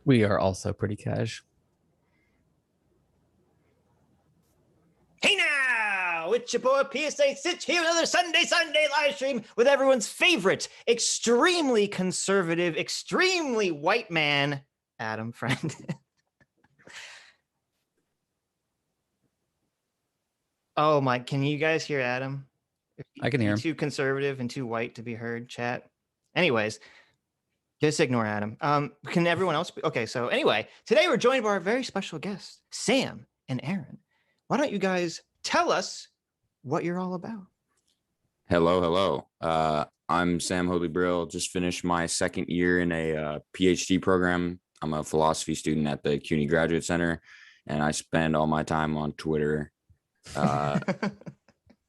We are also pretty cash. Hey now, it's your boy PSA Sitch here with another Sunday live stream with everyone's favorite, extremely conservative, extremely white man, Adam Friend. Oh my, can you guys hear Adam? I can hear him. Too conservative and too white to be heard, chat. Anyways, just ignore Adam. Can everyone else? Okay, so anyway, today we're joined by our very special guests, Sam and Aaron. Why don't you guys tell us what you're all about? Hello. I'm Sam Hoadley-Brill. Just finished my second year in a PhD program. I'm a philosophy student at the CUNY Graduate Center, and I spend all my time on Twitter,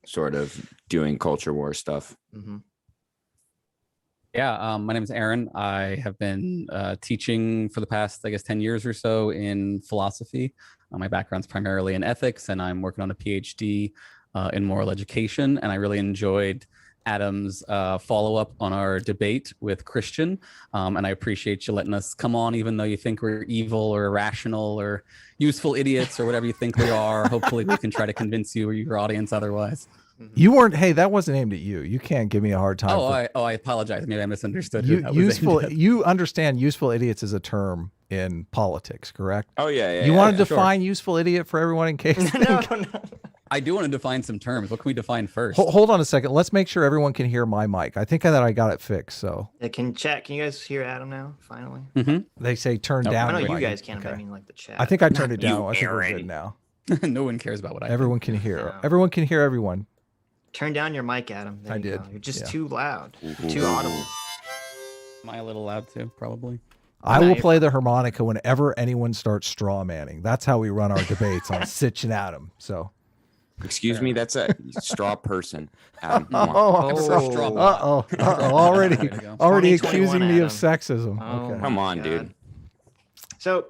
sort of doing culture war stuff. Mm-hmm. Yeah, my name is Aaron. I have been teaching for the past, 10 years or so in philosophy. My background's primarily in ethics, and I'm working on a PhD in moral education. And I really enjoyed Adam's follow-up on our debate with Christian. And I appreciate you letting us come on, even though you think we're evil or irrational or useful idiots or whatever you think we are. Hopefully we can try to convince you or your audience otherwise. You weren't. Hey, that wasn't aimed at you. You can't give me a hard time. I apologize. Maybe I misunderstood. You understand useful idiots is a term in politics, correct? Oh yeah. You want to define useful idiot for everyone in case? No. I do want to define some terms. What can we define first? Hold on a second. Let's make sure everyone can hear my mic. I think that I got it fixed. So Can you guys hear Adam now? Finally, they say turn down. I know your you mic. guys can, but I mean like the chat. I think I turned it down. I think we're good now. No one cares about what I Everyone can hear. Everyone can hear everyone. Turn down your mic, Adam. There I you did. Go. You're just Yeah. too loud, too audible. Am I a little loud too? Probably. I will play the harmonica whenever anyone starts straw manning. That's how we run our debates on Sitch and Adam. So, Excuse me, that's a straw person. Adam, already accusing me Adam. of sexism. Oh, Okay. Come on, God. dude. So,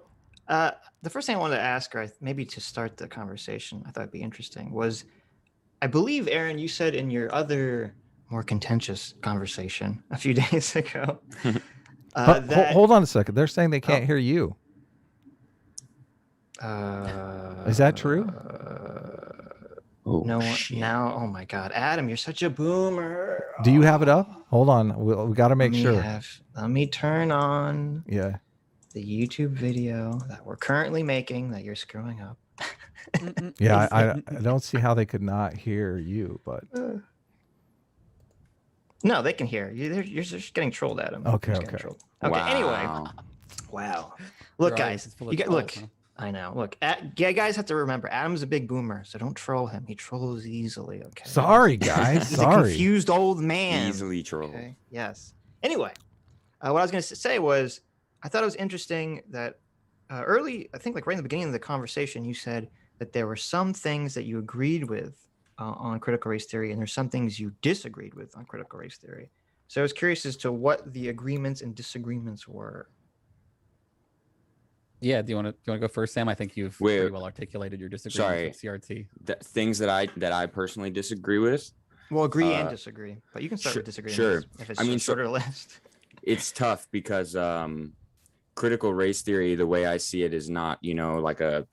the first thing I wanted to ask, or maybe to start the conversation, I thought it'd be interesting, was I believe, Aaron, you said in your other more contentious conversation a few days ago. Hold on a second. They're saying they can't hear you. Is that true? No one now. Oh my God, Adam, you're such a boomer. Do you have it up? Hold on. We got to make sure. Let me turn on Yeah. the YouTube video that we're currently making that you're screwing up. Yeah, I don't see how they could not hear you, but no, they can hear you. You're just getting trolled, Adam. Okay. Okay. Anyway, wow. Look, guys, look. Huh? I know. Look, guys have to remember, Adam's a big boomer, so don't troll him. He trolls easily. Okay. sorry, guys. He's Sorry. a confused old man. Easily trolled. Okay. Yes. Anyway, what I was going to say was, I thought it was interesting that early, I think like right in the beginning of the conversation, you said that there were some things that you agreed with on critical race theory, and there's some things you disagreed with on critical race theory. So I was curious as to what the agreements and disagreements were. Yeah. Do you want to go first, Sam? I think you've pretty well articulated your disagreement with CRT. Things that I personally disagree with. Well, agree and disagree, but you can start with disagree. Sure. If it's a shorter list. It's tough because critical race theory, the way I see it, is not, like a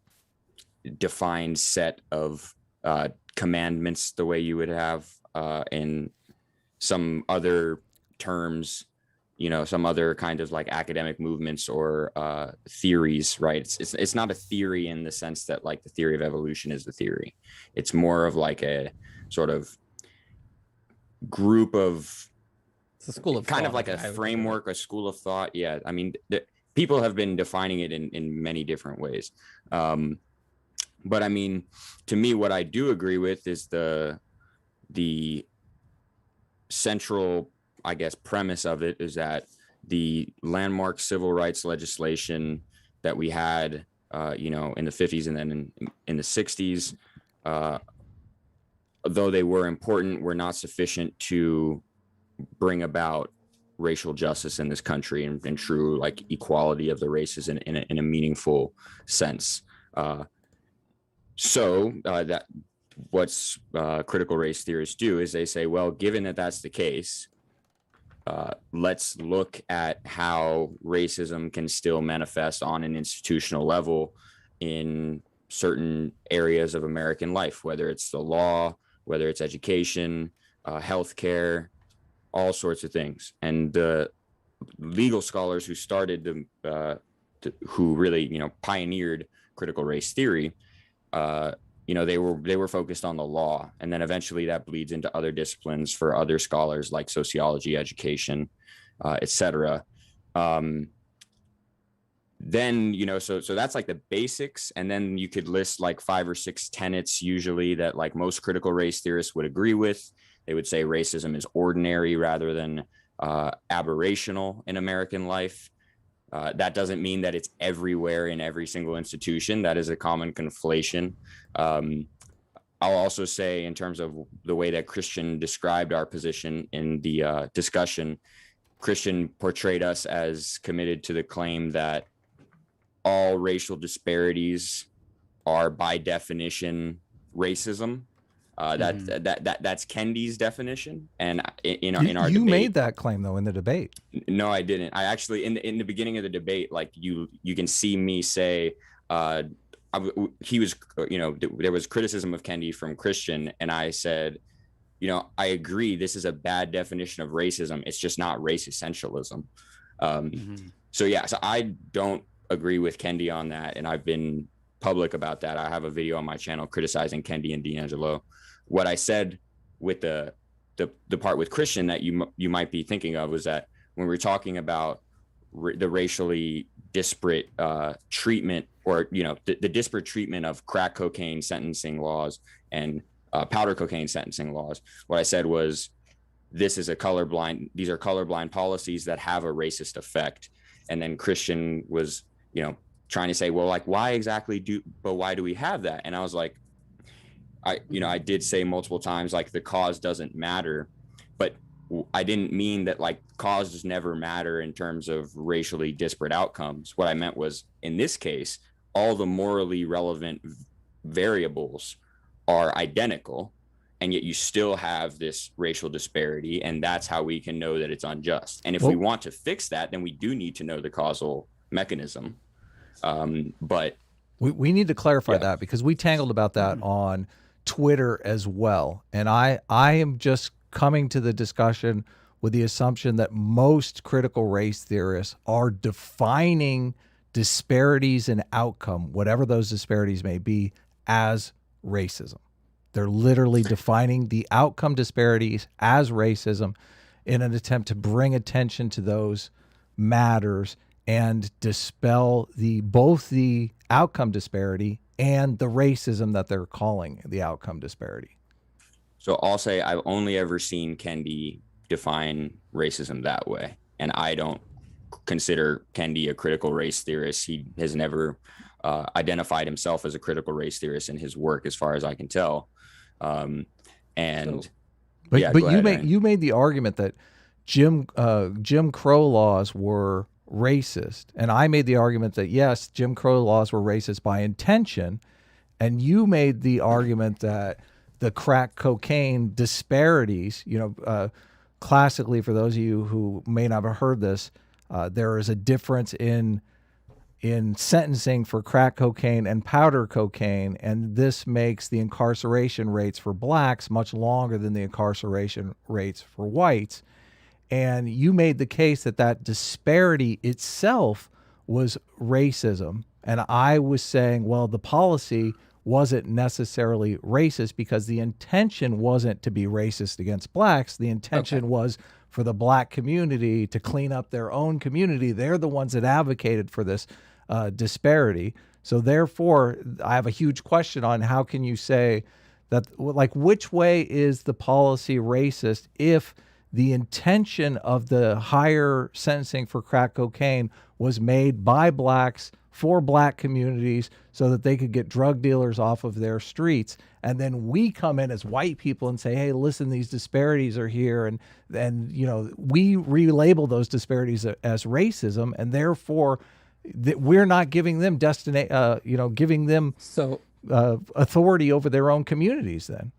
defined set of commandments the way you would have in some other terms, some other kind of like academic movements or theories, right? It's not a theory in the sense that like the theory of evolution is the theory. It's more of like a sort of group of, it's a school of kind thought, of like a framework, a school of thought. Yeah. I mean, people have been defining it in many different ways. But I mean, to me, what I do agree with is the central, I guess, premise of it is that the landmark civil rights legislation that we had, in the 50s and then in the 60s, though they were important, were not sufficient to bring about racial justice in this country and true like equality of the races in a meaningful sense. So that what's critical race theorists do is they say, well, given that that's the case, let's look at how racism can still manifest on an institutional level in certain areas of American life, whether it's the law, whether it's education, healthcare, all sorts of things. And the legal scholars who started who really, pioneered critical race theory, they were focused on the law, and then eventually that bleeds into other disciplines for other scholars like sociology, education, etc. Then, so that's like the basics. And then you could list like 5 or 6 tenets usually that like most critical race theorists would agree with. They would say racism is ordinary rather than aberrational in American life. That doesn't mean that it's everywhere in every single institution. That is a common conflation. I'll also say, in terms of the way that Christian described our position in the discussion, Christian portrayed us as committed to the claim that all racial disparities are by definition racism. That's Kendi's definition, and in our you debate, made that claim though in the debate. No, I didn't. I actually in the beginning of the debate, like you can see me say, he was, there was criticism of Kendi from Christian, and I said, I agree, this is a bad definition of racism. It's just not race essentialism. So I don't agree with Kendi on that, and I've been public about that. I have a video on my channel criticizing Kendi and D'Angelo. What I said with the part with Christian that you might be thinking of was that when we're talking about the racially disparate treatment, or the disparate treatment of crack cocaine sentencing laws and powder cocaine sentencing laws, what I said was, these are colorblind policies that have a racist effect. And then Christian was trying to say, well, like, why do we have that? And I was like, I did say multiple times, like, the cause doesn't matter, but I didn't mean that like causes never matter in terms of racially disparate outcomes. What I meant was, in this case, all the morally relevant variables are identical, and yet you still have this racial disparity, and that's how we can know that it's unjust. And if we want to fix that, then we do need to know the causal mechanism. But we need to clarify that, because we tangled about that on Twitter as well. And I am just coming to the discussion with the assumption that most critical race theorists are defining disparities in outcome, whatever those disparities may be, as racism. They're literally defining the outcome disparities as racism in an attempt to bring attention to those matters and dispel both the outcome disparity and the racism that they're calling the outcome disparity. So I'll say I've only ever seen Kendi define racism that way, and I don't consider Kendi a critical race theorist. He has never identified himself as a critical race theorist in his work, as far as I can tell. But you made the argument that Jim Crow laws were racist, and I made the argument that yes, Jim Crow laws were racist by intention, and you made the argument that the crack cocaine disparities, classically, for those of you who may not have heard this, there is a difference in sentencing for crack cocaine and powder cocaine, and this makes the incarceration rates for blacks much longer than the incarceration rates for whites. And you made the case that disparity itself was racism. And I was saying, well, the policy wasn't necessarily racist because the intention wasn't to be racist against blacks. The intention was for the black community to clean up their own community. They're the ones that advocated for this disparity. So therefore, I have a huge question on how can you say that, like, which way is the policy racist if the intention of the higher sentencing for crack cocaine was made by blacks for black communities so that they could get drug dealers off of their streets. And then we come in as white people and say, hey, listen, these disparities are here. And we relabel those disparities as racism. And therefore we're not giving them giving them authority over their own communities then.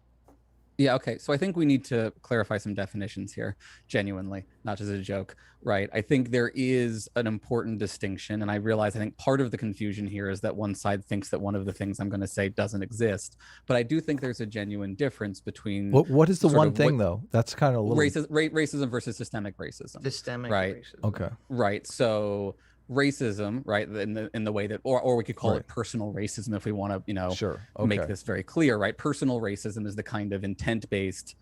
Yeah, okay. So I think we need to clarify some definitions here, genuinely, not just a joke, right? I think there is an important distinction, and I realize I think part of the confusion here is that one side thinks that one of the things I'm going to say doesn't exist, but I do think there's a genuine difference between What is the sort one of thing though? That's kind of a little racism versus systemic racism. Systemic Right. racism. okay. Right. So racism, right, in the way that, or we could call Right. it personal racism if we want to, you know, Sure. make Okay. this very clear, right? Personal racism is the kind of intent-based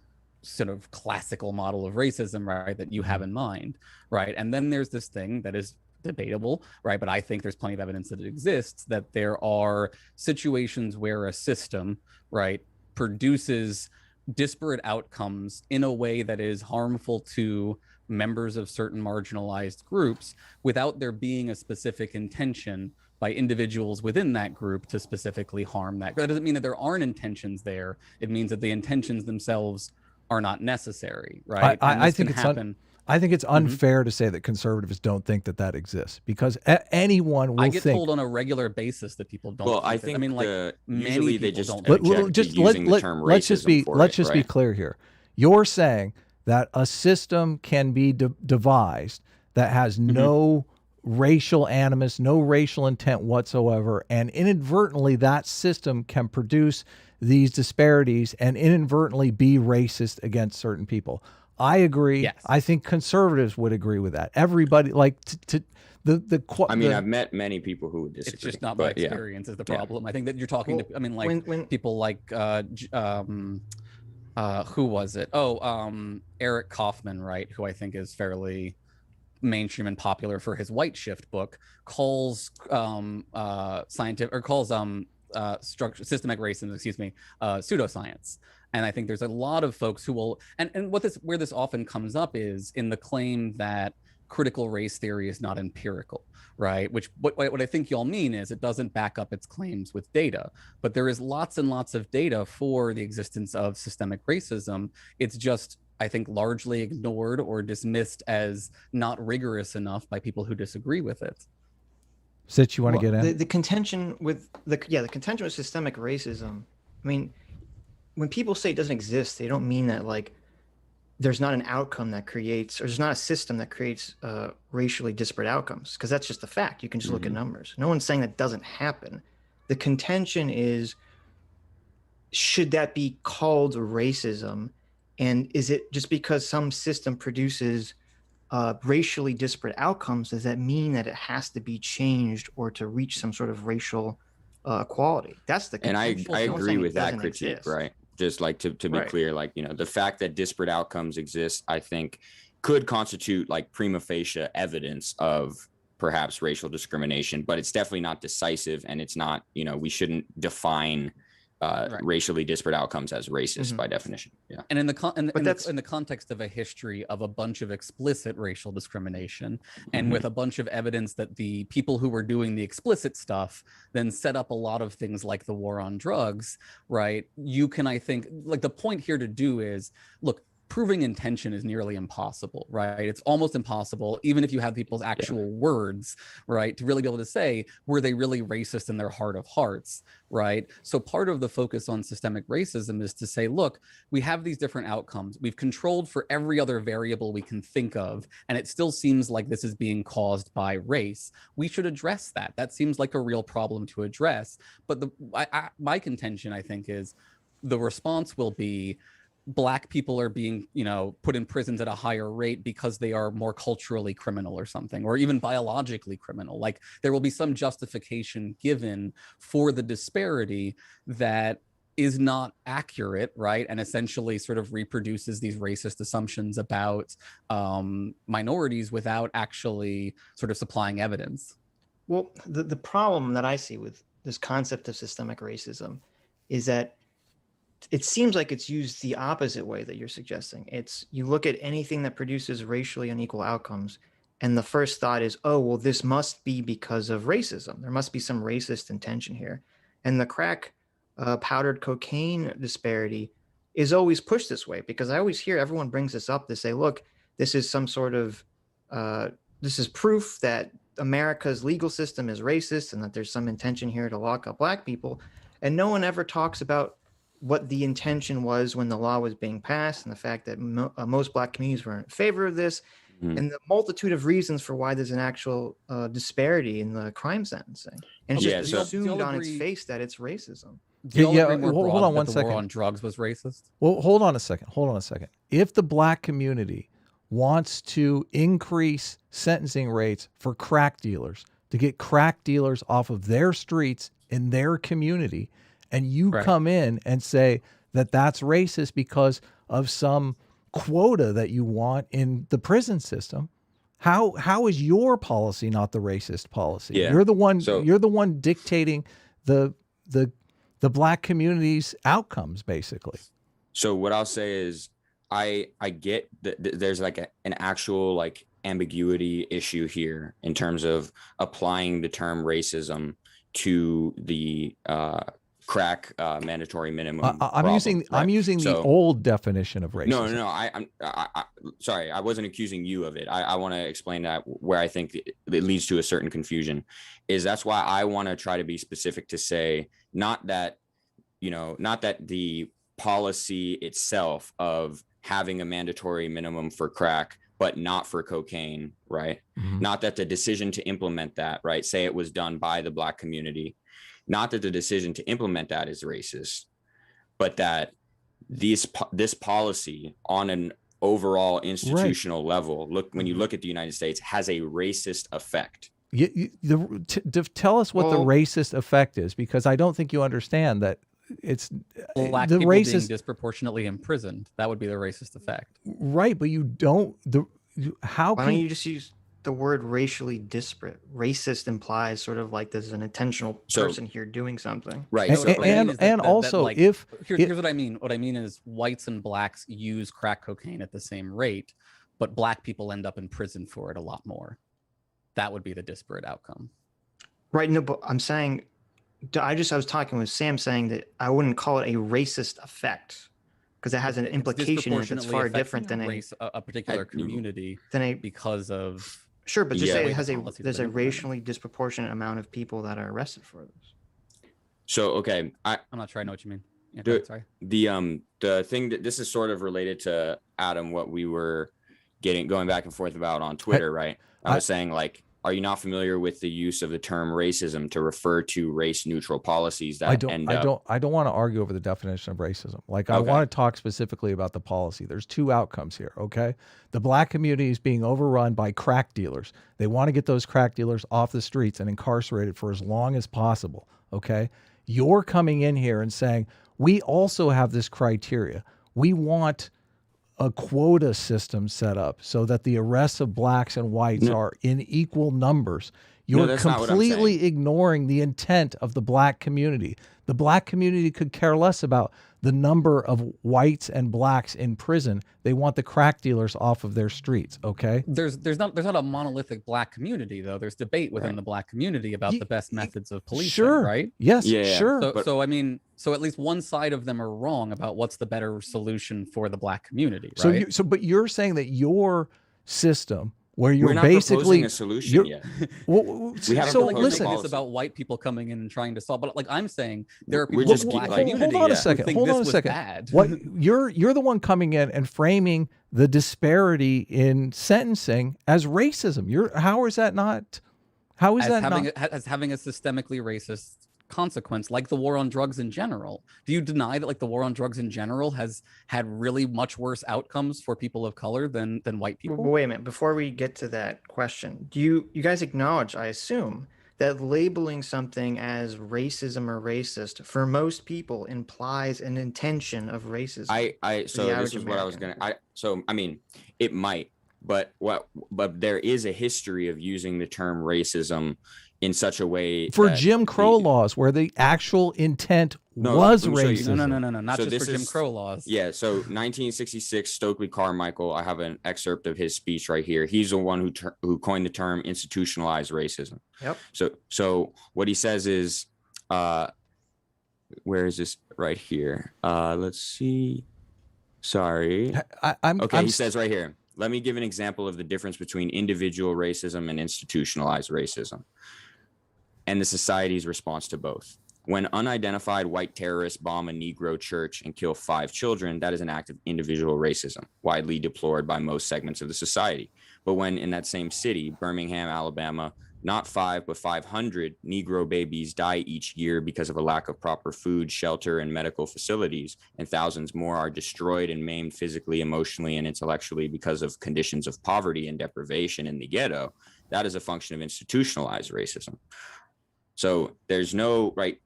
sort of classical model of racism, right, that you have in mind, right? And then there's this thing that is debatable, right? But I think there's plenty of evidence that it exists, that there are situations where a system, right, produces disparate outcomes in a way that is harmful to members of certain marginalized groups without there being a specific intention by individuals within that group to specifically harm that. That doesn't mean that there aren't intentions there. It means that the intentions themselves are not necessary, right? I think it's I think it's unfair to say that conservatives don't think that that exists, because anyone will I get think. told on a regular basis that people don't. Well, think I that. think I mean, like usually they people just don't. object to using the term let's just be racism for let's it, just be right? clear here. You're saying that a system can be devised that has no racial animus, no racial intent whatsoever, and inadvertently that system can produce these disparities and inadvertently be racist against certain people. I agree. Yes. I think conservatives would agree with that. Everybody, like, I mean, I've met many people who would disagree. It's just not my experience is the problem. I think that you're talking to, I mean, like people like, who was it? Eric Kaufman, right? Who I think is fairly mainstream and popular for his White Shift book, calls systemic racism, pseudoscience. And I think there's a lot of folks who will, and where this often comes up is in the claim that critical race theory is not empirical, right? Which what I think y'all mean is it doesn't back up its claims with data, but there is lots and lots of data for the existence of systemic racism. It's just, I think, largely ignored or dismissed as not rigorous enough by people who disagree with it. Sitch, you want to get in? The contention with the contention with systemic racism. I mean, when people say it doesn't exist, they don't mean that like there's not an outcome that creates, or there's not a system that creates racially disparate outcomes, because that's just a fact. You can just look at numbers. No one's saying that doesn't happen. The contention is, should that be called racism? And is it just because some system produces racially disparate outcomes, does that mean that it has to be changed or to reach some sort of racial equality? That's the contention. And I agree with that critique, exist. right? Just like to be clear, like, you know, the fact that disparate outcomes exist, I think could constitute like prima facie evidence of perhaps racial discrimination, but it's definitely not decisive. And it's not, you know, we shouldn't define racially disparate outcomes as racist by definition. Yeah. And in the context of a history of a bunch of explicit racial discrimination, and with a bunch of evidence that the people who were doing the explicit stuff then set up a lot of things like the war on drugs, right? You can, I think, like the point here to do is, look, proving intention is nearly impossible, right? It's almost impossible, even if you have people's actual words, right, to really be able to say, were they really racist in their heart of hearts, right? So part of the focus on systemic racism is to say, look, we have these different outcomes. We've controlled for every other variable we can think of, and it still seems like this is being caused by race. We should address that. That seems like a real problem to address. But my contention, I think, is the response will be, Black people are being, you know, put in prisons at a higher rate because they are more culturally criminal or something, or even biologically criminal. Like there will be some justification given for the disparity that is not accurate, right? And essentially sort of reproduces these racist assumptions about minorities without actually sort of supplying evidence. Well, the problem that I see with this concept of systemic racism is that it seems like it's used the opposite way that you're suggesting. It's, you look at anything that produces racially unequal outcomes, and the first thought is, oh, well, this must be because of racism. There must be some racist intention here. And the crack powdered cocaine disparity is always pushed this way, because I always hear everyone brings this up to say, look, this is some sort of, this is proof that America's legal system is racist and that there's some intention here to lock up Black people. And no one ever talks about what the intention was when the law was being passed, and the fact that most Black communities were in favor of this, and the multitude of reasons for why there's an actual disparity in the crime sentencing. And it's just assumed on its face that it's racism. Do you all agree more hold broadly on one that the second. war on drugs was racist? Well, hold on a second. If the Black community wants to increase sentencing rates for crack dealers, to get crack dealers off of their streets in their community, and you come in and say that that's racist because of some quota that you want in the prison system, how is your policy not the racist policy? Yeah. You're the one dictating the Black community's outcomes, basically. So what I'll say is I get that there's like an actual like ambiguity issue here in terms of applying the term racism to the crack mandatory minimum. I'm using the old definition of racism. No. I'm sorry. I wasn't accusing you of it. I want to explain that where I think it leads to a certain confusion. That's why I want to try to be specific to say not that the policy itself of having a mandatory minimum for crack but not for cocaine, right? Mm-hmm. Not that the decision to implement that, right? Say it was done by the Black community. Not that the decision to implement that is racist, but that this policy on an overall institutional level, when you look at the United States, has a racist effect. Tell us what the racist effect is, because I don't think you understand that it's Black the people racist being disproportionately imprisoned. That would be the racist effect. Right, but you don't. Why don't you just use the word racially disparate? Racist implies sort of like there's an intentional person here doing something, right? And also, here's what I mean. What I mean is whites and Blacks use crack cocaine at the same rate, but Black people end up in prison for it a lot more. That would be the disparate outcome, right? No, but I'm saying, I was talking with Sam saying that I wouldn't call it a racist effect, because it has an implication in it that's far different than a particular community because of. Sure, but just say there's a racially disproportionate amount of people that are arrested for this. So okay, I'm not sure I know what you mean. Yeah, sorry. The thing that this is sort of related to, Adam, what we were going back and forth about on Twitter, right? I was saying, like, are you not familiar with the use of the term racism to refer to race neutral policies that I don't want to argue over the definition of racism. Like, I want to talk specifically about the policy. There's two outcomes here, okay? The Black community is being overrun by crack dealers. They want to get those crack dealers off the streets and incarcerated for as long as possible, okay? You're coming in here and saying, we also have this criteria. We want a quota system set up so that the arrests of Blacks and whites are in equal numbers. You're completely ignoring the intent of the Black community. The Black community could care less about the number of whites and Blacks in prison. They want the crack dealers off of their streets, okay? There's not a monolithic Black community, though. There's debate within the Black community about the best methods of policing, right? Yes, sure. So at least one side of them are wrong about what's the better solution for the Black community, right? But you're saying that your system, where you're We're not basically proposing a solution yet. We haven't listen, it's about white people coming in and trying to solve. But like I'm saying, there are people in the Black community hold on a second. Bad. What you're the one coming in and framing the disparity in sentencing as racism. How is that not? How is that as having a systemically racist consequence, like the war on drugs in general? Do you deny that, like, the war on drugs in general has had really much worse outcomes for people of color than white people? Wait a minute, before we get to that question, do you guys acknowledge, I assume, that labeling something as racism or racist for most people implies an intention of racism? So this is what I was gonna. I mean, it might, but there is a history of using the term racism in such a way for Jim Crow laws, where the actual intent was racism. No, not just for Jim Crow laws. Yeah, so 1966, Stokely Carmichael, I have an excerpt of his speech right here. He's the one who coined the term institutionalized racism. Yep. So what he says is, where is this? Right here. Let's see. Sorry. He says right here, let me give an example of the difference between individual racism and institutionalized racism, and the society's response to both. When unidentified white terrorists bomb a Negro church and kill 5 children, that is an act of individual racism, widely deplored by most segments of the society. But when in that same city, Birmingham, Alabama, not 5, but 500 Negro babies die each year because of a lack of proper food, shelter, and medical facilities, and thousands more are destroyed and maimed physically, emotionally, and intellectually because of conditions of poverty and deprivation in the ghetto, that is a function of institutionalized racism. So there's no, right,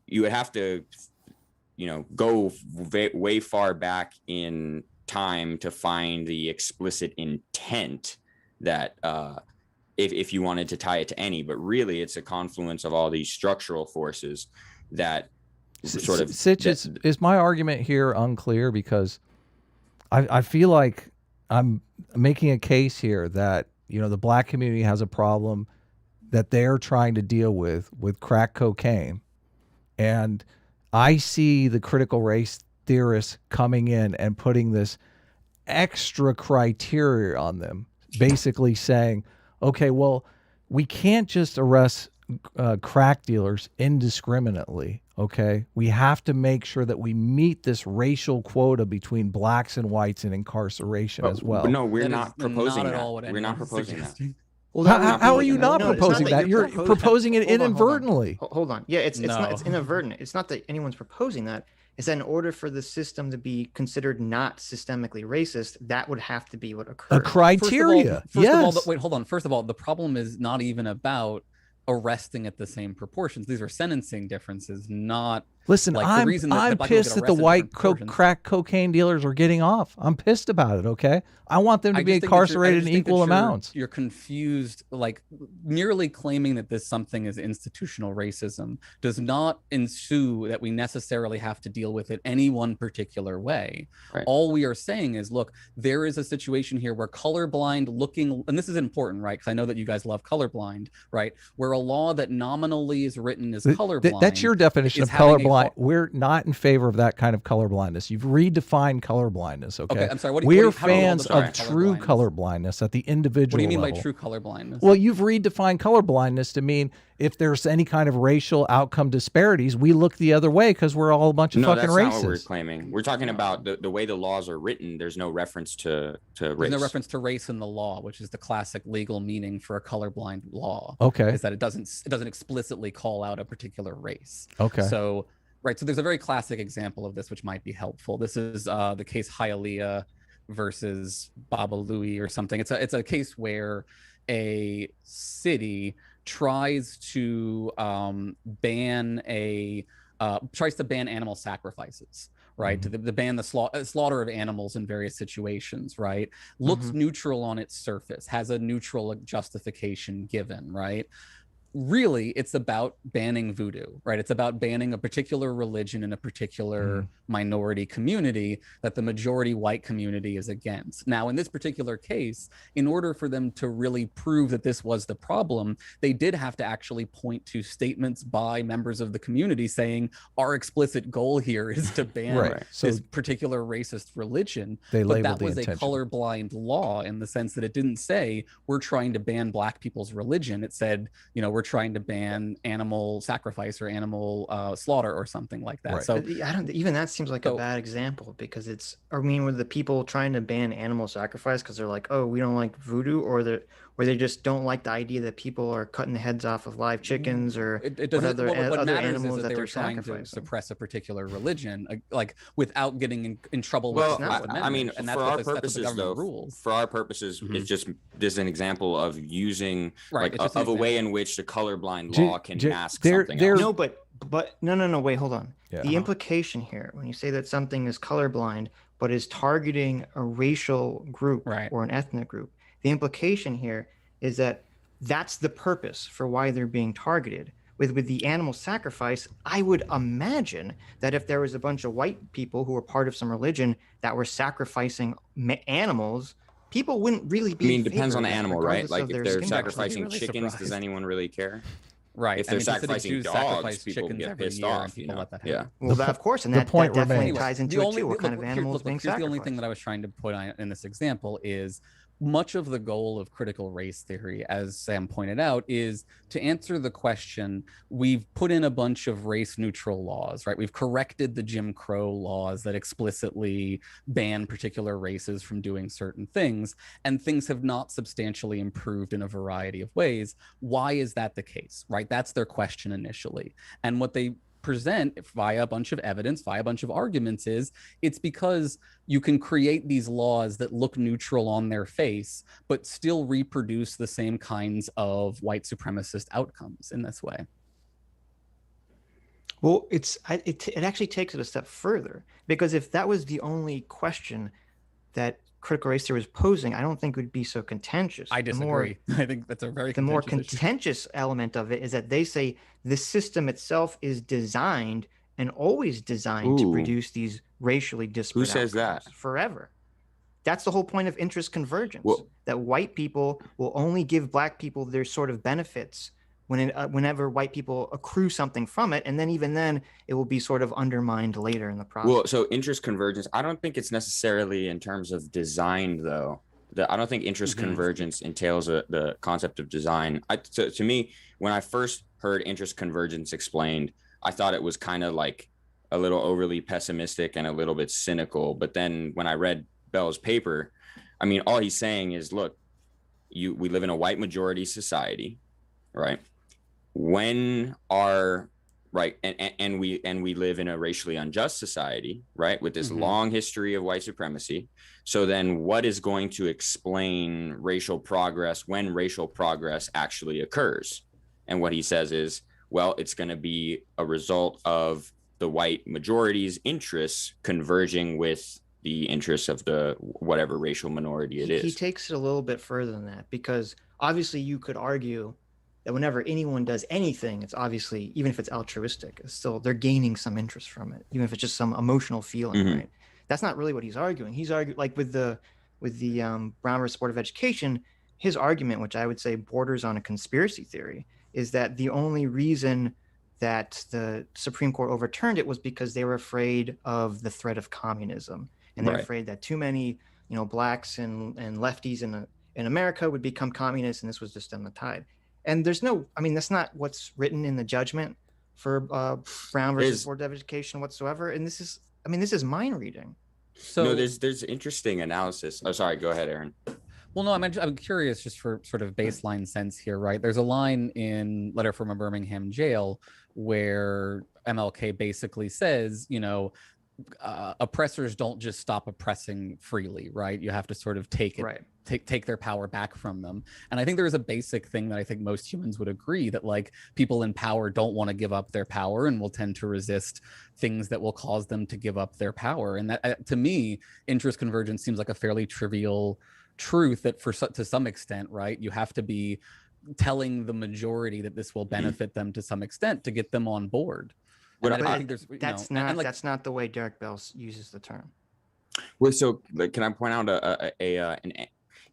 you would have to, go way far back in time to find the explicit intent that, if you wanted to tie it to any, but really it's a confluence of all these structural forces that sort of. Sitch, is my argument here unclear? Because I feel like I'm making a case here that, the black community has a problem that they're trying to deal with crack cocaine. And I see the critical race theorists coming in and putting this extra criteria on them, basically saying, okay, well, we can't just arrest crack dealers indiscriminately, okay? We have to make sure that we meet this racial quota between blacks and whites in incarceration as well. No, we're not proposing that. We're not proposing that. Well, how are you not proposing that? You're proposing it inadvertently. Hold on. Yeah, it's inadvertent. It's not that anyone's proposing that. It's that in order for the system to be considered not systemically racist, that would have to be what occurs. A criteria. First of all, wait, hold on. First of all, the problem is not even about arresting at the same proportions. These are sentencing differences, not. Listen, like, I'm pissed that the white crack cocaine dealers are getting off. I'm pissed about it, okay? I want them to be incarcerated in equal amounts. You're confused. Like, merely claiming that something is institutional racism does not ensue that we necessarily have to deal with it any one particular way. Right. All we are saying is, look, there is a situation here where colorblind looking, and this is important, right? Because I know that you guys love colorblind, right? Where a law that nominally is written as colorblind. That's your definition of colorblind. We're not in favor of that kind of colorblindness. You've redefined colorblindness, okay? I'm sorry. We're fans of true colorblindness at the individual level. What do you mean by true colorblindness? Well, you've redefined colorblindness to mean if there's any kind of racial outcome disparities, we look the other way because we're all a bunch of fucking racists. No, that's not what we're claiming. We're talking about the way the laws are written. There's no reference to race. There's no reference to race in the law, which is the classic legal meaning for a colorblind law. Okay. Is that it doesn't explicitly call out a particular race. Okay. So there's a very classic example of this, which might be helpful. This is the case Hialeah versus Baba Louie or something. It's a case where a city tries to ban animal sacrifices, right? Mm-hmm. To ban the slaughter of animals in various situations, right? Looks neutral on its surface, has a neutral justification given, right? Really, it's about banning voodoo, right? It's about banning a particular religion in a particular minority community that the majority white community is against. Now, in this particular case, in order for them to really prove that this was the problem, they did have to actually point to statements by members of the community saying, our explicit goal here is to ban this particular racist religion. But that was a colorblind law in the sense that it didn't say, we're trying to ban black people's religion. It said, we're trying to ban animal sacrifice or animal slaughter or something like that. Right. So even that seems like a bad example, because were the people trying to ban animal sacrifice because they're like, oh, we don't like voodoo, or they just don't like the idea that people are cutting the heads off of live chickens or other animals that they they're were trying to suppress a particular religion, like without getting in trouble. Well, with I mean, for our purposes, though, it's just this an example of using of a way in which the colorblind law can mask something else. No, but no, wait, hold on. Yeah. The implication here, when you say that something is colorblind but is targeting a racial group or an ethnic group, the implication here is that that's the purpose for why they're being targeted. With the animal sacrifice, I would imagine that if there was a bunch of white people who were part of some religion that were sacrificing animals, people wouldn't really be. I mean, it depends on the animal, right? Like if they're sacrificing chickens, does anyone really care? Right. If they're sacrificing dogs, people get pissed off. Yeah. Well, of course, and that definitely ties into it too. What kind of animals being sacrificed? The only thing that I was trying to put on in this example is much of the goal of critical race theory, as Sam pointed out, is to answer the question. We've put in a bunch of race neutral laws, right? We've corrected the Jim Crow laws that explicitly ban particular races from doing certain things, and things have not substantially improved in a variety of ways. Why is that the case, right? That's their question initially. And what they present via a bunch of evidence, via a bunch of arguments, is it's because you can create these laws that look neutral on their face, but still reproduce the same kinds of white supremacist outcomes in this way. Well, it actually takes it a step further, because if that was the only question that critical race theory was posing, I don't think it would be so contentious. I disagree. I think that's a very the more contentious contentious element of it is that they say the system itself is designed and always designed to produce these racially disparate Who says that? Forever. That's the whole point of interest convergence, Well, that white people will only give black people their sort of benefits whenever white people accrue something from it, and then even then it will be sort of undermined later in the process. Well, so interest convergence, I don't think it's necessarily in terms of design, though. I don't think interest convergence entails the concept of design. To me, when I first heard interest convergence explained, I thought it was kind of like a little overly pessimistic and a little bit cynical. But then when I read Bell's paper, I mean, all he's saying is, look, we live in a white majority society, right? When our right and we live in a racially unjust society, right, with this long history of white supremacy. So then what is going to explain racial progress when racial progress actually occurs? And what he says is, well, it's going to be a result of the white majority's interests converging with the interests of the whatever racial minority it is. He takes it a little bit further than that, because obviously you could argue that whenever anyone does anything, it's obviously, even if it's altruistic, it's still they're gaining some interest from it, even if it's just some emotional feeling, right? That's not really what he's arguing. He's arguing, like with the Brown versus Board of Education, his argument, which I would say borders on a conspiracy theory, is that the only reason that the Supreme Court overturned it was because they were afraid of the threat of communism, and they're afraid that too many, blacks and lefties in America would become communists, and this was just on the tide. And there's no, I mean, that's not what's written in the judgment for Brown versus Board of Education whatsoever. And this is mind reading. So no, there's interesting analysis. Oh, sorry. Go ahead, Aaron. Well, no, I'm curious just for sort of baseline sense here, right? There's a line in Letter from a Birmingham Jail where MLK basically says, oppressors don't just stop oppressing freely, right? You have to sort of take their power back from them. And I think there's a basic thing that I think most humans would agree, that like people in power don't want to give up their power and will tend to resist things that will cause them to give up their power. And that, to me, interest convergence seems like a fairly trivial truth that to some extent, right, you have to be telling the majority that this will benefit them to some extent to get them on board. But I think that's not the way Derek Bell uses the term. Well, so can I point out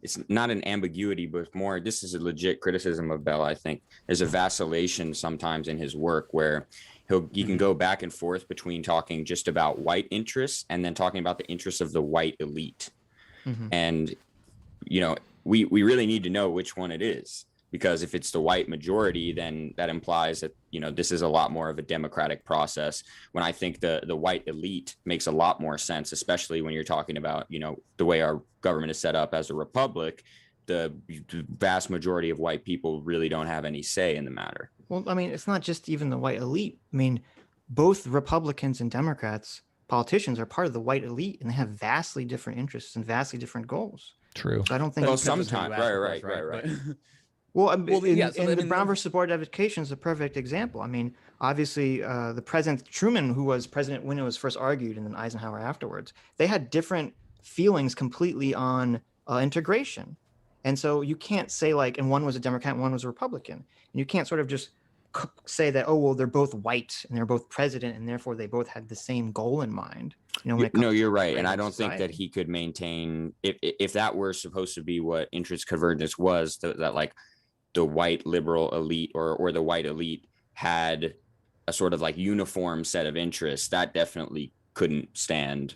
it's not an ambiguity, but more, this is a legit criticism of Bell. I think there's a vacillation sometimes in his work where he can go back and forth between talking just about white interests and then talking about the interests of the white elite. And, we really need to know which one it is, because if it's the white majority, then that implies that, this is a lot more of a democratic process, when I think the white elite makes a lot more sense, especially when you're talking about, the way our government is set up as a republic. The vast majority of white people really don't have any say in the matter. Well, I mean, it's not just even the white elite. I mean, both Republicans and Democrats, politicians, are part of the white elite, and they have vastly different interests and vastly different goals. True. So I don't think. Well, sometimes, right. The Brown versus Board of Education is a perfect example. I mean, obviously, the President Truman, who was president when it was first argued, and then Eisenhower afterwards, they had different feelings completely on integration. And so you can't say and one was a Democrat and one was a Republican. And you can't sort of just say that, oh, well, they're both white and they're both president, and therefore they both had the same goal in mind. No, you're right. And I don't think that he could maintain, if that were supposed to be what interest convergence was, that like the white liberal elite or the white elite had a sort of like uniform set of interests, that definitely couldn't stand.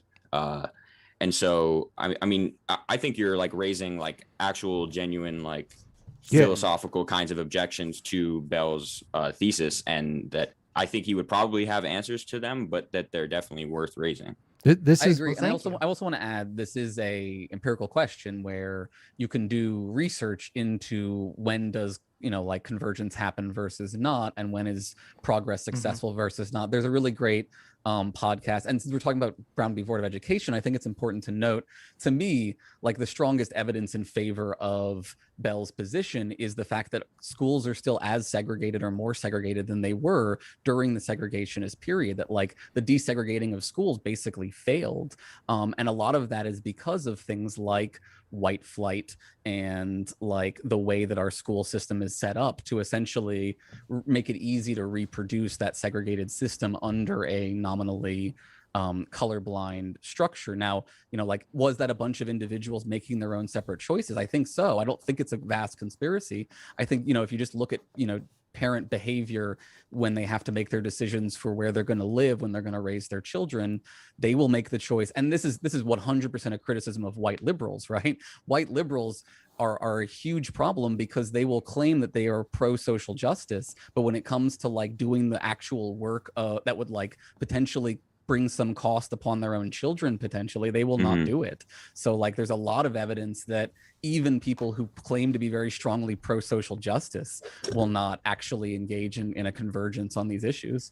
And so, I mean, I think you're like raising like actual genuine, like philosophical kinds of objections to Bell's thesis, and that I think he would probably have answers to them, but that they're definitely worth raising. This I is agree. Well, And I also want to add, this is a empirical question where you can do research into when does, you know, like convergence happen versus not, and when is progress successful versus not. There's a really great podcast. And since we're talking about Brown v. Board of Education, I think it's important to note, to me, like the strongest evidence in favor of Bell's position is the fact that schools are still as segregated or more segregated than they were during the segregationist period, that like the desegregating of schools basically failed. And a lot of that is because of things like white flight and like the way that our school system is set up to essentially make it easy to reproduce that segregated system under a nominally colorblind structure. Now, you know, like, was that a bunch of individuals making their own separate choices? I think so. I don't think it's a vast conspiracy. I think, you know, if you just look at, you know, parent behavior when they have to make their decisions for where they're going to live, when they're going to raise their children, they will make the choice. And this is 100% a criticism of white liberals, right? White liberals are a huge problem because they will claim that they are pro social justice, but when it comes to like doing the actual work that would like potentially bring some cost upon their own children, potentially, they will not do it. So like there's a lot of evidence that even people who claim to be very strongly pro social justice will not actually engage in a convergence on these issues.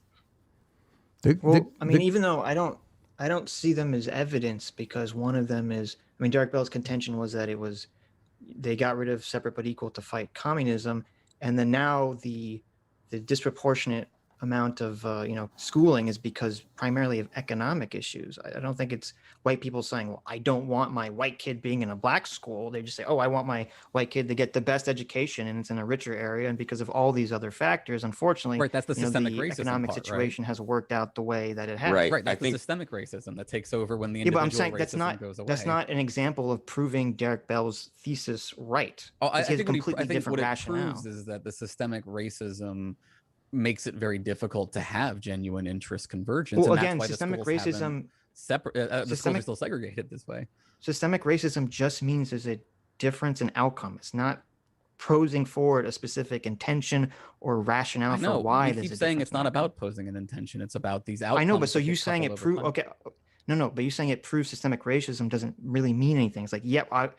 Well, I mean, even though I don't see them as evidence, because one of them is, I mean, Derek Bell's contention was that they got rid of separate but equal to fight communism, and then now the disproportionate amount of schooling is because primarily of economic issues. I don't think it's white people saying, well, I don't want my white kid being in a black school. They just say, oh, I want my white kid to get the best education and it's in a richer area, and because of all these other factors, unfortunately, right, that's the systemic racism economic part, situation has worked out the way that it has. Right. That's the systemic racism that takes over when the Yeah, but individual I'm saying racism goes away. that's not an example of proving Derek Bell's thesis right. I He has think completely what it different rationale. proves is that the systemic racism makes it very difficult to have genuine interest convergence. Well, and again, that's why systemic the schools racism, separate. The schools are still segregated this way. Systemic racism just means there's a difference in outcome. It's not posing forward a specific intention or rationale for why there's a difference. Keep saying it's not about posing an intention. It's about these outcomes. I know, but so you saying it proves but you saying it proves systemic racism doesn't really mean anything. It's like,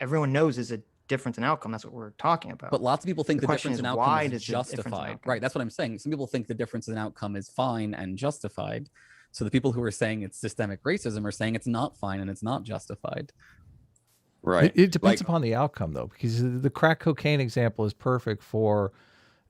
everyone knows there's a difference in outcome. That's what we're talking about. But lots of people think the difference in outcome is justified. Right. That's what I'm saying. Some people think the difference in outcome is fine and justified. So the people who are saying it's systemic racism are saying it's not fine and it's not justified. Right. It depends upon the outcome, though, because the crack cocaine example is perfect for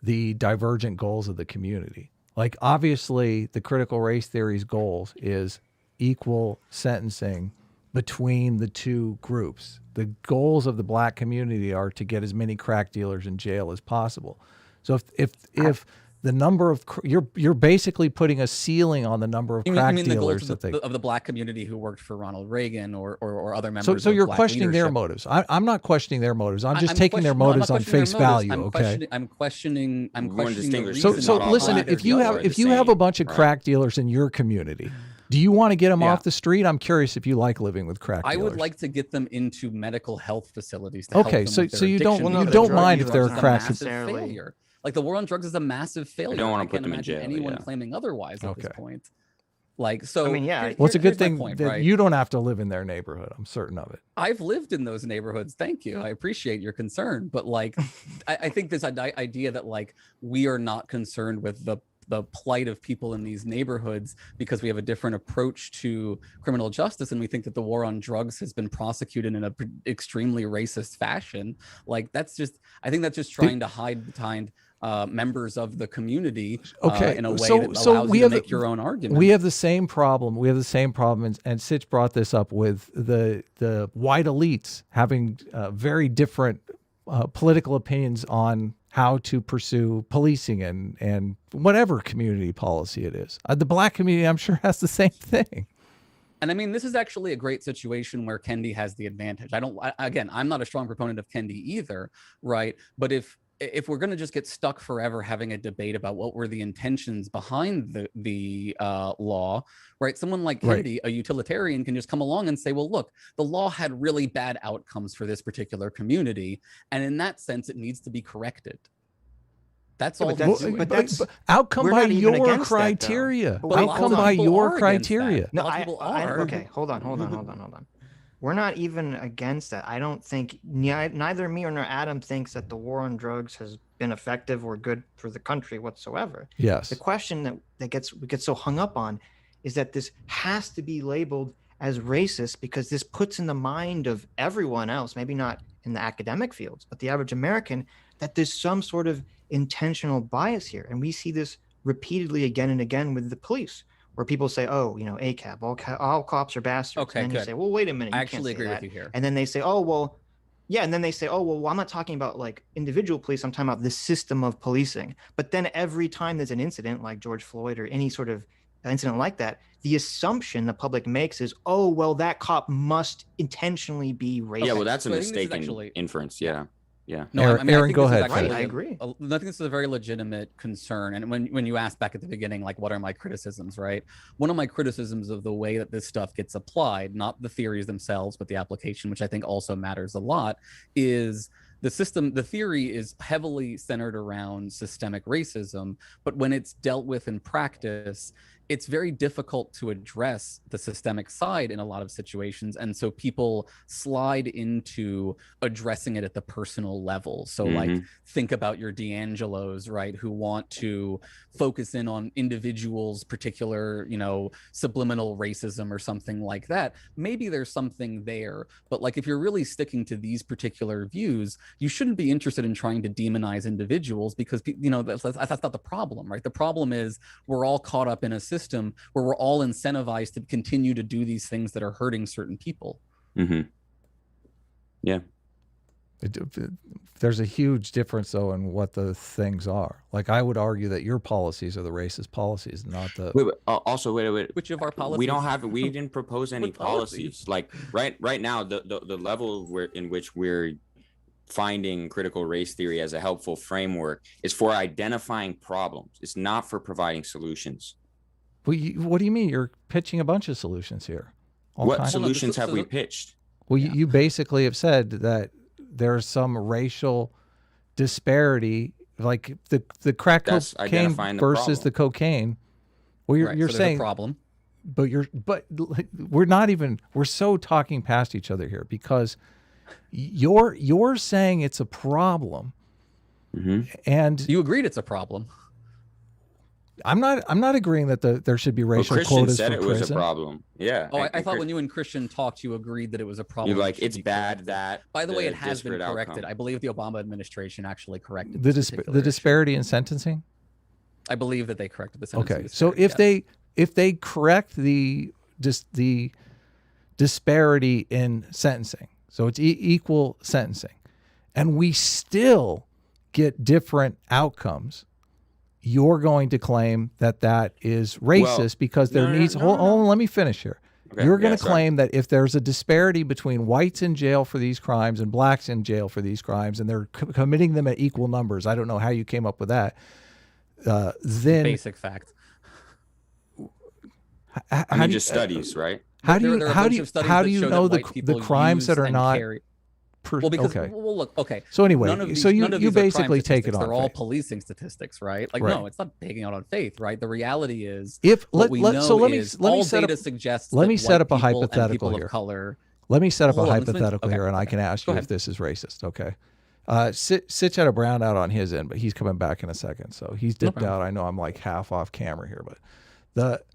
the divergent goals of the community. Like, obviously, the critical race theory's goals is equal sentencing between the two groups. The goals of the black community are to get as many crack dealers in jail as possible. So if the number of you're basically putting a ceiling on the number of crack dealers of the black community who worked for Ronald Reagan or other members. So you're black questioning leadership. their motives. I'm not questioning their motives. I'm just taking their motives on face value. I'm questioning. So listen, if you have a bunch of crack dealers in your community, do you want to get them off the street? I'm curious if you like living with crack dealers. I would like to get them into medical health facilities. So you don't mind if they're crack failure. Like the war on drugs is a massive failure. I don't want to put them in jail. Anyone claiming otherwise at this point. Like, so I mean, well, it's a good thing that you don't have to live in their neighborhood. I'm certain of it. I've lived in those neighborhoods. Thank you. I appreciate your concern. But like, I think this idea that like we are not concerned with the plight of people in these neighborhoods because we have a different approach to criminal justice, and we think that the war on drugs has been prosecuted in an extremely racist fashion. Like that's just trying to hide behind members of the community in a way that allows you to make your own argument. We have the same problem. And Sitch brought this up with the white elites having very different political opinions on how to pursue policing and whatever community policy it is. The black community, I'm sure, has the same thing. And I mean, this is actually a great situation where Kendi has the advantage. I'm not a strong proponent of Kendi either, right? But if if we're going to just get stuck forever having a debate about what were the intentions behind the law, right? Someone like Kennedy, a utilitarian, can just come along and say, well, look, the law had really bad outcomes for this particular community, and in that sense, it needs to be corrected. That's all. But outcome by your criteria. Outcome by your criteria. No, okay, hold on. We're not even against that. I don't think neither me nor Adam thinks that the war on drugs has been effective or good for the country whatsoever. Yes. The question that we get so hung up on is that this has to be labeled as racist because this puts in the mind of everyone else, maybe not in the academic fields, but the average American, that there's some sort of intentional bias here. And we see this repeatedly again and again with the police, where people say, oh, ACAB, all cops are bastards. Okay, and then you say, well, wait a minute. I actually agree with you here. And then they say, oh, well, yeah. And then they say, oh, well, I'm not talking about like individual police. I'm talking about the system of policing. But then every time there's an incident like George Floyd or any sort of incident like that, the assumption the public makes is, oh, well, that cop must intentionally be racist. Yeah, well, that's a mistaken inference. Yeah. Yeah. No, Aaron, go ahead. Right, I agree. I think this is a very legitimate concern. And when you asked back at the beginning, like, what are my criticisms, right? One of my criticisms of the way that this stuff gets applied, not the theories themselves, but the application, which I think also matters a lot, is the theory is heavily centered around systemic racism, but when it's dealt with in practice, it's very difficult to address the systemic side in a lot of situations. And so people slide into addressing it at the personal level. So like, think about your D'Angelos, right, who want to focus in on individuals' particular, subliminal racism or something like that. Maybe there's something there, but like, if you're really sticking to these particular views, you shouldn't be interested in trying to demonize individuals because, that's not the problem, right? The problem is we're all caught up in a system where we're all incentivized to continue to do these things that are hurting certain people. Yeah. There's a huge difference though in what the things are. Like, I would argue that your policies are the racist policies, not the wait. Which of our policies? We didn't propose any policies. Like right now, the level in which we're finding critical race theory as a helpful framework is for identifying problems. It's not for providing solutions. What do you mean? You're pitching a bunch of solutions here. What solutions have we pitched? Well, you basically have said that there's some racial disparity, like the crack cocaine versus the cocaine. Well, you're so saying a problem, but we're so talking past each other here because you're saying it's a problem, and you agreed it's a problem. I'm not agreeing that there should be racial quotas said for it prison. was a problem. Yeah. Oh, I thought when you and Christian talked, you agreed that it was a problem. You're like, it's bad that. By the way, it has been corrected. Outcome. I believe the Obama administration actually corrected the disparity in sentencing. I believe that they corrected the sentencing. Okay, so if they correct the disparity in sentencing, so it's equal sentencing, and we still get different outcomes, you're going to claim that is racist because there needs. Hold on, let me finish here. Okay, you're going to claim that if there's a disparity between whites in jail for these crimes and blacks in jail for these crimes, and they're committing them at equal numbers, I don't know how you came up with that. Then basic fact. Just studies, right? How do you know the crimes that are not? Okay. So anyway, you basically take it on. They're all policing statistics, right? Like, no, it's not taking it on faith, right? The reality is, let me set up a hypothetical here. Let me set up a hypothetical here, and I can ask you if this is racist. Okay. Sitch had a brownout on his end, but he's coming back in a second, so he's dipped out. I know I'm like half off camera here, but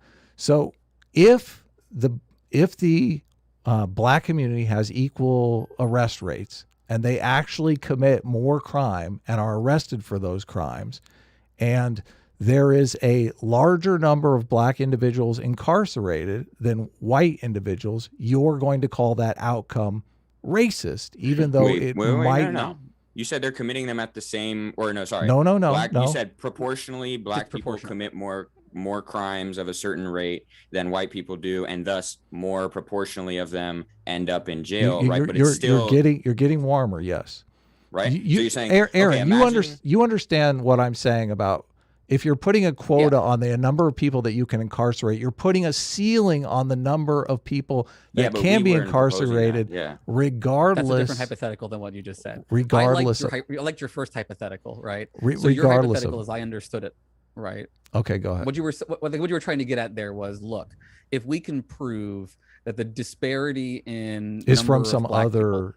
if the black community has equal arrest rates and they actually commit more crime and are arrested for those crimes, and there is a larger number of black individuals incarcerated than white individuals, you're going to call that outcome racist, even though it might not. You said they're committing them at the same, or no, sorry. No. You said proportionally black people commit more crimes of a certain rate than white people do, and thus more proportionally of them end up in jail, right? But it's still you're getting warmer, yes. right? You, so you're saying, Aaron, okay, imagine, you understand what I'm saying about if you're putting a quota on the number of people that you can incarcerate, you're putting a ceiling on the number of people that but can we be weren't proposing incarcerated, that, yeah. regardless. That's a different hypothetical than what you just said. Regardless, I liked your first hypothetical, right? So regardless your hypothetical, as I understood it, right? Okay, go ahead. What you were trying to get at there was, look, if we can prove that the disparity in is from number some of black other people,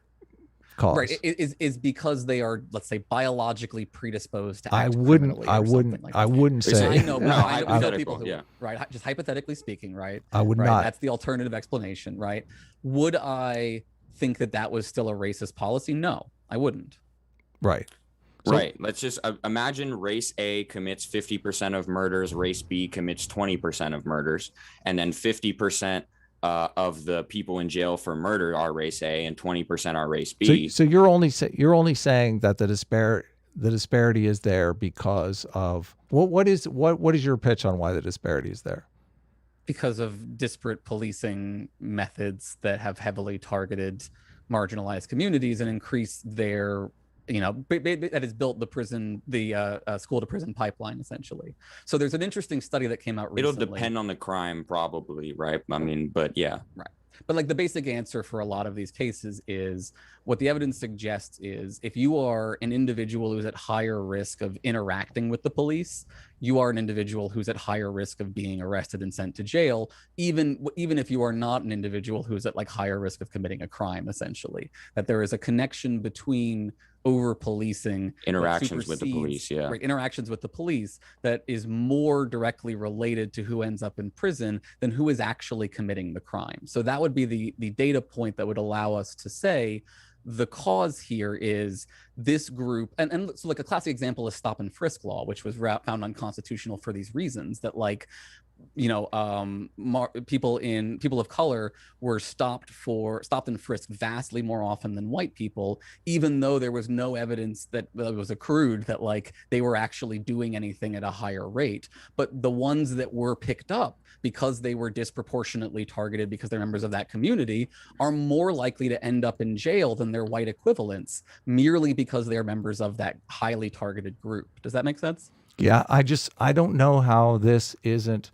cause, right? Is because they are, let's say, biologically predisposed to I act wouldn't criminally or something like I that. wouldn't say. I know, No, I know hypothetical, people who, yeah. right? Just hypothetically speaking, right? I would right? not. That's the alternative explanation, right? Would I think that that was still a racist policy? No, I wouldn't. Right. Right. Let's just imagine race A commits 50% of murders, race B commits 20% of murders, and then 50% of the people in jail for murder are race A and 20% are race B. So you're only saying that the disparity is there because of what is your pitch on why the disparity is there? Because of disparate policing methods that have heavily targeted marginalized communities and increased their, that has built the school to prison pipeline, essentially. So there's an interesting study that came out recently. It'll depend on the crime, probably, right? I mean, but yeah. Right. But like the basic answer for a lot of these cases is what the evidence suggests is if you are an individual who's at higher risk of interacting with the police, you are an individual who's at higher risk of being arrested and sent to jail, even if you are not an individual who's at like higher risk of committing a crime, essentially. That there is a connection between over policing interactions with the police, yeah, right, interactions with the police that is more directly related to who ends up in prison than who is actually committing the crime. So that would be the data point that would allow us to say the cause here is this group, and so like a classic example is stop and frisk law, which was found unconstitutional for these reasons, that like, people of color were stopped and frisked vastly more often than white people, even though there was no evidence that was accrued that like they were actually doing anything at a higher rate. But the ones that were picked up because they were disproportionately targeted because they're members of that community are more likely to end up in jail than their white equivalents, merely because they're members of that highly targeted group. Does that make sense? Yeah, I don't know how this isn't,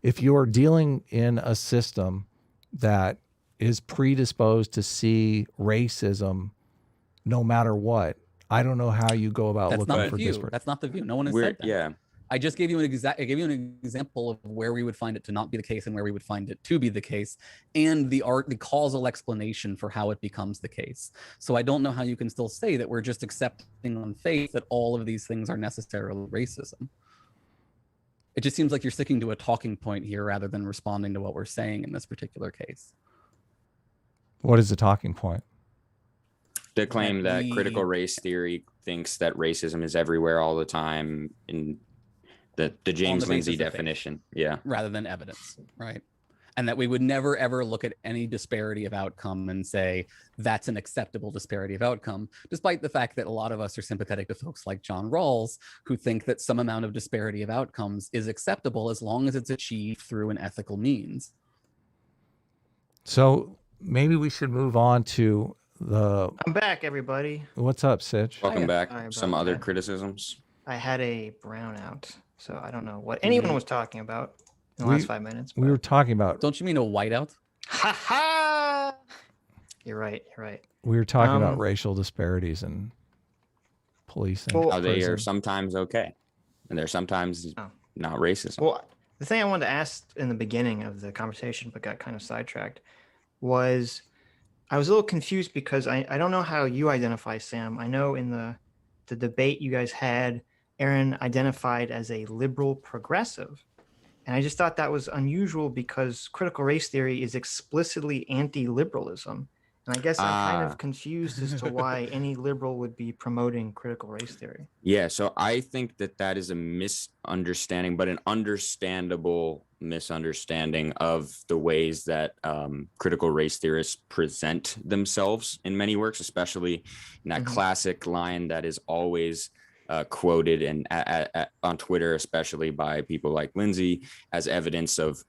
if you're dealing in a system that is predisposed to see racism no matter what, I don't know how you go about looking for disparate. That's not the view. No one has said that. Yeah. I just gave you an example of where we would find it to not be the case and where we would find it to be the case, and the causal explanation for how it becomes the case. So I don't know how you can still say that we're just accepting on faith that all of these things are necessarily racism. It just seems like you're sticking to a talking point here rather than responding to what we're saying in this particular case. What is the talking point? The claim that critical race theory thinks that racism is everywhere all the time in the James Lindsay definition. Yeah. Rather than evidence, right? And that we would never, ever look at any disparity of outcome and say that's an acceptable disparity of outcome, despite the fact that a lot of us are sympathetic to folks like John Rawls, who think that some amount of disparity of outcomes is acceptable as long as it's achieved through an ethical means. So maybe we should move on to I'm back, everybody. What's up, Sitch? Welcome back. Some other criticisms. I had a brownout, so I don't know what anyone was talking about in the last 5 minutes. We were talking about. Don't you mean a whiteout? Ha ha! You're right. We were talking about racial disparities and policing. How they are sometimes okay, and they're sometimes not racism. Well, the thing I wanted to ask in the beginning of the conversation, but got kind of sidetracked, was I was a little confused because I don't know how you identify, Sam. I know in the debate you guys had, Aaron identified as a liberal progressive. And I just thought that was unusual because critical race theory is explicitly anti-liberalism. And I guess I'm kind of confused as to why any liberal would be promoting critical race theory. Yeah, so I think that is a misunderstanding, but an understandable misunderstanding of the ways that critical race theorists present themselves in many works, especially in that classic line that is always quoted and on Twitter, especially by people like Lindsay, as evidence of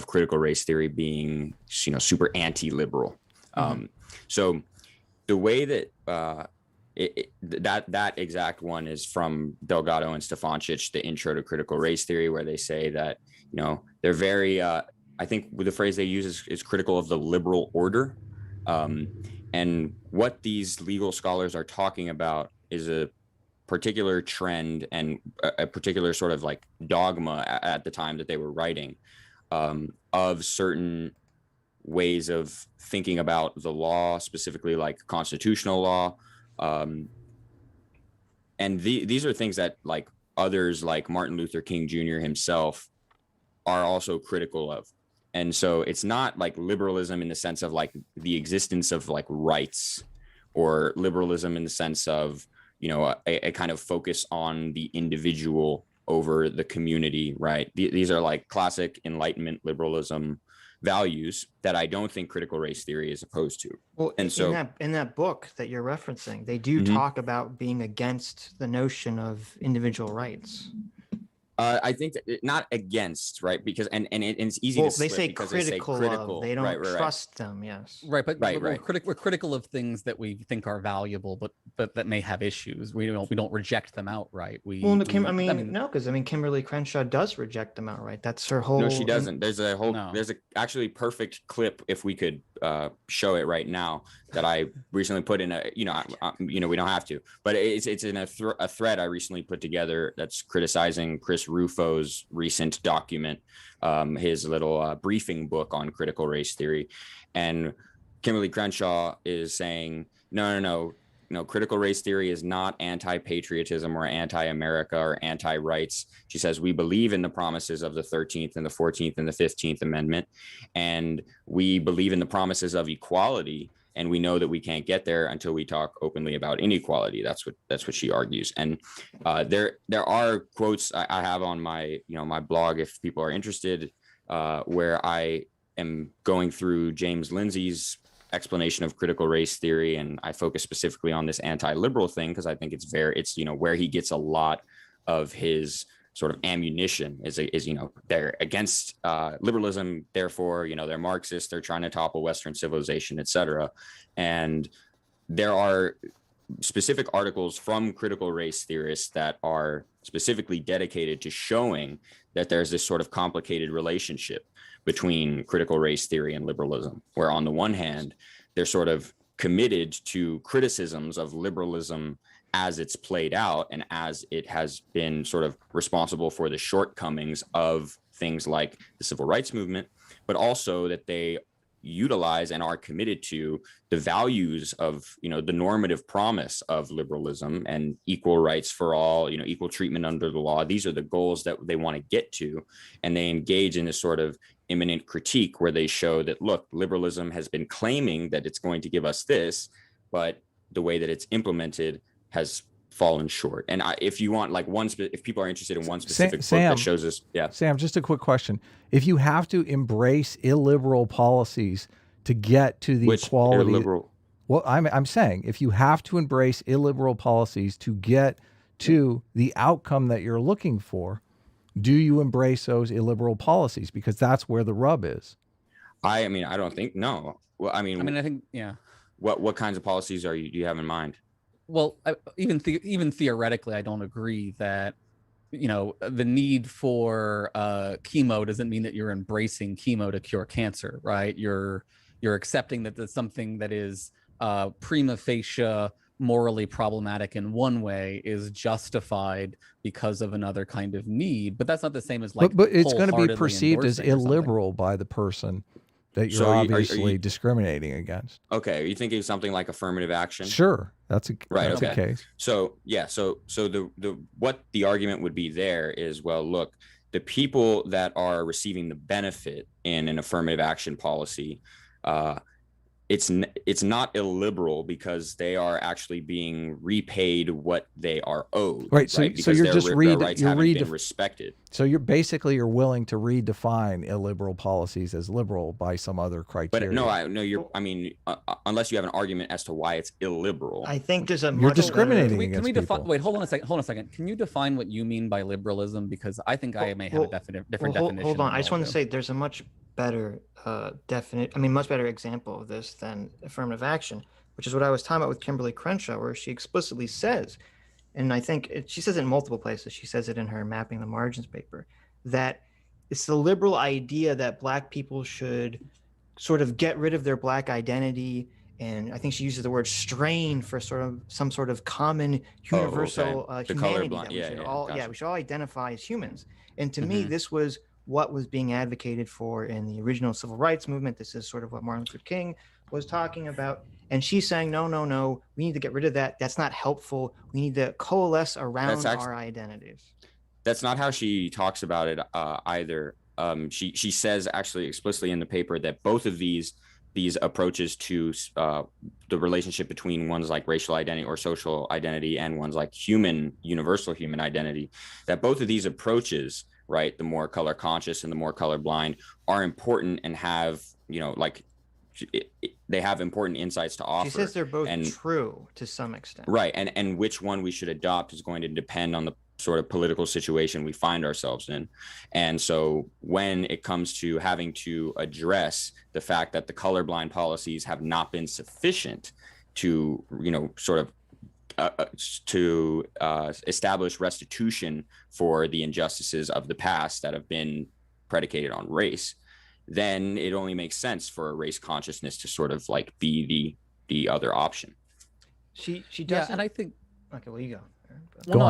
critical race theory being, super anti-liberal. So the way that that exact one is from Delgado and Stefančić, the intro to critical race theory, where they say that, you know, they're very, I think the phrase they use is critical of the liberal order. And what these legal scholars are talking about is a particular trend and a particular sort of like dogma at the time that they were writing, of certain ways of thinking about the law, specifically like constitutional law. And these are things that like others like Martin Luther King Jr. himself are also critical of. And so it's not like liberalism in the sense of like the existence of like rights, or liberalism in the sense of, you know, a kind of focus on the individual over the community, right? These are like classic Enlightenment liberalism values that I don't think critical race theory is opposed to. Well, and so in that book that you're referencing, they do talk about being against the notion of individual rights. I think that not against, right? Because and it's easy to they say because critical. They say critical. They don't right. trust them. Yes. Right, but Right. we're critical of things that we think are valuable, but that may have issues. We don't reject them outright. No, because Kimberly Crenshaw does reject them outright. That's her whole. No, she doesn't. There's a actually perfect clip, if we could show it right now, that I recently put in a, we don't have to, but it's in a thread I recently put together that's criticizing Chris Rufo's recent document, his little briefing book on critical race theory. And Kimberly Crenshaw is saying, no, critical race theory is not anti-patriotism or anti-America or anti-rights. She says, we believe in the promises of the 13th and the 14th and the 15th Amendment, and we believe in the promises of equality. And we know that we can't get there until we talk openly about inequality. That's what she argues. And there are quotes I have on my my blog, if people are interested, where I am going through James Lindsay's explanation of critical race theory, and I focus specifically on this anti-liberal thing because I think it's where he gets a lot of his sort of ammunition is they're against liberalism, therefore they're Marxists, they're trying to topple Western civilization, etc. And there are specific articles from critical race theorists that are specifically dedicated to showing that there's this sort of complicated relationship between critical race theory and liberalism, where on the one hand they're sort of committed to criticisms of liberalism as it's played out and as it has been sort of responsible for the shortcomings of things like the civil rights movement, but also that they utilize and are committed to the values of the normative promise of liberalism and equal rights for all, equal treatment under the law. These are the goals that they want to get to, and they engage in this sort of imminent critique where they show that, look, liberalism has been claiming that it's going to give us this, but the way that it's implemented has fallen short. And if you want if people are interested in one specific book that shows us, Sam, just a quick question: if you have to embrace illiberal policies to get to the equality, illiberal? Well, I'm saying if you have to embrace illiberal policies to get to the outcome that you're looking for, do you embrace those illiberal policies? Because that's where the rub is. I don't think no. Well, I think What kinds of policies do you have in mind? Well, even theoretically, I don't agree that, the need for chemo doesn't mean that you're embracing chemo to cure cancer, right? You're accepting that there's something that is prima facie morally problematic in one way is justified because of another kind of need, but that's not the same as but it's going to be perceived as illiberal by the person that you're obviously discriminating against. Okay, are you thinking something like affirmative action? Sure, that's a case. So the what the argument would be there is, well, look, the people that are receiving the benefit in an affirmative action policy, it's not illiberal because they are actually being repaid what they are owed. Right. So you're just been respected. So you're willing to redefine illiberal policies as liberal by some other criteria. But unless you have an argument as to why it's illiberal. I think there's you're discriminating against can we define? people. Wait, hold on a second. Can you define what you mean by liberalism? Because I think I may have a different definition. Hold on. I just want to say there's a much better much better example of this than affirmative action. which is what I was talking about with Kimberly Crenshaw, where she explicitly says, and I think she says it in multiple places. She says it in her Mapping the Margins paper, that it's the liberal idea that Black people should sort of get rid of their Black identity. And I think she uses the word strain for some sort of common universal humanity that we should we should all identify as humans. And to me, this was what was being advocated for in the original civil rights movement. This is sort of what Martin Luther King was talking about. And she's saying, no, we need to get rid of that. That's not helpful. We need to coalesce around our identities. That's not how she talks about it either. She says actually explicitly in the paper that both of these approaches to the relationship between one's like racial identity or social identity and one's like universal human identity, that both of these approaches, right, the more color conscious and the more color blind, are important and have, they have important insights to offer. She says they're both true to some extent. Right. And which one we should adopt is going to depend on the sort of political situation we find ourselves in. And so when it comes to having to address the fact that the colorblind policies have not been sufficient to, establish restitution for the injustices of the past that have been predicated on race, then it only makes sense for a race consciousness to sort of like be the other option. She doesn't. Yeah, and I think. Okay, well, you go. Well, no,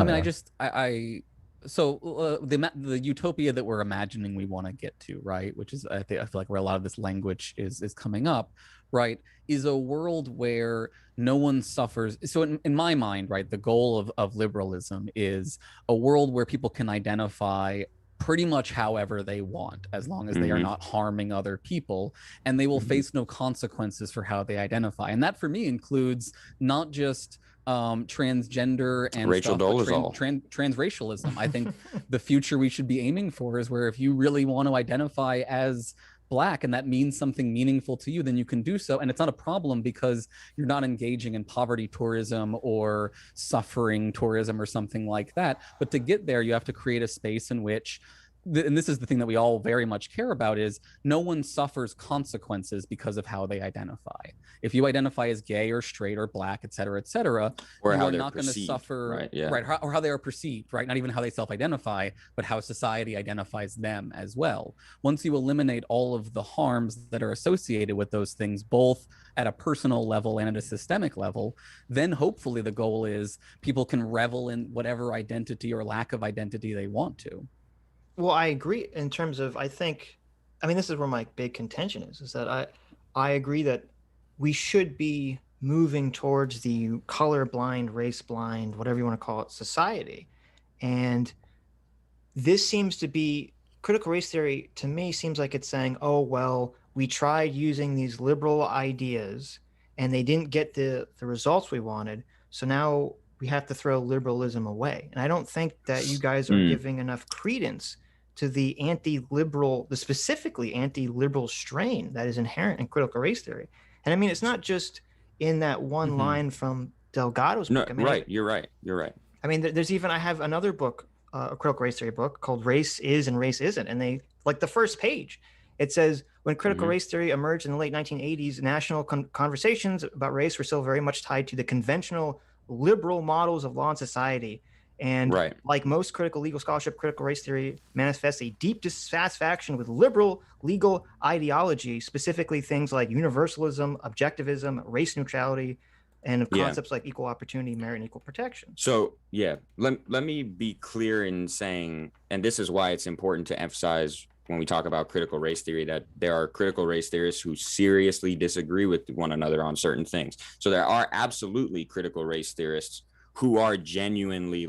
I mean, so the utopia that we're imagining we want to get to, right, which is I feel like where a lot of this language is coming up, right, is a world where no one suffers. So in my mind, right, the goal of liberalism is a world where people can identify pretty much however they want, as long as they are not harming other people, and they will face no consequences for how they identify. And that for me includes not just transgender and Rachel Dolezal. Transracialism. I think the future we should be aiming for is where if you really want to identify as Black and that means something meaningful to you, then you can do so. And it's not a problem because you're not engaging in poverty tourism or suffering tourism or something like that. But to get there, you have to create a space in which, and this is the thing that we all very much care about, is no one suffers consequences because of how they identify. If you identify as gay or straight or Black, et cetera, or you how are they're not going to suffer, right, or how they are perceived, right? Not even how they self-identify, but how society identifies them as well. Once you eliminate all of the harms that are associated with those things, both at a personal level and at a systemic level, then hopefully the goal is people can revel in whatever identity or lack of identity they want to. Well, I agree in terms of, this is where my big contention is that I agree that we should be moving towards the colorblind, race blind, whatever you want to call it, society. And this seems to be, critical race theory to me seems like it's saying, oh, well, we tried using these liberal ideas and they didn't get the results we wanted. So now we have to throw liberalism away. And I don't think that you guys are giving enough credence to the the specifically anti-liberal strain that is inherent in critical race theory. And I mean, it's not just in that one line from Delgado's book. You're right. I mean, I have another book, a critical race theory book called Race Is and Race Isn't. And they, like the first page, it says, when critical race theory emerged in the late 1980s, national conversations about race were still very much tied to the conventional liberal models of law and society. And like most critical legal scholarship, critical race theory manifests a deep dissatisfaction with liberal legal ideology, specifically things like universalism, objectivism, race neutrality, and concepts like equal opportunity, merit, and equal protection. So, let me be clear in saying, and this is why it's important to emphasize when we talk about critical race theory, that there are critical race theorists who seriously disagree with one another on certain things. So there are absolutely critical race theorists who are genuinely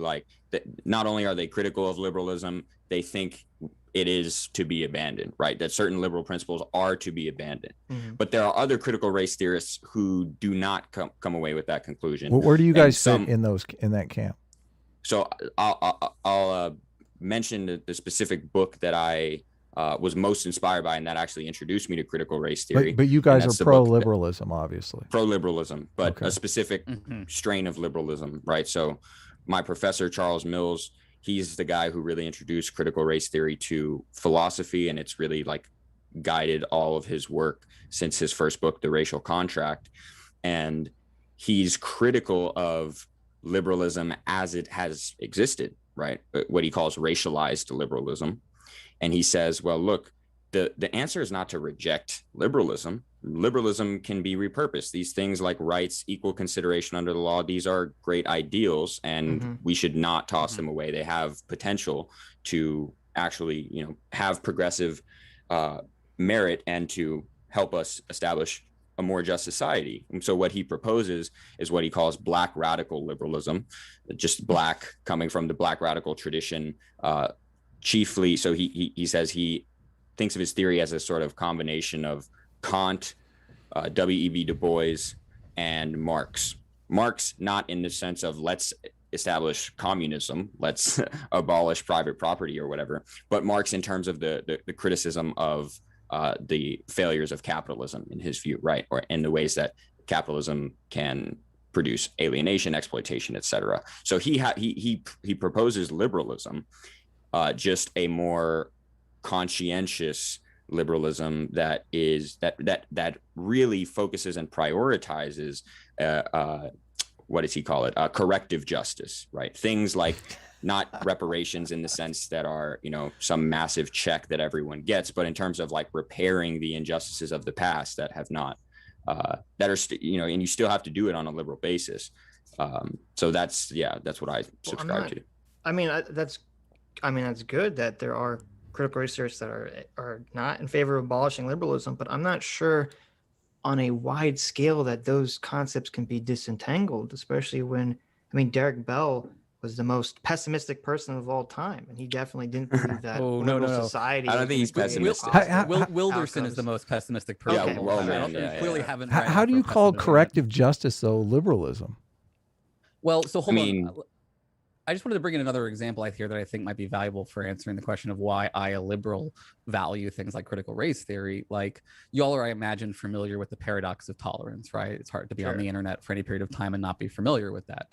not only are they critical of liberalism, they think it is to be abandoned, right? That certain liberal principles are to be abandoned. But there are other critical race theorists who do not come away with that conclusion. Well, where do you guys fit in that camp? So I'll mention the specific book that I was most inspired by, and that actually introduced me to critical race theory. But you guys are pro-liberalism, obviously. Pro-liberalism, but a specific strain of liberalism, right? So my professor, Charles Mills, he's the guy who really introduced critical race theory to philosophy, and it's really guided all of his work since his first book, The Racial Contract. And he's critical of liberalism as it has existed, right? What he calls racialized liberalism. And he says, well, look, the answer is not to reject liberalism. Liberalism can be repurposed. These things like rights, equal consideration under the law, these are great ideals, and we should not toss them away. They have potential to actually, you know, have progressive merit and to help us establish a more just society. And so what he proposes is what he calls Black radical liberalism, just Black coming from the Black radical tradition, chiefly. So he says he thinks of his theory as a sort of combination of Kant, W.E.B. Du Bois, and Marx. Marx, not in the sense of let's establish communism, let's abolish private property or whatever, but Marx in terms of the criticism of the failures of capitalism in his view, right? Or in the ways that capitalism can produce alienation, exploitation, etc. So he proposes liberalism, just a more conscientious liberalism that really focuses and prioritizes what does he call it? Corrective justice, right? Things like not reparations in the sense that are, you know, some massive check that everyone gets, but in terms of like repairing the injustices of the past that have not, that are, you know, and you still have to do it on a liberal basis. So that's what I subscribe to. I mean, that's good that there are critical race theorists that are not in favor of abolishing liberalism, but I'm not sure on a wide scale that those concepts can be disentangled, especially when, I mean, Derek Bell was the most pessimistic person of all time, and he definitely didn't believe that society. I don't think he's pessimistic. Wilderson is the most pessimistic person. Okay. Of all time. Clearly haven't. How do you call corrective justice though liberalism? Well, so hold on. I just wanted to bring in another example here that I think might be valuable for answering the question of why I, a liberal, value things like critical race theory. Like, y'all are, I imagine, familiar with the paradox of tolerance, right? It's hard to be on the internet for any period of time and not be familiar with that.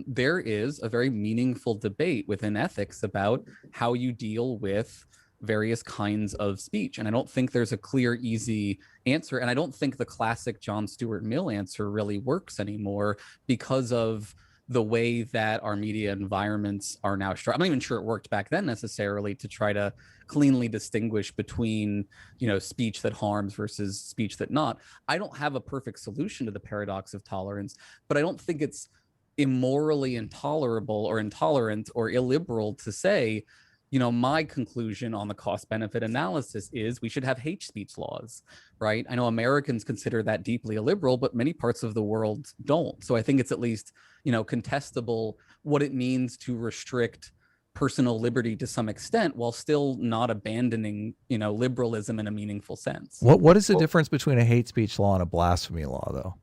There is a very meaningful debate within ethics about how you deal with various kinds of speech. And I don't think there's a clear, easy answer. And I don't think the classic John Stuart Mill answer really works anymore because of the way that our media environments are now structured. I'm not even sure it worked back then necessarily to try to cleanly distinguish between, you know, speech that harms versus speech that not. I don't have a perfect solution to the paradox of tolerance, but I don't think it's immorally intolerable or intolerant or illiberal to say, you know, my conclusion on the cost benefit analysis is we should have hate speech laws, right? I know Americans consider that deeply illiberal, but many parts of the world don't. So I think it's at least, you know, contestable what it means to restrict personal liberty to some extent while still not abandoning, you know, liberalism in a meaningful sense. What is the difference between a hate speech law and a blasphemy law,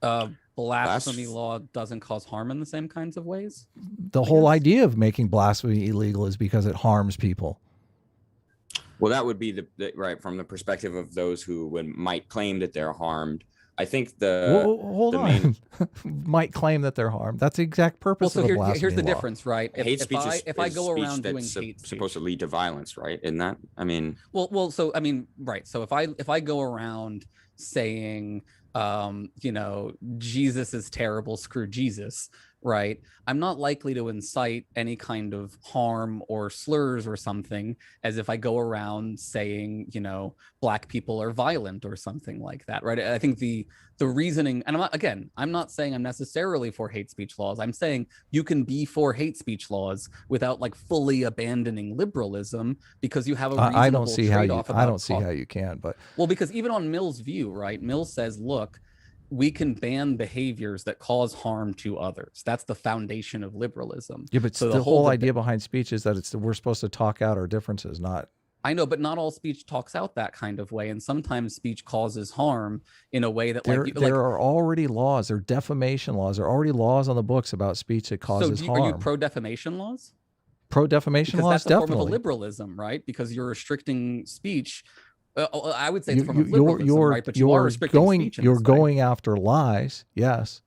though? Blasphemy law doesn't cause harm in the same kinds of ways. The whole idea of making blasphemy illegal is because it harms people. Well, that would be the right from the perspective of those who might claim that they're harmed. I think hold on. Might claim that they're harmed. That's the exact purpose of a blasphemy here's the law. difference, right? If I go around doing hate speech, supposed to lead to violence, right? Isn't that? I mean, so I mean, right. So if I go around saying, you know, Jesus is terrible, screw Jesus, right? I'm not likely to incite any kind of harm or slurs or something as if I go around saying, you know, black people are violent or something like that, right? I think the reasoning, and I'm not saying I'm necessarily for hate speech laws. I'm saying you can be for hate speech laws without like fully abandoning liberalism because you have a reasonable I don't see how you can, but well, because even on Mill's view, right? Mill says, look, we can ban behaviors that cause harm to others. That's the foundation of liberalism. Yeah, but so the whole idea behind speech is that we're supposed to talk out our differences, not. I know, but not all speech talks out that kind of way, and sometimes speech causes harm in a way that there are already laws. There are defamation laws. There are already laws on the books about speech that causes harm. Are you pro-defamation laws? Pro-defamation laws, that's a definitely. form of liberalism, right? Because you're restricting speech. I would say it's a form of liberalism, right? But you are restricting speech. You're going after lies, yes.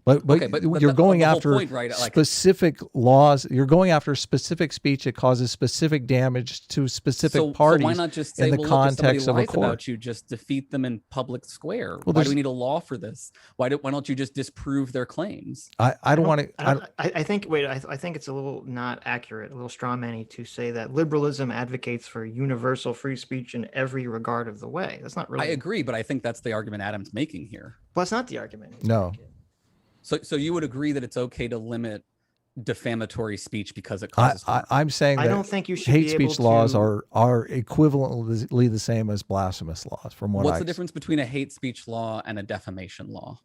But Okay, but you're going the whole after point, right? Like, specific laws. You're going after specific speech that causes specific damage to specific parties. So why not just say, in the well, look, if somebody context of a lies court? about you, just defeat them in public square? Well, why do we need a law for this? Why don't you just disprove their claims? I don't want to. I think I think it's a little not accurate, a little strawmanny to say that liberalism advocates for universal free speech in every regard of the way. That's not really. I agree, but I think that's the argument Adam's making here. Well, that's not the argument. No. So you would agree that it's okay to limit defamatory speech because it causes harm? I'm saying that I don't think you should hate be speech able laws to... are equivalently the same as blasphemous laws. From what What's the difference between a hate speech law and a defamation law?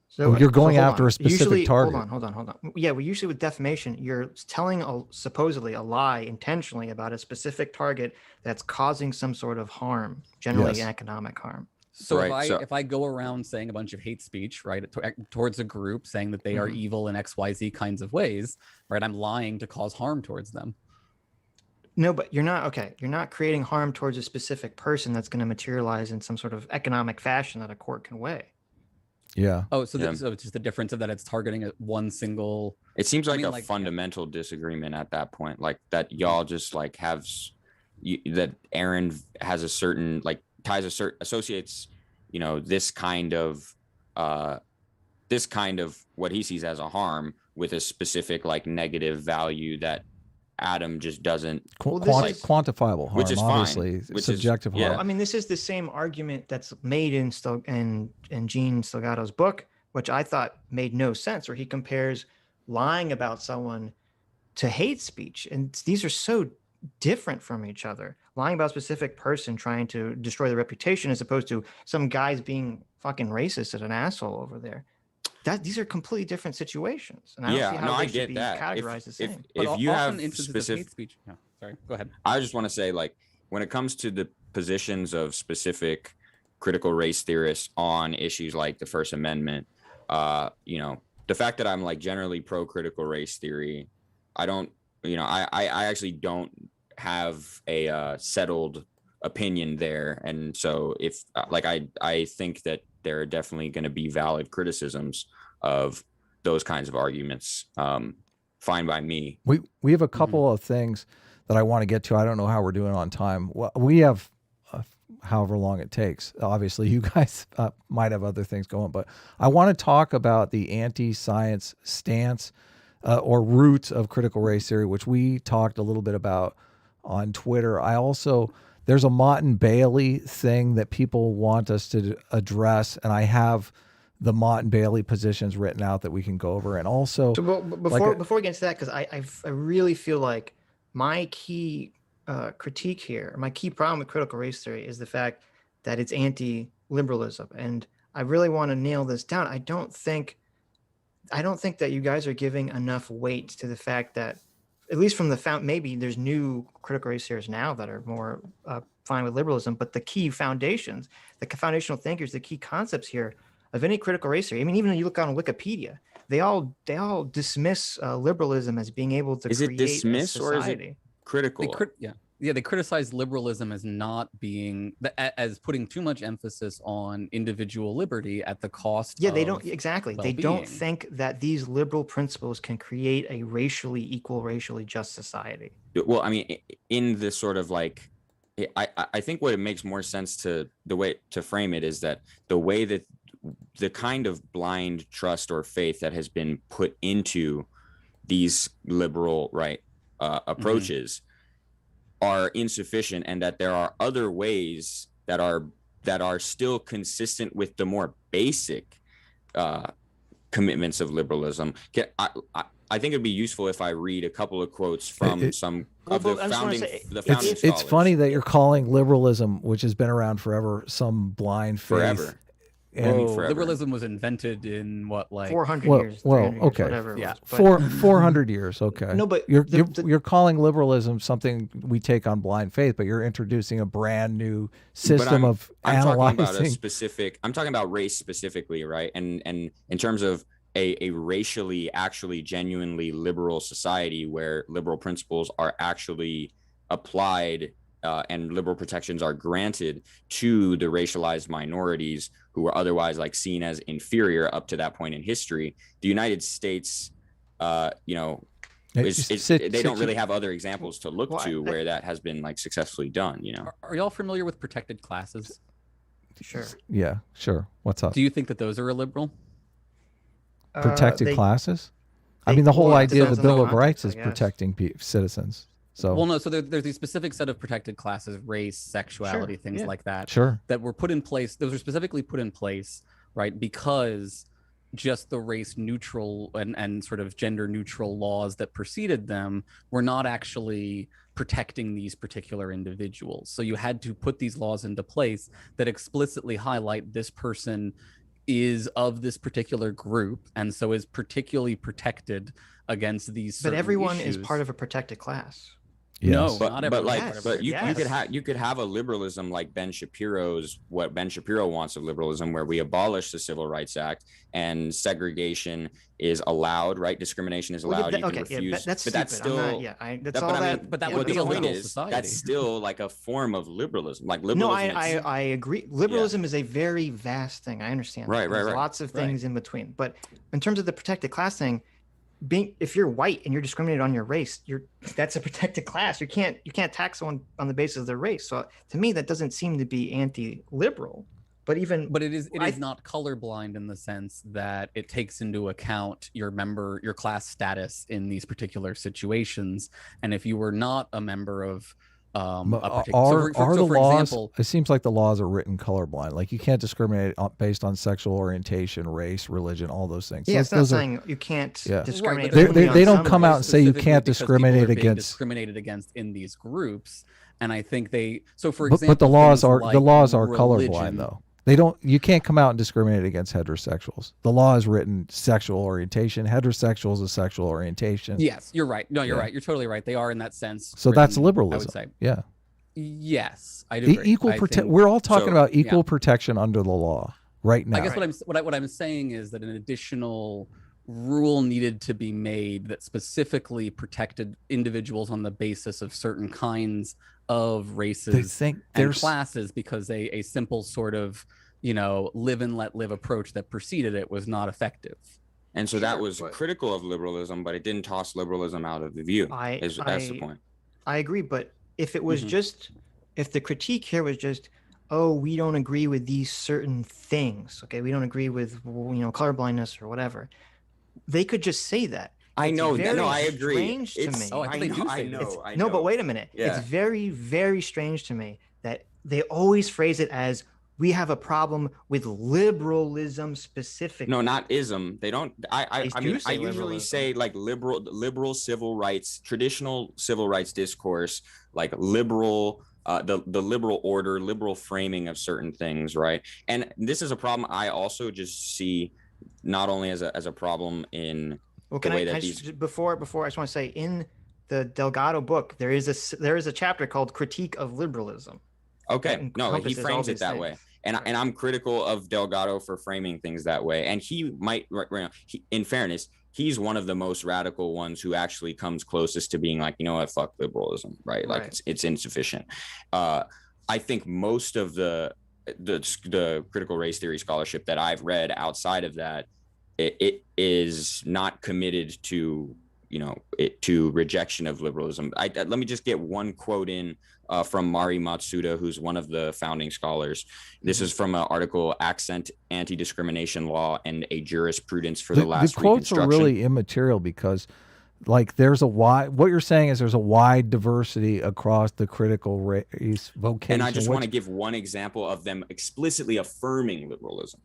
So you're going hold after on. a specific usually, target. Hold on. Yeah, well, usually with defamation, you're telling supposedly a lie intentionally about a specific target that's causing some sort of harm, generally Yes. economic harm. So Right, if I go around saying a bunch of hate speech, right, towards a group, saying that they are evil in XYZ kinds of ways, right, I'm lying to cause harm towards them. No, but you're not You're not creating harm towards a specific person that's going to materialize in some sort of economic fashion that a court can weigh. Yeah. Oh, so so it's just the difference of that it's targeting one single. It seems like mean, a fundamental disagreement at that point, like that y'all just like have that Aaron has a certain like associates, you know, this kind of what he sees as a harm with a specific like negative value that Adam just doesn't quantifiable harm, which is obviously fine, subjective harm. Well, I mean, this is the same argument that's made in Gene Stilgato's book, which I thought made no sense, where he compares lying about someone to hate speech, and these are so different from each other. Lying about a specific person trying to destroy their reputation, as opposed to some guys being fucking racist and an asshole over there. These are completely different situations, and I don't see how they should be categorized the same. If you have specific hate speech, sorry, go ahead. I just want to say, like, when it comes to the positions of specific critical race theorists on issues like the First Amendment, you know, the fact that I'm like generally pro critical race theory, I don't, you know, I actually don't have a settled opinion there, and so if like I think that there are definitely going to be valid criticisms of those kinds of arguments. Fine by me. We have a couple of things that I want to get to. I don't know how we're doing on time. Well, we have however long it takes. Obviously, you guys might have other things going, but I want to talk about the anti-science stance or roots of critical race theory, which we talked a little bit about on Twitter. There's a Mott and Bailey thing that people want us to address, and I have the Mott and Bailey positions written out that we can go over. And also, before we get into that, because I really feel like my key critique here, my key problem with critical race theory is the fact that it's anti-liberalism, and I really want to nail this down. I don't think that you guys are giving enough weight to the fact that, at least from the maybe there's new critical race theorists now that are more fine with liberalism, but the key foundations, the foundational thinkers, the key concepts here of any critical race theory. I mean, even when you look on Wikipedia, they all dismiss liberalism as being able to create a society. Or is it critical? They criticize liberalism as not being as putting too much emphasis on individual liberty at the cost. Yeah, they don't They don't think that these liberal principles can create a racially equal, racially just society. Well, I mean, in this sort of like, I think what it makes more sense to the way to frame it is that the way that the kind of blind trust or faith that has been put into these liberal approaches are insufficient, and that there are other ways that are still consistent with the more basic commitments of liberalism. I think it'd be useful if I read a couple of quotes from some of the founding scholars. It's funny that you're calling liberalism, which has been around forever, some blind faith. Forever. And liberalism was invented in what, like 400 years? Well, okay, whatever. Yeah, 400 years. Okay. No, but you're calling liberalism something we take on blind faith, but you're introducing a brand new system of analyzing. I'm talking about race specifically, right? And in terms of a racially, actually, genuinely liberal society where liberal principles are actually applied and liberal protections are granted to the racialized minorities who were otherwise like seen as inferior up to that point in history, the United States, you know, they don't really have other examples to look to where that has been like successfully done, you know. Are y'all familiar with protected classes? Sure. Yeah, sure. What's up? Do you think that those are illiberal? Protected classes? I mean, the whole idea of the Bill of Rights is I guess. protecting citizens. So, Well, no. So there's a specific set of protected classes: race, sexuality, Sure, things yeah. like that. sure. That were put in place. Those are specifically put in place, right? Because just the race neutral and sort of gender neutral laws that preceded them were not actually protecting these particular individuals. So you had to put these laws into place that explicitly highlight this person is of this particular group and so is particularly protected against these But certain everyone issues. is part of a protected class. No, Yes. not everyone. Yes, But you yes. could have a liberalism like Ben Shapiro's, what Ben Shapiro wants of liberalism, where we abolish the Civil Rights Act and segregation is allowed, right? Discrimination is Well, allowed. yeah, You can okay, yeah, refuse. that's but stupid. that's still. I'm not, yeah, that's But all I that. mean, but that yeah, would be the a point liberal is society. that's still like a form of liberalism. Like No, liberalism. I agree. Liberalism is a very vast thing. I understand. Right, There's right. lots of things in between. But in terms of the protected class thing, if you're white and you're discriminated on your race, that's a protected class. You can't tax someone on the basis of their race. So to me, that doesn't seem to be anti-liberal. But it is not colorblind in the sense that it takes into account your class status in these particular situations. And if you were not a member of Are the laws? It seems like the laws are written colorblind. Like you can't discriminate based on sexual orientation, race, religion, all those things. Yeah, those, it's not saying you can't discriminate. Right, they don't come out and say you can't discriminate against. Discriminated against in these groups, and I think they. So for example, but the laws are religion, colorblind though. They don't. You can't come out and discriminate against heterosexuals. The law is written sexual orientation. Heterosexual is a sexual orientation. Yes, you're right. No, you're right. You're totally right. They are in that sense. So that's liberalism. I would say. Yeah. Yes, I do. Equal protection. We're all talking about equal protection under the law right now. I guess what I'm saying is that an additional rule needed to be made that specifically protected individuals on the basis of certain kinds of races and classes, because a simple sort of live and let live approach that preceded it was not effective. And so that was critical of liberalism, but it didn't toss liberalism out of the view. That's the point. I agree, but if it was if the critique here was just, oh, we don't agree with these certain things, okay, we don't agree with colorblindness or whatever, they could just say that. I know. No, I agree. Strange to me. Oh, I know. No, but wait a minute. Yeah. It's very, very strange to me that they always phrase it as we have a problem with liberalism specifically. No, not ism. They don't. I usually liberalism. say like liberal civil rights, traditional civil rights discourse, like liberal. The liberal order, liberal framing of certain things, right? And this is a problem I also just see not only as a problem in the way that these. Before I just want to say, in the Delgado book, there is a chapter called "Critique of Liberalism." Okay, no, he frames it that way, and I'm critical of Delgado for framing things that way. And he might, in fairness, he's one of the most radical ones who actually comes closest to being like, you know what, fuck liberalism, right? Like it's insufficient. I think most of the critical race theory scholarship that I've read outside of that, it is not committed to to rejection of liberalism. Let me just get one quote in from Mari Matsuda, who's one of the founding scholars. This is from an article, Accent Anti-Discrimination Law and a Jurisprudence for the Last The quotes are really immaterial because what you're saying is there's a wide diversity across the critical race vocation. And I just want to give one example of them explicitly affirming liberalism.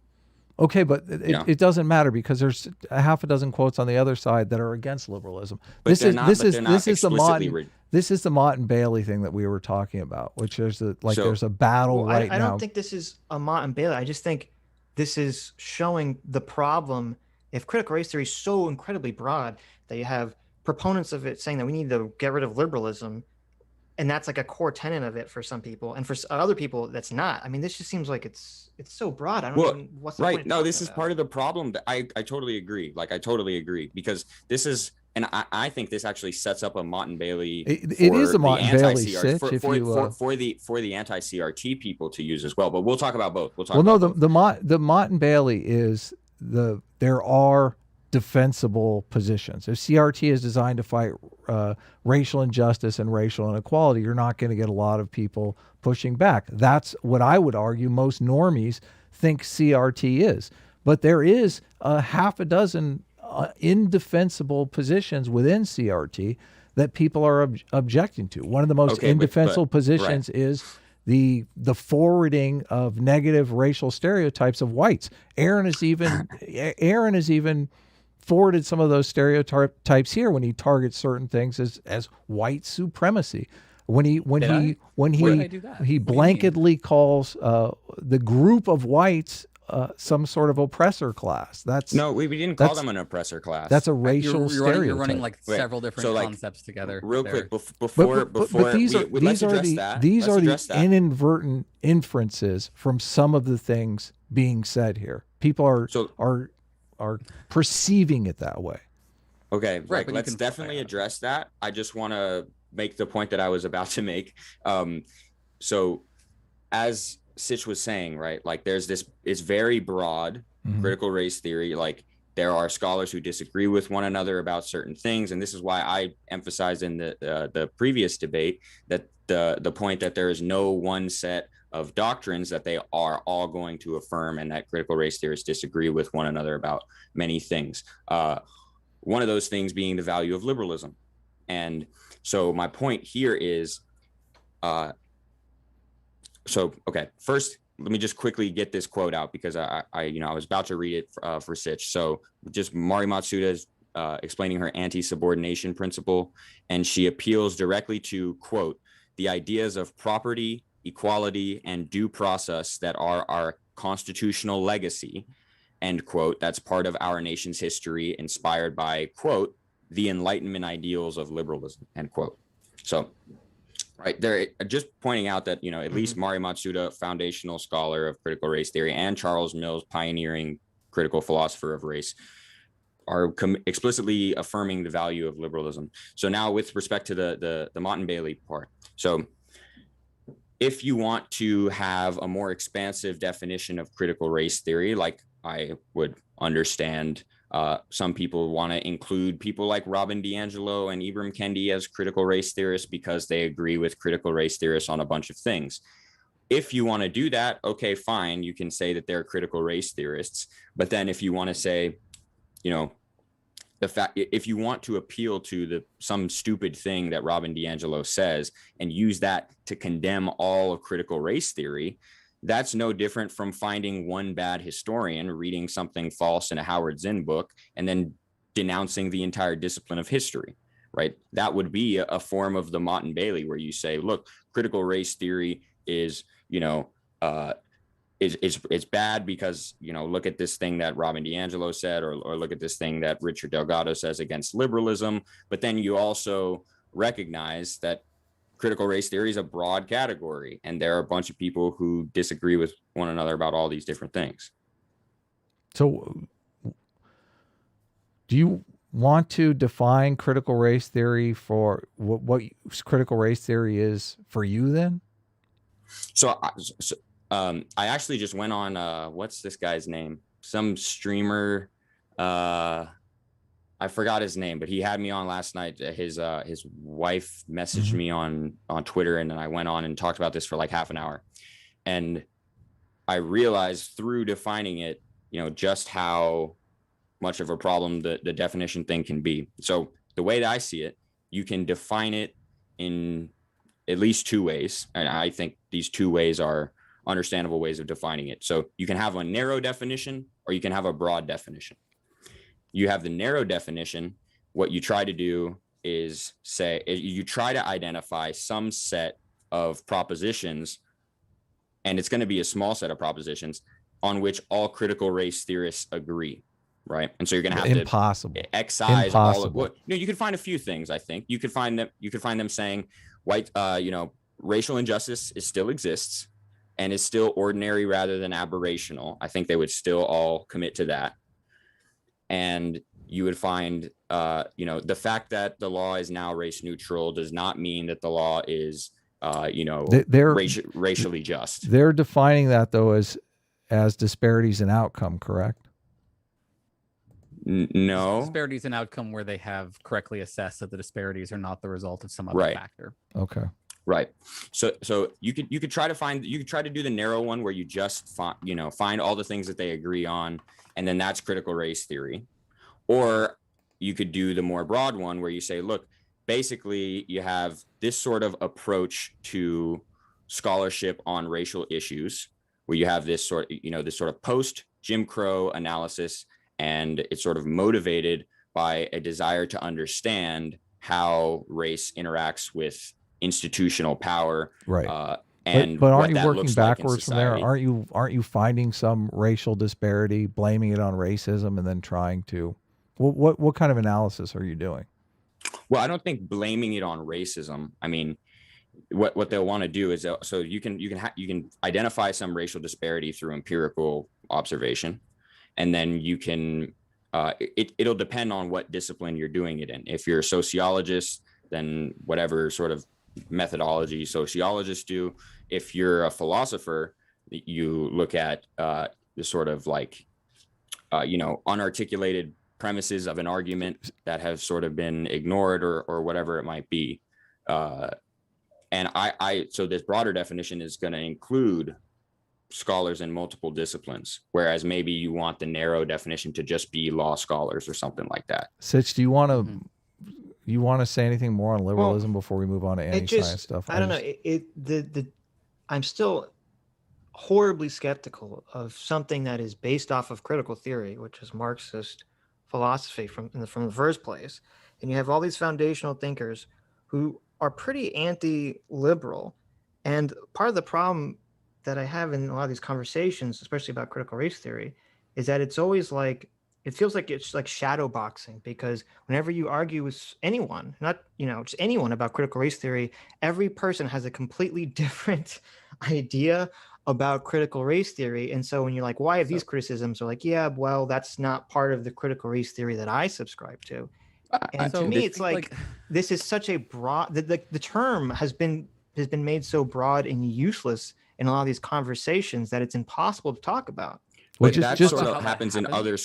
Okay, but it doesn't matter because there's a half a dozen quotes on the other side that are against liberalism. This is the Mott and Bailey thing that we were talking about, which is there's a battle now. I don't think this is a Mott and Bailey. I just think this is showing the problem. If critical race theory is so incredibly broad that you have proponents of it saying that we need to get rid of liberalism, and that's like a core tenet of it for some people, and for other people that's not. I mean, this just seems like it's so broad. I don't know what's the point. No, this is part of the problem. That I totally agree. Like I totally agree, because this is and I think this actually sets up a Mott and Bailey. It is a Mott and Bailey, Sitch, for the anti-CRT people to use as well. But we'll talk about both. The Mott and Bailey is there are defensible positions. If CRT is designed to fight racial injustice and racial inequality, you're not going to get a lot of people pushing back. That's what I would argue most normies think CRT is. But there is a half a dozen indefensible positions within CRT that people are objecting to. One of the most indefensible positions is the forwarding of negative racial stereotypes of whites. Aaron has even forwarded some of those stereotypes here when he targets certain things as white supremacy. When he blanketly calls the group of whites some sort of oppressor class. We didn't call them an oppressor class. That's a racial stereotype. You're running like several different concepts together. Real quick, these are the inadvertent inferences from some of the things being said here. People are perceiving it that way. Okay, right. Let's definitely address that. I just want to make the point that I was about to make. So as Sitch was saying, right, like there's this, it's very broad critical race theory. Like there are scholars who disagree with one another about certain things. And this is why I emphasized in the previous debate that the point that there is no one set of doctrines that they are all going to affirm, and that critical race theorists disagree with one another about many things. One of those things being the value of liberalism. And so my point here is, first, let me just quickly get this quote out because I was about to read it for Sitch. So just Mari Matsuda is explaining her anti-subordination principle, and she appeals directly to, quote, the ideas of property, equality, and due process that are our constitutional legacy, end quote. That's part of our nation's history, inspired by, quote, the Enlightenment ideals of liberalism, end quote. So right there, just pointing out that, at least Mari Matsuda, foundational scholar of critical race theory, and Charles Mills, pioneering critical philosopher of race, are explicitly affirming the value of liberalism. So now with respect to the Mott and Bailey part. So if you want to have a more expansive definition of critical race theory, like I would understand, some people want to include people like Robin DiAngelo and Ibram Kendi as critical race theorists because they agree with critical race theorists on a bunch of things. If you want to do that, okay, fine, you can say that they're critical race theorists. But then if you want to say, the fact, if you want to appeal to some stupid thing that Robin DiAngelo says and use that to condemn all of critical race theory, that's no different from finding one bad historian reading something false in a Howard Zinn book and then denouncing the entire discipline of history, right? That would be a form of the Mott and Bailey, where you say, look, critical race theory is, it's bad because, look at this thing that Robin DiAngelo said, or look at this thing that Richard Delgado says against liberalism. But then you also recognize that critical race theory is a broad category, and there are a bunch of people who disagree with one another about all these different things. So do you want to define critical race theory for what critical race theory is for you then? So I actually just went on, what's this guy's name? Some streamer, I forgot his name, but he had me on last night. His wife messaged me on Twitter, and then I went on and talked about this for like half an hour. And I realized through defining it, just how much of a problem the definition thing can be. So the way that I see it, you can define it in at least two ways. And I think these two ways are understandable ways of defining it. So you can have a narrow definition, or you can have a broad definition. You have the narrow definition. What you try to do is say, you try to identify some set of propositions, and it's going to be a small set of propositions on which all critical race theorists agree, right? And so you're going to have to excise all of what, you could find a few things. I think you could find them saying white, racial injustice still exists and is still ordinary rather than aberrational. I think they would still all commit to that. And you would find, the fact that the law is now race neutral does not mean that the law is, they're racially just. They're defining that though as disparities in outcome, correct? No. Disparities in outcome where they have correctly assessed that the disparities are not the result of some other factor. Okay. Right. So you could try to do the narrow one where you just find all the things that they agree on, and then that's critical race theory. Or you could do the more broad one where you say, look, basically you have this sort of approach to scholarship on racial issues where you have this sort of post Jim Crow analysis, and it's sort of motivated by a desire to understand how race interacts with institutional power, right? And but aren't you working backwards from there? Aren't you finding some racial disparity, blaming it on racism, and then trying to what kind of analysis are you doing? Well, I don't think blaming it on racism. I mean, what they'll want to do is so you can identify some racial disparity through empirical observation, and then you can it'll depend on what discipline you're doing it in. If you're a sociologist, then whatever sort of methodology sociologists do. If you're a philosopher, you look at the sort of like unarticulated premises of an argument that have sort of been ignored or whatever it might be. And so this broader definition is going to include scholars in multiple disciplines, whereas maybe you want the narrow definition to just be law scholars or something like that. Sitch, do you want to you want to say anything more on liberalism before we move on to anti-science stuff? I don't know. I'm still horribly skeptical of something that is based off of critical theory, which is Marxist philosophy from the first place. And you have all these foundational thinkers who are pretty anti-liberal. And part of the problem that I have in a lot of these conversations, especially about critical race theory, is that it's always like, it feels like it's like shadow boxing, because whenever you argue with anyone, not, just anyone about critical race theory, every person has a completely different idea about critical race theory. And so when you're like, why have these criticisms? They're like, yeah, well, that's not part of the critical race theory that I subscribe to. And to me, it's like this is such a broad, the term has been made so broad and useless in a lot of these conversations that it's impossible to talk about. Which that just sort of happens in other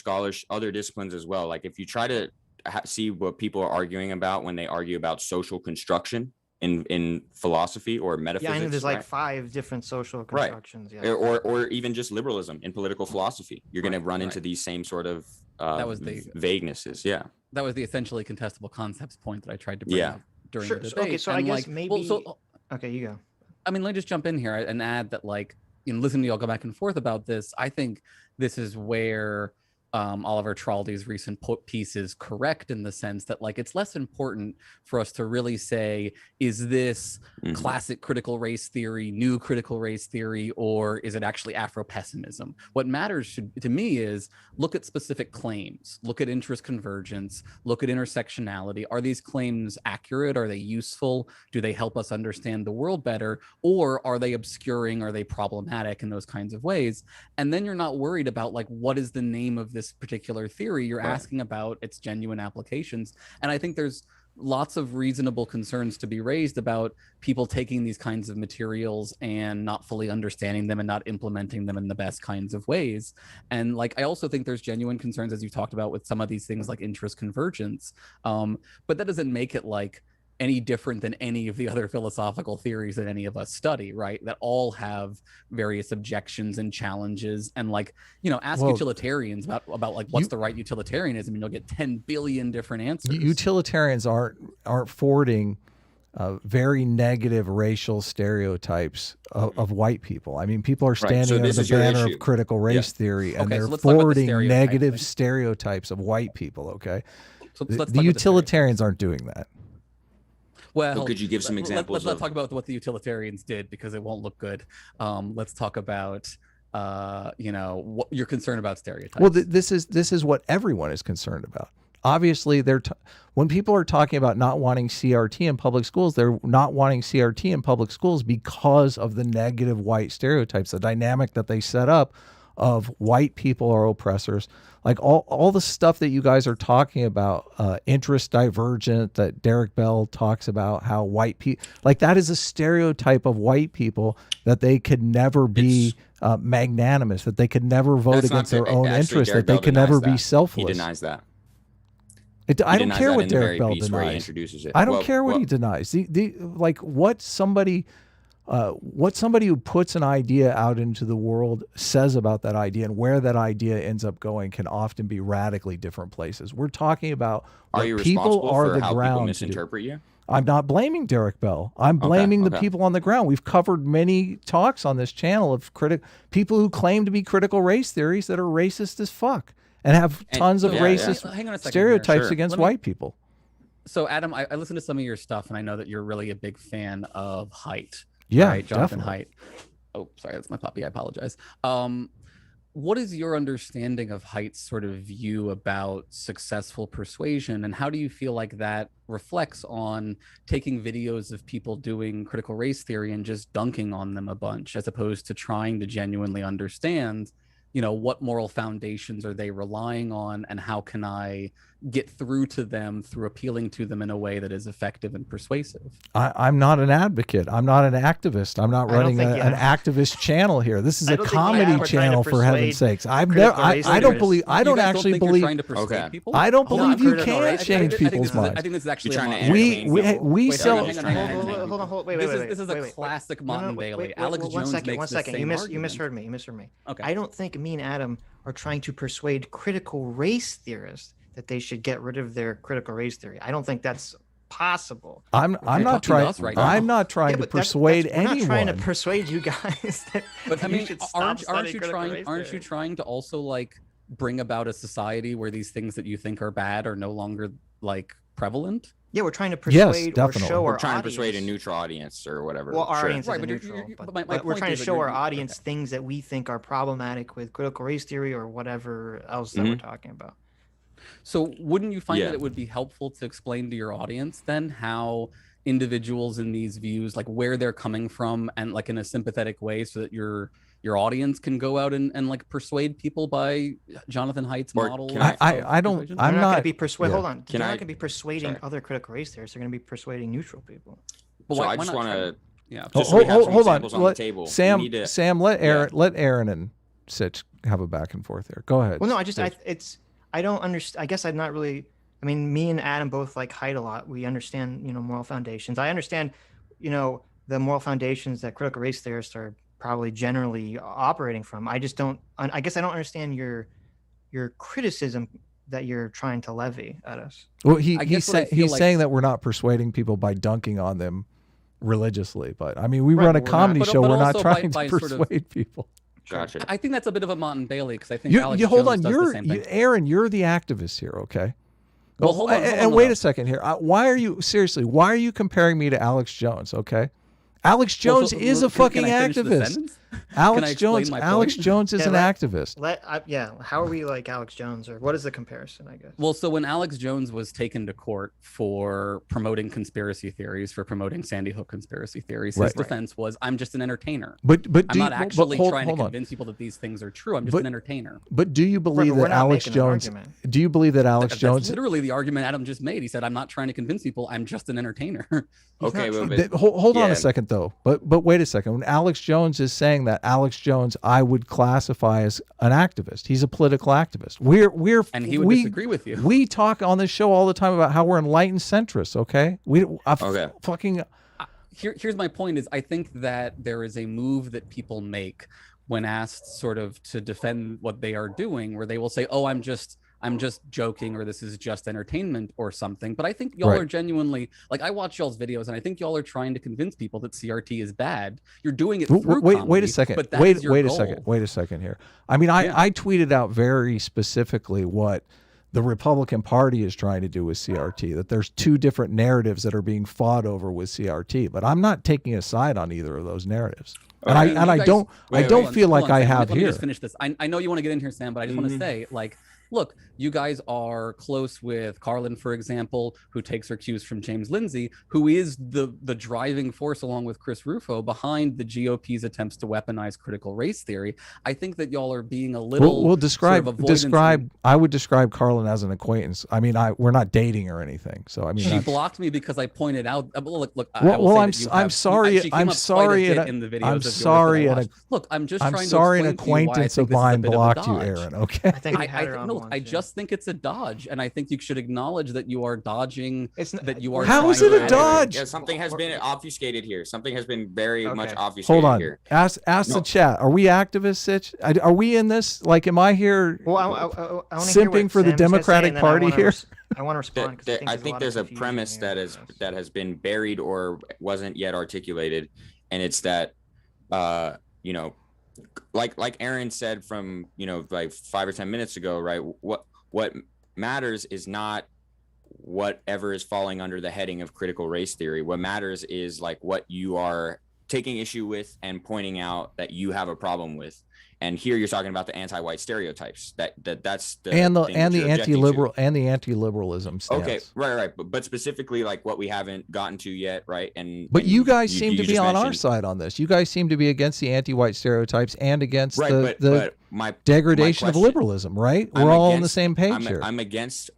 disciplines as well. Like if you try to see what people are arguing about when they argue about social construction in philosophy or metaphysics. Yeah, I know there's like 5 different social constructions. Right. Yeah. Or even just liberalism in political philosophy. You're going to run into these same sort of vaguenesses. Yeah. That was the essentially contestable concepts point that I tried to bring up during the debate. Okay, so I guess maybe. Okay, you go. I mean, let me just jump in here and add that, listening to y'all go back and forth about this, I think this is where Oliver Traldi's recent piece is correct, in the sense that it's less important for us to really say, is this classic critical race theory, new critical race theory, or is it actually Afro-pessimism? What matters to me is look at specific claims, look at interest convergence, look at intersectionality. Are these claims accurate? Are they useful? Do they help us understand the world better? Or are they obscuring? Are they problematic in those kinds of ways? And then you're not worried about what is the name of this particular theory. You're asking about its genuine applications. And I think there's lots of reasonable concerns to be raised about people taking these kinds of materials and not fully understanding them and not implementing them in the best kinds of ways. And I also think there's genuine concerns, as you talked about, with some of these things like interest convergence. But that doesn't make it any different than any of the other philosophical theories that any of us study, right? That all have various objections and challenges. And ask utilitarians about what's the right utilitarianism, and you'll get 10 billion different answers. Utilitarians aren't forwarding very negative racial stereotypes of white people. I mean, people are standing under the banner of critical race theory, and they're forwarding negative stereotypes of white people. Okay, so the utilitarians aren't doing that. Well, could you give some examples? Let's not talk about what the utilitarians did, because it won't look good. Let's talk about, what you're concerned about stereotypes. Well, this is what everyone is concerned about. Obviously, when people are talking about not wanting CRT in public schools, they're not wanting CRT in public schools because of the negative white stereotypes, the dynamic that they set up of white people are oppressors. Like all the stuff that you guys are talking about, interest divergent, that Derek Bell talks about, how white people, like that is a stereotype of white people, that they could never be magnanimous, that they could never vote against their own interests, that they could never be selfless. He denies that. I don't care what Derek Bell denies. I don't care what he denies. Like what somebody who puts an idea out into the world says about that idea, and where that idea ends up going can often be radically different places. We're talking about what people are the ground. People misinterpret you? I'm not blaming Derek Bell. I'm blaming the people on the ground. We've covered many talks on this channel of people who claim to be critical race theories that are racist as fuck and have tons of racist stereotypes against white people. So, Adam, I listened to some of your stuff, and I know that you're really a big fan of Haidt. Yeah, right? Jonathan Haidt. Oh, sorry, that's my puppy. I apologize. What is your understanding of Haidt's sort of view about successful persuasion, and how do you feel like that reflects on taking videos of people doing critical race theory and just dunking on them a bunch, as opposed to trying to genuinely understand, you know, what moral foundations are they relying on, and how can I get through to them through appealing to them in a way that is effective and persuasive? I'm not an advocate. I'm not an activist. I'm not running an activist channel here. This is a comedy channel, for heaven's sakes. I don't believe you can change people's minds. I think this is actually we sell. Hold on. Wait. This is a classic Mountain Bailey. Alex Jones makes the same argument. You misheard me. Okay. I don't think me and Adam are trying to persuade critical race theorists that they should get rid of their critical race theory. I don't think that's possible. I'm not trying to persuade anyone. I'm not trying to persuade you guys that but I mean, aren't you you trying to also like bring about a society where these things that you think are bad are no longer like prevalent? Yeah, we're trying to persuade or show our We're trying audience. to persuade a neutral audience or whatever. Well, our audience right, is neutral, but we're trying to show our audience things that we think are problematic with critical race theory or whatever else that we're talking about. So wouldn't you find that it would be helpful to explain to your audience then how individuals in these views, like where they're coming from, and like in a sympathetic way, so that your audience can go out and like persuade people by Jonathan Haidt's model? I'm not going to be persuading. Hold on, they're not going to be persuading other critical race theorists. They're going to be persuading neutral people. But I just want to. Yeah. Hold on. On Sam, let Aaron and Sitch have a back and forth here. Go ahead. Well, no, I don't understand. I guess I'm not really. I mean, me and Adam both like Haidt a lot. We understand, moral foundations. I understand, the moral foundations that critical race theorists are probably generally operating from. I just don't. I guess I don't understand your criticism that you're trying to levy at us. Well, he's saying that we're not persuading people by dunking on them religiously, but I mean, we run a comedy show. We're not trying to persuade people. Gotcha. I think that's a bit of a Mountain Bailey, because I think Alex hold Jones on, does the same thing. Aaron, you're the activist here, okay? Well, hold on, wait a second here. Why are you comparing me to Alex Jones? Okay, Alex Jones is a fucking activist. Alex Jones is an activist. How are we like Alex Jones, or what is the comparison, I guess? Well, so when Alex Jones was taken to court for promoting conspiracy theories, for promoting Sandy Hook conspiracy theories, his defense was, I'm just an entertainer. But I'm not actually trying to convince people that these things are true. I'm just an entertainer. But do you believe that Alex Jones? Do you believe that Alex Jones? That's literally the argument Adam just made. He said, I'm not trying to convince people. I'm just an entertainer. Okay, hold on a second though. But wait a second. When Alex Jones is saying that, Alex Jones, I would classify as an activist. He's a political activist. And he would disagree with you. We talk on this show all the time about how we're enlightened centrists. Okay. Here's my point: is I think that there is a move that people make when asked sort of to defend what they are doing, where they will say, "Oh, I'm just joking," or "This is just entertainment," or something. But I think y'all are genuinely, like, I watch y'all's videos, and I think y'all are trying to convince people that CRT is bad. You're doing it through comedy, wait a second. But wait a second here. I mean, I tweeted out very specifically what the Republican Party is trying to do with CRT, that there's two different narratives that are being fought over with CRT, but I'm not taking a side on either of those narratives. I don't feel like I have here. Let me just finish this. I know you want to get in here, Sam, but I just want to say, like, look, you guys are close with Carlin, for example, who takes her cues from James Lindsay, who is the driving force, along with Chris Rufo, behind the GOP's attempts to weaponize critical race theory. I think that y'all are being a little. We'll describe. Sort of I would describe Carlin as an acquaintance. I mean, we're not dating or anything. So I mean, she blocked me because I pointed out. Look. I'm sorry. I'm sorry. In the videos I'm sorry. Look, I'm just. I'm trying sorry. To an acquaintance of mine blocked you, Aaron. Okay. I think I just think it's a dodge, and I think you should acknowledge that you are dodging. That you are. How is it a dodge? Yeah, something has been obfuscated here. Something has been very much obfuscated. Hold on. Here. Ask the chat. Are we activists, Sitch? Are we in this? Like, am I here? Well, I simping for the Democratic Party here. I want to respond. I think there's a premise that has been buried or wasn't yet articulated, and it's that, you know, like Aaron said from, you know, like 5 or 10 minutes ago, right? What matters is not whatever is falling under the heading of critical race theory. What matters is like what you are taking issue with and pointing out that you have a problem with. And here you're talking about the anti-white stereotypes. That's the and the anti-liberal and the anti-liberalism stance. Okay, right. But specifically, like what we haven't gotten to yet, right? But you guys seem to be on our side on this. You guys seem to be against the anti-white stereotypes and against the degradation of liberalism, right? We're all on the same page here. I'm against.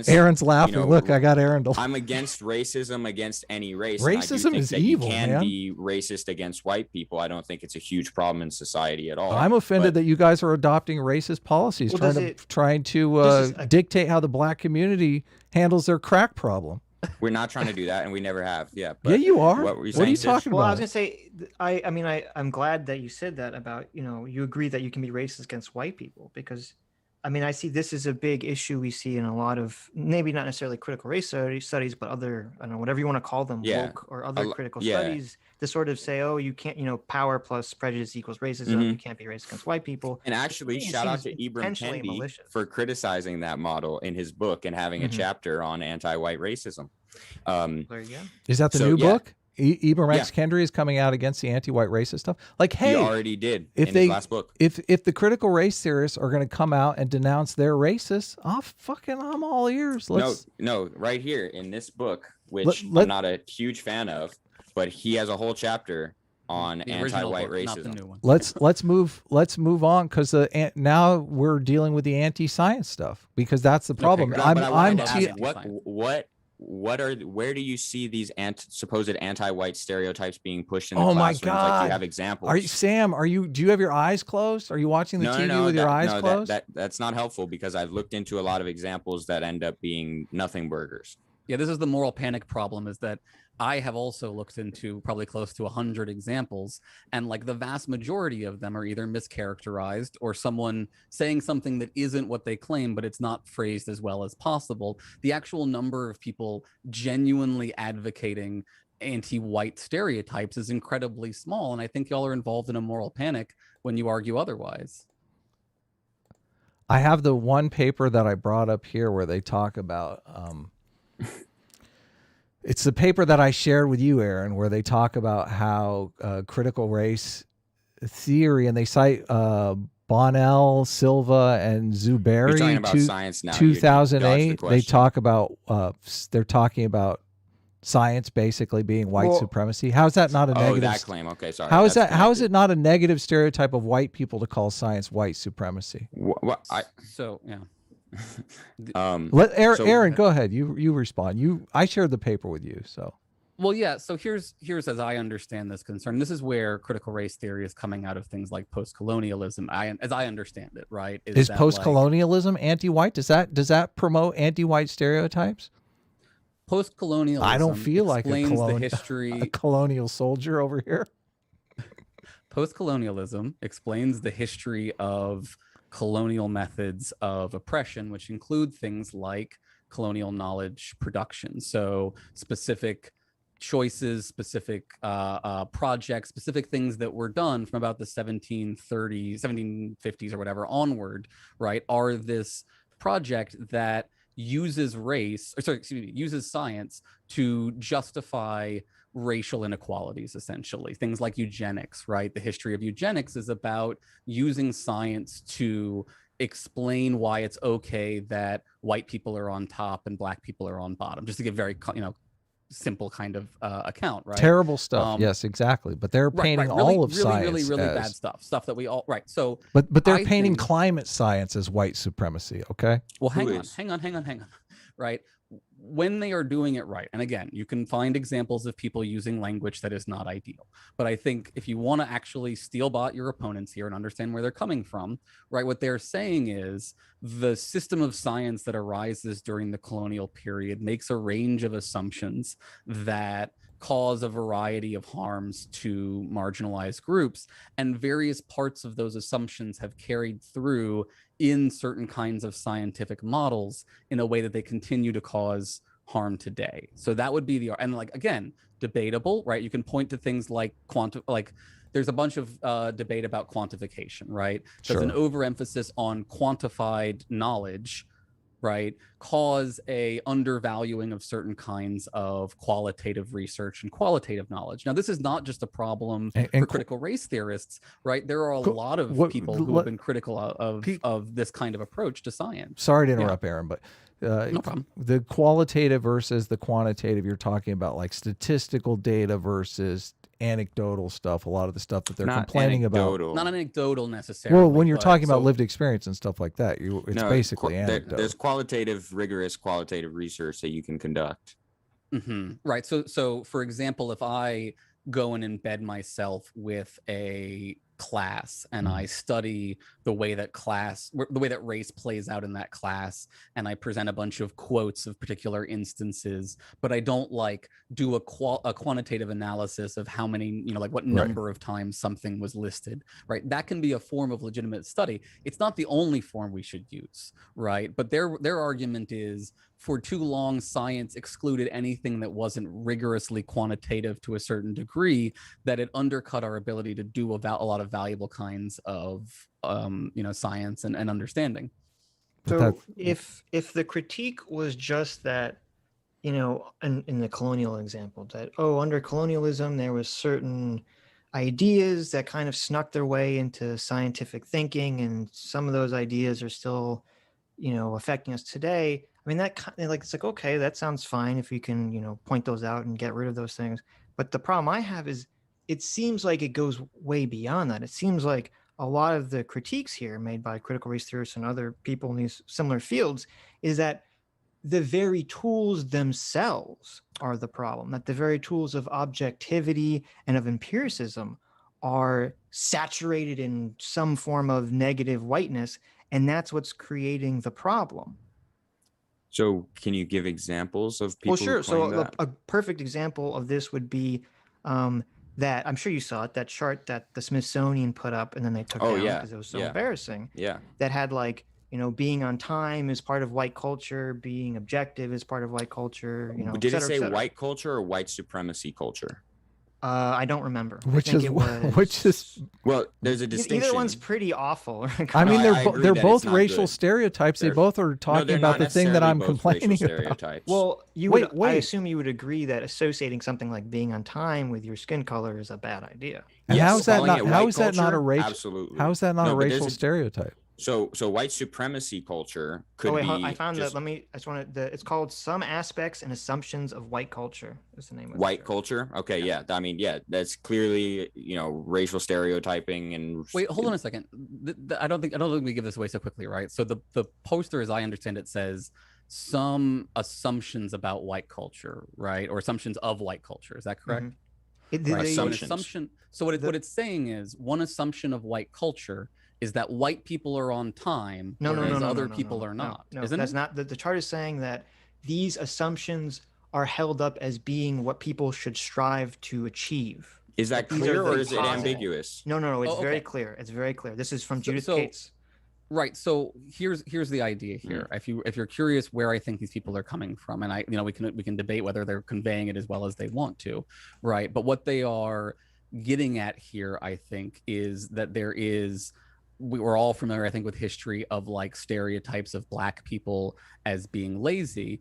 Aaron's laughing. You know, look, I got Aaron. I'm against racism against any race. Racism is evil, man. You can be racist against white people. I don't think it's a huge problem in society at all. I'm offended that you guys are adopting racist policies, trying to dictate how the black community handles their crack problem. We're not trying to do that, and we never have. Yeah, but yeah, you are. What are you talking about? Well, I was gonna say, I mean, I'm glad that you said that about, you know, you agree that you can be racist against white people, because, I mean, I see this is a big issue we see in a lot of, maybe not necessarily critical race studies, but other, I don't know, whatever you want to call them, woke or other critical studies, to sort of say, oh, you can't, you know, power plus prejudice equals racism. You can't be racist against white people. And actually, shout out to Ibram Kendi for criticizing that model in his book and having a chapter on anti-white racism. There you go. Is that the new book? Ibram X. Kendi is coming out against the anti-white racist stuff. Like, hey, he already did in his last book. If the critical race theorists are going to come out and denounce their racists, I'm all ears. No, right here in this book, which I'm not a huge fan of, but he has a whole chapter on anti-white racism. Let's move on, because now we're dealing with the anti-science stuff, because that's the problem. Where do you see these supposed anti-white stereotypes being pushed in the classrooms? My God. Like, do you have examples? Sam, do you have your eyes closed? Are you watching the TV with your eyes closed? That's not helpful, because I've looked into a lot of examples that end up being nothing burgers. Yeah, this is the moral panic problem, is that I have also looked into probably close to 100 examples, and like the vast majority of them are either mischaracterized or someone saying something that isn't what they claim, but it's not phrased as well as possible. The actual number of people genuinely advocating anti-white stereotypes is incredibly small, and I think y'all are involved in a moral panic when you argue otherwise. I have the one paper that I brought up here where they talk about it's the paper that I shared with you, Aaron, where they talk about how critical race theory, and they cite Bonnell, Silva, and Zuberi. You're talking about science now. 2008. They talk about they're talking about science basically being white supremacy. How is that not a negative? That claim. Okay, sorry. How is that? How is it not a negative stereotype of white people to call science white supremacy? Let Aaron go ahead. You respond. I shared the paper with you, so. Well, yeah. So here's as I understand this concern. This is where critical race theory is coming out of things like post-colonialism. As I understand it, right? Is post-colonialism anti-white? Does that promote anti-white stereotypes? Post-colonialism. I don't feel like a colonial soldier over here. Post-colonialism explains the history of colonial methods of oppression, which include things like colonial knowledge production. So specific choices, specific projects, specific things that were done from about the 1730s, 1750s or whatever onward, right, are this project that uses uses science to justify racial inequalities, essentially. Things like eugenics, right? The history of eugenics is about using science to explain why it's okay that white people are on top and black people are on bottom, just to give very simple kind of account, right? Terrible stuff. Yes, exactly. But they're painting really, all of science really as, bad stuff that we all So, but they're I painting think, climate science as white supremacy. Okay. well, hang on. Right. When they are doing it right, and again, you can find examples of people using language that is not ideal. But I think if you want to actually steelbot your opponents here and understand where they're coming from, right, what they're saying is the system of science that arises during the colonial period makes a range of assumptions that cause a variety of harms to marginalized groups, and various parts of those assumptions have carried through in certain kinds of scientific models in a way that they continue to cause harm today. So that would be the, and like, again, debatable, right? You can point to things like there's a bunch of debate about quantification, right? Does an overemphasis on quantified knowledge, right, cause a undervaluing of certain kinds of qualitative research and qualitative knowledge? Now, this is not just a problem for critical race theorists, right? There are a lot of people who have been critical of this kind of approach to science. Sorry to interrupt, Aaron, but no problem. The qualitative versus the quantitative, you're talking about like statistical data versus anecdotal stuff, a lot of the stuff that they're complaining about. Not anecdotal necessarily. Well, when you're talking about lived experience and stuff like that, it's basically anecdotal. There's qualitative, rigorous qualitative research that you can conduct. Right. So for example, if I go and embed myself with a class and I study the way that race plays out in that class, and I present a bunch of quotes of particular instances, but I don't like do a quantitative analysis of how many, what number of times something was listed, right? That can be a form of legitimate study. It's not the only form we should use, right? But their argument is, for too long, science excluded anything that wasn't rigorously quantitative to a certain degree, that it undercut our ability to do a lot of valuable kinds of science and understanding. So if the critique was just that, in the colonial example, that under colonialism there was certain ideas that kind of snuck their way into scientific thinking, and some of those ideas are still affecting us today. I mean, that it's like, okay, that sounds fine if you can, point those out and get rid of those things. But the problem I have is it seems like it goes way beyond that. It seems like a lot of the critiques here made by critical race theorists and other people in these similar fields is that the very tools themselves are the problem, that the very tools of objectivity and of empiricism are saturated in some form of negative whiteness, and that's what's creating the problem. So can you give examples of people? Well, sure. So that? a perfect example of this would be that, I'm sure you saw it, that chart that the Smithsonian put up and then they took down because it was so embarrassing. Yeah. That had being on time is part of white culture, being objective is part of white culture. Did it say white culture or white supremacy culture? I don't remember. Which is well, there's a distinction. Either one's pretty awful. I mean, they're both racial stereotypes. They both are talking about the thing that I'm complaining about. Well, I assume you would agree that associating something like being on time with your skin color is a bad idea. And how is that not a racial? Absolutely. How is that not a racial stereotype? So white supremacy culture could be. I found that. I just wanted it's called Some Aspects and Assumptions of White Culture. Is the name of white culture? Okay, yeah. I mean, that's clearly racial stereotyping and. Wait, hold on a second. I don't think we give this away so quickly, right? So the poster, as I understand it, says some assumptions about white culture, right, or assumptions of white culture. Is that correct? Assumptions. So what it's saying is one assumption of white culture is that white people are on time, whereas other people are not. No, isn't that's it? not. The chart is saying that these assumptions are held up as being what people should strive to achieve. Is that clear or is it ambiguous? No. It's very clear. It's very clear. This is from Judith Cates. Right. So here's the idea here. If you're curious where I think these people are coming from, and we can debate whether they're conveying it as well as they want to, right? But what they are getting at here, I think, is that there is we were all familiar, I think, with history of like stereotypes of Black people as being lazy,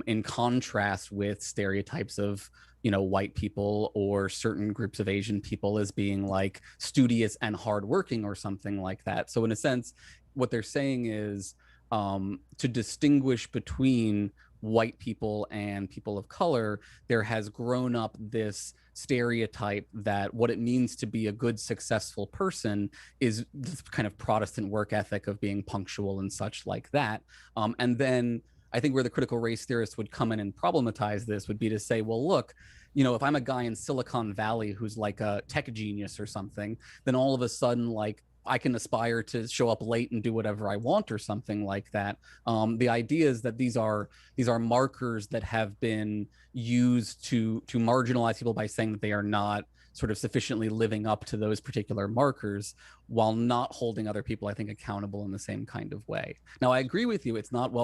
in contrast with stereotypes of, you know, white people or certain groups of Asian people as being like studious and hardworking or something like that. So in a sense, what they're saying is, to distinguish between white people and people of color, there has grown up this stereotype that what it means to be a good, successful person is this kind of Protestant work ethic of being punctual and such like that. And then I think where the critical race theorists would come in and problematize this would be to say, well, look, you know, if I'm a guy in Silicon Valley who's like a tech genius or something, then all of a sudden, like, I can aspire to show up late and do whatever I want or something like that. The idea is that these are markers that have been used to marginalize people by saying that they are not sort of sufficiently living up to those particular markers, while not holding other people, I think, accountable in the same kind of way. Now, I agree with you. It's not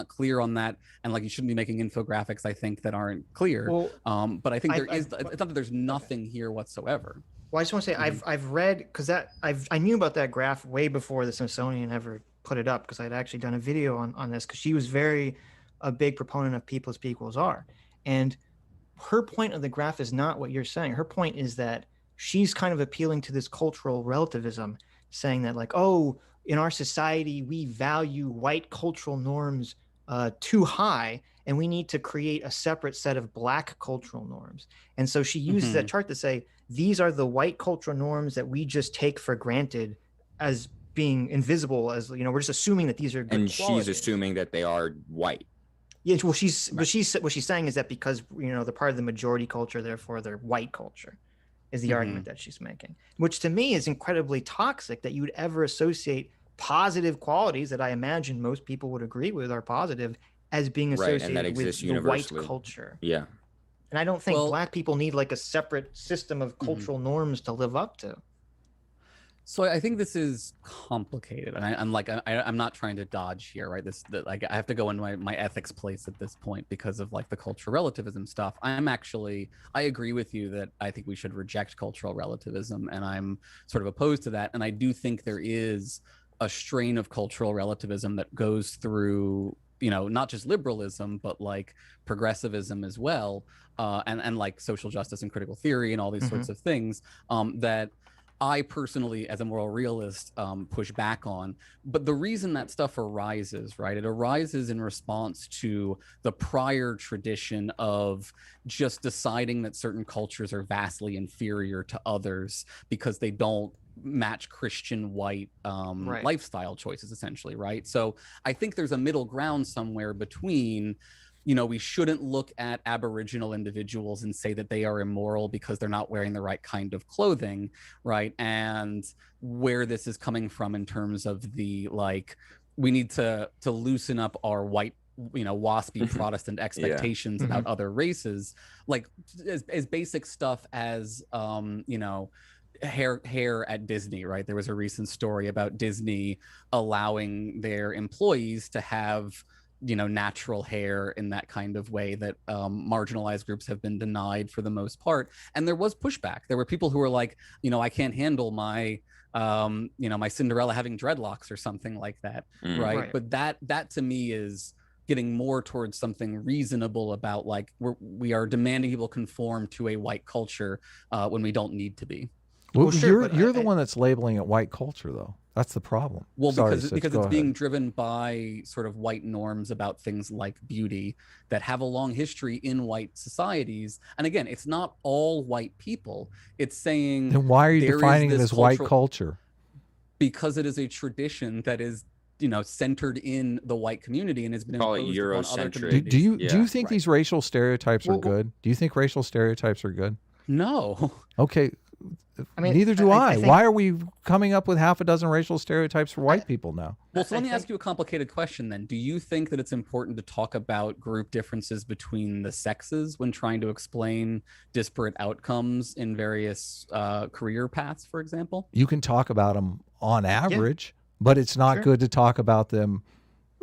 clear on that, and like you shouldn't be making infographics, I think, that aren't clear. Well, but I think it's not that there's nothing here whatsoever. Well, I just want to say I've read, because I knew about that graph way before the Smithsonian ever put it up, because I'd actually done a video on this, because she was a big proponent of P plus P equals R. And her point of the graph is not what you're saying. Her point is that she's kind of appealing to this cultural relativism, saying that like, oh, in our society, we value white cultural norms too high, and we need to create a separate set of Black cultural norms. And so she uses that chart to say, these are the white cultural norms that we just take for granted as being invisible, as, you know, we're just assuming that these are good and qualities. She's assuming that they are white. Yeah, well, what she's saying is that because, you know, they're part of the majority culture, therefore they're white culture, is the argument that she's making, which to me is incredibly toxic, that you would ever associate positive qualities that I imagine most people would agree with are positive as being associated with the white culture. Yeah. And I don't think Black people need like a separate system of cultural norms to live up to. So I think this is complicated, and I'm not trying to dodge here, right? Like I have to go into my ethics place at this point because of like the cultural relativism stuff. I agree with you that I think we should reject cultural relativism, and I'm sort of opposed to that. And I do think there is a strain of cultural relativism that goes through, you know, not just liberalism, but like progressivism as well, and like social justice and critical theory and all these sorts of things that I personally, as a moral realist, push back on. But the reason that stuff arises, right, it arises in response to the prior tradition of just deciding that certain cultures are vastly inferior to others because they don't match Christian white lifestyle choices, essentially, right? So I think there's a middle ground somewhere between, you know, we shouldn't look at Aboriginal individuals and say that they are immoral because they're not wearing the right kind of clothing, right? And where this is coming from in terms of the, like, we need to loosen up our white, you know, waspy Protestant expectations about other races, like as basic stuff as, you know, hair at Disney, right? There was a recent story about Disney allowing their employees to have, you know, natural hair in that kind of way that marginalized groups have been denied for the most part. And there was pushback. There were people who were like, you know, I can't handle my, you know, my Cinderella having dreadlocks or something like that, right? But that to me is getting more towards something reasonable about like we are demanding people conform to a white culture when we don't need to be. Well, sure, you're the one that's labeling it white culture, though. That's the problem. Well, because it's being driven by sort of white norms about things like beauty that have a long history in white societies. And again, it's not all white people. It's saying, then why are you defining it as white culture? Because it is a tradition that is, you know, centered in the white community and has been imposed upon other communities. Do you think these racial stereotypes are good? Do you think racial stereotypes are good? No. Okay. I mean, neither do I. Why are we coming up with half a dozen racial stereotypes for white people now? Well, so let me ask you a complicated question then. Do you think that it's important to talk about group differences between the sexes when trying to explain disparate outcomes in various career paths, for example? You can talk about them on average, but it's not good to talk about them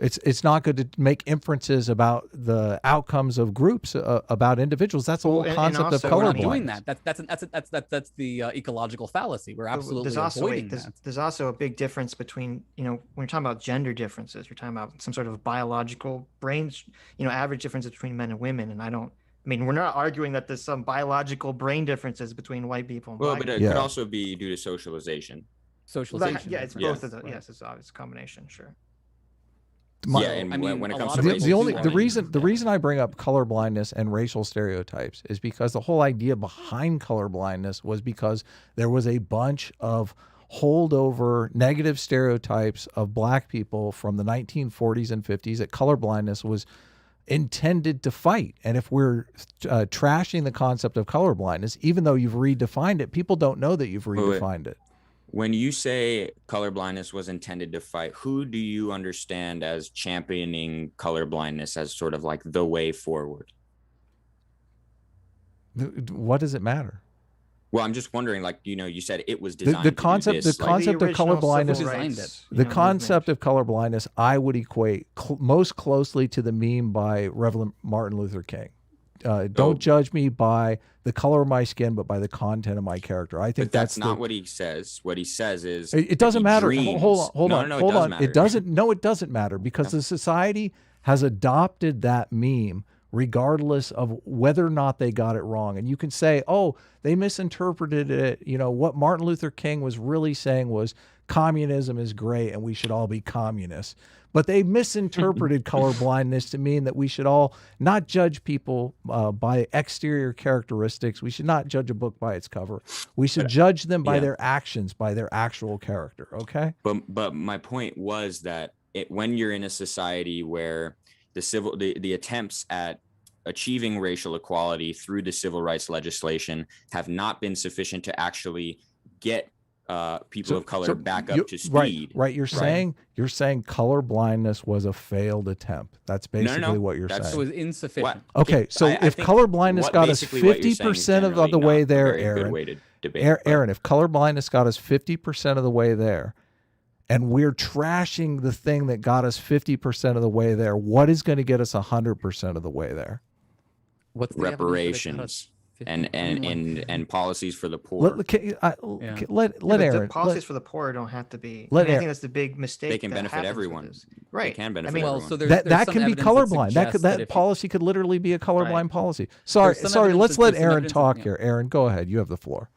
It's not good to make inferences about the outcomes of groups about individuals. That's the whole concept of also we're not We're not doing colorblindness. that's the ecological fallacy. We're absolutely There's also avoiding that. there's also a big difference between, when you're talking about gender differences, you're talking about some sort of biological brains, average differences between men and women. And we're not arguing that there's some biological brain differences between white people and Well, black but it people. could also be due to socialization. Socialization. Yeah, it's Yeah. both of the. Yes, it's obvious combination. Sure. Yeah, and when it a comes lot to of race, people the do reason I bring up colorblindness and racial stereotypes is because the whole idea behind colorblindness was because there was a bunch of holdover negative stereotypes of black people from the 1940s and 50s that colorblindness was intended to fight. And if we're trashing the concept of colorblindness, even though you've redefined it, people don't know that you've redefined it. when you say colorblindness was intended to fight, who do you understand as championing colorblindness as sort of like the way forward? What does it matter? Well, I'm just wondering, like, you said it was designed The to do concept, this, the like, concept of colorblindness, the concept of colorblindness, I would equate most closely to the meme by Reverend Martin Luther King. Don't judge me by the color of my skin, but by the content of my character. I think but that's not what he says. What he says is it doesn't matter. Dreams. Hold on. It doesn't. No, it doesn't matter because the society has adopted that meme regardless of whether or not they got it wrong. And you can say, oh, they misinterpreted it. You know, what Martin Luther King was really saying was communism is great and we should all be communists. But they misinterpreted colorblindness to mean that we should all not judge people by exterior characteristics. We should not judge a book by its cover. We should judge them by their actions, by their actual character. Okay. But my point was that when you're in a society where the attempts at achieving racial equality through the civil rights legislation have not been sufficient to actually get people of color back up to speed. Right. You're saying color blindness was a failed attempt. That's basically what you're saying. It was insufficient. Okay, so if color blindness got us 50% of the way there, Aaron, if color blindness got us 50% of the way there, and we're trashing the thing that got us 50% of the way there, what is going to get us 100% of the way there? What's the reparations? And policies for the poor. Let Aaron. Policies for the poor don't have to be. I think that's the big mistake. They can benefit everyone. Right. They can benefit everyone. So that can be colorblind. That policy could literally be a colorblind policy. Sorry. Let's let Aaron talk here. Aaron, go ahead. You have the floor.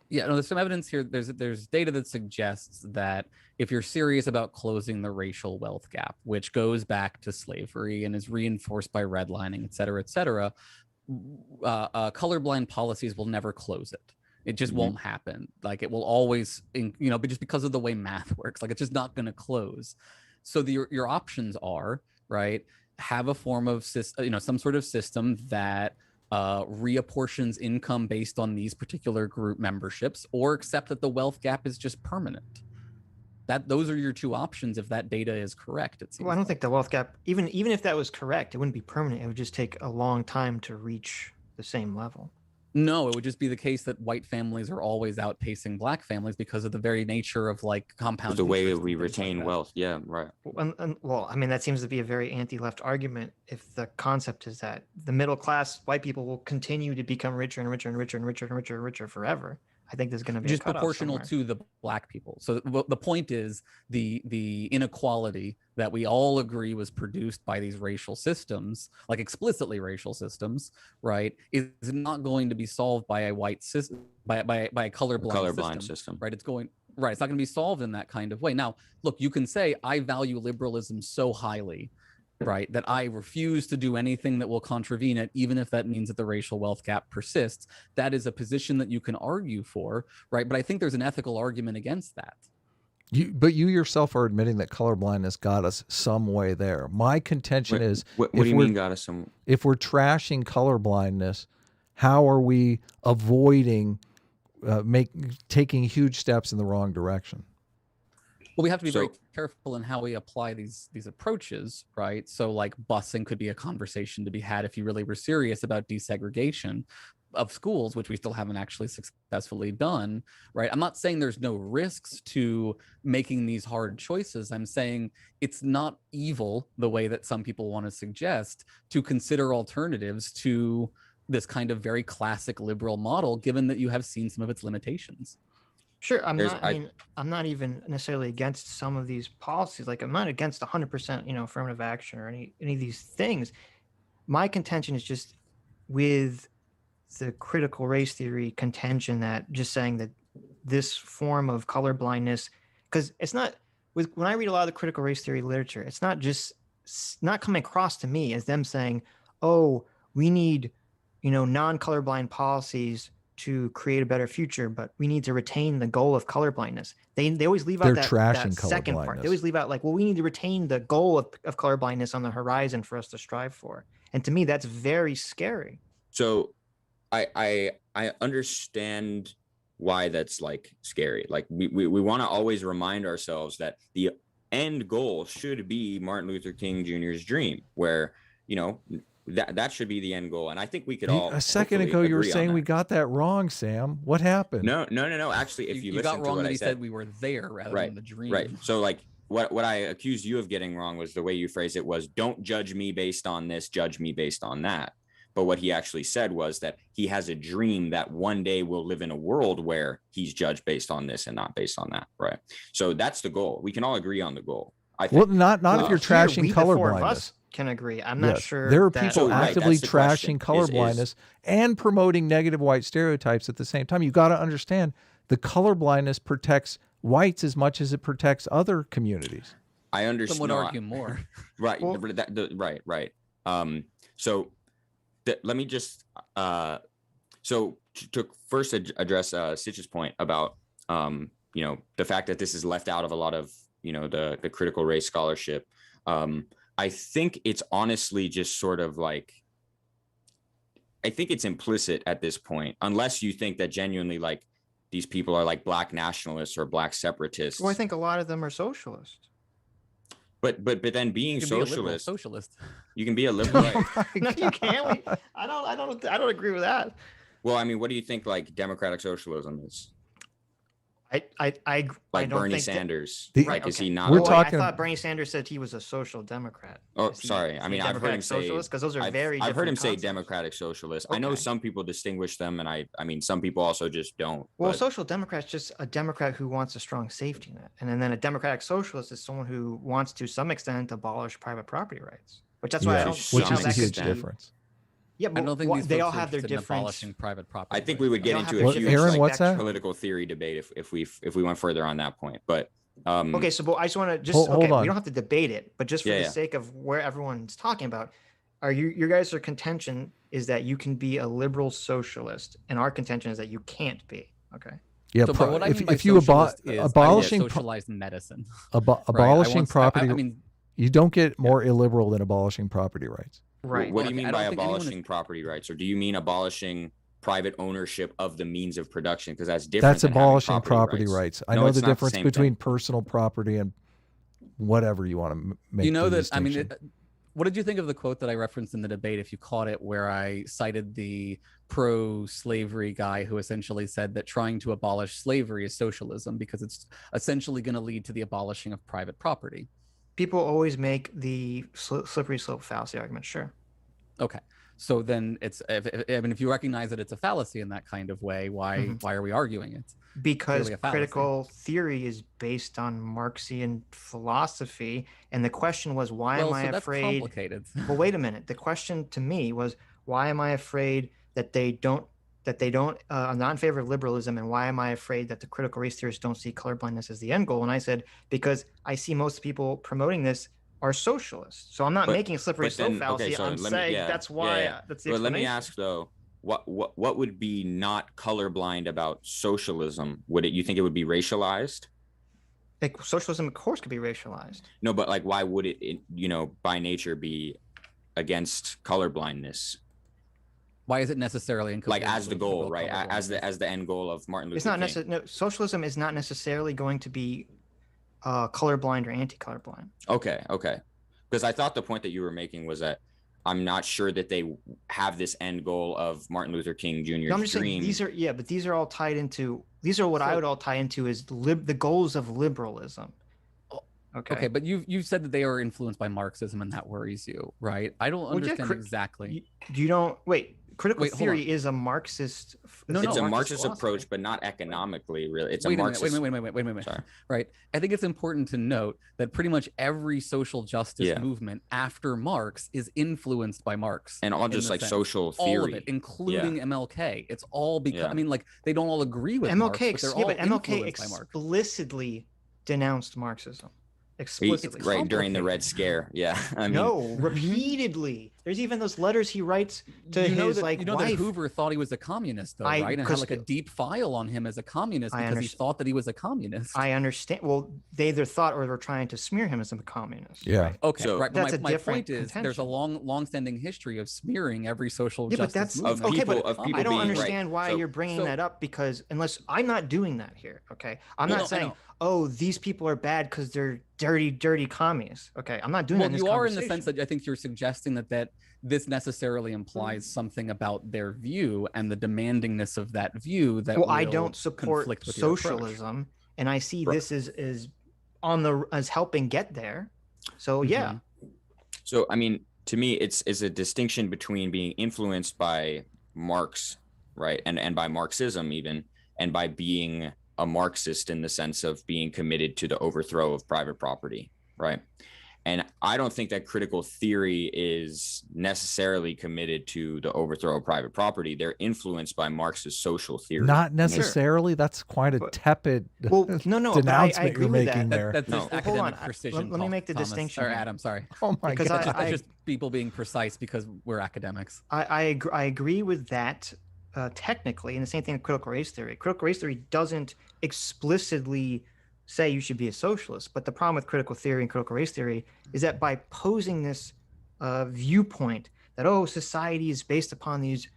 Yeah, no, there's some evidence here. There's data that suggests that if you're serious about closing the racial wealth gap, which goes back to slavery and is reinforced by redlining, et cetera, colorblind policies will never close it. It just won't happen. Like it will always, but just because of the way math works, like it's just not going to close. So your options are, right, have a form of some sort of system that reapportions income based on these particular group memberships, or accept that the wealth gap is just permanent. Those are your two options if that data is correct. It seems. Well, I don't think the wealth gap, even if that was correct, it wouldn't be permanent. It would just take a long time to reach the same level. No, it would just be the case that white families are always outpacing black families because of the very nature of like compound. The way we retain wealth. Yeah, right. Well, I mean, that seems to be a very anti-left argument if the concept is that the middle class white people will continue to become richer and richer and richer and richer and richer and richer forever. I think there's going to be just proportional to the black people. So the point is the inequality that we all agree was produced by these racial systems, like explicitly racial systems, right, is not going to be solved by a white system, by a colorblind system, right? It's not going to be solved in that kind of way. Now, look, you can say I value liberalism so highly, right, that I refuse to do anything that will contravene it, even if that means that the racial wealth gap persists. That is a position that you can argue for, right? But I think there's an ethical argument against that. But you yourself are admitting that colorblindness got us some way there. My contention is, what do you mean got us some? If we're trashing colorblindness, how are we avoiding taking huge steps in the wrong direction? Well, we have to be very careful in how we apply these approaches, right? So like busing could be a conversation to be had if you really were serious about desegregation. of schools, which we still haven't actually successfully done, right? I'm not saying there's no risks to making these hard choices. I'm saying it's not evil the way that some people want to suggest to consider alternatives to this kind of very classic liberal model, given that you have seen some of its limitations. Sure, I mean, I'm not even necessarily against some of these policies. Like, I'm not against 100%, affirmative action or any of these things. My contention is just with the critical race theory contention that just saying that this form of colorblindness, because it's not when I read a lot of the critical race theory literature, it's not coming across to me as them saying, oh, we need, non-colorblind policies to create a better future, but we need to retain the goal of colorblindness. They always leave out that second part. They always leave out we need to retain the goal of colorblindness on the horizon for us to strive for. And to me, that's very scary. So I understand why that's scary. We want to always remind ourselves that the end goal should be Martin Luther King Jr.'s dream, where, that should be the end goal. And I think we could all a second ago you were saying we got that wrong, Sam. What happened? No. Actually, if you listen got to wrong what when I you said, said we were there rather than the dream. Right. So what I accused you of getting wrong was the way you phrased it was, don't judge me based on this, judge me based on that. But what he actually said was that he has a dream that one day we'll live in a world where he's judged based on this and not based on that. Right. So that's the goal. We can all agree on the goal. I think. Well, not if you're trashing colorblindness. Can agree. I'm not sure. There are people actively trashing colorblindness and promoting negative white stereotypes at the same time. You got to understand the colorblindness protects whites as much as it protects other communities. I understand. Some would argue more. Right. Well, right. So let me just so to first address Sitch's point about the fact that this is left out of a lot of the critical race scholarship. I think it's honestly just sort of I think it's implicit at this point, unless you think that genuinely these people are Black nationalists or Black separatists. Well, I think a lot of them are socialists. But then being socialist, you can be a liberal. No, you can't. I don't agree with that. Well, I mean, what do you think democratic socialism is? I don't Bernie think Sanders. Is he not? I thought Bernie Sanders said he was a social democrat. Oh, sorry. I mean, I've heard him say socialist, because those are I've heard him say democratic socialist. Okay. I know some people distinguish them, and I mean, some people also just don't. Well, social democrat's just a Democrat who wants a strong safety net, and then a democratic socialist is someone who wants to some extent abolish private property rights. Which that's why I don't see which how is a huge difference. Yeah, but I don't think they all have their different abolishing private property. I think we would get into a huge political theory debate if we went further on that point. But okay, so I just want to we don't have to debate it, but just for the sake of where everyone's talking about, your guys' contention is that you can be a liberal socialist, and our contention is that you can't be. Okay. Yeah, so what I mean by if you abolishing socialized medicine, abolishing property, I mean, you don't get more illiberal than abolishing property rights. Right. What do you mean by abolishing property rights, or do you mean abolishing private ownership of the means of production? Because that's different. That's abolishing property rights. I know the difference between personal property and whatever you want to make. You know that, I mean, what did you think of the quote that I referenced in the debate, if you caught it, where I cited the pro-slavery guy who essentially said that trying to abolish slavery is socialism because it's essentially going to lead to the abolishing of private property? People always make the slippery slope fallacy argument. Sure. Okay. So then if you recognize that it's a fallacy in that kind of way, why are we arguing it? Because critical theory is based on Marxian philosophy. And the question was, why am I afraid? That's complicated. Well, wait a minute. The question to me was, why am I afraid that they don't, I'm not in favor of liberalism, and why am I afraid that the critical race theorists don't see colorblindness as the end goal? And I said, because I see most people promoting this are socialists. So I'm not making a slippery slope fallacy. I'm saying that's why. That's the explanation. But let me ask though, what would be not colorblind about socialism? You think it would be racialized? Like, socialism, of course, could be racialized. No, but why would it by nature be against colorblindness? Why is it necessarily as the goal, right? As the end goal of Martin Luther King. It's not necessarily. No, socialism is not necessarily going to be colorblind or anti-colorblind. Okay. Because I thought the point that you were making was that I'm not sure that they have this end goal of Martin Luther King Jr.'s No, I'm just dream. saying these are all tied into, these are what I would all tie into is the goals of liberalism. Okay, but you've said that they are influenced by Marxism, and that worries you, right? I don't understand exactly. You don't wait. Critical theory is a Marxist. It's a Marxist approach, but not economically, really. It's a Marxist. Wait a minute. Sorry. Right. I think it's important to note that pretty much every social justice movement after Marx is influenced by Marx. And all just like social theory. All of it, including MLK. It's all because, I mean, like, they don't all agree with MLK, Marx, but they're all MLK influenced by Marx. Explicitly denounced Marxism. Explicitly. Right, during the Red Scare. Yeah. I mean, no, repeatedly. There's even those letters he writes to his wife. That Hoover thought he was a communist, though, right? And had like a deep file on him as a communist because he thought that he was a communist. I understand. Well, they either thought or were trying to smear him as a communist. Yeah. Right? Okay. So, right. But my point is, contention. there's a long-standing history of smearing every social justice but that's movement. okay. But of people I don't being, understand why you're bringing that up, because unless I'm not doing that here. Okay. I'm not saying, oh, these people are bad because they're dirty communists. Okay, I'm not doing that in this you are in the conversation. sense that I think you're suggesting that this necessarily implies something about their view and the demandingness of that view. That I don't support socialism, and I see this as helping get there. So yeah. So I mean, to me, it's a distinction between being influenced by Marx, right, and by Marxism even, and by being a Marxist in the sense of being committed to the overthrow of private property, right? And I don't think that critical theory is necessarily committed to the overthrow of private property. They're influenced by Marxist social theory. Not necessarily. That's quite a tepid denouncement I agree you're with making there. That's just academic precision. Let me make the distinction. Or Adam, sorry. Oh my God. That's just people being precise because we're academics. I agree with that. Technically, and the same thing with critical race theory. Critical race theory doesn't explicitly say you should be a socialist, but the problem with critical theory and critical race theory is that by posing this viewpoint that society is based upon these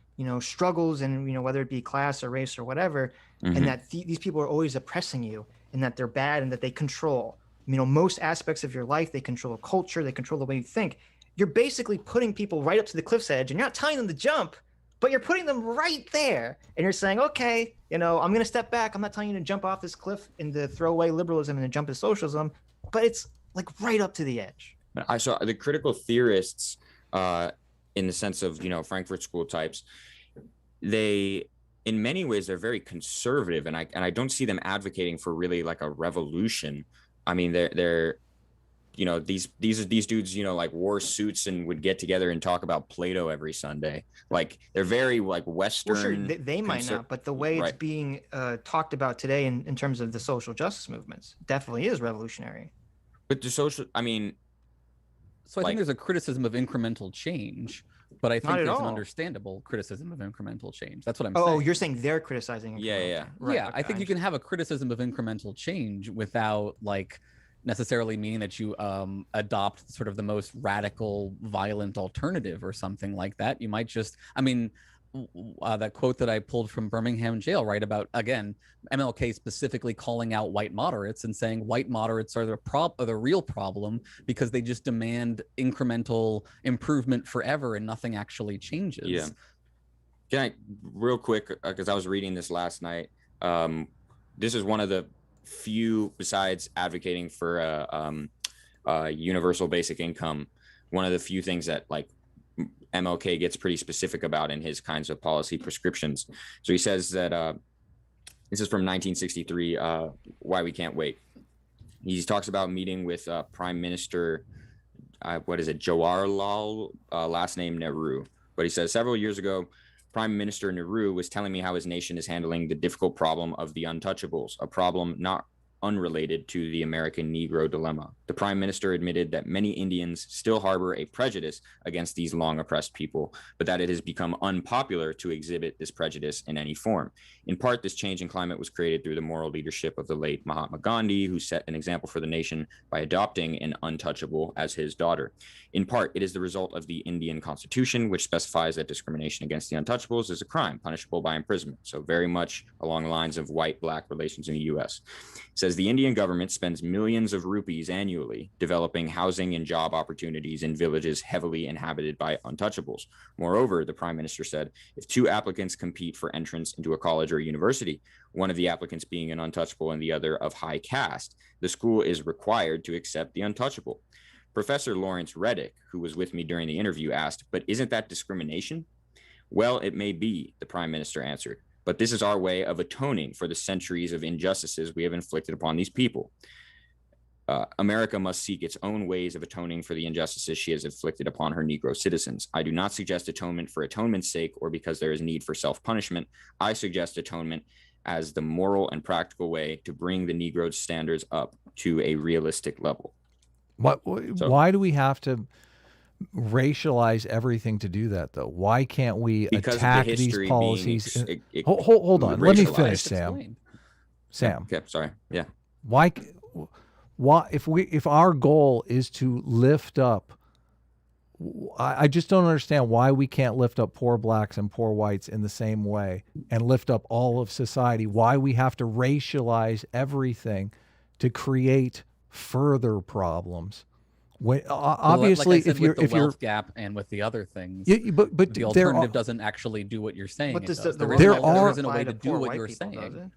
struggles and whether it be class or race or whatever, and that these people are always oppressing you and that they're bad and that they control most aspects of your life. They control culture, they control the way you think. You're basically putting people right up to the cliff's edge, and you're not telling them to jump, but you're putting them right there, and you're saying, okay, I'm going to step back. I'm not telling you to jump off this cliff and to throw away liberalism and to jump into socialism, but it's like right up to the edge. I saw the critical theorists, in the sense of, Frankfurt School types, they, in many ways, they're very conservative, and I don't see them advocating for really like a revolution. I mean, they're these dudes, like wore suits and would get together and talk about Plato every Sunday. Like they're very like Western. Well, sure, they might not, but the way it's being talked about today in terms of the social justice movements definitely is revolutionary. But the social, I mean, so I think there's a criticism of incremental change, but I think there's an understandable criticism of incremental change. That's what I'm saying. Oh, you're saying they're criticizing. Yeah. Right, yeah, okay, I think you can have a criticism of incremental change without like necessarily meaning that you adopt sort of the most radical, violent alternative or something like that. You might just, that quote that I pulled from Birmingham jail, right, about, again, MLK specifically calling out white moderates and saying white moderates are the real problem because they just demand incremental improvement forever and nothing actually changes. Yeah. Can I, real quick, because I was reading this last night, this is one of the few, besides advocating for universal basic income, one of the few things that like MLK gets pretty specific about in his kinds of policy prescriptions. So he says that this is from 1963, Why We Can't Wait. He talks about meeting with Prime Minister, Jawaharlal, last name Nehru. But he says, several years ago, Prime Minister Nehru was telling me how his nation is handling the difficult problem of the untouchables, a problem not unrelated to the American Negro dilemma. The Prime Minister admitted that many Indians still harbor a prejudice against these long oppressed people, but that it has become unpopular to exhibit this prejudice in any form. In part, this change in climate was created through the moral leadership of the late Mahatma Gandhi, who set an example for the nation by adopting an untouchable as his daughter. In part, it is the result of the Indian Constitution, which specifies that discrimination against the untouchables is a crime punishable by imprisonment. So very much along the lines of white-black relations in the U.S. It says says the Indian government spends millions of rupees annually developing housing and job opportunities in villages heavily inhabited by untouchables. Moreover, the Prime Minister said, if two applicants compete for entrance into a college or university, one of the applicants being an untouchable and the other of high caste, the school is required to accept the untouchable. Professor Lawrence Reddick, who was with me during the interview, asked, but isn't that discrimination? Well, it may be, the Prime Minister answered, but this is our way of atoning for the centuries of injustices we have inflicted upon these people. America must seek its own ways of atoning for the injustices she has inflicted upon her Negro citizens. I do not suggest atonement for atonement's sake or because there is need for self-punishment. I suggest atonement as the moral and practical way to bring the Negro standards up to a realistic level. Why do we have to racialize everything to do that, though? Why can't we attack these policies? Hold on. Let me finish, Sam. Sam. Okay, sorry. Yeah. Why if our goal is to lift up, I just don't understand why we can't lift up poor blacks and poor whites in the same way and lift up all of society. Why we have to racialize everything to create further problems. When obviously, like I said, if you're with the wealth gap and with the other things, but the alternative doesn't actually do what you're saying. But There isn't a way to do what you're people, saying.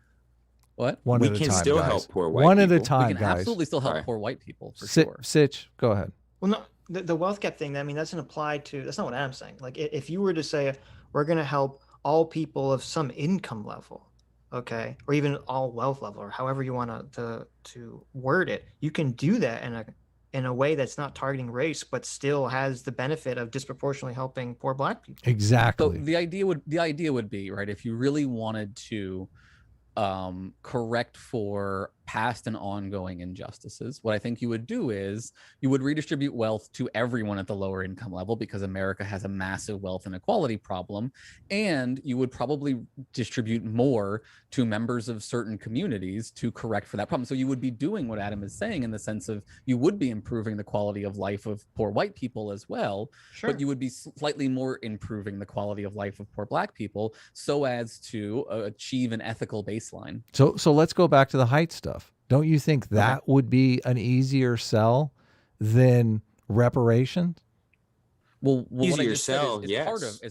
What? One we at a can time, still guys. help poor white One people. at a time, We can guys. absolutely still help poor white people for sure. Sitch, go ahead. Well, no, the wealth gap thing, I mean, doesn't apply to, that's not what I'm saying. Like, if you were to say, we're going to help all people of some income level, okay, or even all wealth level, or however you want to word it, you can do that in a way that's not targeting race, but still has the benefit of disproportionately helping poor black people. Exactly. So the idea would be, right, if you really wanted to correct for past and ongoing injustices, what I think you would do is you would redistribute wealth to everyone at the lower income level, because America has a massive wealth inequality problem, and you would probably distribute more to members of certain communities to correct for that problem. So you would be doing what Adam is saying in the sense of you would be improving the quality of life of poor white people as well, Sure. but you would be slightly more improving the quality of life of poor black people so as to achieve an ethical baseline. So let's go back to the height stuff. Don't you think that would be an easier sell than reparations? Well, what I Easier just said sell, is yes.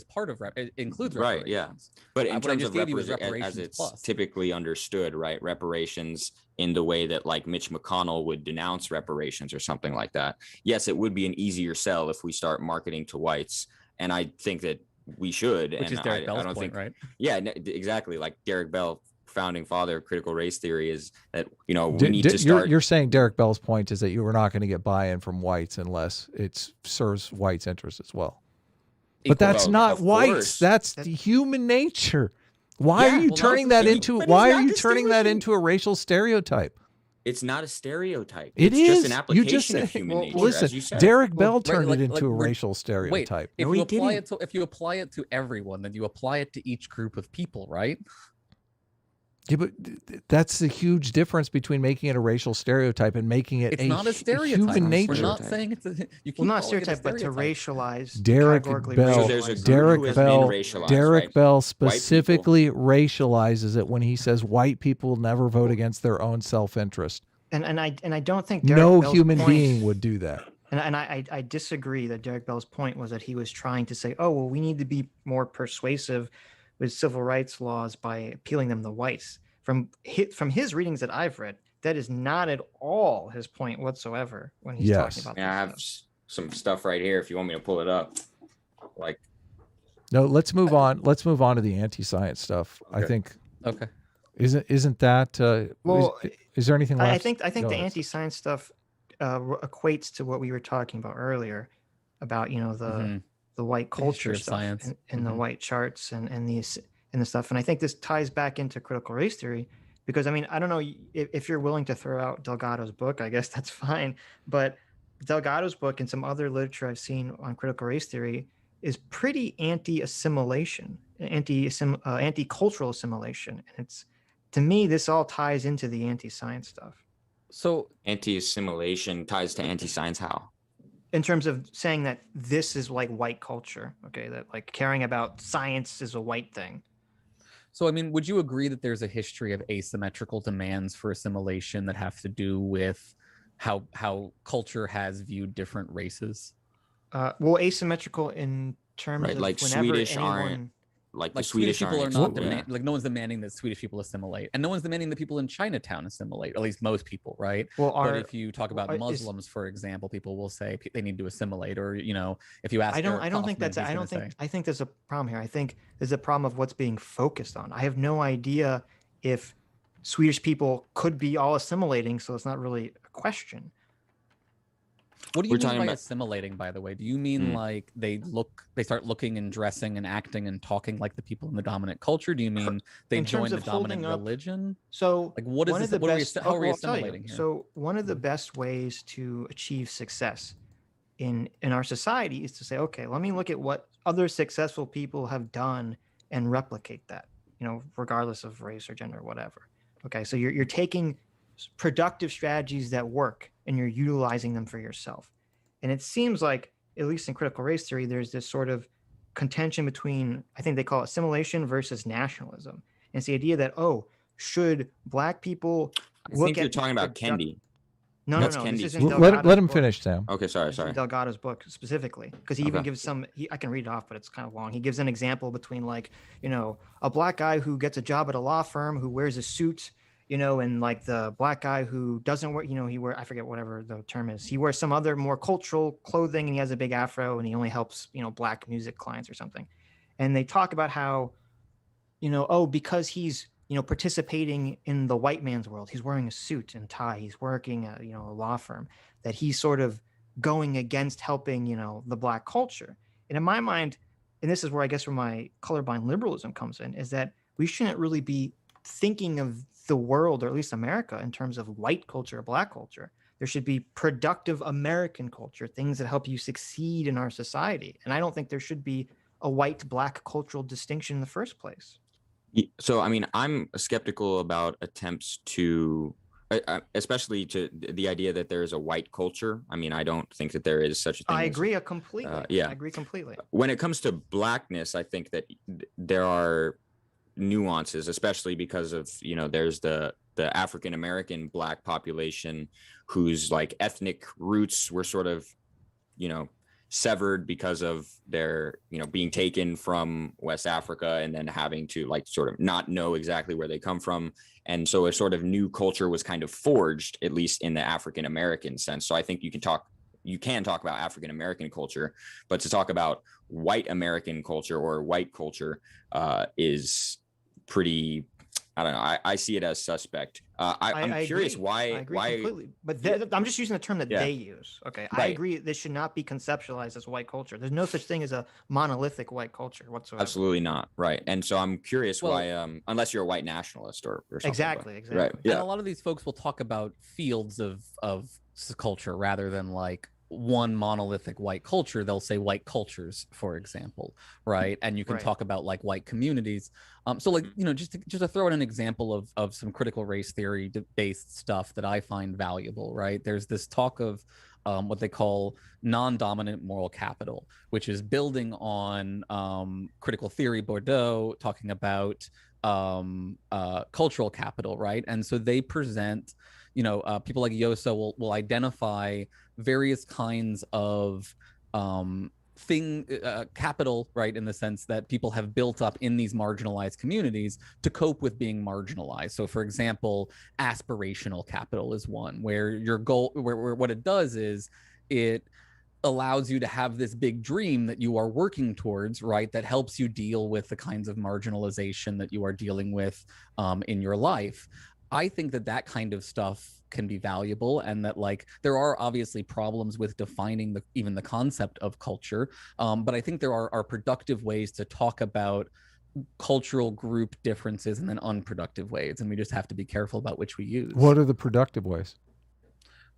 part of it includes Right, reparations. yeah. But in What I terms just of gave you was reparations, as reparations it's plus. typically understood, right? Reparations in the way that like Mitch McConnell would denounce reparations or something like that. Yes, it would be an easier sell if we start marketing to whites. And I think that we should. Which and is Derek I Bell's don't point, think, right? Yeah, exactly. Like Derek Bell, founding father of critical race theory, is that, you know, we need to start. You're saying Derek Bell's point is that you are not going to get buy-in from whites unless it serves whites' interests as well. But that's not whites. That's the human nature. Why are you turning that into? Why are you turning that into a racial stereotype? It's not a stereotype. It's just an application of human nature. Listen, as you said. Derek Bell turned right, it into a we're- racial stereotype. Wait, No, if you apply it to everyone, then you apply it to each group of people, right? Yeah, but that's the huge difference between making it a racial stereotype and making it It's not a stereotype. human We're nature. not saying it's you Well, not calling it a stereotype, but to racialize. Derek categorically Bell, So there's a racialize. group Derek who has Bell, been racialized, Derek right? Bell White specifically racializes it when he says white people never vote against their own self-interest. And I don't think Derek No Bell's human point, being would do that. And I disagree that Derek Bell's point was that he was trying to say, oh, well, we need to be more persuasive with civil rights laws by appealing them to whites. From his readings that I've read, that is not at all his point whatsoever when he's talking about this. I have some stuff right here if you want me to pull it up. Like, No, let's move on. Let's move on to the anti-science stuff. I Okay. think Okay. isn't that Well, is there anything left? I think Go the ahead. anti-science stuff equates to what we were talking about earlier about, you know, the white culture of stuff science. and the white charts and the stuff. And I think this ties back into critical race theory because, I mean, I don't know if you're willing to throw out Delgado's book, I guess that's fine. But Delgado's book and some other literature I've seen on critical race theory is pretty anti-assimilation, anti-cultural assimilation. And it's, to me, this all ties into the anti-science stuff. So anti-assimilation ties to anti-science how? In terms of saying that this is like white culture, okay, that like caring about science is a white thing. So, I mean, would you agree that there's a history of asymmetrical demands for assimilation that have to do with how culture has viewed different races? Well, asymmetrical in terms Right, of like whenever Swedish anyone. aren't like the Like Swedish Swedish people are aren't not accepted, yeah. like no one's demanding that Swedish people assimilate, and no one's demanding that people in Chinatown assimilate. At least most people, right? Well, But if you talk about is- Muslims, for example, people will say they need to assimilate, or if you ask, I don't Eric think Kaufman, that's. he's I gonna don't think. say, I think there's a problem here. I think there's a problem of what's being focused on. I have no idea if Swedish people could be all assimilating, so it's not really a question. What do you We're mean talking by about- assimilating, by the way? Do you mean like they start looking and dressing and acting and talking like the people in the dominant culture? Do you mean they In join terms the of dominant holding up- religion? So, Like, what is one this? of the What best, are we, how are we I'll tell you. assimilating here? So, one of the best ways to achieve success in our society is to say, okay, let me look at what other successful people have done and replicate that. Regardless of race or gender or whatever. Okay, so you're taking productive strategies that work and you're utilizing them for yourself. And it seems like, at least in critical race theory, there's this sort of contention between, I think they call it assimilation versus nationalism. And it's the idea that, should black people I think you're talking about Kendi. No, That's no, Kendi's this isn't book. Let Delgado's him book. finish, Sam. Okay, sorry. This is Delgado's book specifically, because he even Okay. gives some. I can read it off, but it's kind of long. He gives an example between a black guy who gets a job at a law firm who wears a suit, and like the black guy who doesn't wear, I forget whatever the term is. He wears some other more cultural clothing and he has a big afro and he only helps, black music clients or something. And they talk about how, because he's, participating in the white man's world, he's wearing a suit and tie, he's working at, a law firm, that he's sort of going against helping, the black culture. And in my mind, and this is where I guess where my colorblind liberalism comes in, is that we shouldn't really be thinking of the world, or at least America, in terms of white culture or black culture. There should be productive American culture, things that help you succeed in our society. And I don't think there should be a white-black cultural distinction in the first place. So, I mean, I'm skeptical about attempts to, especially to the idea that there is a white culture. I mean, I don't think that there is such a thing. I agree completely. Yeah. I agree completely. When it comes to blackness, I think that there are nuances, especially because of, there's the African American black population whose like ethnic roots were sort of, severed because of their, being taken from West Africa and then having to like sort of not know exactly where they come from. And so a sort of new culture was kind of forged, at least in the African American sense. So I think you can talk about African American culture, but to talk about white American culture or white culture is pretty, I don't know. I see it as suspect. I'm curious agree. why. I agree completely. But I'm just using the term that they use. Okay, I Right. agree. This should not be conceptualized as white culture. There's no such thing as a monolithic white culture whatsoever. Absolutely not. Right. And so I'm curious Well, why, unless you're a white nationalist or something. Exactly. Right. And Yeah. a lot of these folks will talk about fields of culture rather than like one monolithic white culture. They'll say white cultures, for example, right? And you can Right. talk about like white communities. So like, just to throw in an example of some critical race theory based stuff that I find valuable, right? There's this talk of what they call non-dominant moral capital, which is building on critical theory Bordeaux, talking about cultural capital, right? And so they present, people like Yoso will identify various kinds of capital, right, in the sense that people have built up in these marginalized communities to cope with being marginalized. So for example, aspirational capital is one where your goal, where what it does is it allows you to have this big dream that you are working towards, right, that helps you deal with the kinds of marginalization that you are dealing with in your life. I think that kind of stuff can be valuable, and that like there are obviously problems with defining even the concept of culture, but I think there are productive ways to talk about cultural group differences and then unproductive ways, and we just have to be careful about which we use. What are the productive ways?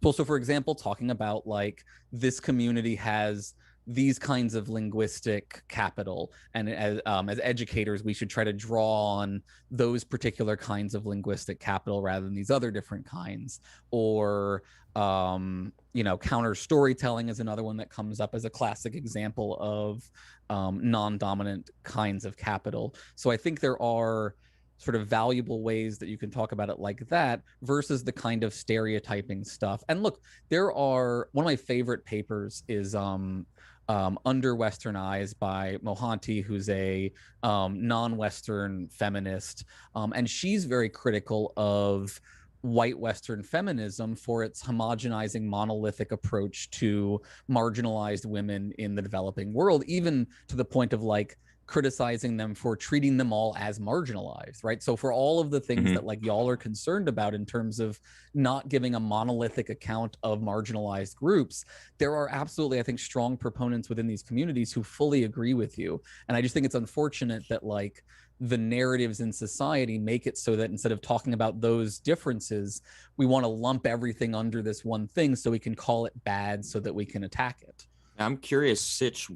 Well, so for example, talking about like this community has these kinds of linguistic capital, and as educators we should try to draw on those particular kinds of linguistic capital rather than these other different kinds. Or counter storytelling is another one that comes up as a classic example of non-dominant kinds of capital. So I think there are sort of valuable ways that you can talk about it like that versus the kind of stereotyping stuff. And look, there are, one of my favorite papers is Under Western Eyes by Mohanty, who's a non-Western feminist. And she's very critical of white Western feminism for its homogenizing monolithic approach to marginalized women in the developing world, even to the point of like criticizing them for treating them all as marginalized, right? So for all of the things that like y'all are concerned about in terms of not giving a monolithic account of marginalized groups, there are absolutely, I think, strong proponents within these communities who fully agree with you. And I just think it's unfortunate that like the narratives in society make it so that instead of talking about those differences, we want to lump everything under this one thing so we can call it bad so that we can attack it. I'm curious, Sitch,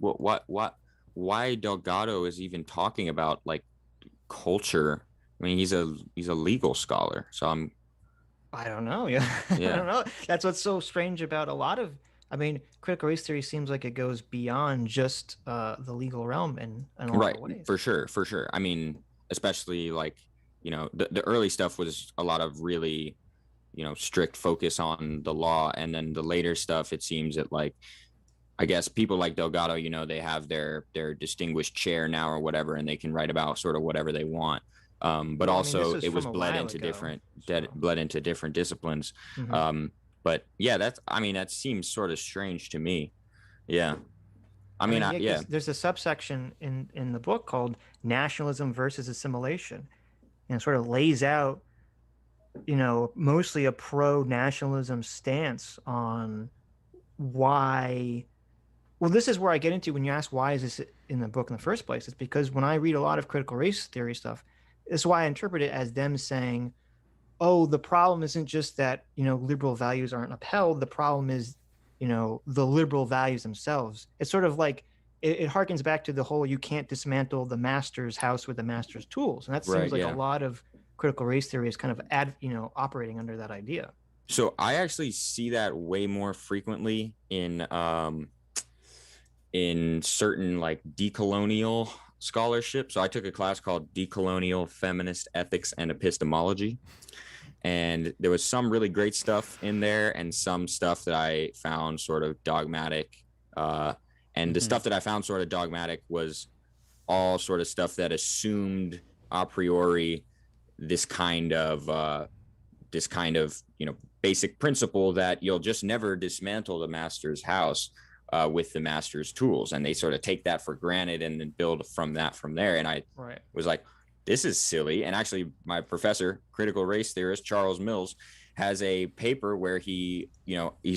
why Delgado is even talking about like culture. I mean, he's a legal scholar, so I don't know. Yeah. I don't know. That's what's so strange about a lot of, I mean, critical race theory seems like it goes beyond just the legal realm in a lot of ways. For sure. I mean, especially like, the early stuff was a lot of really, strict focus on the law, and then the later stuff, it seems that like, I guess people like Delgado, they have their distinguished chair now or whatever, and they can write about sort of whatever they want. But also it was bled into different disciplines. But yeah, that seems sort of strange to me. Yeah. There's a subsection in the book called Nationalism versus Assimilation, and it sort of lays out, mostly a pro-nationalism stance on why. Well, this is where I get into when you ask why is this in the book in the first place. It's because when I read a lot of critical race theory stuff, this is why I interpret it as them saying, oh, the problem isn't just that, liberal values aren't upheld. The problem is, the liberal values themselves. It's sort of like, it harkens back to the whole, you can't dismantle the master's house with the master's tools. And that seems like a lot of critical race theory is kind of operating under that idea. So I actually see that way more frequently in certain like decolonial scholarship. So I took a class called Decolonial Feminist Ethics and Epistemology, and there was some really great stuff in there and some stuff that I found sort of dogmatic, and the stuff that I found sort of dogmatic was all sort of stuff that assumed a priori this kind of basic principle that you'll just never dismantle the master's house with the master's tools, and they sort of take that for granted and then build from there. And I was like, this is silly. And actually my professor, critical race theorist Charles Mills, has a paper where he's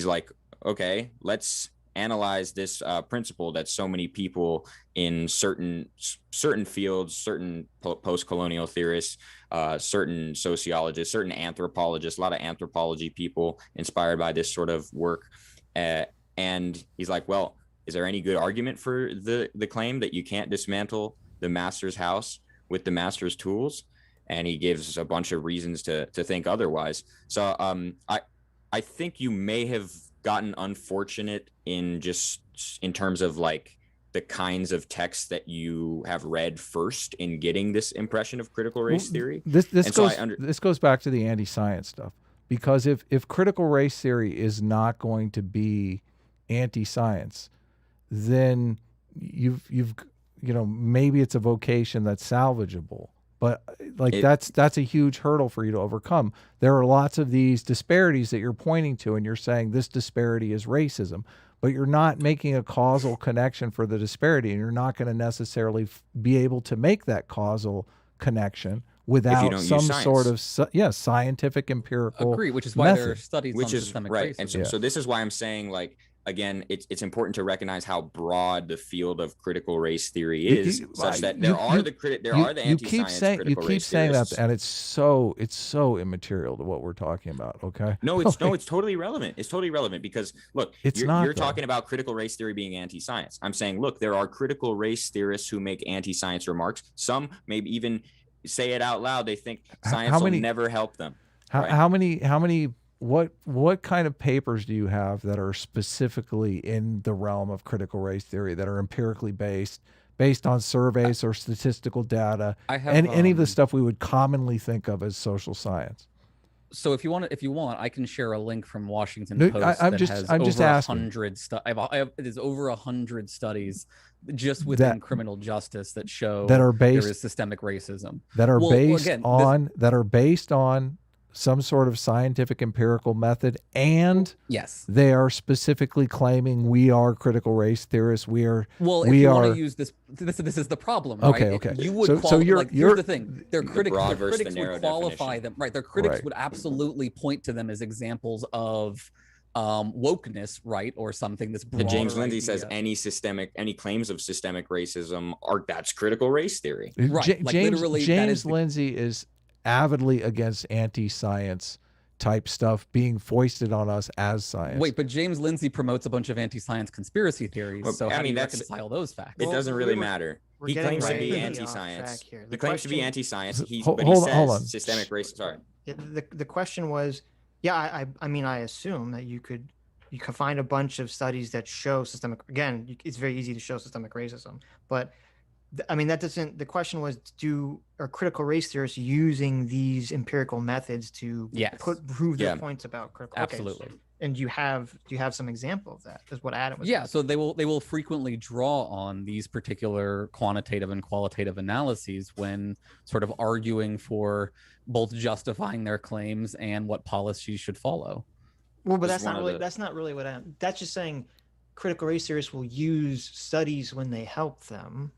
like, okay, let's analyze this principle that so many people in certain fields, certain post-colonial theorists, certain sociologists, certain anthropologists, a lot of anthropology people inspired by this sort of work. And he's like, well, is there any good argument for the claim that you can't dismantle the master's house with the master's tools? And he gives a bunch of reasons to think otherwise. So I think you may have gotten unfortunate in terms of like the kinds of texts that you have read first in getting this impression of critical race theory. This goes back to the anti-science stuff, because if critical race theory is not going to be anti-science, then you've maybe it's a vocation that's salvageable, but that's a huge hurdle for you to overcome. There are lots of these disparities that you're pointing to, and you're saying this disparity is racism, but you're not making a causal connection for the disparity, and you're not going to necessarily be able to make that causal connection without some sort of scientific empirical which is why method. there are studies on systemic racism. And so this is why I'm saying, like, again, it's important to recognize how broad the field of critical race theory is, such that there are the anti-science critical race theorists. And it's so immaterial to what we're talking about. Okay. No, it's totally relevant. It's totally relevant because look, you're talking about critical race theory being anti-science. I'm saying, look, there are critical race theorists who make anti-science remarks. Some maybe even say it out loud. They think science will never help them. How many what kind of papers do you have that are specifically in the realm of critical race theory, that are empirically based on surveys or statistical data, and any of the stuff we would commonly think of as social science? So if you want, I can share a link from Washington Post I'm that just has asking. over 100 there's over 100 studies just within criminal justice that show that are based, there is systemic racism that are based on some sort of scientific empirical method, and yes, they are specifically claiming we are critical race theorists. We are. Well, if you want to use this is the problem, right? Okay. You would here's the thing. Their critics would qualify them, right? Their critics would absolutely point to them as examples of wokeness, right, or something that's broader. James Lindsay says any claims of systemic racism that's critical race theory, right? James Lindsay is avidly against anti-science type stuff being foisted on us as science. Wait, but James Lindsay promotes a bunch of anti-science conspiracy theories. Well, so how do you reconcile those facts? It doesn't really matter. He claims to be anti-science. He claims to be anti-science. But he says systemic racism. Sorry. The question was, I mean, I assume that you could find a bunch of studies that show systemic. Again, it's very easy to show systemic racism, but I mean, that doesn't. The question was, are critical race theorists using these empirical methods to prove their points about critical? Absolutely. Okay, and do you have some example of that? Is what Adam was. Yeah. So they will frequently draw on these particular quantitative and qualitative analyses when sort of arguing for both justifying their claims and what policies should follow. Well, but that's not really what I'm. That's just saying critical race theorists will use studies when they help them.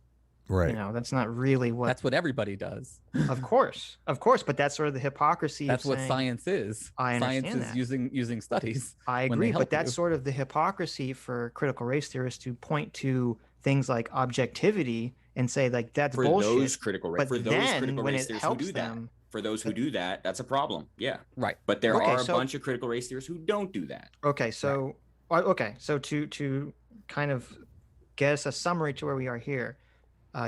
Right. That's not really what. That's what everybody does. Of course, but that's sort of the hypocrisy. That's what science is. I understand science is using studies. I agree, but that's sort of the hypocrisy for critical race theorists to point to things like objectivity and say like that's bullshit. For those critical race theorists who do that. For those who do that, that's a problem. Yeah. Right. But there are a bunch of critical race theorists who don't do that. Okay. So so to kind of get us a summary to where we are here.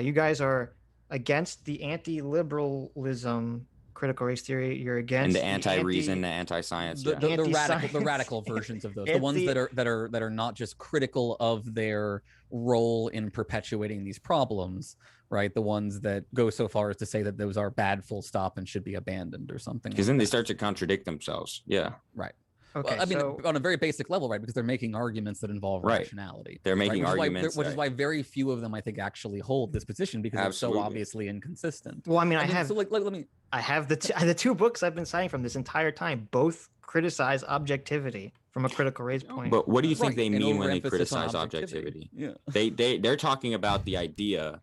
You guys are against the anti-liberalism critical race theory. You're against and the anti-reason, the anti-science, the radical versions of those, the ones that are not just critical of their role in perpetuating these problems, right? The ones that go so far as to say that those are bad, full stop, and should be abandoned or something. Because then they start to contradict themselves. Yeah. Right. Okay, well, I mean, on a very basic level, right? Because they're making arguments that involve rationality. They're making arguments, which is why very few of them, I think, actually hold this position because they're so obviously inconsistent. Well, I mean, I have the two books I've been citing from this entire time. Both criticize objectivity from a critical race point. But what do you think they mean when they criticize objectivity? Yeah, they're talking about the idea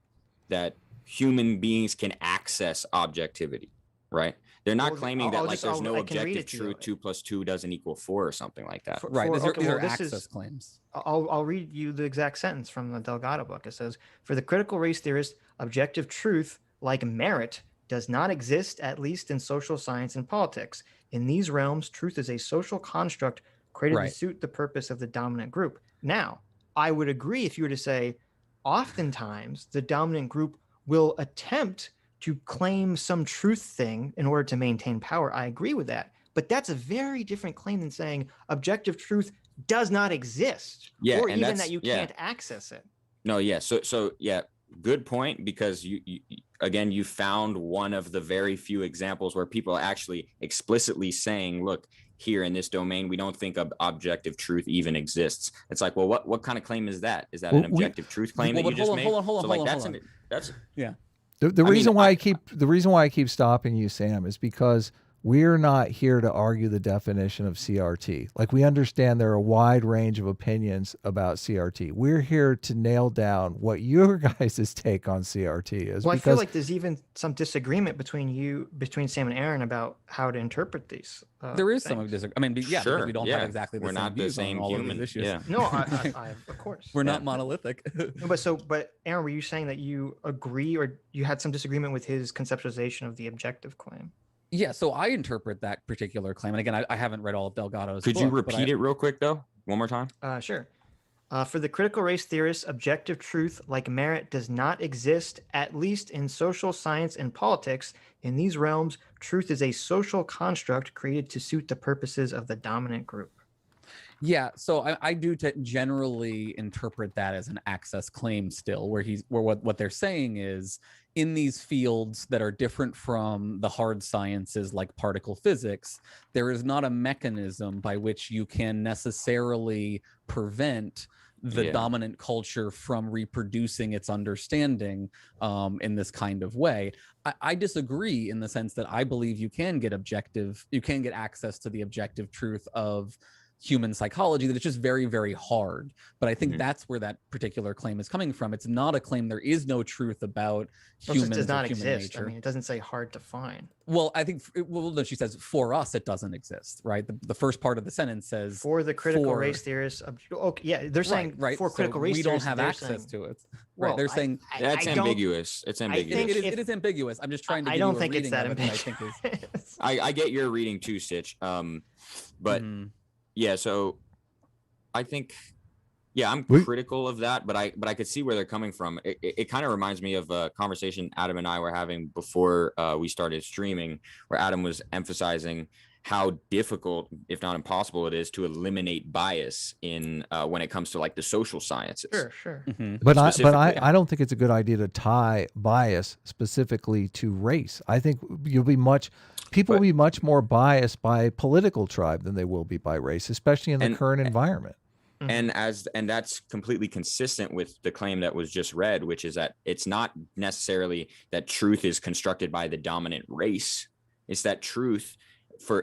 that human beings can access objectivity, right? They're not claiming that there's no objective truth. 2 + 2 doesn't equal 4 or something like that. These are access claims. I'll read you the exact sentence from the Delgado book. It says, for the critical race theorist, objective truth, like merit, does not exist, at least in social science and politics. In these realms, truth is a social construct created to suit the purpose of the dominant group. Now, I would agree if you were to say, oftentimes the dominant group will attempt to claim some truth thing in order to maintain power. I agree with that. But that's a very different claim than saying objective truth does not exist. Yeah, or even that you can't access it. No, yeah. So yeah, good point, because you found one of the very few examples where people are actually explicitly saying, look, here in this domain, we don't think objective truth even exists. It's like, well, what kind of claim is that? Is that an objective truth claim that you just made? Hold on. That's The reason why I keep stopping you, Sam, is because we're not here to argue the definition of CRT. Like, we understand there are a wide range of opinions about CRT. We're here to nail down what your guys' take on CRT is. Well, I because feel like there's even some disagreement between Sam and Aaron about how to interpret these. There is some things. disagreement. I mean, but yeah, Sure, because we don't yeah. have exactly the We're same not the views same on all human. of these issues. Yeah. No, I of course. We're Yeah. not monolithic. No, but Aaron, were you saying that you agree or you had some disagreement with his conceptualization of the objective claim? Yeah, so I interpret that particular claim, and again, I haven't read all of Delgado's. Could you book, but repeat it real quick though, one more time? Sure. For the critical race theorists, objective truth, like merit, does not exist, at least in social science and politics. In these realms, truth is a social construct created to suit the purposes of the dominant group. Yeah, so I do generally interpret that as an access claim still, where what they're saying is, in these fields that are different from the hard sciences like particle physics, there is not a mechanism by which you can necessarily prevent the dominant culture from reproducing its understanding in this kind of way. I disagree in the sense that I believe you can get access to the objective truth of human psychology, that it's just very, very hard. But I think that's where that particular claim is coming from. It's not a claim there is no truth about humans does not or human exist. nature. I mean, it doesn't say hard to find. Well, I think, no, she says, for us, it doesn't exist, right? The first part of the sentence says, for the critical race theorists. Okay, yeah, they're saying right. for critical race we theorists. don't have access to it. Right, Well, they're saying That's ambiguous. It's ambiguous. it is ambiguous. I'm just trying to. I give don't you a think it's reading that of it ambiguous. I think is. I get your reading too, Sitch. But yeah, so I think, I'm critical of that, but I could see where they're coming from. It kind of reminds me of a conversation Adam and I were having before we started streaming, where Adam was emphasizing how difficult, if not impossible, it is to eliminate bias in when it comes to like the social sciences. Sure. But I don't think it's a good idea to tie bias specifically to race. I think people will be much more biased by political tribe than they will be by race, especially in the current environment. And that's completely consistent with the claim that was just read, which is that it's not necessarily that truth is constructed by the dominant race. It's that truth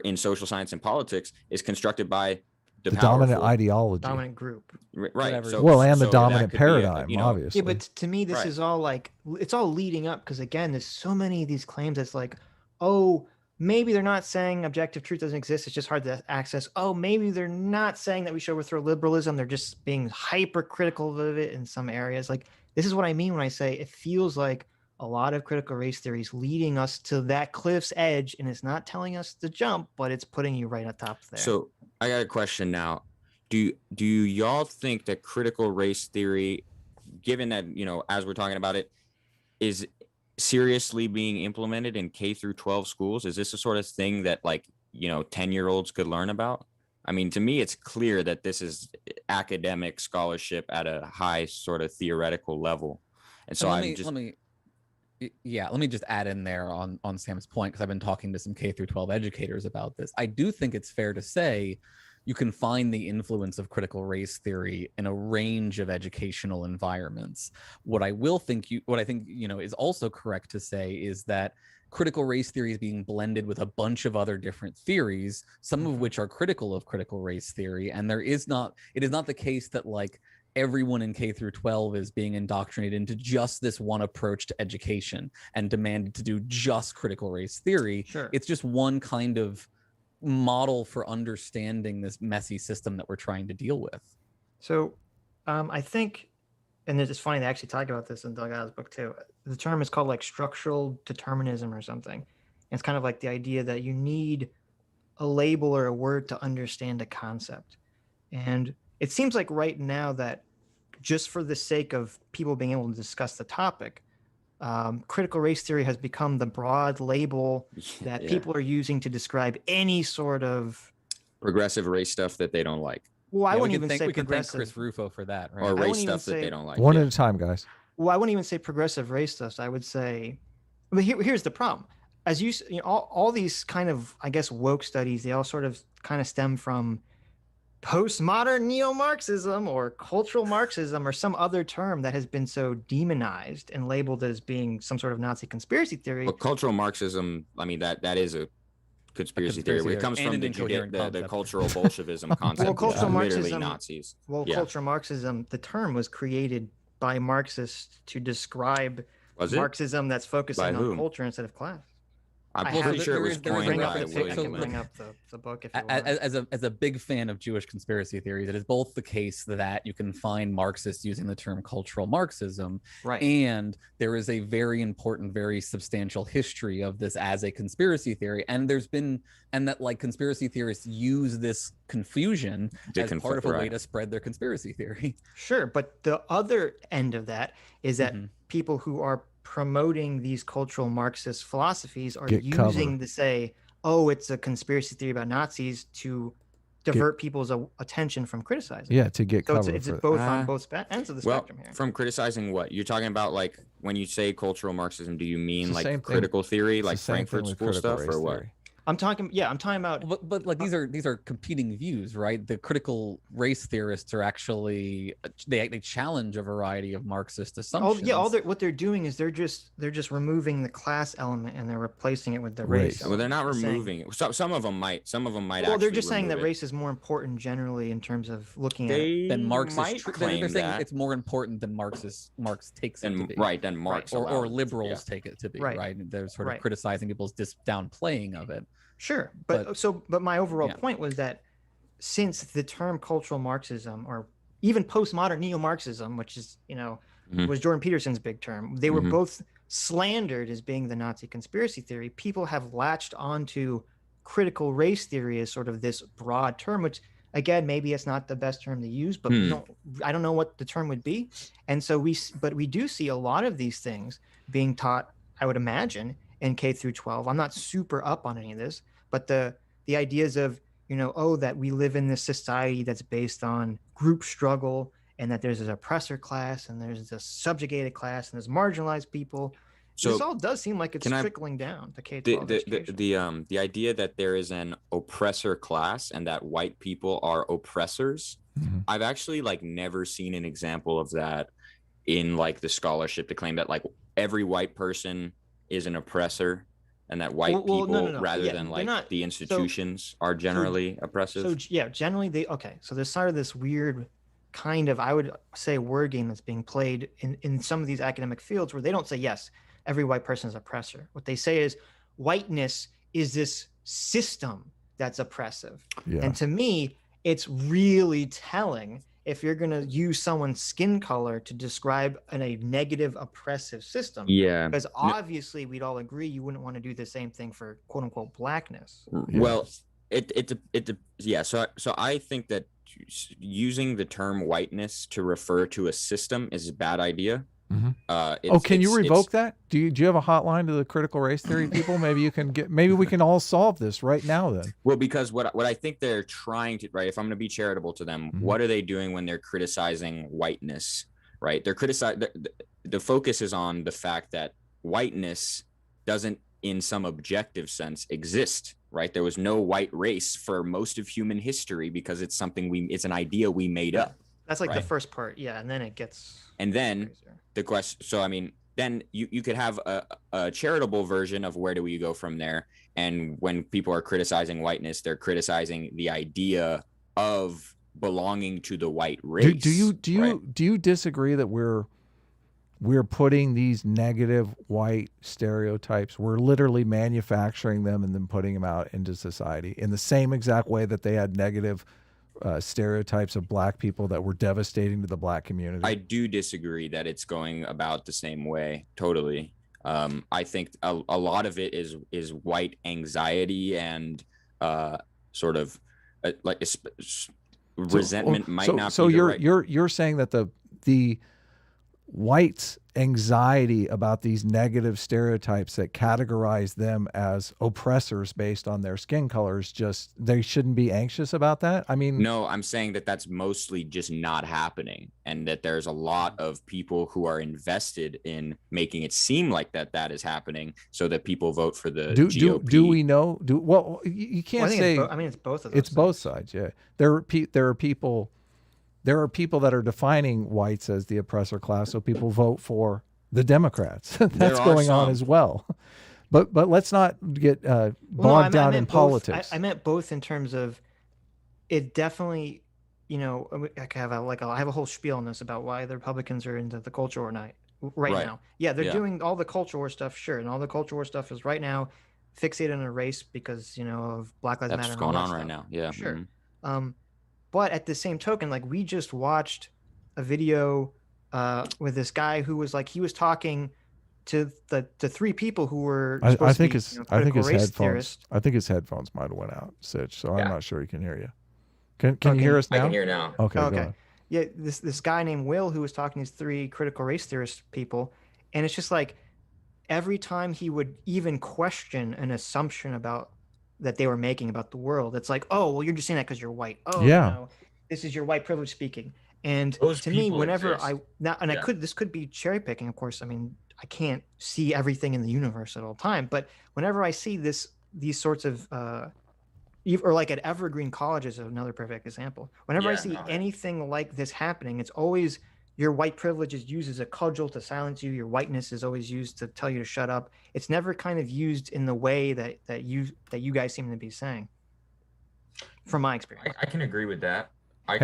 in social science and politics is constructed by the dominant ideology, dominant group, right? And the dominant paradigm, obviously. Yeah, but to me, this is all like, it's all leading up, because again, there's so many of these claims that's like, oh, maybe they're not saying objective truth doesn't exist, it's just hard to access. Oh, maybe they're not saying that we should overthrow liberalism, they're just being hypercritical of it in some areas. Like, this is what I mean when I say it feels like a lot of critical race theories leading us to that cliff's edge, and it's not telling us to jump, but it's putting you right on top there. So I got a question now. Do y'all think that critical race theory, given that, as we're talking about it, is seriously being implemented in K through 12 schools? Is this a sort of thing that 10-year-olds could learn about? I mean, to me, it's clear that this is academic scholarship at a high sort of theoretical level. And so let me just add in there on Sam's point, because I've been talking to some K through 12 educators about this. I do think it's fair to say you can find the influence of critical race theory in a range of educational environments. What I think is also correct to say is that critical race theory is being blended with a bunch of other different theories, some of which are critical of critical race theory. And it is not the case that everyone in K through 12 is being indoctrinated into just this one approach to education and demanded to do just critical race theory. Sure. It's just one kind of model for understanding this messy system that we're trying to deal with. So I think, and it's funny, they actually talk about this in Delgado's book too. The term is called structural determinism or something. And it's kind of like the idea that you need a label or a word to understand a concept. And it seems like right now that just for the sake of people being able to discuss the topic, critical race theory has become the broad label that people are using to describe any sort of progressive race stuff that they don't like. Well, I wouldn't even say we can thank progressive. Chris Rufo for that, right? Or race stuff that they don't like. One at a time, guys. Well, I wouldn't even say progressive race stuff. I would say, but here's the problem. As all these kind of, I guess, woke studies, they all sort of kind of stem from postmodern neo-Marxism or cultural Marxism or some other term that has been so demonized and labeled as being some sort of Nazi conspiracy theory. But cultural Marxism, I mean, that is a conspiracy theory. conspiracy It comes and from an incoherent the concept. cultural Bolshevism concept. Well, cultural literally Marxism. Nazis. Well, Yeah. cultural Marxism, the term was created by Marxists to describe Was it? Marxism that's focusing By on whom? culture instead of class. I'm I pretty have- sure it there was is- there is a coined by reference. William I can So- bring Blake. up the book if you want. As a big fan of Jewish conspiracy theories, it is both the case that you can find Marxists using the term cultural Marxism, Right. and there is a very important, very substantial history of this as a conspiracy theory. And that like conspiracy theorists use this confusion as part of a way right. to spread their conspiracy theory. Sure, but the other end of that is that Mhm. people who are promoting these cultural Marxist philosophies are Get using cover. to say, "Oh, it's a conspiracy theory about Nazis," to divert people's attention from criticizing. Yeah, to get So cover it's for both Ah. on both ends of the Well, spectrum here. from criticizing what you're talking about, like when you say cultural Marxism, do you mean It's the same like thing. critical theory, It's the like same thing Frankfurt with School critical stuff, race or what? theory. I'm talking about But like these are competing views, right? The critical race theorists are actually they challenge a variety of Marxist assumptions. what they're doing is they're just removing the class element and they're replacing it with the Race. race. Well, they're not element. Saying- removing it. Some of them might. Some of them might. Well, they're actually just saying that remove it. race is more important generally in terms of looking at it. They Then Marx might is they're claim saying that. it's more important than Marx takes it to And be. right, then Marx or allowed it to- liberals yeah. take it to be, Right. right? They're sort of Right. criticizing people's downplaying of it. Sure, But- but my overall yeah. point was that since the term cultural Marxism or even postmodern neo-Marxism, which is Mhm. was Jordan Peterson's big term, they were Mhm. both slandered as being the Nazi conspiracy theory. People have latched onto critical race theory as sort of this broad term, which again maybe it's not the best term to use, but I don't know what the term would be. And so we do see a lot of these things being taught, I would imagine, in K through 12. I'm not super up on any of this, but the ideas of that we live in this society that's based on group struggle, and that there's this oppressor class and there's this subjugated class and there's marginalized people. So this all does seem like it's can I- trickling down to K-12 education. the idea that there is an oppressor class and that white people are oppressors, Mhm. I've actually like never seen an example of that in like the scholarship to claim that like every white person is an oppressor and that white Well, people no. rather Yeah, than they're like not- the institutions are generally oppressive. So yeah, generally so there's sort of this weird kind of, I would say, word game that's being played in some of these academic fields where they don't say, yes, every white person is oppressor. What they say is whiteness is this system that's oppressive. Yeah. And to me, it's really telling if you're going to use someone's skin color to describe a negative oppressive system. Yeah. Because obviously we'd all agree you wouldn't want to do the same thing for quote unquote blackness. Well, so I think that using the term whiteness to refer to a system is a bad idea. Mhm. It's- Can you it's- revoke that? Do you have a hotline to the critical race theory people? Maybe you can maybe we can all solve this right now then. Well, because what I think they're trying to, right, if I'm going to be charitable to them, Mhm. what are they doing when they're criticizing whiteness, right? They're criticizing, the focus is on the fact that whiteness doesn't, in some objective sense, exist, right? There was no white race for most of human history because it's it's an idea we made up. That's like the Right. first part. Yeah. And then it gets And then crazier. the question, so I mean, then you could have a charitable version of where do we go from there. And when people are criticizing whiteness, they're criticizing the idea of belonging to the white race. Do you disagree that we're putting these negative white stereotypes, we're literally manufacturing them and then putting them out into society in the same exact way that they had negative stereotypes of black people that were devastating to the black community? I do disagree that it's going about the same way. Totally. I think a lot of it is white anxiety and sort of resentment might not. So be the right. you're saying that the whites' anxiety about these negative stereotypes that categorize them as oppressors based on their skin colors, just they shouldn't be anxious about that? I mean, No, I'm saying that that's mostly just not happening, and that there's a lot of people who are invested in making it seem like that is happening, so that people vote for the GOP. do we know? Well, you can't Well, I think say. it's both of those. It's both things. sides. Yeah, there are people that are defining whites as the oppressor class, so people vote for the Democrats. That's There are going on some. as well. But let's not get bogged down in meant both. politics. I meant both in terms of it definitely, I have I have a whole spiel on this about why the Republicans are into the culture war night right now. Yeah, they're doing all the culture war stuff, sure, and all the culture war stuff is right now fixated on a race because of Black Lives Matter. That's and all going that on stuff. right now. Yeah, sure. But at the same token, like we just watched a video with this guy who was he was talking to the three people who were I think his headphones. theorists. I think his headphones might have went out, Sitch. So I'm not sure he can hear you. Can Okay. you hear us now? I can hear now. Okay. Okay. Yeah, this guy named Will who was talking to these three critical race theorist people, and it's just like every time he would even question an assumption about that they were making about the world, it's like, oh, well, you're just saying that because you're white. Oh, Yeah. this is your white privilege speaking. And Those to me, people whenever exist. this could be cherry picking, of course. I mean, I can't see everything in the universe at all time, but whenever I see these sorts of or like at Evergreen College is another perfect example. Whenever I see anything like this happening, it's always your white privilege is used as a cudgel to silence you. Your whiteness is always used to tell you to shut up. It's never kind of used in the way that you guys seem to be saying. From my experience, I can agree with that. I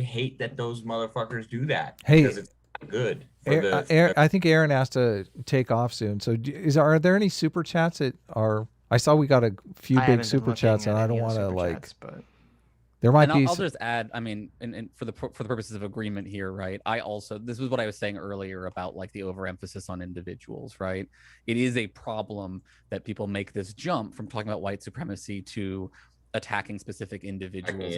hate that those motherfuckers do that. Hey, because it's not good. I think Aaron has to take off soon. So are there any super chats that are? I saw we got a few big super chats, and I don't want to but there might be. I'll just add. I mean, and for the purposes of agreement here, right? This was what I was saying earlier about the overemphasis on individuals, right? It is a problem that people make this jump from talking about white supremacy to attacking specific individuals.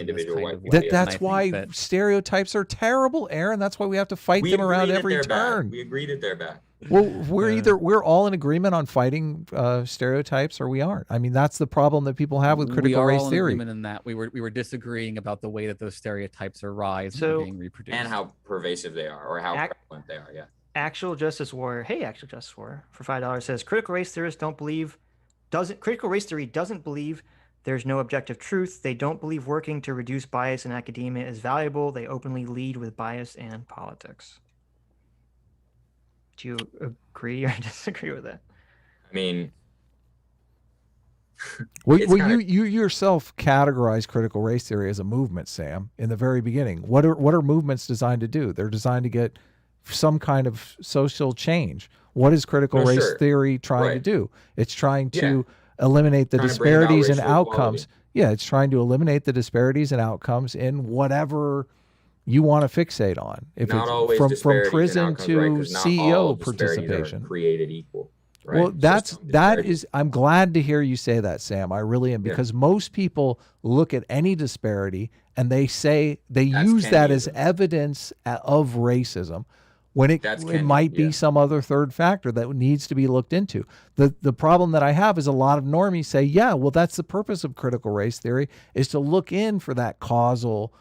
That's why stereotypes are terrible, Aaron. That's why we have to fight them around every turn. We agree that they're bad. Well, we're all in agreement on fighting stereotypes, or we aren't. I mean, that's the problem that people have with critical race theory. We are all in agreement in that we were disagreeing about the way that those stereotypes are rising and being reproduced, and how pervasive they are, or how prevalent they are. Yeah. Actual Justice Warrior, Actual Justice Warrior for $5 says critical race theorists critical race theory doesn't believe there's no objective truth. They don't believe working to reduce bias in academia is valuable. They openly lead with bias and politics. Do you agree or disagree with that? I mean, you yourself categorize critical race theory as a movement, Sam, in the very beginning. What are movements designed to do? They're designed to get some kind of social change. What is critical race theory trying to do? It's trying to eliminate the disparities in outcomes. Equality. Yeah, it's trying to eliminate the disparities in outcomes in whatever you want to fixate on. If not it's always from prison outcomes, to right? CEO participation. Created equal. Right? Well, that is. I'm glad to hear you say that, Sam. I really am, because most people look at any disparity and they use that as evidence of racism, when it might be some other third factor that needs to be looked into. The problem that I have is a lot of normies say, yeah, well, that's the purpose of critical race theory, is to look in for that causal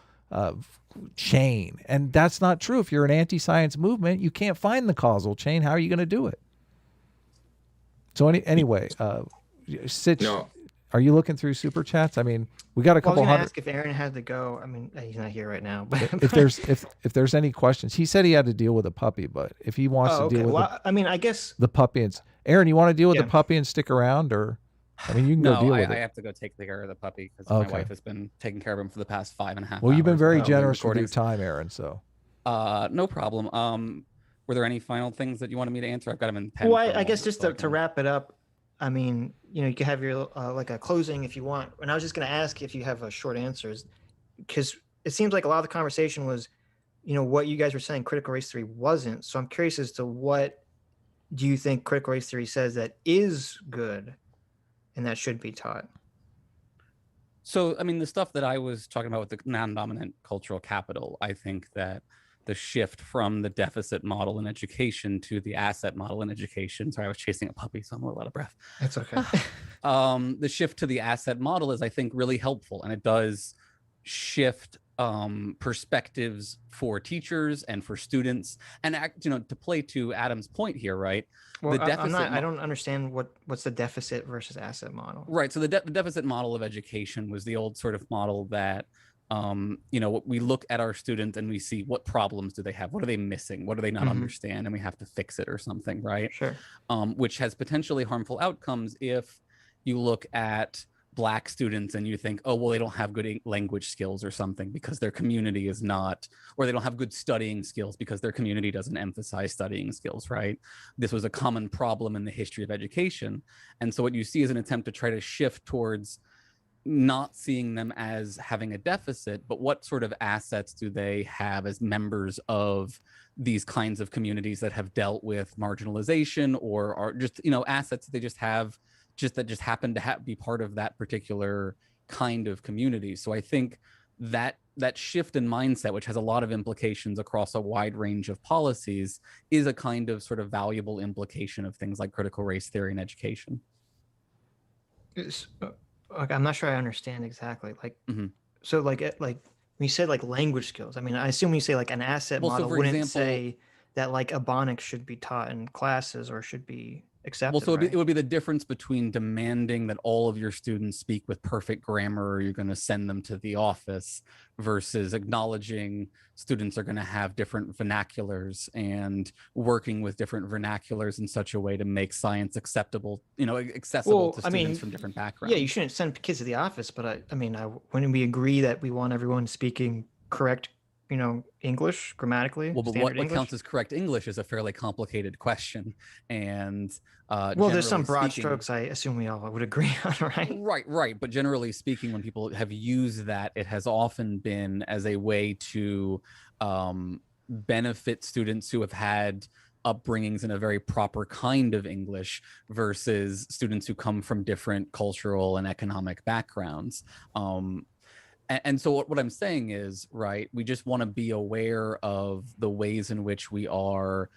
chain. And that's not true. If you're an anti-science movement, you can't find the causal chain. How are you going to do it? So anyway, Sitch, are you looking through super chats? I mean, we got a couple hundred. I was going to ask if Aaron had to go. I mean, he's not here right now. But if there's any questions, he said he had to deal with a puppy, but if he wants to deal with, I guess the puppy. And Aaron, you want to deal with the puppy and stick around, or I mean, you can go deal with it. I have to go take care of the puppy because my wife has been taking care of him for the past 5.5 hours. Well, you've been very generous with your time, Aaron. So, no problem. Were there any final things that you wanted me to answer? I've got them in pen. Well, I guess just to wrap it up, I mean, you can have your like a closing if you want. And I was just going to ask if you have short answers, because it seems like a lot of the conversation was, what you guys were saying critical race theory wasn't. So I'm curious as to what do you think critical race theory says that is good and that should be taught? So, I mean, the stuff that I was talking about with the non-dominant cultural capital, I think that the shift from the deficit model in education to the asset model in education. Sorry, I was chasing a puppy, so I'm a little out of breath. That's okay. The shift to the asset model is, I think, really helpful, and it does shift perspectives for teachers and for students. And to play to Adam's point here, right? Well, I don't understand what's the deficit versus asset model. Right. So the deficit model of education was the old sort of model that we look at our students and we see what problems do they have, what are they missing, what do they not understand, and we have to fix it or something, right? Sure. Which has potentially harmful outcomes if you look at Black students and you think, oh, well, they don't have good language skills or something because their community is not, or they don't have good studying skills because their community doesn't emphasize studying skills, right? This was a common problem in the history of education. And so what you see is an attempt to try to shift towards not seeing them as having a deficit, but what sort of assets do they have as members of these kinds of communities that have dealt with marginalization, or are just, assets that they just have, that just happen to be part of that particular kind of community. So I think that shift in mindset, which has a lot of implications across a wide range of policies, is a kind of sort of valuable implication of things like critical race theory in education. I'm not sure I understand exactly. So like when you said like language skills, I mean, I assume when you say like an asset model wouldn't say that like Ebonics should be taught in classes or should be accepted. Well, so it would be the difference between demanding that all of your students speak with perfect grammar or you're going to send them to the office, versus acknowledging students are going to have different vernaculars and working with different vernaculars in such a way to make science accessible to students from different backgrounds. Yeah, you shouldn't send kids to the office, but wouldn't we agree that we want everyone speaking correct English grammatically? Well, but what counts as correct English is a fairly complicated question. And there's some broad strokes I assume we all would agree on, right? Right. But generally speaking, when people have used that, it has often been as a way to benefit students who have had upbringings in a very proper kind of English versus students who come from different cultural and economic backgrounds. And so what I'm saying is, right, we just want to be aware of the ways in which we are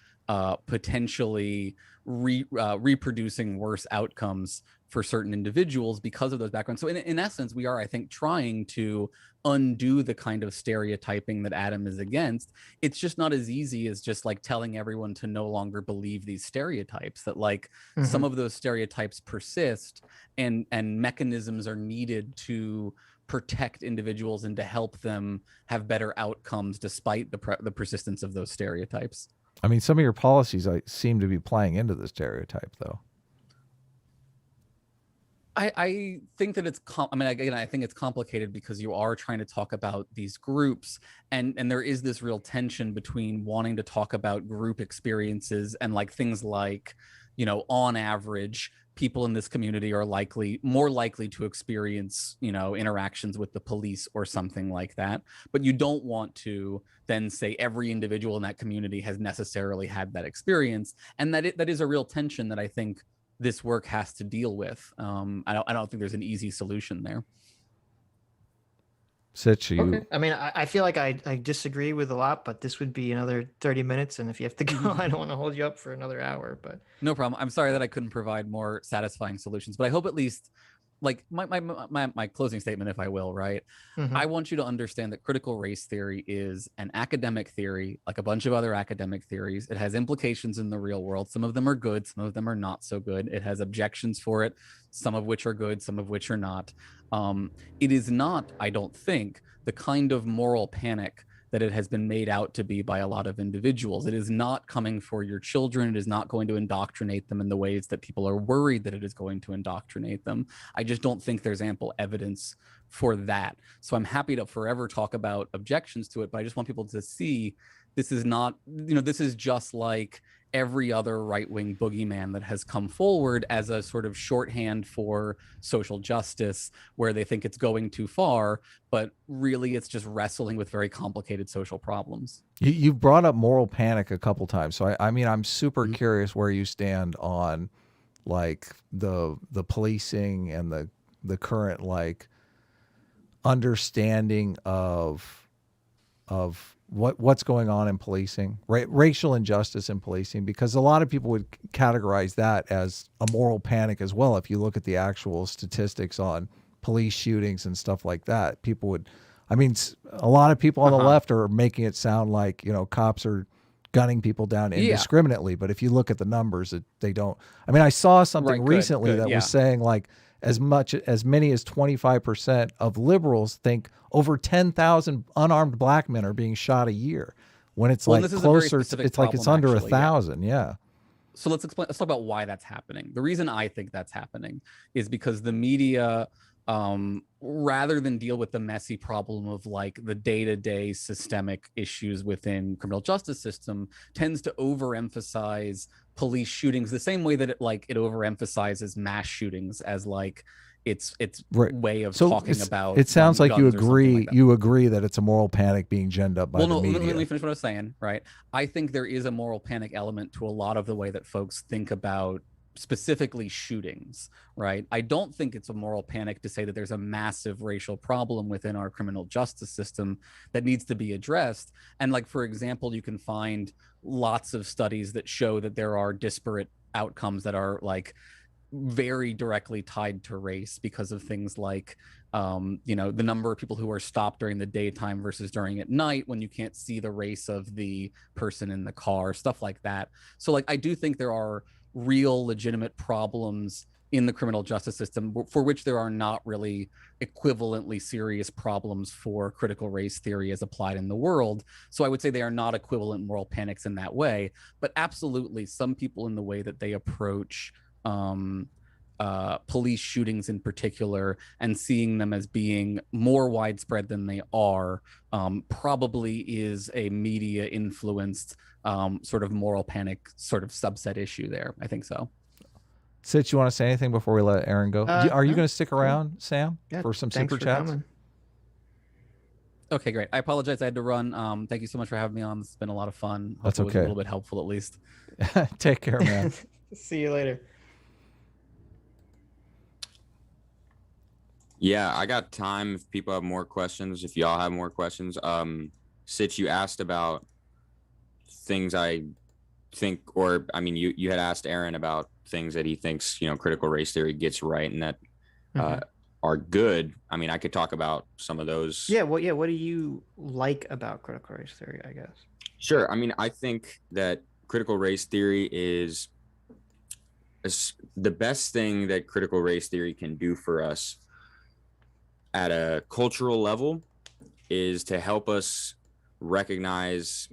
potentially reproducing worse outcomes for certain individuals because of those backgrounds. So in essence, we are, I think, trying to undo the kind of stereotyping that Adam is against. It's just not as easy as just like telling everyone to no longer believe these stereotypes, that like some of those stereotypes persist and mechanisms are needed to protect individuals and to help them have better outcomes despite the persistence of those stereotypes. I mean, some of your policies seem to be playing into the stereotype, though. I think that I think it's complicated because you are trying to talk about these groups, and there is this real tension between wanting to talk about group experiences and like things like, on average, people in this community are more likely to experience, interactions with the police or something like that. But you don't want to then say every individual in that community has necessarily had that experience. And that is a real tension that I think this work has to deal with. I don't think there's an easy solution there. Sitch, okay. I mean, I feel like I disagree with a lot, but this would be another 30 minutes. And if you have to go, I don't want to hold you up for another hour, but no problem. I'm sorry that I couldn't provide more satisfying solutions, but I hope at least like my closing statement, if I will, right? I want you to understand that critical race theory is an academic theory, like a bunch of other academic theories. It has implications in the real world. Some of them are good, some of them are not so good. It has objections for it, some of which are good, some of which are not. It is not, I don't think, the kind of moral panic that it has been made out to be by a lot of individuals. It is not coming for your children. It is not going to indoctrinate them in the ways that people are worried that it is going to indoctrinate them. I just don't think there's ample evidence for that. So I'm happy to forever talk about objections to it, but I just want people to see this is not, this is just like every other right-wing boogeyman that has come forward as a sort of shorthand for social justice, where they think it's going too far, but really it's just wrestling with very complicated social problems. You've brought up moral panic a couple times. So I mean, I'm super curious where you stand on like the policing and the current like understanding of what's going on in policing, racial injustice in policing, because a lot of people would categorize that as a moral panic as well. If you look at the actual statistics on police shootings and stuff like that, people would, I mean, a lot of people on the left are making it sound like, cops are gunning people down indiscriminately. But if you look at the numbers, they don't. I mean, I saw something recently that was saying like as many as 25% of liberals think over 10,000 unarmed black men are being shot a year. When it's Well, like this is a very closer, specific it's like it's problem, under actually, yeah. 1,000. Yeah. So let's talk about why that's happening. The reason I think that's happening is because the media, rather than deal with the messy problem of like the day-to-day systemic issues within criminal justice system, tends to overemphasize police shootings the same way that it overemphasizes mass shootings as like its Right. way of So talking about. it sounds like you guns or something agree. like that. You agree that it's a moral panic being ginned up by Well, the no, media. let me finish what I was saying, right? I think there is a moral panic element to a lot of the way that folks think about specifically shootings, right? I don't think it's a moral panic to say that there's a massive racial problem within our criminal justice system that needs to be addressed. And like, for example, you can find lots of studies that show that there are disparate outcomes that are like very directly tied to race because of things like the number of people who are stopped during the daytime versus during at night when you can't see the race of the person in the car, stuff like that. So like I do think there are real legitimate problems in the criminal justice system for which there are not really equivalently serious problems for critical race theory as applied in the world. So I would say they are not equivalent moral panics in that way, but absolutely some people in the way that they approach police shootings in particular and seeing them as being more widespread than they are probably is a media influenced sort of moral panic sort of subset issue there. I think so. Sitch, you want to say anything before we let Aaron go? Are you going to stick around, Sam, for some super chats? Coming. Okay, great. I apologize I had to run. Thank you so much for having me on. It's been a lot of fun. That's Hope it was okay. a little bit helpful at least. Take care, man. See you later. Yeah, I got time if people have more questions, if y'all have more questions. Sitch, you asked about things I think, or I mean, you had asked Aaron about things that he thinks, critical race theory gets right and that are good. I mean, I could talk about some of those. Yeah, what do you like about critical race theory, I guess? Sure. I mean, I think that critical race theory is the best thing that critical race theory can do for us at a cultural level is to help us recognize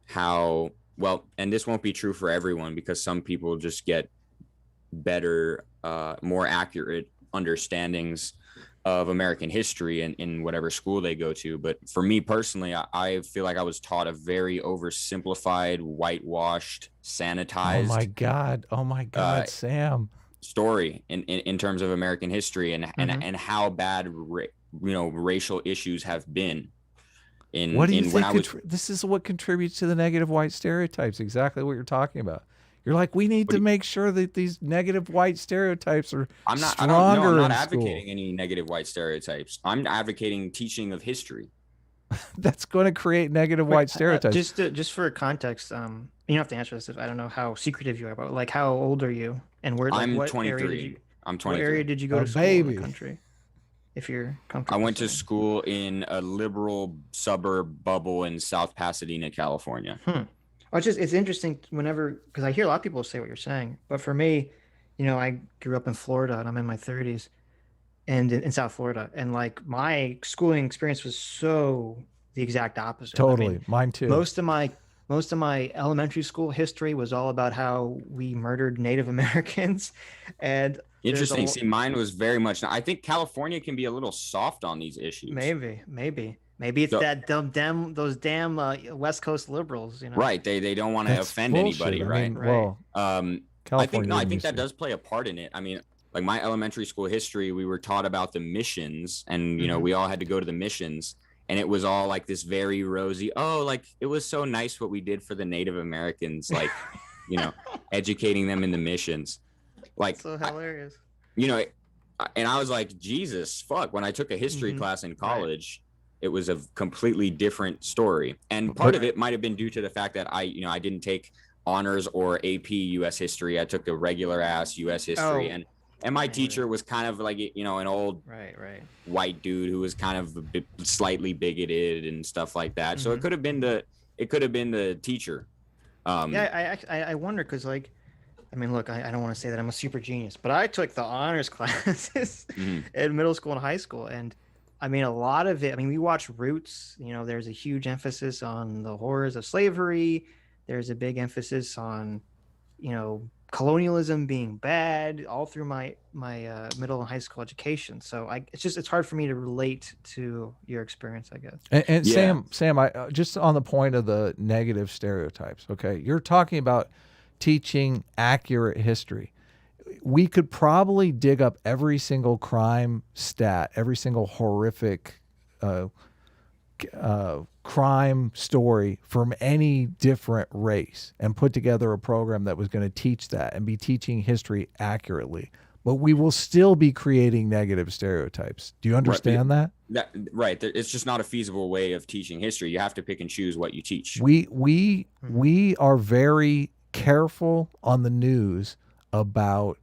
how well, and this won't be true for everyone because some people just get better, more accurate understandings of American history in whatever school they go to. But for me personally, I feel like I was taught a very oversimplified, whitewashed, sanitized. Oh my God, Sam. Story in terms of American history and how bad racial issues have been. What do you think? This is what contributes to the negative white stereotypes. Exactly what you're talking about. You're like, we need to make sure that these negative white stereotypes are stronger. I'm not advocating any negative white stereotypes. I'm advocating teaching of history. That's going to create negative white stereotypes. Just for context, you don't have to answer this if I don't know how secretive you are, but like, how old are you and where? I'm what 23. I'm 23. What area did you go to school in the country? If you're comfortable. I went to school in a liberal suburb bubble in South Pasadena, California. It's interesting because I hear a lot of people say what you're saying, but for me, I grew up in Florida and I'm in my 30s and in South Florida, and like my schooling experience was so the exact opposite. Totally. I mean, mine too. Most of my elementary school history was all about how we murdered Native Americans. And interesting. See, mine was very much. I think California can be a little soft on these issues. Maybe it's those damn West Coast liberals, Right. They don't want to offend anybody, right? Well, I think that does play a part in it. I mean, like my elementary school history, we were taught about the missions, and we all had to go to the missions, and it was all like this very rosy. Oh, like it was so nice what we did for the Native Americans, like educating them in the missions. Like, that's so hilarious. And I was like, Jesus, fuck. When I took a history class in college, it was a completely different story. And part of it might have been due to the fact that I didn't take honors or AP U.S. history. I took the regular ass U.S. history. And my teacher was kind of like, an old white dude who was kind of a bit slightly bigoted and stuff like that. So it could have been the teacher. I wonder, because like I mean, look, I don't want to say that I'm a super genius, but I took the honors classes Mhm. in middle school and high school. And I mean, a lot of it, I mean, we watch Roots, there's a huge emphasis on the horrors of slavery. There's a big emphasis on, colonialism being bad all through my middle and high school education. So it's hard for me to relate to your experience, I guess. And Yeah. Sam, I just on the point of the negative stereotypes. Okay, you're talking about teaching accurate history. We could probably dig up every single crime stat, every single horrific crime story from any different race and put together a program that was going to teach that and be teaching history accurately. But we will still be creating negative stereotypes. Do you understand that? Right. It's just not a feasible way of teaching history. You have to pick and choose what you teach. We are very careful on the news about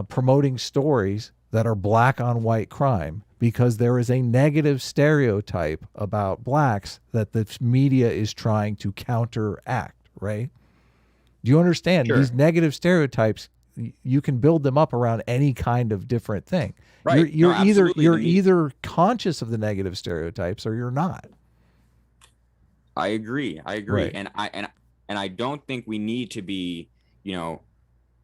promoting stories that are black on white crime, because there is a negative stereotype about blacks that the media is trying to counteract, right? Do you understand? Sure. These negative stereotypes, you can build them up around any kind of different thing. Right. You're No, absolutely. you're either conscious of the negative stereotypes or you're not. I agree. Right. And I don't think we need to be,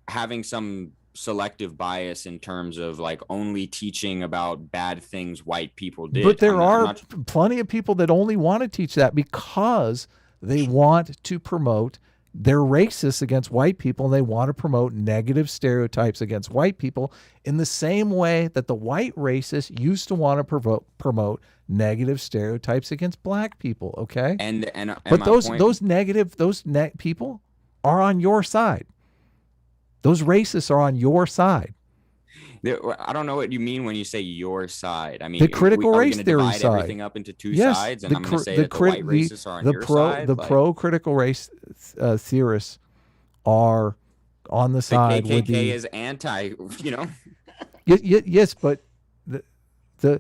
having some selective bias in terms of like only teaching about bad things white people did. But there are plenty of people that only want to teach that because they want to promote, they're racist against white people, and they want to promote negative stereotypes against white people in the same way that the white racists used to want to promote negative stereotypes against black people. Okay. But those negative people are on your side. Those racists are on your side. I don't know what you mean when you say your side. I mean, the critical race theory divide side. everything up into two sides, and I'm going to say that the white racists are on your side. The pro critical race theorists are on the side. The KKK with the, is anti. Yes, but the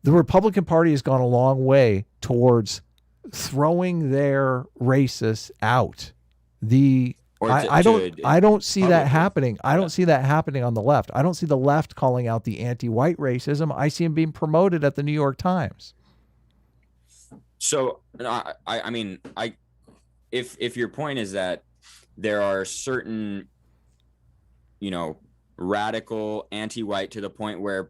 Republican Party has gone a long way towards throwing their racists out. I don't see that happening. I don't see that happening on the left. I don't see the left calling out the anti-white racism. I see him being promoted at the New York Times. So if your point is that there are certain, radical anti-white to the point where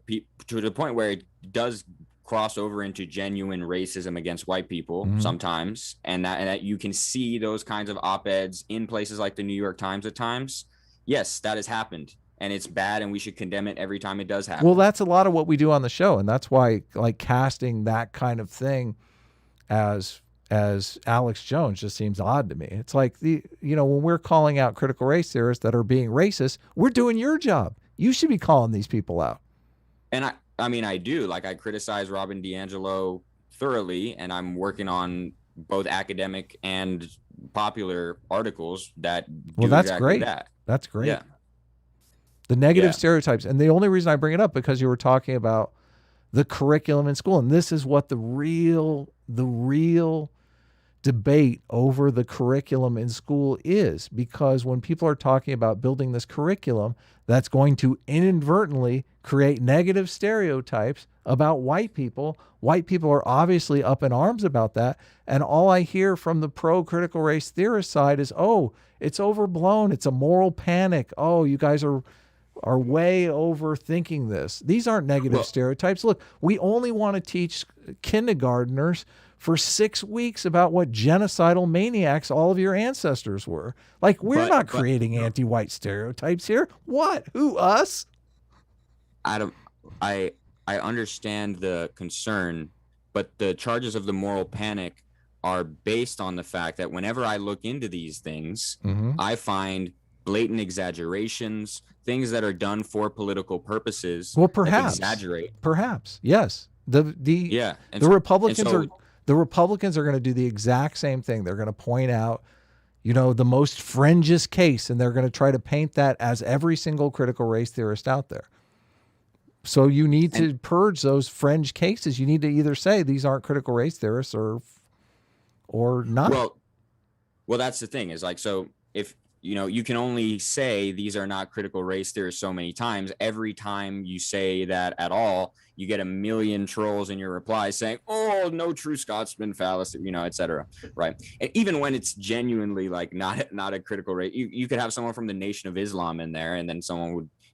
it does cross over into genuine racism against white people sometimes, and that you can see those kinds of op-eds in places like the New York Times at times. Yes, that has happened, and it's bad, and we should condemn it every time it does happen. Well, that's a lot of what we do on the show, and that's why like casting that kind of thing as Alex Jones just seems odd to me. It's like when we're calling out critical race theorists that are being racist, we're doing your job. You should be calling these people out. And I do. Like, I criticize Robin DiAngelo thoroughly, and I'm working on both academic and popular articles that do that's exactly great. that. That's great. Yeah. The negative stereotypes. And the only reason I bring it up because you were talking about the curriculum in school. And this is what the real debate over the curriculum in school is, because when people are talking about building this curriculum that's going to inadvertently create negative stereotypes about white people are obviously up in arms about that. And all I hear from the pro-critical race theorist side is, oh, it's overblown. It's a moral panic. Oh, you guys are way overthinking this. These aren't negative stereotypes. Look, we only want to teach kindergartners for 6 weeks about what genocidal maniacs all of your ancestors were. Like, we're not creating anti-white stereotypes here. What? Who, us? I understand the concern, but the charges of the moral panic are based on the fact that whenever I look into these things, I find blatant exaggerations, things that are done for political purposes. Well, perhaps exaggerate. Perhaps, yes. The Republicans are going to do the exact same thing. They're going to point out, the most fringiest case, and they're going to try to paint that as every single critical race theorist out there. So you need to purge those fringe cases. You need to either say these aren't critical race theorists or not. Well, that's the thing is like, so if you know, you can only say these are not critical race theories so many times. Every time you say that at all, you get a million trolls in your replies saying, oh, no true Scotsman fallacy, you know, etc. Right. And even when it's genuinely like not a critical race, you could have someone from the Nation of Islam in there, and then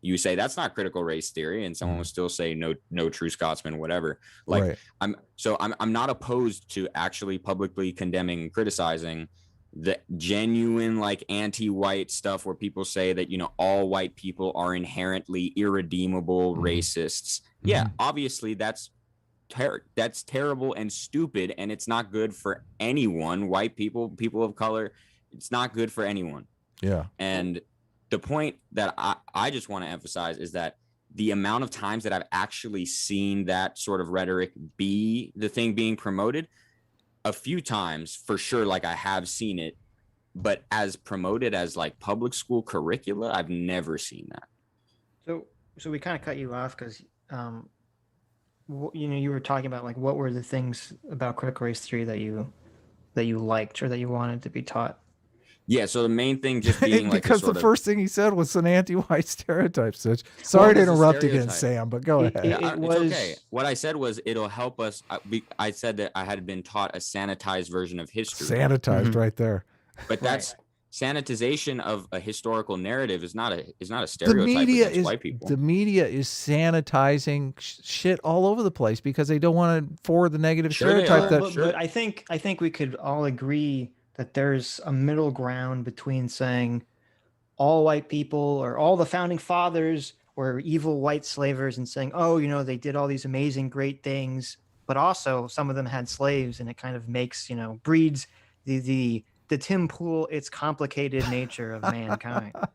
you say that's not critical race theory, and someone would still say no true Scotsman, whatever. Like I'm not opposed to actually publicly condemning and criticizing the genuine like anti-white stuff where people say that, you know, all white people are inherently irredeemable racists. Yeah, obviously that's terrible and stupid, and it's not good for anyone. White people, people of color, it's not good for anyone. Yeah. And the point that I just want to emphasize is that the amount of times that I've actually seen that sort of rhetoric be the thing being promoted, a few times for sure, like I have seen it, but as promoted as like public school curricula, I've never seen that. So we kind of cut you off because you know, you were talking about like what were the things about critical race theory that you liked or that you wanted to be taught. Yeah, so the main thing just being like because the first thing he said was an anti-white stereotype. Sitch. Sorry to interrupt again, Sam, but go ahead. It's okay. What I said was it'll help us. I said that I had been taught a sanitized version of history. Sanitized, right there. But that's sanitization of a historical narrative is not a stereotype against white people. The media is sanitizing shit all over the place because they don't want to forward the negative stereotype. But I think we could all agree that there's a middle ground between saying all white people or all the founding fathers were evil white slavers and saying, oh, you know, they did all these amazing, great things, but also some of them had slaves, and it kind of makes, you know, breeds the Tim Pool, it's complicated nature of mankind. I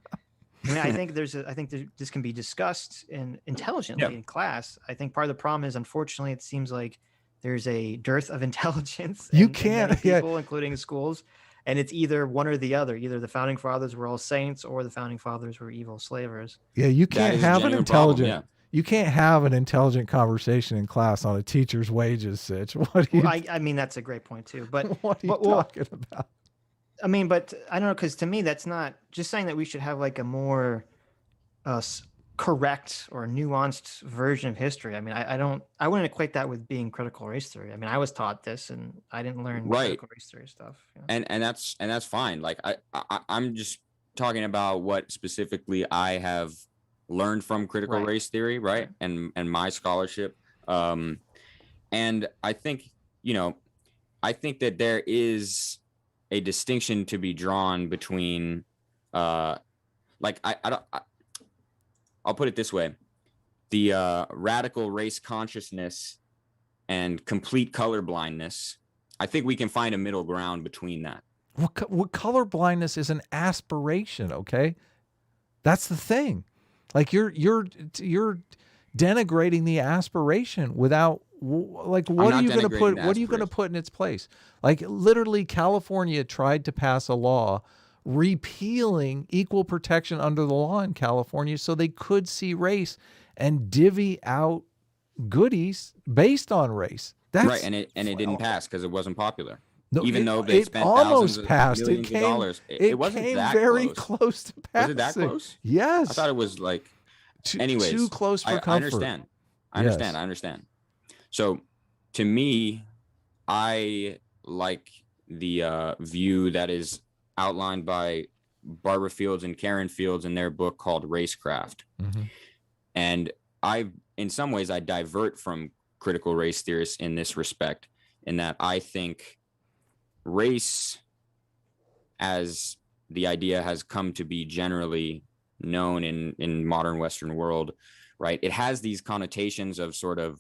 mean, I think this can be discussed intelligently in class. I think part of the problem is, unfortunately, it seems like there's a dearth of intelligence. You can't, people, including schools, and it's either one or the other. Either the founding fathers were all saints, or the founding fathers were evil slavers. Yeah, you can't have an intelligent. Problem, you can't have an intelligent conversation in class on a teacher's wages, Sitch. What do you? I mean, that's a great point too. But what are you talking about? I mean, but I don't know, because to me, that's not just saying that we should have like a more correct or nuanced version of history. I mean, I wouldn't equate that with being critical race theory. I mean, I was taught this and I didn't learn critical race theory stuff. Yeah. And that's fine. Like I'm just talking about what specifically I have learned from critical race theory, right? And my scholarship. And I think, you know, I think that there is a distinction to be drawn between like I'll put it this way: the radical race consciousness and complete colorblindness. I think we can find a middle ground between that. What colorblindness is an aspiration, okay? That's the thing. Like you're denigrating the aspiration without, like, what are you going to put? What are you going to put in its place? Like, literally, California tried to pass a law repealing equal protection under the law in California so they could see race and divvy out goodies based on race. That's right, and it didn't pass because it wasn't popular. No, even though they spent thousands of millions of dollars, it wasn't came that very close. To passing. Was it that close? Yes. I thought it was like. Anyways, too close for comfort. I understand. So, to me, I like the view that is outlined by Barbara Fields and Karen Fields in their book called Racecraft. And in some ways, I divert from critical race theorists in this respect, in that I think race, as the idea has come to be generally known in modern Western world, right? It has these connotations of sort of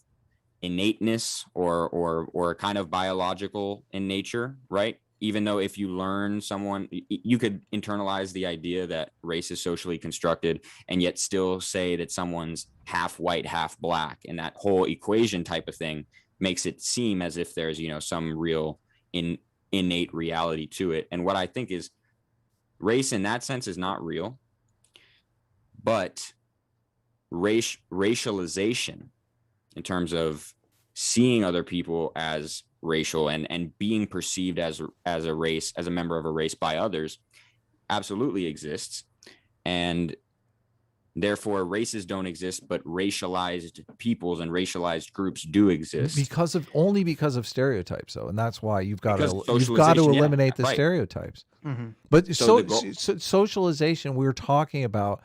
innateness or kind of biological in nature, right? Even though if you learn someone, you could internalize the idea that race is socially constructed and yet still say that someone's half white, half black, and that whole equation type of thing makes it seem as if there's, you know, some real innate reality to it. And what I think is race in that sense is not real, but racialization in terms of seeing other people as racial and being perceived as a race, as a member of a race by others, absolutely exists, and therefore races don't exist, but racialized peoples and racialized groups do exist because of stereotypes, though, and that's why you've got because to socialization, yeah, eliminate the right. stereotypes. Mm-hmm. But So the goal- socialization, we're talking about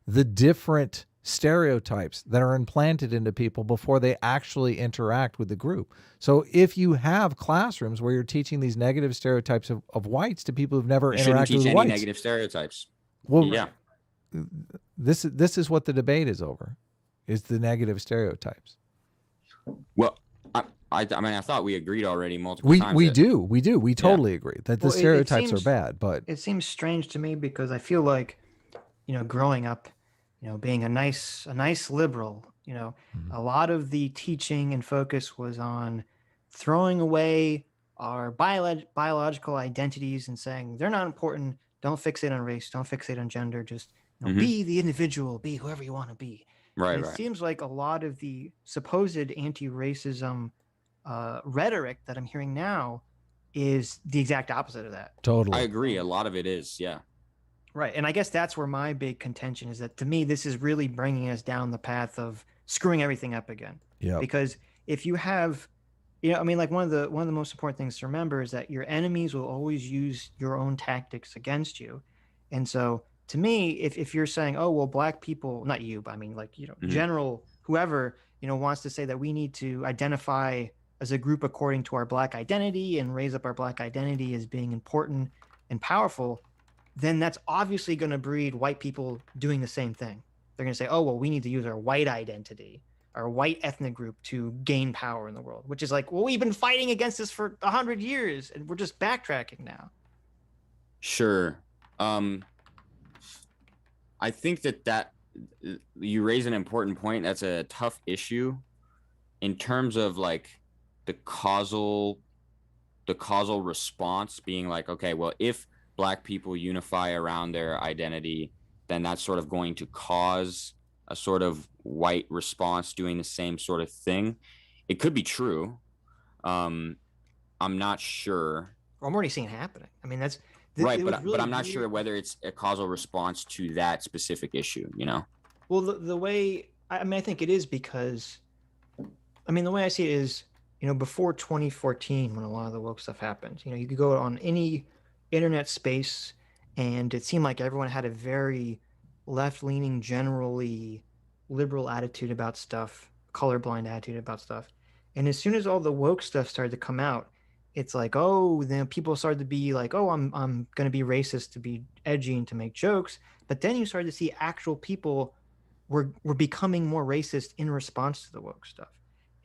the different stereotypes that are implanted into people before they actually interact with the group. So if you have classrooms where you're teaching these negative stereotypes of whites to people who've never You shouldn't interacted teach with any whites, negative stereotypes. well, Yeah. this is what the debate is over, is the negative stereotypes. Well, I mean, I thought we agreed already multiple times. We that- we totally agree that the Well, it stereotypes seems- are bad, but It seems strange to me because I feel like, growing up, being a nice liberal, a lot of the teaching and focus was on throwing away our biological identities and saying they're not important. Don't fixate on race. Don't fixate on gender. Just be the individual. Be whoever you want to be. Right, And it right. seems like a lot of the supposed anti-racism rhetoric that I'm hearing now is the exact opposite of that. totally. I agree. A lot of it is, yeah. Right. And I guess that's where my big contention is, that to me, this is really bringing us down the path of screwing everything up again. Yeah. Because if you have, like one of the most important things to remember is that your enemies will always use your own tactics against you. And so to me, if you're saying, oh, well, black people, not you, but I mean, like, general, whoever, wants to say that we need to identify as a group according to our black identity and raise up our black identity as being important and powerful, then that's obviously going to breed white people doing the same thing. They're going to say, oh, well, we need to use our white identity, our white ethnic group to gain power in the world, which is like, well, we've been fighting against this for 100 years and we're just backtracking now. Sure. I think that you raise an important point. That's a tough issue in terms of like the causal response being like, okay, well, if black people unify around their identity, then that's sort of going to cause a sort of white response doing the same sort of thing. It could be true. I'm not sure. Well, I'm already seeing it happening. I mean, that's right, but I'm not sure whether it's a causal response to that specific issue, Well, the way, I mean, I think it is because, I mean, the way I see it is, before 2014, when a lot of the woke stuff happened, you could go on any internet space and it seemed like everyone had a very left-leaning, generally liberal attitude about stuff, colorblind attitude about stuff. And as soon as all the woke stuff started to come out, it's like, oh, then people started to be like, oh, I'm going to be racist to be edgy and to make jokes. But then you started to see actual people were becoming more racist in response to the woke stuff.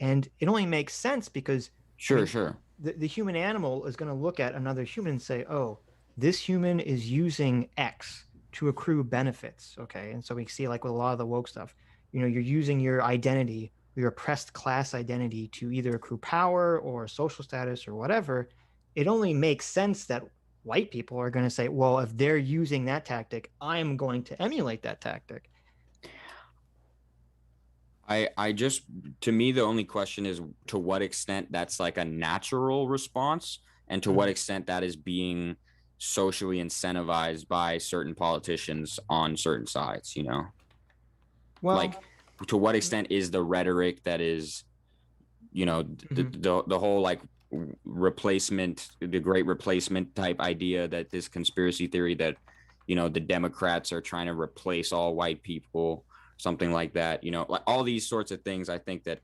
And it only makes sense because sure. The human animal is going to look at another human and say, oh, this human is using X to accrue benefits. Okay. And so we see, like with a lot of the woke stuff, you're using your identity, your oppressed class identity, to either accrue power or social status or whatever. It only makes sense that white people are going to say, well, if they're using that tactic, I'm going to emulate that tactic. I just, to me, the only question is to what extent that's like a natural response and to what extent that is being socially incentivized by certain politicians on certain sides, Well, like to what extent is the rhetoric that is, the whole like replacement, the great replacement type idea, that this conspiracy theory that, the Democrats are trying to replace all white people, something like that, like all these sorts of things. I think that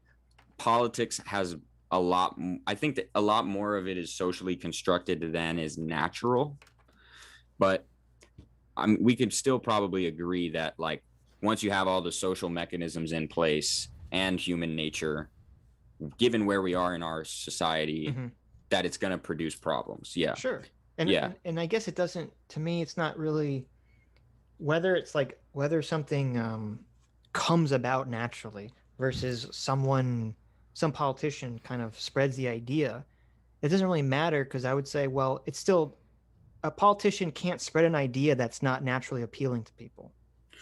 politics has I think that a lot more of it is socially constructed than is natural. But we could still probably agree that like once you have all the social mechanisms in place and human nature, given where we are in our society, that it's going to produce problems. Yeah. Sure. And I guess it doesn't, to me, it's not really whether something comes about naturally versus some politician kind of spreads the idea. It doesn't really matter, because I would say, well, it's still, a politician can't spread an idea that's not naturally appealing to people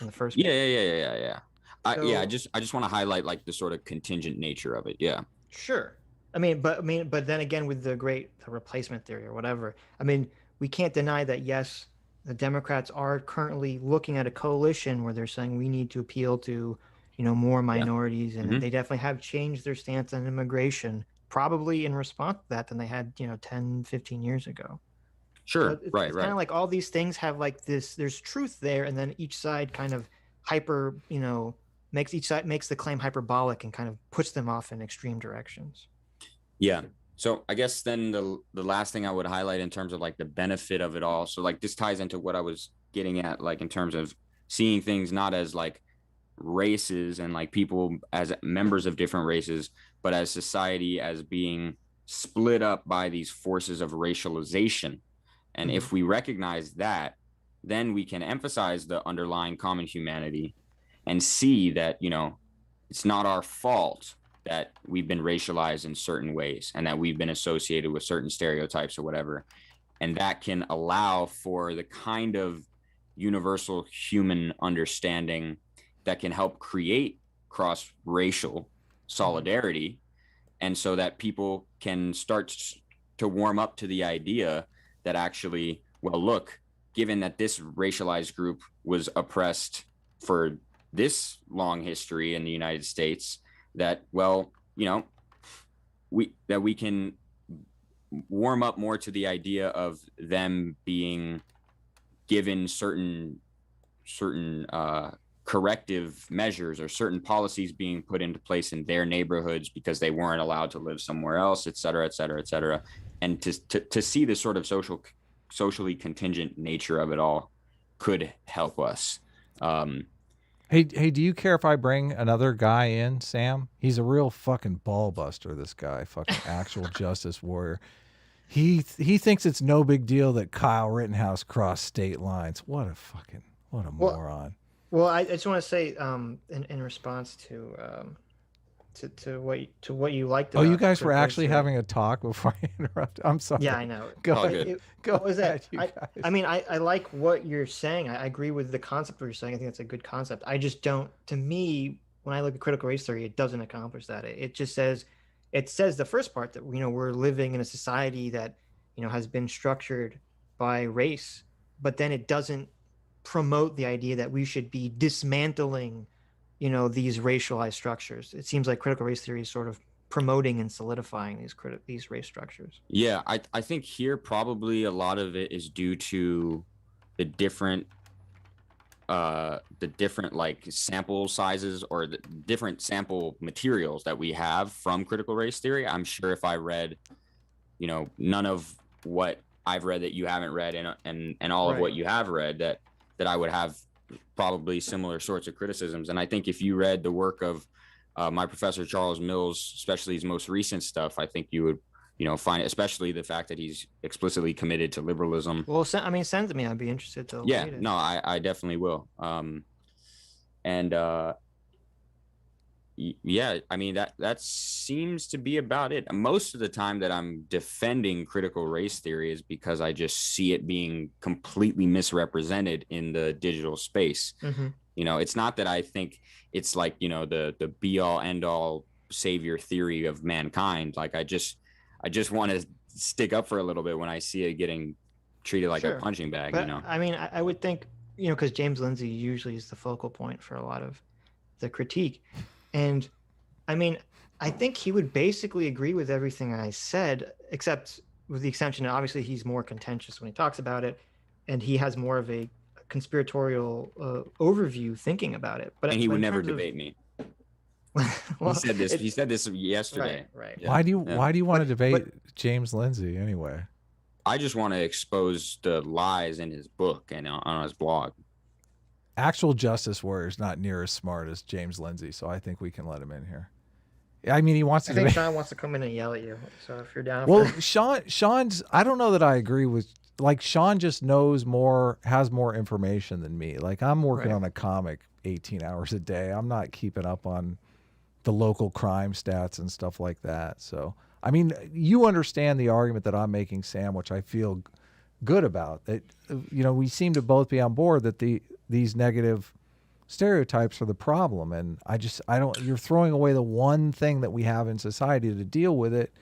in the first place. Yeah. So, I just want to highlight like the sort of contingent nature of it. Yeah. Sure. But then again, with the replacement theory or whatever, I mean, we can't deny that, yes, the Democrats are currently looking at a coalition where they're saying we need to appeal to, more minorities, and Mhm. they definitely have changed their stance on immigration, probably in response to that than they had, 10, 15 years ago. So Sure. it's, Right. it's Right. kind of like all these things have like this, there's truth there, and then each side kind of hyper, makes each side makes the claim hyperbolic and kind of puts them off in extreme directions. Yeah. So I guess then the last thing I would highlight in terms of like the benefit of it all. So like this ties into what I was getting at, like in terms of seeing things not as like races and like people as members of different races, but as society as being split up by these forces of racialization. And if we recognize that, then we can emphasize the underlying common humanity and see that, it's not our fault that we've been racialized in certain ways and that we've been associated with certain stereotypes or whatever. And that can allow for the kind of universal human understanding that can help create cross-racial solidarity. And so that people can start to warm up to the idea that actually, well, look, given that this racialized group was oppressed for this long history in the United States, that, well, we can warm up more to the idea of them being given certain corrective measures or certain policies being put into place in their neighborhoods because they weren't allowed to live somewhere else, et cetera, et cetera, et cetera. And to see the sort of socially contingent nature of it all could help us. Hey, do you care if I bring another guy in, Sam? He's a real fucking ball buster, this guy, fucking actual Justice Warrior. He thinks it's no big deal that Kyle Rittenhouse crossed state lines. What a moron. Well, I just want to say, in response to what you liked about Oh, you guys were critical actually race having a talk before I interrupted. I'm sorry. theory. Yeah, I know. Go All ahead. good. Go What was ahead, that? you guys. I mean, I like what you're saying. I agree with the concept of what you're saying. I think that's a good concept. I just don't. To me, when I look at critical race theory, it doesn't accomplish that. It just says, the first part that we're living in a society that has been structured by race, but then it doesn't promote the idea that we should be dismantling these racialized structures. It seems like critical race theory is sort of promoting and solidifying these race structures. Yeah, I think here probably a lot of it is due to the different like sample sizes or the different sample materials that we have from critical race theory. I'm sure if I read, none of what I've read that you haven't read and all of what you have read, that I would have probably similar sorts of criticisms. And I think if you read the work of my professor Charles Mills, especially his most recent stuff, I think you would find, especially the fact that he's explicitly committed to liberalism. Well, send it to me. I'd be interested to Yeah, read it. no, I definitely will. Yeah, I mean, that seems to be about it. Most of the time that I'm defending critical race theory is because I just see it being completely misrepresented in the digital space. It's not that I think it's like, the be all end all savior theory of mankind. Like I just want to stick up for a little bit when I see it getting treated like a punching bag. But, I mean, I would think, because James Lindsay usually is the focal point for a lot of the critique. And I mean, I think he would basically agree with everything I said, except with the exception, obviously he's more contentious when he talks about it, and he has more of a conspiratorial overview thinking about it. But and he would never debate me. Well, he said this yesterday. Right. Yeah. Why do you want to debate but- James Lindsay anyway? I just want to expose the lies in his book and on his blog. Actual Justice Warrior is not near as smart as James Lindsay, so I think we can let him in here. I mean, he wants to I think debate. Sean wants to come in and yell at you. So if you're down Well, for... Sean's, I don't know that I agree with, like, Sean just knows more, has more information than me. Like, I'm working on a comic 18 hours a day. I'm not keeping up on the local crime stats and stuff like that. So, I mean, you understand the argument that I'm making, Sam, which I feel good about. That, we seem to both be on board that these negative stereotypes are the problem. And you're throwing away the one thing that we have in society to deal with it.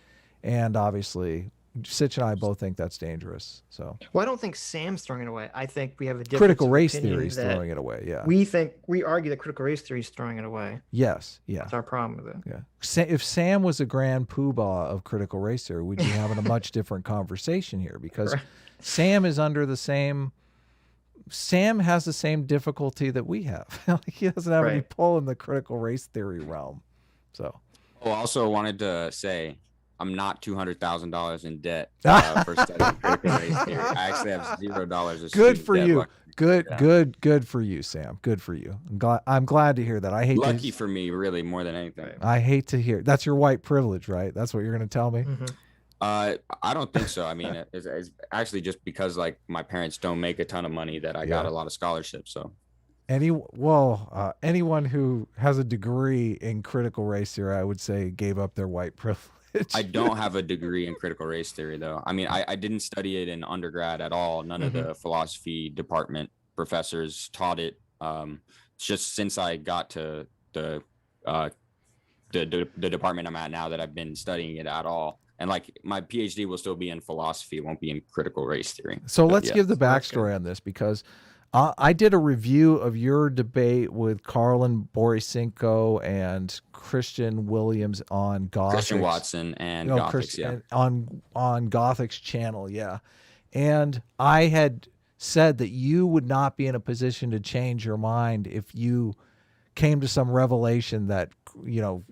And obviously Sitch and I both think that's dangerous. So Well, I don't think Sam's throwing it away. I think we have a difference critical of race opinion theory is that throwing it away. Yeah. we argue that critical race theory is throwing it away. Yes. Yeah. That's our problem with it. Yeah. If Sam was a grand poobah of critical race theory, we'd be having a much different conversation here because Right. Sam is under the same. Sam has the same difficulty that we have. Like, he doesn't have any Right. pull in the critical race theory realm. So. Oh, also wanted to say I'm not $200,000 in debt for studying critical race theory. I actually have $0 of Good student for debt. you. Yeah. Good for you, Sam. Good for you. I'm glad to hear that. I hate Lucky to, for me, really, more than anything. I hate to hear. That's your white privilege, right? That's what you're going to tell me. Mhm. I don't think so. I mean, it's actually just because like my parents don't make a ton of money that I got a lot of scholarships. So Anyone who has a degree in critical race theory, I would say, gave up their white privilege. I don't have a degree in critical race theory, though. I mean, I didn't study it in undergrad at all. None of the philosophy department professors taught it. Just since I got to the department I'm at now that I've been studying it at all. And like my PhD will still be in philosophy, it won't be in critical race theory. So But let's yeah. give the backstory on this because I did a review of your debate with Carlin Borisenko and Christian Williams on Gothic. Christian Watson and Gothics, on Gothic's channel, yeah. And I had said that you would not be in a position to change your mind if you came to some revelation that, you know,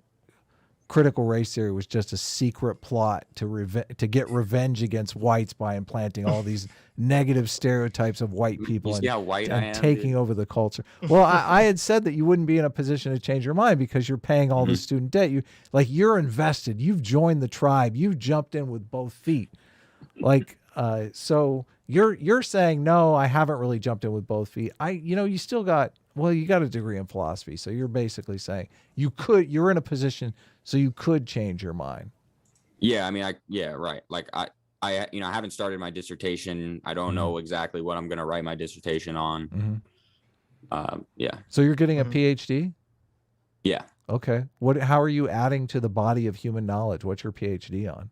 critical race theory was just a secret plot to get revenge against whites by implanting all these negative stereotypes of white people You see how white I and am, taking dude? over the culture. Well, I had said that you wouldn't be in a position to change your mind because you're paying all the student debt. You're invested. You've joined the tribe. You've jumped in with both feet. So you're saying, no, I haven't really jumped in with both feet. You still got, you got a degree in philosophy. So you're basically saying you're in a position so you could change your mind. Yeah, I mean, right. Like I haven't started my dissertation. I don't know exactly what I'm going to write my dissertation on. Yeah. So you're getting a PhD? Yeah. Okay. How are you adding to the body of human knowledge? What's your PhD on?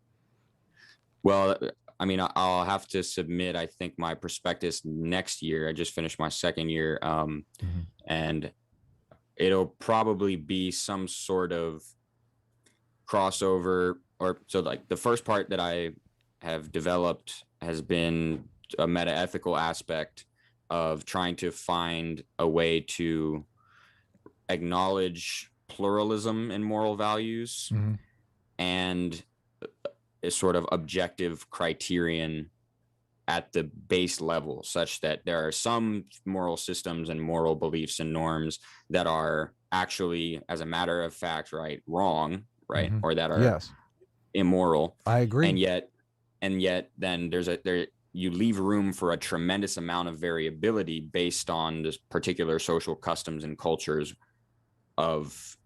Well, I mean, I'll have to submit, I think, my prospectus next year. I just finished my second year. And it'll probably be some sort of crossover, or so like the first part that I have developed has been a meta-ethical aspect of trying to find a way to acknowledge pluralism in moral values and a sort of objective criterion at the base level, such that there are some moral systems and moral beliefs and norms that are actually, as a matter of fact, wrong, or that are immoral. I agree. And yet then you leave room for a tremendous amount of variability based on this particular social customs and cultures of,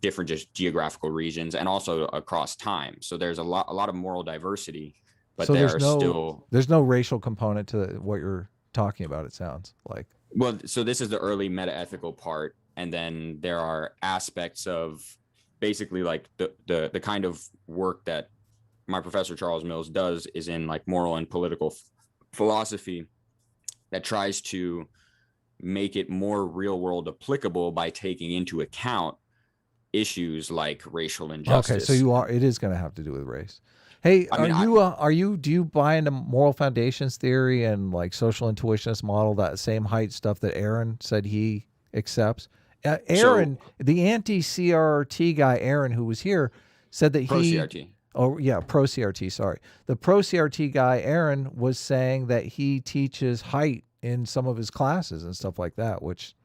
different just geographical regions and also across time. So there's a lot of moral diversity, but so there's no racial component to what you're talking about, it sounds like. Well, so this is the early meta-ethical part, and then there are aspects of basically like the kind of work that my professor Charles Mills does is in like moral and political philosophy that tries to make it more real world applicable by taking into account issues like racial injustice. Okay, so it is going to have to do with race. Hey, do you buy into moral foundations theory and like social intuitionist model, that same height stuff that Aaron said he accepts? Aaron, the anti-CRT guy, Aaron, who was here, said that pro-CRT. Oh yeah, pro-CRT. Sorry, the pro-CRT guy, Aaron, was saying that he teaches height in some of his classes and stuff like that, which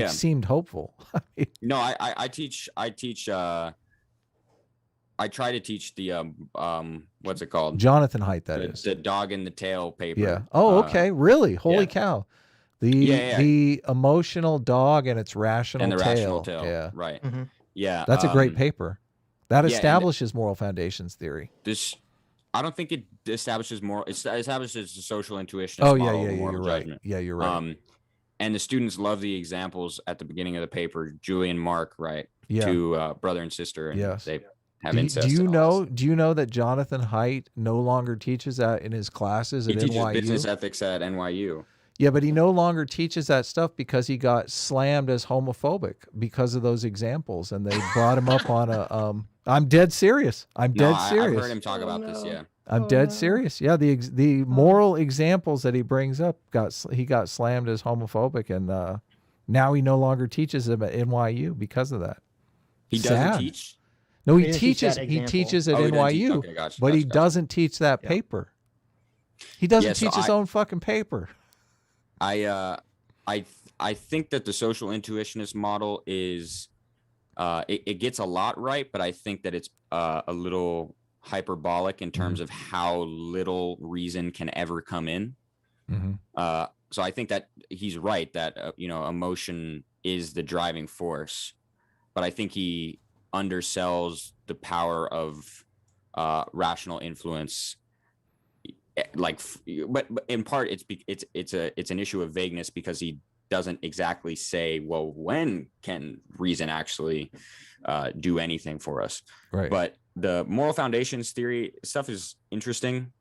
seemed hopeful. No, I teach. I try to teach the what's it called? Jonathan Haidt, that is the dog in the tail paper. Yeah. Oh, okay. Really? Holy cow. The emotional dog and its rational tail. Yeah. Right. Yeah. That's a great paper. That establishes moral foundations theory. I don't think it establishes moral. It establishes the social intuition. Oh yeah, you're right. Yeah, you're right. And the students love the examples at the beginning of the paper. Julie and Mark, right? Yeah. Two brother and sister. And yes. have incest. Do you and all know? Do you know that Jonathan Haidt no longer teaches that in his classes that. at He teaches NYU? business ethics at NYU. Yeah, but he no longer teaches that stuff because he got slammed as homophobic because of those examples, and they brought him up on a. I'm dead serious. I'm dead serious. I've heard him talk about this. Yeah. I'm dead serious. Yeah, the moral examples that he brings up got slammed as homophobic, and now he no longer teaches them at NYU because of that. He doesn't Sad. teach. No, He he didn't teach that teaches. He example. teaches at Oh, he doesn't teach- NYU, okay, gotcha, but he gotcha. doesn't teach that paper. He doesn't Yeah, so teach his own fucking paper. I think that the social intuitionist model is it gets a lot right, but I think that it's a little hyperbolic in terms of how little reason can ever come in. So I think that he's right that emotion is the driving force, but I think he undersells the power of rational influence. But in part it's an issue of vagueness because he doesn't exactly say, well, when can reason actually do anything for us? Right. But the moral foundations theory stuff is interesting.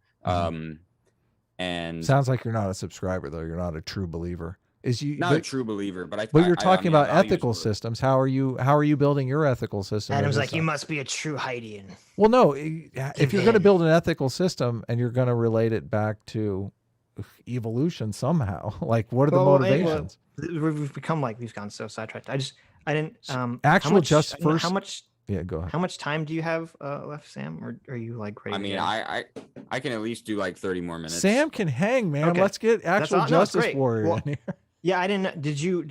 And Sounds like you're not a subscriber though. You're not a true believer. not a true believer, but But you're talking I mean, about I'll use ethical words. systems. How are you building your ethical system? Adam's in like, this you stuff? must be a true Heidian. Well, no. If you're going to build an ethical system and you're going to relate it back to evolution somehow, like what are the motivations? We've become like we've gone so sidetracked. I didn't. Actual just first. How much? Yeah, go ahead. How much time do you have left, Sam? Or are you like ready? I to mean, go? I can at least do like 30 more minutes. Sam can hang, man. Okay. Let's get actual No, it's Justice great. Warrior Well, in here. Yeah, I didn't. Did you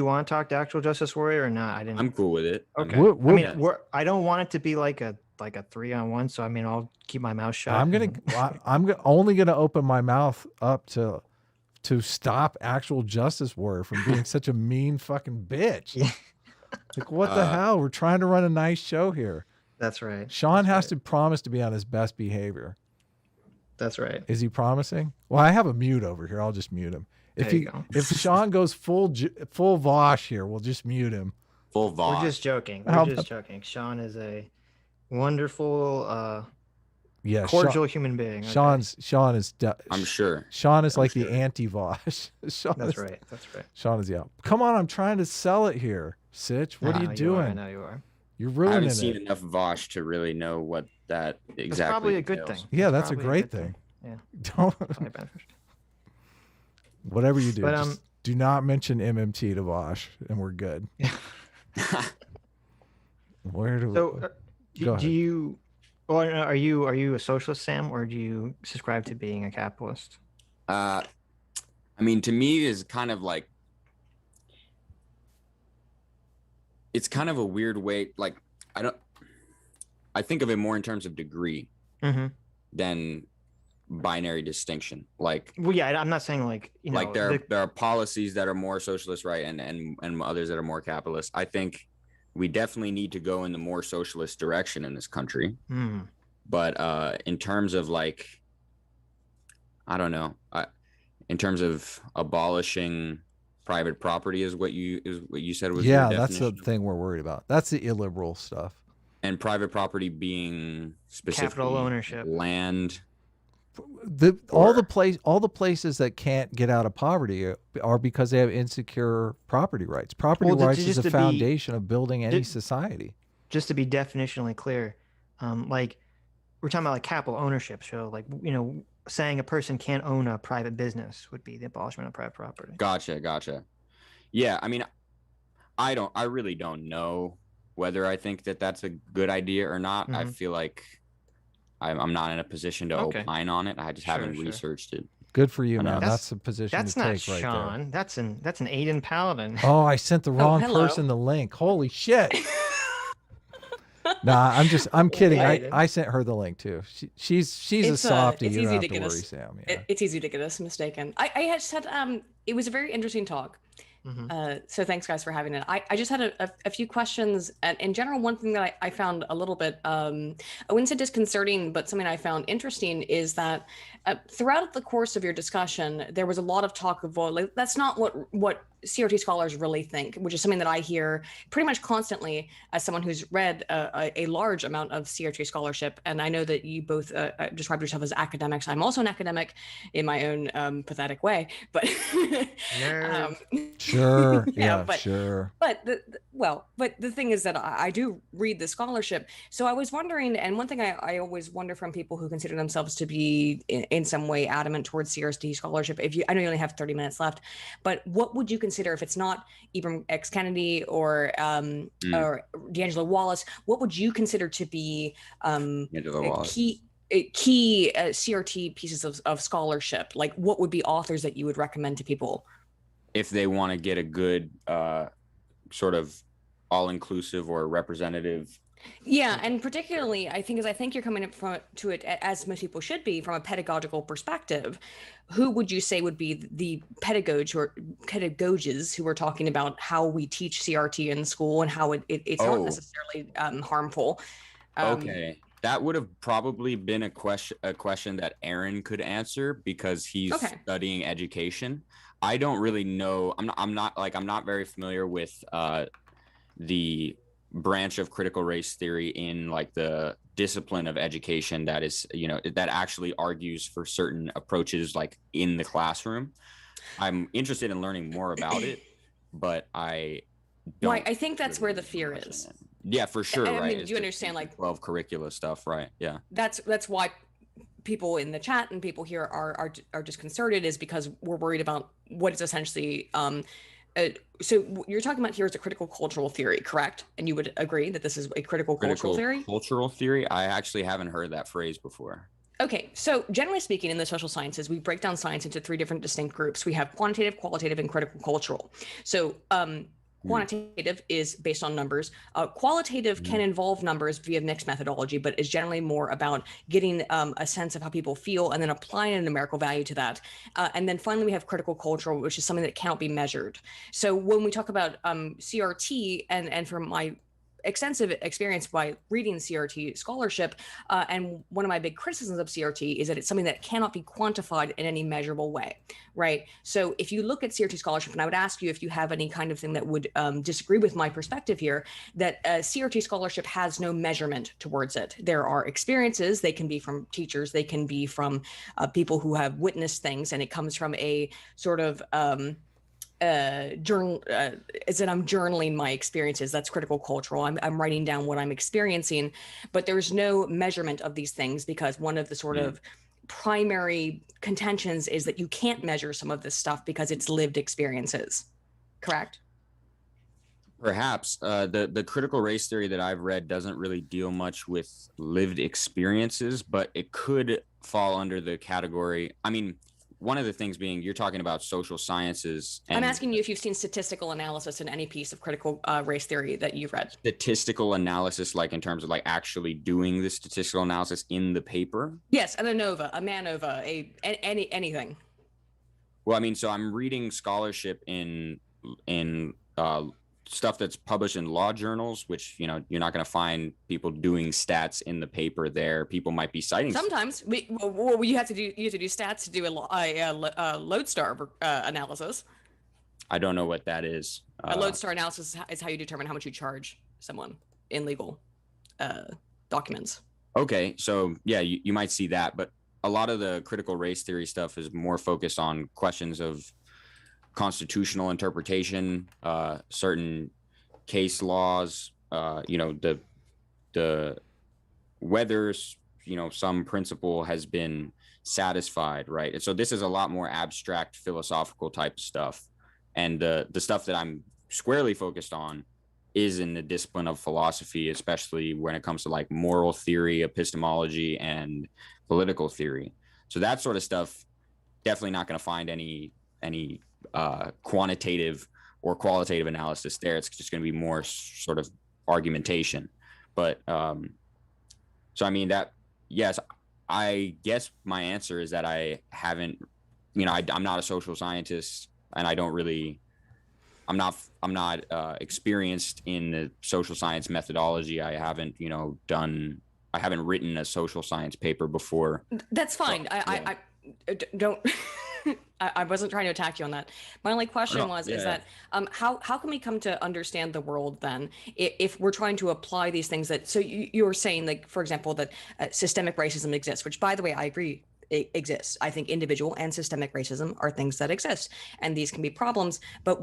want to talk to actual Justice Warrior or not? I didn't. I'm cool with it. Okay. What- I mean, what- I don't want it to be like a 3-on-1. So I mean, I'll keep my mouth shut. I'm only gonna open my mouth up to stop actual Justice Warrior from being such a mean fucking bitch. Yeah. Like what the hell? We're trying to run a nice show here. That's right. Sean has to promise to be on his best behavior. That's right. Is he promising? Well, I have a mute over here. I'll just mute him. If There you go. if Sean goes full Vosh here, we'll just mute him. Full Vosh. We're just joking. How We're just joking. Sean is a wonderful, Yeah, cordial human being. Okay. Sean is. I'm sure. Sean is I'm like the sure. anti-Vosh. Sean That's is, right. That's right. Sean is Come on, I'm trying to sell it here, Sitch. What are you I doing? know you are. You're I ruining haven't seen it. enough Vosh to really know what that exactly That's probably a good entails. thing. Yeah, that's a probably great good thing. Yeah. Don't Probably beneficial. whatever you do, But, just do not mention MMT to Vosh, and we're good. Where do So, Go do ahead. you, or are you a socialist, Sam, or do you subscribe to being a capitalist? I mean, to me, is kind of like it's kind of a weird way. Like, I think of it more in terms of degree Mm-hmm. than binary distinction. Like, Well, yeah, I'm not saying like like there are policies that are more socialist, right, and others that are more capitalist. I think we definitely need to go in the more socialist direction in this country. Mm. But in terms of like, I don't know, in terms of abolishing private property is what you said was your yeah, that's the definition? thing we're worried about. That's the illiberal stuff. And private property being specifically Capital ownership. land. All the places that can't get out of poverty are because they have insecure property rights. Property Well, rights is just the to be- foundation of building any ju- society. Just to be definitionally clear, like we're talking about like capital ownership. So like saying a person can't own a private business would be the abolishment of private property. Gotcha. Yeah, I mean, I really don't know whether I think that that's a good idea or not. I Mhm. feel like I'm not in a position to Okay. opine on it. I just haven't Sure. researched it. Good for you, I know. man. That's- That's the position That's to not take right Sean. That's an Aydin Paladin. there. Oh, I sent the wrong hello. person the link. Holy shit. Nah, I'm kidding. Aydin. I sent her the link too. She's a It's, softie. it's You don't easy have to to get worry, us- Sam. Yeah. It's easy to get us mistaken. I just had it was a very interesting talk. Mhm. So thanks guys for having it. I just had a few questions, and in general, one thing that I found a little bit I wouldn't say disconcerting, but something I found interesting is that throughout the course of your discussion, there was a lot of talk of, well, like, that's not what CRT scholars really think, which is something that I hear pretty much constantly as someone who's read a large amount of CRT scholarship. And I know that you both described yourself as academics. I'm also an academic in my own pathetic way, but sure, yeah, but, sure. But the thing is that I do read the scholarship. So I was wondering, and one thing I always wonder from people who consider themselves to be in some way adamant towards CRT scholarship, I know you only have 30 minutes left, but what would you consider, if it's not Ibram X. Kennedy or D'Angelo Wallace, what would you consider to be key CRT pieces of scholarship? Like, what would be authors that you would recommend to people if they want to get a good sort of all-inclusive or representative? Yeah, and particularly, I think you're coming up to it, as most people should be, from a pedagogical perspective. Who would you say would be the pedagogues who are talking about how we teach CRT in school and how it's not necessarily harmful? Okay, that would have probably been a question that Aaron could answer, because he's studying education. I don't really know. I'm not very familiar with the branch of critical race theory in like the discipline of education that is, that actually argues for certain approaches like in the classroom. I'm interested in learning more about it, but I think that's where the fear is. Yeah, for sure. I right. mean, do you understand, like 12 curricula stuff, right? Yeah. That's why people in the chat and people here are disconcerted, is because we're worried about what is essentially so you're talking about here is a critical cultural theory, correct? And you would agree that this is a critical cultural theory? Cultural theory? I actually haven't heard that phrase before. Okay, so generally speaking, in the social sciences, we break down science into 3 different distinct groups. We have quantitative, qualitative, and critical cultural. So quantitative is based on numbers. Qualitative can involve numbers via mixed methodology, but is generally more about getting a sense of how people feel and then applying a numerical value to that. And then finally, we have critical cultural, which is something that cannot be measured. So when we talk about CRT, and from my extensive experience by reading CRT scholarship, and one of my big criticisms of CRT is that it's something that cannot be quantified in any measurable way, right? So if you look at CRT scholarship, and I would ask you if you have any kind of thing that would disagree with my perspective here, that CRT scholarship has no measurement towards it. There are experiences, they can be from teachers, they can be from people who have witnessed things, and it comes from a sort of journal, is that I'm journaling my experiences. That's critical cultural. I'm writing down what I'm experiencing, but there's no measurement of these things, because one of the sort of primary contentions is that you can't measure some of this stuff because it's lived experiences. Correct? Perhaps. The critical race theory that I've read doesn't really deal much with lived experiences, but it could fall under the category. I mean, one of the things being, you're talking about social sciences. And I'm asking you if you've seen statistical analysis in any piece of critical race theory that you've read. Statistical analysis, like in terms of like actually doing the statistical analysis in the paper? Yes, an ANOVA, a MANOVA, anything. Well, I mean, so I'm reading scholarship in stuff that's published in law journals, which, you're not going to find people doing stats in the paper there. People might be citing. Sometimes you have to do stats to do a lodestar analysis. I don't know what that is. A lodestar analysis is how you determine how much you charge someone in legal documents. Okay, so yeah, you might see that, but a lot of the critical race theory stuff is more focused on questions of constitutional interpretation, certain case laws, the whether some principle has been satisfied, right? And so this is a lot more abstract philosophical type stuff, and the stuff that I'm squarely focused on is in the discipline of philosophy, especially when it comes to like moral theory, epistemology, and political theory. So that sort of stuff, definitely not going to find any quantitative or qualitative analysis there. It's just going to be more sort of argumentation. But so I mean that, yes, I guess my answer is that I haven't, I'm not a social scientist, and I'm not experienced in the social science methodology. I haven't written a social science paper before. That's fine. So, yeah. I don't I wasn't trying to attack you on that. My only question No, was, yeah, is yeah. that how can we come to understand the world then if we're trying to apply these things that, so you were saying, like, for example, that systemic racism exists, which, by the way, I agree, it exists. I think individual and systemic racism are things that exist, and these can be problems. But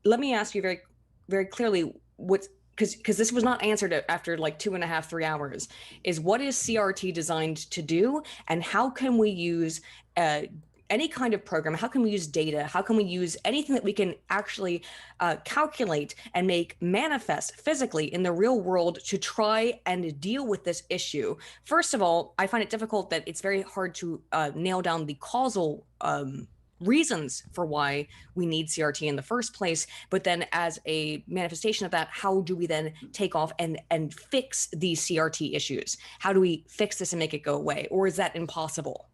let me ask you very, very clearly, because this was not answered after like 2.5, 3 hours, is what is CRT designed to do, and how can we use any kind of program, how can we use data, how can we use anything that we can actually calculate and make manifest physically in the real world to try and deal with this issue? First of all, I find it difficult that it's very hard to nail down the causal reasons for why we need CRT in the first place. But then as a manifestation of that, how do we then take off and fix these CRT issues? How do we fix this and make it go away? Or is that impossible?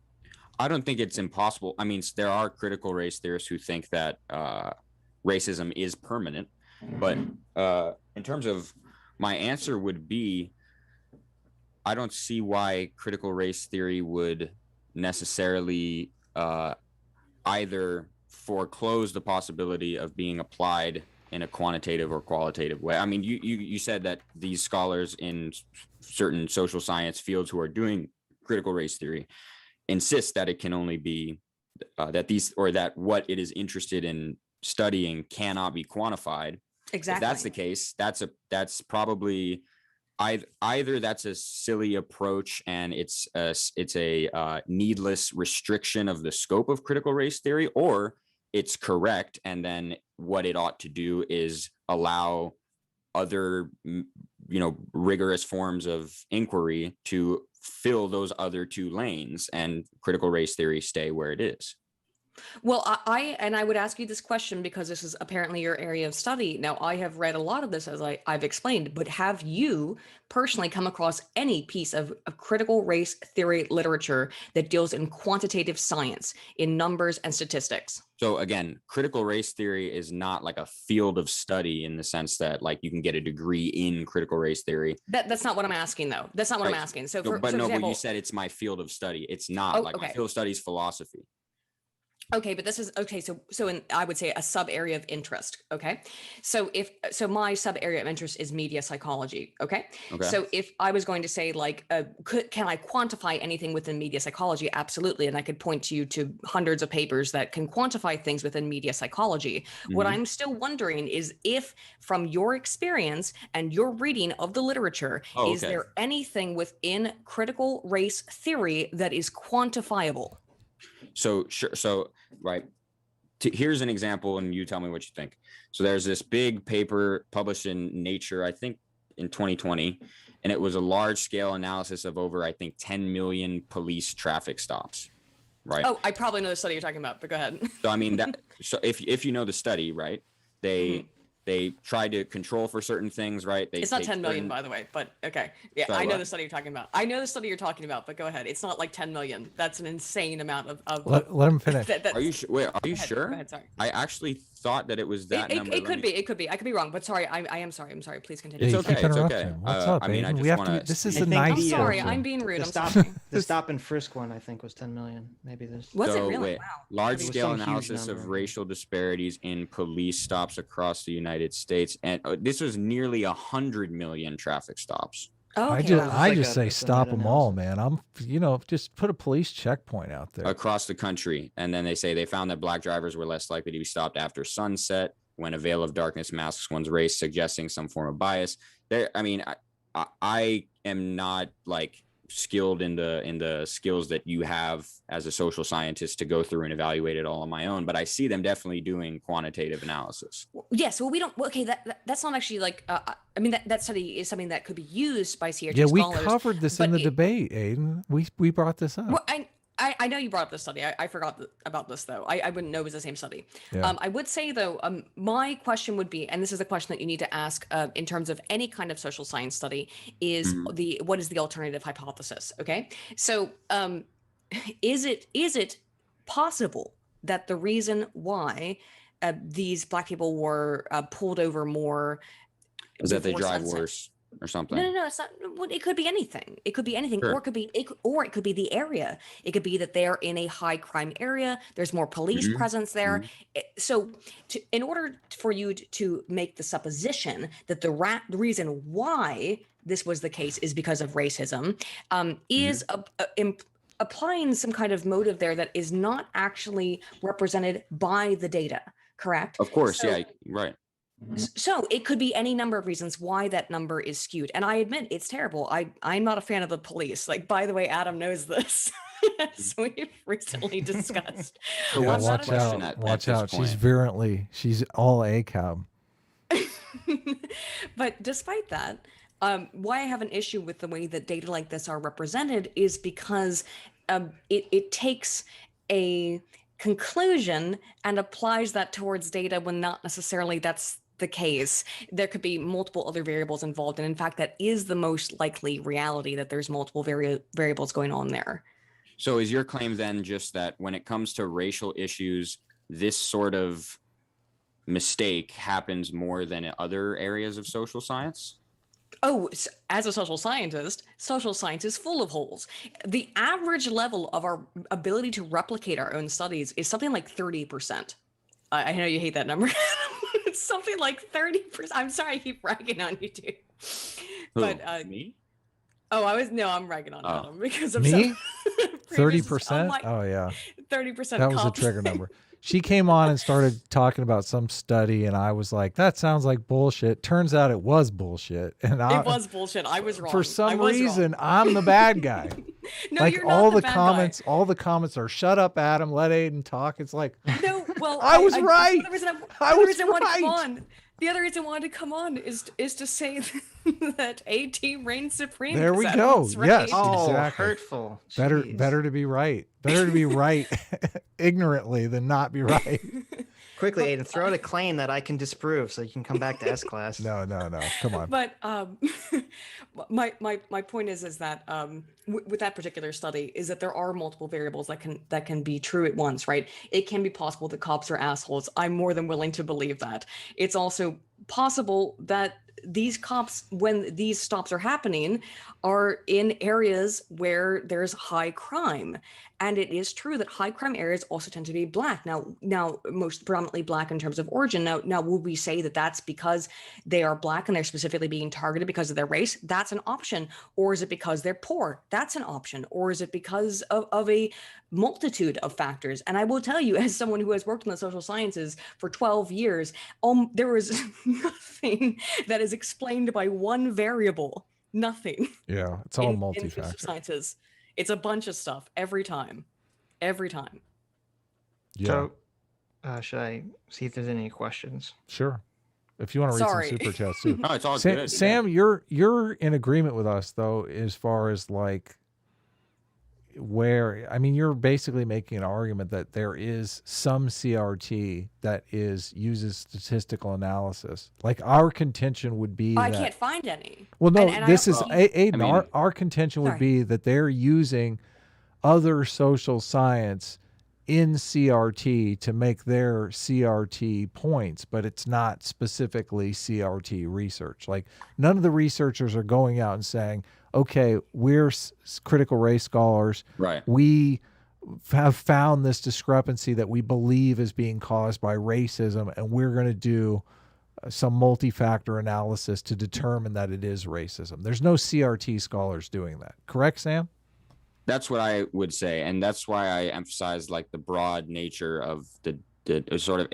I don't think it's impossible. I mean, there are critical race theorists who think that racism is permanent. But in terms of my answer would be, I don't see why critical race theory would necessarily either foreclose the possibility of being applied in a quantitative or qualitative way. I mean, you said that these scholars in certain social science fields who are doing critical race theory insist that it can only be that what it is interested in studying cannot be quantified. Exactly. If that's the case, that's probably either that's a silly approach and it's a needless restriction of the scope of critical race theory, or it's correct, and then what it ought to do is allow other rigorous forms of inquiry to fill those other two lanes, and critical race theory stay where it is. Well, I would ask you this question because this is apparently your area of study. Now, I have read a lot of this, as I've explained, but have you personally come across any piece of critical race theory literature that deals in quantitative science, in numbers and statistics? So again, critical race theory is not like a field of study in the sense that like you can get a degree in critical race theory. That's not what I'm asking, though. That's not what I'm asking. So, for example, you said it's my field of study. It's not. My field of study is philosophy. Okay, but this is okay. So I would say a sub area of interest. Okay, so my sub area of interest is media psychology. Okay, so if I was going to say like, can I quantify anything within media psychology? Absolutely, and I could point you to hundreds of papers that can quantify things within media psychology. Mm-hmm. What I'm still wondering is if, from your experience and your reading of the literature, is there anything within critical race theory that is quantifiable? So sure. So right. Here's an example, and you tell me what you think. So there's this big paper published in Nature, I think in 2020, and it was a large scale analysis of over, I think, 10 million police traffic stops. Right. Oh, I probably know the study you're talking about, but go ahead. So I mean so if you know the study, right, they try to control for certain things, right? It's not 10 million, by the way, but okay. Yeah, I know the study you're talking about. I know the study you're talking about, but go ahead. It's not like 10 million. That's an insane amount of let him finish. Are you sure? Wait, are you sure? Go ahead, sorry. I actually thought that it was that number. It could be. I could be wrong, but sorry. I am sorry. I'm sorry. Please continue. It's okay. It's okay. What's up, I mean, I Aydin? just We have wanna, to. This is I a think nice. the, I'm sorry. session. I'm being rude. The I'm stop, sorry. the stop and frisk one, I think, was 10 million. Maybe this. Was it really? Wait, Wow. Large scale some huge analysis of number. racial disparities in police stops across the United States, and this was nearly 100 million traffic stops. Oh, I okay, just, wow. I Like just a- say it's a stop them all, meta-analysis. man. Just put a police checkpoint out there. Across the country. And then they say they found that Black drivers were less likely to be stopped after sunset when a veil of darkness masks one's race, suggesting some form of bias. I am not like skilled in the skills that you have as a social scientist to go through and evaluate it all on my own, but I see them definitely doing quantitative analysis. Yes. Well, we don't. Okay, that's not actually like. I mean, that study is something that could be used by CRT Yeah, we scholars. covered this in the debate, Aydin. We brought this up. Well, I know you brought up this study. I forgot about this though. I wouldn't know it was the same study. Yeah. I would say though, my question would be, and this is a question that you need to ask in terms of any kind of social science study, is what is the alternative hypothesis? Okay, so is it possible that the reason why these Black people were pulled over more Is that they before drive sunset? worse? or something. No, it's not. Well, it could be anything. It could be anything, Sure. or it could be the area. It could be that they're in a high crime area. There's more police Mhm. presence there. So, in order for you to make the supposition that the reason why this was the case is because of racism, is applying some kind of motive there that is not actually represented by the data. Correct? Of course, So- yeah, right. So it could be any number of reasons why that number is skewed. And I admit it's terrible. I'm not a fan of the police. Like, by the way, Adam knows this. As we've recently discussed. So Yeah, what's the watch question out. at Watch this out. She's point? virulently. She's all ACAB. But despite that, why I have an issue with the way that data like this are represented is because it takes a conclusion and applies that towards data when not necessarily that's the case. There could be multiple other variables involved, and in fact, that is the most likely reality, that there's multiple variables going on there. So is your claim then just that when it comes to racial issues, this sort of mistake happens more than in other areas of social science? Oh, as a social scientist is full of holes. The average level of our ability to replicate our own studies is something like 30%. I know you hate that number. It's something like 30%. I'm sorry, I keep ragging on you, dude. Who, But me? Oh, I'm ragging on Adam because of Me? previous- 30%? like Oh, yeah. 30%. That was a trigger number. She came on and started talking about some study, and I was like, that sounds like bullshit. Turns out it was bullshit. And It was bullshit. I was wrong. For I some was reason, wrong. I'm the bad guy. No, Like you're not all the bad comments, all the comments are shut up, Adam, let Aydin talk. It's like, guy. No, well, I was right. The reason I the was reason I wanted to come right. on. The other reason I wanted to come on is to say that AT reigns supreme. There we 'cause go. Adam's right. Yes. Oh, Exactly. hurtful. better Jeez. to be right. Better to be right ignorantly than not be right. Quickly, Aiden, throw out a claim that I can disprove so you can come back to S class. No. Come on. But my point is that with that particular study is that there are multiple variables that can be true at once, right? It can be possible that cops are assholes. I'm more than willing to believe that. It's also possible that these cops, when these stops are happening, are in areas where there's high crime. And it is true that high crime areas also tend to be Black. Now most predominantly Black in terms of origin. Now, will we say that that's because they are Black and they're specifically being targeted because of their race? That's an option. Or is it because they're poor? That's an option. Or is it because of a multitude of factors? And I will tell you, as someone who has worked in the social sciences for 12 years, there is nothing that is explained by one variable. Nothing. Yeah, it's all in social multi-factor. sciences. It's a bunch of stuff every time. Yeah, So, should I see if there's any questions? sure. If you want to read Sorry. some super chats too. No, it's all Sam, good. Sam, you're in agreement with us though, as far as like where, I mean, you're basically making an argument that there is some CRT that uses statistical analysis. Like our contention would be I that, can't find any. well, no, and I this don't is believe- Aiden. I mean- Our contention would Sorry. be that they're using other social science in CRT to make their CRT points, but it's not specifically CRT research. Like none of the researchers are going out and saying, okay, we're critical race scholars. Right. We have found this discrepancy that we believe is being caused by racism, and we're going to do some multi-factor analysis to determine that it is racism. There's no CRT scholars doing that. Correct, Sam? That's what I would say, and that's why I emphasize like the broad nature of the sort of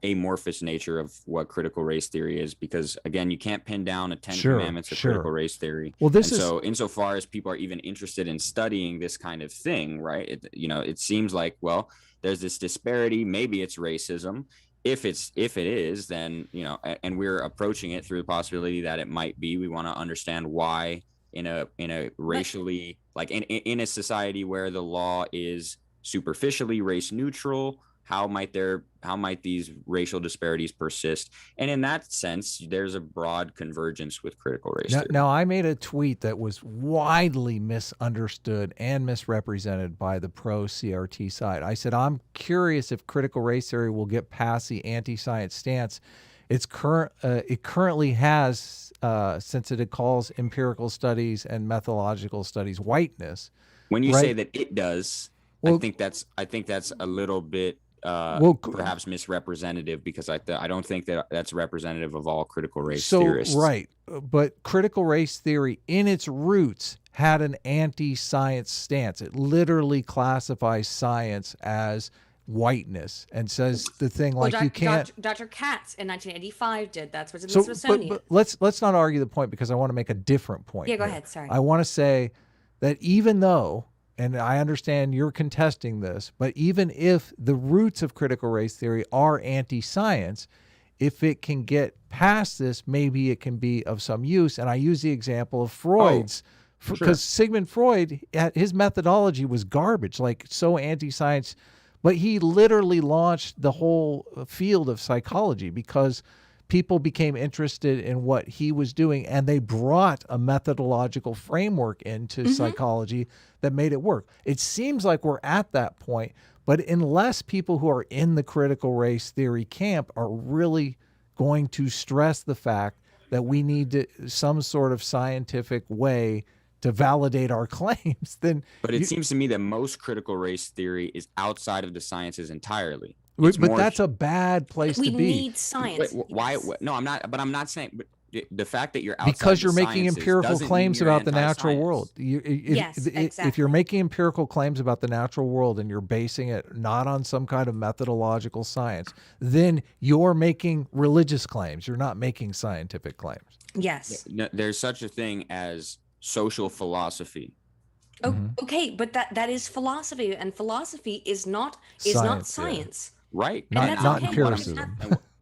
amorphous nature of what critical race theory is, because again, you can't pin down a 10 Sure, commandments of sure. critical race theory. Well, this And is so insofar as people are even interested in studying this kind of thing, right? It seems like, well, there's this disparity. Maybe it's racism. If it is, then, and we're approaching it through the possibility that it might be. We want to understand why in a racially, like in a society where the law is superficially race neutral, how might these racial disparities persist? And in that sense, there's a broad convergence with critical race theory. now I made a tweet that was widely misunderstood and misrepresented by the pro CRT side. I said, I'm curious if critical race theory will get past the anti-science stance it currently has, since it calls empirical studies and methodological studies whiteness. When you right? say that it does, Well, I think that's a little bit perhaps misrepresentative, because I don't think that that's representative of all critical race theorists. Right. But critical race theory in its roots had an anti-science stance. It literally classifies science as whiteness and says the thing like you can't. Dr. Katz in 1985 did. That's what's in the Smithsonian. But let's not argue the point, because I want to make a different point. Yeah, go here. ahead. Sorry. I want to say that even though, and I understand you're contesting this, but even if the roots of critical race theory are anti-science, if it can get past this, maybe it can be of some use. And I use the example of Freud's, because Sigmund Freud, his methodology was garbage, like so anti-science, but he literally launched the whole field of psychology because people became interested in what he was doing, and they brought a methodological framework into psychology that made it work. It seems like we're at that point, but unless people who are in the critical race theory camp are really going to stress the fact that we need some sort of scientific way to validate our claims, then. But it seems to me that most critical race theory is outside of the sciences entirely. But that's a bad place to be. We need science. Why? No, I'm not. But I'm not saying. But the fact that you're outside because you're the making sciences empirical doesn't claims mean you're about the natural anti-science. world. Yes, If exactly. you're making empirical claims about the natural world and you're basing it not on some kind of methodological science, then you're making religious claims. You're not making scientific claims. Yes. No, there's such a thing as social philosophy. Oh, okay, but that is philosophy, and philosophy is not science. Right. And Not that's okay. empiricism.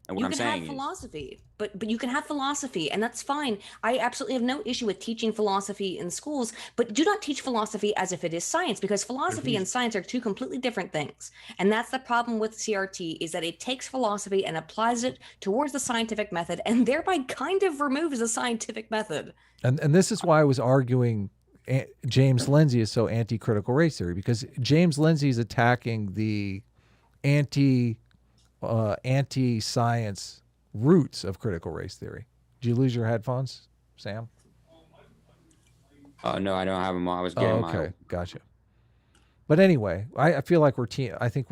And what You I'm can saying have is, philosophy, but you can have philosophy, and that's fine. I absolutely have no issue with teaching philosophy in schools, but do not teach philosophy as if it is science, because philosophy and science are two completely different things. And that's the problem with CRT, is that it takes philosophy and applies it towards the scientific method, and thereby kind of removes the scientific method. And this is why I was arguing James Lindsay is so anti-critical race theory, because James Lindsay is attacking the anti-science roots of critical race theory. Did you lose your headphones, Sam? no, I don't have them. I was getting okay, gotcha. But anyway, I feel like we're teaming up on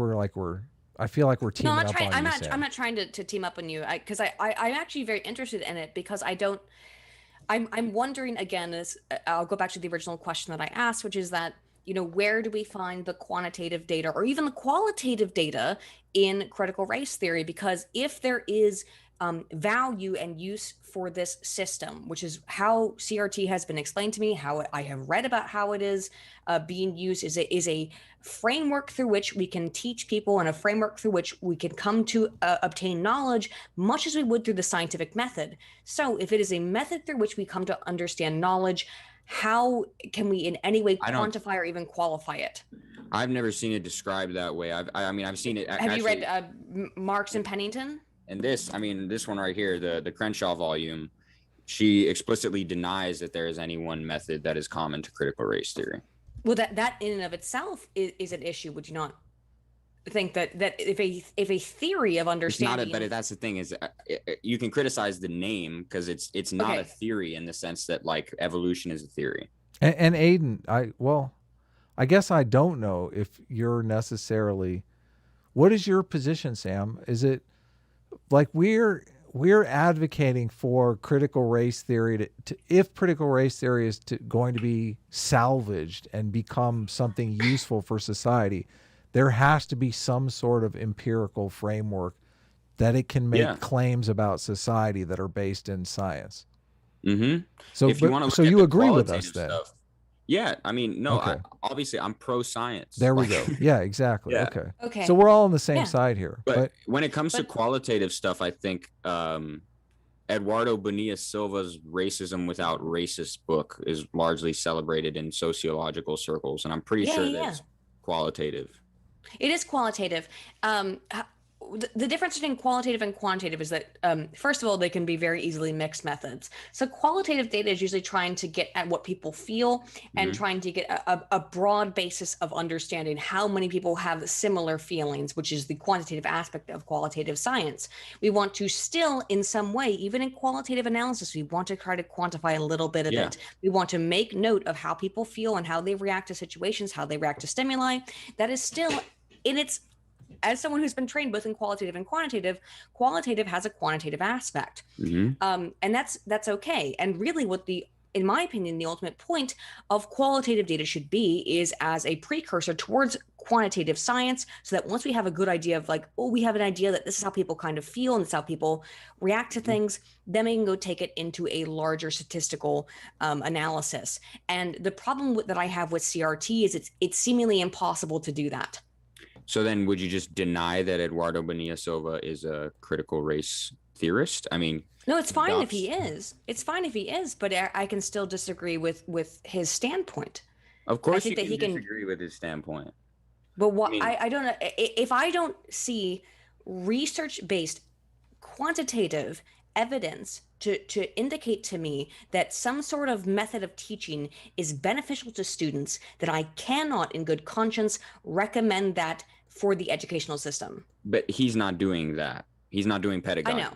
I'm you, not. Sam. I'm not trying to team up on you, because I'm actually very interested in it, because I don't. I'm wondering again. I'll go back to the original question that I asked, which is that, where do we find the quantitative data or even the qualitative data in critical race theory? Because if there is value and use for this system, which is how CRT has been explained to me, how I have read about how it is being used, is a framework through which we can teach people, and a framework through which we can come to obtain knowledge, much as we would through the scientific method. So if it is a method through which we come to understand knowledge, how can we in any way quantify or even qualify it? I've never seen it described that way. I've seen it. Have you read Marx and Pennington? And this one right here, the Crenshaw volume, she explicitly denies that there is any one method that is common to critical race theory. Well, that in and of itself is an issue. Would you not think that if a theory of understanding? It's not but that's the thing, is you can criticize the name, because it's not a theory in the sense that like evolution is a theory. And Aydin, I guess I don't know if you're necessarily. What is your position, Sam? Is it like we're advocating for critical race theory to if critical race theory is going to be salvaged and become something useful for society, there has to be some sort of empirical framework that it can make claims about society that are based in science. Mm-hmm. So, if you want to look so at you the agree with us qualitative then? stuff, yeah, I mean, no, Okay. obviously I'm pro-science. There we go. Yeah, exactly. Yeah. Okay. Okay. So we're all on the same Yeah. side here. But when it comes to qualitative stuff, I think Eduardo Bonilla Silva's Racism Without Racist book is largely celebrated in sociological circles, and I'm pretty sure that's qualitative. It is qualitative. the difference between qualitative and quantitative is that, first of all, they can be very easily mixed methods. So qualitative data is usually trying to get at what people feel and trying to get a broad basis of understanding how many people have similar feelings, which is the quantitative aspect of qualitative science. We want to still, in some way, even in qualitative analysis, we want to try to quantify a little bit of it. We want to make note of how people feel and how they react to situations, how they react to stimuli. That is still in its, as someone who's been trained both in qualitative and qualitative has a quantitative aspect. And that's okay. And really what in my opinion, the ultimate point of qualitative data should be is as a precursor towards quantitative science, so that once we have a good idea of like, oh, we have an idea that this is how people kind of feel and this is how people react to things, then we can go take it into a larger statistical analysis. And the problem that I have with CRT is it's seemingly impossible to do that. So then would you just deny that Eduardo Bonilla Silva is a critical race theorist? I mean, no, it's fine if he is. It's fine if he is, but I can still disagree with his standpoint. Of course you can disagree with his standpoint. But what I don't know, if I don't see research-based quantitative evidence to indicate to me that some sort of method of teaching is beneficial to students, that I cannot in good conscience recommend that for the educational system. But he's not doing that. He's not doing pedagogy. I know.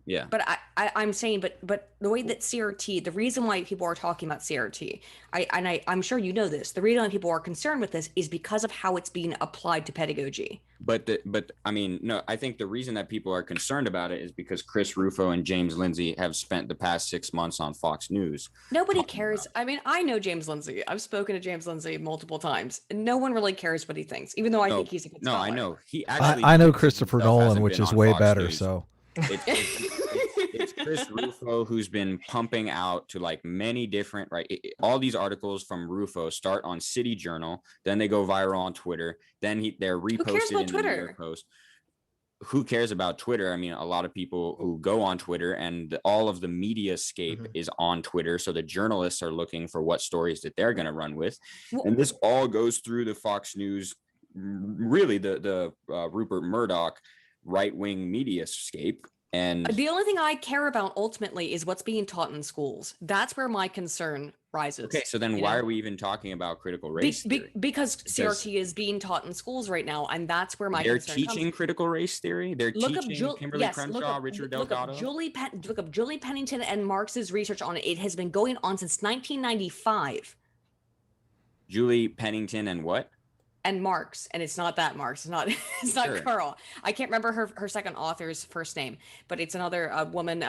Yeah. But I'm saying, but the way that CRT, the reason why people are talking about CRT, I'm sure you know this, the reason why people are concerned with this is because of how it's being applied to pedagogy. But I mean, no, I think the reason that people are concerned about it is because Chris Rufo and James Lindsay have spent the past 6 months on Fox News. Nobody cares. I mean, I know James Lindsay. I've spoken to James Lindsay multiple times. And no one really cares what he thinks, even though I think he's a good scholar. No, I know. He actually. I know Christopher Nolan, which is way better. News. So. It's Chris Rufo who's been pumping out to like many different, all these articles from Rufo start on City Journal, then they go viral on Twitter, then they're reposted in the New York Post. Who cares about Twitter? I mean, a lot of people who go on Twitter, and all of the media scape is on Twitter, so the journalists are looking for what stories that they're going to run with, and this all goes through the Fox News, really the Rupert Murdoch right-wing media scape. And the only thing I care about ultimately is what's being taught in schools. That's where my concern rises. Okay, so then why are we even talking about critical race theory? Because CRT is being taught in schools right now, and that's where my concern comes. They're teaching critical race theory? They're teaching Kimberly Crenshaw, Richard Delgado? Look up Julie Pennington and Marx's research on it. It has been going on since 1995. Julie Pennington and what? And Marx, and it's not that Marx. It's not Carl. I can't remember her second author's first name, but it's another woman.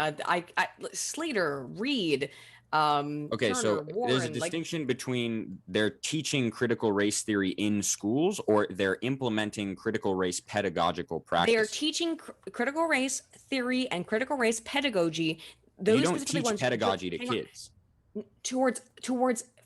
Slater, Reed. Okay, Turner, so Warren, there's a distinction between they're teaching critical race theory in schools, or they're implementing critical race pedagogical practice. They are teaching critical race theory and critical race pedagogy. Those you don't teach pedagogy to kids. Towards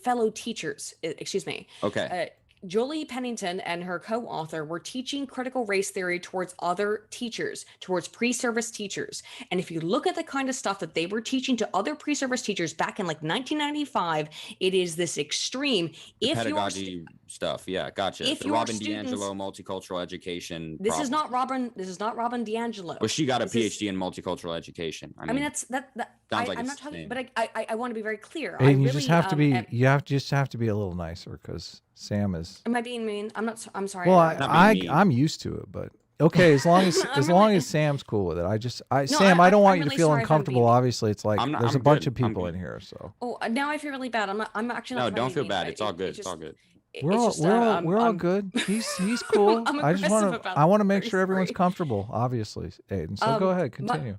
fellow teachers. Excuse me. Okay. Julie Pennington and her co-author were teaching critical race theory towards other teachers, towards pre-service teachers. And if you look at the kind of stuff that they were teaching to other pre-service teachers back in like 1995, it is this extreme. Pedagogy stuff. Yeah, gotcha. The Robin DiAngelo multicultural education. This is not Robin DiAngelo. Well, she got a PhD in multicultural education. I mean that's that. I'm not talking, but I want to be very clear. And you just have to be. You have to be a little nicer because Sam is. Am I being mean? I'm not. I'm sorry. Well, I'm used to it, but okay, as long as Sam's cool with it. Sam, I don't want you to feel uncomfortable. Obviously, it's like there's a bunch of people in here, so. Oh, now I feel really bad. I'm actually not. No, don't feel bad. It's all good. It's all good. We're all good. He's cool. I want to make sure everyone's comfortable. Obviously, Aydin. So go ahead, continue.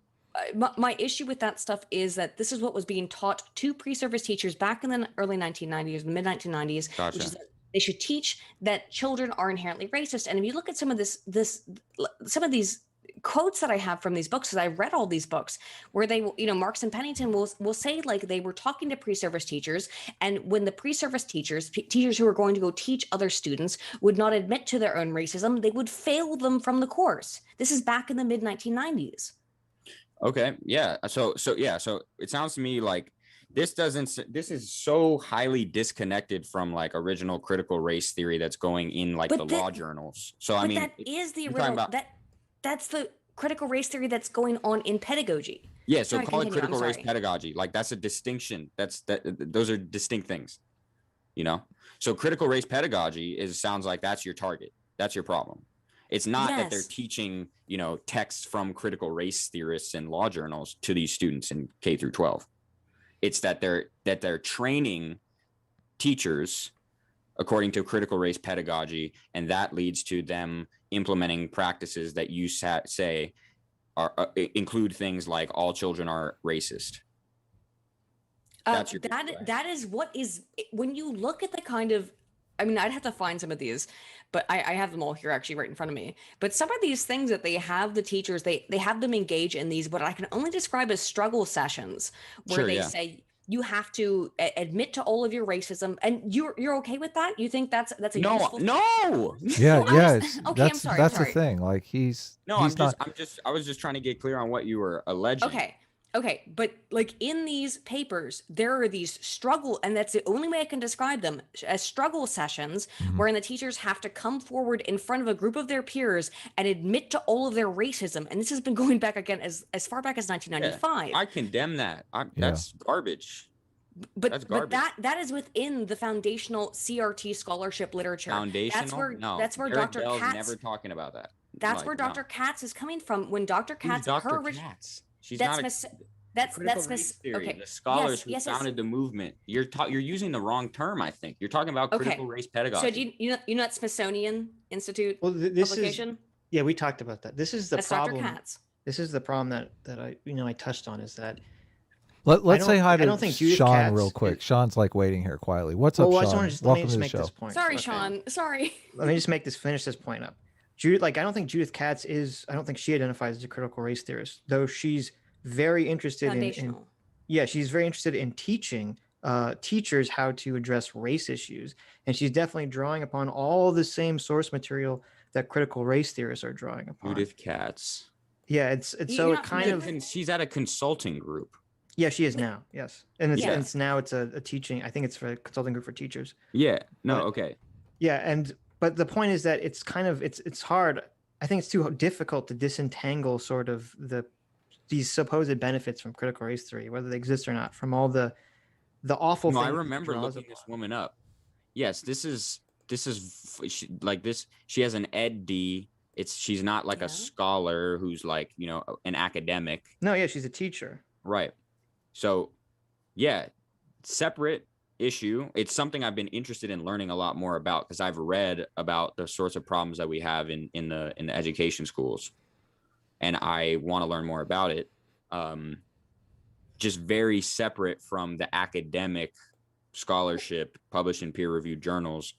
My issue with that stuff is that this is what was being taught to pre-service teachers back in the early 1990s, mid 1990s. Gotcha. Which is that they should teach that children are inherently racist. And if you look at some of some of these quotes that I have from these books, because I read all these books, where they, Marx and Pennington will say like they were talking to pre-service teachers, and when the pre-service teachers who were going to go teach other students would not admit to their own racism, they would fail them from the course. This is back in the mid 1990s. Okay. Yeah. So it sounds to me like this is so highly disconnected from like original critical race theory that's going in like the law journals. So I mean, that is the original that's the critical race theory that's going on in pedagogy. Yeah, so Sorry, call it continue, I'm critical race sorry. pedagogy. Like that's a distinction. Those are distinct things. You know? So critical race pedagogy sounds like that's your target. That's your problem. It's not that they're Yes. teaching, you know, texts from critical race theorists and law journals to these students in K through 12. It's that they're training teachers according to critical race pedagogy, and that leads to them implementing practices that you say are include things like all children are racist. That's your that is what is, when you look at the kind of, I mean, I'd have to find some of these, but I have them all here actually right in front of me. But some of these things that they have the teachers, they have them engage in these, what I can only describe as struggle sessions, where Sure, they yeah. say you have to admit to all of your racism, and you're okay with that? You think that's a useful? No. Yeah, Well, yeah. okay, I'm sorry, I'm That's the sorry. thing. Like No, he's not. I was just trying to get clear on what you were alleging. Okay, but like in these papers, there are these struggle, and that's the only way I can describe them as struggle sessions, wherein the teachers have to come forward in front of a group of their peers and admit to all of their racism. And this has been going back again as far back as 1995. I condemn that. That's garbage. That's But garbage. that is within the foundational CRT scholarship literature. Foundational? That's where Eric Dr. Bell's Katz. never talking about that. That's Like, where Dr. Katz is coming from. When Dr. Who's Katz, Dr. Katz? She's that's not mis- a that's critical race theory. okay. The scholars Yes, who founded the movement. You're using the wrong term. I think you're talking about critical race pedagogy. So do you know that Smithsonian Institute This publication? yeah, we talked about that. This is the That's problem. Dr. Katz. This is the problem that I touched on, is that Let's say hi I to don't think Judith Sean Katz real quick. is- Sean's like waiting here quietly. What's up, I Sean? let me Welcome just to the make show. this point. Sorry, Okay. Sean. Sorry. Let me just finish this point up. I don't think Judith Katz I don't think she identifies as a critical race theorist, though she's very interested in Foundational. she's very interested in teaching teachers how to address race issues. And she's definitely drawing upon all the same source material that critical race theorists are drawing upon. Judith Katz. Yeah, it's so it kind of, She's at a consulting group. yeah, she is now. Yes. And it's, Yeah. it's now it's a teaching, I think it's for a consulting group for teachers. Yeah. No. But- Okay. Yeah, but the point is that it's kind of it's hard. I think it's too difficult to disentangle sort of these supposed benefits from critical race theory, whether they exist or not, from all the awful No, things. I it remember draws looking this upon. woman up. Yes, this is like this. She has an Ed.D. She's not like Yeah. a scholar who's like, you know, an academic. No, yeah, she's a teacher. Right. So, yeah, separate issue. It's something I've been interested in learning a lot more about, because I've read about the sorts of problems that we have in the education schools, and I want to learn more about it. Just very separate from the academic scholarship published in peer-reviewed journals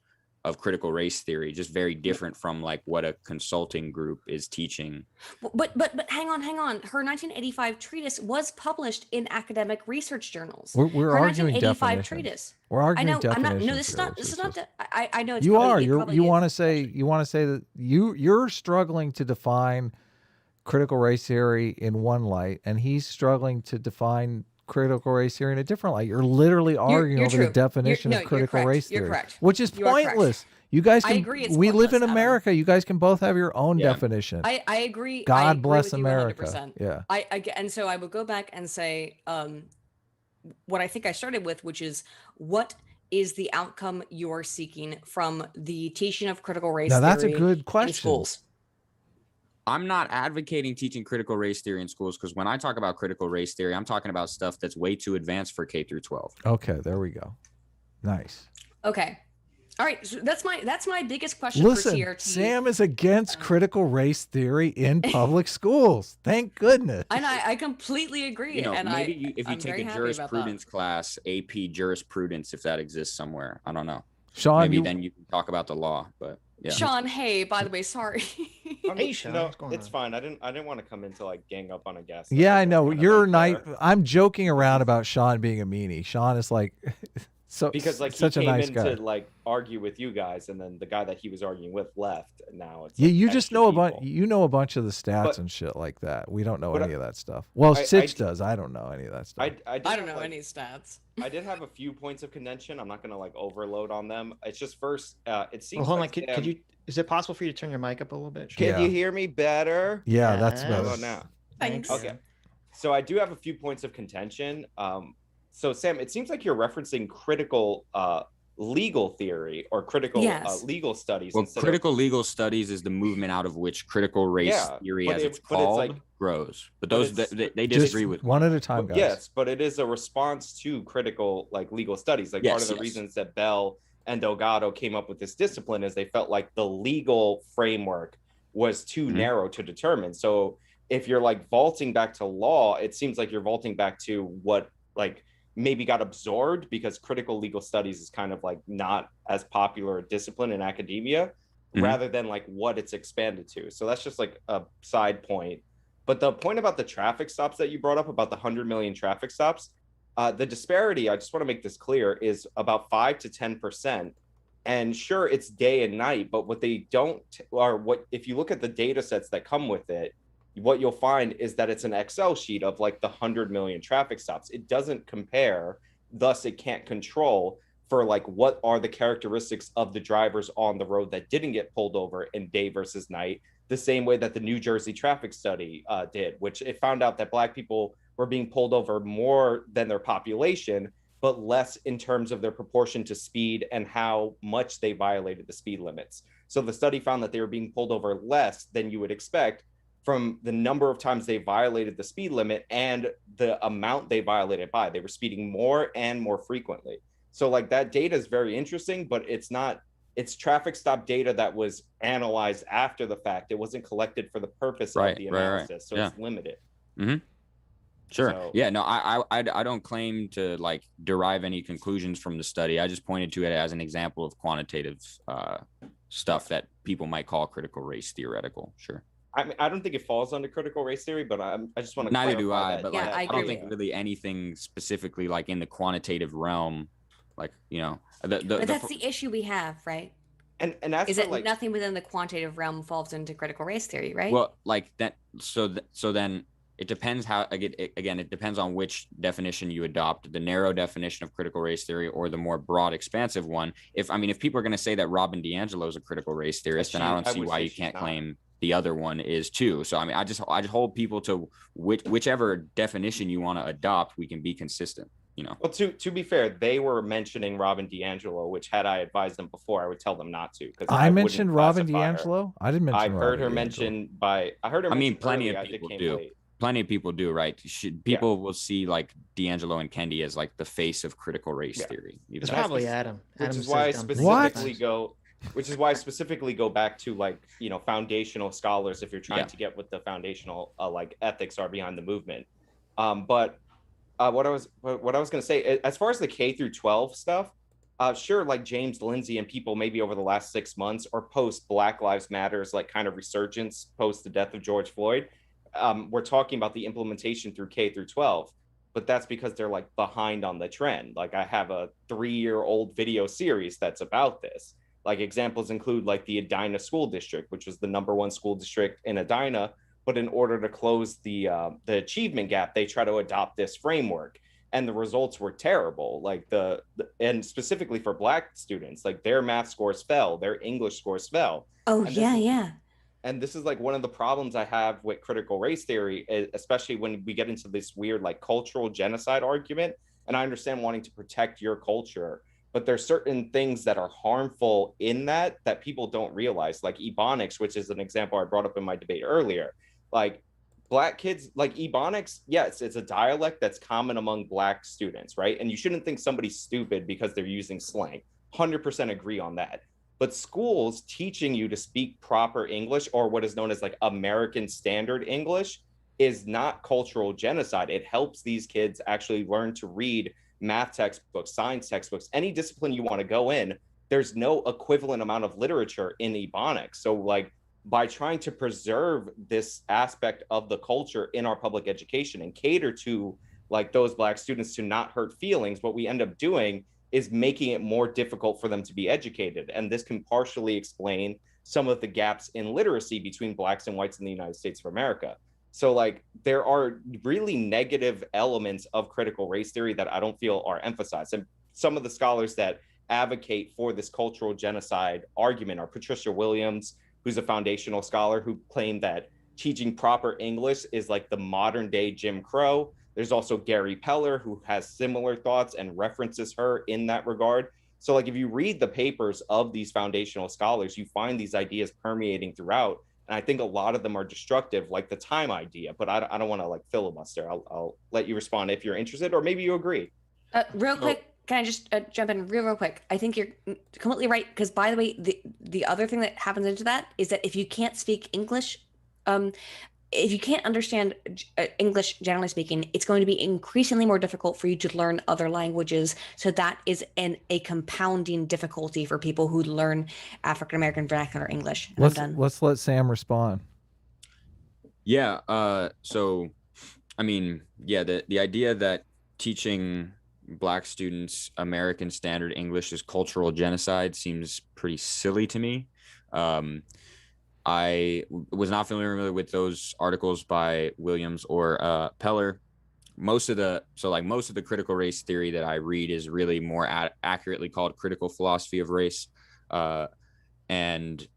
of critical race theory, just very different from like what a consulting group is teaching. But hang on. Her 1985 treatise was published in academic research journals. We're Her arguing 1985 definitions. treatise. We're I arguing know. I'm not. definitions. No, this is not. This is not. I know. It's You probably, are. it probably You is. want to say that you're struggling to define critical race theory in one light, and he's struggling to define critical race theory in a different light. You're literally arguing you're over true. the definition You're of critical correct. race You're theory, correct. which is You are correct. pointless. You guys I can. agree, it's We live in pointless, Adam. America. You guys can both have your own Yeah. definition. I agree. I God agree bless with you America. 100%. Yeah. And so I would go back and say what I think I started with, which is, what is the outcome you're seeking from the teaching of critical race Now that's a theory good in question. schools? I'm not advocating teaching critical race theory in schools, because when I talk about critical race theory, I'm talking about stuff that's way too advanced for K through 12. Okay, there we go. Nice. Okay. All right. So that's my biggest question Listen, for CRT. Sam is against critical race theory in public schools. Thank goodness. And I completely agree. You know, and maybe if you I'm take very a happy about that. jurisprudence class, AP jurisprudence, if that exists somewhere, I don't know. Sean, Maybe then you can talk about the law, but yeah. Sean, hey, by the way, sorry. Hey, Sean, No, what's going it's on? fine. I didn't want to come in to like gang up on a guest. Yeah, I know. Kinda You're unfair. nice. I'm joking around about Sean being a meanie. Sean is like Because like he such a came nice in guy. to like argue with you guys, and then the guy that he was arguing with left. And now it's Yeah, like, you just extra know a bunch. people. You know a bunch of the stats But- and shit like that. We don't know but any of that stuff. Well, I- Sitch does. I don't know any of that stuff. I did I have, don't know like, any stats. I did have a few points of contention. I'm not gonna like overload on them. It's just first, it seems Well, hold on. like Could Sam- you Is it possible for you to turn your mic up a little bit? Can Yeah. you hear me better? Yeah, that's Yes. How better. about now? Thanks. Okay. So I do have a few points of contention. So Sam, it seems like you're referencing critical legal theory or critical Yes. legal studies. Well, instead critical legal studies is the movement out of which critical race Yeah, theory, but as it- it's but it's called, like- grows. But but those it's- they Just disagree with one at a time, guys. Yes, Yes, but it is a response to critical legal studies. Like part Yes, of the yes. reasons that Bell and Delgado came up with this discipline is they felt like the legal framework was too Mhm. narrow to determine. So if you're like vaulting back to law, it seems like you're vaulting back to what like maybe got absorbed because critical legal studies is kind of like not as popular a discipline in academia Mhm. rather than like what it's expanded to. So that's just like a side point. But the point about the traffic stops that you brought up about the 100 million traffic stops, the disparity, I just want to make this clear, is about 5 to 10%. And sure, it's day and night, but what they don't, or what, if you look at the data sets that come with it, what you'll find is that it's an Excel sheet of like the 100 million traffic stops. It doesn't compare, thus it can't control for like what are the characteristics of the drivers on the road that didn't get pulled over in day versus night, the same way that the New Jersey traffic study did, which it found out that Black people were being pulled over more than their population, but less in terms of their proportion to speed and how much they violated the speed limits. So the study found that they were being pulled over less than you would expect from the number of times they violated the speed limit and the amount they violated by. They were speeding more and more frequently. So like that data is very interesting, but it's traffic stop data that was analyzed after the fact. It wasn't collected for the purpose of the analysis. So it's limited. Mm-hmm. Sure. So- Yeah. No, I don't claim to like derive any conclusions from the study. I just pointed to it as an example of quantitative stuff that people might call critical race theoretical. Sure. I mean, I don't think it falls under critical race theory, but I just want to Neither do clarify I. that. But Yeah, like, I I agree don't with think really anything specifically like in the quantitative realm, like But that's the issue we have, right? and as Is for that like nothing within the quantitative realm falls into critical race theory, right? well, like that. So then it depends how again it depends on which definition you adopt, the narrow definition of critical race theory or the more broad expansive one. If people are going to say that Robin DiAngelo is a critical race theorist, then I don't see why you can't claim the other one is too. So I just hold people to whichever definition you want to adopt, we can be consistent. Well, to be fair, they were mentioning Robin DiAngelo, which had I advised them before, I would tell them not to. Because I mentioned Robin DiAngelo. I didn't mention. I heard her Robin mentioned by. I heard her. Plenty early, of people came do. late. Plenty of people do, right? People will see like DiAngelo and Kendi as like the face of critical race theory. It's though- probably Adam. Which is why I specifically go back to like foundational scholars if you're trying to get what the foundational like ethics are behind the movement. But what I was going to say, as far as the K through 12 stuff, sure, like James Lindsay and people maybe over the last 6 months or post Black Lives Matters like kind of resurgence post the death of George Floyd, we're talking about the implementation through K through 12. But that's because they're like behind on the trend. Like I have a 3-year-old video series that's about this. Like examples include like the Edina School District, which was the #1 school district in Edina. But in order to close the achievement gap, they try to adopt this framework. And the results were terrible. Like and specifically for Black students, like their math scores fell, their English scores fell. Oh, And yeah. And this is like one of the problems I have with critical race theory, especially when we get into this weird like cultural genocide argument. And I understand wanting to protect your culture, but there's certain things that are harmful in that people don't realize, like Ebonics, which is an example I brought up in my debate earlier. Like Black kids, like Ebonics, yes, it's a dialect that's common among Black students, right? And you shouldn't think somebody's stupid because they're using slang. 100% agree on that. But schools teaching you to speak proper English, or what is known as like American Standard English, is not cultural genocide. It helps these kids actually learn to read math textbooks, science textbooks, any discipline you want to go in. There's no equivalent amount of literature in Ebonics. So like by trying to preserve this aspect of the culture in our public education and cater to like those Black students to not hurt feelings, what we end up doing is making it more difficult for them to be educated. And this can partially explain some of the gaps in literacy between Blacks and whites in the United States of America. So like there are really negative elements of critical race theory that I don't feel are emphasized. And some of the scholars that advocate for this cultural genocide argument are Patricia Williams, who's a foundational scholar who claimed that teaching proper English is like the modern day Jim Crow. There's also Gary Peller, who has similar thoughts and references her in that regard. So like if you read the papers of these foundational scholars, you find these ideas permeating throughout. And I think a lot of them are destructive, like the time idea, but I don't want to like filibuster. I'll let you respond if you're interested, or maybe you agree. Real quick, can I just jump in real quick? I think you're completely right. Because by the way, the other thing that happens into that is that if you can't speak English, if you can't understand English, generally speaking, it's going to be increasingly more difficult for you to learn other languages. So that is a compounding difficulty for people who learn African American vernacular English. And Let's let Sam respond. Yeah. So, I mean, yeah, the idea that teaching Black students American Standard English is cultural genocide seems pretty silly to me. I was not familiar with those articles by Williams or Peller. Most of the critical race theory that I read is really more accurately called critical philosophy of race. And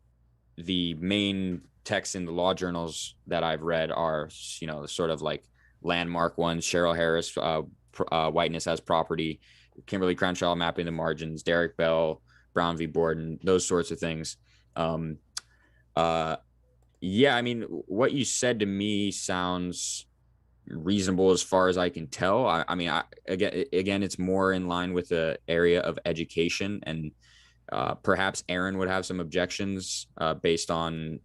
the main texts in the law journals that I've read are, sort of like landmark ones: Cheryl Harris, Whiteness as Property, Kimberly Crenshaw, Mapping the Margins, Derek Bell, Brown v. Borden, those sorts of things. Yeah, I mean, what you said to me sounds reasonable as far as I can tell. I mean, again, it's more in line with the area of education, and perhaps Aaron would have some objections based on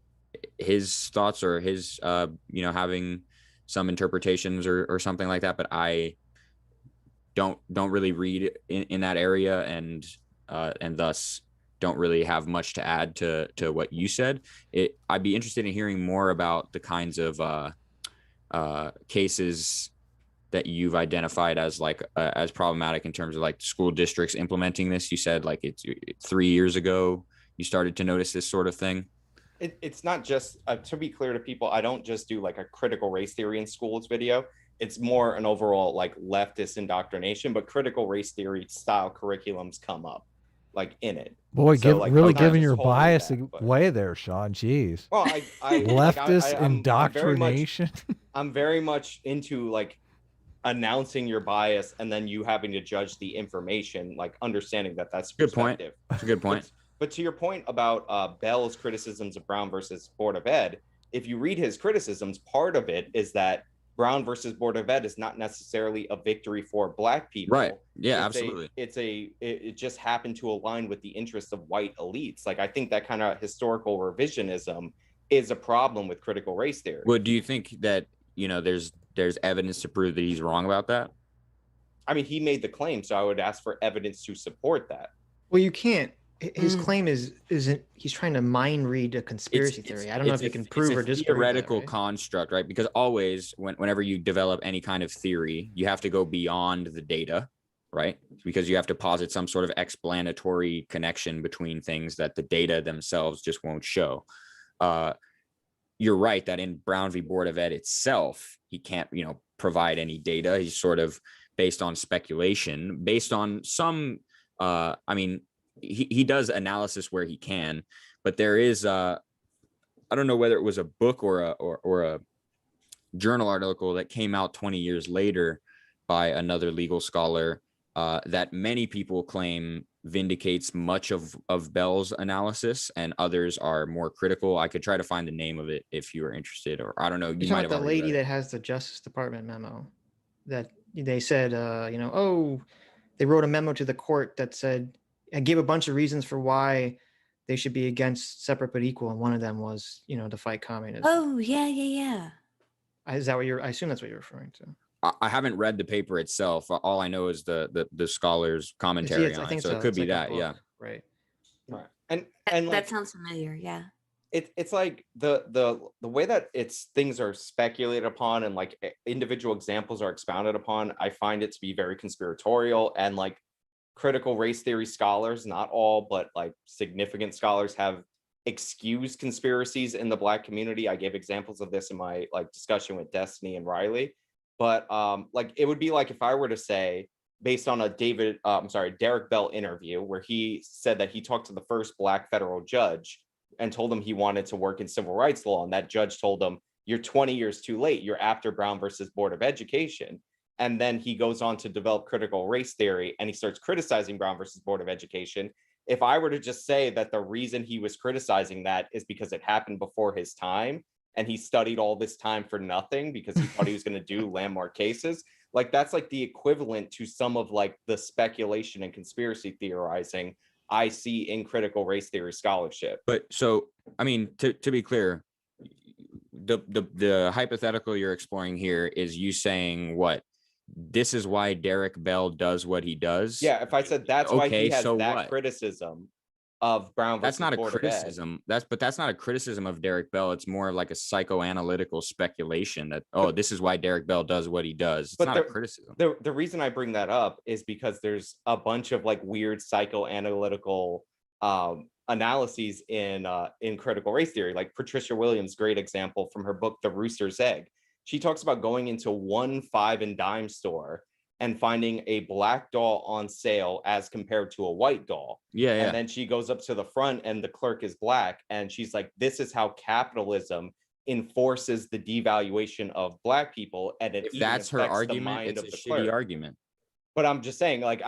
his thoughts or his, having some interpretations or something like that. But I don't really read in that area, and thus don't really have much to add to what you said. I'd be interested in hearing more about the kinds of cases that you've identified as as problematic in terms of like school districts implementing this. You said like it's 3 years ago you started to notice this sort of thing. It's not just to be clear to people, I don't just do like a critical race theory in schools video. It's more an overall like leftist indoctrination, but critical race theory style curriculums come up like in it. Boy, So, really not giving just your wholly bias that, but- away there, Sean. Jeez. Well, Leftist I'm indoctrination. I'm very much into like announcing your bias and then you having to judge the information, like understanding that that's Good point. perspective. That's a good point. But to your point about Bell's criticisms of Brown versus Board of Ed, if you read his criticisms, part of it is that Brown versus Board of Ed is not necessarily a victory for Black people. Right. Yeah, absolutely. It just happened to align with the interests of white elites. Like I think that kind of historical revisionism is a problem with critical race theory. Well, do you think that, there's evidence to prove that he's wrong about that? I mean, he made the claim, so I would ask for evidence to support that. Well, you can't. His claim isn't. He's trying to mind read a conspiracy theory. I don't know if you can prove or disprove. It's a theoretical construct, right? Because always, whenever you develop any kind of theory, you have to go beyond the data, right? Because you have to posit some sort of explanatory connection between things that the data themselves just won't show. You're right that in Brown v. Board of Ed itself, he can't, provide any data. He's sort of based on speculation, based on some. He does analysis where he can, but there is I don't know whether it was a book or a journal article that came out 20 years later by another legal scholar that many people claim vindicates much of Bell's analysis, and others are more critical. I could try to find the name of it if you are interested, or I don't know. You might have the lady that has the Justice Department memo that they said, they wrote a memo to the court that said, and gave a bunch of reasons for why they should be against separate but equal, and one of them was, to fight communism. Oh, yeah. Is that what I assume that's what you're referring to? I haven't read the paper itself. All I know is the scholar's commentary on it. So it could be that, yeah. Right. And that sounds familiar, yeah. It's like the way that things are speculated upon and like individual examples are expounded upon, I find it to be very conspiratorial, and like critical race theory scholars, not all, but like significant scholars, have excused conspiracies in the Black community. I gave examples of this in my like discussion with Destiny and Riley. But like it would be like if I were to say based on a Derek Bell interview where he said that he talked to the first Black federal judge and told him he wanted to work in civil rights law. And that judge told him, you're 20 years too late. You're after Brown versus Board of Education. And then he goes on to develop critical race theory and he starts criticizing Brown versus Board of Education. If I were to just say that the reason he was criticizing that is because it happened before his time and he studied all this time for nothing because he thought he was going to do landmark cases, like that's like the equivalent to some of like the speculation and conspiracy theorizing I see in critical race theory scholarship. But so, I mean, to be clear, the hypothetical you're exploring here is you saying what? This is why Derek Bell does what he does. Yeah, if I said that's why he has so that what? Criticism of Brown versus That's not a Board of Ed. criticism. That's not a criticism of Derek Bell. It's more like a psychoanalytical speculation that this is why Derek Bell does what he does. It's not a criticism. The reason I bring that up is because there's a bunch of like weird psychoanalytical analyses in critical race theory. Like Patricia Williams, great example from her book The Rooster's Egg. She talks about going into one 5 and dime store and finding a Black doll on sale as compared to a white doll. Yeah. And then she goes up to the front and the clerk is Black. And she's like, this is how capitalism enforces the devaluation of Black people. And it if that's her argument, it's a shitty argument. But I'm just saying, like,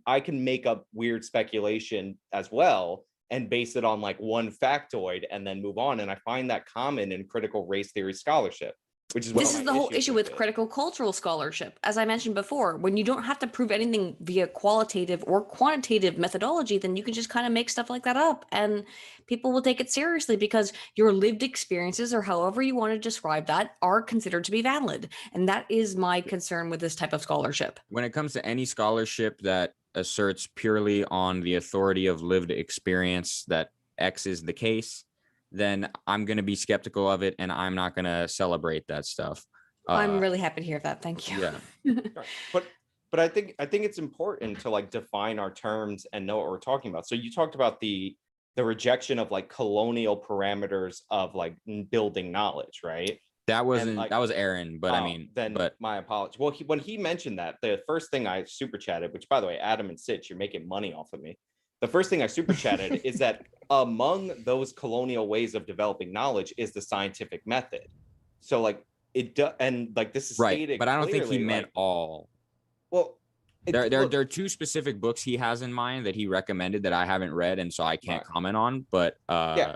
I can make up weird speculation as well and base it on like one factoid and then move on. And I find that common in critical race theory scholarship. This is the whole issue with critical cultural scholarship. As I mentioned before, when you don't have to prove anything via qualitative or quantitative methodology, then you can just kind of make stuff like that up and people will take it seriously because your lived experiences, or however you want to describe that, are considered to be valid. And that is my concern with this type of scholarship. When it comes to any scholarship that asserts purely on the authority of lived experience that X is the case, then I'm going to be skeptical of it and I'm not going to celebrate that stuff. I'm really happy to hear that. Thank you. Yeah. But I think it's important to like define our terms and know what we're talking about. So you talked about the rejection of like colonial parameters of like building knowledge, right? That wasn't that was Aaron, but I mean, my apologies. Well, when he mentioned that, the first thing I super chatted, which by the way, Adam and Sitch, you're making money off of me. The first thing I super chatted is that among those colonial ways of developing knowledge is the scientific method. So like and like this is right, stated but I don't think he clearly, meant like, all. Well, there are two specific books he has in mind that he recommended that I haven't read, and so I can't comment on. But yeah.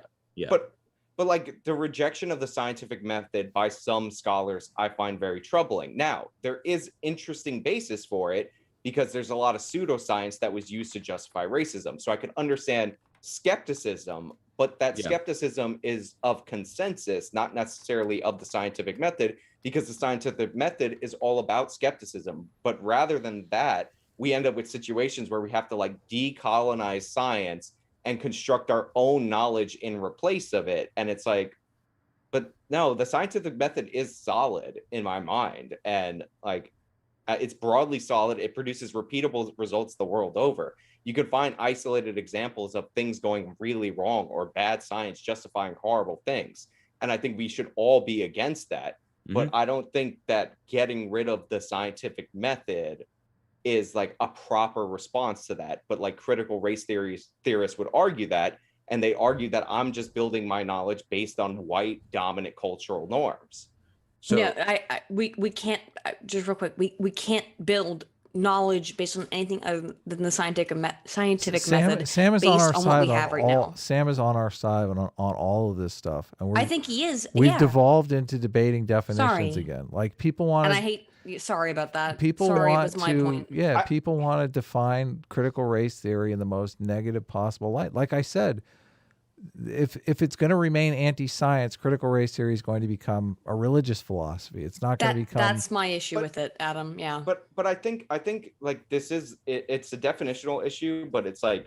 But like the rejection of the scientific method by some scholars, I find very troubling. Now, there is interesting basis for it because there's a lot of pseudoscience that was used to justify racism. So I can understand skepticism, but that skepticism is of consensus, not necessarily of the scientific method, because the scientific method is all about skepticism. But rather than that, we end up with situations where we have to like decolonize science and construct our own knowledge in replace of it. And it's like, but no, the scientific method is solid in my mind. And like, it's broadly solid. It produces repeatable results the world over. You could find isolated examples of things going really wrong or bad science justifying horrible things. And I think we should all be against that. Mm-hmm. But I don't think that getting rid of the scientific method is like a proper response to that. But like critical race theorists would argue that, and they argue that I'm just building my knowledge based on white dominant cultural norms. So no, we can't, just real quick, we can't build knowledge based on anything other than the scientific method. Sam is based on our on side. What we have right now. Sam is on our side on all of this stuff, and I think he is. We've devolved into debating definitions again. Like people want, and I hate. Sorry about that. People Sorry, want was my point. Yeah, people want to define critical race theory in the most negative possible light. Like I said, if it's going to remain anti-science, critical race theory is going to become a religious philosophy. It's not going to become. That's my issue with it, Adam. Yeah. But I think like this is it's a definitional issue, but it's like,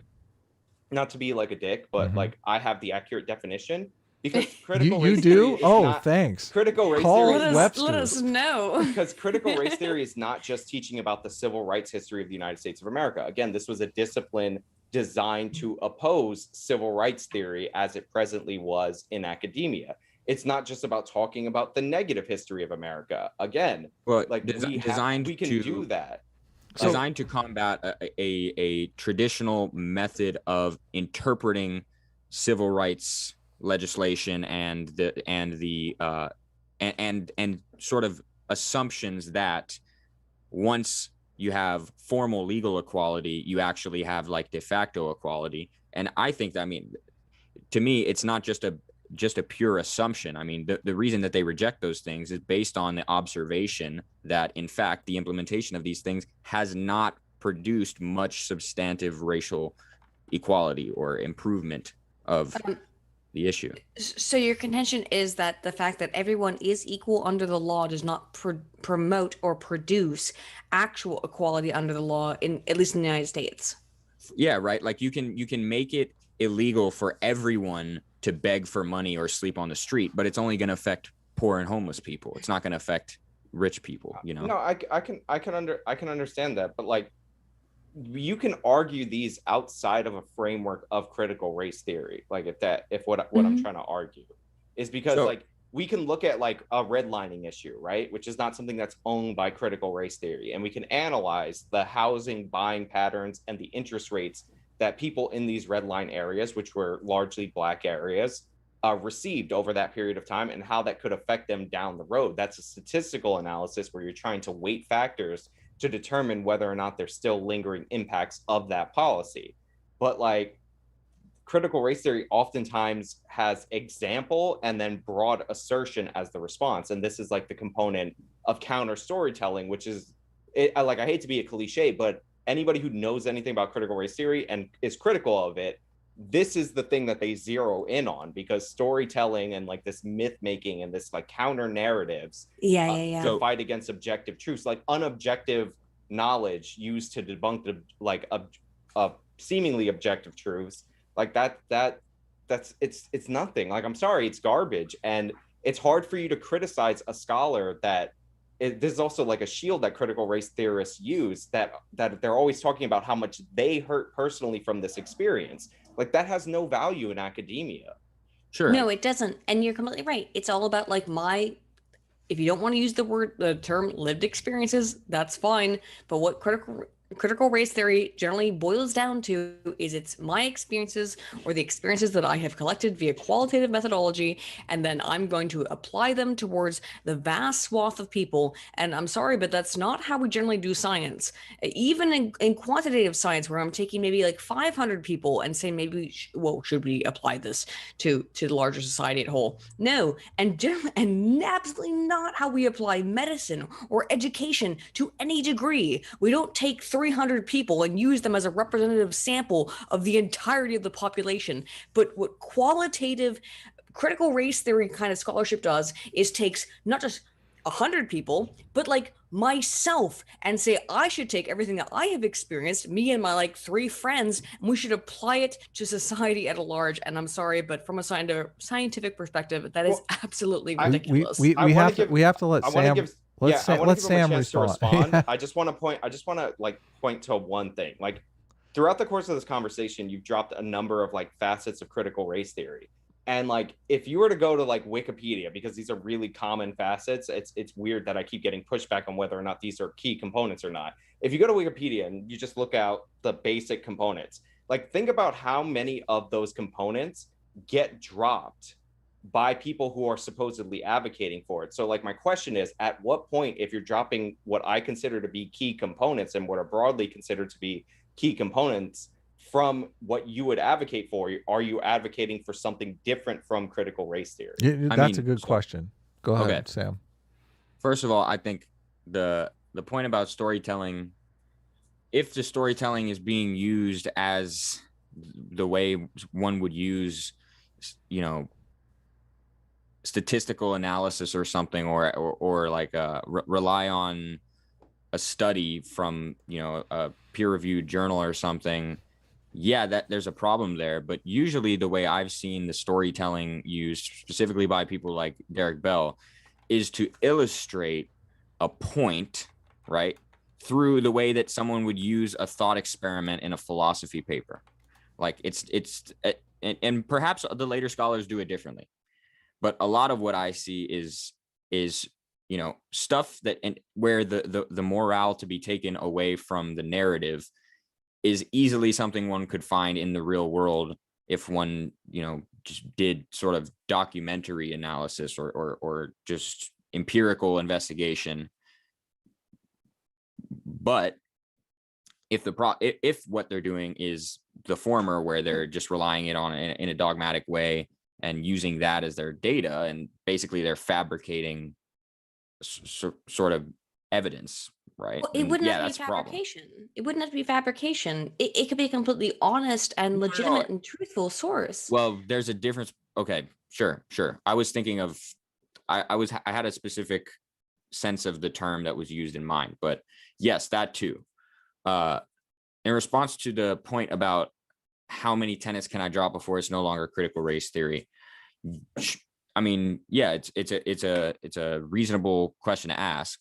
not to be like a dick, but like I have the accurate definition. Because critical race theory is not, thanks. Critical race theory let us know. Because critical race theory is not just teaching about the civil rights history of the United States of America. Again, this was a discipline designed to oppose civil rights theory as it presently was in academia. It's not just about talking about the negative history of America. Again, well, like we can do that. designed to combat a traditional method of interpreting civil rights legislation and sort of assumptions that once you have formal legal equality, you actually have like de facto equality. And I think that, I mean, to me, it's not just a pure assumption. I mean, the reason that they reject those things is based on the observation that, in fact, the implementation of these things has not produced much substantive racial equality or improvement of the issue. So your contention is that the fact that everyone is equal under the law does not promote or produce actual equality under the law, in at least in the United States. Yeah, right. Like you can make it illegal for everyone to beg for money or sleep on the street, but it's only going to affect poor and homeless people. It's not going to affect rich people, you know. No, I can understand that, but like you can argue these outside of a framework of critical race theory. Like if what I'm trying to argue is because like we can look at like a redlining issue, right, which is not something that's owned by critical race theory, and we can analyze the housing buying patterns and the interest rates that people in these red line areas, which were largely Black areas, received over that period of time and how that could affect them down the road. That's a statistical analysis where you're trying to weight factors to determine whether or not there's still lingering impacts of that policy. But like critical race theory oftentimes has example and then broad assertion as the response. And this is like the component of counter storytelling, which is, I hate to be a cliche, but anybody who knows anything about critical race theory and is critical of it, this is the thing that they zero in on, because storytelling and like this myth making and this like counter narratives to fight against objective truths, like unobjective knowledge used to debunk the like seemingly objective truths, like that's it's nothing. Like, I'm sorry, it's garbage. And it's hard for you to criticize a scholar that this is also like a shield that critical race theorists use, that they're always talking about how much they hurt personally from this experience. Like, that has no value in academia. Sure. No, it doesn't. And you're completely right. It's all about like if you don't want to use the term lived experiences, that's fine. But what critical race theory generally boils down to is it's my experiences or the experiences that I have collected via qualitative methodology, and then I'm going to apply them towards the vast swath of people. And I'm sorry, but that's not how we generally do science. Even in quantitative science, where I'm taking maybe like 500 people and saying maybe should we apply this to the larger society at whole? No, and absolutely not how we apply medicine or education to any degree. We don't take 300 people and use them as a representative sample of the entirety of the population. But what qualitative critical race theory kind of scholarship does is takes not just 100 people, but like myself, and say I should take everything that I have experienced, me and my like 3 friends, and we should apply it to society at a large. And I'm sorry, but from a scientific perspective, that is absolutely ridiculous. We have to let Sam. Let Sam respond. I just want to like point to one thing. Like, throughout the course of this conversation, you've dropped a number of like facets of critical race theory. And like, if you were to go to like Wikipedia, because these are really common facets, it's weird that I keep getting pushback on whether or not these are key components or not. If you go to Wikipedia and you just look out the basic components, like, think about how many of those components get dropped by people who are supposedly advocating for it. So like, my question is, at what point, if you're dropping what I consider to be key components and what are broadly considered to be key components from what you would advocate for, are you advocating for something different from critical race theory? That's a good question. Go ahead, Sam. First of all, I think the point about storytelling, if the storytelling is being used as the way one would use, you know, statistical analysis or something, or like rely on a study from, you know, a peer-reviewed journal or something, yeah, that there's a problem there. But usually the way I've seen the storytelling used, specifically by people like Derek Bell, is to illustrate a point, right, through the way that someone would use a thought experiment in a philosophy paper. Like, and perhaps the later scholars do it differently. But a lot of what I see is you know, stuff that, and where the morale to be taken away from the narrative is easily something one could find in the real world if one, you know, just did sort of documentary analysis or just empirical investigation. But if if what they're doing is the former, where they're just relying it on in a dogmatic way and using that as their data, and basically they're fabricating sort of evidence, right? Well, it wouldn't have to be that's a problem. fabrication. It wouldn't have to be fabrication. It could be a completely honest and legitimate and truthful source. Well, there's a difference. Okay, sure. I was thinking of, I had a specific sense of the term that was used in mind, but yes, that too. In response to the point about how many tenets can I drop before it's no longer critical race theory, I mean, yeah, it's a reasonable question to ask.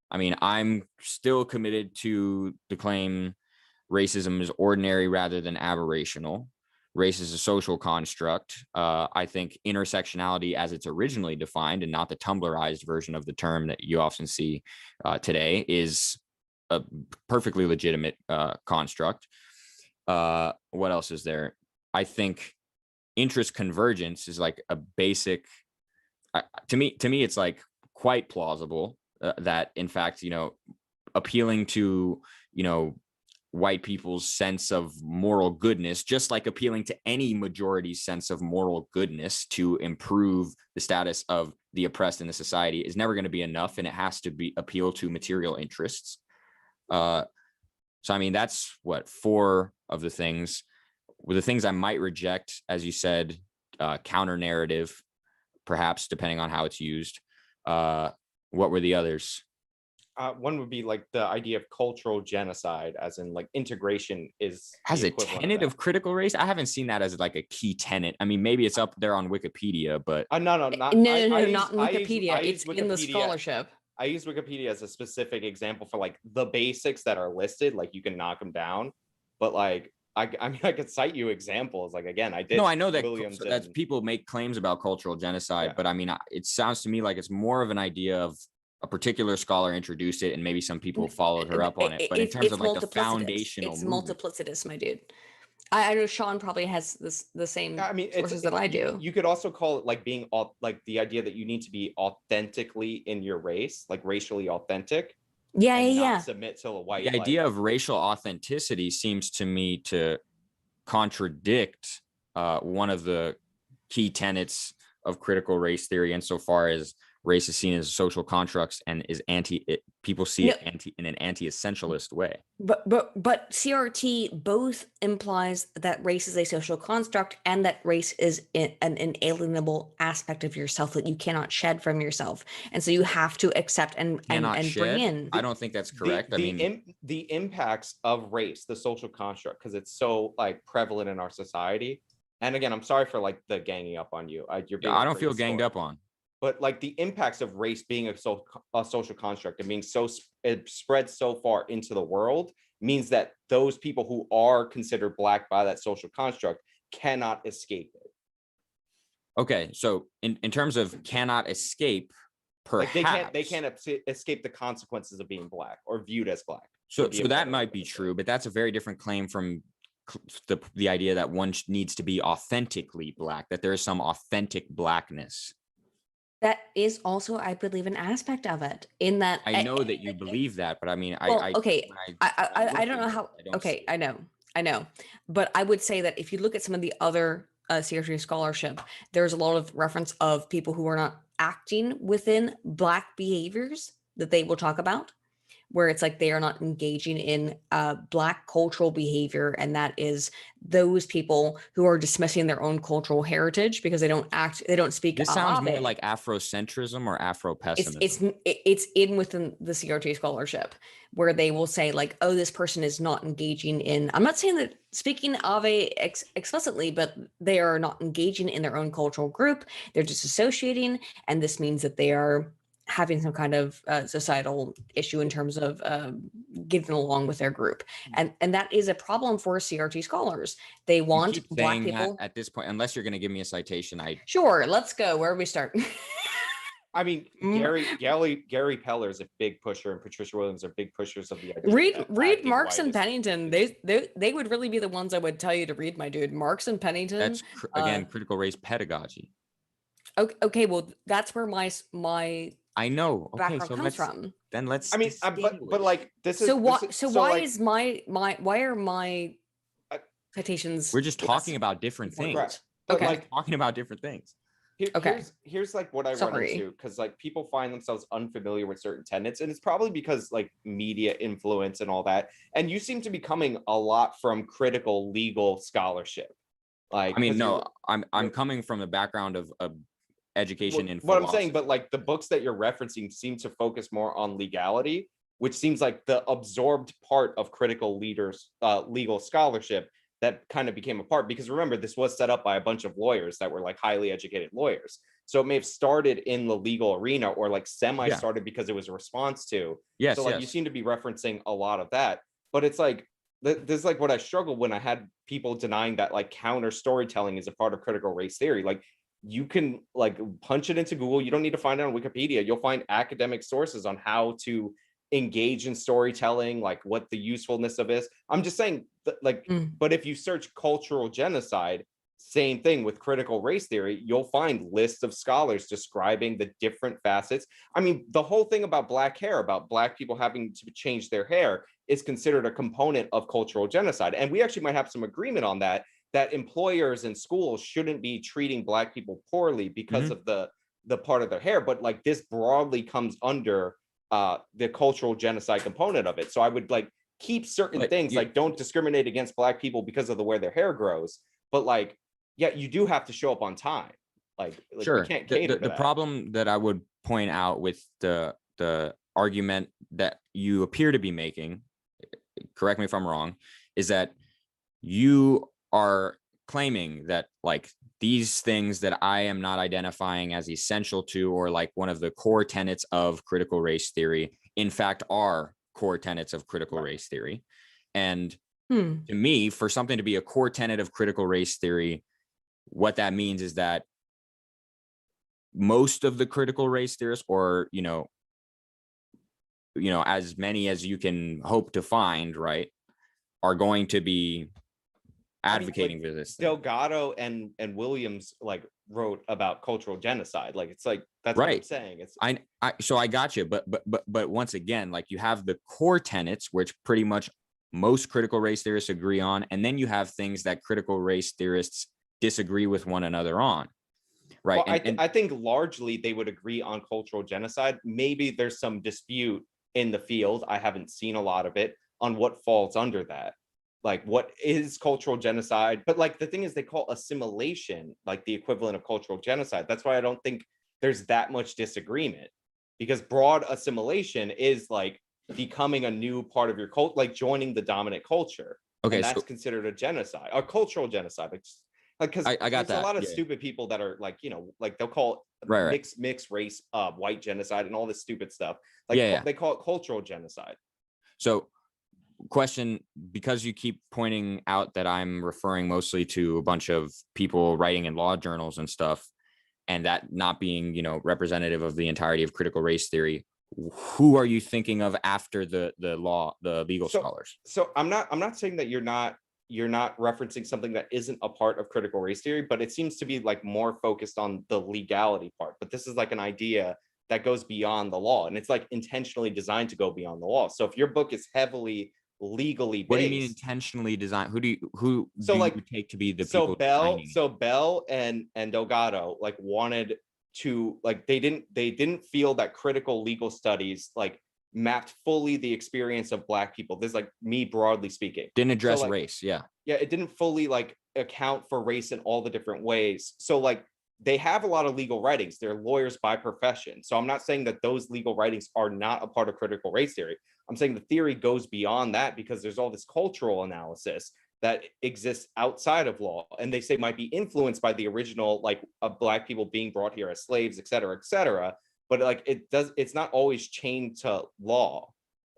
I mean, I'm still committed to the claim racism is ordinary rather than aberrational. Race is a social construct. I think intersectionality, as it's originally defined and not the Tumblrized version of the term that you often see today, is a perfectly legitimate construct. What else is there? I think interest convergence is like a basic, to me it's like quite plausible that in fact, you know, appealing to, you know, white people's sense of moral goodness, just like appealing to any majority's sense of moral goodness to improve the status of the oppressed in the society, is never going to be enough, and it has to be appeal to material interests. So I mean, that's what, 4 of the things. With the things I might reject, as you said, counter narrative, perhaps, depending on how it's used. What were the others? One would be like the idea of cultural genocide, as in like integration is Has a tenet of critical race. I haven't seen that as like a key tenet. I mean, maybe it's up there on Wikipedia, but not in Wikipedia. It's in the scholarship. I use Wikipedia as a specific example for like the basics that are listed, like you can knock them down, but like I mean, I could cite you examples. Like, again, I did. No, I know that people make claims about cultural genocide, but I mean, it sounds to me like it's more of an idea of a particular scholar introduced it, and maybe some people followed her up on it. But in terms of like the foundational, it's multiplicitous, my dude. I know Sean probably has the same sources that I do. You could also call it like being like the idea that you need to be authentically in your race, like racially authentic. Yeah. Submit to a white. The idea of racial authenticity seems to me to contradict one of the key tenets of critical race theory, insofar as race is seen as social constructs and is people see it in an anti-essentialist way. But CRT both implies that race is a social construct and that race is an inalienable aspect of yourself that you cannot shed from yourself, and so you have to accept and bring in. I don't think that's correct. The impacts of race, the social construct, because it's so like prevalent in our society. And again, I'm sorry for like the ganging up on you. I don't feel ganged up on. But like the impacts of race being a social construct and being it spreads so far into the world means that those people who are considered Black by that social construct cannot escape it. Okay, so in terms of cannot escape, perhaps like they can't escape the consequences of being Black or viewed as Black. So that might be true, but that's a very different claim from the idea that one needs to be authentically Black, that there is some authentic Blackness. That is also, I believe, an aspect of it. In that, I know that you believe that, but I mean, I don't know how. Okay, I know, but I would say that if you look at some of the other CRT scholarship, there's a lot of reference of people who are not acting within Black behaviors that they will talk about, where it's like they are not engaging in Black cultural behavior, and that is those people who are dismissing their own cultural heritage because they don't speak. This sounds more like Afrocentrism or Afro-pessimism. It's in within the CRT scholarship, where they will say like, oh, this person is not engaging in. I'm not saying that speaking Ave explicitly, but they are not engaging in their own cultural group. They're disassociating, and this means that they are having some kind of societal issue in terms of getting along with their group. And that is a problem for CRT scholars. They want Black people. At this point, unless you're going to give me a citation, Sure, let's go. Where do we start? I mean, Gary Peller is a big pusher, and Patricia Williams are big pushers of the idea. Read Marx and Pennington. They would really be the ones I would tell you to read, my dude. Marx and Pennington. That's again critical race pedagogy. Okay, well, that's where my I know. Okay, background so comes from. Then let's. I mean, but like this is So why? This is, So so why like, is why are my citations? We're just talking about different things. Right. But Okay. like, Talking about different things. Okay. Here's like what I run into, because like people find themselves unfamiliar with certain tenets, and it's probably because like media influence and all that. And you seem to be coming a lot from critical legal scholarship. Like, I mean, no, I'm coming from a background of education in what I'm philosophy. saying, but like the books that you're referencing seem to focus more on legality, which seems like the absorbed part of critical legal scholarship that kind of became a part, because remember, this was set up by a bunch of lawyers that were like highly educated lawyers. So it may have started in the legal arena, or like started because it was a response to. Yes. So like you seem to be referencing a lot of that, but it's like, this is like what I struggled when I had people denying that like counter storytelling is a part of critical race theory. Like you can like punch it into Google. You don't need to find it on Wikipedia. You'll find academic sources on how to engage in storytelling, like what the usefulness of is. I'm just saying that, like, but if you search cultural genocide, same thing with critical race theory, you'll find lists of scholars describing the different facets. I mean, the whole thing about black hair, about black people having to change their hair, is considered a component of cultural genocide. And we actually might have some agreement on that, that employers and schools shouldn't be treating black people poorly because of the part of their hair. But like this broadly comes under the cultural genocide component of it. So I would like keep certain things, like don't discriminate against black people because of the way their hair grows. But like, yeah, you do have to show up on time. Like sure. You can't cater to the that. problem that I would point out with the argument that you appear to be making, correct me if I'm wrong, is that you are claiming that like these things that I am not identifying as essential to, or like one of the core tenets of critical race theory, in fact, are core tenets of critical race theory. And to me, for something to be a core tenet of critical race theory, what that means is that most of the critical race theorists, or, you know, as many as you can hope to find, right, are going to be advocating for this thing. Delgado and Williams like wrote about cultural genocide. Like it's like that's right. What I'm saying. It's so I got you, but once again, like you have the core tenets, which pretty much most critical race theorists agree on, and then you have things that critical race theorists disagree with one another on. Right. Well, I think largely they would agree on cultural genocide. Maybe there's some dispute in the field. I haven't seen a lot of it on what falls under that. Like what is cultural genocide? But like the thing is, they call assimilation like the equivalent of cultural genocide. That's why I don't think there's that much disagreement, because broad assimilation is like becoming a new part of your cult, like joining the dominant culture. Okay, and that's considered a genocide, a cultural genocide. Like, because I got there's a lot of stupid people that are like, you know, like they'll call mixed race white genocide and all this stupid stuff. Like they call it cultural genocide. So question, because you keep pointing out that I'm referring mostly to a bunch of people writing in law journals and stuff, and that not being, you know, representative of the entirety of critical race theory, who are you thinking of after the legal scholars? So I'm not saying that you're not referencing something that isn't a part of critical race theory, but it seems to be like more focused on the legality part. But this is like an idea that goes beyond the law, and it's like intentionally designed to go beyond the law. So if your book is heavily legally based, what do you mean intentionally designed? Who do you take to be the people? Bell and Delgado like wanted to, like they didn't feel that critical legal studies like mapped fully the experience of Black people. This is like me broadly speaking. Didn't address race. Yeah, it didn't fully like account for race in all the different ways. So like they have a lot of legal writings. They're lawyers by profession. So I'm not saying that those legal writings are not a part of critical race theory. I'm saying the theory goes beyond that, because there's all this cultural analysis that exists outside of law, and they say might be influenced by the original, like Black people being brought here as slaves, et cetera, but like it's not always chained to law,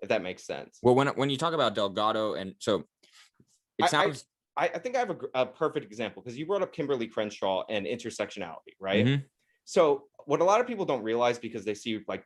if that makes sense. Well, when you talk about Delgado, and so it sounds, I think I have a perfect example, because you brought up Kimberly Crenshaw and intersectionality, right? Mm-hmm. So what a lot of people don't realize, because they see like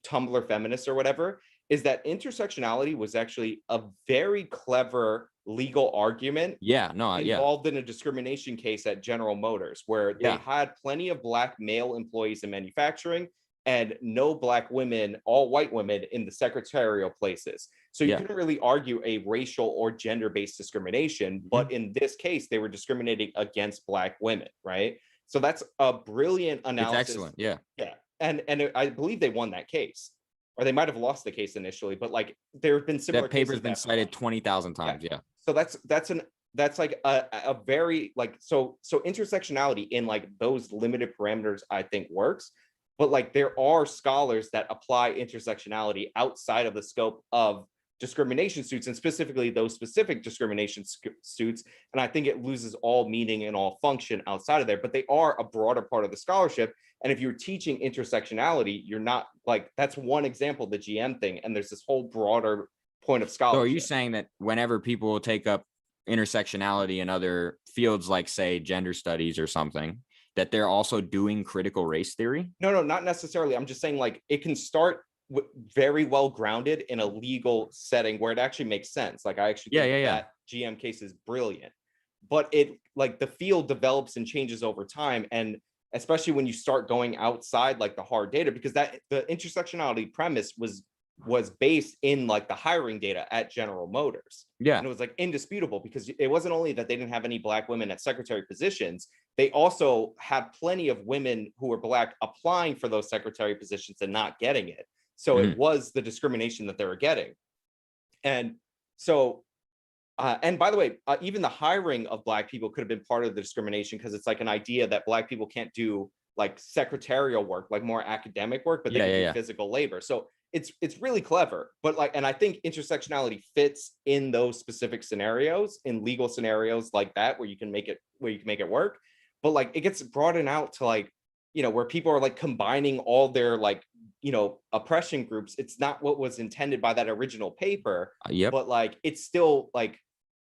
Tumblr feminists or whatever, is that intersectionality was actually a very clever legal argument Yeah, no, yeah. involved in a discrimination case at General Motors, where they had plenty of Black male employees in manufacturing and no Black women, all white women in the secretarial places. So you couldn't really argue a racial or gender-based discrimination, but in this case, they were discriminating against Black women, right? So that's a brilliant analysis. It's excellent, yeah. Yeah, and I believe they won that case, or they might have lost the case initially, but like there have been similar. That paper's cases been cited 20,000 times, yeah. So that's like a very like so intersectionality in like those limited parameters I think works, but like there are scholars that apply intersectionality outside of the scope of discrimination suits, and specifically those specific discrimination suits, and I think it loses all meaning and all function outside of there. But they are a broader part of the scholarship, and if you're teaching intersectionality, you're not like, that's one example, the GM thing, and there's this whole broader point of scholarship. So are you saying that whenever people take up intersectionality in other fields, like say gender studies or something, that they're also doing critical race theory? No, not necessarily. I'm just saying like it can start very well grounded in a legal setting where it actually makes sense. Like I actually think that GM case is brilliant, but it like the field develops and changes over time, and especially when you start going outside like the hard data, because that the intersectionality premise was based in like the hiring data at General Motors. Yeah. And it was like indisputable, because it wasn't only that they didn't have any Black women at secretary positions, they also had plenty of women who were Black applying for those secretary positions and not getting it. So it was the discrimination that they were getting. And so, and by the way, even the hiring of Black people could have been part of the discrimination, because it's like an idea that Black people can't do like secretarial work, like more academic work, but they can do physical labor. So it's really clever. But like, and I think intersectionality fits in those specific scenarios, in legal scenarios like that, where you can make it work. But like it gets broadened out to like, you know, where people are like combining all their like, you know, oppression groups. It's not what was intended by that original paper. But like it's still like,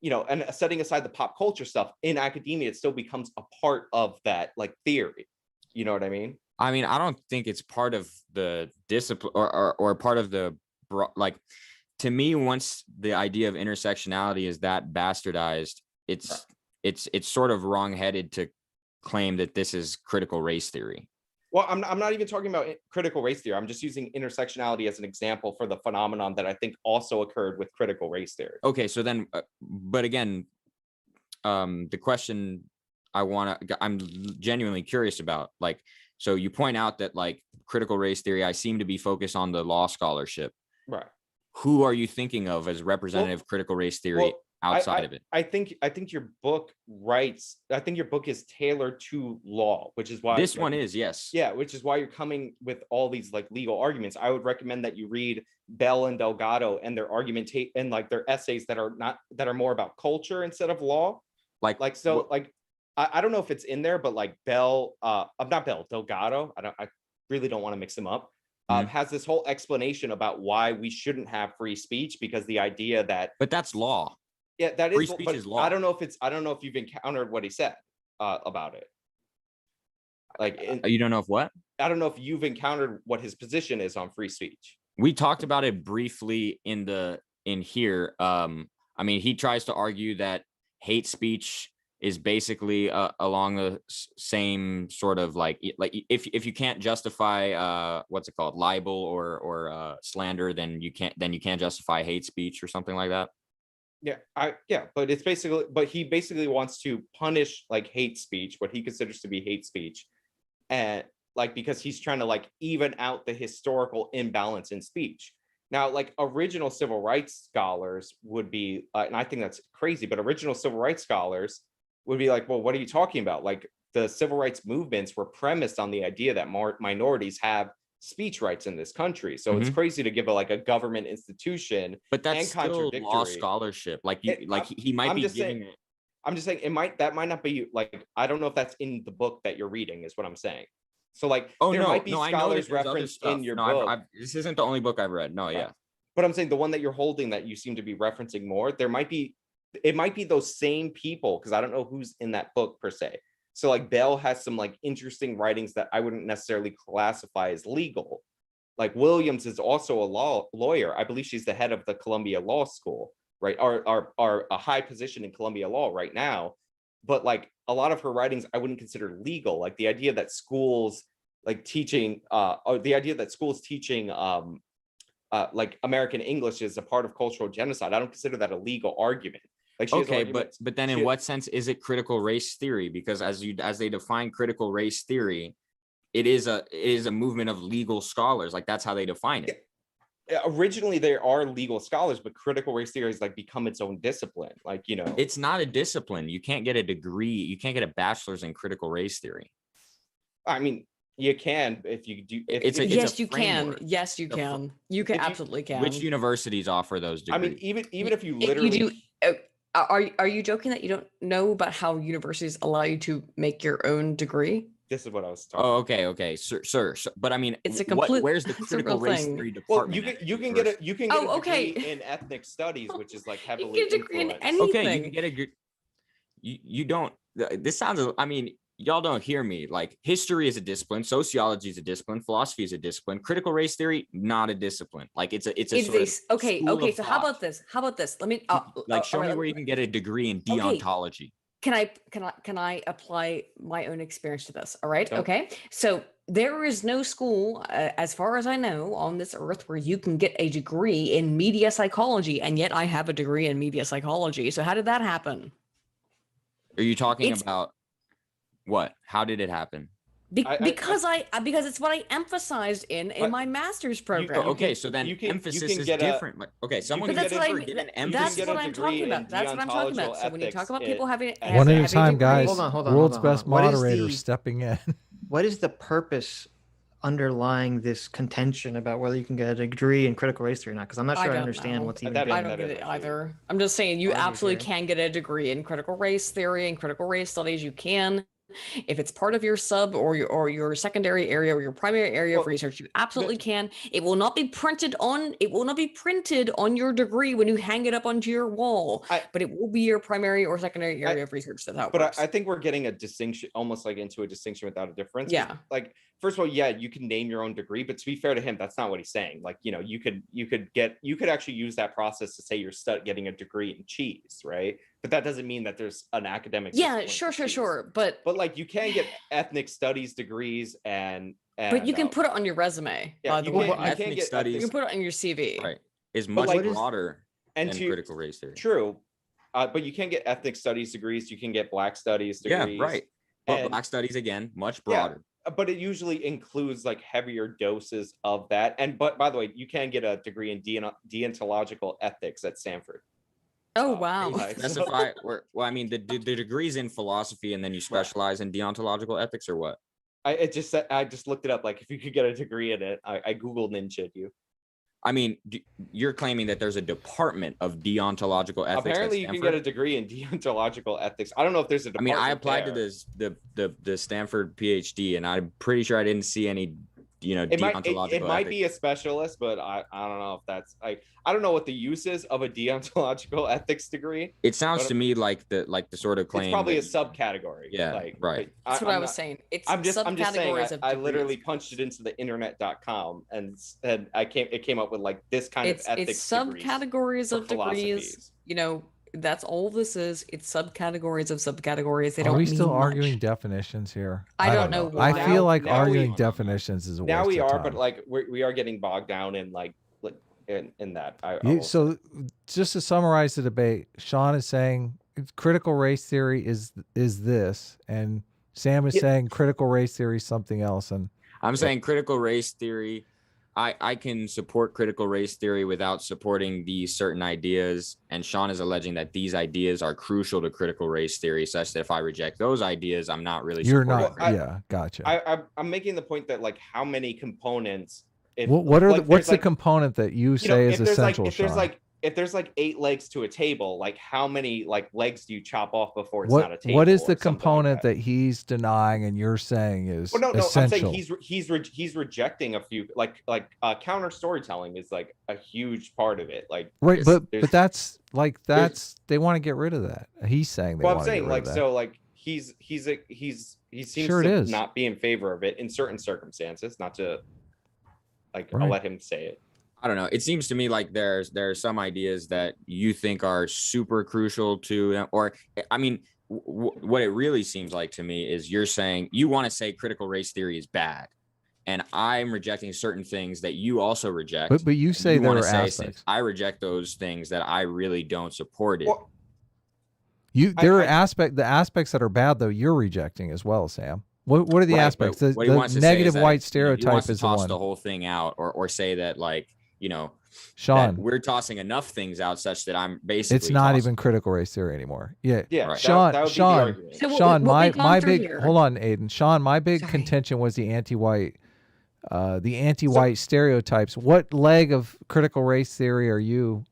you know, and setting aside the pop culture stuff, in academia it still becomes a part of that like theory. You know what I mean? I mean, I don't think it's part of the discipline or part of the, like, to me, once the idea of intersectionality is that bastardized, it's sort of wrongheaded to claim that this is critical race theory. Well, I'm not even talking about critical race theory. I'm just using intersectionality as an example for the phenomenon that I think also occurred with critical race theory. Okay, so then, but again, the question I'm genuinely curious about, like, so you point out that like critical race theory, I seem to be focused on the law scholarship. Right. Who are you thinking of as representative critical race theory outside of it? I think your book writes, I think your book is tailored to law, which is why this one is, yes. Yeah, which is why you're coming with all these like legal arguments. I would recommend that you read Bell and Delgado and their argument and like their essays that are more about culture instead of law. I don't know if it's in there, but like Delgado, I really don't want to mix them up, has this whole explanation about why we shouldn't have free speech, because the idea that, but that's law. Yeah, that free is speech but is law. I don't know if you've encountered what he said about it. Like you don't know if what? I don't know if you've encountered what his position is on free speech. We talked about it briefly in here. I mean, he tries to argue that hate speech is basically along the same sort of like if you can't justify what's it called, libel or slander, then you can't justify hate speech or something like that. But it's basically, but he basically wants to punish like hate speech, what he considers to be hate speech, and like because he's trying to like even out the historical imbalance in speech. Now, like original civil rights scholars would be, and I think that's crazy, but original civil rights scholars would be like, well, what are you talking about? Like the civil rights movements were premised on the idea that minorities have speech rights in this country. So it's crazy to give a government institution, but that's still law scholarship. Like he might be giving it. I'm just saying that might not be like, I don't know if that's in the book that you're reading is what I'm saying. So like, might be scholars referenced in your book. This isn't the only book I've read. No, yeah. But I'm saying the one that you're holding that you seem to be referencing more, it might be those same people, because I don't know who's in that book per se. So like Bell has some like interesting writings that I wouldn't necessarily classify as legal. Like Williams is also a lawyer. I believe she's the head of the Columbia Law School, right? Or a high position in Columbia law right now. But like a lot of her writings, I wouldn't consider legal. Like the idea that schools like teaching, or the idea that schools teaching like American English is a part of cultural genocide. I don't consider that a legal argument. Like okay, but then in what sense is it critical race theory? Because as they define critical race theory, it is a movement of legal scholars. Like that's how they define it. Originally there are legal scholars, but critical race theory has like become its own discipline. Like, you know, it's not a discipline. You can't get a degree. You can't get a bachelor's in critical race theory. I mean, you can if you do. Yes, you can. Yes, you can. You can absolutely can. Which universities offer those degrees? I mean, even if you literally are you joking that you don't know about how universities allow you to make your own degree? This is what I was talking. Oh, okay, sir. But I mean, it's a complete. Where's the critical race theory department? Well, you can get a degree in ethnic studies, which is like heavily. You get a degree in anything. Okay, you can get a. You don't. This sounds. I mean, y'all don't hear me. Like history is a discipline, sociology is a discipline, philosophy is a discipline, critical race theory not a discipline. Like it's a okay. So how about this? Let me like show me where you can get a degree in deontology. Can I apply my own experience to this? All right. Okay. So there is no school, as far as I know, on this earth where you can get a degree in media psychology, and yet I have a degree in media psychology. So how did that happen? Are you talking about what? How did it happen? Because it's what I emphasized in my master's program. Okay, so then emphasis is different. Okay, someone can get an emphasis. That's what I'm talking about. That's what I'm talking about. So when you talk about people having one at a time, guys. Hold on. World's best moderator stepping in. What is the purpose underlying this contention about whether you can get a degree in critical race theory or not? Because I'm not sure I understand what's even. I don't get it either. I'm just saying you absolutely can get a degree in critical race theory and critical race studies. You can. If it's part of your sub or your secondary area or your primary area of research, you absolutely can. It will not be printed on your degree when you hang it up onto your wall, but it will be your primary or secondary area of research. That's how it works. I think we're getting a distinction, almost like into a distinction without a difference. Yeah. Like, first of all, yeah, you can name your own degree, but to be fair to him, that's not what he's saying. Like, you know, you could actually use that process to say you're getting a degree in cheese, right? But that doesn't mean that there's an academic. Yeah, sure. But like you can get ethnic studies degrees and but you can put it on your resume. Yeah, by the way, ethnic studies. You can put it on your CV. Right, is much broader than critical race theory. True, but you can get ethnic studies degrees. You can get Black studies degrees. Yeah, right. But Black studies again, much broader. Yeah, but it usually includes like heavier doses of that. And but by the way, you can get a degree in deontological ethics at Stanford. Oh wow! Specify. Well, I mean, the degree's in philosophy, and then you specialize in deontological ethics, or what? I just looked it up. Like, if you could get a degree in it, I googled ninja you. I mean, you're claiming that there's a department of deontological ethics. Apparently, you can get a degree in deontological ethics. I don't know if there's a department. I mean, I applied to the Stanford PhD, and I'm pretty sure I didn't see any. Deontological it might be a specialist, but I don't know if that's I don't know what the use is of a deontological ethics degree. It sounds to me like the sort of claim. It's probably a subcategory. Yeah, right. That's what I was saying. It's subcategories of I literally punched it into the internet.com and it came up with like this kind of ethics. It's subcategories of degrees. You know, that's all this is. It's subcategories of subcategories. They don't. Are we mean still much. arguing definitions here? I don't know. I feel like arguing definitions is a waste now we of are, time. but like we are getting bogged down in like in that. So just to summarize the debate, Sean is saying critical race theory is this, and Sam is saying critical race theory is something else, and I'm saying critical race theory. I can support critical race theory without supporting these certain ideas, and Sean is alleging that these ideas are crucial to critical race theory, such that if I reject those ideas, I'm not really. You're not. Yeah, gotcha. I'm making the point that like how many components. What's the component that you say is essential? If there's like 8 legs to a table, like how many like legs do you chop off before it's not a table? What is the component that he's denying and you're saying is essential? I'm saying he's rejecting a few like counter storytelling is like a huge part of it. Like right, but that's they want to get rid of that. He's saying they want to get rid of that. So like he seems Sure it to is. not be in favor of it in certain circumstances. Not to like, Right. I'll let him say it. I don't know. It seems to me like there are some ideas that you think are super crucial to, or I mean, what it really seems like to me is you're saying you want to say critical race theory is bad, and I'm rejecting certain things that you also reject. But you say you there wanna are say, aspects. since I reject those things, that I really don't support it. Well, There are the aspects that are bad though. You're rejecting as well, Sam. What are the Right, aspects? but The, what he wants the to say negative is that, white he stereotype wants to is the toss one. the whole thing out, or say that, like, that Sean, we're tossing enough things out such that I'm basically it's not tossing. even critical race theory anymore. Yeah. Yeah, Right. Sean, that would be the Sean, argument. So what- Sean, what we've gone my through big here- hold on, Aiden. Sean, my big Sorry. contention was the anti-white stereotypes. What leg of critical race theory are you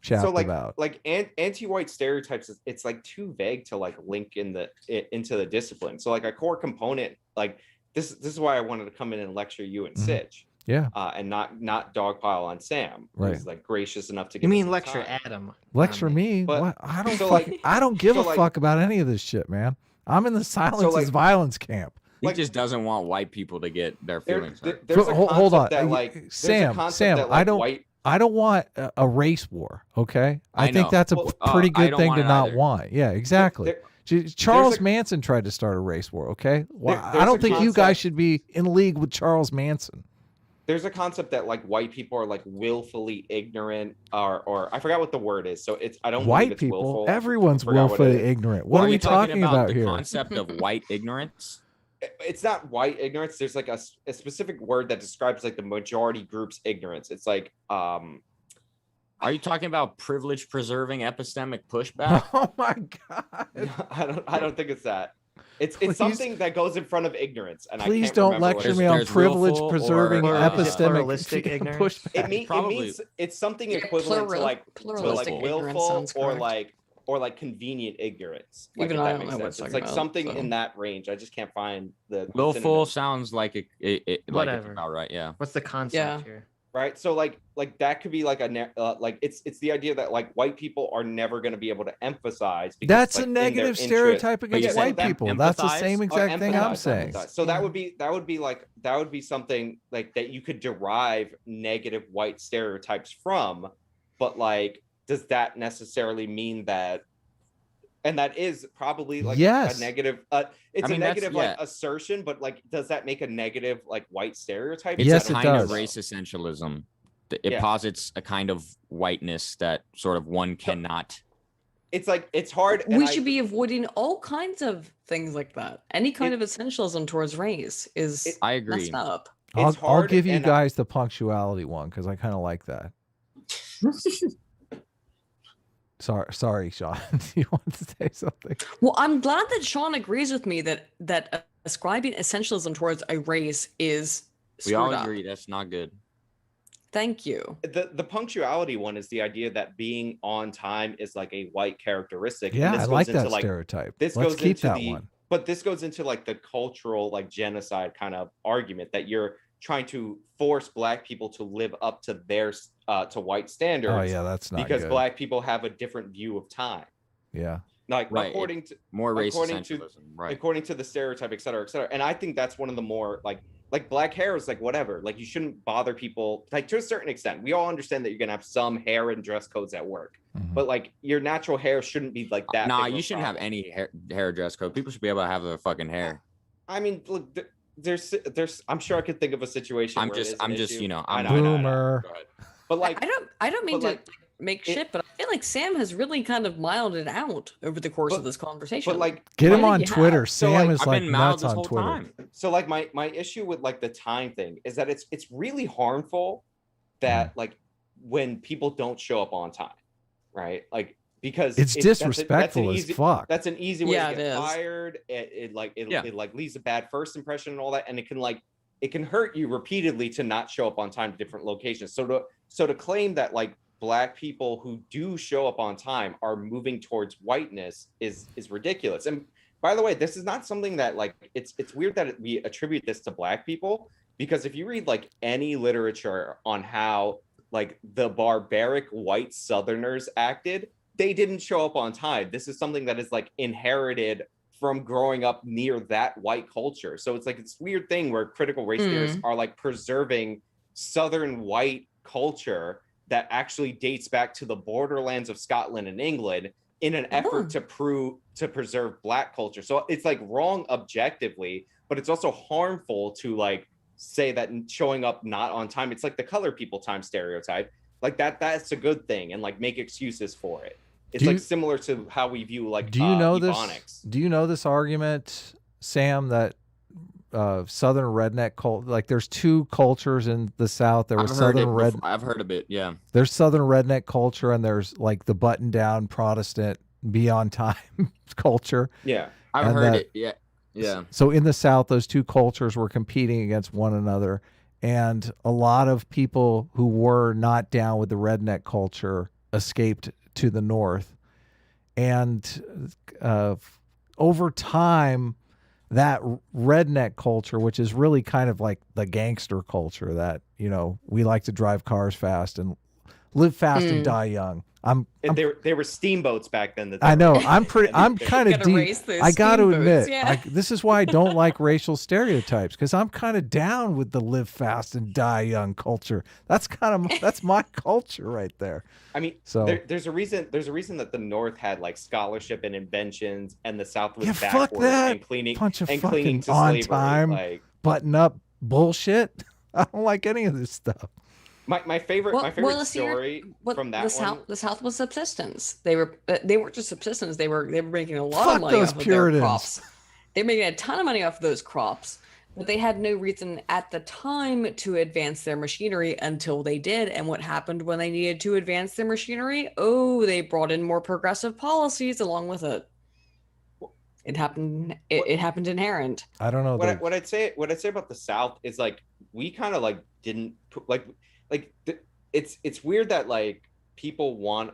chapped So about? like anti-white stereotypes, it's like too vague to like link into the discipline. So like a core component, like this is why I wanted to come in and lecture you and Mhm. Sitch, Yeah. and not dogpile on Sam, Right. who's like gracious enough to You give us mean some lecture time. Adam? Lecture me? But- What? I don't so, fucking, like- I don't give so, a like- fuck about any of this shit, man. I'm in the silence like- is violence camp. He like- just doesn't want white people to get their feelings hurt. There's a Hold on. concept that like there's a Sam, concept that, I like, don't white I don't want a race war, okay? I think know. that's a Well, pretty I good don't thing want to it not either. want. Yeah, exactly. there- Charles a- Manson tried to start a race war, okay? Well, There- I there's don't a think you guys concept- should be in league with Charles Manson. there's a concept that like white people are like willfully ignorant, or I forgot what the word is. So it's I don't believe White it's people, willful. I everyone's forgot what it willfully is. ignorant. Well, What are you we talking about the here? concept of white ignorance? It's not white ignorance. There's like a specific word that describes like the majority group's ignorance. It's like Are you talking about privilege preserving epistemic pushback? Oh my god! I don't think it's that. It's Please- something that goes in front of ignorance. And Please I can't don't remember what lecture it is. me on There's privilege willful preserving or, epistemic pluralistic ignorance? pushback. It Probably- means it's something Yeah, equivalent to like pluralistic ignorance willful sounds correct. or like convenient ignorance. Like, Even if I that don't makes know what sense. it's It's like talking about, something so. in that range. I just can't find the Willful synonym. sounds like like it's Whatever. about right. Yeah. What's the concept Yeah. here? Right. So like that could be like like it's the idea that like white people are never going to be able to emphasize. Because, That's like, a in their negative interest- stereotype you against said white that people. That's the empathize? same Oh, exact thing I'm empathize, saying. empathize. So that would be something like that you could derive negative white stereotypes from, but like, does that necessarily mean that? And that is probably like Yes. a negative. It's I mean, a that's- negative like yeah. assertion, but like, does that make a negative like white stereotype? It's Yes, a it kind does. of race essentialism. It Yeah. posits a kind of whiteness that sort of one cannot. It's like it's hard. and We I- should be avoiding all kinds of things like that. Any kind of essentialism towards race is I agree. messed up. I'll hard, give you and guys the punctuality one because I kind of like that. Sorry, Sean. You want to say something? Well, I'm glad that Sean agrees with me that ascribing essentialism towards a race is We all screwed up. agree that's not good. Thank you. the punctuality one is the idea that being on time is like a white characteristic. and Yeah, this I goes like into, that like, stereotype. this Let's goes keep into that the one. but this goes into like the cultural like genocide kind of argument that you're trying to force black people to live up to their to white standards. Oh yeah, that's not because good. black people have a different view of time. Yeah. Like Right, according to More race According to- essentialism. Right. according to the stereotype, et cetera, et cetera. And I think that's one of the more like black hair is like whatever. Like you shouldn't bother people like to a certain extent. We all understand that you're gonna have some hair and dress codes at work, Mhm. but like your natural hair shouldn't be like that. Nah, big of you a shouldn't have problem. any hair dress code. People should be able to have their fucking hair. I mean, look, there's I'm sure I could think of a situation. I'm where it just- is an I'm just, issue. you know, I I'm know, I know, I know. Boomer. Go ahead. But like, I don't mean but, to like, make it- shit, but I feel like Sam has really kind of mild it out over the course of this conversation. but like, Get him Why on did you Twitter. have- So, Sam like, is I've like been mild nuts this on whole Twitter. time. so like my issue with like the time thing is that it's really harmful that Mm. like when people don't show up on time, right? Like because It's that's an disrespectful as easy- fuck. That's an easy way Yeah, to it get is. fired. It Yeah. like leaves a bad first impression and all that, and it can hurt you repeatedly to not show up on time to different locations. So to claim that like black people who do show up on time are moving towards whiteness is ridiculous. And by the way, this is not something that like it's weird that we attribute this to black people, because if you read like any literature on how like the barbaric white Southerners acted, they didn't show up on time. This is something that is like inherited from growing up near that white culture. So it's like this weird thing where critical race theorists are like preserving Southern white culture that actually dates back to the borderlands of Scotland and England in an effort to preserve Black culture. So it's like wrong objectively, but it's also harmful to like say that showing up not on time, it's like the color people time stereotype, like that's a good thing, and like make excuses for it. It's like similar to how we view like do you know Ebonics. Do you know this argument, Sam, that Southern redneck cult, like there's two cultures in the South. There was I've heard of it. Yeah. There's Southern redneck culture, and there's like the button down Protestant be on time culture. Yeah. I've heard it. Yeah. Yeah. So in the South, those two cultures were competing against one another. And a lot of people who were not down with the redneck culture escaped to the North. And over time, that redneck culture, which is really kind of like the gangster culture that, you know, we like to drive cars fast and live fast and die young. They were steamboats back then. I know. I'm kind of deep. I got to admit, this is why I don't like racial stereotypes, because I'm kind of down with the live fast and die young culture. That's my culture right there. I mean, so there's a reason that the North had like scholarship and inventions, and the South was backward and cleaning bunch of cleaning to on slavery. time, like button up bullshit. I don't like any of this stuff. My favorite story from that the South was subsistence. They weren't just subsistence. They were making a lot of money those off of Puritans. their crops. They were making a ton of money off of those crops, but they had no reason at the time to advance their machinery until they did. And what happened when they needed to advance their machinery? Oh, they brought in more progressive policies along with it. It happened. It happened inherent. I don't know. What I'd say about the South is like we kind of like didn't it's weird that like people want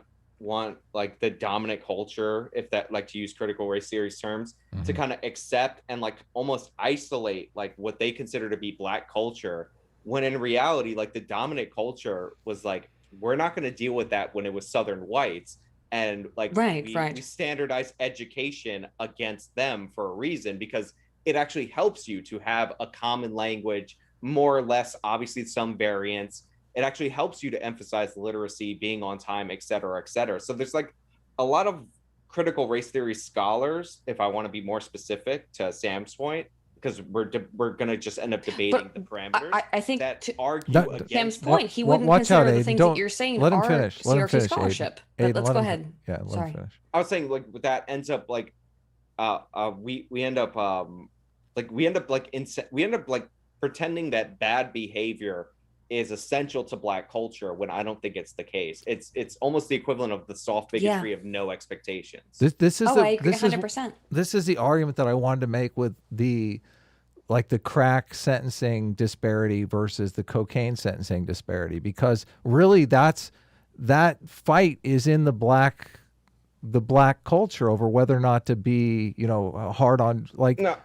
like the dominant culture, if that, like, to use critical race theory terms, to kind of accept and like almost isolate like what they consider to be Black culture, when in reality like the dominant culture was like, we're not going to deal with that when it was Southern whites, and like we standardized education against them for a reason, because it actually helps you to have a common language, more or less, obviously some variance. It actually helps you to emphasize literacy, being on time, et cetera, et cetera. So there's like a lot of critical race theory scholars, if I want to be more specific to Sam's point, because we're going to just end up debating the parameters. I think that argue against Sam's point, he wouldn't consider the things that you're saying let him are finish. CRC scholarship. Aydin, let's go ahead. Yeah, let him finish. I was saying like that ends up like we end up pretending that bad behavior is essential to Black culture, when I don't think it's the case. It's almost the equivalent of the soft bigotry of no expectations. This is I agree 100%. This is the argument that I wanted to make with the crack sentencing disparity versus the cocaine sentencing disparity, because really that fight is in the black culture over whether or not to be, you know, hard on like. No.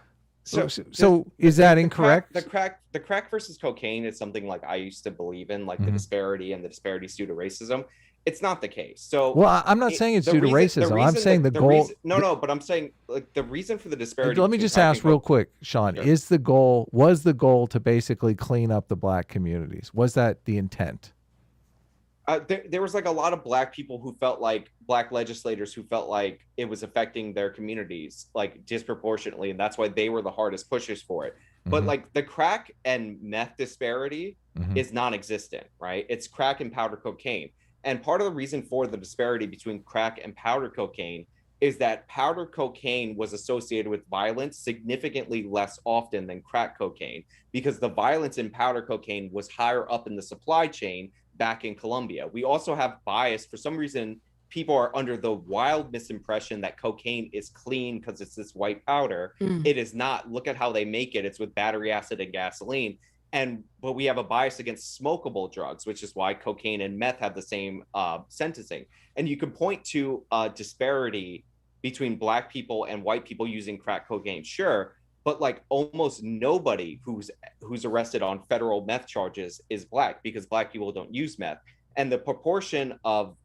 So is that incorrect? The crack versus cocaine is something like I used to believe in, like the disparity, and the disparity is due to racism. It's not the case. So well, I'm not saying it's due to racism. I'm saying the goal. But I'm saying like the reason for the disparity. Let me just ask real quick, Sean. Sure. Was the goal to basically clean up the Black communities? Was that the intent? There was like a lot of Black people who felt like Black legislators who felt like it was affecting their communities like disproportionately, and that's why they were the hardest pushers for it. But like the crack and meth disparity is non-existent, right? It's crack and powder cocaine. And part of the reason for the disparity between crack and powder cocaine is that powder cocaine was associated with violence significantly less often than crack cocaine, because the violence in powder cocaine was higher up in the supply chain back in Colombia. We also have bias. For some reason, people are under the wild misimpression that cocaine is clean because it's this white powder. It is not. Look at how they make it. It's with battery acid and gasoline. But we have a bias against smokable drugs, which is why cocaine and meth have the same sentencing. And you can point to a disparity between Black people and white people using crack cocaine, sure, but like almost nobody who's arrested on federal meth charges is Black, because Black people don't use meth. And the proportion of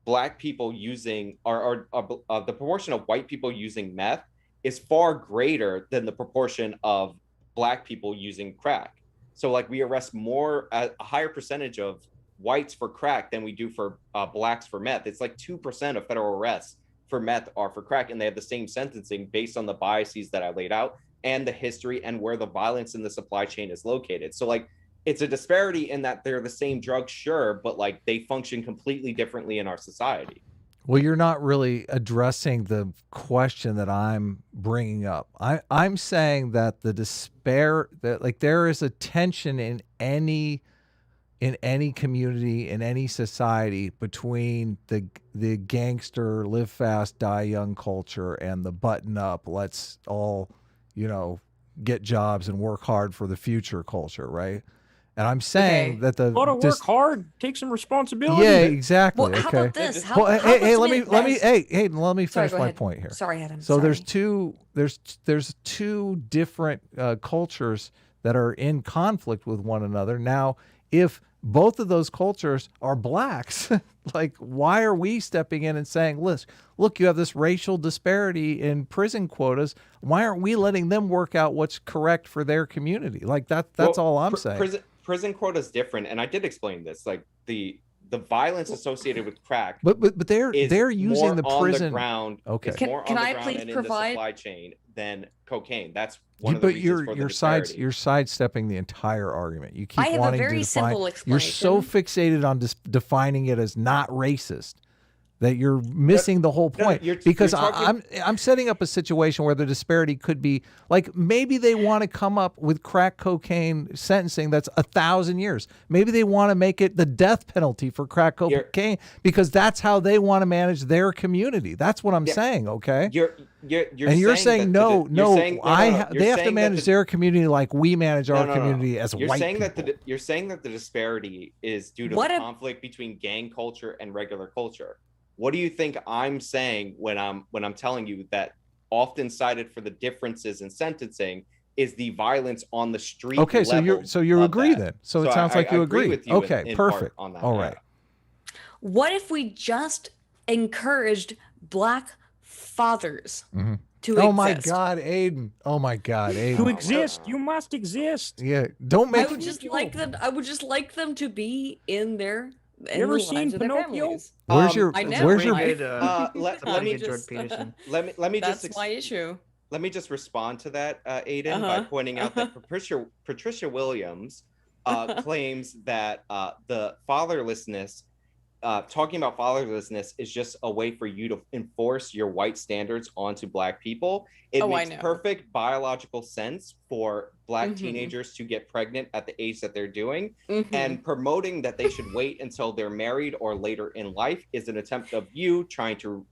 black people using or the proportion of white people using meth is far greater than the proportion of black people using crack. So like we arrest a higher percentage of whites for crack than we do for blacks for meth. It's like 2% of federal arrests for meth are for crack, and they have the same sentencing based on the biases that I laid out and the history and where the violence in the supply chain is located. So like it's a disparity in that they're the same drug, sure, but like they function completely differently in our society. Well, you're not really addressing the question that I'm bringing up. I'm saying that that like there is a tension in any community, in any society, between the gangster live fast die young culture and the button up let's all get jobs and work hard for the future culture, right? And I'm saying that work hard, take some responsibility. Yeah, exactly. Well, how about this? Let me finish my point here. Sorry, Adam. So there's two different cultures that are in conflict with one another. Now, if both of those cultures are blacks, like why are we stepping in and saying, look, you have this racial disparity in prison quotas. Why aren't we letting them work out what's correct for their community? Like that's all I'm saying. Prison quota is different, and I did explain this. Like the violence associated with crack, but they're using the prison on the ground. Okay, can I please provide in the supply chain than cocaine? That's one of the reasons for the disparity. You're sidestepping the entire argument. You keep I have wanting a very to define. simple explanation. You're so fixated on defining it as not racist that you're missing the whole point. Because I'm setting up a situation where the disparity could be like maybe they want to come up with crack cocaine sentencing that's 1,000 years. Maybe they want to make it the death penalty for crack cocaine because that's how they want to manage their community. That's what I'm saying. Okay. You're saying no. They have to manage their community like we manage our community as white people. You're saying that the disparity is due to the conflict between gang culture and regular culture. What do you think I'm saying when I'm telling you that often cited for the differences in sentencing is the violence on the street? Okay, so you agree then. So it sounds like you agree. With you okay, in perfect. On that, all right. What if we just encouraged black fathers to exist? Oh my God, Aydin. Oh my God, Aydin. To exist, you must exist. Yeah, don't make. I would just like them to be in their. You ever seen Pinocchio? Where's your? Let me That's just. my issue. Let me just respond to that, Aydin, by pointing out that Patricia Williams claims that the fatherlessness, talking about fatherlessness, is just a way for you to enforce your white standards onto black people. It makes perfect biological sense for black teenagers to get pregnant at the age that they're doing, and promoting that they should wait until they're married or later in life is an attempt of you trying to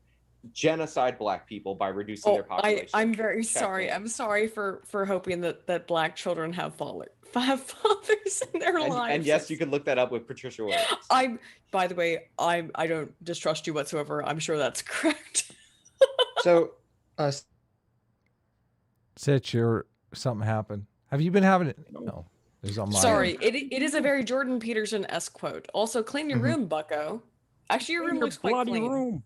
genocide black people by reducing their population. I'm very sorry. I'm sorry for hoping that black children have fathers in their lives. And yes, you can look that up with Patricia Williams. By the way, I don't distrust you whatsoever. I'm sure that's correct. So, Sitch, something happened. Have you been having it? No. Sorry, it is a very Jordan Peterson-esque quote. Also, clean your room, bucko. Actually, your room looks quite clean.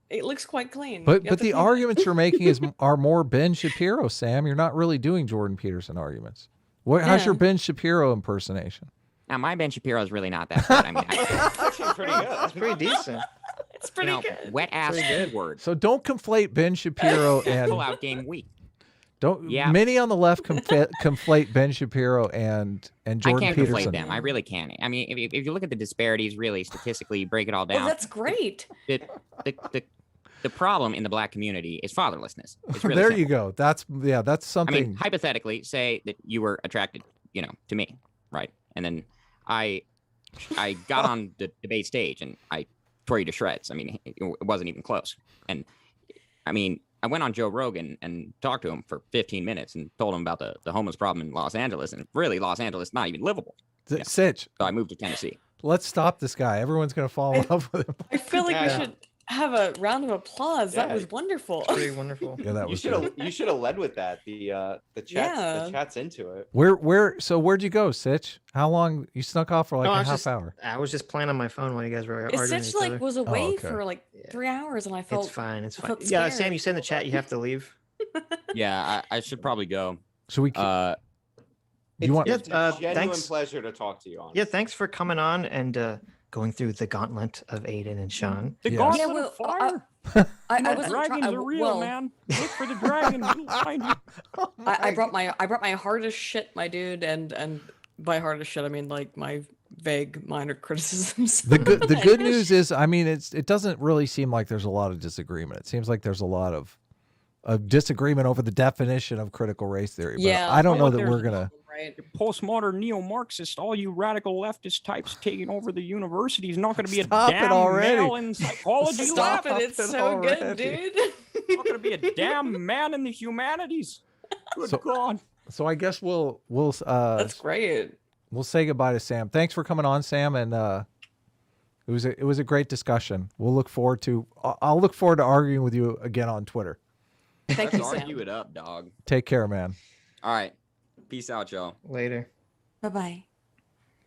It looks quite clean. But the arguments you're making are more Ben Shapiro, Sam. You're not really doing Jordan Peterson arguments. How's your Ben Shapiro impersonation? Now, my Ben Shapiro is really not that good. I mean, that's actually pretty good. That's pretty decent. It's pretty good. Wet ass word. So don't conflate Ben Shapiro and pull out game week. Many on the left conflate Ben Shapiro and Jordan Peterson. I can't conflate them. I really can't. I mean, if you look at the disparities, really statistically, break it all down. Oh, that's great. The problem in the black community is fatherlessness. It's really there simple. you go. That's something. I mean, hypothetically, say that you were attracted, to me, right? And then I got on the debate stage and I tore you to shreds. I mean, it wasn't even close. And I mean, I went on Joe Rogan and talked to him for 15 minutes and told him about the homeless problem in Los Angeles. And really, Los Angeles is not even livable. Sitch. So I moved to Tennessee. Let's stop this guy. Everyone's going to fall in love with him. I feel like we should. have a round of applause. That Yeah. was wonderful. Pretty wonderful. Yeah, that You was should good. have led with that. The chat's into it. Where'd you go, Sitch? How long you snuck off for like No, a I was half just- hour? I was just playing on my phone while you guys were arguing Sitch each like other. was away okay. for like Yeah. 3 hours, and I felt It's fine. It's I fine. felt Yeah, Sam, scared. you said in the chat you have to leave. Yeah, I should probably go. Should we? You want? It's Yeah, a genuine thanks. pleasure to talk to you on. Yeah, thanks for coming on and going through the gauntlet of Aydin and Sean. The Yes. gauntlet Yeah, well, of fire. I The wasn't dragons are real, well, man. Look for the dragon. You'll find you. I brought my hardest shit, my dude, and by hardest shit I mean like my vague minor criticisms. The good news is, I mean, it doesn't really seem like there's a lot of disagreement. It seems like there's a lot of disagreement over the definition of critical race theory. But Yeah, I don't know but that there's- we're gonna. right. Postmodern neo-Marxist, all you radical leftist types taking over the university is not going to be Stop a it damn already. male in psychology Stop left. it! It's it so good, already. dude. Not going to be a damn man in the humanities. Good So- God. So I guess we'll That's great. we'll say goodbye to Sam. Thanks for coming on, Sam, and it was a great discussion. We'll look forward to. I'll look forward to arguing with you again on Twitter. Thank Let's you, Sam. argue it up, dog. Take care, man. All right. Peace out, y'all. Later. Bye bye.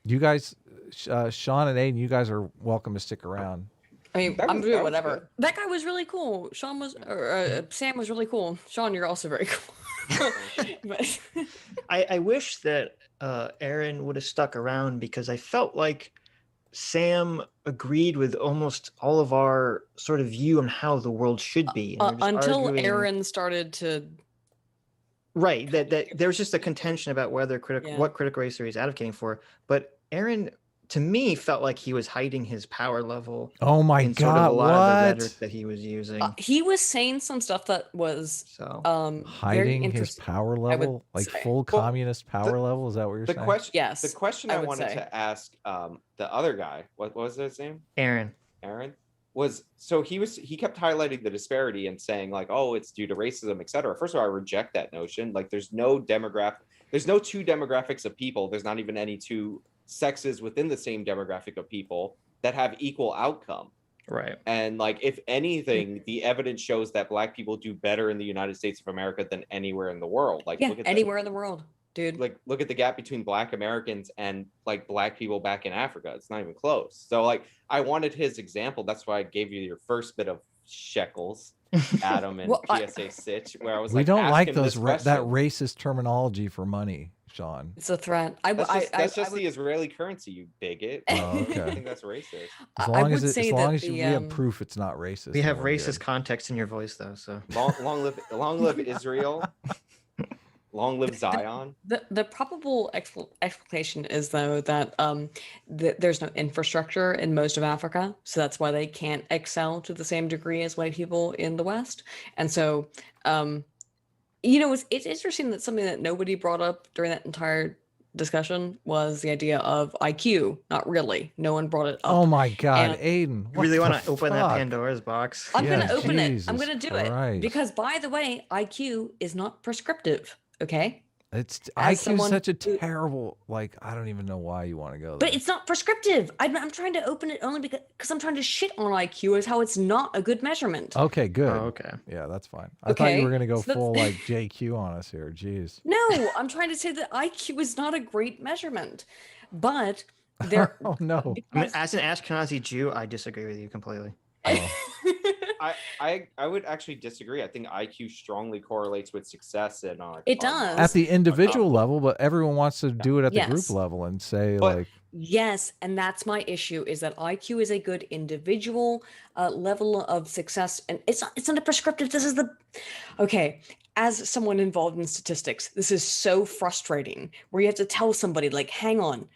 You guys, Sean and Aiden, you guys are welcome to stick around. I mean, That I'm was- doing that was whatever. good. That guy was really cool. Sam was really cool. Sean, you're also very cool. But I wish that Aaron would have stuck around because I felt like Sam agreed with almost all of our sort of view on how the world should be. and we were just until arguing- Aaron started to Right. That there was just a contention about whether Yeah. what critical race theory is advocating for. But Aaron, to me, felt like he was hiding his power level Oh my in sort of God! a lot of the What? rhetoric that he was using. he was saying some stuff that was So very Hiding his interesting. power would level, like say. full Well, communist power level. Is that what you're The saying? question, Yes, the question I I would wanted say. to ask the other guy, what was his name? Aaron. Aaron, was so he kept highlighting the disparity and saying like, oh, it's due to racism, etc. First of all, I reject that notion. Like there's no two demographics of people. There's not even any two sexes within the same demographic of people that have equal outcome. Right. And like, if anything, the evidence shows that Black people do better in the United States of America than anywhere in the world. Like, yeah, look at anywhere in the world, dude. look at the gap between Black Americans and like Black people back in Africa. It's not even close. So like, I wanted his example. That's why I gave you your first bit of shekels, Adam and Well, PSA Sitch, where I was We like, don't ask like him those this that question. racist terminology for money, Sean. It's a threat. That's just the Israeli currency, you bigot. Oh, I okay. think that's racist. As I long as would it, say as long that as we the, have proof it's not racist. We then have we're racist good. context in your voice, though. So Long live Israel. Long live Zion. The probable explanation is though that there's no infrastructure in most of Africa, so that's why they can't excel to the same degree as white people in the West. And so, it's interesting that something that nobody brought up during that entire discussion was the idea of IQ. Not really. No one brought it up. Oh my God, And- Aiden! you really want to open that Pandora's box? I'm Yeah, gonna open it. I'm Jesus gonna do it Christ. because, by the way, IQ is not prescriptive. Okay. It's As IQ is someone such a who- terrible. Like I don't even know why you want to go there. But it's not prescriptive. I'm trying to open it only because I'm trying to shit on IQ as how it's not a good measurement. Okay, good. Oh, okay. Yeah, that's fine. I thought you Okay, were gonna go so that's- full like JQ on us here. Jeez. No, I'm trying to say that IQ is not a great measurement, but there. Oh no. I mean, as an Ashkenazi Jew, I disagree with you completely. Oh. I would actually disagree. I think IQ strongly correlates with success and It does. At the individual level, but everyone wants to do it at the group Yes. level and say But- like, Yes, and that's my issue is that IQ is a good individual level of success, and it's not a prescriptive. This is okay. As someone involved in statistics, this is so frustrating. Where you have to tell somebody like, "Hang on,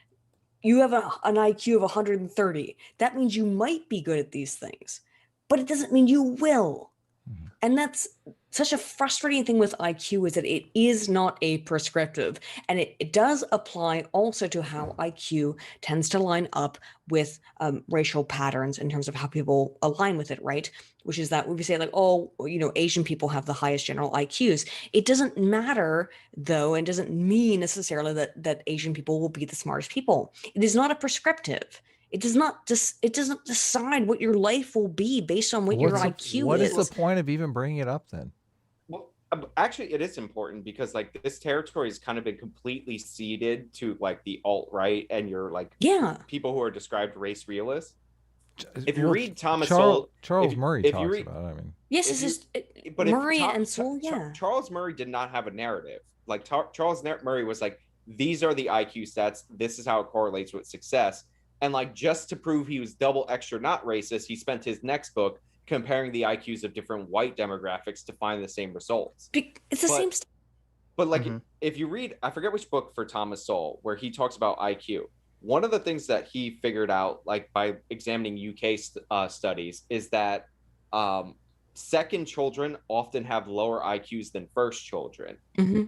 you have an IQ of 130. That means you might be good at these things, but it doesn't mean you will." Mhm. And that's such a frustrating thing with IQ is that it is not a prescriptive, and it does apply also to how IQ tends to line up with racial patterns in terms of how people align with it, right? Which is that when we say like, oh, Asian people have the highest general IQs, it doesn't matter though, and doesn't mean necessarily that Asian people will be the smartest people. It is not a prescriptive. It doesn't decide what your life will be based on what your IQ what is. What is the point of even bringing it up then? Well, actually, it is important because like this territory has kind of been completely ceded to like the alt-right and your like people who are described race realists. If you read Thomas Sowell, Charles Murray talks about it. I mean, yes, this is Murray and Sowell. Charles Murray did not have a narrative. Like Charles Murray was like, these are the IQ stats. This is how it correlates with success. And like just to prove he was double extra not racist, he spent his next book comparing the IQs of different white demographics to find the same results. It's the same. But like, if you read, I forget which book for Thomas Sowell, where he talks about IQ. One of the things that he figured out, like by examining UK studies, is that second children often have lower IQs than first children,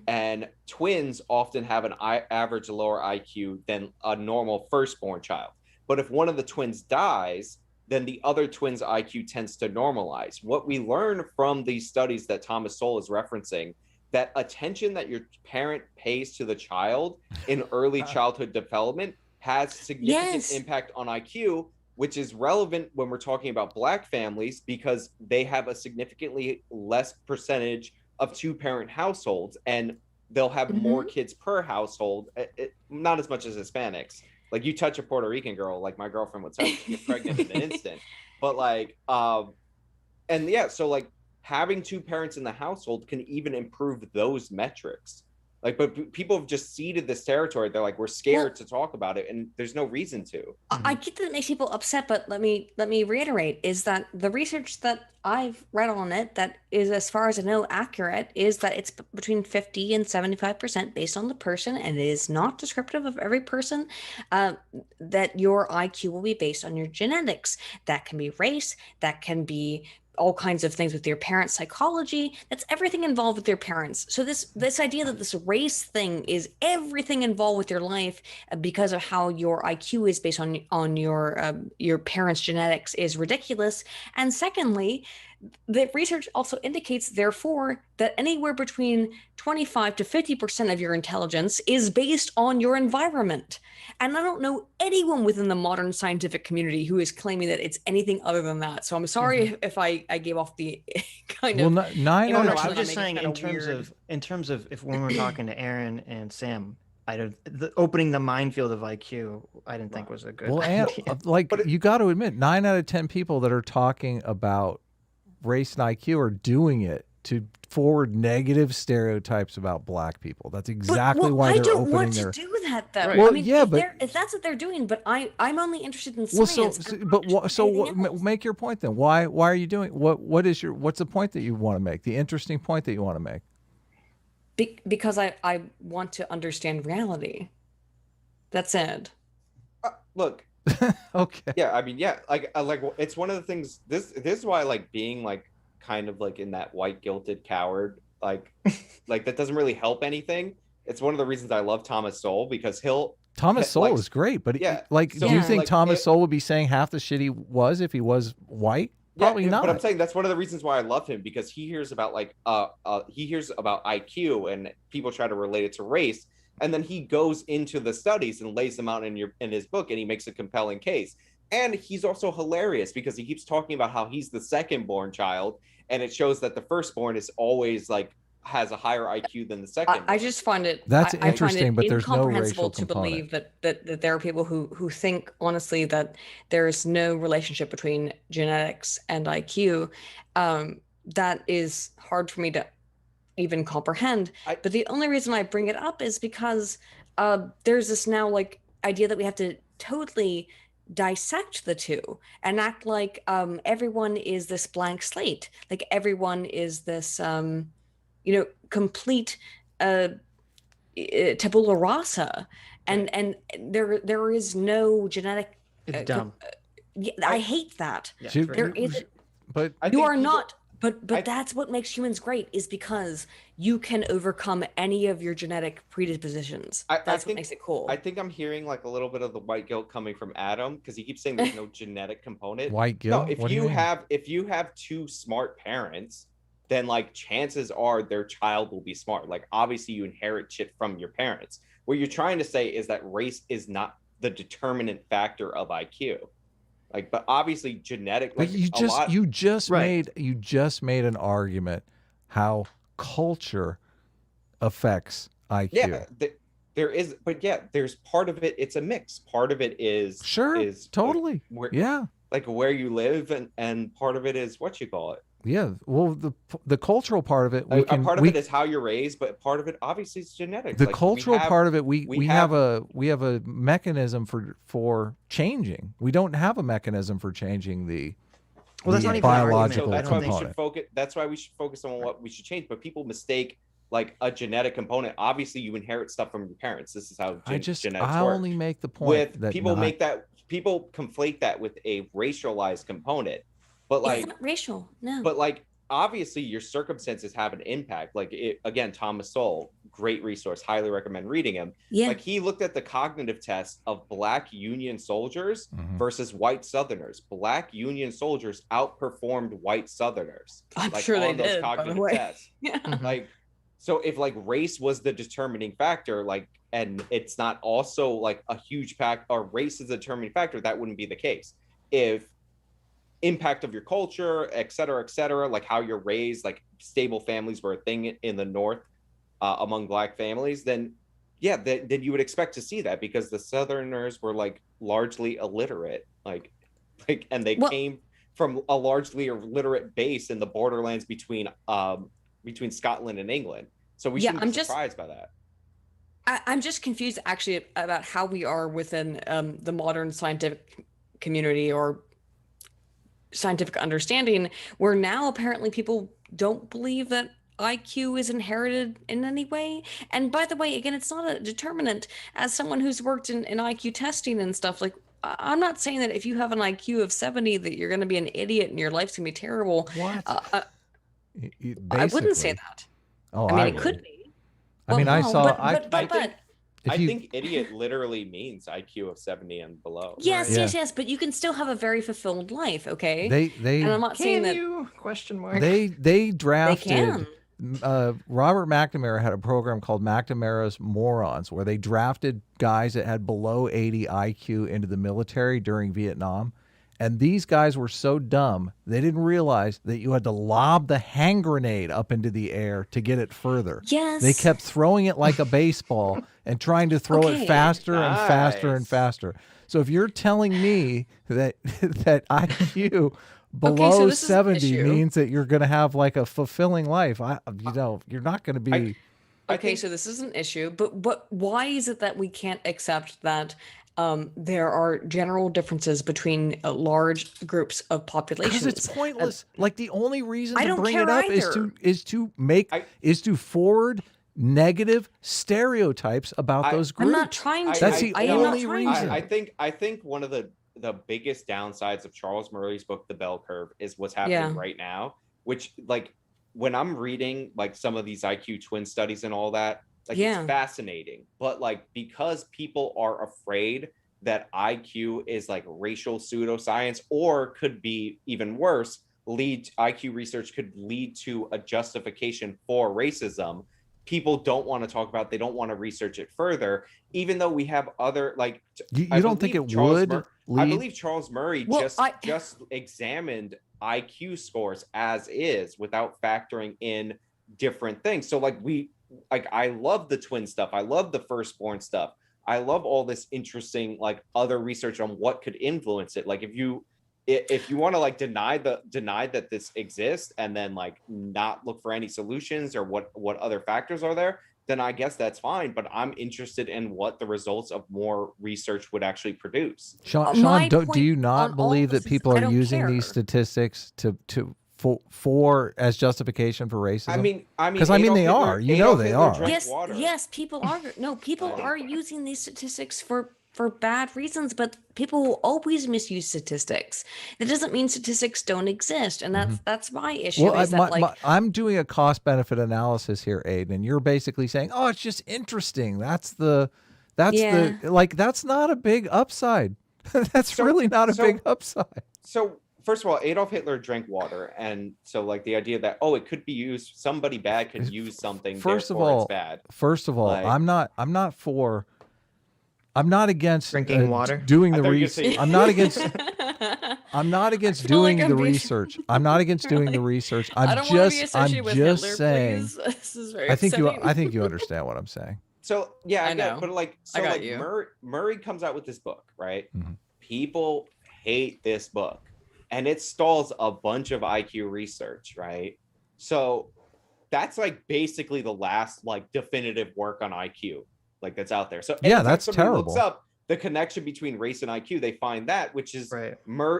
and twins often have an average lower IQ than a normal firstborn child. But if one of the twins dies, then the other twin's IQ tends to normalize. What we learn from these studies that Thomas Sowell is referencing, that attention that your parent pays to the child in early childhood development has significant impact on IQ, which is relevant when we're talking about Black families because they have a significantly less percentage of two-parent households, and they'll have more kids per household, not as much as Hispanics. Like you touch a Puerto Rican girl, like my girlfriend would get pregnant in an instant. But like, and yeah, so like having two parents in the household can even improve those metrics. Like, but people have just ceded this territory. They're like, we're scared to talk about it, and there's no reason to. I get that it makes people upset, but let me reiterate: is that the research that I've read on it, that is, as far as I know, accurate, is that it's between 50 and 75% based on the person, and it is not descriptive of every person. That your IQ will be based on your genetics. That can be race. That can be all kinds of things with your parents' psychology. That's everything involved with your parents. So this idea that this race thing is everything involved with your life because of how your IQ is based on your parents' genetics is ridiculous. And secondly, the research also indicates, therefore, that anywhere between 25 to 50% of your intelligence is based on your environment. And I don't know anyone within the modern scientific community who is claiming that it's anything other than that. So I'm sorry if I gave off the kind of. Well, nine. No, I'm just saying in terms of if when we're talking to Aaron and Sam, opening the minefield of IQ, I didn't think was a good idea. Like, you got to admit, 9 out of 10 people that are talking about race and IQ are doing it to forward negative stereotypes about Black people. That's exactly why they're opening their. I don't want to do that, though. Well, I mean, yeah, but if that's what they're doing, but I'm only interested in science. Make your point then. Why are you doing? What's the point that you want to make? The interesting point that you want to make? Because I want to understand reality. That's it. Look. Okay. Yeah, I mean, yeah, like it's one of the things. This is why I like being like kind of like in that white guilted coward, like that doesn't really help anything. It's one of the reasons I love Thomas Sowell, because Thomas Sowell is great, but do you think Thomas Sowell would be saying half the shit he was if he was white? Probably not. But I'm saying that's one of the reasons why I love him, because he hears about IQ and people try to relate it to race. And then he goes into the studies and lays them out in his book, and he makes a compelling case. And he's also hilarious because he keeps talking about how he's the second-born child, and it shows that the firstborn is always like has a higher IQ than the second. I just find it interesting, but there's no racial to believe that there are people who think honestly that there's no relationship between genetics and IQ. That is hard for me to even comprehend. But the only reason I bring it up is because there's this now like idea that we have to totally dissect the two and act like everyone is this blank slate, like everyone is this complete tabula rasa, and there is no genetic. It's dumb. I hate that. Yeah, there is, but you are not. But that's what makes humans great, is because you can overcome any of your genetic predispositions. That's what makes it cool. I think I'm hearing like a little bit of the white guilt coming from Adam, because he keeps saying there's no genetic component. White guilt? No, if you have two smart parents, then like chances are their child will be smart. Like obviously you inherit shit from your parents. What you're trying to say is that race is not the determinant factor of IQ. Like, but obviously genetic. But Like, you just Right. made an argument how culture affects IQ. Yeah, there is, but yeah, there's part of it. It's a mix. Part of it is Sure, is totally. where, Yeah. like where you live, and part of it is what you call it. Yeah. Well, the cultural part of it, we can. Part of it is how you're raised, but part of it obviously is genetics. The Like, cultural part of it, we have have a mechanism for changing. We don't have a mechanism for changing the Well, that's the not even an argument. biological that's why we component. should focus. That's why we should focus on what we should change. But people mistake like a genetic component. Obviously, you inherit stuff from your parents. This is how genetics I work. only make the point With that people people conflate that with a racialized component, but like It's not racial. No. but like obviously your circumstances have an impact. Like again, Thomas Sowell, great resource, highly recommend reading him. Yeah. Like he looked at the cognitive test of Black Union soldiers Mhm. versus white Southerners. Black Union soldiers outperformed white Southerners. I'm like, sure they on those did, by the cognitive way. tests. Yeah. Like, so if like race was the determining factor, like, and it's not also like a huge fact, or race is a determining factor, that wouldn't be the case. If impact of your culture, et cetera, like how you're raised, like stable families were a thing in the North among Black families, then yeah, then you would expect to see that, because the Southerners were like largely illiterate, like, and they came from a largely illiterate base in the borderlands between Scotland and England. So we shouldn't be surprised by that. I'm just confused actually about how we are within the modern scientific community or scientific understanding, where now apparently people don't believe that IQ is inherited in any way. And by the way, again, it's not a determinant. As someone who's worked in IQ testing and stuff, like, I'm not saying that if you have an IQ of 70 that you're going to be an idiot and your life's going to be terrible. What? I wouldn't say that. Oh, I mean, it would. could be. I mean, I saw. I think idiot literally means IQ of 70 and below. Yes, yes, but you can still have a very fulfilled life, okay? They and I'm not saying that question mark. They drafted. They can. Robert McNamara had a program called McNamara's Morons, where they drafted guys that had below 80 IQ into the military during Vietnam. And these guys were so dumb, they didn't realize that you had to lob the hand grenade up into the air to get it further. Yes. They kept throwing it like a baseball and trying to throw it faster and faster and faster. So if you're telling me that IQ below 70 means that you're going to have like a fulfilling life, you're not going to be. Okay, so this is an issue, but why is it that we can't accept that there are general differences between large groups of populations? Because it's pointless. Like the only reason I to don't bring it care up either. is to forward negative stereotypes about those groups. I'm not trying to. That's the only reason. I think one of the biggest downsides of Charles Murray's book, The Bell Curve, is what's happening right now, which, like, when I'm reading like some of these IQ twin studies and all that, like, it's fascinating, but like, because people are afraid that IQ is like racial pseudoscience, or could be even worse, IQ research could lead to a justification for racism. People don't want to talk about, they don't want to research it further, even though we have other, like, you don't think it would lead? I believe Charles Murray just examined IQ scores as is without factoring in different things. So like I love the twin stuff. I love the firstborn stuff. I love all this interesting, like, other research on what could influence it. Like, if you want to like deny that this exists and then like not look for any solutions or what other factors are there, then I guess that's fine. But I'm interested in what the results of more research would actually produce. Sean, do you not believe that people are using these statistics for as justification for racism? I mean, because they are. They are. Yes, people are. No, people are using these statistics for bad reasons, but people will always misuse statistics. That doesn't mean statistics don't exist, and that's my issue. Well, I'm doing a cost benefit analysis here, Aydin, and you're basically saying, "Oh, it's just interesting." That's not a big upside. That's really not a big upside. So, first of all, Adolf Hitler drank water, and so like the idea that it could be used, somebody bad could use something. First of all, all, it's bad. First of all, like, I'm not for I'm not against Drinking water? doing I the thought you were research. saying- I'm not against. I'm not against I feel like doing I'm the being- research. I'm not against doing the research. I I'm don't want to be just associated with just Hitler, saying. please. This is very I think upsetting. you understand what I'm saying. So yeah, I I get, know. but like, I so got like you. Murray comes out with this book, right? Mhm. People hate this book, and it stalls a bunch of IQ research, right? So that's like basically the last like definitive work on IQ, like that's out there. So Yeah, anytime that's somebody terrible. looks up the connection between race and IQ, they find that, which is Right.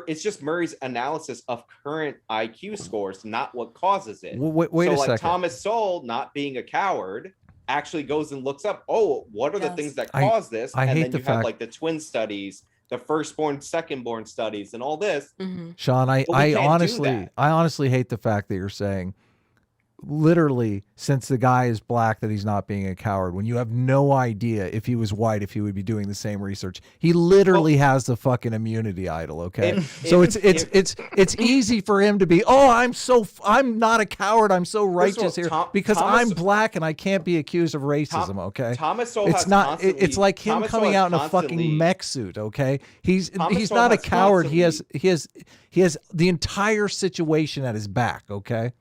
It's just Murray's analysis of current IQ scores, not what causes it. Wait so a like second. Thomas Sowell, not being a coward, actually goes and looks up, oh, what are the Yes. things that I- cause this? I And hate then the you have fact- like the twin studies, the firstborn, secondborn studies, and all this. Mhm. Sean, But we can't do I honestly hate the fact that you're saying, literally, since the guy is black, that he's not being a coward. When you have no idea if he was white, if he would be doing the same research. He literally has the fucking immunity idol. Okay, so it's easy for him to be. Oh, I'm not a coward. I'm so First of all, righteous here Thomas- because I'm black and I can't be accused of racism. Okay, Thomas Sowell it's has not. constantly- It's like him Thomas coming Sowell out in a has fucking constantly- mech suit. Okay, he's Thomas Sowell not a has coward. He constantly- has the entire situation at his back. Okay,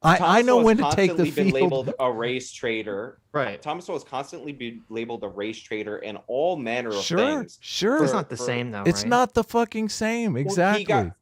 I Thomas know Sowell when has to take the constantly been field. labeled a race traitor. Right. Thomas Sowell has constantly been labeled a race traitor and all manner of Sure, things. sure. It's not the for- same though. It's right? not the fucking same. Well, Exactly.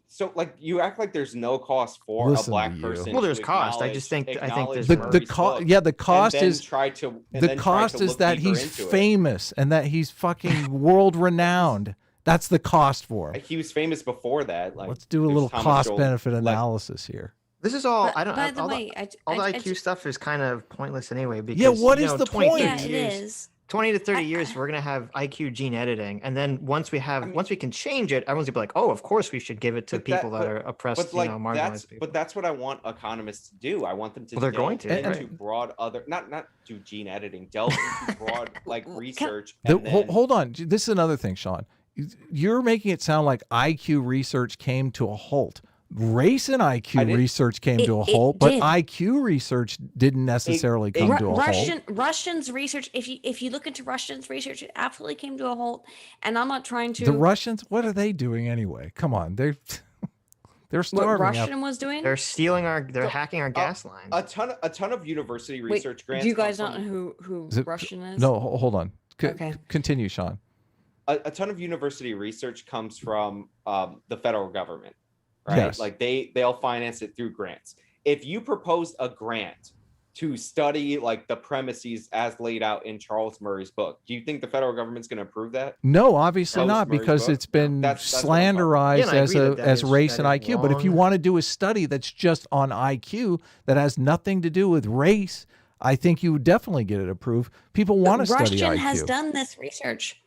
So like you act like there's no cost for Listen a black to you. person. Well, there's to cost. I just think acknowledge there's the Murray's cost. book Yeah, the and cost then is try to and the then try cost to is look that deeper he's into it. famous and that he's fucking world renowned. That's the cost for him. He was famous before that. Like, Let's do a there's little Thomas cost Sowell, benefit like- analysis here. This is all. But I don't. by the all way, all the I IQ just- stuff is kind of pointless anyway. Because Yeah, what you is know, the 20, point? 30 Yeah, it years, is. 20 to 30 I- years, we're gonna have IQ gene editing, and then once we can change it, everyone's gonna be like, oh, of course we should give it to But that- people that are oppressed, But like marginalized that's people. but that's what I want economists to do. I want them to Well, they're going delve to, into right. broad other not do gene editing, delve into broad like research. The- And then, hold on. This is another thing, Sean. You're making it sound like IQ research came to a halt. Race and IQ didn't- research came to a It halt, but did. IQ research didn't necessarily come to a halt. Russians research. If you look into Russians research, it absolutely came to a halt. And I'm not trying to. The Russians, what are they doing anyway? Come on, they're what starving. out- Russian was doing. They're hacking our gas lines. a ton of university Wait, research grants. do you come guys not from- know who Is it- Russian is? No, hold on. Okay. Continue, Sean. a ton of university research comes from the federal government, right? Yes. Like they'll finance it through grants. If you propose a grant to study like the premises as laid out in Charles Murray's book, do you think the federal government's going to approve that? No, obviously Charles not, Murray's because book? it's been That's what I'm talking about. slanderized Yeah, and I as agree a that as is- race that and is IQ. But if you wrong. want to do a study that's just on IQ that has nothing to do with race, I think you would definitely get it approved. People want to study Russian IQ. has done this research.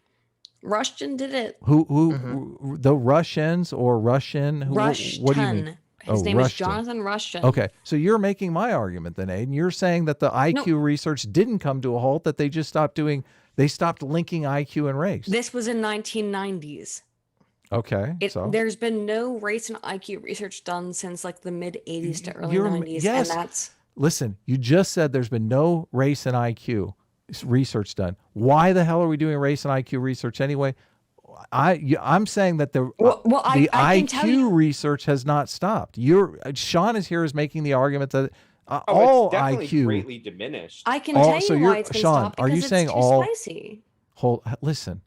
Russian did it. Who the Russians or Russian? Who, what do you mean? Rushton. His Oh, name is Rushton. Jonathan Rushton. Okay, so you're making my argument then, Aiden. You're saying that the IQ research didn't come to a halt; that they just stopped doing. They stopped linking IQ and race. This was in 1990s. Okay, so There's been no race and IQ research done since like the mid 80s to early You're- 90s, yes. and that's listen. You just said there's been no race and IQ research done. Why the hell are we doing race and IQ research anyway? I'm saying that the I can tell IQ you- research has not stopped. Sean is here is making the argument that Oh, all it's definitely IQ. greatly diminished. I can Oh, tell so you you're- why it's been Sean, stopped are because you it's saying too all- spicy. Listen,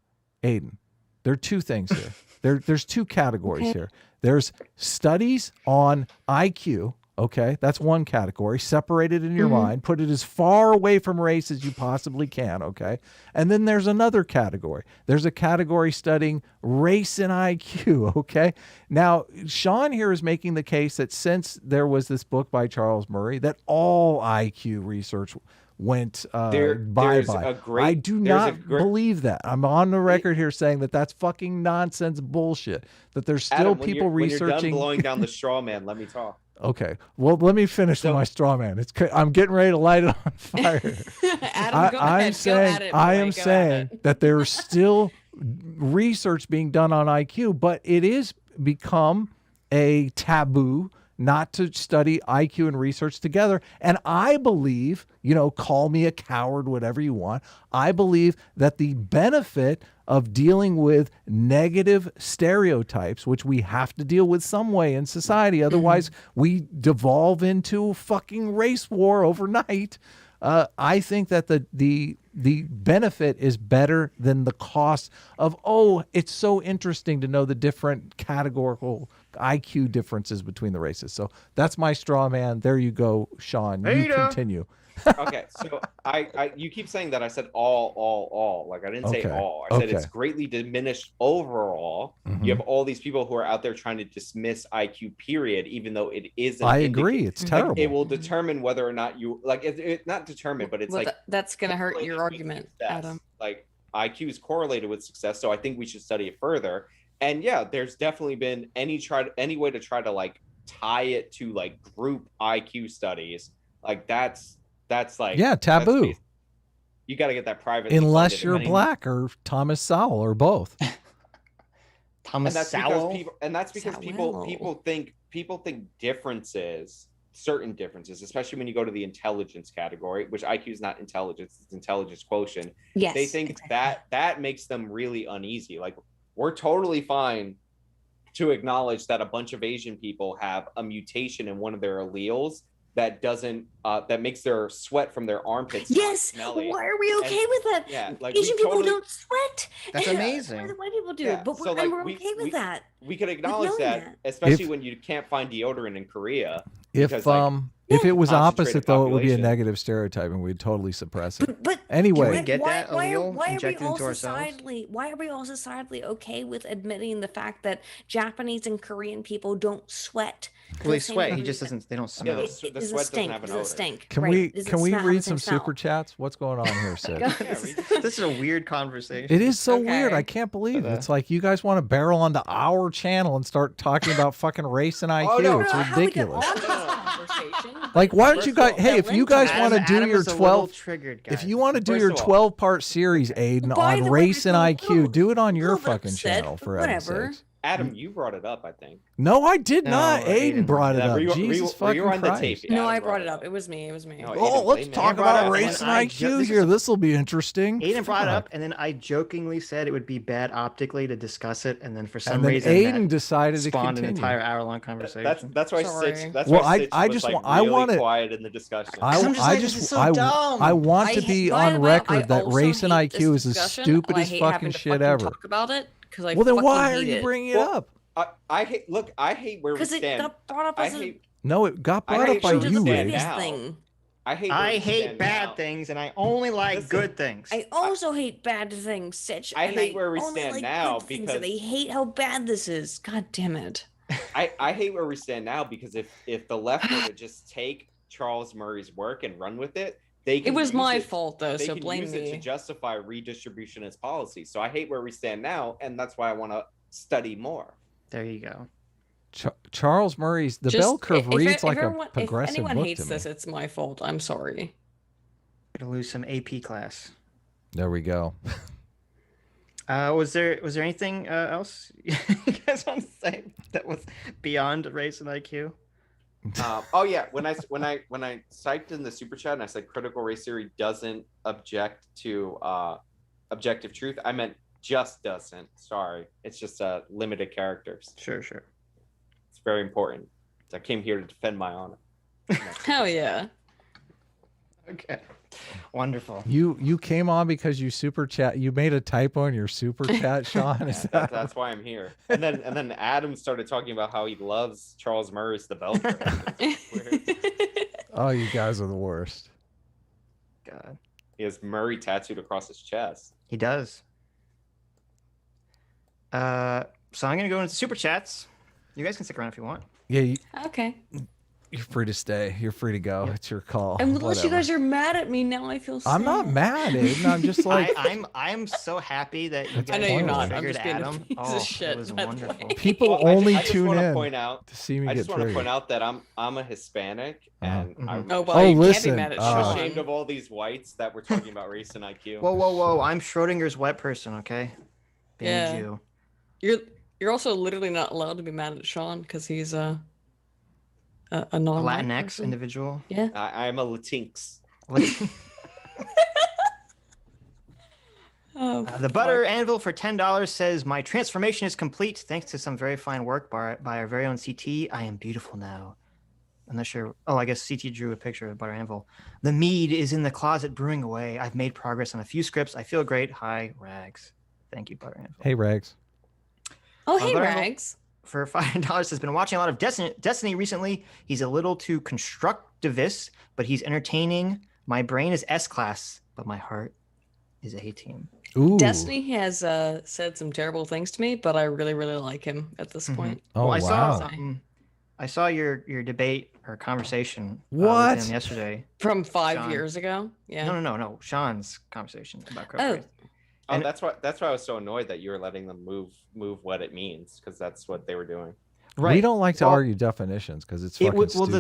Aiden. There are two things here. There's two categories Okay. here. There's studies on IQ. Okay, that's one category. Separate it in your mind. Put it as far away from race as you possibly can. Okay, and then there's another category. There's a category studying race and IQ. Okay, now Sean here is making the case that since there was this book by Charles Murray, that all IQ research went There's bye-bye. a great- I do there's a not great- believe that. I'm on the record here saying that that's fucking nonsense bullshit. That there's still Adam, when people when you're done researching. blowing down the straw man, let me talk. Okay, well, let me finish with my straw man. I'm getting ready to light it on fire. Adam, go ahead. I'm saying, go at it, I boy. am Go at saying it. that there's still research being done on IQ, but it is become a taboo not to study IQ and research together. And I believe, call me a coward, whatever you want. I believe that the benefit of dealing with negative stereotypes, which we have to deal with some way in society, otherwise we devolve into fucking race war overnight. I think that the benefit is better than the cost of, it's so interesting to know the different categorical IQ differences between the races. So that's my straw man. There you go, Sean. You continue. Okay, so you keep saying that I said all. Like, I didn't say all. I said it's greatly diminished overall. You have all these people who are out there trying to dismiss IQ, period, even though it isn't. I agree. It's terrible. It will determine whether or not you like it. Not determine, but it's that's gonna hurt your argument, Adam. Like, IQ is correlated with success, so I think we should study it further. And yeah, there's definitely been any way to try to like tie it to like group IQ studies. Like that's like taboo. You got to get that private. Unless you're black or Thomas Sowell or both. Thomas Sowell. That's because people think differences, certain differences, especially when you go to the intelligence category, which IQ is not intelligence, it's intelligence quotient. Yes, they think that makes them really uneasy. Like, we're totally fine to acknowledge that a bunch of Asian people have a mutation in one of their alleles that doesn't that makes their sweat from their armpits. Yes. Why are we okay with that? Yeah, like Asian people don't sweat. That's amazing. Why do white people do it? But we're okay with that. We could acknowledge that, especially when you can't find deodorant in Korea. If it was opposite, though, it would be a negative stereotype, and we'd totally suppress it. But anyway, why are we all societally okay with admitting the fact that Japanese and Korean people don't sweat? Well, they sweat. He just doesn't. They don't smell. Yeah, the sweat doesn't have an odor. Stink. Can we read some super chats? What's going on here, Sid? This is a weird conversation. It is so weird. I can't believe it. It's like you guys want to barrel onto our channel and start talking about fucking race and IQ. It's ridiculous. Like, why don't you guys? Hey, if you guys want to do your 12, if you want to do your 12-part series, Aydin, on race and IQ, do it on your fucking channel for heaven's sakes. Adam, you brought it up, I think. No, I did not. Aydin brought it up. Jesus fucking Christ. No, I brought it up. It was me. No, let's talk about race and IQ here. This will be interesting. Aydin brought it up, and then I jokingly said it would be bad optically to discuss it, and then for some reason, Aydin decided to spawned an entire hour-long conversation. That's why Sitch. That's why Sitch was really quiet in the discussion. I want to be on record that race and IQ is the stupidest fucking shit ever. Talk about it. Well, then why are you bringing it up? I hate where we stand. Because it got brought up as No, it got brought up by you, Ray. I hate bad things, and I only like good things. I also hate bad things, Sitch. I hate where we stand now because they hate how bad this is. God damn it. I hate where we stand now because if the left were to just take Charles Murray's work and run with it, it was my fault though, so blame me. They can use it to justify redistribution as policy. So I hate where we stand now, and that's why I want to study more. There you go. Charles Murray's bell curve reads like a progressive book. If anyone hates to me. this, it's my fault. I'm sorry. Gonna lose some AP class. There we go. Was there anything else you guys want to say that was beyond race and IQ? Oh yeah, when I typed in the super chat and I said critical race theory doesn't object to objective truth, I meant just doesn't. Sorry, it's just limited characters. Sure. It's very important. I came here to defend my honor. Hell yeah. Okay. Wonderful. You came on because you super chat. You made a typo in your super chat, Sean. That's why I'm here. And then Adam started talking about how he loves Charles Murray's The Bell Curve. Oh, you guys are the worst. God. He has Murray tattooed across his chest. He does. So I'm gonna go into super chats. You guys can stick around if you want. Yeah. Okay. You're free to stay. You're free to go. It's your call. Unless you guys are mad at me now, I feel sad. I'm not mad, Aydin. I'm just like I'm so happy that you guys I know you're not. I'm triggered just being Adam. a piece of shit. It was wonderful. People only tune in to see me get triggered. I just want to point out that I'm a Hispanic and I'm listen. Can't be mad at I'm ashamed of all these whites that we're talking about race and IQ. Whoa! I'm Schrodinger's white person, okay? Being Jew. You're also literally not allowed to be mad at Sean because he's a non-white Latinx person. individual. Yeah. I'm a Latinx. Oh, The Butter Anvil for $10 says, my transformation is complete thanks to some very fine work by our very own CT. I am beautiful now. I'm not sure. Oh, I guess CT drew a picture of Butter Anvil. The mead is in the closet brewing away. I've made progress on a few scripts. I feel great. Hi, Rags. Thank you, Butter Anvil. Hey, Rags. Oh, hey, Butter Anvil Rags. for $5 has been watching a lot of Destiny recently. He's a little too constructivist, but he's entertaining. My brain is S-class, but my heart is A-team. Ooh. Destiny has said some terrible things to me, but I really, really like him at this point. Oh, Well, wow. I saw your debate or conversation What? with him yesterday. From 5 Sean. years ago. Yeah. No. Sean's conversation about Oh. Critical Race. Oh, And- that's why I was so annoyed that you were letting them move what it means, because that's what they were doing. Right. We don't like to Well, argue definitions because it's fucking well, stupid.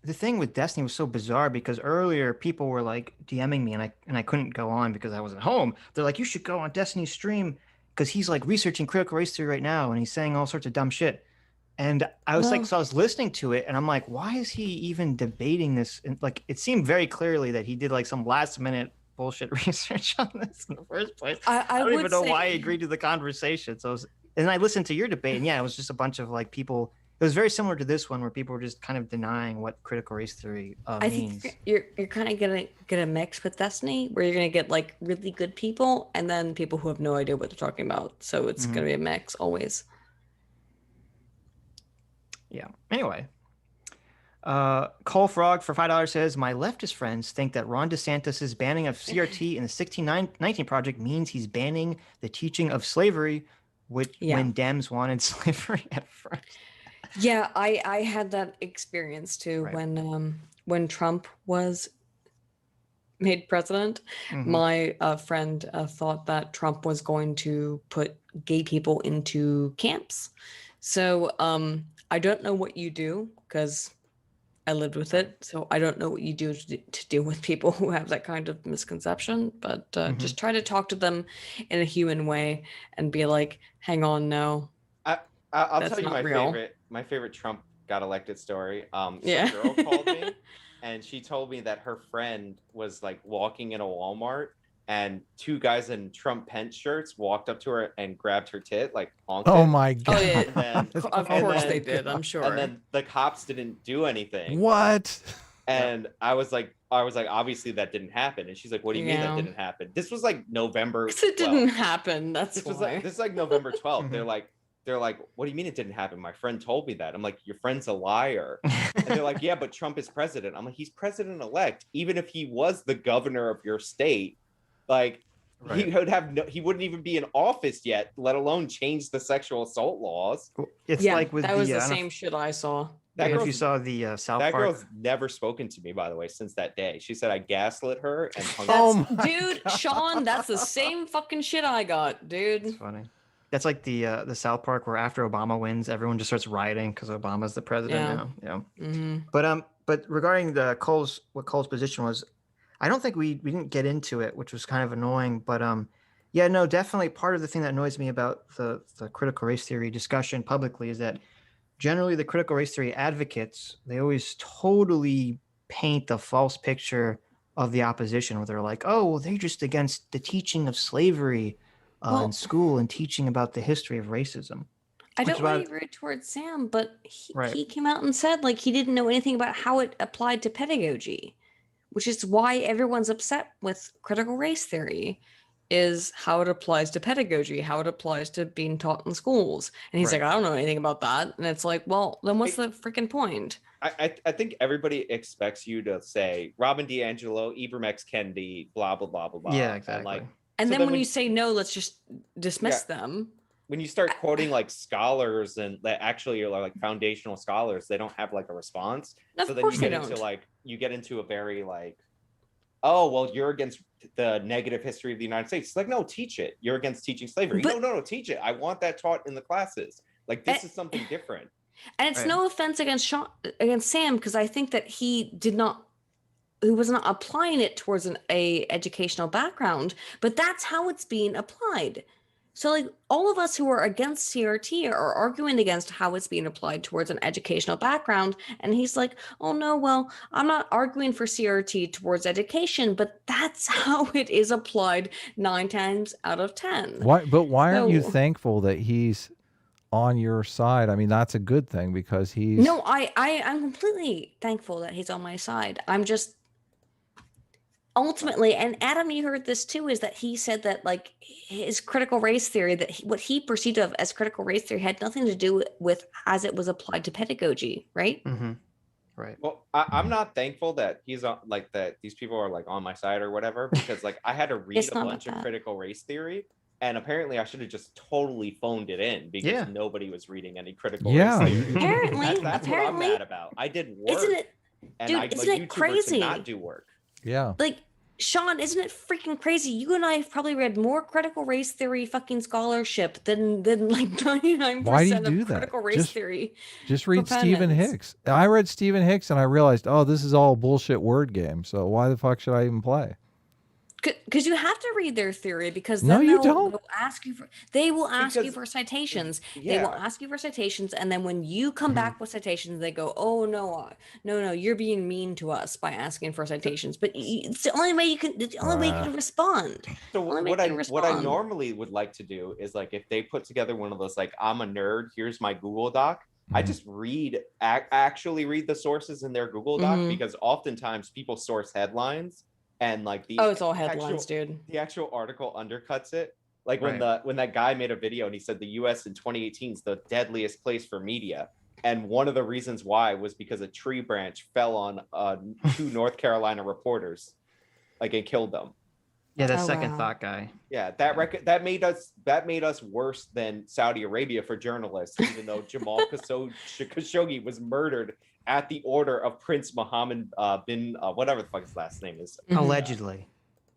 the thing with Destiny was so bizarre because earlier people were like DMing me and I couldn't go on because I wasn't home. They're like, you should go on Destiny's stream because he's like researching critical race theory right now and he's saying all sorts of dumb shit. And I was so I was listening to it and I'm like, why is he even debating this? And like, it seemed very clearly that he did like some last minute bullshit research on this in the first place. I don't even know why he agreed to the conversation. So, and I listened to your debate and yeah, it was just a bunch of like people. It was very similar to this one where people were just kind of denying what critical race theory I means. think you're kind of gonna get a mix with Destiny where you're gonna get like really good people and then people who have no idea what they're talking about. So it's gonna be a mix always. Yeah. Anyway, Cole Frog for $5 says, my leftist friends think that Ron DeSantis' banning of CRT in the 1619 Project means he's banning the teaching of slavery, which when Dems wanted slavery at first. Yeah, I had that experience too when Trump was made president. My friend thought that Trump was going to put gay people into camps. So I don't know what you do because I lived with it. So I don't know what you do to deal with people who have that kind of misconception, but just try to talk to them in a human way and be like, hang on, no. I'll That's tell you not my favorite Trump got elected story. Some Yeah. girl called me and she told me that her friend was like walking in a Walmart and two guys in Trump Pence shirts walked up to her and grabbed her tit, like honked Oh it. my God. Oh yeah, And then, of course they did. I'm sure. and then the cops didn't do anything. What? And I was like, obviously that didn't happen. And she's like, what do you mean that didn't happen? This was like November 'Cause it 12th. didn't happen. That's This was why. like this is like November 12th. They're like, what do you mean it didn't happen? My friend told me that. I'm like, your friend's a liar. And they're like, yeah, but Trump is president. I'm like, he's president-elect. Even if he was the governor of your state, like he wouldn't even be in office yet, let alone change the sexual assault laws. It's yeah, like with that was the the same shit I saw. I don't know if girl's- you saw the South That Park. girl's never spoken to me, by the way, since that day. She said I gaslit her and hung Oh up. my Dude, Sean, that's the same fucking shit I got, dude. It's funny. That's like the South Park where after Obama wins, everyone just starts rioting because Obama's the president now. Yeah. But regarding what Cole's position was, I don't think we didn't get into it, which was kind of annoying. But yeah, no, definitely part of the thing that annoys me about the critical race theory discussion publicly is that generally the critical race theory advocates, they always totally paint the false picture of the opposition where they're like, oh, well, they're just against the teaching of slavery in school and teaching about the history of racism. I don't want to be rude towards Sam, but Right. he came out and said like he didn't know anything about how it applied to pedagogy, which is why everyone's upset with critical race theory, is how it applies to pedagogy, how it applies to being taught in schools. And he's Right. like, I don't know anything about that. And it's like, well, then what's the freaking point? I think everybody expects you to say Robin DiAngelo, Ibram X. Kendi, blah blah blah blah blah. Yeah, exactly. And So then then when when- you say no, let's just dismiss them. When you start quoting like scholars and that actually are like foundational scholars, they don't have like a response. Of So then course you they get into don't. like you get into a very like, oh well, you're against the negative history of the United States. It's like, no, teach it. You're against teaching slavery. But- no, teach it. I want that taught in the classes. Like this is something different. And it's Right. no offense against Sam, because I think that he was not applying it towards a educational background, but that's how it's being applied. So like all of us who are against CRT are arguing against how it's being applied towards an educational background. And he's like, oh no, well, I'm not arguing for CRT towards education, but that's how it is applied 9 times out of 10. Why aren't you So- thankful that he's on your side? I mean, that's a good thing because he's No, I'm completely thankful that he's on my side. I'm just ultimately, and Adam, you heard this too, is that he said that like his critical race theory, that what he perceived of as critical race theory had nothing to do with as it was applied to pedagogy, right? Mm-hmm. Right. Well, I'm not thankful that he's on, like, that these people are like on my side or whatever, because like I had to read It's a not about bunch of that. critical race theory, and apparently I should have just totally phoned it in because Yeah. nobody was reading any critical Yeah. race theory. Apparently, That's what I'm apparently, mad about. I did work, isn't it, and dude, I'm isn't a it YouTuber crazy? to not do work. yeah. like, Sean, isn't it freaking crazy? You and I have probably read more critical race theory fucking scholarship than like 99% Why do you of do that? critical race Just- theory. Just read Stephen proponents. Hicks. I read Stephen Hicks and I realized, oh, this is all a bullshit word game. So why the fuck should I even play? Because you have to read their theory, because No, then you they'll don't. ask you for, they will ask you Because- for citations. They Yeah. will ask you for citations, and then when you come Mhm. back with citations, they go, "Oh no, you're being mean to us by asking for citations." But it's the only way you can. It's the only way you can respond. So Only what make I you what I respond. normally would like to do is like if they put together one of those like I'm a nerd, here's my Google Doc. I Mhm. just actually read the sources in their Google Doc Mhm. because oftentimes people source headlines and like the Oh, it's all actual- headlines, dude. the actual article undercuts it. Like when Right. when that guy made a video and he said the US in 2018 is the deadliest place for media. And one of the reasons why was because a tree branch fell on 2 North Carolina reporters, like, and killed them. Yeah, that Oh, second wow. thought guy. Yeah, that made us worse than Saudi Arabia for journalists, even though Jamal Khashoggi was murdered at the order of Prince Mohammed bin whatever the fuck his last name is. Mhm. Allegedly.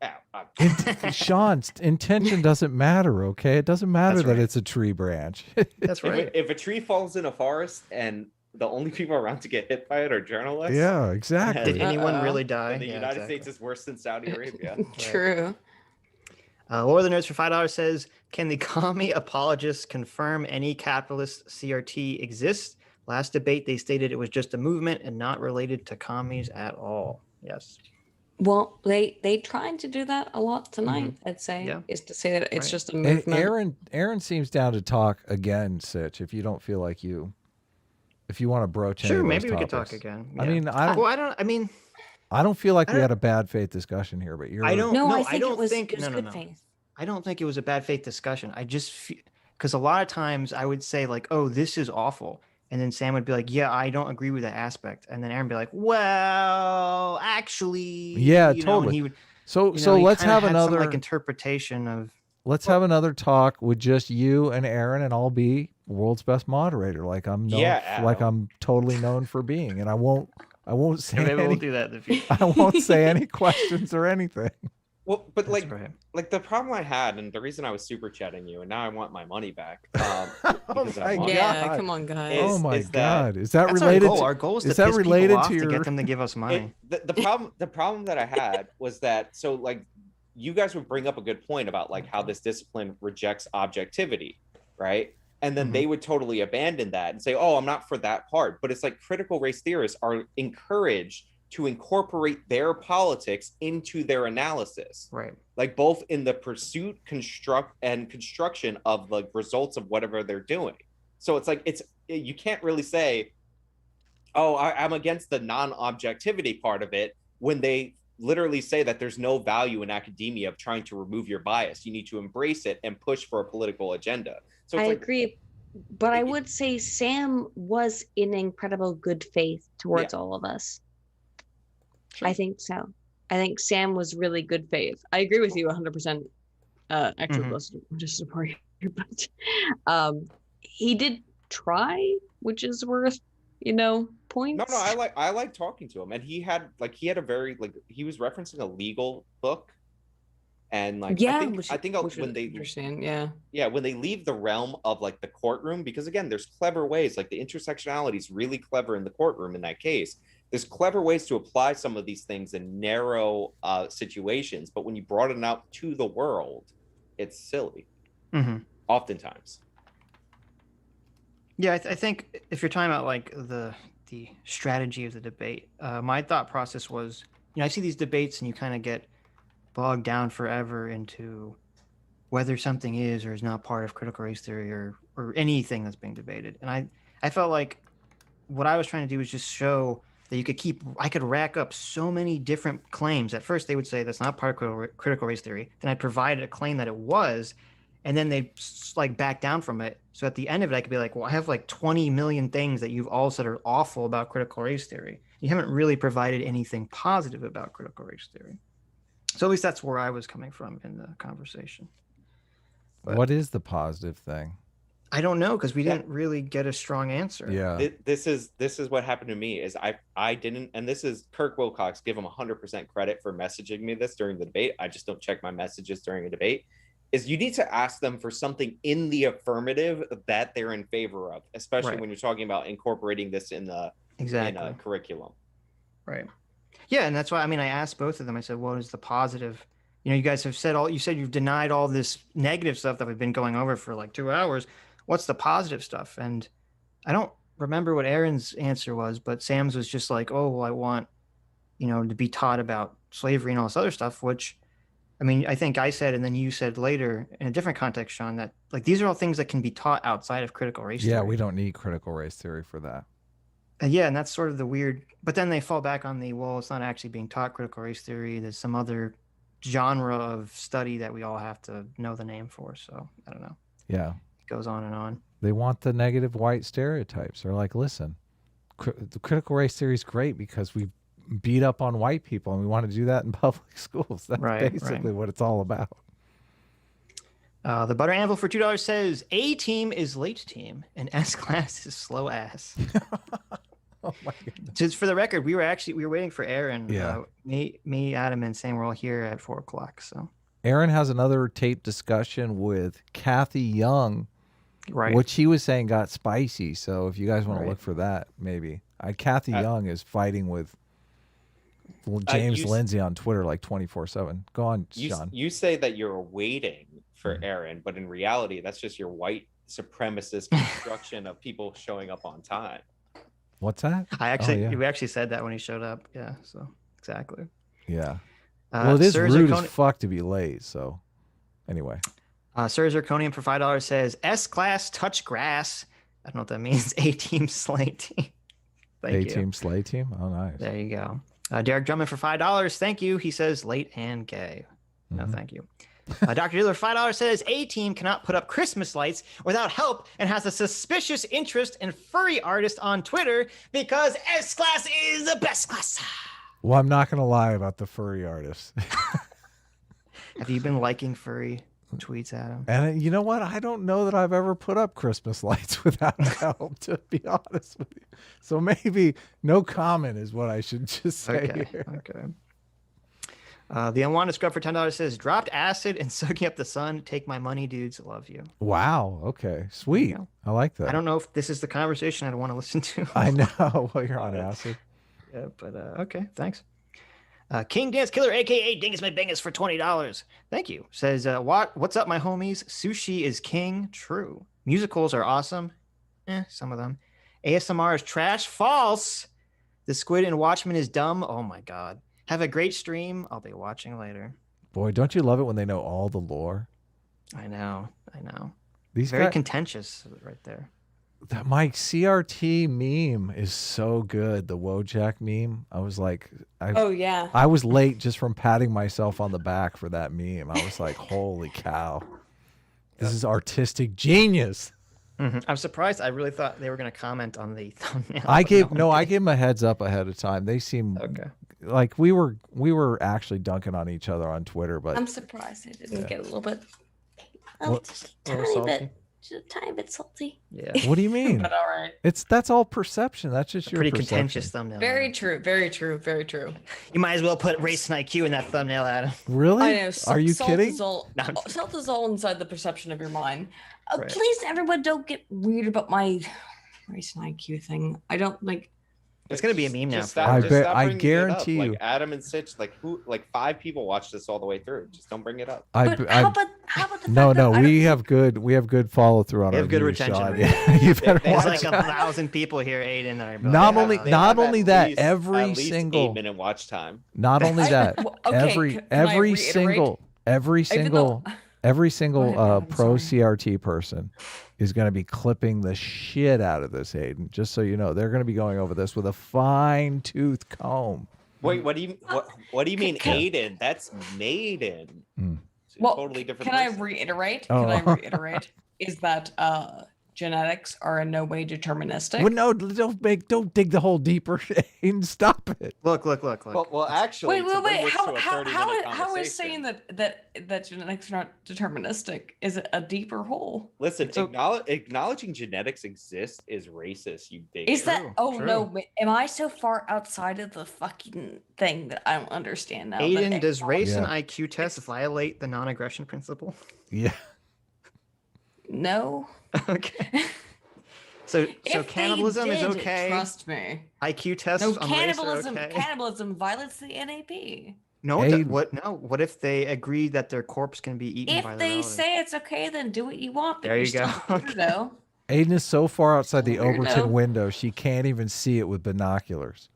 Yeah, Sean, intention doesn't matter, okay? It doesn't matter That's that right. it's a tree branch. That's right. if a tree falls in a forest and the only people around to get hit by it are journalists, Yeah, exactly. Did anyone Uh-oh. really die? then the Yeah, United exactly. States is worse than Saudi Arabia. True. War of the Nerds for $5 says, can the commie apologists confirm any capitalist CRT exists? Last debate, they stated it was just a movement and not related to commies at all. Yes. Well, they tried to do that a lot tonight. I'd say Yeah. is to say that it's Right. just a Hey, movement. Aaron seems down to talk again, Sitch, if you don't feel like if you want to broach any Sure, of those maybe we could talk topics. again. I Yeah. mean, I mean, I don't feel like I we don't- had a bad faith discussion here, but you're I don't. No, no, I think don't it was, think. it was no, good no. faith. I don't think it was a bad faith discussion. I just because a lot of times I would say like, "Oh, this is awful," and then Sam would be like, "Yeah, I don't agree with that aspect," and then Aaron would be like, "Well, actually, Yeah, you know," and totally. he would, so you so know, he let's kinda have had some, another like interpretation of. let's have another talk with just you and Aaron, and I'll be world's best moderator, like I'm known, Yeah, like Adam. I'm totally known for being, and I won't say Maybe we'll any, do that in the future. I won't say any questions or anything. Well, but That's like right. like the problem I had, and the reason I was super chatting you, and now I want my money back. Oh because my I'm on- Yeah, God. come on, guys. Is- Oh my that- God, is that That's related? our goal. To, Our goal is is to that piss related people off to to your? get them to give us money. The problem that I had was that, so like you guys would bring up a good point about like how this discipline rejects objectivity, right? And then Mhm. they would totally abandon that and say, oh, I'm not for that part. But it's like critical race theorists are encouraged to incorporate their politics into their analysis, Right. like both in the pursuit, construction of the results of whatever they're doing. So it's like you can't really say, oh, I'm against the non-objectivity part of it, when they literally say that there's no value in academia of trying to remove your bias. You need to embrace it and push for a political agenda. So it's I like, agree, but I would say Sam was in incredible good faith towards all of us. I think so. I think Sam was really good faith. I agree with you 100%. Actually, Mhm. just support you, but he did try, which is worth, points. no, I like talking to him, and he had a very he was referencing a legal book, and like Yeah, I think when they understand, when they leave the realm of like the courtroom, because again, there's clever ways, like the intersectionality is really clever in the courtroom in that case. There's clever ways to apply some of these things in narrow situations, but when you broaden out to the world, it's silly. Oftentimes. Yeah, I think if you're talking about like the strategy of the debate, my thought process was, I see these debates and you kind of get bogged down forever into whether something is or is not part of critical race theory or anything that's being debated. And I felt like what I was trying to do was just show that I could rack up so many different claims. At first they would say that's not part of critical race theory. Then I provided a claim that it was, and then they like back down from it. So at the end of it, I could be like, well, I have like 20 million things that you've all said are awful about critical race theory. You haven't really provided anything positive about critical race theory. So at least that's where I was coming from in the conversation. But what is the positive thing? I don't know, because we didn't really get a strong answer. Yeah. This is what happened to me is I didn't, and this is Kirk Wilcox, give him 100% credit for messaging me this during the debate. I just don't check my messages during a debate. Is you need to ask them for something in the affirmative that they're in favor of, especially when you're talking about incorporating this in the curriculum. Right. Yeah, and that's why I asked both of them. I said, "What is the positive?" You guys have said you said you've denied all this negative stuff that we've been going over for like 2 hours. What's the positive stuff? And I don't remember what Aaron's answer was, but Sam's was just like, "Oh, well, I want, to be taught about slavery and all this other stuff," which, I think I said, and then you said later in a different context, Sean, that like these are all things that can be taught outside of critical race theory. Yeah, we don't need critical race theory for that. Yeah, and that's sort of the weird. But then they fall back on it's not actually being taught critical race theory. There's some other genre of study that we all have to know the name for. So I don't know. Yeah, it goes on and on. They want the negative white stereotypes. They're like, listen, the critical race theory is great because we beat up on white people and we want to do that in public schools. That's basically what it's all about. The Butter Anvil for $2 says A team is late team and S class is slow ass. Oh my goodness. Just for the record, we were waiting for Aaron. Yeah. Me, Adam, and Sam were all here at 4:00. So Aaron has another tape discussion with Kathy Young, right? What she was saying got spicy. So if you guys want to look for that, maybe Kathy Young is fighting with James Lindsay on Twitter like 24/7. Go on, Sean. You say that you're waiting for Aaron, but in reality, that's just your white supremacist construction of people showing up on time. What's that? We actually said that when he showed up. Yeah, so exactly. Yeah. Well, it is rude as fuck to be late. So anyway. Sir Zirconium for $5 says S-class touch grass. I don't know what that means. A-team slay team. Thank you. A-team slay team? Oh, nice. There you go. Derek Drummond for $5. Thank you. He says late and gay. No, thank you. Dr. Dealer for $5 says A-team cannot put up Christmas lights without help and has a suspicious interest in furry artists on Twitter because S-class is the best class. Well, I'm not going to lie about the furry artists. Have you been liking furry tweets, Adam? And you know what? I don't know that I've ever put up Christmas lights without help, to be honest with you. So maybe no comment is what I should just say here. Okay. The Unwanted Scrub for $10 says, dropped acid and soaking up the sun. Take my money, dudes. Love you. Wow. Okay. Sweet. I like that. I don't know if this is the conversation I want to listen to. I know. Well, you're on acid. Yeah, but okay. Thanks. King Dance Killer, a.k.a. Dingus My Bingus for $20. Thank you. Says, what's up, my homies? Sushi is king. True. Musicals are awesome. Some of them. ASMR is trash. False. The Squid and Watchmen is dumb. Oh, my God. Have a great stream. I'll be watching later. Boy, don't you love it when they know all the lore? I know. These very contentious right there. My CRT meme is so good. The Wojak meme. I was like, I was late just from patting myself on the back for that meme. I was like, holy cow. This is artistic genius. I'm surprised. I really thought they were going to comment on the thumbnail. I gave them a heads up ahead of time. They seem like we were actually dunking on each other on Twitter, but I'm surprised I didn't get a little bit, just a tiny bit salty. Yeah. What do you mean? But all right. That's all perception. That's just your pretty perception. Contentious thumbnail. Very true. Very true. Very true. You might as well put race and IQ in that thumbnail, Adam. Really? I know. Are you kidding? Salt is all inside the perception of your mind. Please, everyone, don't get weird about my race and IQ thing. I don't like. It's gonna be a meme now. Just for stop- I just bet- stop I bringing it up. guarantee you. Like Adam and Sitch, like 5 people watched this all the way through. Just don't bring it up. But how about the No, fact that I we don't- have good follow through on We our have good views, retention Sean. rate. Yeah, you better There's watch like out. 1,000 people here, Aiden. That are like, Not "Oh, only- yeah." They not have only at that, least- every at least single- 8-minute watch time. Not only that, Well, okay, can I every reiterate? single Even though- every Go single ahead, Adam, pro sorry. CRT person is going to be clipping the shit out of this, Aiden. Just so you know, they're going to be going over this with a fine tooth comb. Wait, what do you mean, Can- Aiden? That's Maiden. Mm. It's a Well, totally different. can I person. reiterate? Oh. Can I reiterate? Is that genetics are in no way deterministic? Well, no, don't dig the hole deeper, Aiden. Stop it. Look. Well, actually, Wait. to bring this to a 30-minute How is saying conversation- that genetics are not deterministic is it a deeper hole? Listen, So- acknowledging genetics exist is racist. You big. Is that? True, Oh true. no! Am I so far outside of the fucking thing that I don't understand now? that Aiden, does race Yeah. and IQ tests violate the non-aggression principle? Yeah. No. Okay. So If they cannibalism is did, okay. Trust me. IQ tests No, on race are cannibalism. okay. Cannibalism violates the NAP. No, Aiden. what? No. What if they agree that their corpse can be eaten If by they their say it's okay, then do what you want. But There you're you go. still a weirdo. Aiden is so far outside the Weirdo. Overton window, she can't even see it with binoculars.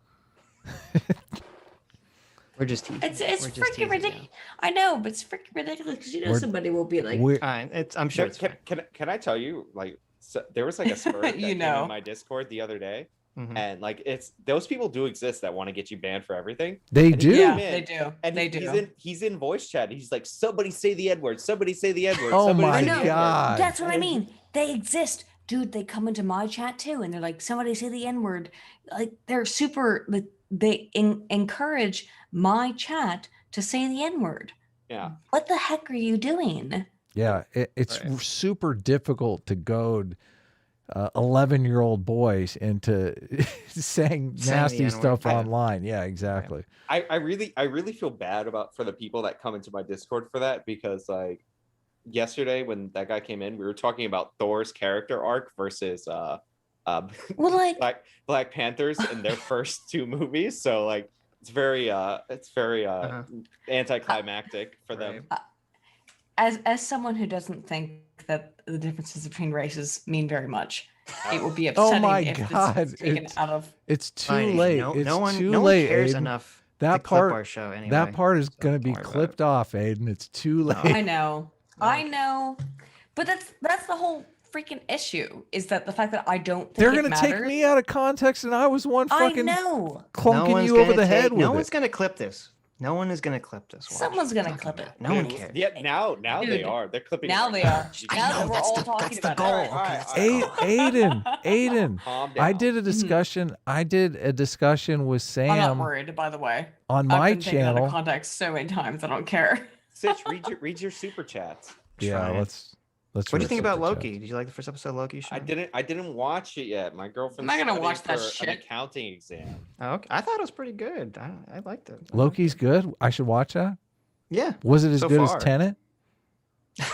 We're just teasing. It's We're just freaking teasing, ridiculous. I know, but it's freaking ridiculous because you know We're- somebody will be like, We're- I'm sure Can, it's fine. can I tell you, like, so there was like a spur that You came know. in my Discord the other day, Mhm. and like it's those people do exist that want to get you banned for everything. They And he do. yeah, came in, they do. And They do. he's in voice chat. He's like, somebody say the N word. Somebody say the N word. Oh somebody my say the N-word." God. That's what I mean. They exist. Dude, they come into my chat too, and they're like, somebody say the N-word. Like they're super like they encourage my chat to say the N-word. Yeah. What the heck are you doing? Yeah, it's Right. super difficult to goad 11-year-old boys into saying the nasty N-word. stuff I- online. Yeah, exactly. I really feel bad for the people that come into my Discord for that, because like yesterday when that guy came in, we were talking about Thor's character arc versus Well, like Black Panthers in their first 2 movies. So like it's very anticlimactic for them. as someone who doesn't think that the differences between races mean very much, it would be Oh upsetting my if God, this is taken it's- out of. It's too Fine, late. No, it's no one, too no late, one cares Aiden. enough That to clip part- our show anyway. That part is so going to don't be worry about clipped off, Aiden. It's too late. I know, I know, but that's the whole freaking issue. Is that the fact that I don't think They're it going to take matters? me out of context, and I was one I fucking know. clunking you over the head with No it. one's gonna clip this. No one is gonna clip this. watch. Someone's gonna It's not clip matter. it. No one Dude, cares. Yeah, now they Dude, are. They're clipping. it Now right they now. are. You I Now know, that we're that's all the- talking that's the about it. goal. All right, Okay, all right, that's all the right. Aiden, Aiden. Calm I down. did a discussion. I did a discussion with I'm not Sam worried, by the way. on I've my been taken out channel. of context so many times. I don't care. Sitch, read your super chats. Yeah, Trying. let's. What do you read think about super chat. Loki? Did you like the first episode of Loki? I Sean? didn't watch it yet. My girlfriend. I'm not gonna watch that an shit. accounting exam. Oh, okay. I thought it was pretty good. I liked it. I liked Loki's it. good. I should watch that. Yeah. Was it as So good far. as Tenet? What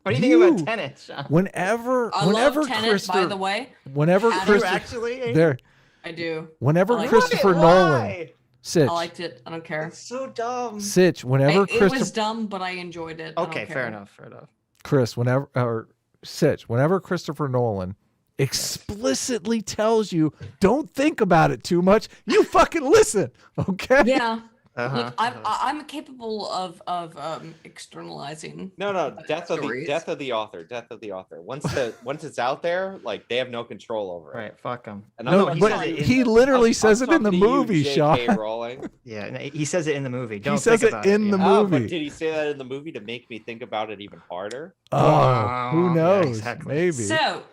do you think You- about Tenet, Sean? I Whenever love Tenet, by Christopher, the way. whenever Have you Do you Christopher, actually? Aiden? there, I do. whenever I like Christopher Why? Nolan, Sitch, I liked it. I don't care. It's so dumb. Sitch, whenever It was Christopher, dumb, but I enjoyed it. I don't Okay, fair care. enough. Fair enough. Chris, whenever or Sitch, whenever Christopher Nolan explicitly tells you, don't think about it too much, you fucking listen, okay? Yeah. Uh-huh. Look, I'm capable of externalizing. No, death of Stories. the author. Death of the author. Once it's out there, like they have no control over it. Right. Fuck him. And No, I'm he but says it in he the- literally I'm says it in the talking to you, movie, J.K. Sean. Rowling. Yeah, and he says it in the movie. Don't says think it about in it. the yeah. movie. But did he say that in the movie to make me think about it even harder? Oh, who Yeah, knows? exactly. Maybe. So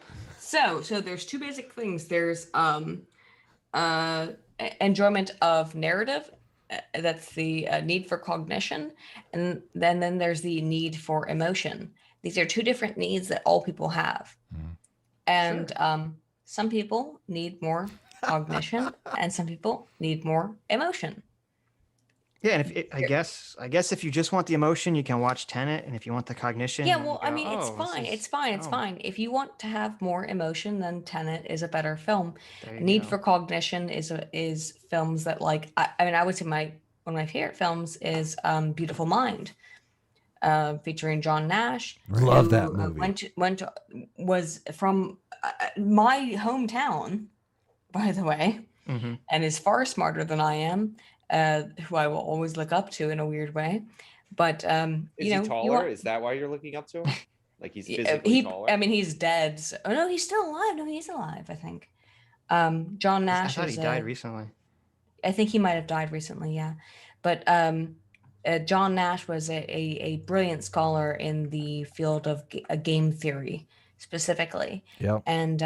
there's two basic things. There's enjoyment of narrative. That's the need for cognition, and then there's the need for emotion. These are two different needs that all people have, and some people need more cognition, and some people need more emotion. Yeah, and I guess if you just want the emotion, you can watch Tenet, and if you want the cognition, Yeah, you well, go, I mean, it's "Oh, fine. this It's is fine. It's dumb." fine. If you want to have more emotion, then Tenet is a better film. There you Need go. for Cognition is films that like I mean, I would say one of my favorite films is Beautiful Mind, featuring John Nash. Love who, that movie. Was from my hometown, by the way, Mhm. and is far smarter than I am, who I will always look up to in a weird way. But Is you know, he taller? Is that why you're looking up to him? Like he's physically taller? I mean, he's dead. So, oh no, he's still alive. No, he's alive, I think. John I Nash thought he is died recently. I think he might have died recently, yeah. But John Nash was a brilliant scholar in the field of game theory specifically. Yep. And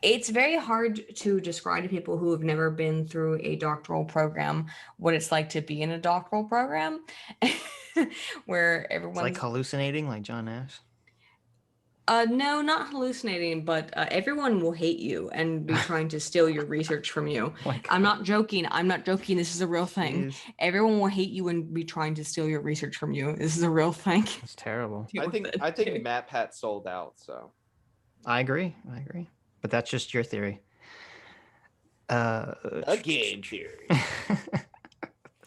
it's very hard to describe to people who have never been through a doctoral program what it's like to be in a doctoral program where It's everyone's like hallucinating, like John Nash. no, not hallucinating, but everyone will hate you and be trying to steal your research from you. I'm not joking. This is a real thing. Everyone will hate you and be trying to steal your research from you. This is a real thing. It's terrible. I think Matt Pat sold out. So I agree. But that's just your theory. a game theory.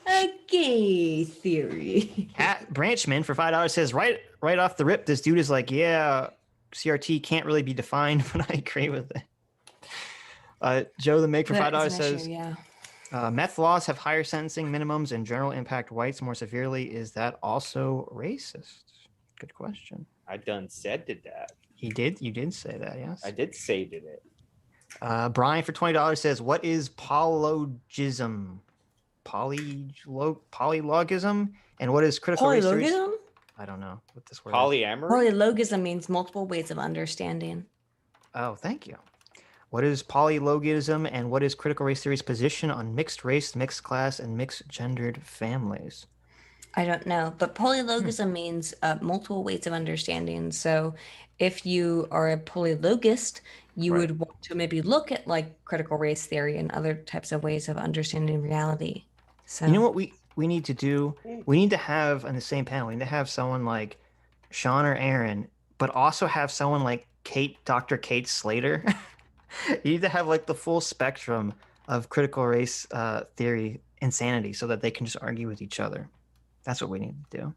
A gay theory. At Branchman for $5 says right off the rip, this dude is like, yeah, CRT can't really be defined, but I agree with it. Joe the Make for $5 says, meth laws have higher sentencing minimums and general impact whites more severely. Is that also racist? Good question. I done said to that. You did say that, yes. I did say to it. Brian for $20 says, what is polylogism? Polylogism? And what is critical race theory? Polylogism? I don't know what this word Polyamory? Polylogism means multiple ways of understanding. Oh, thank you. What is polylogism and what is critical race theory's position on mixed race, mixed class, and mixed gendered families? I don't know, but polylogism means multiple ways of understanding. So if you are a polylogist, you would want to maybe look at like critical race theory and other types of ways of understanding reality. So you know what we need to do? We need to have on the same panel, we need to have someone like Sean or Aaron, but also have someone like Dr. Kate Slater. You need to have like the full spectrum of critical race theory insanity so that they can just argue with each other. That's what we need to do.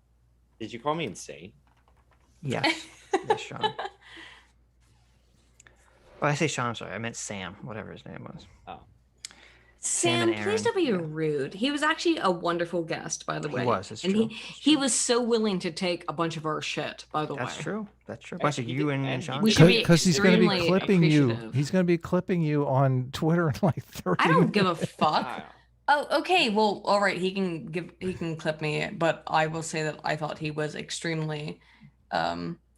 Did you call me insane? Yes. Yes, Sean. Oh, I say Sean, I'm sorry. I meant Sam, whatever his name was. Oh. Sam, and please don't be Aaron. rude. He was actually a wonderful guest, by the way. He was, it's and true. he was so willing to take a bunch of our shit, by the way. That's true. That's true. A bunch of you and Sean. We should be Because he's going to be extremely clipping you. appreciative. He's going to be clipping you on Twitter in like 30 I don't give a minutes. fuck. Oh, okay. Well, all right. He can clip me, but I will say that I thought he was extremely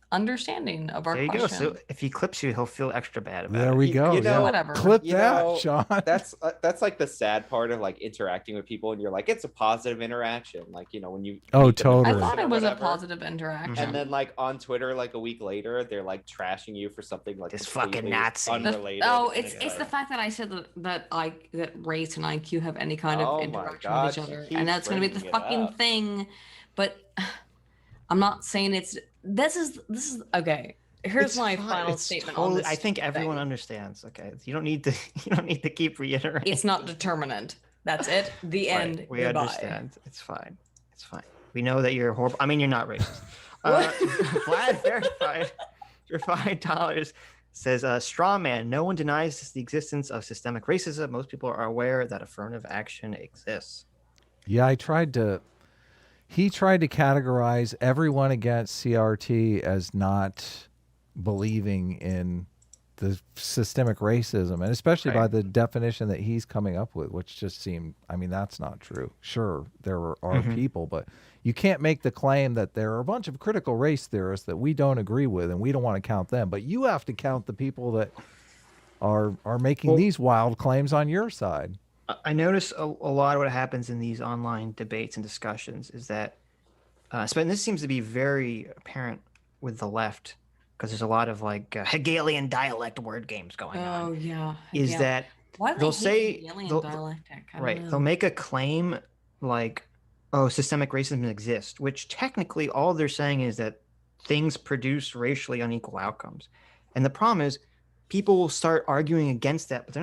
understanding of our There you question. go. So if he clips you, he'll feel extra bad about There it. we go. You know, yeah. whatever. Clip You that, know, Sean. That's like the sad part of like interacting with people, and you're like, it's a positive interaction. Like, you know, when you Oh, meet them in I totally. thought person it or was a whatever, positive interaction. and then like on Twitter, like a week later, they're like trashing you for something like This fucking completely Nazi. unrelated. Oh, and it's the like, fact that I said that race and IQ have any kind of Oh my interaction God, with each she other, keeps and that's going to be the bringing it fucking up. thing. But I'm not saying it's. This is okay. Here's It's my fine. final It's statement totally- on this. I think everyone thing. understands. Okay, you don't need to keep reiterating. It's not determinant. That's it. The Right, end. We Goodbye. understand. It's fine. It's fine. We know that you're horrible. I mean, you're not racist. Vlad verified for $5 says, straw man. No one denies the existence of systemic racism. Most people are aware that affirmative action exists. Yeah, he tried to categorize everyone against CRT as not believing in the systemic racism, and especially by Right. the definition that he's coming up with, which just seemed, I mean, that's not true. Sure, there are people, but you can't make the claim that there are a bunch of critical race theorists that we don't agree with and we don't want to count them, but you have to count the people that are making these wild claims on your side. I notice a lot of what happens in these online debates and discussions is that, and this seems to be very apparent with the left, because there's a lot of like Hegelian dialect word games going on. Oh yeah. Is yeah. that Why do they'll they say hate alien they'll- dialectic? I don't right? know. They'll make a claim like, oh, systemic racism exists, which technically all they're saying is that things produce racially unequal outcomes. And the problem is people will start arguing against that, but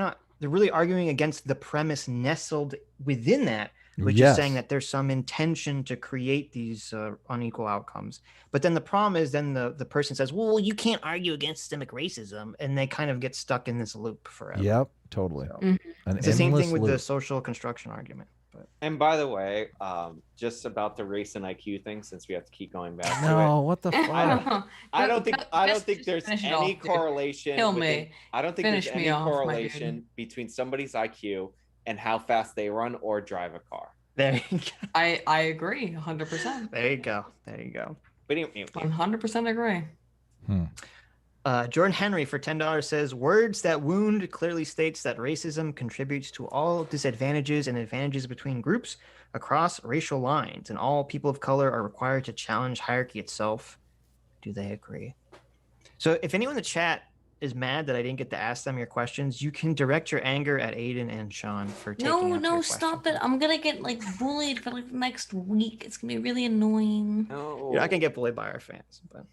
they're really arguing against the premise nestled within that, which is saying that there's some intention to create these unequal outcomes. But then the problem is then the person says, well, you can't argue against systemic racism. And they kind of get stuck in this loop forever. Yep, totally. So, An it's the same thing with the loop. social construction argument. But. And by the way, just about the race and IQ thing, since we have to keep going back to it. No, what the fuck? I don't think there's finish it any off, dude. correlation. Kill me. I don't think Finish there's me any off, my correlation between somebody's IQ and how fast they run or drive a car. There you go. I agree 100%. There you go. There you go. But anyway, 100% agree. Jordan Henry for $10 says, words that wound clearly states that racism contributes to all disadvantages and advantages between groups across racial lines, and all people of color are required to challenge hierarchy itself. Do they agree? So if anyone in the chat is mad that I didn't get to ask them your questions, you can direct your anger at Aydin and Sean for taking up your stop it. I'm gonna get like bullied for like the next week. It's gonna be really annoying. no. You're not gonna get bullied by our fans, but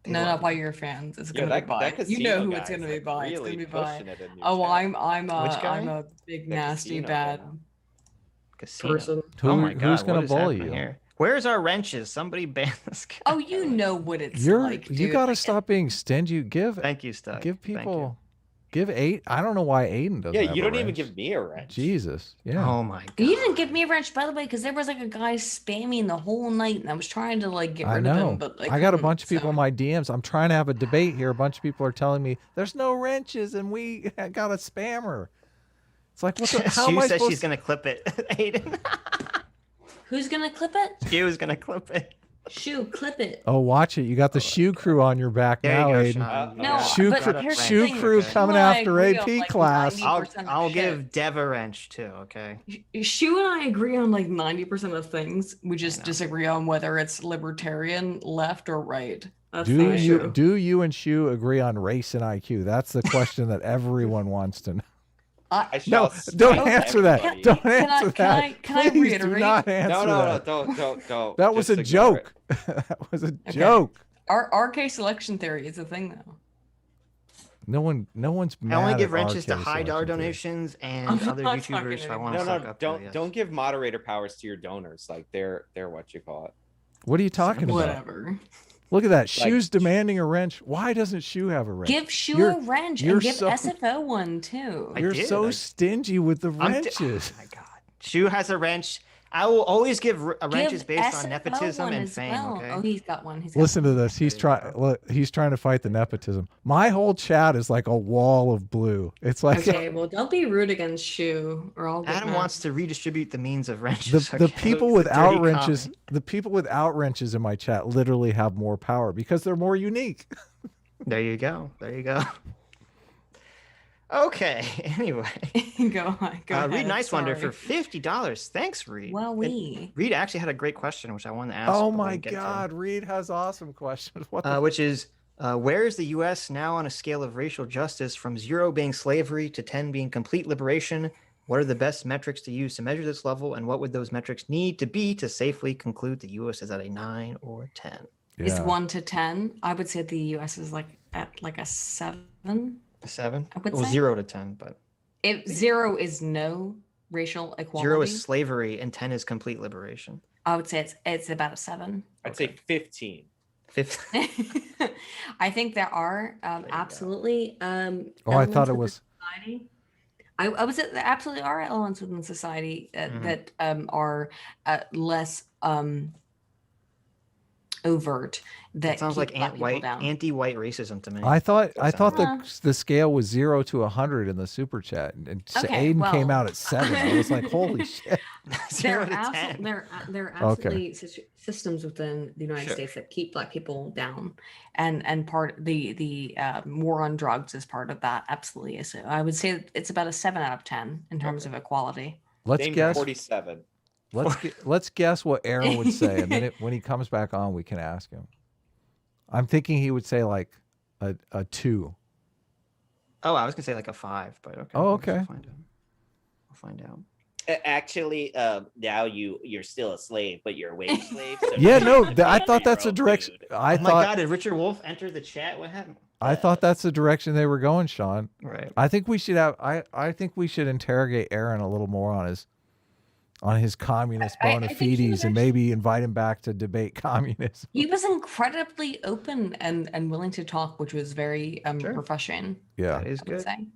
No, not by your fans. It's gonna be by. You know who it's gonna be by. It's gonna be by. Oh, well, I'm a big nasty bad person. Who's gonna bully you? Here? Where's our wrenches? Somebody ban this guy. Oh, you know what it's like. You gotta stop being stingy. Thank you, Stug. Give people. Give eight. I don't know why Aydin doesn't. Yeah, have you a don't even wrench. give me a wrench. Jesus. Yeah. Oh my god. You didn't give me a wrench, by the way, because there was like a guy spamming the whole night, and I was trying to like get rid of him, but like, I got a bunch of people in my DMs. I'm trying to have a debate here. A bunch of people are telling me there's no wrenches, and we got a spammer. It's like, what the? How am I says supposed? She's gonna clip it. Aydin. Who's gonna clip it? Shu's gonna clip it. Shu, clip it. Oh, watch it! You got the shoe crew on your back There now, you go, Aydin. Sean. No, Shoe but crew, here's the shoe thing. crew Shu coming and I after agree AP on, like, class. 90% of I'll shit. give Dev a wrench too. Okay. Shu and I agree on like 90% of things. We just disagree on whether it's libertarian, left, or right. That's Do the you issue. and Shu agree on race and IQ? That's the question that everyone wants to know. I No, shall don't strike answer that. everybody. Don't Can I- answer can that. I- can I Please reiterate? do not answer No, that. don't. That was Just a ignore joke. That was a Okay. joke. Our RK selection theory is a thing though. No one's I mad only at give wrenches to RK high dollar selection theory. donations and I'm other not YouTubers talking if I to want it. to suck No, up. don't give moderator powers to your donors. Like they're what you call it. What are you talking about? Whatever. Look at that. Shu's demanding a wrench. Why doesn't Shu have a wrench? Give Shu You're- a wrench you're and give so- SFO one too. I You're did. so I- stingy with the I'm wrenches. oh my god. Shu has a wrench. I will always give wrenches Give based on SFO nepotism one and as fame. well. Okay. Oh, he's got one. He's got Listen one. to this. He's There you trying. Trying to fight the nepotism. My whole chat is like a wall of blue. It's like Okay, well, don't be rude against Shu, or I'll get Adam mad. wants to redistribute the means of wrenches. the okay? people It's a without dirty wrenches. comment. The people without wrenches in my chat literally have more power because they're more unique. There you go. There you go. Okay. Anyway, go on. Go ahead. Reed Nice Wonder for Sorry. $50. Thanks, Reed. Well, And we. Reed actually had a great question, which I wanted to ask. Oh but my we'll get to. God, Reed has awesome questions. What the Which is, where is the U.S. now on a scale of racial justice, from 0 being slavery to 10 being complete liberation? What are the best metrics to use to measure this level, and what would those metrics need to be to safely conclude the U.S. is at a 9 or 10? Is Yeah. 1 to 10. I would say the U.S. is like at like a 7. A 7? I would Well, say. 0 to 10, but If 0 is no racial equality, 0 is slavery and 10 is complete liberation. I would say it's about a 7. I'd say 15. 15. I think there are you go. absolutely. Oh, I elements thought it within was. society. I would say there absolutely are elements within society Mhm. that are less overt. That That sounds like keep Black people down. anti-white racism to me. I thought sounds- the scale was 0 to 100 in the super chat, and Okay, Aydin came well. out at 7. I was like, holy shit. 0 There to are 10. there are Okay. absolutely systems within the United Sure. States that keep Black people down, and part the war on drugs is part of that. Absolutely, so I would say it's about a 7 out of 10 in terms of equality. Let's Name guess. 47. Let's guess what Aaron would say, and then when he comes back on, we can ask him. I'm thinking he would say like a 2. Oh, I was gonna say like a 5, but okay. Oh, I guess okay. We'll find out. Actually, now you're still a slave, but you're a wage slave. So Yeah, you no, have to I pay thought for your that's a own direction. food. I Oh my thought God, did Richard Wolf enter the chat? What happened? I thought that's the direction they were going, Sean. Right. I think we should have. I think we should interrogate Aaron a little more on his communist bona I think he was fides and maybe invite him back to debate communism. He was incredibly open and willing to talk, which was very Sure. refreshing. Yeah, That is I would good. say.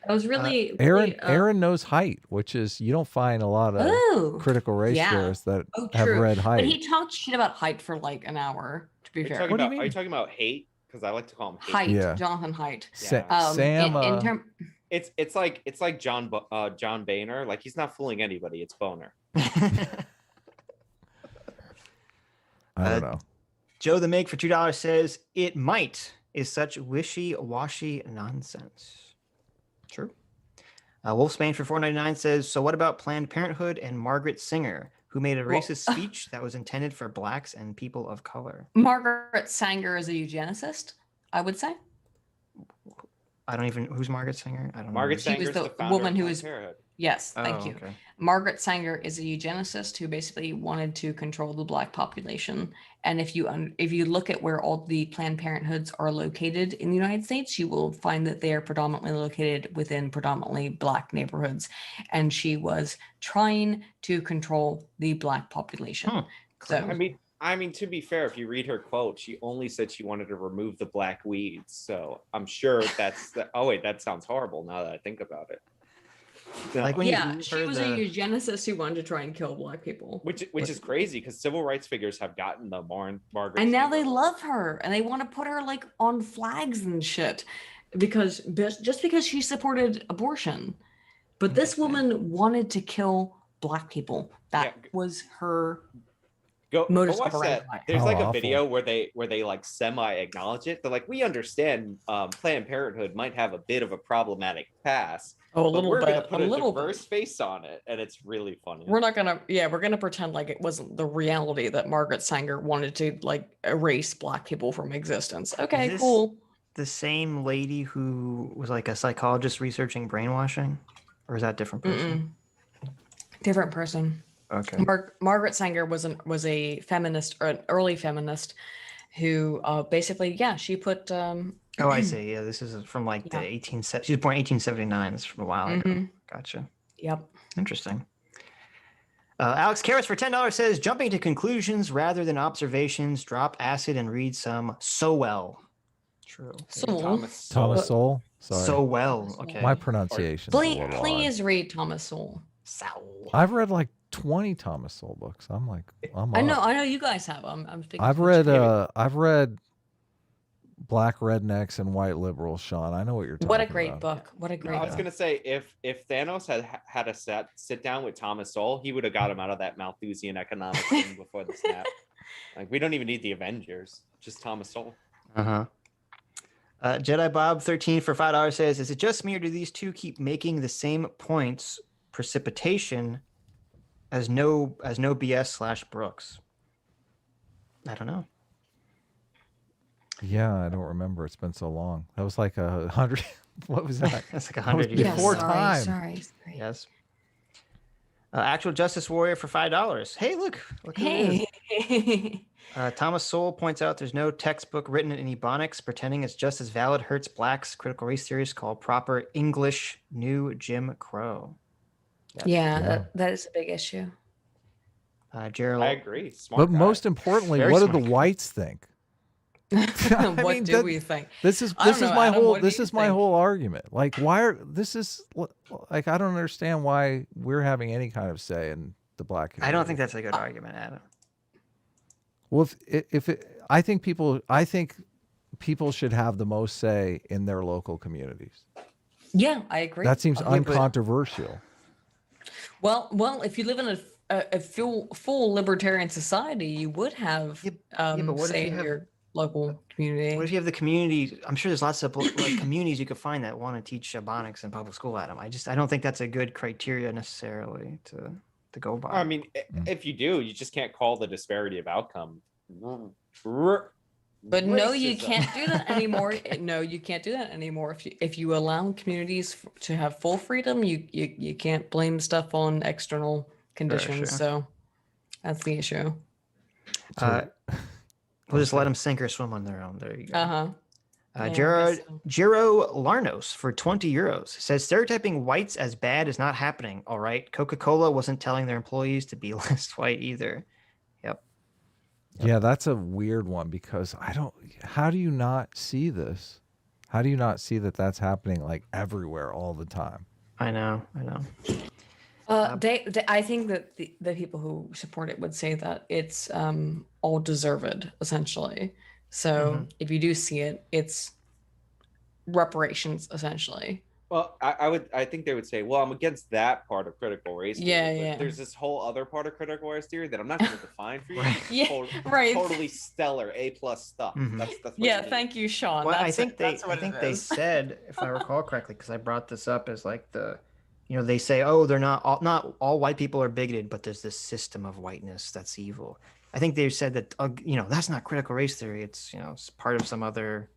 That was really Aaron knows height, which is you don't find a lot of critical race theorists that have read height. But he talked shit about height for like an hour. To be fair, What do you mean? Are you talking about hate? Because I like to call him hate. Height, Yeah. Jonathan Height. Sam. It's like John Boehner. Like he's not fooling anybody. It's Boner. I don't know. Joe the Make for $2 says it might is such wishy-washy nonsense. True. Wolfsbane for $4.99 says, so what about Planned Parenthood and Margaret Sanger, who made a racist speech that was intended for blacks and people of color? Margaret Sanger is a eugenicist, I would say. I don't even who's Margaret Sanger? I don't know. Margaret She was Sanger's the founder woman of who Planned is Parenthood. Yes, thank you. Okay. Margaret Sanger is a eugenicist who basically wanted to control the black population. And if you look at where all the Planned Parenthoods are located in the United States, you will find that they are predominantly located within predominantly black neighborhoods. And she was trying to control the black population. So I mean, to be fair, if you read her quote, she only said she wanted to remove the black weeds. So I'm sure that's the. Oh wait, that sounds horrible. Now that I think about it. Like when she was a eugenicist who wanted to try and kill black people, which is crazy because civil rights figures have gotten the Margaret, and now they love her and they want to put her like on flags and shit because just because she supported abortion, but this woman wanted to kill black people. That was her. Go watch operandi. that. There's like a awful. video where they like semi acknowledge it. They're like, we understand Planned Parenthood might have a bit of a problematic past. Oh, a but little we're bit. gonna put a a little diverse face on it, and it's really funny. We're gonna pretend like it wasn't the reality that Margaret Sanger wanted to like erase black people from existence. Okay, Is this cool. the same lady who was like a psychologist researching brainwashing, or is that a different person? Different person. Okay. Margaret Sanger was a feminist or an early feminist who basically she put Oh, I see. Yeah, this is from like the 1870s. She was born 1879. This is from a while ago. Gotcha. Yep. Interesting. Alex Karras for $10 says, jumping to conclusions rather than observations, drop acid and read some So Well. True. Soul. Thomas Sowell. Sorry. So Well. Okay. My pronunciation. Please read Thomas Sowell. I've read like 20 Thomas Sowell books. I'm I know you guys have. I'm thinking I've read Black Rednecks and White Liberals, Sean. I know what you're talking about. What a great book. What a great book. I was gonna say if Thanos had a sit down with Thomas Sowell, he would have got him out of that Malthusian economic thing before the snap. Like we don't even need the Avengers, just Thomas Sowell. Jedi Bob 13 for $5 says, is it just me or do these two keep making the same points? Precipitation as no BS / Brooks. I don't know. Yeah, I don't remember. It's been so long. That was like 100. What was that? That's like 100 years. Before time. Sorry. Yes. Actual Justice Warrior for $5. Hey, look who it is. Thomas Sowell points out there's no textbook written in Ebonics pretending it's just as valid hurts blacks. Critical race theory is called proper English New Jim Crow. Yeah, that is a big issue. Gerald, I agree. But most importantly, Very what do smart the guy. whites think? What do we think? This is I don't know, my Adam, whole what do you think? whole argument. Like I don't understand why we're having any kind of say in the black community. I don't think that's a good argument, Adam. Well, I think people should have the most say in their local communities. Yeah, I agree. That seems Yeah, but- uncontroversial. Well, if you live in a full libertarian society, you would have but what if say you in have- your local community. What if you have the community? I'm sure there's lots of like communities you could find that want to teach Ebonics in public school, Adam. I don't think that's a good criteria necessarily to go by. I mean, if you do, you just can't call the disparity of outcome But no, you racism. can't do that anymore. No, you can't do that anymore. If you allow communities to have full freedom, you can't blame stuff on external conditions. sure. So that's the issue. We'll just let them sink or swim on their own. There you go. Yeah, I Jiro guess so. Larnos for 20 euros says stereotyping whites as bad is not happening. All right. Coca-Cola wasn't telling their employees to be less white either. Yep. Yeah, that's a weird one because how do you not see this? How do you not see that that's happening like everywhere all the time? I know. I think that the people who support it would say that it's all deserved, essentially. So if you do see it, it's reparations, essentially. Well, I think they would say, well, I'm against that part of critical race theory. Yeah, but yeah. There's this whole other part of critical race theory that I'm not going to define for you. Yeah, right. Totally stellar, A+ stuff. That's what Yeah, you need. thank you, Sean. Well, I That's think it. they That's what it they is. said, if I recall correctly, because I brought this up as like they say, oh, they're not all white people are bigoted, but there's this system of whiteness that's evil. I think they said that that's not critical race theory. It's it's part of some other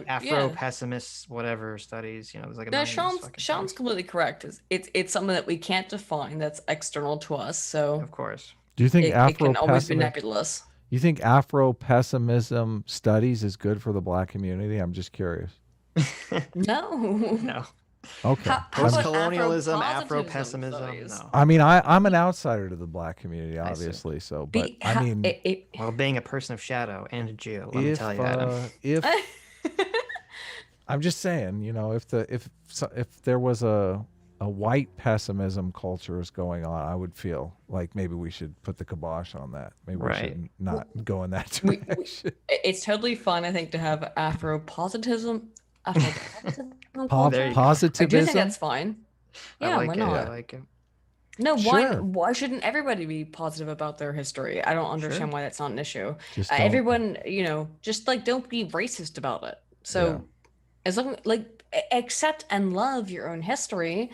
Afro pessimist whatever studies. There's like a No, million Sean's fucking Sean's things. completely correct. It's something that we can't define. That's external to us. So Of course. Do you think it can always be Afro-pessimism? nebulous. You think Afro-pessimism studies is good for the Black community? I'm just curious. No. No. Okay. How about Post-colonialism, Afro-positivism Afro-pessimism. studies? No. I mean, I'm an outsider to the Black community, I see. obviously. So, but Be- I ha- mean, Well, being a person of shadow and a Jew, let me if tell you, Adam. if I'm just saying, if there was a white pessimism culture is going on, I would feel like maybe we should put the kibosh on that. Maybe we Right. should not go in that We- direction. It's totally fun, I think, to have Afro-positivism. Afro-positivism There you go. culture. I do think Positivism. that's fine. Yeah, I like why it. not? I like it. No, Sure. why shouldn't everybody be positive about their history? I don't understand why that's not an issue. Just don't- Everyone, just like don't be racist about it. So as long accept and love your own history,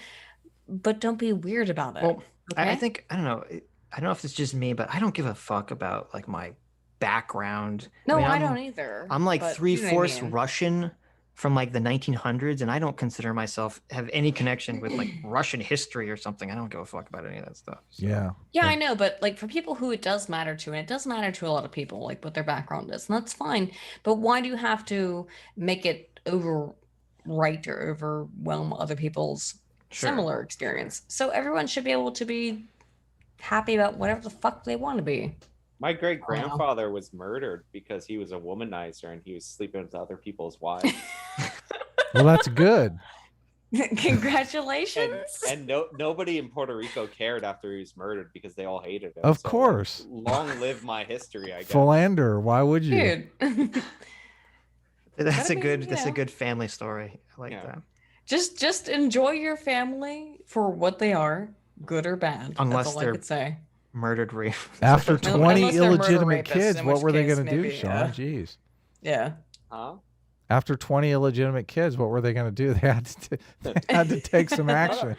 but don't be weird about it. Well, I okay? think I don't know. I don't know if it's just me, but I don't give a fuck about like my background. No, I I'm- don't either. I'm like but you know what I 3/4 mean. Russian from like the 1900s, and I don't consider myself have any connection with like Russian history or something. I don't give a fuck about any of that stuff. So. Yeah. Yeah, I know, but like for people who it does matter to, and it does matter to a lot of people, like what their background is, and that's fine. But why do you have to make it overwrite or overwhelm other people's Sure. similar experience? So everyone should be able to be happy about whatever the fuck they want to be. My great grandfather was murdered because he was a womanizer and he was sleeping with other people's wives. Well, that's good. Congratulations. and nobody in Puerto Rico cared after he was murdered because they all hated him. Of So, course. long live my history, I guess. Philander. Why would you? Dude. That's I a mean, good. you That's a know. good family story. I like Yeah. that. Just enjoy your family for what they are, good or bad. Unless That's all I they're could say. Murdered rape. After No, 20 unless they're murder illegitimate rapists, kids, in what which were they case going to do, maybe, Sean? yeah. Jeez. Yeah. Huh? After 20 illegitimate kids, what were they going to do? They had to take some action.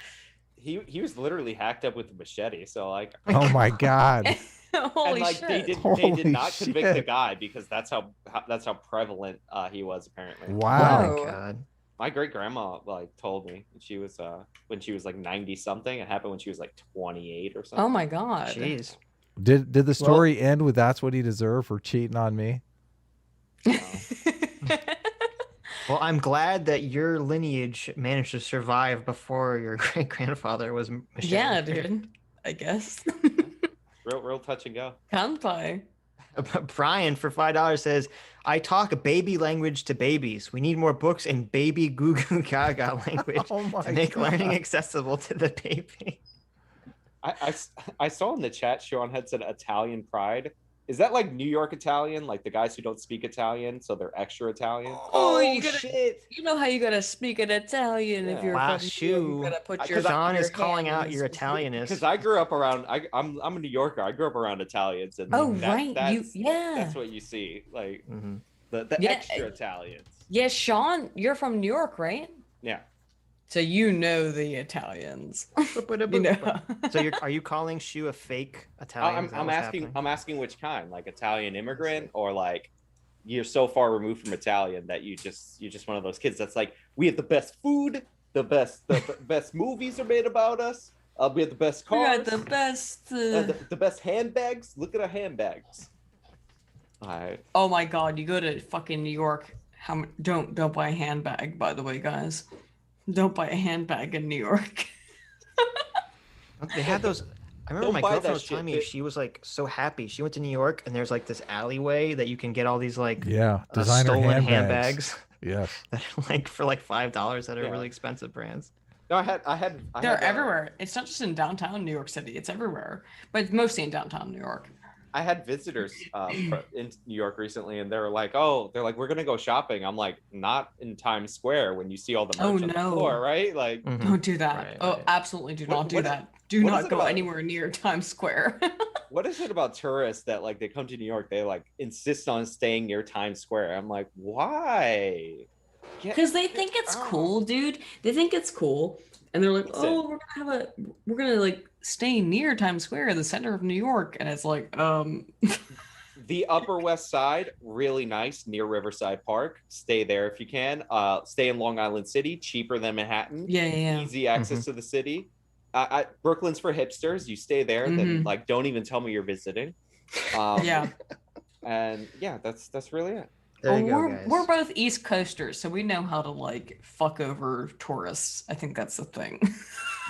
He was literally hacked up with a machete. So like, Oh my God. Holy and like shit. they did Holy not convict the shit. guy because that's how prevalent he was apparently. Wow. Oh Wow. my god. My great grandma like told me when she was like 90 something. It happened when she was like 28 or something. Oh my god. Jeez. Did the story end with that's what he deserved for cheating on me? Well, I'm glad that your lineage managed to survive before your great grandfather was. Yeah, macheted. dude. I guess. Real touch and go. Kanpai. Brian for $5 says, "I talk baby language to babies. We need more books in baby goo goo gaga language Oh my to make God. learning accessible to the baby." I saw in the chat Sean had said Italian pride. Is that like New York Italian, like the guys who don't speak Italian, so they're extra Italian? Oh, you gotta, shit! you know how you gotta speak in Italian if Yeah. you're Last from shoe. New York, you gotta put your John your is calling out hands- your Italianness. Because I grew up around. I'm a New Yorker. I grew up around Italians, and Oh, that- right. That's, Yeah. that's what you see, like Mhm. the Yeah. extra Italians. Yeah, Sean, you're from New York, right? Yeah. So you know the Italians. You know. So are you calling Shu a fake Italian? Is that I'm what's asking. happening? I'm asking which kind, like Italian immigrant or like you're so far removed from Italian that you're just one of those kids that's like, we have the best food, the best movies are made about us. We have the best cars. We got the best. The best handbags. Look at our handbags. Oh my God! You go to fucking New York. Don't buy a handbag, by the way, guys. Don't buy a handbag in New York. They had those. I remember Don't my buy girlfriend that was telling shit. me she was like so happy. She went to New York and there's like this alleyway that you can get all these like designer stolen handbags. handbags. Yes. That are, like for like $5 that are Yeah. really expensive brands. No, I had They're everywhere. It's not just in downtown New York City. It's everywhere, but it's mostly in downtown New York. I had visitors in New York recently, and they were like, we're gonna go shopping. I'm like, not in Times Square when you see all the merch on the floor, right? Like, Don't do that. Right, Oh, right. absolutely do not do what- that. Do what is not it go about- anywhere near Times Square. what is it about tourists that like they come to New York, they like insist on staying near Times Square? I'm like, why? Because they think it's cool, dude. They think it's cool, and they're like, Listen. "Oh, we're gonna like stay near Times Square, the center of New York," and it's like, The Upper West Side, really nice, near Riverside Park. Stay there if you can. Stay in Long Island City, cheaper than Manhattan. yeah. Easy access to the city. Brooklyn's for hipsters. You stay there, then like don't even tell me you're visiting. Yeah. And yeah, that's really it. There you go, we're, guys. we're both East Coasters, so we know how to like fuck over tourists. I think that's the thing.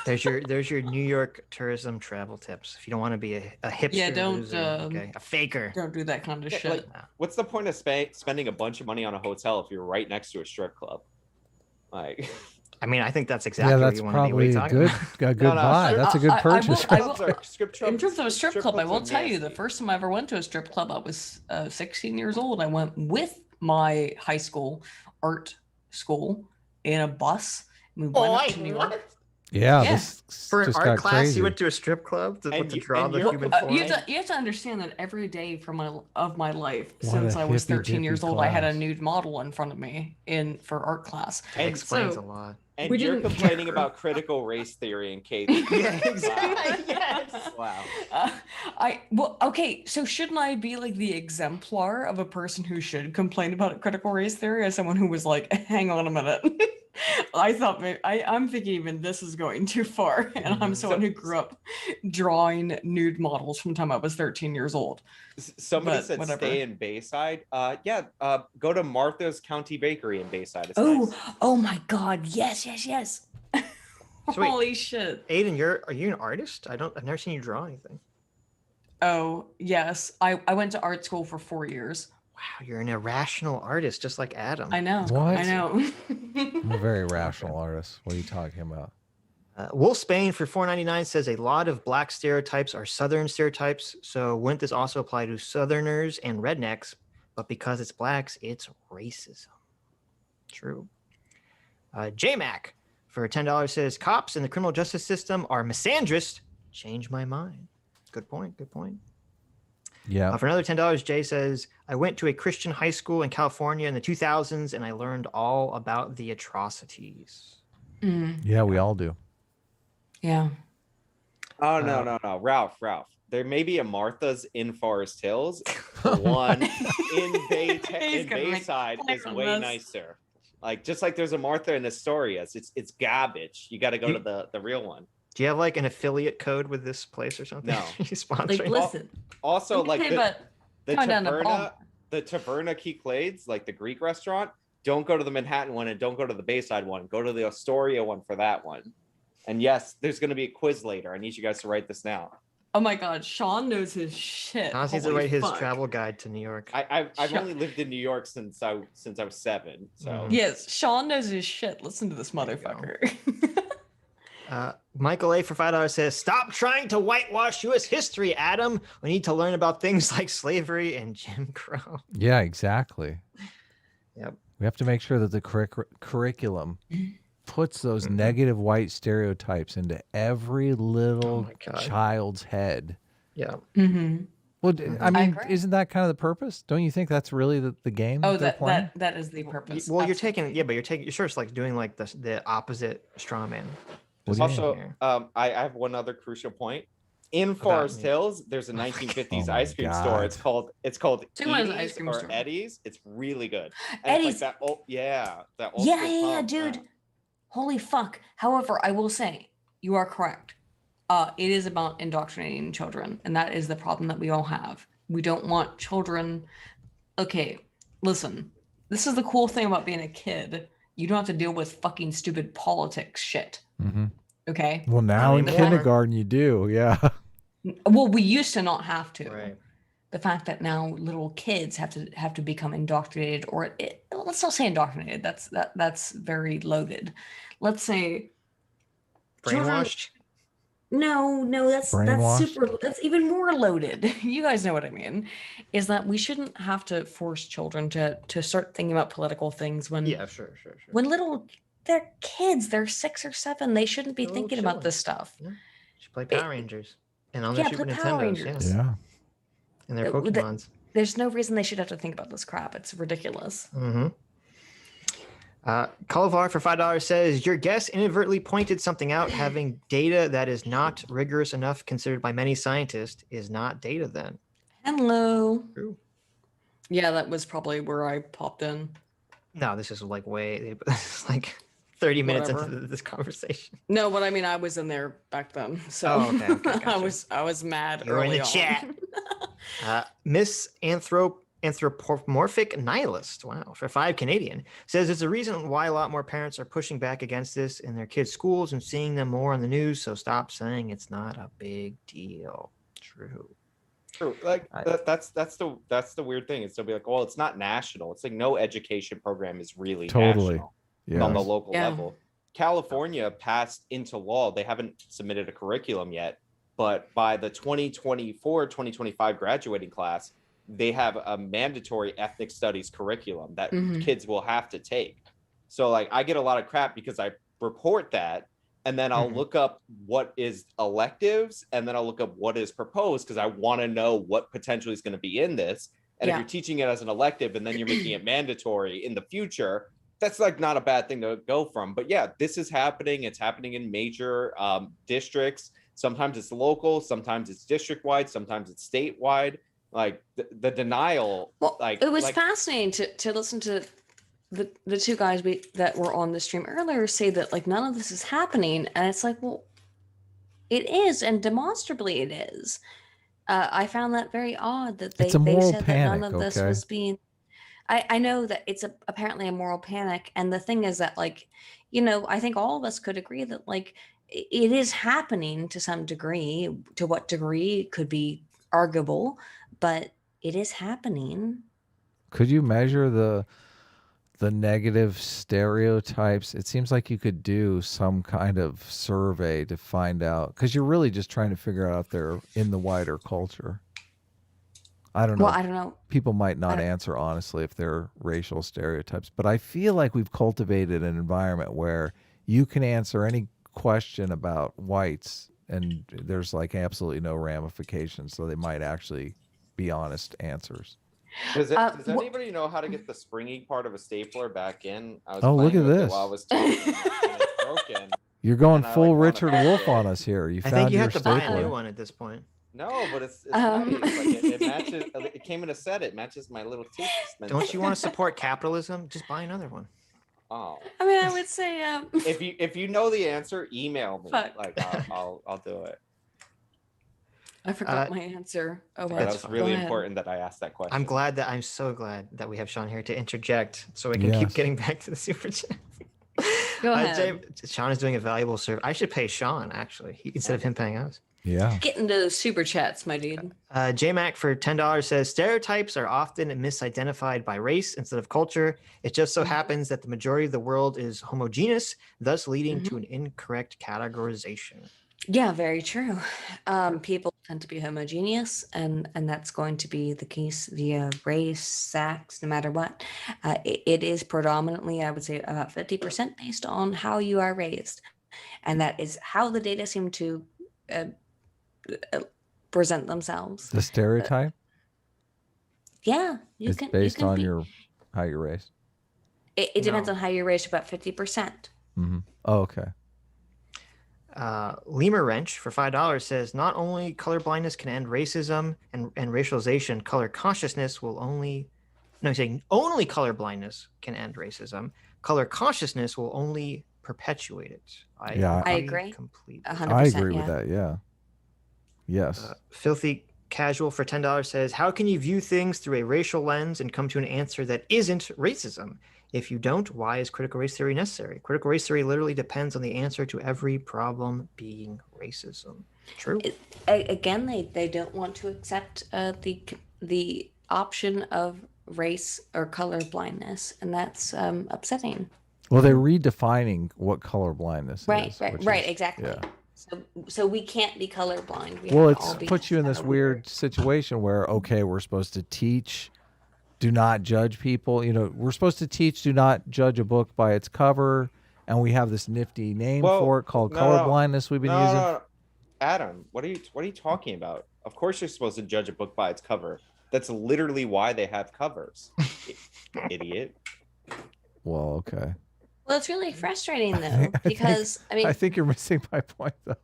There's your New York tourism travel tips. If you don't want to be a hipster, Yeah, don't, loser, okay, a faker. Don't do that kind of Yeah, shit. like, what's the point of spending a bunch of money on a hotel if you're right next to a strip club? Like, I mean, I think that's exactly Yeah, what that's you want to be. What are probably you a talking good about? buy. That's a good purchase. In terms of a strip club, I will tell you, the nasty. first time I ever went to a strip club, I was 16 years old. I went with my high school art school in a bus. We went up to New York. Yeah, Yeah. this For an just art got class, crazy. you went to a strip club to draw the you're- human Well, form. you have to understand that every day of my life What since a I was hippy 13 years dippy old, I had a class. nude model in front of me for art class. That explains so- a lot. And We you're didn't complaining care. about critical race theory and Katie. Yeah, exactly. Yes. Wow. Okay, so shouldn't I be like the exemplar of a person who should complain about critical race theory as someone who was like, hang on a minute. I'm thinking even this is going too far. And I'm someone who grew up drawing nude models from the time I was 13 years old. Somebody But said whatever. stay in Bayside. Go to Martha's County Bakery in Bayside. It's Oh, nice. oh my God. Yes. So wait, Holy shit. Aiden, are you an artist? I've never seen you draw anything. Oh, yes. I went to art school for 4 years. Wow, you're an irrational artist, just like Adam. I know. What? I know. I'm a very rational artist. What are you talking about? Wolf Spain for $4.99 says a lot of black stereotypes are Southern stereotypes. So wouldn't this also apply to Southerners and rednecks? But because it's blacks, it's racism. True. J-Mac for $10 says cops in the criminal justice system are misandrist. Change my mind. Good point. Yeah. For another $10, Jay says, I went to a Christian high school in California in the 2000s and I learned all about the atrocities. Yeah, we all do. Yeah. Oh no, Ralph. There may be a Martha's in Forest Hills. The one in Bayside is way nicer. Like just like there's a Martha in Astoria, it's garbage. You got to go to the real one. Do you have like an affiliate code with this place or something? No. You sponsoring? Like, listen. Also, like the coming down to Taverna Keyclades, like the Greek restaurant. Don't go to the Manhattan one and don't go to the Bayside one. Go to the Astoria one for that one. And yes, there's going to be a quiz later. I need you guys to write this down. Oh my God, Sean knows his shit. Sean needs to Holy write his fuck. travel guide to New York. I've only lived in New York since I was 7. So Yes, Sean knows his shit. Listen to this motherfucker. Michael A for $5 says, stop trying to whitewash U.S. history, Adam. We need to learn about things like slavery and Jim Crow. Yeah, exactly. Yep. We have to make sure that the curriculum puts those negative white stereotypes into every little God. child's head. Yeah. Mm-hmm. Well, I mean, agree. isn't that kind of the purpose? Don't you think that's really the game? Oh, they're playing? that is the purpose. Well, Absolutely. you're sure it's like doing like the opposite straw man. What do you also, mean? I have one other crucial point. in About Forest me. Hills, there's a 1950s Oh my ice cream store. God. It's called Two Eyes Edie's ice cream or store. Eddie's. It's really good. And Eddie's. it's like that old, that old Yeah, school yeah, pump, dude. Holy fuck. However, I will say you are correct. It is about indoctrinating children, and that is the problem that we all have. We don't want children. Okay, listen. This is the cool thing about being a kid. You don't have to deal with fucking stupid politics shit. Okay. Well, now in anymore. kindergarten you do, yeah. Well, we used to not have to. Right. The fact that now little kids have to become indoctrinated, or let's not say indoctrinated. That's very loaded. Let's say children. Brainwashed. No, that's Brainwashed? that's even more loaded. You guys know what I mean. Is that we shouldn't have to force children to start thinking about political things when Yeah, sure. when they're kids, they're 6 or 7, they shouldn't be They're little thinking about children. this stuff. Yeah. Should play Power Rangers. And on Yeah, their Super play Power Nintendos, Rangers. Yeah. And their Uh, the- Pokemons. There's no reason they should have to think about this crap. It's ridiculous. Mm-hmm. Cullivar for $5 says, your guest inadvertently pointed something out. Having data that is not rigorous enough considered by many scientists is not data then. Hello. True. Yeah, that was probably where I popped in. No, this is like this is like 30 minutes Whatever. into this conversation. No, but I mean, I was in there back then, so Oh, okay, gotcha. I was mad. You were in early the on. chat. Miss Anthropomorphic Nihilist, wow, for 5 Canadian, says there's a reason why a lot more parents are pushing back against this in their kids' schools and seeing them more on the news. So stop saying it's not a big deal. True. Like that's the weird thing. Is they'll be like, well, it's not national. It's like no education program is really Totally. national on the Yes. local Yeah. level. California passed into law. They haven't submitted a curriculum yet, but by the 2024-2025 graduating class, they have a mandatory ethnic studies curriculum that kids will have to take. So like I get a lot of crap because I report that, and then I'll look up what is electives, and then I'll look up what is proposed because I want to know what potentially is going to be in this. And if you're teaching it as an elective and then you're making it mandatory in the future, that's like not a bad thing to go from. But yeah, this is happening. It's happening in major districts. Sometimes it's local, sometimes it's district wide, sometimes it's statewide. Like the denial. Well, like it was fascinating to listen to the two guys that were on the stream earlier say that like none of this is happening, and it's like, well, it is, and demonstrably it is. I found that very odd that they It's a moral said panic, that none of this okay? was being. I know that it's apparently a moral panic, and the thing is that like, I think all of us could agree that like it is happening to some degree. To what degree could be arguable, but it is happening. Could you measure the negative stereotypes? It seems like you could do some kind of survey to find out, because you're really just trying to figure out if they're in the wider culture. I don't know. Well, I don't know. People might not answer honestly if they're racial stereotypes, but I feel like we've cultivated an environment where you can answer any question about whites and there's like absolutely no ramifications, so they might actually be honest answers. Does anybody know how to get the springy part of a stapler back in? I was Look playing at with it this. while I was teaching, and it's broken. You're going And I, full like, wanna Richard fix Wolf it. on us here. You I found think you your have to buy a stapler. new one at this point. No, but it's nice. Like it matches. It came in a set. It matches my little tooth. Don't you want to support capitalism? Just buy another one. Oh, I mean, I would say if you know the answer, email me. Fuck. Like I'll do it. I forgot my answer. Oh, well, That's go really ahead. important that I asked that question. I'm so glad that we have Sean here to interject so we can keep Yes. getting back to the super chat. Go ahead. Sean is doing a valuable service. I should pay Sean actually instead of him paying us. Yeah. Get into those super chats, my dude. JMac for $10 says stereotypes are often misidentified by race instead of culture. It just so happens that the majority of the world is homogeneous, thus leading to an incorrect categorization. Yeah, very true. People tend to be homogeneous, and that's going to be the case via race, sex, no matter what. It is predominantly, I would say, about 50% based on how you are raised, and that is how the data seem to present themselves. The stereotype Yeah, you is can. based you can on be, how you're raised. It depends No. on how you're raised. About 50%. Mm-hmm. Oh, okay. Lemur Wrench for $5 says, not only color blindness can end racism and racialization, color consciousness will only, no, he's saying only color blindness can end racism. Color consciousness will only perpetuate it. I agree. Completely. 100%. I agree with that. Yeah. Yes. Filthy Casual for $10 says, how can you view things through a racial lens and come to an answer that isn't racism? If you don't, why is critical race theory necessary? Critical race theory literally depends on the answer to every problem being racism. True. Again, they don't want to accept the option of race or color blindness, and that's upsetting. Well, they're redefining what color blindness is. Right, Is, exactly. Yeah. So we can't be colorblind. Well, it puts you in this weird situation where, okay, we're supposed to teach, do not judge people. You know, we're supposed to teach, do not judge a book by its cover, and we have this nifty name for it called color blindness we've been using. No. Adam, what are you talking about? Of course you're supposed to judge a book by its cover. That's literally why they have covers. Idiot. Well, okay. Well, it's really frustrating though, because I mean, I think you're missing my point though.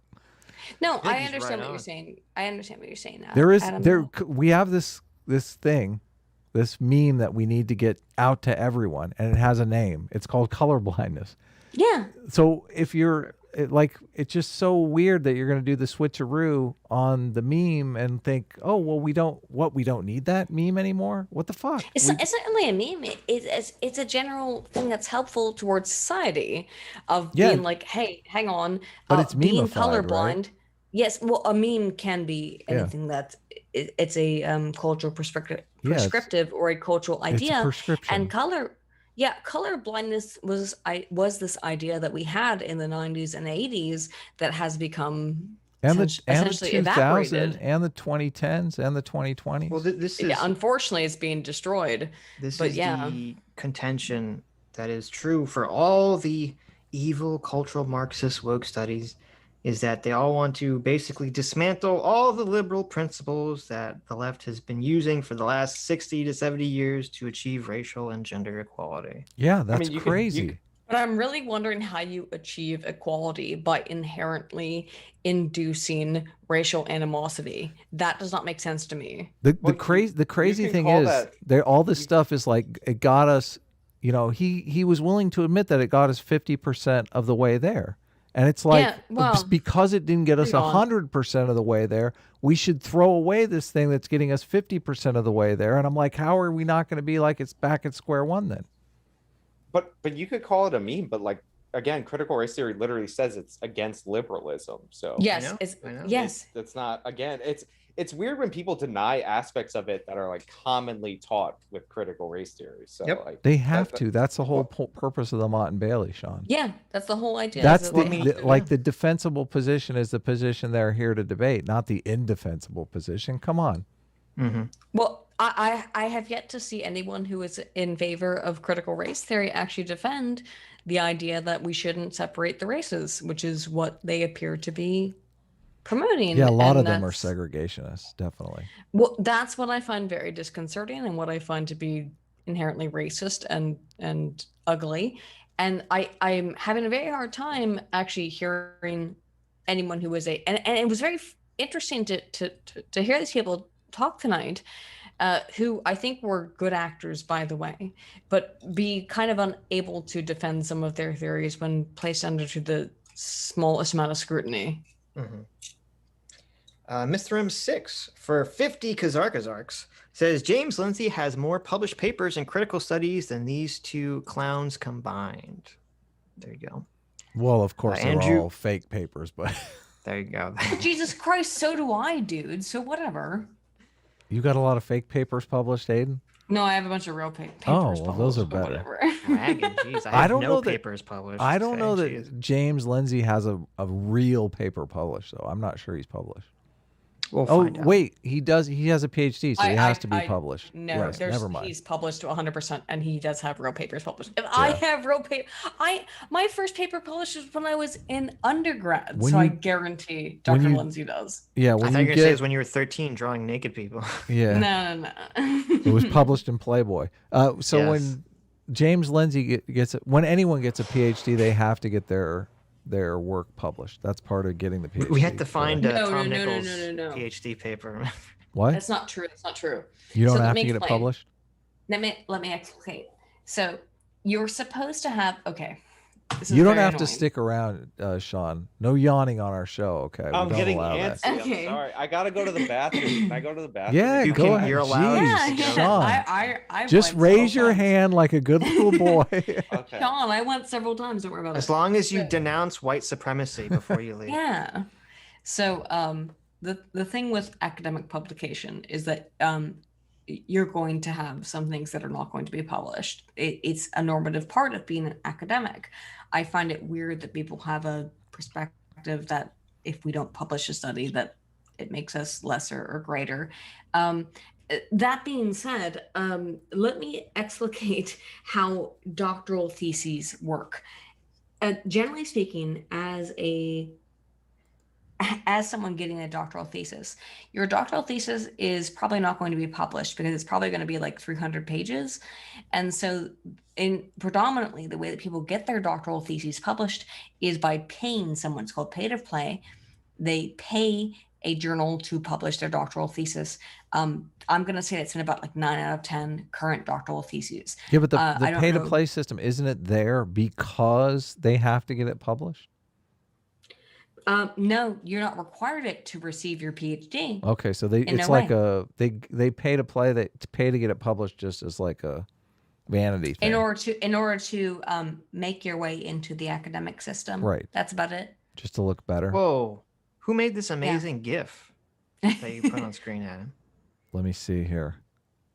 No, I understand what you're saying. I understand what you're saying now. There is Adam, we have this thing, this meme that we need to get out to everyone, and it has a name. It's called color blindness. Yeah. So if you're it's just so weird that you're going to do the switcheroo on the meme and think, oh well, we don't need that meme anymore. What the fuck? It's not really a meme. It's a general thing that's helpful towards society, of being like, hey, hang on, but it's being meme-ified, colorblind. right? Yes, well, a meme can be anything that it's a cultural prescriptive or a cultural idea. It's a prescription. And color blindness was this idea that we had in the 90s and 80s that has become essentially the 2000 evaporated. and the 2010s and the 2020s. Well, this is unfortunately it's being destroyed. This but is the contention that is true for all the evil cultural Marxist woke studies, is that they all want to basically dismantle all the liberal principles that the left has been using for the last 60 to 70 years to achieve racial and gender equality. Yeah, that's crazy. But I'm really wondering how you achieve equality by inherently inducing racial animosity. That does not make sense to me. The crazy thing is, all this stuff is like, it got us, you know, he was willing to admit that it got us 50% of the way there. And it's like, because it didn't get us 100% of the way there, we should throw away this thing that's getting us 50% of the way there. And I'm like, how are we not going to be like it's back at square one then? But you could call it a meme, but like, again, critical race theory literally says it's against liberalism. So yes, it's not, again, it's weird when people deny aspects of it that are like commonly taught with critical race theory. So like, they have to. That's the whole purpose of the Mott and Bailey, Sean. Yeah, that's the whole idea. That's the defensible position is the position they're here to debate, not the indefensible position. Come on. Mm-hmm. Well, I have yet to see anyone who is in favor of critical race theory actually defend the idea that we shouldn't separate the races, which is what they appear to be promoting. Yeah, a lot of them are segregationists, definitely. Well, that's what I find very disconcerting and what I find to be inherently racist and ugly. And I'm having a very hard time actually hearing anyone who was and it was very interesting to hear these people talk tonight, who I think were good actors, by the way, but be kind of unable to defend some of their theories when placed under to the smallest amount of scrutiny. Mm-hmm. Mr. M6 for 50 Kazarkazarks says James Lindsay has more published papers in critical studies than these two clowns combined. There you go. Well, of course, they're Andrew, all fake papers, but there you go. Jesus Christ, so do I, dude. So whatever. You got a lot of fake papers published, Aydin? No, I have a bunch of real papers. Oh, well, those are better. Jeez, I have no papers published. I don't know that James Lindsay has a real paper published, though. I'm not sure he's published. We'll find out. Wait, he does. He has a PhD, so he has to be published. No, right, never mind. He's published to 100%, and he does have real papers published. If I have real paper, my first paper published was when I was in undergrad, I guarantee Dr. Lindsay does. Yeah, I thought you were gonna say it was when you were 13 drawing naked people. Yeah. No. It was published in Playboy. When James Lindsay when anyone gets a PhD, they have to get their their work published. That's part of getting the PhD. We had to find No, Tom no, no, Nichols' no, no, no. PhD paper. What? That's not true. That's not true. You don't So let have me to get it explain. published? Let me explain. So you're supposed to have This is You don't very have to annoying. stick around, Sean. No yawning on our show, okay? We I'm don't getting allow that. antsy. Okay. I'm sorry. I gotta go to the bathroom. Can I go to the bathroom? Yeah, You go can- ahead. you're allowed to Jeez, go. Sean. I Just went raise several your times. hand like a good little boy. Okay. Sean, I went several times. Don't worry about As it. long as you So- denounce white supremacy before you leave. Yeah. So the thing with academic publication is that you're going to have some things that are not going to be published. It's a normative part of being an academic. I find it weird that people have a perspective that if we don't publish a study that it makes us lesser or greater. That being said, let me explicate how doctoral theses work. Generally speaking, as someone getting a doctoral thesis, your doctoral thesis is probably not going to be published because it's probably going to be like 300 pages. And so predominantly the way that people get their doctoral theses published is by paying someone. It's called pay to play. They pay a journal to publish their doctoral thesis. I'm going to say it's in about like 9 out of 10 current doctoral theses. Yeah, but the I don't pay to know. play system, isn't it there because they have to get it published? No, you're not required it to receive your PhD. Okay, so In it's no like way. they pay to play, they pay to get it published just as like a vanity thing. In order to make your way into the academic system. Right. That's about it. Just to look better. Whoa. Who made this amazing GIF that you put on screen, Adam? Let me see here.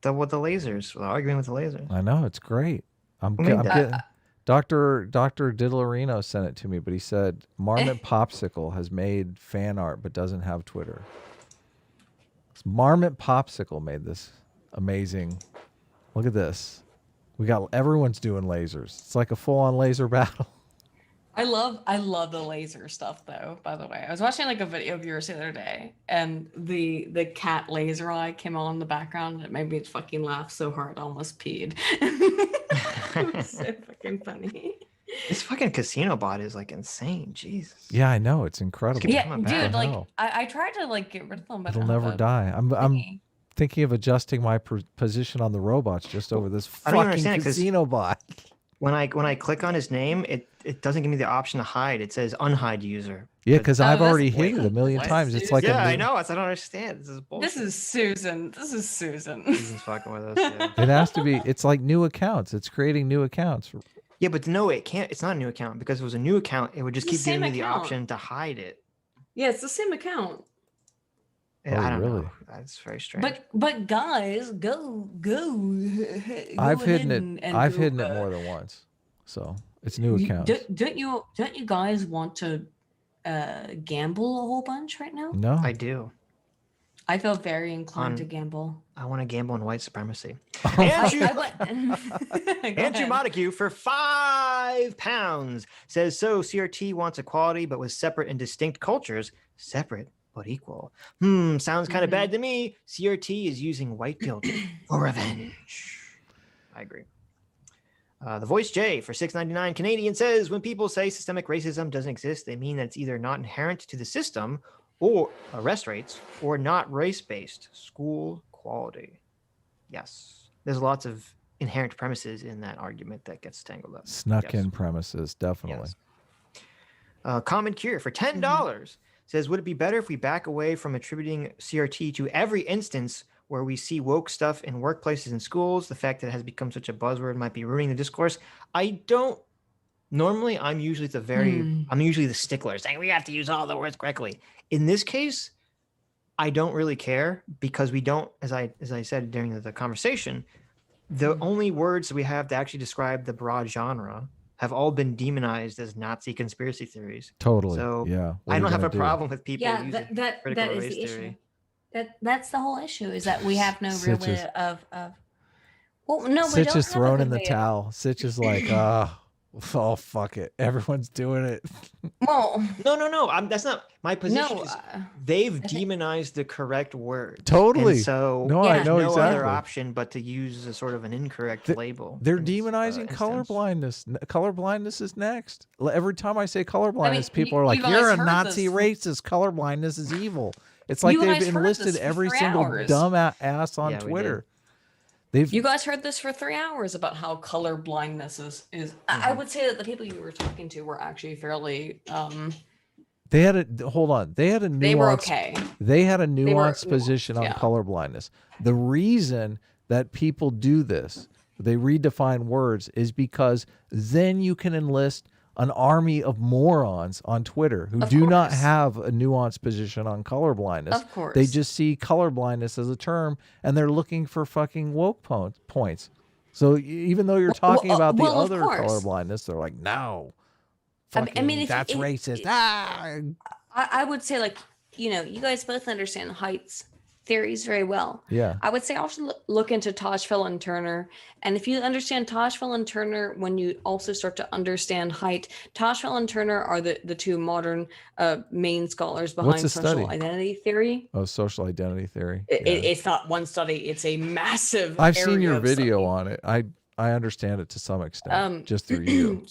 With the lasers, the arguing with the lasers. I know, it's great. I'm Who made that? getting Dr. Diddlerino sent it to me, but he said Marmot Popsicle has made fan art but doesn't have Twitter. Marmot Popsicle made this amazing. Look at this. Everyone's doing lasers. It's like a full-on laser battle. I love the laser stuff though, by the way. I was watching like a video of yours the other day and the cat laser eye came on in the background and it made me fucking laugh so hard I almost peed. It was so fucking funny. This fucking casino bot is like insane. Jesus. Yeah, I know. It's incredible. Keep Yeah, coming back. dude, like hell? I tried to like get rid of them, but It'll I don't never have a die. I'm thingy. thinking of adjusting my position on the robots just over this I don't fucking understand, 'cause casino bot. When I click on his name, it doesn't give me the option to hide. It says unhide user. Yeah, because Oh, I've that's already hit it a weird. million What? times. It's like Yeah, a I know. I don't understand. This is bullshit. This is Susan. This is Susan. Susan's fucking with us. Yeah. It has to be. It's like new accounts. It's creating new accounts. Yeah, but no, it can't. It's not a new account because if it was a new account, it would just It's the keep giving me same the account. option to hide it. Yeah, it's the same account. And Oh, I don't really? know. That's very strange. But guys, go. I've go hidden ahead it. and I've go, hidden it more than once. So it's new accounts. Don't you guys want to gamble a whole bunch right now? No. I do. I feel very inclined On- to gamble. I want to gamble on white supremacy. Oh Andrew, Go Andrew ahead. Montague for £5 says, so CRT wants equality, but with separate and distinct cultures. Separate but equal. Sounds kind of bad to me. CRT is using white guilt for revenge. I agree. The Voice J for $6.99 Canadian says, when people say systemic racism doesn't exist, they mean that it's either not inherent to the system or arrest rates or not race-based school quality. Yes. There's lots of inherent premises in that argument that gets tangled up. Snuck Yes. in premises, definitely. Yes. Common Cure for $10 says, would it be better if we back away from attributing CRT to every instance where we see woke stuff in workplaces and schools? The fact that it has become such a buzzword might be ruining the discourse. I don't. Normally, I'm usually the stickler saying we have to use all the words correctly. In this case, I don't really care because we don't, as I said during the conversation, the only words that we have to actually describe the broad genre have all been demonized as Nazi conspiracy theories. Totally. So, yeah. What I are you don't have gonna a do? problem with people Yeah, using that critical is race the issue. theory. That's the whole issue is that we have no real Sitch is- way of. Well, no, we Sitch don't is have a thrown good in the way of- towel. Sitch is like, Oh, fuck it. Everyone's doing it. Well, No. That's not my position. no, Is they've demonized the correct word. Totally. And so No, Yeah. I know no exactly. other option but to use a sort of an incorrect label. They're in this, demonizing instance. colorblindness. Colorblindness is next. Every time I say colorblindness, people you are like, guys "You're a heard Nazi this. racist. Colorblindness is evil." It's like You they've guys heard enlisted this for every 3 single hours. dumb ass on Yeah, we did. Twitter. They've You guys heard this for 3 hours about how color blindness is. I would say that the people you were talking to were actually fairly. they had a hold on. They had a nuanced. They were okay. They had a were nuanced position on yeah. colorblindness. The reason that people do this, they redefine words, is because then you can enlist an army of morons on Twitter who Of do not course. have a nuanced position on colorblindness. Of course. They just see colorblindness as a term and they're looking for fucking woke points. So even though you're talking about the well, of other course. colorblindness, they're like, no, I fucking, mean, if- that's if- racist. I would say, like, you guys both understand Height's theories very well. Yeah. I would say also look into Tajfel and Turner. And if you understand Tajfel and Turner, when you also start to understand Height, Tajfel and Turner are the two modern main scholars behind the social study? identity theory. Oh, social identity theory. It's not one study, it's a massive I've seen area your of video study. on it. I understand it to some extent just through you.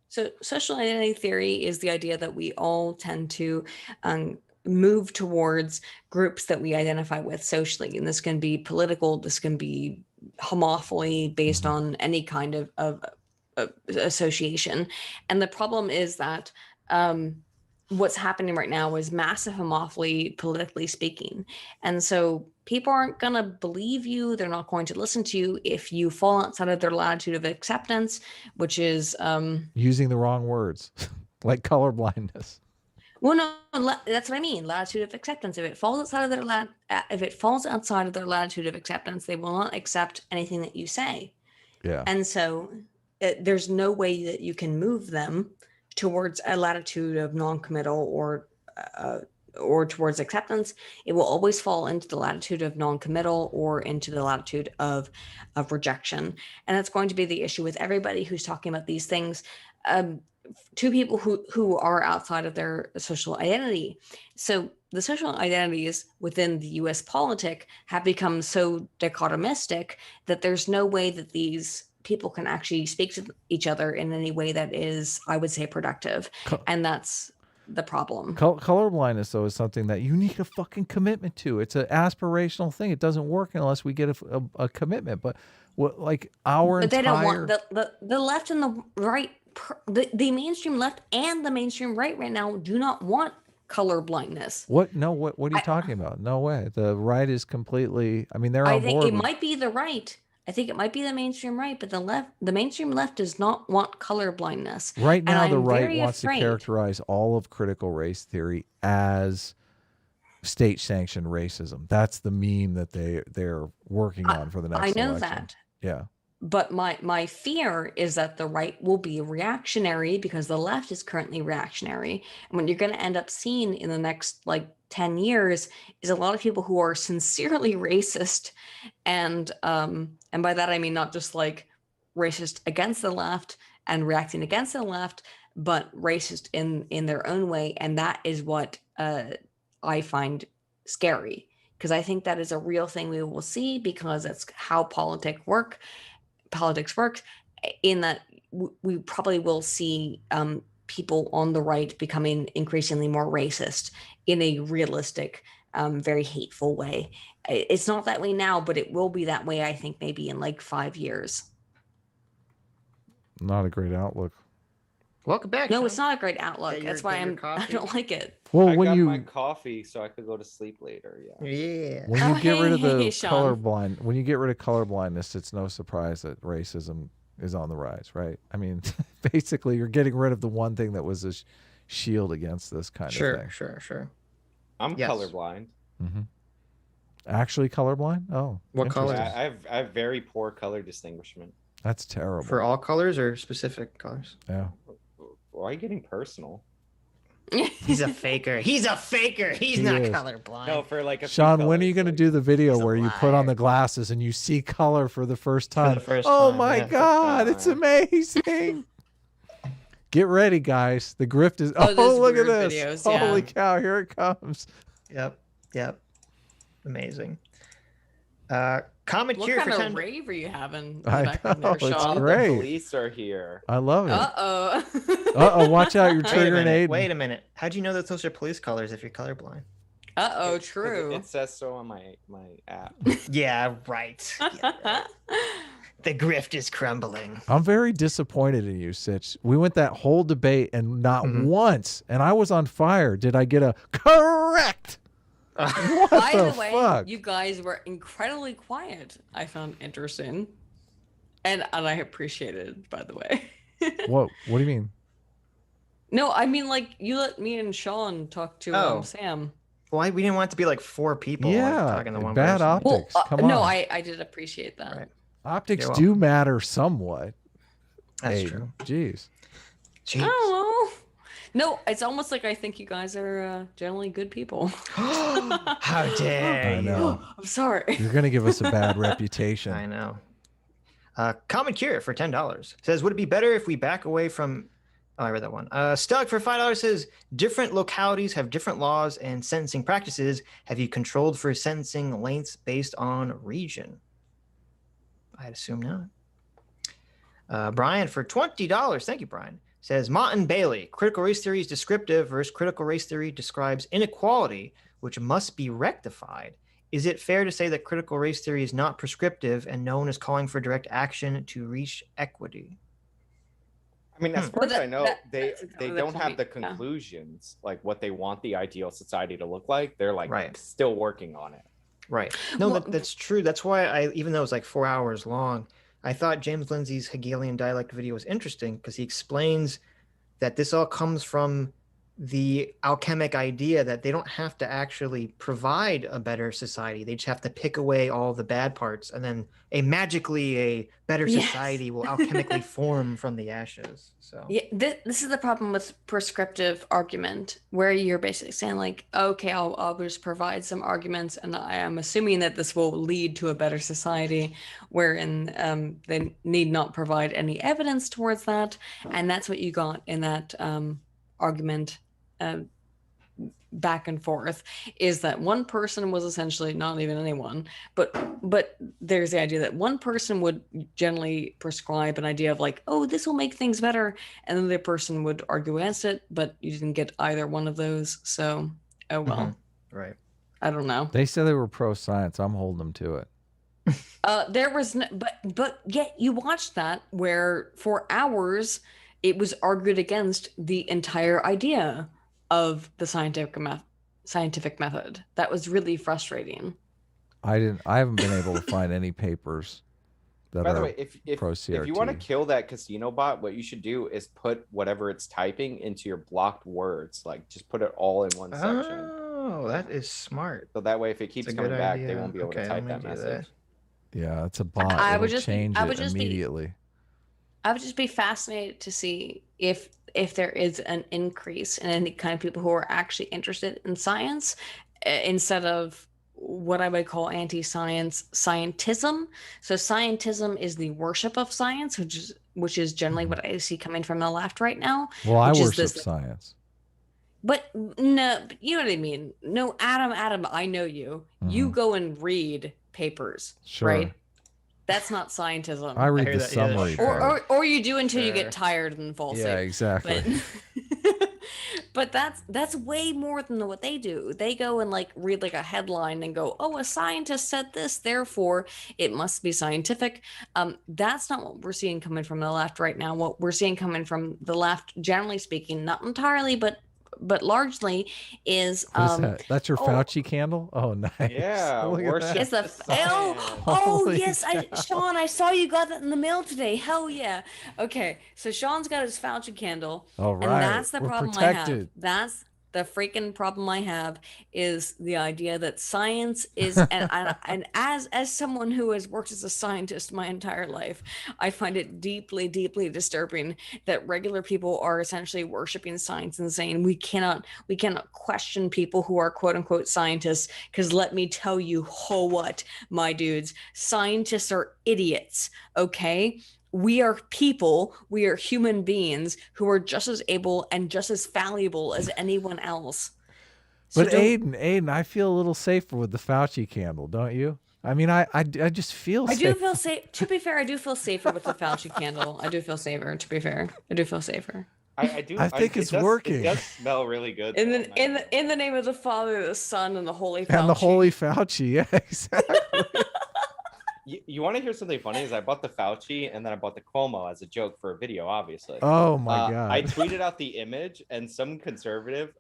So social identity theory is the idea that we all tend to move towards groups that we identify with socially. And this can be political, this can be homophily based on any kind of association. And the problem is that what's happening right now is massive homophily, politically speaking. And so people aren't going to believe you. They're not going to listen to you if you fall outside of their latitude of acceptance, which is Using the wrong words, like colorblindness. well, no, that's what I mean. Latitude of acceptance. If it falls outside of their latitude of acceptance, they will not accept anything that you say. Yeah. And so there's no way that you can move them towards a latitude of non-committal or towards acceptance. It will always fall into the latitude of non-committal or into the latitude of rejection. And that's going to be the issue with everybody who's talking about these things. To people who are outside of their social identity. So the social identities within the US politic have become so dichotomistic that there's no way that these people can actually speak to each other in any way that is, I would say, productive. And that's the problem. Colorblindness, though, is something that you need a fucking commitment to. It's an aspirational thing. It doesn't work unless we get a commitment. But what, like our But entire... they don't want the left and the right. The mainstream left and the mainstream right now do not want color blindness. What? No. What are you talking about? No way. The right is completely. I mean, they're on I think board it with- might be the right. I think it might be the mainstream right, but the mainstream left does not want color blindness. Right now, And the I'm right very wants afraid. to characterize all of critical race theory as state-sanctioned racism. That's the meme that they're working on for the next. I know election. that. Yeah. But my fear is that the right will be reactionary because the left is currently reactionary. And what you're going to end up seeing in the next 10 years is a lot of people who are sincerely racist. And by that, I mean, not just racist against the left and reacting against the left, but racist in their own way. And that is what I find scary, because I think that is a real thing we will see, because that's how politics works, in that we probably will see people on the right becoming increasingly more racist in a realistic, very hateful way. It's not that way now, but it will be that way, I think, maybe in 5 years. Not a great outlook. Welcome back. No, Sean. it's not a great outlook. Get That's your- why get your I coffee. don't like it. Well, I when got you my coffee so I could go to sleep later. Yeah. Yeah. when you get rid of the Hey, Sean. when you get rid of colorblindness, it's no surprise that racism is on the rise, right? I mean, basically, you're getting rid of the one thing that was a shield against this kind of thing. Sure. I'm Yes. colorblind. Mm-hmm. Actually, colorblind? Oh, What color? interesting. I have very poor color distinguishment. That's terrible. For all colors or specific colors? Yeah. Why are you getting personal? He's a faker. He's a faker. He's He not is. colorblind. No, for a few Sean, when are you colors, going to do the video he's a where you put on liar. the glasses and you see color for the first time? the first Oh time, my yeah. God, it's amazing. Get ready, guys. The grift is. Oh, Oh, those look at weird this! videos, Holy yeah. cow! Here it comes. Yep. Amazing. Comment What here kind for of 10. rave are you having in the I background know, there, it's Sean? great. The police are here. I love it. Uh-oh. Watch out! You're Wait a triggering minute. Aydin. Wait a minute. How'd you know that those are police colors if you're colorblind? Uh-oh, 'Cause true. It says so on my app. Yeah, right. Yeah, right. The grift is crumbling. I'm very disappointed in you, Sitch. We went that whole debate and not once, and I was on fire. Did I get a correct? What By the the way, fuck? you guys were incredibly quiet. I found interesting. And I appreciate it, by the way. What do you mean? No, I mean, like, you let me and Sean talk to Oh. Sam. Why we didn't want it to be like 4 people Yeah, talking to one bad person. optics. Well, Come no, on. I did appreciate that. Right. Optics You're do welcome. matter somewhat. That's Aydin. true. Jeez. Jeez. Oh, no, it's almost like I think you guys are generally good people. How dare I you? know. I'm sorry. You're gonna give us a bad reputation. I know. Common Cure for $10 says, would it be better if we back away from... Oh, I read that one. Stug for $5 says, different localities have different laws and sentencing practices. Have you controlled for sentencing lengths based on region? I'd assume not. Brian for $20. Thank you, Brian. Says, Mott and Bailey, critical race theory is descriptive versus critical race theory describes inequality, which must be rectified. Is it fair to say that critical race theory is not prescriptive and no one is calling for direct action to reach equity? I mean, as far But as I know, they that's exactly the don't have point, the yeah. conclusions, like what they want the ideal society to look like. They're like Right. still working on it. Right. No, Well- that's true. That's why even though it was like 4 hours long, I thought James Lindsay's Hegelian dialect video was interesting because he explains that this all comes from the alchemic idea that they don't have to actually provide a better society. They just have to pick away all the bad parts and then magically a better Yes. society will alchemically form from the ashes. So Yeah, this is the problem with prescriptive argument, where you're basically saying like, okay, I'll just provide some arguments, and I am assuming that this will lead to a better society, wherein they need not provide any evidence towards that, and that's what you got in that argument. Back and forth is that one person was essentially not even anyone, but there's the idea that one person would generally prescribe an idea of like, oh, this will make things better, and then the other person would argue against it, but you didn't get either one of those, so oh well. right. I don't know. They said they were pro science. I'm holding them to it. There was no, but yet you watched that where for hours it was argued against the entire idea of the scientific method. That was really frustrating. I haven't been able to find any papers that By are the way, if pro you CRT. want to kill that casino bot, what you should do is put whatever it's typing into your blocked words. Like just put it all in one section. Oh, that is smart. So that way, if it keeps That's a coming good back, they idea. won't be able Okay, to type let that me do message. Yeah, it's a bot. I would It'll just be- change I it would just be- immediately. I would just be fascinated to see if there is an increase in any kind of people who are actually interested in science instead of what I would call anti-science scientism. So scientism is the worship of science, which is generally what I see coming from the left right now. Well, I which is worship this- science. But no, you know what I mean. No, Adam, I know you. You go and read papers, Sure. right? That's not scientism. I read hear the that, yeah, summary. sure. part. or you do until you Sure. get tired and fall Yeah, sick. exactly. But that's way more than what they do. They go and like read like a headline and go, oh, a scientist said this, therefore it must be scientific. That's not what we're seeing coming from the left right now. What we're seeing coming from the left, generally speaking, not entirely, but largely, is What is that? That's your oh. Fauci candle? Oh, nice. Yeah, Look at worship. that. It's a the oh, science. oh Holy yes, Sean, I saw you got that in the mail today. Hell yeah. Okay, so Sean's got his Fauci candle, All right. and that's the We're problem I have. protected. That's the freaking problem I have, is the idea that science is, and as someone who has worked as a scientist my entire life, I find it deeply, deeply disturbing that regular people are essentially worshiping science and saying we cannot question people who are quote unquote scientists, because let me tell you, what, my dudes, scientists are idiots. Okay, we are people, we are human beings who are just as able and just as fallible as anyone else. So But Aydin, I feel a little safer with the Fauci candle, don't you? I mean, I just feel I safe. do feel safe. To be fair, I do feel safer with the Fauci candle. I do feel safer. To be fair, I do feel safer. I do. I think it's working. It does smell really good. In though, the name of the Father, the Son, and the Holy Fauci. And the Holy Fauci, yeah, exactly. You want to hear something funny? Is I bought the Fauci and then I bought the Cuomo as a joke for a video, obviously. Oh my God. I tweeted out the image and some conservative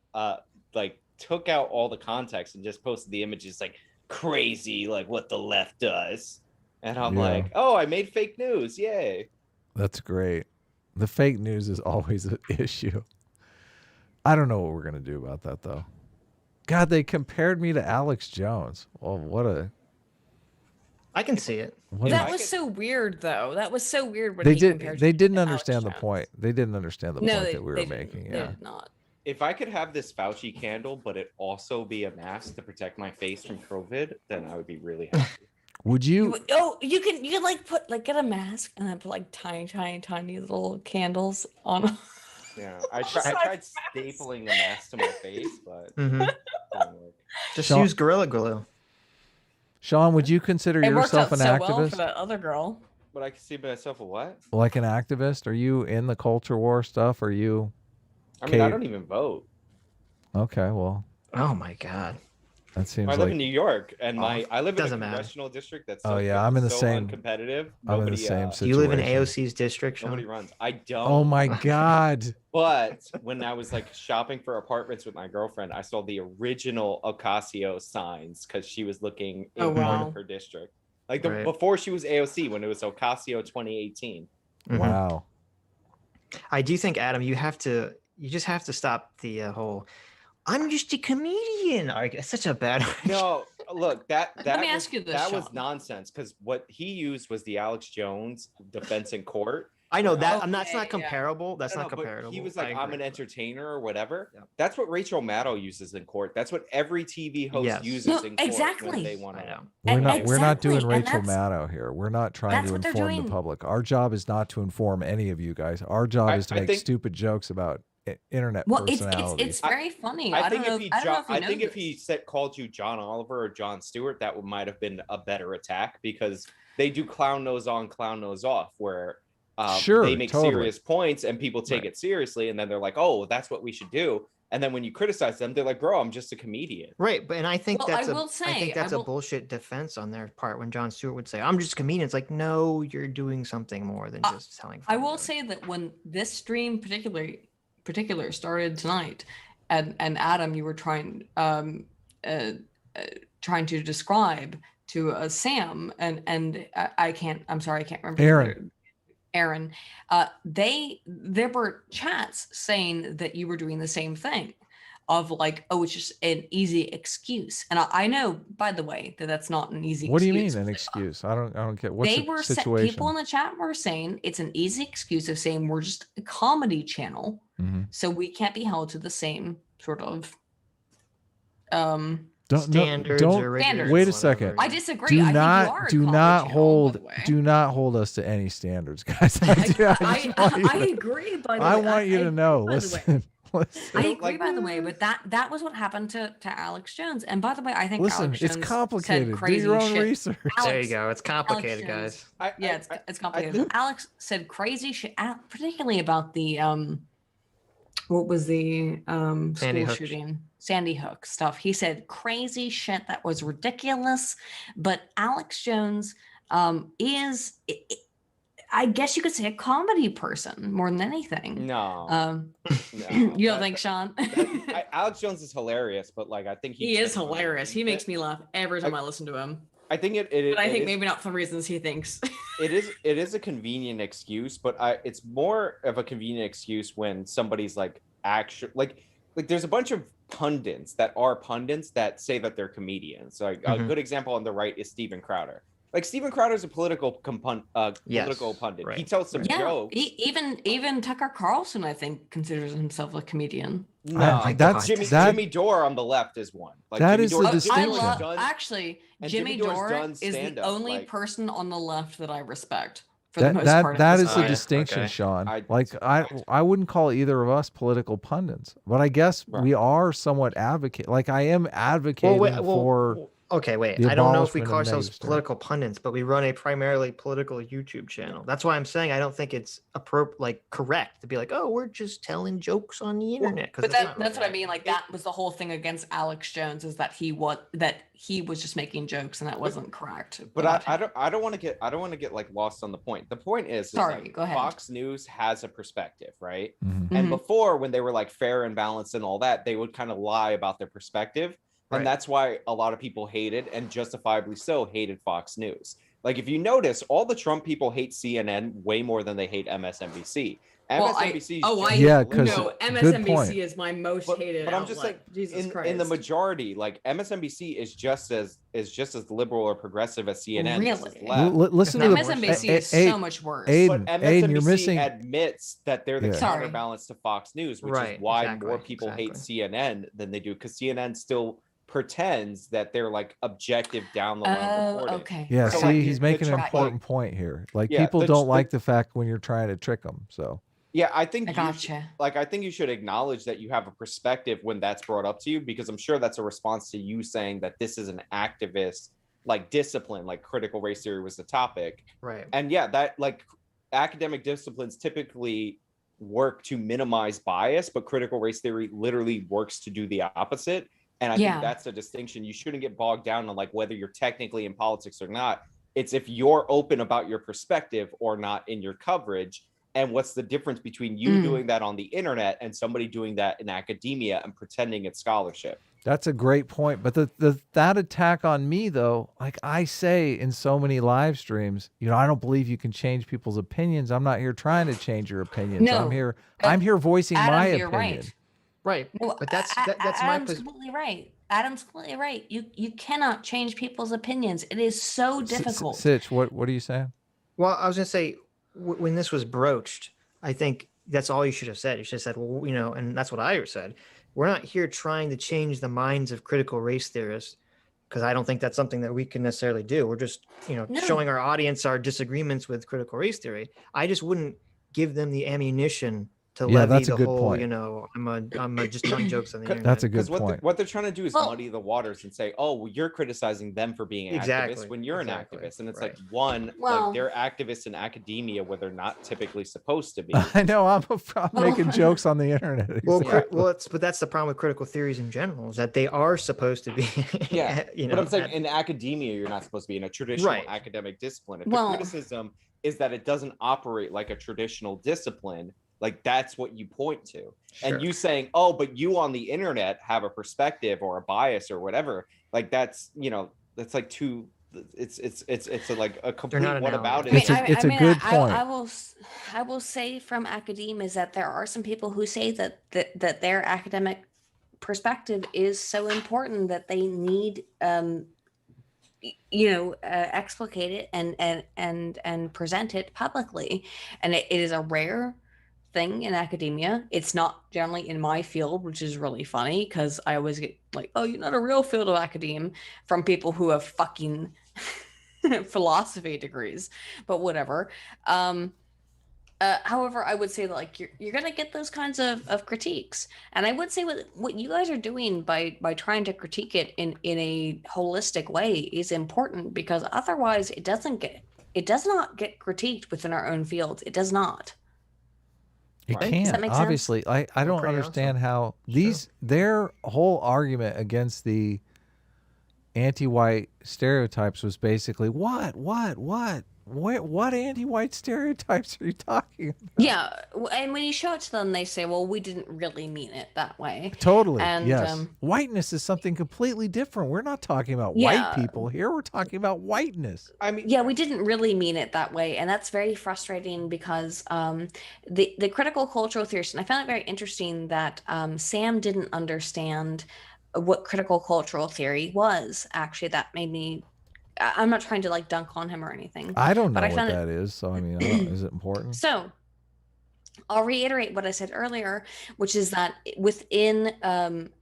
like took out all the context and just posted the images like crazy, like what the left does. And I'm like, oh, I made fake news. Yay. That's great. The fake news is always an issue. I don't know what we're going to do about that, though. God, they compared me to Alex Jones. Well, what a... I can see it. That was so weird, though. That was so weird when they he compared They you didn't to understand the Alex point. They didn't understand the Jones. point No, that we were making. They Yeah. did not. If I could have this Fauci candle, but it also be a mask to protect my face from COVID, then I would be really happy. Would you? You can like put like get a mask and then put like tiny little candles on. Yeah, I tried stapling the mask to my face, but Mhm. it didn't work. Just Sean- use Gorilla Glue. Sean, would you consider It worked yourself out an so activist? well for that other girl. But I can see myself a what? Like an activist? Are you in the culture war stuff? Are you? I mean, I Kate? don't even vote. Okay, well, Oh my God. that seems I live like in New York, and I live in a doesn't matter. congressional district that's Oh, yeah, I'm in the so same- uncompetitive. I'm in the Nobody, same Do you live in situation. AOC's district, Sean? nobody runs. I don't. Oh my God. But when I was like shopping for apartments with my girlfriend, I saw the original Ocasio signs because she was looking in Oh, part wow. of her district, like Right. before she was AOC, when it was Ocasio 2018. Mhm. Wow. I do think, Adam, you just have to stop the whole "I'm just a comedian" argument. It's such a bad. No, look, that Let me was, ask you this, that was Sean. nonsense because what he used was the Alex Jones defense in court. I know that. Oh, That's yeah, not yeah. comparable. That's No, not no, but comparable. he was I like, I'm agree. an entertainer or whatever. Yeah. That's what Rachel Maddow uses in court. That's what every TV host Yes. uses No, in court exactly. when they want I to. know. We're not doing Exactly, and Rachel that's- Maddow here. We're not trying that's to what they're inform the doing. public. Our job is not to inform any of you guys. Our job is to I make think- stupid jokes about internet Well, personalities. it's very funny. I I don't think know. if he, I don't know if you I know think if this. he said called you John Oliver or John Stewart, that might have been a better attack because they do clown nose on, clown nose off, where Sure, they make totally. serious points and people take Right. it seriously, and then they're like, "Oh, that's what we should do." And then when you criticize them, they're like, "Bro, I'm just a comedian." Right, but I think Well, that's I will say, I a will- bullshit defense on their part when Jon Stewart would say, "I'm just a comedian." It's like, no, you're doing something more than just telling. I funny will jokes. say that when this stream particular started tonight, and Adam, you were trying to describe to Sam and I'm sorry, I can't remember. Aaron. There were chats saying that you were doing the same thing, of like, oh, it's just an easy excuse. And I know, by the way, that that's not an easy. What do you mean excuse. an excuse? I don't get what's They the were situation. people in the chat were saying it's an easy excuse of saying we're just a comedy channel, so we can't be held to the same sort of Standards don't or Standards. wait a whatever. second. I disagree. Do I think you not are a do comedy not channel, hold by the way. do not hold us to any standards, guys. I agree. By the way, I want you to know. by the way. Listen, listen. I agree, by the way, but that was what happened to Alex Jones. And by the way, I think Listen, Alex it's Jones complicated. said Do crazy your own shit. research. There you go. It's complicated, Jones- guys. Yeah, it's complicated. Alex said crazy shit, particularly about the what was the Sandy school Hook. shooting, Sandy Hook stuff. He said crazy shit that was ridiculous. But Alex Jones is, I guess you could say, a comedy person more than anything. No, No. You don't think, Sean? Alex Jones is hilarious, but like I think He is hilarious. He makes me laugh every time I listen to him. I think But I think is, maybe not for the reasons he thinks. it is a convenient excuse, but it's more of a convenient excuse when somebody's like actually like there's a bunch of pundits that say that they're comedians. So like, a good example on the right is Steven Crowder. Like Steven Crowder is a political pundit. right. He tells some jokes. Even Tucker Carlson, I think, considers himself a comedian. No, that's Jimmy Dore on the left is one. Like That Jimmy is Dore, the I distinction. love, actually, and Jimmy Jimmy Dore's Dore done is the stand-up, only like- person on the left that I respect. for the most part. That is Oh, the yeah. distinction, Okay. Sean. I wouldn't call either of us political pundits, but I guess we are somewhat advocate. Like I am advocating for. Okay, wait. the I don't know if we abolishment call of ourselves negative stereotypes. political pundits, but we run a primarily political YouTube channel. That's why I'm saying I don't think it's correct to be like, oh, we're just telling jokes on the internet. But that's what I mean. Like that was the whole thing against Alex Jones, is that he was just making jokes, and that wasn't correct. But I don't want to get like lost on the point. The point is Sorry, like, go ahead. Fox News has a perspective, right? Mhm. And before, when they were like fair and balanced and all that, they would kind of lie about their perspective. And that's why a lot of people hated, and justifiably so, hated Fox News. Like, if you notice, all the Trump people hate CNN way more than they hate MSNBC. MSNBC. MSNBC is my most hated. But I'm just saying, in the majority, like MSNBC is just as liberal or progressive as CNN. Really? Listen to MSNBC is so much worse. But Aydin, MSNBC you're missing. admits that they're the counterbalance to Fox News, which is why more people hate CNN than they do, because CNN still pretends that they're like objective down the line reporting. Okay. Yeah, So, see, like, he's making an Trump, important point here. Like Yeah, people don't like the fact when you're trying to trick them. So yeah, I think gotcha. I think you should acknowledge that you have a perspective when that's brought up to you, because I'm sure that's a response to you saying that this is an activist like discipline, like critical race theory was the topic. Right. And yeah, that like academic disciplines typically work to minimize bias, but critical race theory literally works to do the opposite. And I think that's a distinction. You shouldn't get bogged down on like whether you're technically in politics or not. It's if you're open about your perspective or not in your coverage. And what's the difference between you doing that on the internet and somebody doing that in academia and pretending it's scholarship? that's a great point. But that attack on me, though, like I say in so many live streams, I don't believe you can change people's opinions. I'm not here trying to change your opinions. No, I'm here voicing my you're opinion. right. Right. No, But that's my Adam's position. completely right. Adam's completely right. You cannot change people's opinions. It is so difficult. Sitch, what are you saying? Well, I was going to say, when this was broached, I think that's all you should have said. You should have said, well, and that's what I said. We're not here trying to change the minds of critical race theorists, because I don't think that's something that we can necessarily do. We're just, showing our audience our disagreements with critical race theory. I just wouldn't give them the ammunition to levy that's a the good whole, point. I'm just telling jokes on the internet. That's a good point. What they're trying to do is muddy the waters and say, oh, well, you're criticizing them for being an activist when you're an activist. And it's like, like they're activists in academia where they're not typically supposed to be. I know, I'm making jokes on the internet. But that's the problem with critical theories in general, is that they are supposed to be. But I'm saying in academia, you're not supposed to be in a traditional academic discipline. If the criticism is that it doesn't operate like a traditional discipline, like that's what you point to. And you saying, oh, but you on the internet have a perspective or a bias or whatever, like that's that's like too, it's like a complete what about it. It's a good point. I will say from academia is that there are some people who say that their academic perspective is so important that they need explicate it and present it publicly. And it is a rare thing in academia. It's not generally in my field, which is really funny, because I always get like, oh, you're not a real field of academe from people who have fucking philosophy degrees, but whatever. However, I would say that, like, you're gonna get those kinds of critiques, and I would say what you guys are doing by trying to critique it in a holistic way is important, because otherwise it does not get critiqued within our own fields. It does not. It can't, obviously. I don't understand how their whole argument against the anti-white stereotypes was basically what anti-white stereotypes are you talking about? Yeah, and when you show it to them, they say, well, we didn't really mean it that way. Totally. And, yes. Whiteness is something completely different. We're not talking about white people here. We're talking about whiteness. I mean, yeah, we didn't really mean it that way. And that's very frustrating, because the critical cultural theorist, and I found it very interesting that Sam didn't understand what critical cultural theory was. Actually, that made me, I'm not trying to like dunk on him or anything. I don't know what that is. So, I mean, is it important? So I'll reiterate what I said earlier, which is that within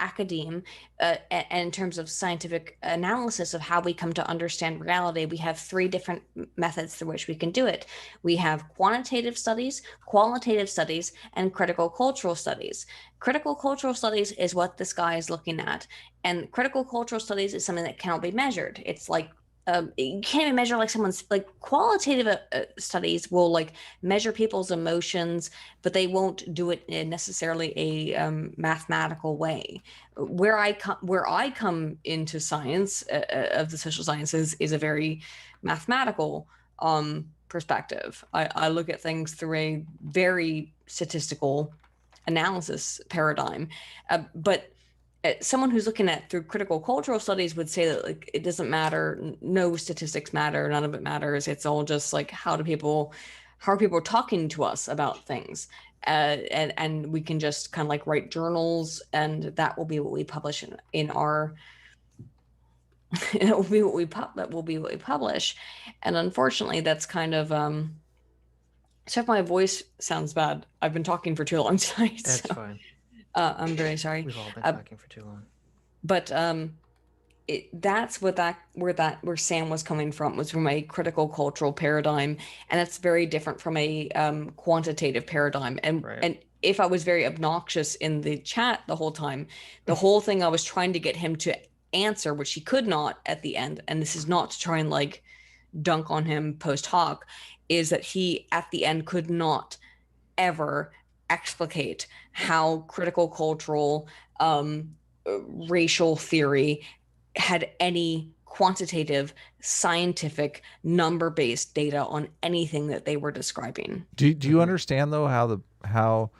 academe, and in terms of scientific analysis of how we come to understand reality, we have three different methods through which we can do it. We have quantitative studies, qualitative studies, and critical cultural studies. Critical cultural studies is what this guy is looking at. And critical cultural studies is something that cannot be measured. It's like you can't even measure like someone's like qualitative studies will like measure people's emotions, but they won't do it in necessarily a mathematical way. Where I come into science of the social sciences is a very mathematical perspective. I look at things through a very statistical analysis paradigm, but someone who's looking at through critical cultural studies would say that like it doesn't matter, no statistics matter, none of it matters. It's all just like how are people talking to us about things, and we can just kind of like write journals, and that will be what we publish in our. It will be what we publish, and unfortunately, that's kind of So if my voice sounds bad, I've been talking for too long tonight. That's so. fine. I'm very sorry. We've all been talking for too long. But that's where Sam was coming from, was from a critical cultural paradigm, and that's very different from a quantitative paradigm. And if I was very obnoxious in the chat the whole time, the whole thing I was trying to get him to answer, which he could not at the end, and this is not to try and like dunk on him post hoc, is that he at the end could not ever explicate how critical cultural racial theory had any quantitative, scientific, number-based data on anything that they were describing. Do you understand though how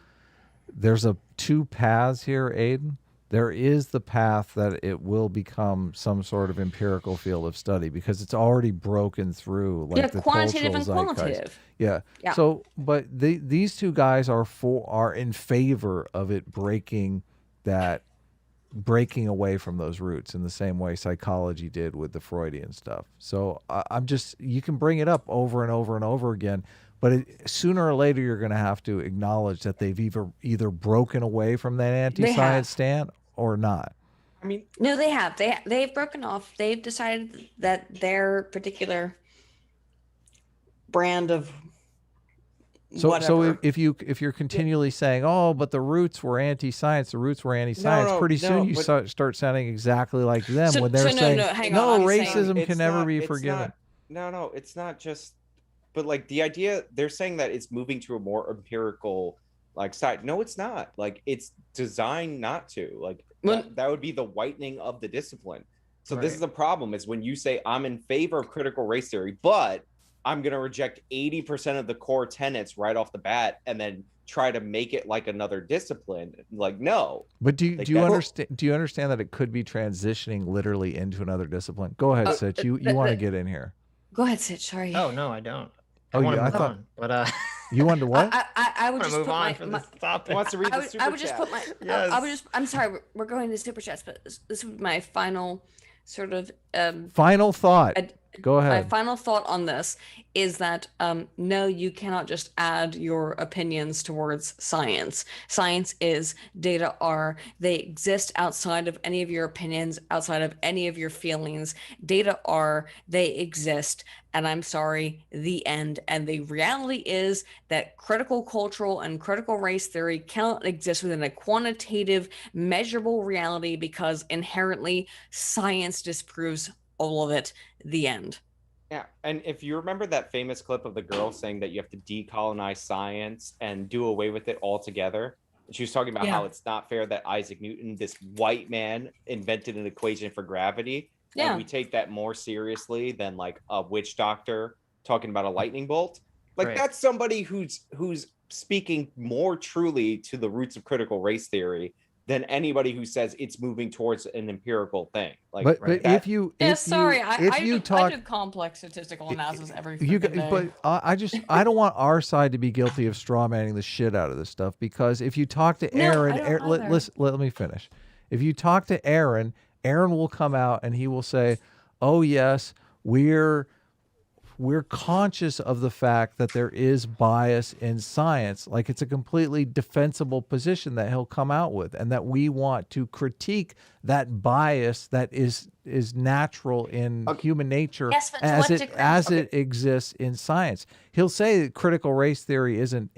there's two paths here, Aydin? There is the path that it will become some sort of empirical field of study because it's already broken through like the quantitative and cultural zeitgeist. qualitative. Yeah. So, but these two guys are in favor of it breaking away from those roots in the same way psychology did with the Freudian stuff. So you can bring it up over and over and over again, but sooner or later you're going to have to acknowledge that they've either broken away from that anti-science stand or not. I mean, no, they have. They've broken off. They've decided that their particular brand of So if you're continually saying, oh, but the roots were anti-science, pretty soon you start sounding exactly like them when they're saying, racism can never be forgiven. No, it's not just. But like the idea, they're saying that it's moving to a more empirical like side. No, it's not. Like it's designed not to. Like that would be the whitening of the discipline. So this is the problem: is when you say I'm in favor of critical race theory, but I'm going to reject 80% of the core tenets right off the bat, and then try to make it like another discipline. Like no. But do you understand that it could be transitioning literally into another discipline? Go ahead, Sitch. You want to get in here? Go ahead, Sitch. Sorry. Oh no, I don't. I thought. But you wanted to what? I would just move put on from this topic. Wants to read the super I would just chat. put my. Yes. I would just. I'm sorry. We're going to super chats, but this would be my final sort of. Final thought. Go ahead. My final thought on this is that no, you cannot just add your opinions towards science. Science is, data are, they exist outside of any of your opinions, outside of any of your feelings. Data are, they exist, and I'm sorry, the end. And the reality is that critical cultural and critical race theory cannot exist within a quantitative, measurable reality because inherently science disproves all of it. The end. Yeah, and if you remember that famous clip of the girl saying that you have to decolonize science and do away with it altogether, she was talking about how it's not fair that Isaac Newton, this white man, invented an equation for gravity. Yeah. And we take that more seriously than like a witch doctor talking about a lightning bolt. Like that's somebody who's speaking more truly to the roots of critical race theory than anybody who says it's moving towards an empirical thing. Like, but if you I do complex statistical analysis every day. But I don't want our side to be guilty of straw manning the shit out of this stuff, because if you talk to Aaron, let me finish. If you talk to Aaron will come out and he will say, "Oh yes, we're we're conscious of the fact that there is bias in science. Like, it's a completely defensible position that he'll come out with, and that we want to critique that bias that is natural in human nature Yes, but to as what it degree? it exists in science. He'll say that critical race theory isn't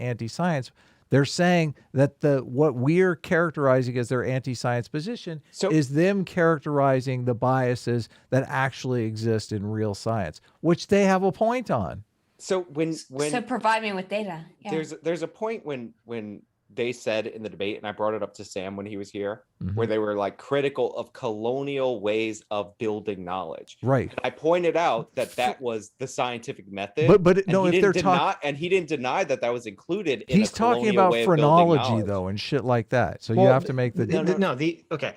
anti-science. They're saying that what we're characterizing as their anti-science position is them characterizing the biases that actually exist in real science, which they have a point on. So so provide me with data. Yeah. there's a point when they said in the debate, and I brought it up to Sam when he was here, where they were like critical of colonial ways of building knowledge. Right. And I pointed out that was the scientific method. But no, if they're talking, and he didn't deny that was included in he's a talking colonial about way of building phrenology knowledge. though and shit like that. So you have to make the okay.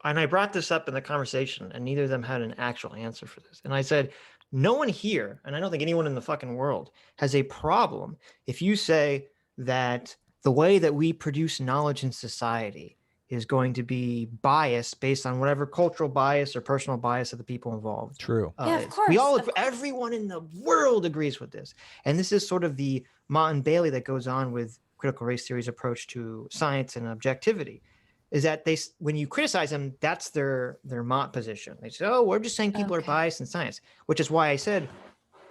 And I brought this up in the conversation, and neither of them had an actual answer for this. And I said, no one here, and I don't think anyone in the fucking world, has a problem if you say that the way that we produce knowledge in society is going to be biased based on whatever cultural bias or personal bias of the people involved. True. Yeah, of course. Everyone in the world agrees with this. And this is sort of the Mott and Bailey that goes on with critical race theory's approach to science and objectivity, is that when you criticize them, that's their Mott position. They say, oh, we're just saying people are biased in science, which is why I said,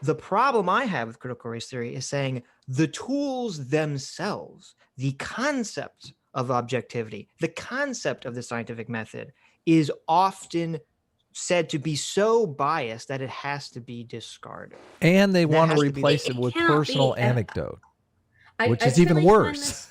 the problem I have with critical race theory is saying the tools themselves, the concept of objectivity, the concept of the scientific method is often said to be so biased that it has to be discarded. And they want to replace it with personal anecdote, which is even worse.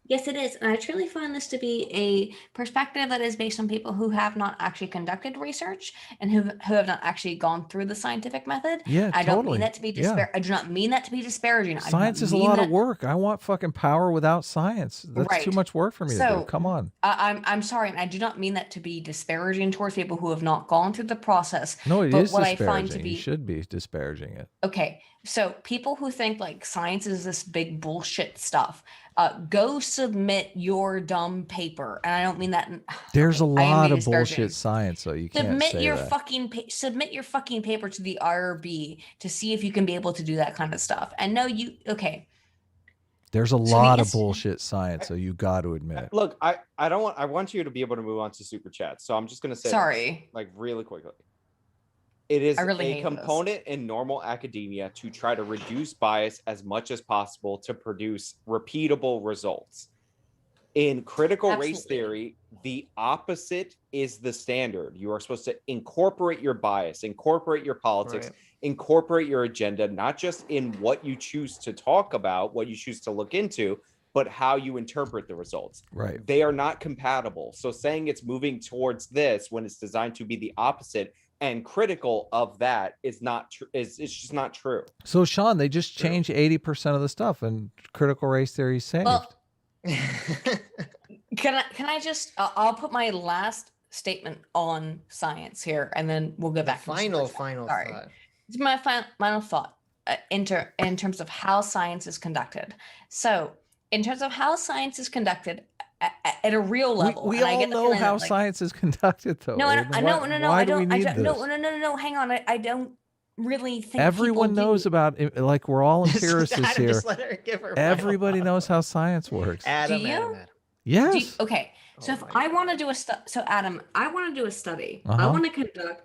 Yes, it is. And I truly find this to be a perspective that is based on people who have not actually conducted research and who have not actually gone through the scientific method. Yeah, I don't mean totally. that to be Yeah. I do not mean that to be disparaging. Science is a lot of work. I want fucking power without science. That's Right. too much work for me to So, do. Come on. I'm sorry, and I do not mean that to be disparaging towards people who have not gone through the process. No, it but is what disparaging. I find to be You should be disparaging it. okay. So people who think like science is this big bullshit stuff, go submit your dumb paper. And I don't mean that. There's a I am lot being of disparaging. bullshit science, though. You can't Submit say your that. submit your fucking paper to the IRB to see if you can be able to do that kind of stuff. And no, There's a So lot of yes- bullshit science, so you got to admit. Look, I want you to be able to move on to super chat. So I'm just gonna say Sorry. like really quickly. It is I really a hate component in normal academia to try to reduce bias as much as possible to produce repeatable results. In critical race Absolutely. theory, the opposite is the standard. You are supposed to incorporate your bias, incorporate your politics, Right. incorporate your agenda, not just in what you choose to talk about, what you choose to look into, but how you interpret the results. Right. They are not compatible. So saying it's moving towards this when it's designed to be the opposite and critical of that is not true. It's just not true. So, Sean, they just changed 80% of the stuff, and critical race theory saved. Well, can I just I'll put my last statement on science here, and then we'll go back. to the super chat. Sorry. thought. It's my final thought in terms of how science is conducted. So, in terms of how science is conducted at a real level, we and I all get the know feeling how that, like, science is conducted, though. No, Aiden. no, Why I do we don't. need this? No. Hang on. I don't really think Everyone people knows do. about it. Like, we're all empiricists Adam, here. just let her give her Everybody final knows how science works. Adam, Do you? Adam. Yes. Okay. So Oh if my I want to do so Adam, I want to do a study. I Uh-huh. want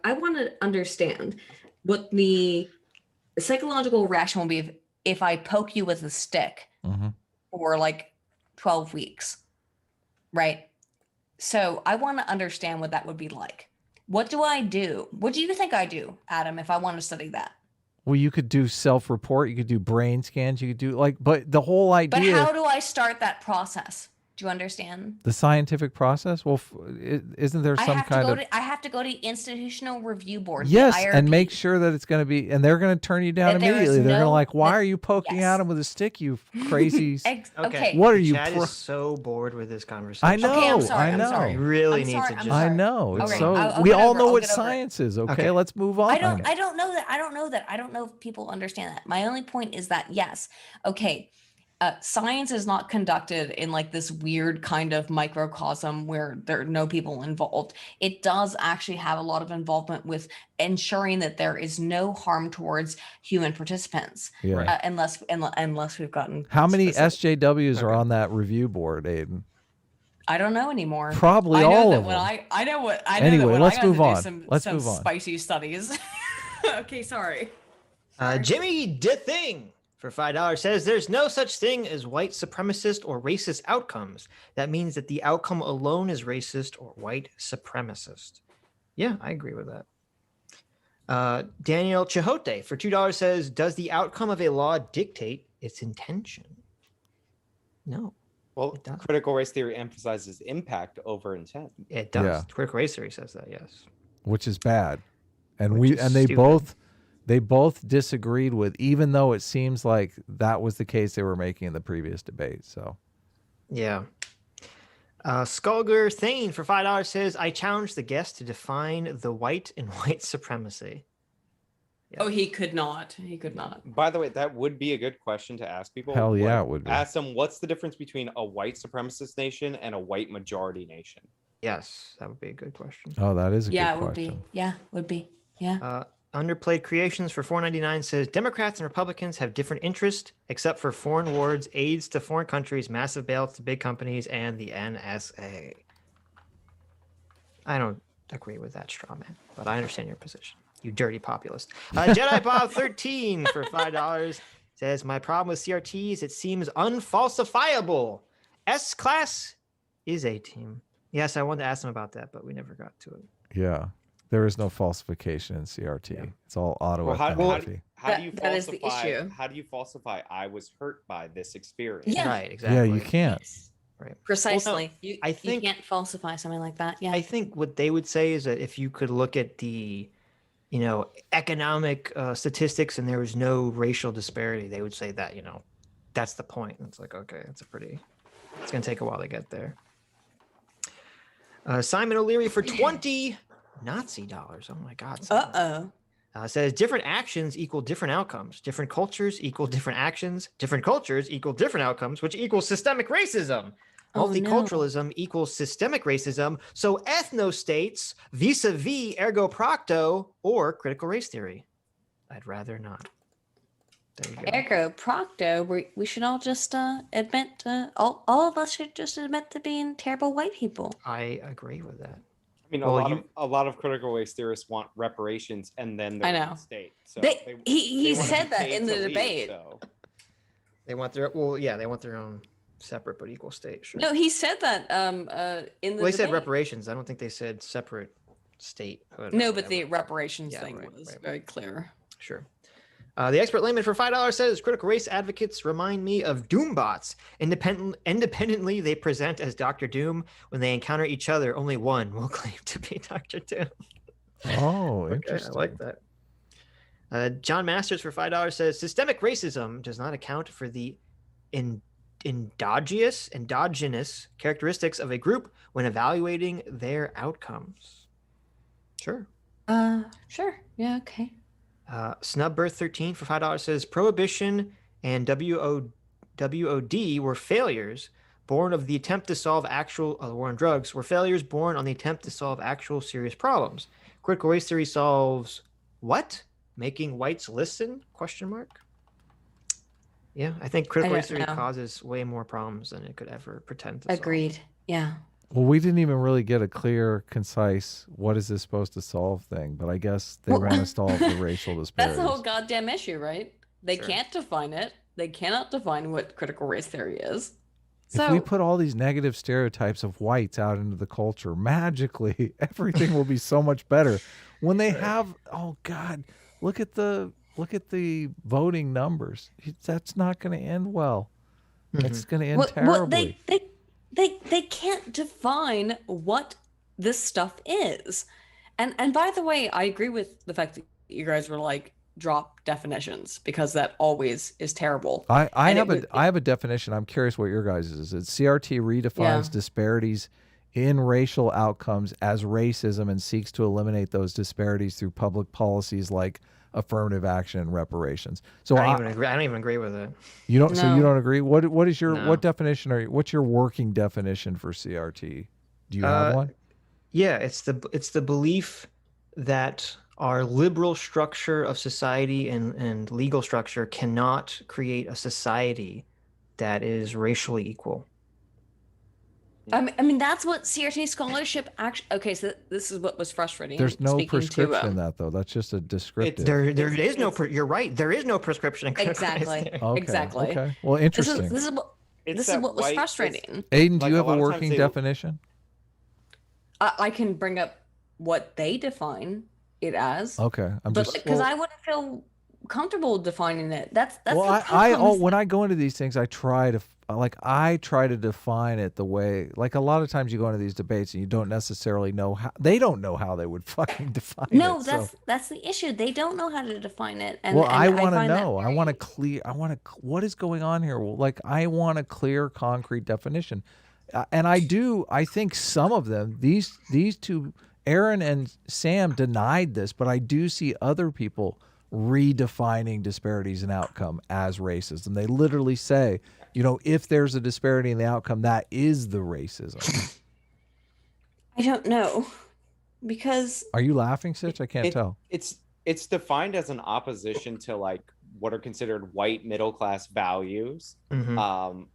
I want to understand what the psychological reaction will be if I poke you with a stick Mhm. for like 12 weeks. Right? So I want to understand what that would be like. What do I do? What do you think I do, Adam, if I want to study that? Well, you could do self-report. You could do brain scans. You could do but the whole But idea, how do I start that process? Do you understand? the scientific process. Well, isn't there some kind of I have to go to the institutional review board. the yes, and IRB. make sure that it's going to be, and they're going to turn you down That there is immediately. They're going to no- like, why that- are you poking yes. at him with a stick, you crazy? Okay. What are you? Chad is so bored with this conversation. I know. Okay, I'm sorry, I I'm know. sorry. He really I'm needs sorry, to I'm just. I sorry. know. It's Okay, so I'll we get all over it, know I'll what get over it. science is. Okay, Okay. let's move on. I don't know that. I don't know if people understand that. My only point is that yes. Okay. science is not conducted in like this weird kind of microcosm where there are no people involved. It does actually have a lot of involvement with ensuring that there is no harm towards human participants. Yeah. Unless we've gotten How many specific. SJWs are on that review board, Aiden? I don't know anymore. Probably I know all that of when them. I know what I know. Anyway, that when let's I got move to do on. Let's some move on. spicy studies. Okay, sorry. Jimmy DeThing for $5 says there's no such thing as white supremacist or racist outcomes. That means that the outcome alone is racist or white supremacist. Yeah, I agree with that. Daniel Chihote for $2 says, does the outcome of a law dictate its intention? No. Well, It does. critical race theory emphasizes impact over intent. It does. Yeah. Critical race theory says that, yes. Which is bad. And Which is they stupid. both disagreed with, even though it seems like that was the case they were making in the previous debate. So Yeah. Skulger Thane for $5 says, I challenge the guest to define the white and white supremacy. Oh, he could not. He could not. By the way, that would be a good question to ask people. hell yeah, it would be. Ask them what's the difference between a white supremacist nation and a white majority nation. Yes, that would be a good question. Oh, that is a Yeah, good it would question. be. Yeah, would be. Yeah. Underplayed Creations for $4.99 says Democrats and Republicans have different interests, except for foreign wars, aids to foreign countries, massive bailouts to big companies, and the NSA. I don't agree with that straw man, but I understand your position. You dirty populist. Jedi Bob 13 for $5 says my problem with CRT is it seems unfalsifiable. S class is a team. Yes, I wanted to ask him about that, but we never got to it. Yeah. There is no falsification in CRT. Yeah. It's all auto Well, how do you That is the falsify? issue. How do you falsify? I was hurt by this experience. Yeah. Right, exactly. Yeah, you can't. Right. Precisely. I You think- can't falsify something like that. Yeah. I think what they would say is that if you could look at the, economic statistics and there was no racial disparity, they would say that, that's the point. And it's like, okay, it's going to take a while to get there. Simon O'Leary for 20 Nazi dollars. Oh my God. Simon. Says different actions equal different outcomes. Different cultures equal different actions. Different cultures equal different outcomes, which equals systemic racism. Oh, no. Multiculturalism equals systemic racism. So ethnostates vis-a-vis ergo procto or critical race theory. I'd rather not. There you go. Ergo procto, we should all just admit, all of us should just admit to being terrible white people. I agree with that. I mean, Well, a lot of critical race theorists want reparations and then the I know. state. So He wanna said be that paid in the to leave, debate. so. They want their own separate but equal state. Sure. No, he said that in the Well, they said debate. reparations. I don't think they said separate statehood. or No, but the whatever. reparations Yeah, thing right, was right. very clear. Sure. The expert layman for $5 says critical race advocates remind me of Doombots. Independently, they present as Dr. Doom. When they encounter each other, only one will claim to be Dr. Doom. Oh, Okay, interesting. I like that. John Masters for $5 says systemic racism does not account for the endogenous characteristics of a group when evaluating their outcomes. Sure. Sure. Yeah, okay. Snubbirth 13 for $5 says prohibition and WOD were failures born of the attempt to solve actual war on drugs were failures born on the attempt to solve actual serious problems. Critical race theory solves what? Making whites listen? Question mark. Yeah, I think critical I race don't theory know. causes way more problems than it could ever pretend to solve. Agreed. Yeah. Well, we didn't even really get a clear, concise, what is this supposed to solve thing, but I guess they Well, want to solve the racial That's disparities. the whole goddamn issue, right? They Sure. can't define it. They cannot define what critical race theory is. If So we put all these negative stereotypes of whites out into the culture, magically everything will be so much better. When they have, oh God, look at the voting numbers. That's not going to end well. It's going to end terribly. they can't define what this stuff is. And by the way, I agree with the fact that you guys were like drop definitions because that always is terrible. I And have a definition. I'm curious what your guys is. It's CRT redefines Yeah. disparities in racial outcomes as racism and seeks to eliminate those disparities through public policies like affirmative action and reparations. So I don't even agree with it. You don't. So you No. don't agree. What is your No. what definition are you? What's your working definition for CRT? Do you have one? Yeah, it's the belief that our liberal structure of society and legal structure cannot create a society that is racially equal. I mean, that's what CRT scholarship actually. Okay, so this is what was frustrating. There's no speaking prescription in to, that though. That's just a descriptive. There is no. You're right. There is no prescription in critical race Exactly. theory. Okay, Exactly. Okay. Well, interesting. This is what It's this is that what was white- frustrating. Aydin, do like you a have a lot of times working they- definition? I can bring up what they define it as, Okay, I'm but just. because I wouldn't feel comfortable defining it. That's Well, the problem. when I go into these things, I try to define it the way, like a lot of times you go into these debates and you don't necessarily know how, they don't know how they would fucking define No, it. that's the issue. They don't know how to define it. And, Well, and I want to find that know. I very- want to what is going on here? Well, like, I want a clear, concrete definition. And I think some of them, these two, Aaron and Sam, denied this, but I do see other people redefining disparities in outcome as racism. They literally say, if there's a disparity in the outcome, that is the racism. I don't know, because Are you laughing, Sitch? I can't tell. It's defined as an opposition to like what are considered white middle class values. Mhm.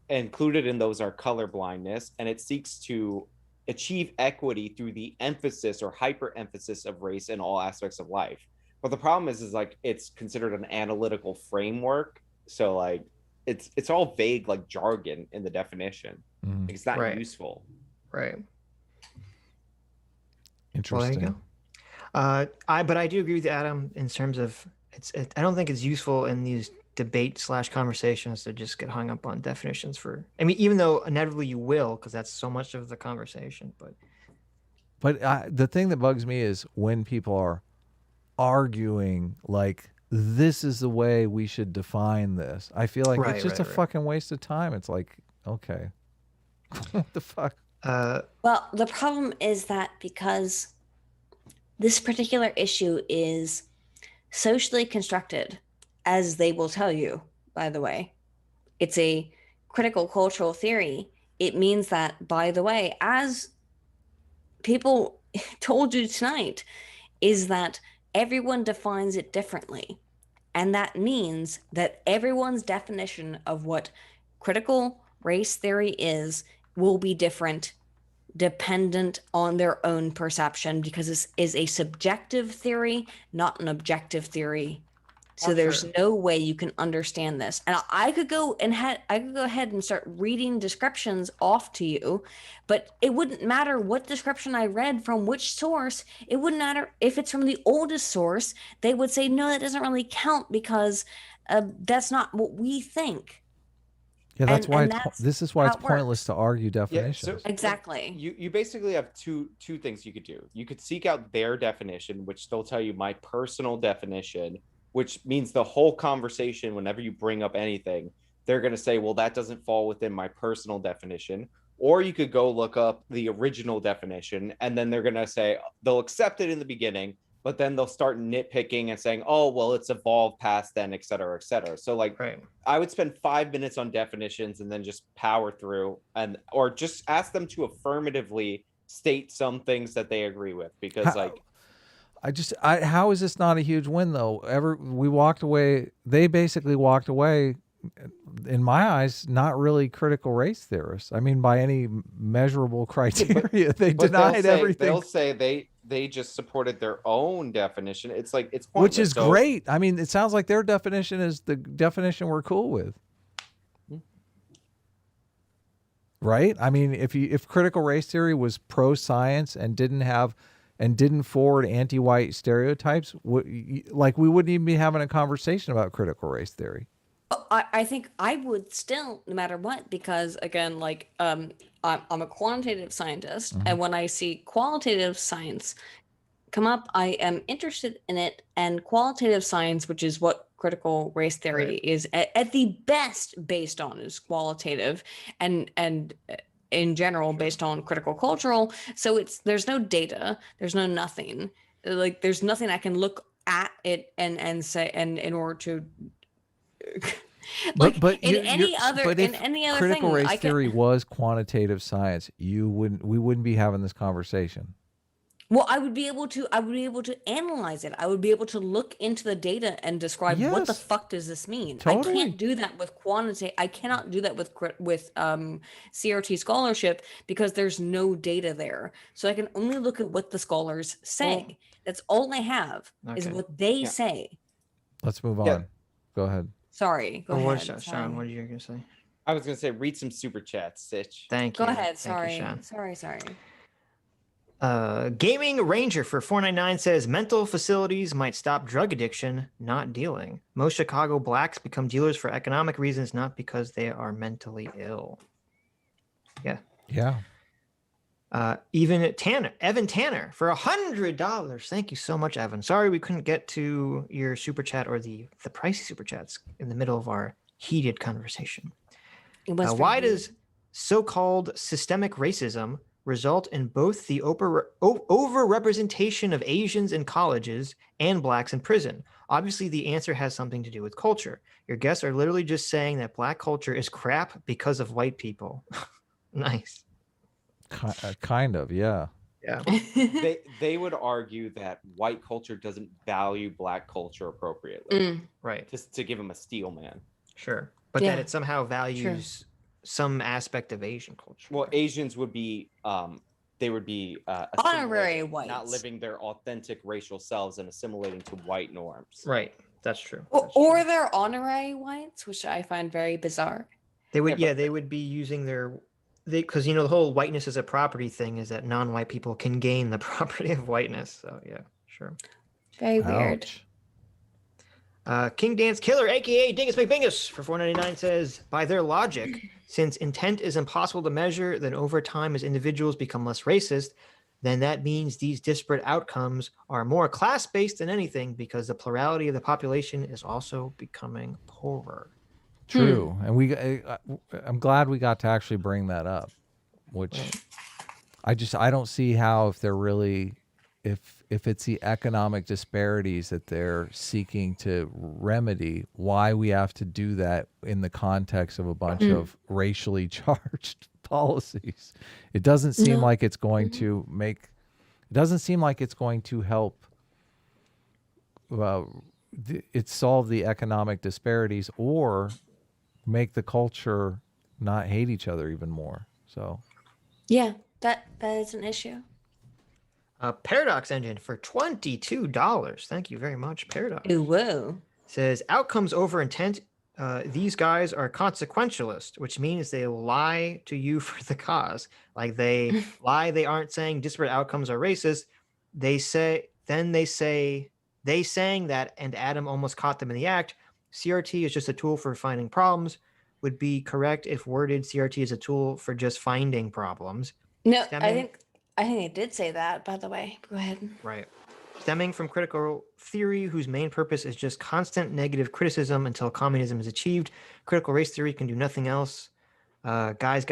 Included in those are color blindness, and it seeks to achieve equity through the emphasis or hyper emphasis of race in all aspects of life. But the problem is like it's considered an analytical framework, so like it's all vague, like jargon in the definition. Mhm. It's not Right. useful. Right. Interesting. Well, there you go. But I do agree with Adam in terms of I don't think it's useful in these debate/conversations to just get hung up on definitions for. I mean, even though inevitably you will, because that's so much of the conversation. But The thing that bugs me is when people are arguing like, this is the way we should define this. I feel like it's just a fucking waste of time. It's like, okay, what the fuck? well, the problem is that because this particular issue is socially constructed, as they will tell you, by the way, it's a critical cultural theory. It means that, by the way, as people told you tonight, is that everyone defines it differently. And that means that everyone's definition of what critical race theory is will be different dependent on their own perception, because this is a subjective theory, not an objective theory. So there's no way you can understand this. And I could go ahead and start reading descriptions off to you, but it wouldn't matter what description I read from which source. It wouldn't matter if it's from the oldest source. They would say, no, that doesn't really count because that's not what we think. Yeah, that's why this is why it's how it pointless works. to argue definitions. Exactly. You basically have two things you could do. You could seek out their definition, which they'll tell you my personal definition, which means the whole conversation, whenever you bring up anything, they're going to say, well, that doesn't fall within my personal definition. Or you could go look up the original definition, and then they're going to say, they'll accept it in the beginning, but then they'll start nitpicking and saying, oh, well, it's evolved past then, et cetera, et cetera. So like, I would spend 5 minutes on definitions and then just power through, or just ask them to affirmatively state some things that they agree with, because how is this not a huge win though? We walked away. They basically walked away, in my eyes, not really critical race theorists. I mean, by any measurable criteria, they denied everything. They'll say they just supported their own definition. It's like it's which is great. I mean, it sounds like their definition is the definition we're cool with. Right? I mean, if critical race theory was pro science and didn't forward anti-white stereotypes, we wouldn't even be having a conversation about critical race theory. I think I would still, no matter what, because again, like I'm a quantitative scientist, and when I see qualitative science come up, I am interested in it. And qualitative science, which is what critical race theory is at the best based on, is qualitative, and in general based on critical cultural. So there's no data, there's no nothing. Like there's nothing I can look at it and say, and in order to but in you- any you're- other but in if any other critical thing, race theory was quantitative science, we wouldn't be having this conversation. Well, I would be able to analyze it. I would be able to look into the data and describe what the Yes. fuck does this mean. Totally. I can't do that with quantity. I cannot do that with CRT scholarship because there's no data there. So I can only look at what the scholars say. Well, that's all I have is okay. what they Yeah. say. Let's move on. Yeah. Go ahead. Sorry. Go Or ahead. Sean, what are you going to say? I was gonna say read some super chats, Sitch. Thank Go you. ahead. Thank you, Sorry. Sean. Sorry. Gaming Ranger for 499 says mental facilities might stop drug addiction, not dealing. Most Chicago blacks become dealers for economic reasons, not because they are mentally ill. Yeah. Even Evan Tanner for $100. Thank you so much, Evan. Sorry we couldn't get to your super chat or the pricey super chats in the middle of our heated conversation. Why does so-called systemic racism result in both the overrepresentation of Asians in colleges and blacks in prison? Obviously, the answer has something to do with culture. Your guests are literally just saying that black culture is crap because of white people. Nice. Kind of, yeah. Yeah. They would argue that white culture doesn't value black culture appropriately. Right. Just to give him a steel man. Sure. But Yeah. that it somehow values some aspect of Asian culture. Well, Asians would be they would be Honorary assimilating, not whites. living their authentic racial selves and assimilating to white norms. Right. That's true. Or they're honorary whites, which I find very bizarre. They would, Yeah, but- they would be using because the whole whiteness as a property thing is that non-white people can gain the property of whiteness. So yeah, sure. Very weird. Ouch. King Dance Killer, aka Dingus McBingus, for $4.99 says, by their logic, since intent is impossible to measure, then over time as individuals become less racist, then that means these disparate outcomes are more class-based than anything because the plurality of the population is also becoming poorer. True. And I'm glad we got to actually bring that up, which I don't see how if they're really if it's the economic disparities that they're seeking to remedy, why we have to do that in the context of a bunch of racially charged policies. It doesn't seem like it's going to help solve the economic disparities or make the culture not hate each other even more. So Yeah, that is an issue. Paradox Engine for $22. Thank you very much, Paradox. Ooh, whoa. Says outcomes over intent. These guys are consequentialist, which means they lie to you for the cause. Like they lie, they aren't saying disparate outcomes are racist. They saying that, and Adam almost caught them in the act. CRT is just a tool for finding problems. Would be correct if worded CRT is a tool for just finding problems. No, Stemming- I think they did say that, by the way. Go ahead. Right. Stemming from critical theory, whose main purpose is just constant negative criticism until communism is achieved. Critical race theory can do nothing else. Guys,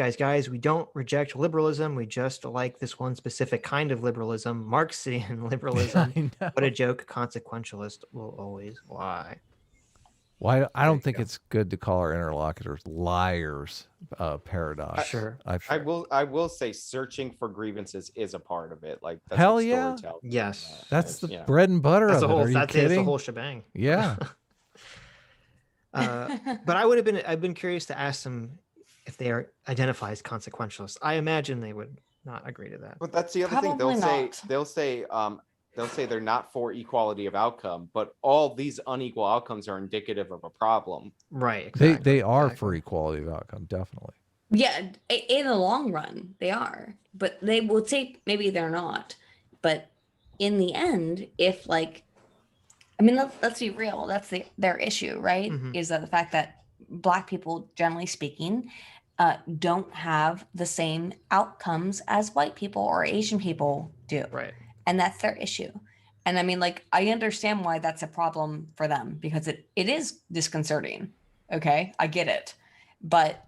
we don't reject liberalism. We just like this one specific kind of liberalism, Marxian liberalism. I know. What a joke. Consequentialist will always lie. Well, I don't think it's good to call our interlocutors liars. Paradox. Sure. I will say searching for grievances is a part of it. Like that's Hell what yeah. storytelling is. Yes. That's the Yeah. bread and butter That's of the it. whole. Are you That's it. It's kidding? the whole shebang. Yeah. But I've been curious to ask them if they are identify as consequentialist. I imagine they would not agree to that. But that's the other thing. Probably They'll say they're not for equality of outcome, but all these unequal outcomes are indicative of a problem. Right. Exactly. They are exactly. for equality of outcome, definitely. Yeah, in the long run, they are. But they will say maybe they're not. But in the end, if let's be real, that's their issue, right? Mhm. Is that the fact that Black people, generally speaking, don't have the same outcomes as white people or Asian people do. Right. And that's their issue. And I understand why that's a problem for them because it is disconcerting. Okay, I get it. But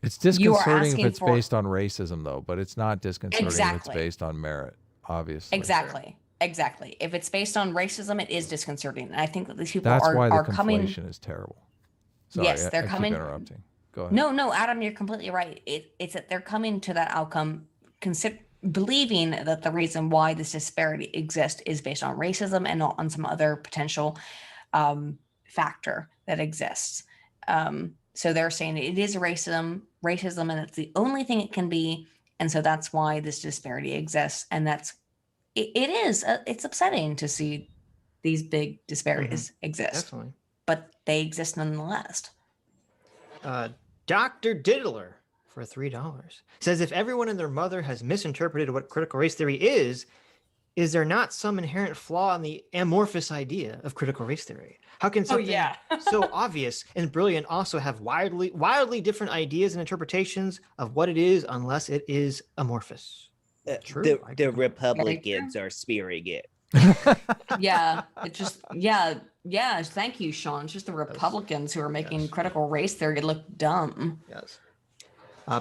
It's You are disconcerting if asking it's for- based on racism, though, but it's not disconcerting if Exactly. it's based on merit, obviously. exactly. Exactly. If it's based on racism, it is disconcerting. And I think that these people That's why the are coming. conflation is terrible. Sorry, Yes, they're I keep coming. interrupting. Go ahead. No, Adam, you're completely right. It's that they're coming to that outcome, believing that the reason why this disparity exists is based on racism and not on some other potential factor that exists. So they're saying it is racism, and it's the only thing it can be, and so that's why this disparity exists, and it's upsetting to see these big disparities exist. Definitely. But they exist nonetheless. Dr. Diddler for $3 says, if everyone and their mother has misinterpreted what critical race theory is there not some inherent flaw in the amorphous idea of critical race theory? How can something so obvious and brilliant also have wildly different ideas and interpretations of what it is unless it is amorphous? True. The Republicans are spearing it. Yeah, it just thank you, Sean. It's just the Republicans who are making critical race theory look dumb. Yes.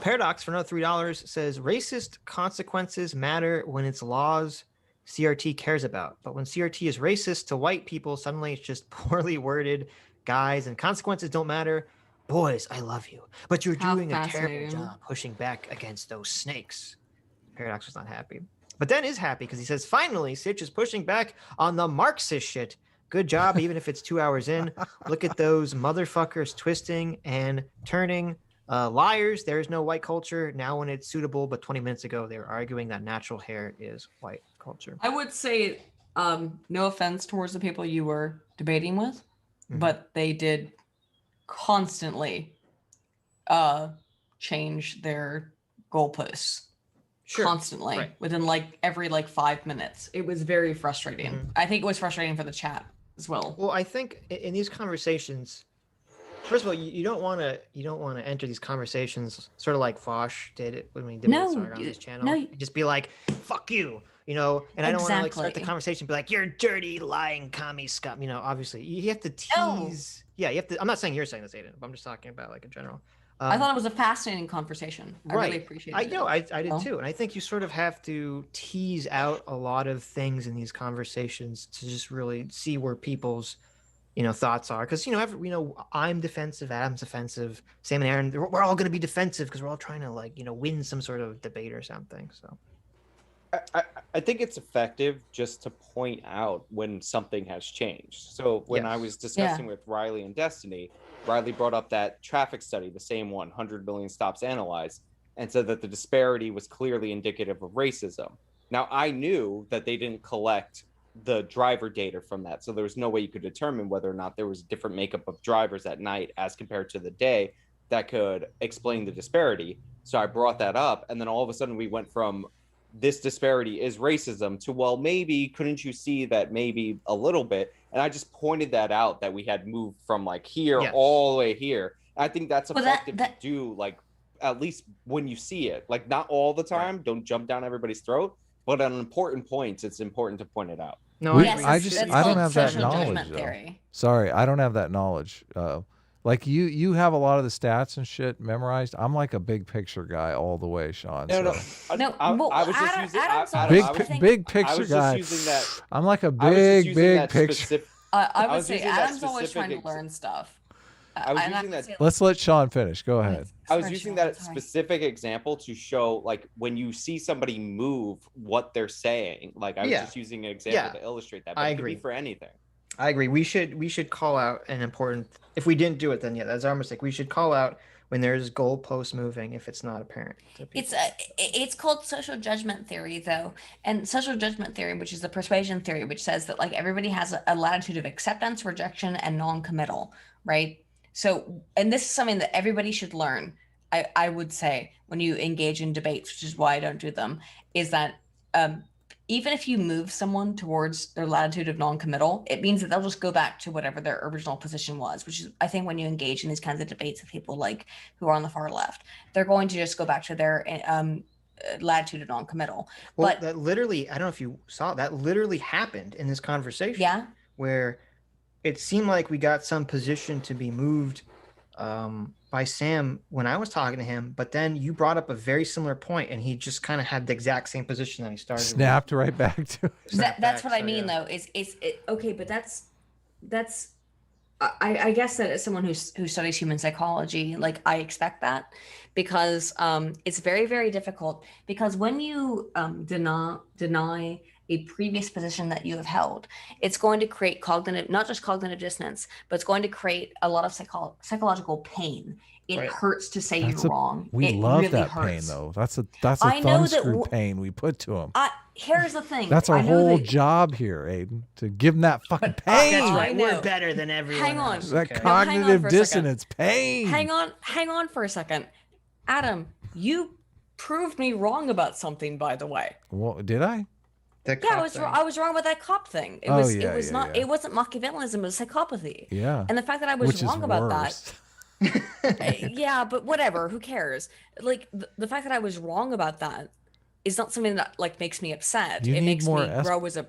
Paradox for another $3 says, racist consequences matter when it's laws CRT cares about, but when CRT is racist to white people, suddenly it's just poorly worded guys, and consequences don't matter. Boys, I love you, but you're doing a terrible job pushing back against those snakes. Paradox was not happy, but then is happy because he says, finally, Sitch is pushing back on the Marxist shit. Good job, even if it's 2 hours in. Look at those motherfuckers twisting and turning. Liars, there is no white culture now when it's suitable, but 20 minutes ago they were arguing that natural hair is white culture. I would say, no offense towards the people you were debating with, but they did constantly change their goalposts. Sure. Constantly within every 5 minutes. It was very frustrating. I think it was frustrating for the chat as well. Well, I think in these conversations, first of all, you don't want to enter these conversations sort of like Fosh did it when we did on his channel. No, just be like, "Fuck you," and I don't want to start the conversation and be like, "You're dirty, lying, commie scum." obviously you have to tease. Yeah, you have to. I'm not saying you're saying this, Aydin, but I'm just talking about in general. I thought it was a fascinating conversation. I really appreciated it. I did too. And I think you sort of have to tease out a lot of things in these conversations to just really see where people's, thoughts are. Because, I'm defensive, Adam's offensive, Sam and Aaron, we're all going to be defensive because we're all trying to, win some sort of debate or something. So I think it's effective just to point out when something has changed. So when I was discussing with Riley and Destiny, Riley brought up that traffic study, the same one, 100 million stops analyzed, and said that the disparity was clearly indicative of racism. Now, I knew that they didn't collect the driver data from that, so there was no way you could determine whether or not there was a different makeup of drivers at night as compared to the day that could explain the disparity. So I brought that up, and then all of a sudden we went from this disparity is racism to, well, maybe couldn't you see that maybe a little bit? And I just pointed that out, that we had moved from here all the way here. I think that's effective to do, at least when you see it, not all the time. Don't jump down everybody's throat, but on important points, it's important to point it out. No, I don't have that knowledge. Sorry, I don't have that knowledge. You have a lot of the stats and shit memorized. I'm like a big picture guy all the way, Sean. I was just using big picture guy. I'm like a big picture. I would say Adam's always trying to learn stuff. Let's let Sean finish. Go ahead. I was using that specific example to show, when you see somebody move, what they're saying. I was just using an example to illustrate that. But I agree. agree. It could be for anything. I agree. We should call out an important. If we didn't do it, then that's our mistake. We should call out when there's goalposts moving if it's not apparent to people. It's called social judgment theory, though, and social judgment theory, which is the persuasion theory, which says that everybody has a latitude of acceptance, rejection, and non-committal, right? So, and this is something that everybody should learn. I would say when you engage in debates, which is why I don't do them, is that even if you move someone towards their latitude of non-committal, it means that they'll just go back to whatever their original position was, which is, I think, when you engage in these kinds of debates with people who are on the far left, they're going to just go back to their latitude of non-committal. Well, that literally, I don't know if you saw, that literally happened in this conversation. Yeah. Where it seemed like we got some position to be moved by Sam when I was talking to him, but then you brought up a very similar point, and he just kind of had the exact same position that he started. Snapped right back to it. That's what I mean, though. Okay, but that's. I guess that as someone who studies human psychology, like I expect that, because it's very, very difficult. Because when you deny a previous position that you have held, it's going to create not just cognitive dissonance, but it's going to create a lot of psychological pain. It hurts to say you're wrong. We love that pain, though. That's a thumb screw pain we put to him. Here's the thing. That's our whole job here, Aydin, to give him that fucking pain. That's right. We're better than everyone. Hang on. else. That cognitive dissonance pain. Hang on for a second. Adam, you proved me wrong about something, by the way. Well, did I? I was wrong about that cop thing. It wasn't Machiavellianism, it was psychopathy. Yeah. And the fact that I was wrong about that. Yeah, but whatever, who cares? Like the fact that I was wrong about that is not something that like makes me upset. It makes me grow as a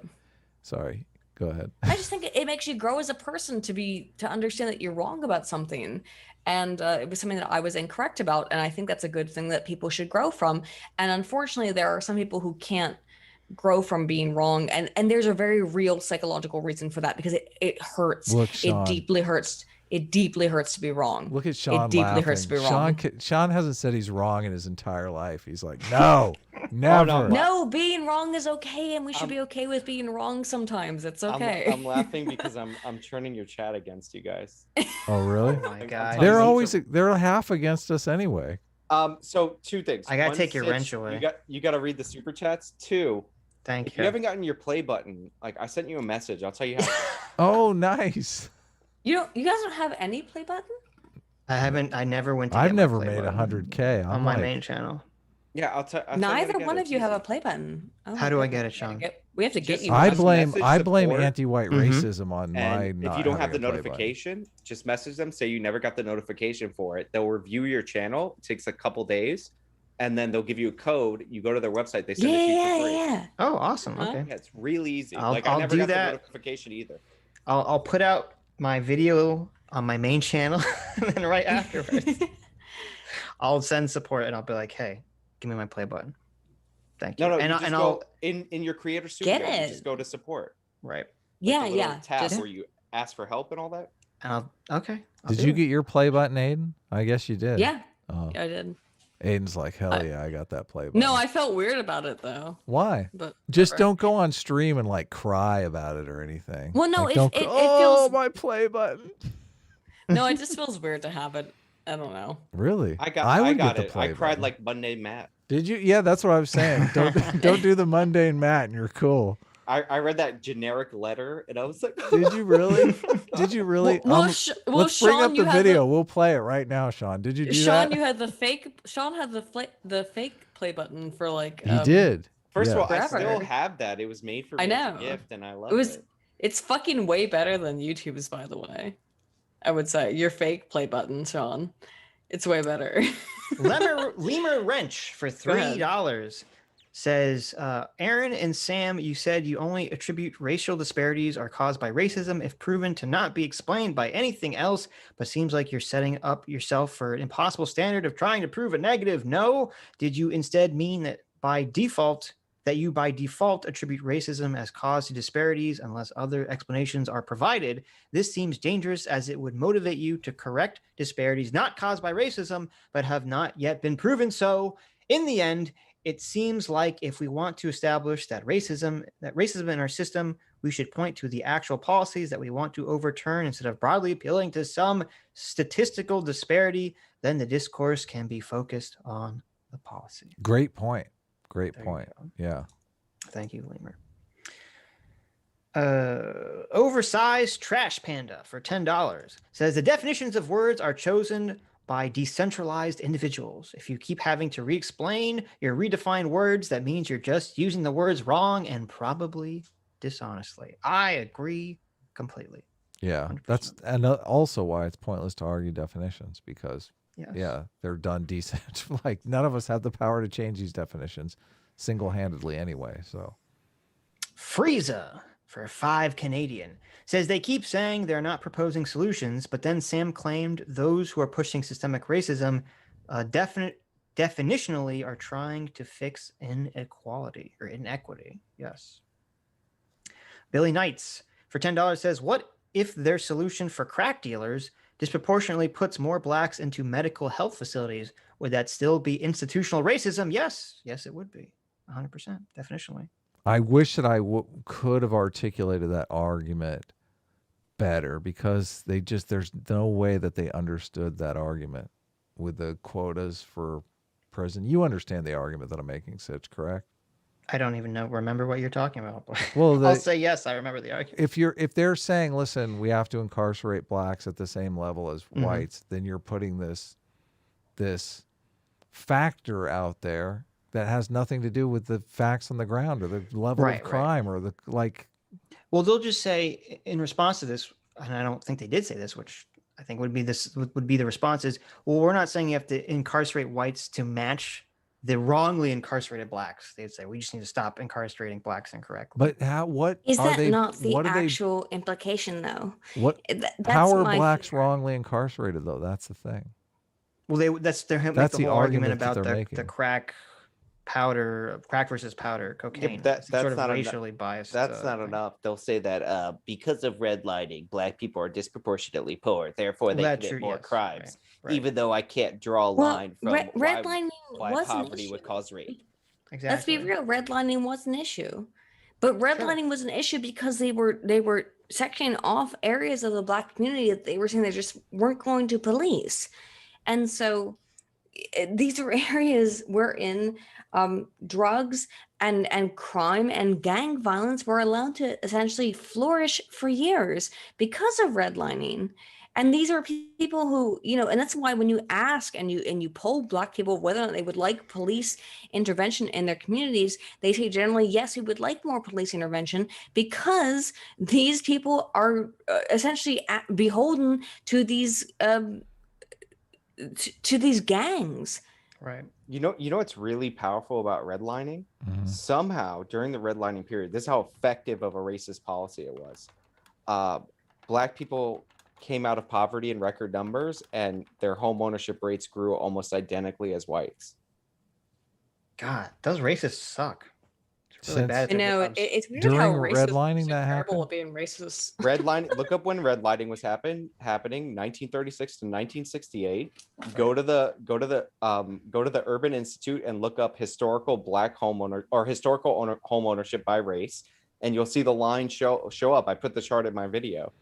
Sorry, go ahead. I just think it makes you grow as a person to understand that you're wrong about something. And it was something that I was incorrect about. And I think that's a good thing that people should grow from. And unfortunately, there are some people who can't grow from being wrong. And there's a very real psychological reason for that, because it hurts. Look, Sean, it deeply hurts. It deeply hurts to be wrong. Look at Sean. It deeply hurts to be wrong. Sean hasn't said he's wrong in his entire life. He's like, no, never. No, being wrong is okay, and we should be okay with being wrong sometimes. It's okay. I'm laughing because I'm turning your chat against you guys. Oh really? Oh my God. They're half against us anyway. So two things. I gotta One, take your Sitch, wrench away. You gotta read the super chats. Two. Thank If you haven't gotten your play button, like I sent you a message. I'll tell you how. Oh, nice. You guys don't have any play button? I never went to I've get my never play made button 100K on my main channel. Yeah, I'll tell. Neither one of you have a play button. Oh, How do I get it, Sean? We have to get you. I blame support. anti-white racism on my. And if you don't have the notification, just message them. Say you never got the notification for it. They'll review your channel. It takes a couple days, and then they'll give you a code. You go to their website. They send it to you for free. Yeah. Oh, awesome. Okay. Yeah, it's really easy. I'll I never do got that. the notification either. I'll put out my video on my main channel, and then right afterwards, I'll send support, and I'll be like, "Hey, give me my play button." Thank you. No, and you I'll in your creator studio. Get it. You just go to support. Right. Yeah, the little tab just- where you ask for help and all that. And I'll Did do you it. get your play button, Aydin? I guess you did. Yeah. Oh. I did. Aiden's like, hell yeah, I got that play button. No, I felt weird about it though. Why? But Just whatever. don't go on stream and like cry about it or anything. Well, no, Like, it don't feels. oh, my play button. No, it just feels weird to have it. I don't know. Really? I got get the it. play I cried button. like Monday Matt. Did you? Yeah, that's what I was saying. Don't do the mundane Matt, and you're cool. I read that generic letter and I was like, Did you really? Did you really? Well, let's bring Sean, up you the had video. We'll play it right now, Sean. Did you do Sean, that? you had the fake. Sean had the fake play button for like. He did. First Yeah. of all, I Forever. still have that. It was made for me I as know. a gift, and I love It was. it. It's fucking way better than YouTube's, by the way. I would say your fake play button, Sean. It's way better. Lemur Wrench for Go ahead. $3 says, Aaron and Sam, you said you only attribute racial disparities are caused by racism if proven to not be explained by anything else, but seems like you're setting up yourself for an impossible standard of trying to prove a negative. No, did you instead mean that you by default attribute racism as cause to disparities unless other explanations are provided? This seems dangerous as it would motivate you to correct disparities not caused by racism, but have not yet been proven so. In the end, it seems like if we want to establish that racism in our system, we should point to the actual policies that we want to overturn instead of broadly appealing to some statistical disparity. Then the discourse can be focused on the policy. Great point. Great There you point. go. Yeah. Thank you, Lemur. Oversized Trash Panda for $10 says the definitions of words are chosen by decentralized individuals. If you keep having to re-explain your redefined words, that means you're just using the words wrong and probably dishonestly. I agree completely. Yeah. 100%. That's and also why it's pointless to argue definitions because Yes. yeah, they're done decent. Like none of us have the power to change these definitions single-handedly anyway. So Frieza for 5 Canadian. Says they keep saying they're not proposing solutions, but then Sam claimed those who are pushing systemic racism definitionally are trying to fix inequality or inequity. Yes. Billy Knights for $10 says, what if their solution for crack dealers disproportionately puts more blacks into medical health facilities? Would that still be institutional racism? Yes. Yes, it would be. 100%. Definitionally. I wish that I could have articulated that argument better, because there's no way that they understood that argument with the quotas for prison. You understand the argument that I'm making, Sitch, correct? I don't even remember what you're talking about. Well, I'll say yes, I remember the argument. If they're saying, listen, we have to incarcerate blacks at the same level as whites, then you're putting this factor out there that has nothing to do with the facts on the ground or the level of crime or the like. Well, they'll just say in response to this, and I don't think they did say this, which I think would be the response is, well, we're not saying you have to incarcerate whites to match the wrongly incarcerated blacks. They'd say we just need to stop incarcerating blacks incorrectly. But what is that not the actual implication though? How are blacks wrongly incarcerated though? That's the thing. Well, that's the whole argument about the crack powder, crack versus powder, cocaine. That's sort of not racially biased. That's not enough. They'll say that because of redlining, black people are disproportionately poor, therefore they commit more crimes. Right. Even though I can't draw a line from redlining why poverty would cause rape. Exactly. Let's be real. Redlining was an issue, but redlining was an issue because they were sectioning off areas of the black community that they were saying they just weren't going to police, and so these are areas wherein drugs and crime and gang violence were allowed to essentially flourish for years because of redlining. And these are people who, and that's why when you ask and you poll black people whether or not they would like police intervention in their communities, they say generally, yes, we would like more police intervention because these people are essentially beholden to these gangs. Right. You know what's really powerful about redlining? Mm-hmm. Somehow during the redlining period, this is how effective of a racist policy it was. Black people came out of poverty in record numbers, and their home ownership rates grew almost identically as whites. God, those racists suck. It's really bad. I know it's weird during how racist redlining that happened. at being racist. Redlining. Look up when redlining was happening, 1936 to 1968. Go to the Urban Institute and look up historical black homeowner or historical home ownership by race, and you'll see the line show up. I put the chart in my video.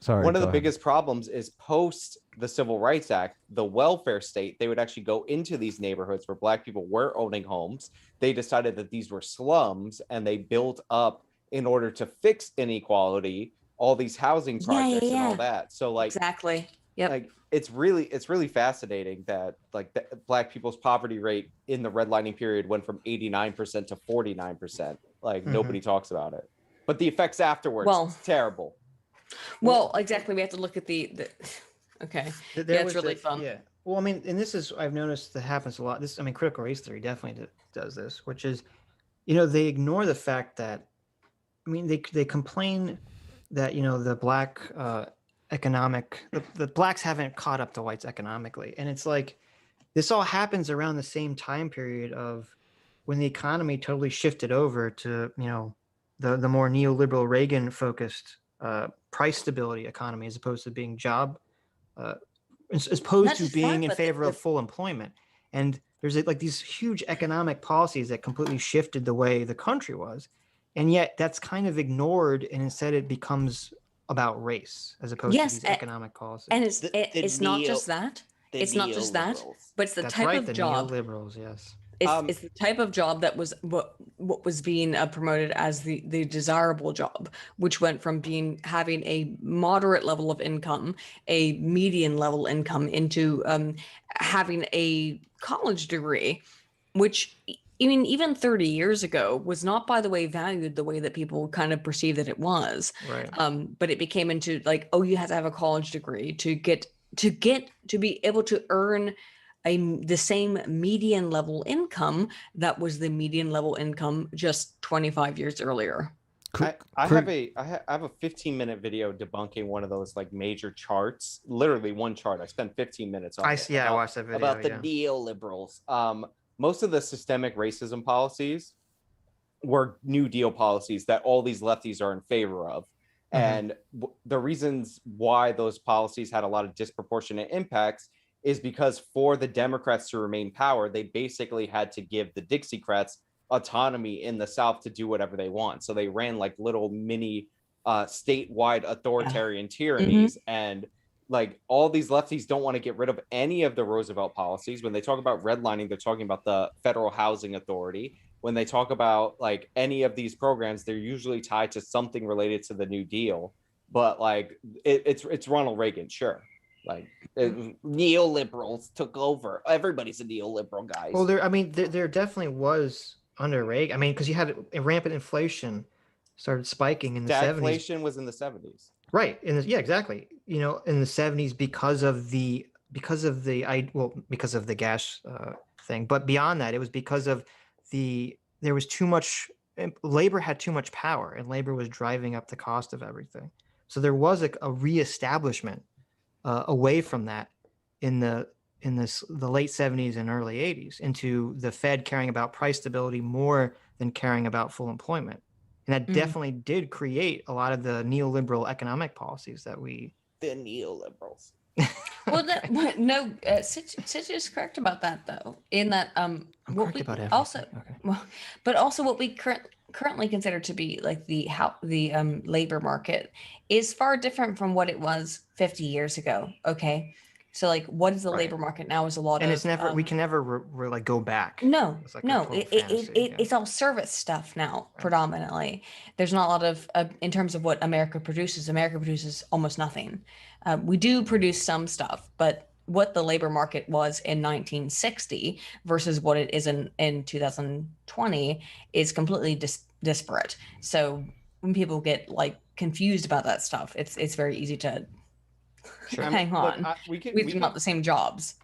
One of the biggest problems is post the Civil Rights Act, the welfare state, they would actually go into these neighborhoods where black people were owning homes. They decided that these were slums, and they built up, in order to fix inequality, all these housing projects and all that. So exactly. Yep. Like it's really fascinating that the black people's poverty rate in the redlining period went from 89% to 49%. Nobody talks about it. But the effects afterwards, terrible. Well, exactly. We have to look at the okay. It's really fun. Yeah. Well, I mean, and this is, I've noticed that happens a lot. Critical race theory definitely does this, which is, they ignore the fact that, they complain that, the black the blacks haven't caught up to whites economically. And it's like, this all happens around the same time period of when the economy totally shifted over to, the more neoliberal Reagan focused price stability economy, as opposed to being as opposed to being in favor of full employment. And there's these huge economic policies that completely shifted the way the country was. And yet that's kind of ignored, and instead it becomes about race as opposed to these economic policies. And it's not just that. It's not just that, but it's the type of job. Neoliberals, yes. It's the type of job that was what was being promoted as the desirable job, which went from having a moderate level of income, a median level income, into having a college degree, which even 30 years ago was not, by the way, valued the way that people kind of perceive that it was. Right. But it became into you have to have a college degree to be able to earn the same median level income that was the median level income just 25 years earlier. I have a 15-minute video debunking one of those like major charts. Literally one chart. I spent 15 minutes on it. I watched that video about the neoliberals. Most of the systemic racism policies were New Deal policies that all these lefties are in favor of. And the reasons why those policies had a lot of disproportionate impacts is because for the Democrats to remain power, they basically had to give the Dixiecrats autonomy in the South to do whatever they want. So they ran like little mini statewide authoritarian tyrannies. And like all these lefties don't want to get rid of any of the Roosevelt policies. When they talk about redlining, they're talking about the Federal Housing Authority. When they talk about like any of these programs, they're usually tied to something related to the New Deal. But like it's Ronald Reagan, sure. Like neoliberals took over. Everybody's a neoliberal, guys. Well, there definitely was under Reagan. I mean, because you had rampant inflation started spiking in the 70s. Inflation was in the 70s. Right. Yeah, exactly. You know, in the 70s because of the gas thing. But beyond that, it was because of there was too much, labor had too much power, and labor was driving up the cost of everything. So there was a reestablishment away from that in the late 70s and early 80s into the Fed caring about price stability more than caring about full employment. And that definitely did create a lot of the neoliberal economic policies that the neoliberals. Well, no, Sitch is correct about that, though. In that, what we also, well, but also what we currently consider to be like the labor market is far different from what it was 50 years ago. Okay, so like, what is the labor market now? Is a lot and of, it's never we can never like go back. No, it's like it's all service stuff now predominantly. There's not a lot of in terms of what America produces. America produces almost nothing. We do produce some stuff, but what the labor market was in 1960 versus what it is in 2020 is completely disparate. So when people get like confused about that stuff, it's very easy to hang on. We've not the same jobs.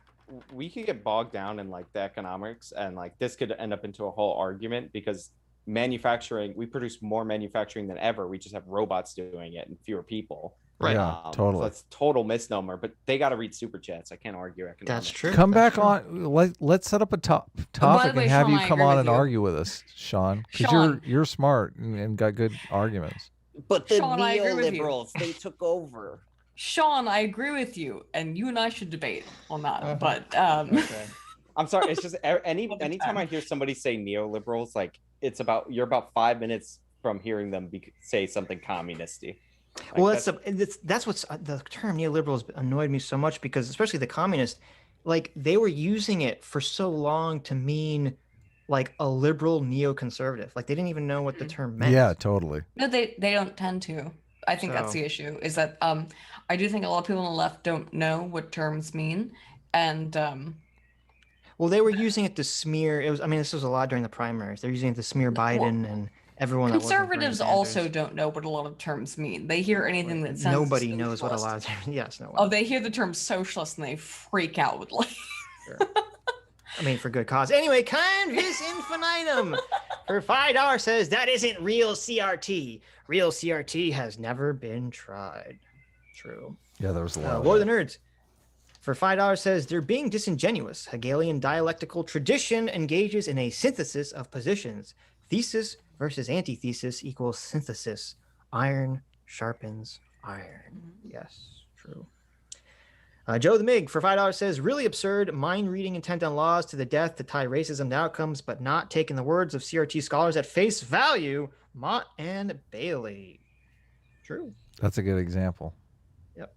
We could get bogged down in like the economics, and like this could end up into a whole argument because manufacturing, we produce more manufacturing than ever. We just have robots doing it and fewer people. Right. Yeah, totally. So it's total misnomer, but they got to read super chats. I can't argue economics. That's true. Come That's back true. on. Let's set up a topic and have you come on and argue with us, Sean, because you're smart and got good arguments. But the neoliberals, they took over. Sean, I agree with you, and you and I should debate on that. But okay. I'm sorry. It's just anytime I hear somebody say neoliberals, like you're about 5 minutes from hearing them say something communisty. Like well, that's what's the term neoliberals annoyed me so much, because especially the communists, like they were using it for so long to mean like a liberal neoconservative. Like they didn't even know what the term meant. Yeah, totally. No, they don't tend to. I think that's the issue, is that I do think a lot of people on the left don't know what terms mean. And well, they were using it to smear. This was a lot during the primaries. They're using it to smear Biden and everyone. Conservatives also don't know what a lot of terms mean. They hear anything that sounds nobody knows what a lot of terms. Yes, no one. Oh, they hear the term socialist and they freak out. Like, sure. For good cause. Anyway, Canvas Infinitum for $5 says that isn't real CRT. Real CRT has never been tried. True. Yeah, there was a lot. War of the Nerds for $5 says they're being disingenuous. Hegelian dialectical tradition engages in a synthesis of positions. Thesis versus antithesis equals synthesis. Iron sharpens iron. Yes, true. Joe the Mig for $5 says really absurd mind reading intent on laws to the death to tie racism to outcomes, but not taking the words of CRT scholars at face value. Mott and Bailey. True. That's a good example. Yep.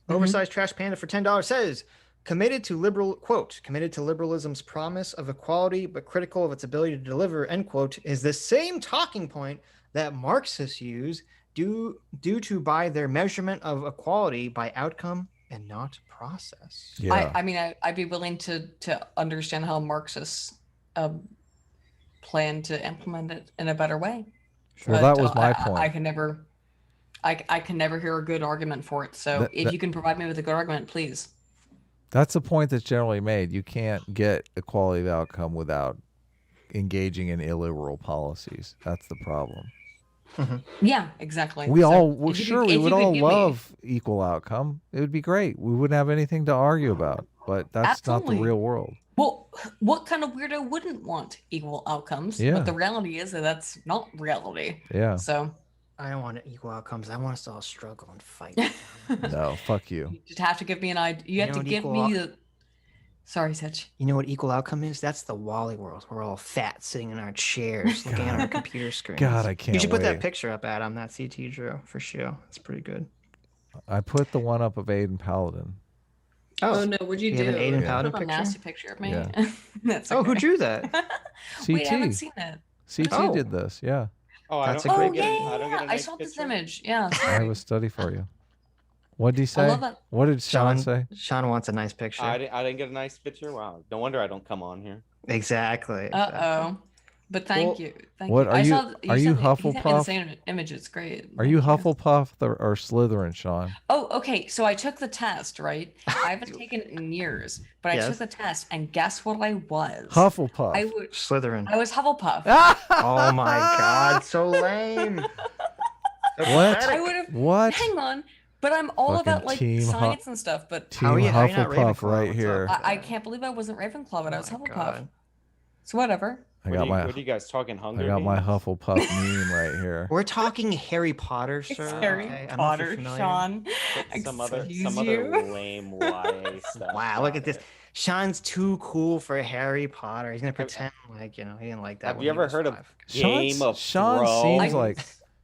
Oversized Trash Panda for $10 says committed to liberalism's promise of equality, but critical of its ability to deliver, end quote, is the same talking point that Marxists use due to by their measurement of equality by outcome and not process. Yeah. I'd be willing to understand how Marxists plan to implement it in a better way. Well, that was my point. I can never hear a good argument for it. So if you can provide me with a good argument, please. That's the point that's generally made. You can't get equality of outcome without engaging in illiberal policies. That's the problem. Yeah, exactly. We So all, well, if you sure, could- we if would you could all give me- love equal outcome. It would be great. We wouldn't have anything to argue about, but that's not the Absolutely. real world. Well, what kind of weirdo wouldn't want equal outcomes? Yeah. But the reality is that that's not reality. Yeah. So I don't want equal outcomes. I want us to all struggle and fight. No, fuck you. you just have to give me an idea. You have know to what give equal me the. Sorry, Sitch. You know what equal outcome is? That's the Wally world. We're all fat, sitting in our chairs, looking at our computer screens. God, I can't You should put that wait. picture up, Adam. That CT drew for sure. It's pretty good. I put the one up of Aydin Paladin. Oh no, what'd you You do? have an Aydin You Paladin put a picture? nasty picture of me. Yeah. That's Oh, who okay. drew that? Wait, I haven't CT. seen it. CT Oh. did this. Yeah. Oh, That's I a don't great get, game. I don't get a I nice saw this picture. image. Yeah. I Sorry. have a study for you. What did he I say? love it. What did Sean say? Sean wants a nice picture. I didn't get a nice picture. Wow. No wonder I don't come on here. Exactly. Uh oh. But thank Well, you. Thank what you. are I you- saw, are you said that- he sent me Hufflepuff? the same image. It's great. Are you Thank Hufflepuff or Slytherin, Sean? Oh, okay. So I took the test, right? I haven't taken it in years, but I Yes. took the test, and guess what I was? Hufflepuff. I was. Slytherin. I was Hufflepuff. Oh my God, so lame. What? I would have. What? Hang on, but I'm all Fucking about like team science and stuff. But Team How are you not Hufflepuff Ravenclaw? right What's here. up? I can't believe I wasn't Ravenclaw, but I was Oh my Hufflepuff. God. So whatever. I What got are you, my what are you guys talking Hunger I got my Games? Hufflepuff meme right here. We're talking Harry Potter, sir. It's Harry okay? I don't know if you're Potter, familiar. Sean. Some other Excuse other you. lame YA stuff. Wow, look on at this. it. Sean's too cool for Harry Potter. He's gonna pretend like he didn't like that. Have when you he ever was heard of 5. Game of Sean Thrones? seems like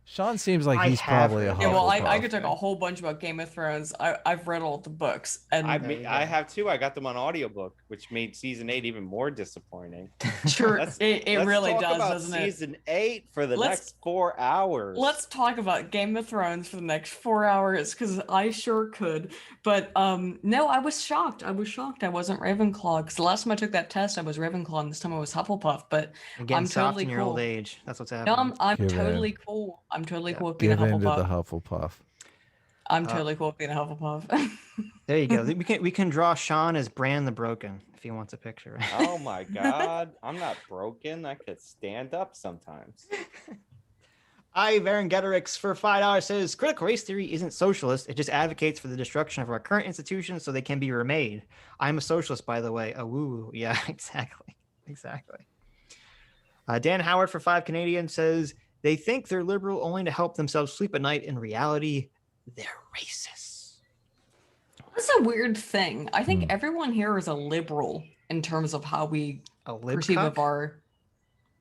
Sean seems like I he's have probably a heard Hufflepuff. Yeah, well, I could talk a whole bunch about Game of Thrones. I've read all the books, and I have too. I got them on audiobook, which made season 8 even more disappointing. sure, Let's- it Let's really talk does, about doesn't it? season 8 for the Let's- next 4 hours. Let's talk about Game of Thrones for the next 4 hours, because I sure could. But no, I was shocked. I wasn't Ravenclaw, because the last time I took that test, I was Ravenclaw, and this time I was Hufflepuff. But You're getting I'm soft totally in your cool. old age. That's what's No, happening. I'm Give totally in. cool. I'm totally cool with being Give a in to the Hufflepuff. Hufflepuff. I'm totally cool with being a Hufflepuff. There you go. We can draw Sean as Bran the Broken if he wants a picture. Oh my god, I'm not broken. I could stand up sometimes. I, Varen Getterix, for $5 says critical race theory isn't socialist. It just advocates for the destruction of our current institutions so they can be remade. I'm a socialist, by the way. Oh, woo. Yeah, exactly. Dan Howard for 5 Canadian says they think they're liberal only to help themselves sleep at night. In reality, they're racist. That's a weird thing. I think everyone here is a liberal in terms of how we A lib perceive of cuck? our.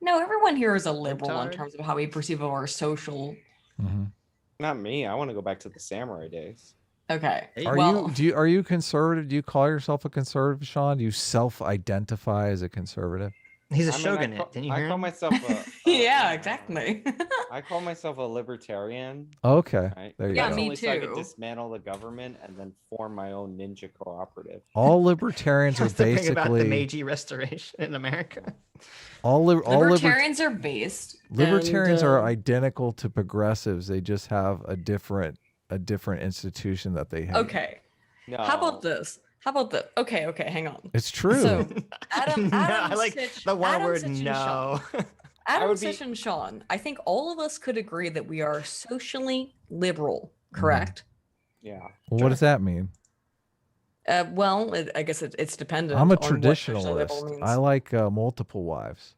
No, everyone here is a liberal in Libtard? terms of how we perceive of our social. Not me. I want to go back to the samurai days. Okay. Are you conservative? Do you call yourself a conservative, Sean? Do you self-identify as a conservative? He's a I mean, shogunate. Didn't you hear I call him? myself Yeah, exactly. I call myself a libertarian. Okay, Right? there you Yeah, go. me Only so I too. could dismantle the government and then form my own ninja cooperative. All libertarians are Wants to bring about the basically Meiji Restoration in America. Libertarians are based. Libertarians and, are identical to progressives. They just have a different institution that they have. Okay. No. How about this? Okay, hang on. It's true. So, Adam, No, Adam I like Sitch, the one Adam word Sitch and no. Sean. Adam, would be- Sitch, and Sean, I think all of us could agree that we are socially liberal, correct? Yeah. Well, what does that mean? Well, I guess it's dependent. I'm a on what socially liberal traditionalist. means. I like multiple wives.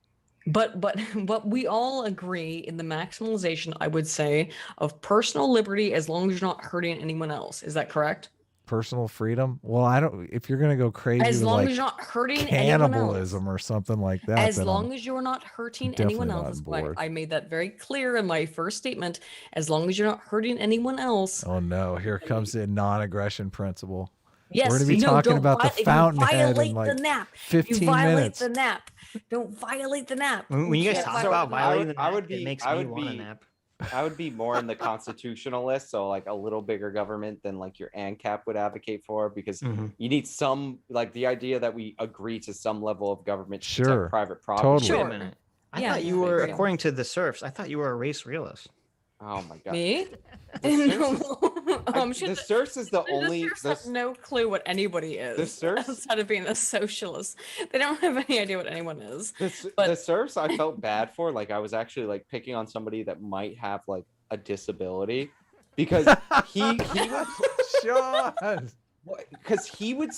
But we all agree in the maximalization, I would say, of personal liberty as long as you're not hurting anyone else. Is that correct? Personal freedom. Well, I don't. If you're gonna go crazy As with long like as you're not hurting anyone else. cannibalism or something like that, As then long as you're not hurting definitely anyone not else. on That's why board. I made that very clear in my first statement. As long as you're not hurting anyone else. oh no, here comes the non-aggression principle. Yes, We're gonna be no, talking don't about the you fountainhead violate in like the nap. 15 you violate minutes. the nap. Don't violate the nap. When you guys can't talk violate about the nap. violating the I nap, would it be- makes I me would want a be- nap. I would be more in the constitutionalist, so like a little bigger government than like your ANCAP would advocate for, because Mhm. you need some, like the idea that we agree to some level of government to Sure. protect private property. Totally. Wait a Sure. minute. I Yeah, thought you yeah, were, yeah. according to the serfs, I thought you were a race realist. Oh my god. Me? The The serfs is the only. The serfs have no clue what anybody is. The serfs, outside of being a socialist, they don't have any idea what anyone is. The serfs, I felt bad for. Like I was actually like picking on somebody that might have like a disability, because he would Sean, because he would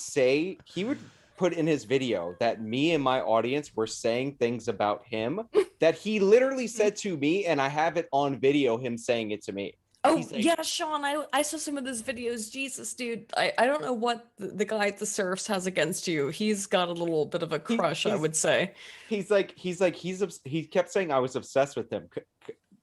put in his video that me and my audience were saying things about him that he literally said to me, and I have it on video, him saying it to me. Oh, like, yeah, Sean, I saw some of those videos. Jesus, dude. I don't know what the guy at the Surfs has against you. He's got a little bit of a crush, I would say. He kept saying I was obsessed with him.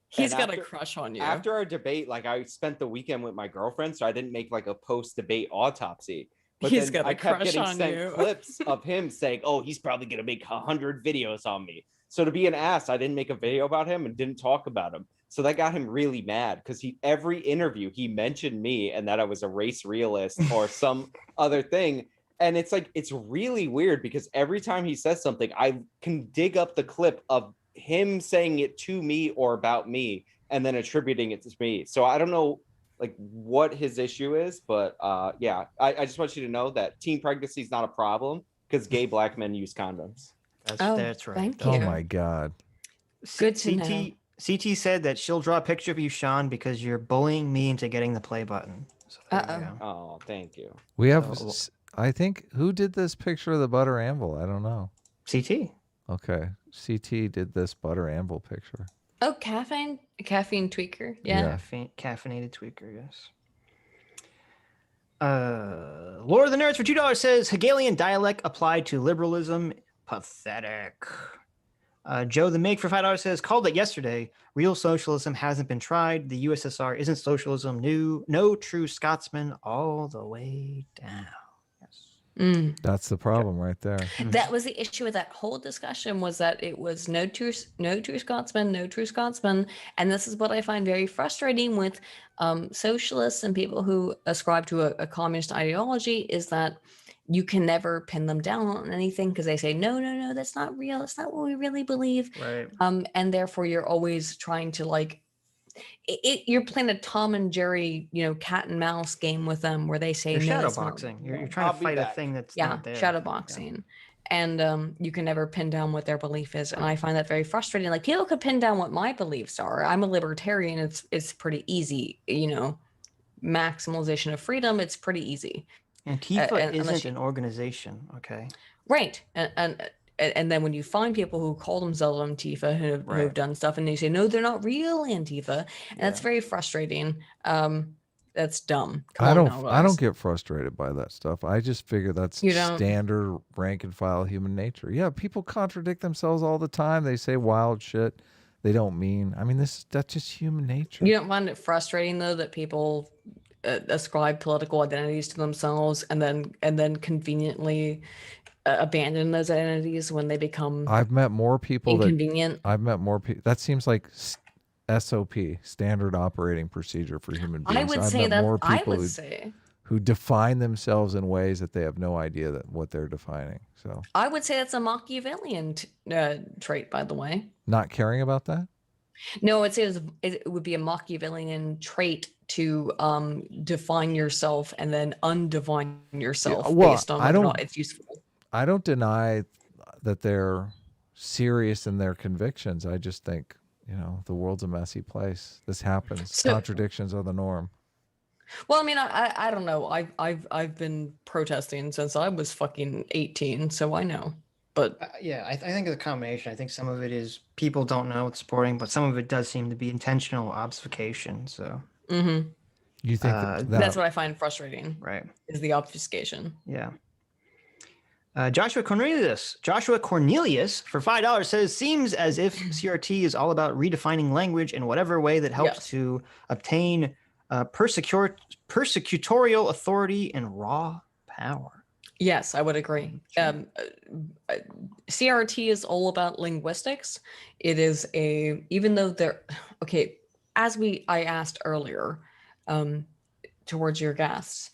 He's got a crush on you. After our debate, like I spent the weekend with my girlfriend, so I didn't make like a post-debate autopsy. But he's then got a I kept crush getting on sent you. clips of him saying, "Oh, he's probably gonna make 100 videos on me." So to be an ass, I didn't make a video about him and didn't talk about him. So that got him really mad, because every interview he mentioned me and that I was a race realist or some other thing. And it's like, it's really weird, because every time he says something, I can dig up the clip of him saying it to me or about me and then attributing it to me. So I don't know like what his issue is, but yeah, I just want you to know that teen pregnancy is not a problem, because gay black men use condoms. That's right. Thank you. oh my God. Good to know. CT said that she'll draw a picture of you, Sean, because you're bullying me into getting the play button. So there you go. Oh, thank you. We have, I think, who did this picture of the butter anvil? I don't know. CT. Okay. CT did this butter anvil picture. Oh, caffeine tweaker. Yeah. Caffeinated tweaker, yes. Lord of the Nerds for $2 says Hegelian dialect applied to liberalism. Pathetic. Joe the Mig for $5 says, called it yesterday. Real socialism hasn't been tried. The USSR isn't socialism. No true Scotsman all the way down. Yes. That's the problem right there. That was the issue with that whole discussion, was that it was no true Scotsman, no true Scotsman. And this is what I find very frustrating with socialists and people who ascribe to a communist ideology, is that you can never pin them down on anything, because they say, no, that's not real. That's not what we really believe. Right. And therefore you're always trying to like, you're playing a Tom and Jerry, cat and mouse game with them, where they say, you're no, shadow boxing. You're trying to fight a thing that's not there. Shadow boxing. Yeah. And you can never pin down what their belief is. And I find that very frustrating. Like, people could pin down what my beliefs are. I'm a libertarian. It's pretty easy, maximalization of freedom. It's pretty easy. Antifa isn't an organization, okay? Right. And then when you find people who call themselves Antifa who have done stuff, and they say, no, they're not real Antifa, and that's very frustrating. That's dumb. I don't get frustrated by that stuff. I just figure that's standard rank and file human nature. Yeah, people contradict themselves all the time. They say wild shit they don't mean. I mean, that's just human nature. You don't find it frustrating though that people ascribe political identities to themselves and then conveniently abandon those identities when they become I've met more people inconvenient. I've met more people. That seems like SOP, standard operating procedure for human beings. I would say that who define themselves in ways that they have no idea that what they're defining. So I would say that's a Machiavellian trait, by the way. Not caring about that? No, I'd say it would be a Machiavellian trait to define yourself and then undefine yourself based on whether or not it's useful. I don't deny that they're serious in their convictions. I just think, the world's a messy place. This happens. Contradictions are the norm. Well, I mean, I don't know. I've been protesting since I was fucking 18, so I know. But I think it's a combination. I think some of it is people don't know it's supporting, but some of it does seem to be intentional obfuscation. So you think that's what I find frustrating, right? Is the obfuscation. Yeah. Joshua Cornelius for $5 says, seems as if CRT is all about redefining language in whatever way that helps to obtain persecutorial authority and raw power. Yes, I would agree. CRT is all about linguistics. It is even though as I asked earlier, towards your guests,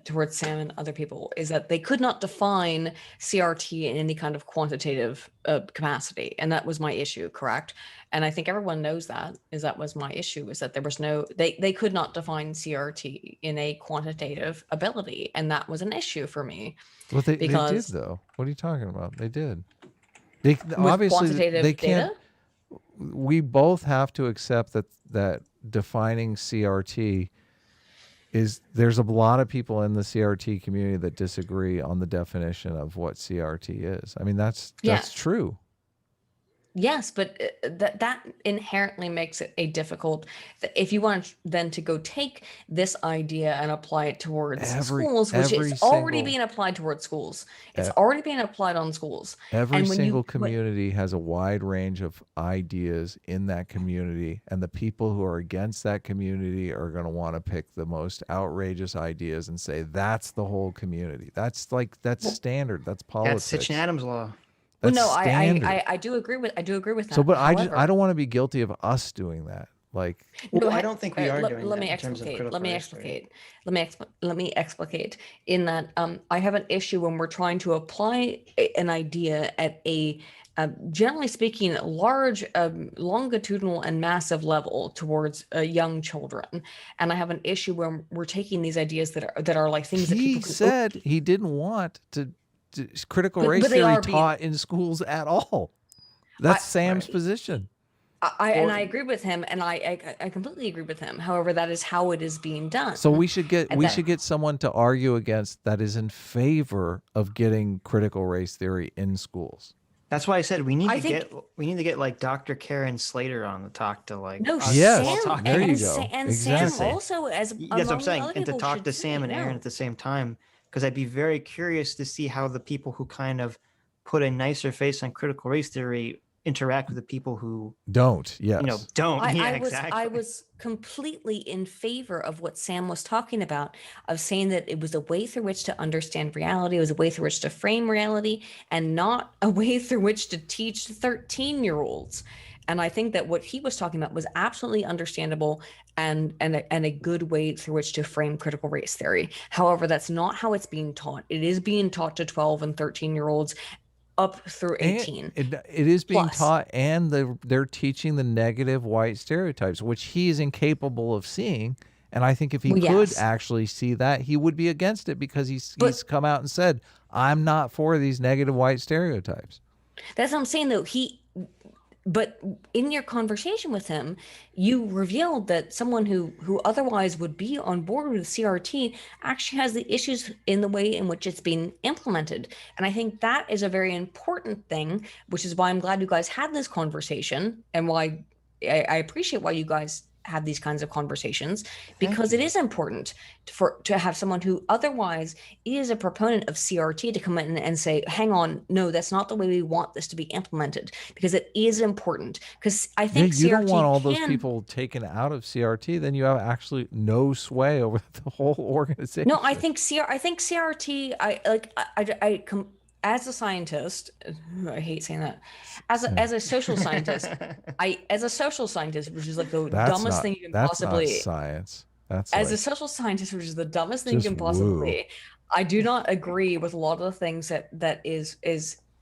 towards Sam and other people is that they could not define CRT in any kind of quantitative capacity, and that was my issue, correct? And I think everyone knows that was my issue, is that there was no, they could not define CRT in a quantitative ability, and that was an issue for me. Well, they did though. What are you talking about? They did. They obviously they can't. Data? We both have to accept that defining CRT is, there's a lot of people in the CRT community that disagree on the definition of what CRT is. I mean, that's true. Yes, but that inherently makes it a difficult. If you want then to go take this idea and apply it towards schools, which is already being applied towards schools, it's already being applied on schools. Every single community has a wide range of ideas in that community, and the people who are against that community are going to want to pick the most outrageous ideas and say that's the whole community. That's standard. That's politics. That's Sitch and Adams law. Well, no, I do agree with that. So, but however, I don't want to be guilty of us doing that. Like, well, I don't think we are doing let that. Me explicate. Let me explicate. In that, I have an issue when we're trying to apply an idea at a generally speaking, large, longitudinal and massive level towards young children, and I have an issue when we're taking these ideas that are like things that people said he didn't want to critical race theory taught in schools at all. That's Sam's position. And I agree with him, and I completely agree with him. However, that is how it is being done. So we should get someone to argue against that is in favor of getting critical race theory in schools. That's why I said we need to get like Dr. Karen Slater on the talk to like. No, yes, Sam, there you go. And exactly. Sam also as that's what I'm saying, and to talk to Sam and Aaron at the same time, because I'd be very curious to see how the people who kind of put a nicer face on critical race theory interact with the people who don't. Yes. Don't. I was completely in favor of what Sam was talking about, of saying that it was a way through which to understand reality, it was a way through which to frame reality, and not a way through which to teach 13-year-olds. And I think that what he was talking about was absolutely understandable and a good way through which to frame critical race theory. However, that's not how it's being taught. It is being taught to 12 and 13-year-olds up through 18. And it is being taught, and they're teaching the negative white stereotypes, which he is incapable of seeing. And I think if he could actually see that, he would be against it, because he's come out and said, I'm not for these negative white stereotypes. That's what I'm saying, though. But in your conversation with him, you revealed that someone who otherwise would be on board with CRT actually has the issues in the way in which it's being implemented. And I think that is a very important thing, which is why I'm glad you guys had this conversation, and why I appreciate why you guys have these kinds of conversations, because it is important to have someone who otherwise is a proponent of CRT to come in and say, hang on, no, that's not the way we want this to be implemented, because it is important. Because I think you don't want all those people taken out of CRT, then you have actually no sway over the whole organization. No, I think CRT, as a scientist, I hate saying that. As a social scientist, which is like the dumbest thing you can possibly. That's not science. That's a social scientist, which is the dumbest thing you can possibly. I do not agree with a lot of the things that is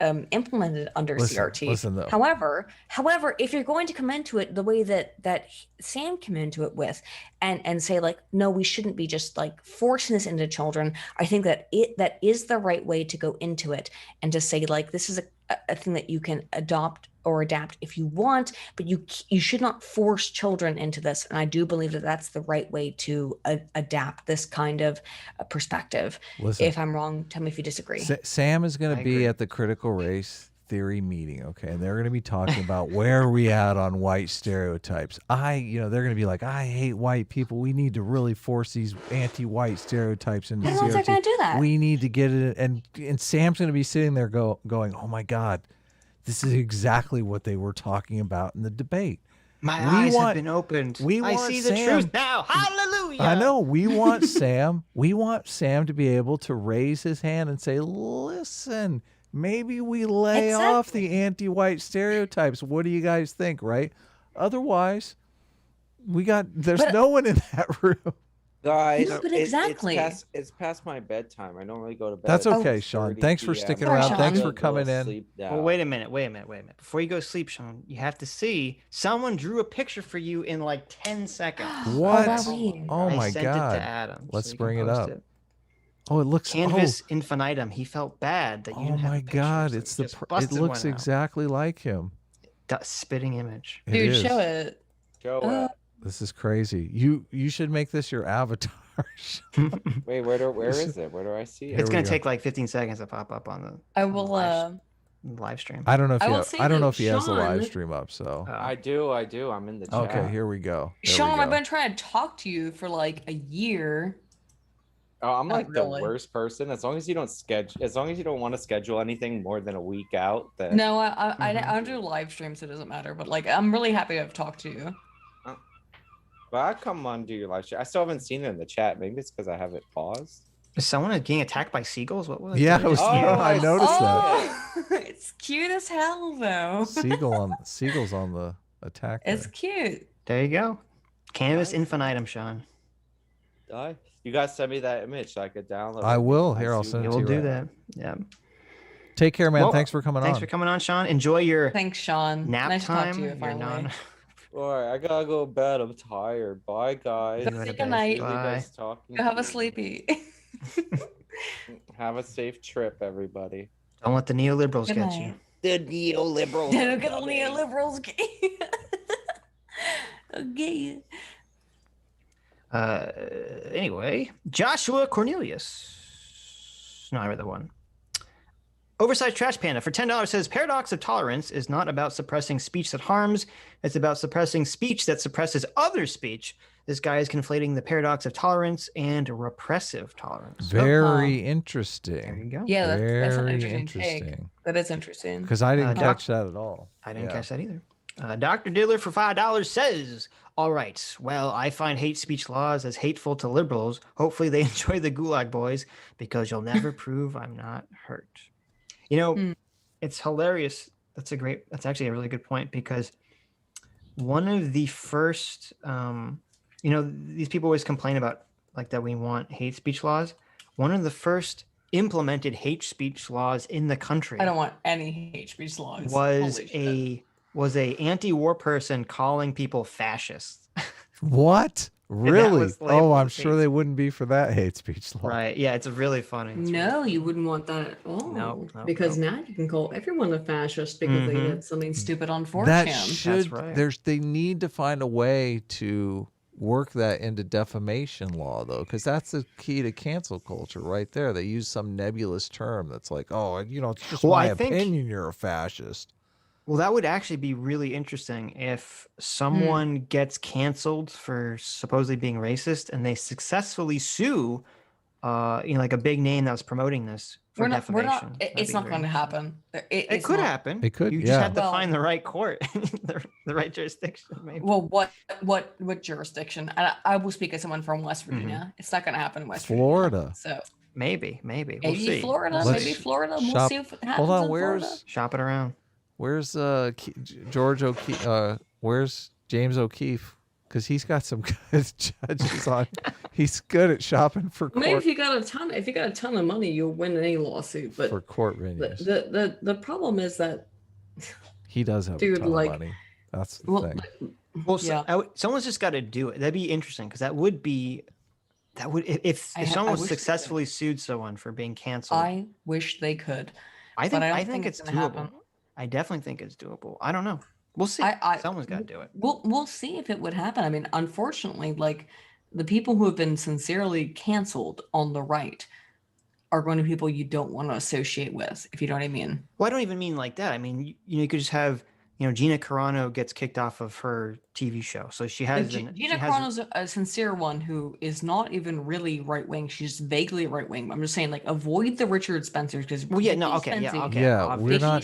implemented under CRT. Listen, though. However, if you're going to come into it the way that Sam came into it with, and say like, no, we shouldn't be just like forcing this into children. I think that is the right way to go into it, and to say like, this is a thing that you can adopt or adapt if you want, but you should not force children into this. And I do believe that that's the right way to adapt this kind of perspective. Listen, if I'm wrong, tell me if you disagree. Sam is going to be at the critical race theory meeting, okay, and they're going to be talking about where are we at on white stereotypes. They're going to be like, I hate white people. We need to really force these anti-white stereotypes into CRT. They're going to do that. We need to get it, and Sam's going to be sitting there going, oh my God, this is exactly what they were talking about in the debate. My eyes have been opened. I see the truth now. Hallelujah. I know. We want Sam. We want Sam to be able to raise his hand and say, listen, maybe we lay off the anti-white stereotypes. What do you guys think, right? Otherwise, there's no one in that room. Guys, No, but exactly. It's past my bedtime. I normally go to bed. That's at okay, 6:30 Sean. Thanks for PM. sticking Sorry, around. Sean. Thanks for I'm gonna go coming in. sleep now. Well, wait a minute. Before you go to sleep, Sean, you have to see someone drew a picture for you in like 10 seconds. What? wow. Oh I my sent God. it to Adam. Let's so you can bring it post up. Oh, it looks Canvas infinitum. He felt bad that you Oh didn't have my a picture, God. so It's he the just it busted looks one out. exactly like him. Spitting image. It Dude, is. show it. Show it. This is crazy. You should make this your avatar. Wait, where is it? Where do I see it? It's we gonna go. take like 15 seconds to pop up on the I will. live stream. I don't know if I he will ha- say I don't know that if he has the live Sean- stream up, so I do. I'm in the chat. okay, here we go. There we Sean, I've go. been trying to talk to you for like a year. Oh, I'm Not like really. the worst person. As long as you don't want to schedule anything more than a week out, then No, I don't do live streams. So it doesn't matter. But like, I'm really happy to have talked to you. But I come on do your live stream. I still haven't seen it in the chat. Maybe it's because I have it paused. Is someone getting attacked by seagulls? What was? Yeah, did I was- just hear? I noticed that. Oh, it's cute as hell though. Seagull's on the attack. It's there. cute. There you go. Canvas infinitum, Sean. You guys send me that image so I could download. I it. will. Here, I'll see send it it. to We'll you do right that. Yeah. Take care, man. Well, Thanks for coming Thanks on. for coming on, Sean. Enjoy your Thanks, Sean. nap nice to talk time. to you Your finally. All right, I gotta go to bed. I'm tired. Bye, guys. Go say goodnight. Really Bye. nice talking Go to have a you. sleepy. Have a safe trip, everybody. Don't let the neoliberals Good get night. you. The neoliberals. Don't get the neoliberals get you. Okay. Anyway, Joshua Cornelius. No, I read the one. Oversized Trash Panda for $10 says paradox of tolerance is not about suppressing speech that harms. It's about suppressing speech that suppresses other speech. This guy is conflating the paradox of tolerance and repressive tolerance. Very There interesting. you go. Yeah, that's an Very interesting take. interesting. That is interesting. Because I didn't Doc- catch that at all. I didn't Yeah. catch that either. Dr. Diddler for $5 says, all right, well, I find hate speech laws as hateful to liberals. Hopefully they enjoy the Gulag Boys because you'll never prove I'm not hurt. You know, it's hilarious. That's actually a really good point because one of the first, these people always complain about like that we want hate speech laws. One of the first implemented hate speech laws in the country I don't want any hate speech laws. was a anti-war person calling people fascists. What? Really? was labeled Oh, I'm as sure hate they wouldn't be for that hate speech law. Right. Yeah, it's really funny. It's No, you wouldn't want that at all. No, because no. now you can call everyone a fascist because they Mhm. did something stupid on 4chan. That should. right. They need to find a way to work that into defamation law, though, because that's the key to cancel culture, right there. They use some nebulous term that's like, oh, it's just Well, my I think- opinion. You're a fascist. Well, that would actually be really interesting if someone gets canceled for supposedly being racist and they successfully sue, like a big name that was promoting this for defamation. It's not going to happen. It could happen. It could, You just yeah. have to Well- find the right court, the right jurisdiction. Maybe. Well, what jurisdiction? I will speak as someone from West Virginia. It's not going to happen in West Florida. Virginia. So Maybe. We'll maybe see. Florida. Let's Maybe Florida. We'll shop- see if it happens. Hold on, in where's Florida. Shop it around. Where's George O'Keefe? Where's James O'Keefe? Because he's got some good judges on. He's good at shopping for Maybe court, if you got a ton of money, you'll win any lawsuit. But for court venues. the problem is that He does have Dude, a ton like- of money. That's the well, thing. Well, yeah. someone's just got to do it. That'd be interesting because that would if I someone wish they could. successfully sued someone for being canceled. I wish they could. I but think I don't I think think it's it's gonna doable. happen. I definitely think it's doable. I don't know. We'll see. Someone's got to do it. We'll see if it would happen. I mean, unfortunately, like the people who have been sincerely canceled on the right are going to be people you don't want to associate with, if you know what I mean. Well, I don't even mean like that. I mean, you could just have, Gina Carano gets kicked off of her TV show, so she has. Gina Carano's a sincere one who is not even really right wing. She's vaguely right wing. I'm just saying, like, avoid the Richard Spencers because Yeah, we're not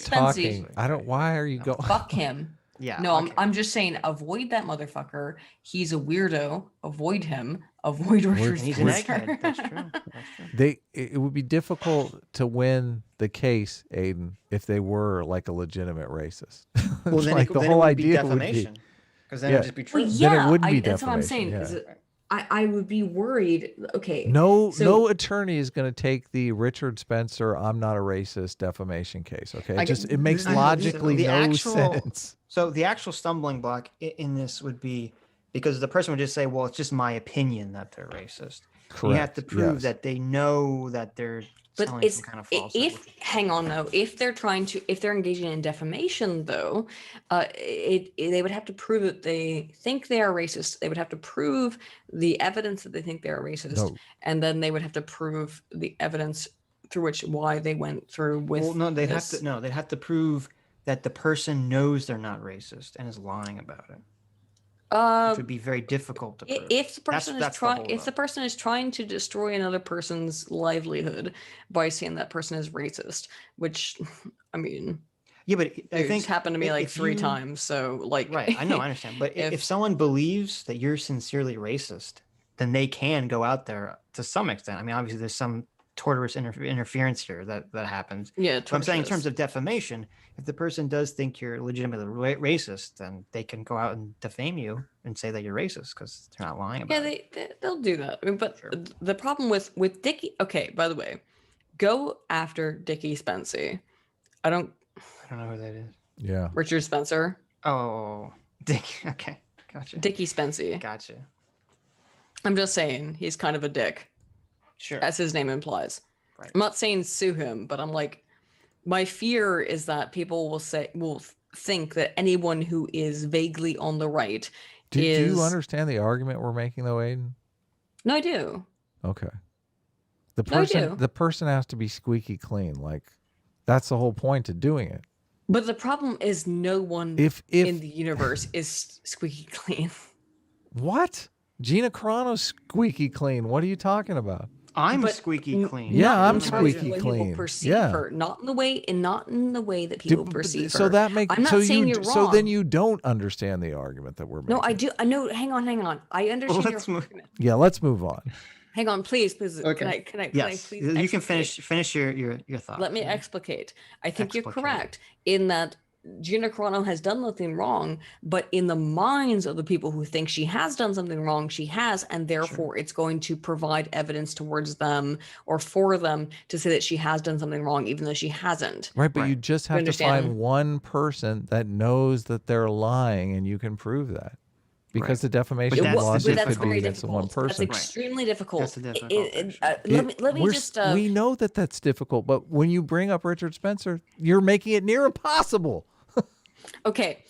talking. I don't. Why are you going? Fuck him. Yeah. No, I'm just saying, avoid that motherfucker. He's a weirdo. Avoid him. Avoid Richard He's an Spencer. egghead. That's true. It would be difficult to win the case, Aiden, if they were like a legitimate racist. Well, then like it, the then whole it would be idea would be defamation because then it would just be true. Well, Then yeah, it wouldn't be that's what I'm saying. defamation, is yeah. I would be worried. Okay. No so- attorney is going to take the Richard Spencer "I'm not a racist" defamation case. Okay, it makes logically no sense. So the actual stumbling block in this would be because the person would just say, "Well, it's just my opinion that they're racist." Correct. You have to prove that they know that they're But telling it's some kind of falsehood. hang on though, if they're engaging in defamation though, they would have to prove that they think they are racist. They would have to prove the evidence that they think they are racist, and then they would have to prove the evidence through why they went through with. Well, no, they'd have to prove that the person knows they're not racist and is lying about it. Which would be very difficult to prove. If the person is trying to destroy another person's livelihood by saying that person is racist, which I mean, yeah, but I think it's happened to me like 3 times. So like, right, I know, I understand. But if someone believes that you're sincerely racist, then they can go out there to some extent. I mean, obviously, there's some torturous interference here that happens. Yeah, but I'm saying in terms of defamation, if the person does think you're legitimately racist, then they can go out and defame you and say that you're racist because they're not lying about it. Yeah, they'll do that. I mean, but the problem with Dickie. Okay, by the way, go after Dickie Spency. I don't know who that is. Yeah, Richard Spencer. Oh, Dickie. Okay, gotcha. Dickie Spency. Gotcha. I'm just saying he's kind of a dick. Sure. As his name implies. Right. I'm not saying sue him, but I'm like, my fear is that people will think that anyone who is vaguely on the right do you understand the argument we're making though, Aydin? No, I do. Okay. The person has to be squeaky clean. Like that's the whole point of doing it. But the problem is no one if in the universe is squeaky clean. What? Gina Carano's squeaky clean. What are you talking about? I'm squeaky clean. Yeah, I'm squeaky clean. Yeah, her, not in the way that people perceive her. So that makes. I'm not saying you're wrong. So then you don't understand the argument that we're making. No, I do. I know. Hang on. I understand your argument. Yeah, let's move on. Hang on, please. Okay. Can I yes, please? You can finish your thoughts. Let me explicate. I think you're correct in that Gina Carano has done nothing wrong, but in the minds of the people who think she has done something wrong, she has, and therefore it's going to provide evidence towards them or for them to say that she has done something wrong, even though she hasn't. Right, but you just have to find one person that knows that they're lying, and you can prove that. Because the defamation lawsuit could be against one person. That's extremely difficult. That's the difficult let me just. We know that that's difficult, but when you bring up Richard Spencer, you're making it near impossible. Okay,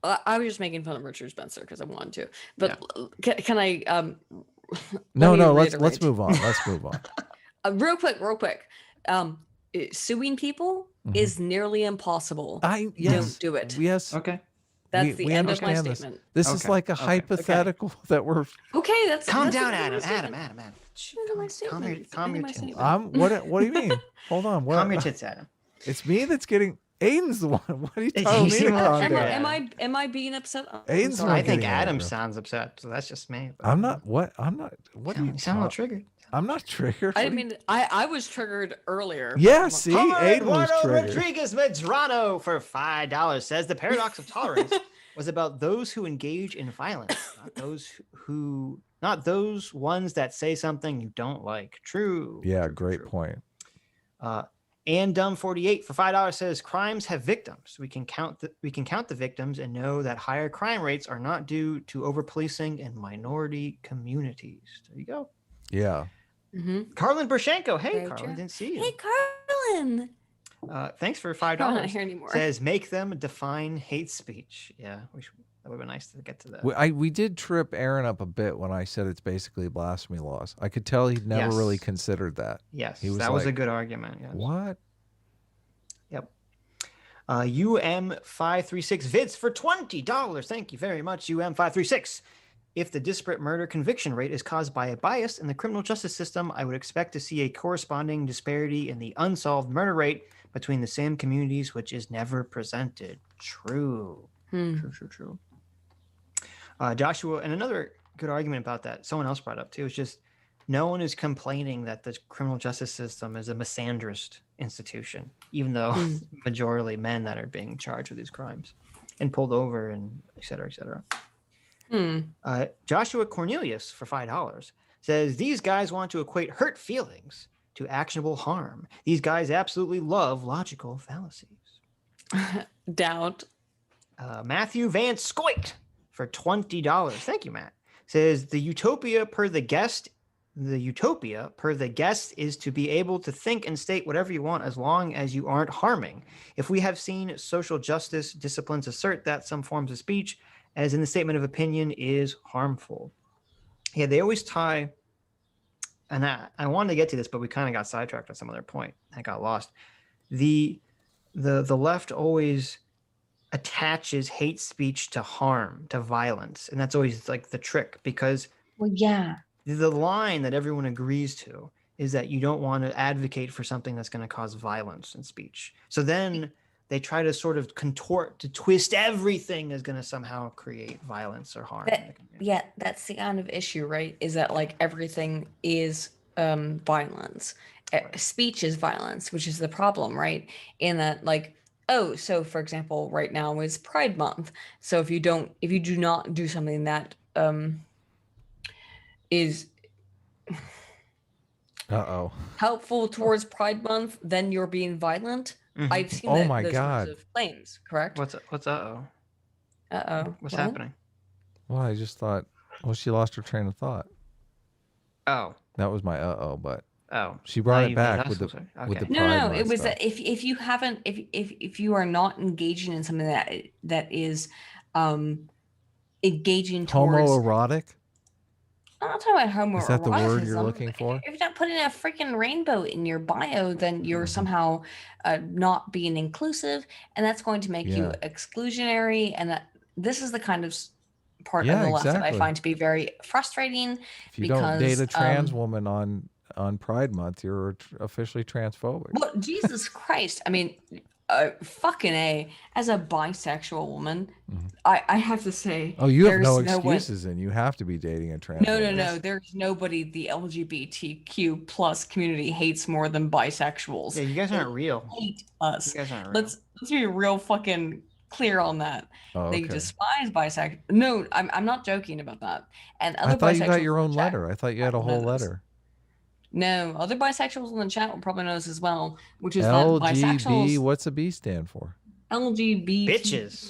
I was just making fun of Richard Spencer because I wanted to, but can I? No. Let's move on. Let's move on. Real quick. Suing people is nearly impossible. Don't do it. Yes. Okay. That's the end of my statement. This is like a hypothetical that we're. Okay, that's. Calm that's down, Adam. Calm your tits. What do you mean? Hold on. Calm your tits, Adam. It's me that's getting. Aiden's the one. What are you telling me to calm down? Am I being upset? Aiden's I think Adam sounds upset, so that's just me. I'm not. What? I'm not. What? You sound a little triggered. I'm not triggered. I didn't mean. I was triggered earlier. Yeah. See, Aiden was triggered. Rodriguez Medrano for $5 says the paradox of tolerance was about those who engage in violence, not those ones that say something you don't like. True. Yeah. Great point. And Dumb 48 for $5 says crimes have victims. We can count the victims and know that higher crime rates are not due to over-policing in minority communities. There you go. Yeah. Mm-hmm. Carlin Bershenko. Hey, Carlin, didn't see you. Hey, Carlin. Thanks for $5. I'm not here anymore. Says make them define hate speech. Yeah, that would be nice to get to that. We did trip Aaron up a bit when I said it's basically blasphemy laws. I could tell he'd never really considered that. Yes, that was a good argument. Yes. What? Yep. UM536 vids for $20. Thank you very much, UM536. If the disparate murder conviction rate is caused by a bias in the criminal justice system, I would expect to see a corresponding disparity in the unsolved murder rate between the same communities, which is never presented. True. True. Joshua, and another good argument about that, someone else brought up too, is just no one is complaining that the criminal justice system is a misandrist institution, even though majorly men that are being charged with these crimes and pulled over and et cetera, et cetera. Joshua Cornelius for $5 says, these guys want to equate hurt feelings to actionable harm. These guys absolutely love logical fallacies. Doubt. Matthew Van Scoit for $20. Thank you, Matt. Says, the utopia per the guest is to be able to think and state whatever you want as long as you aren't harming. If we have seen social justice disciplines assert that some forms of speech, as in the statement of opinion, is harmful. Yeah, they always tie, and I wanted to get to this, but we kind of got sidetracked on some other point. I got lost. The left always attaches hate speech to harm, to violence, and that's always like the trick, because the line that everyone agrees to is that you don't want to advocate for something that's going to cause violence in speech. So then they try to sort of contort, to twist everything is going to somehow create violence or harm. That's the kind of issue, right? Is that like everything is violence. Right. Speech is violence, which is the problem, right? In that, like, so for example, right now is Pride Month. So if you do not do something that is helpful towards Pride Month, then you're being violent. Mm-hmm. I've seen those sorts of claims, correct? What's uh-oh? What's what? happening? Well, I just thought, she lost her train of thought. Oh. That was my but oh, she brought it back with the Pride No, it was stuff. that if you haven't, if you are not engaging in something that is engaging towards homoerotic. I'm not talking about homoeroticism. Is that the word you're looking for? If you're not putting a freaking rainbow in your bio, then you're somehow not being inclusive, and that's going to make you exclusionary. And this is the kind of part of the left that I find to be very frustrating. If you don't date a trans woman on Pride Month, you're officially transphobic. Well, Jesus Christ! I mean, fucking A. As a bisexual woman, I have to say. Oh, you have no excuses, and you have to be dating a trans. No. There's nobody the LGBTQ plus community hates more than bisexuals. Yeah, you guys aren't real. Hate us. You guys aren't real. Let's be real fucking clear on that. They despise bisexual. No, I'm not joking about that. And other I thought bisexuals you got your own letter. I thought you had a whole letter. No, other bisexuals in the chat will probably know this as well, which is LGB, that bisexuals. What's the B stand for? LGBT. Bitches.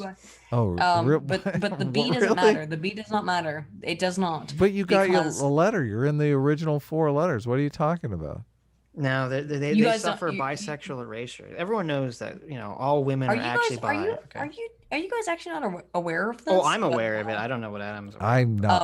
But the B doesn't matter. The B does not matter. It does not. But you got a letter. You're in the original 4 letters. What are you talking about? No, they suffer bisexual erasure. Everyone knows that, all women are actually bi. Are you guys actually not aware of this? Oh, I'm aware of it. I don't know what Adam's aware of.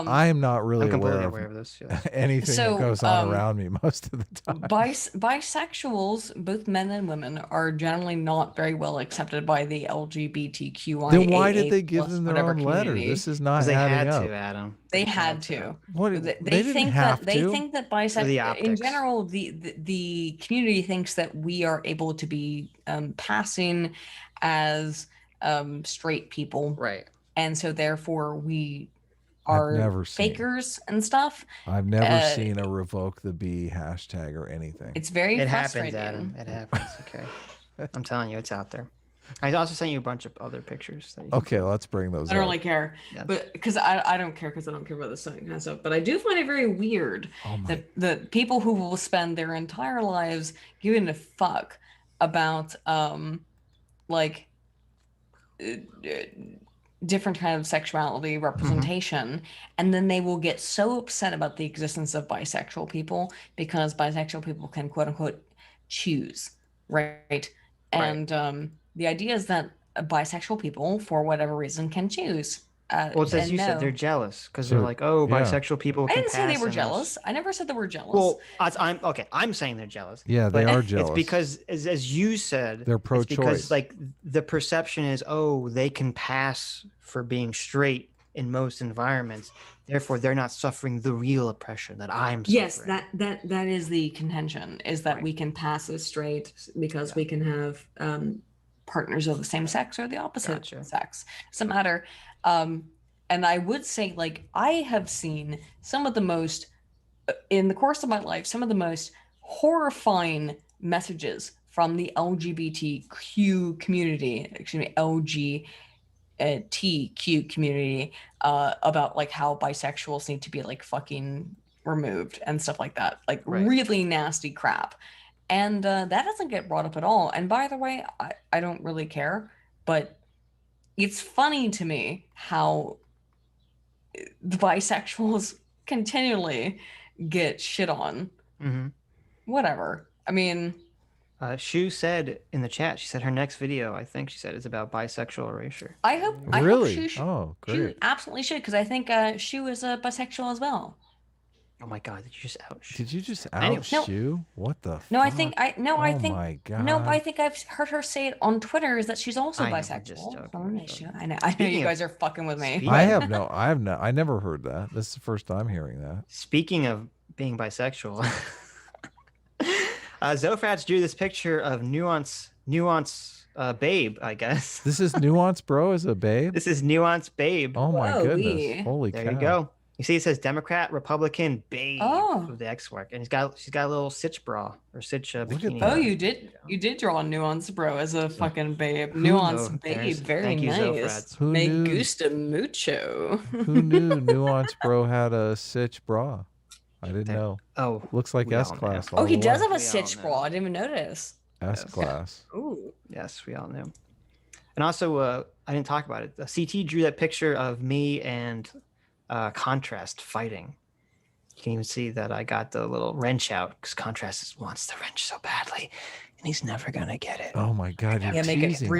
I'm not really aware of this. Anything that goes on around me most of the time. Bisexuals, both men and women, are generally not very well accepted by the LGBTQIA. Then why did they give them their own letter? This is not adding up. Adam. They had to. What? They think that bisexual, in general, the community thinks that we are able to be passing as straight people, right? And so therefore we are fakers and stuff. I've never seen a revoke the B hashtag or anything. It's very frustrating. Happens, Adam. It happens. Okay. I'm telling you, it's out there. I also sent you a bunch of other pictures. Okay, let's bring those. I don't really care, but because I don't care because I don't care about this kind of stuff. But I do find it very weird that the people who will spend their entire lives giving a fuck about different kind of sexuality representation, and then they will get so upset about the existence of bisexual people because bisexual people can quote unquote choose, right? And the idea is that bisexual people, for whatever reason, can choose. Well, it's as you said, they're jealous because they're like, bisexual people can I didn't say they were pass jealous. I never said they were jealous. Well, I'm saying they're jealous. Yeah, they are jealous. It's because, as you said, they're pro-choice. Because the perception is, they can pass for being straight in most environments. Therefore, they're not suffering the real oppression that I'm suffering. Yes, that is the contention, is that we can pass as straight because we can have partners of the same sex or the opposite sex. Doesn't matter. And I would say, I have seen some of the most, in the course of my life, some of the most horrifying messages from the LGBTQ community, LGBTQ community about like how bisexuals need to be like fucking removed and stuff like that, like really nasty crap. And that doesn't get brought up at all. And by the way, I don't really care, but it's funny to me how the bisexuals continually get shit on. Whatever. I mean, Shu said in the chat, she said her next video, I think she said, is about bisexual erasure. I hope Really? Shu Oh, Shu great. absolutely should, because I think Shu is bisexual as well. Oh my God! Did you just out? Did you just Anyway. out Shu? What the? No, fuck? I think I my God. no, but I think I've heard her say it on Twitter is that she's also I know, I'm just bisexual. joking, Oh, I'm no, joking. I know you Speaking guys are fucking with me. I never heard that. This is the first time hearing that. Speaking of being bisexual, Zofrats drew this picture of Nuance Babe, I guess. This is Nuance Bro as a babe? This is Nuance Babe. Oh my Whoa, goodness. wee. Holy There cow. you go. You see, it says Democrat, Republican, Babe of the X work, and she's got a little Sitch bra or Sitch bikini. Oh, you did draw Nuance Bro as a fucking babe. Who Nuance knew? Babe, very Thank you, nice. Zofrats. Who Me knew? gusta mucho. Who knew Nuance Bro had a Sitch bra? I didn't know. Oh, Looks like we all S class. Oh, he does have a We all Sitch know. bra. I didn't even notice. S class. Ooh. yes, we all knew. And also, I didn't talk about it. CT drew that picture of me and Contrast fighting. You can even see that I got the little wrench out because Contrast wants the wrench so badly, and he's never gonna get it. Oh my God. You're Yeah, make teasing.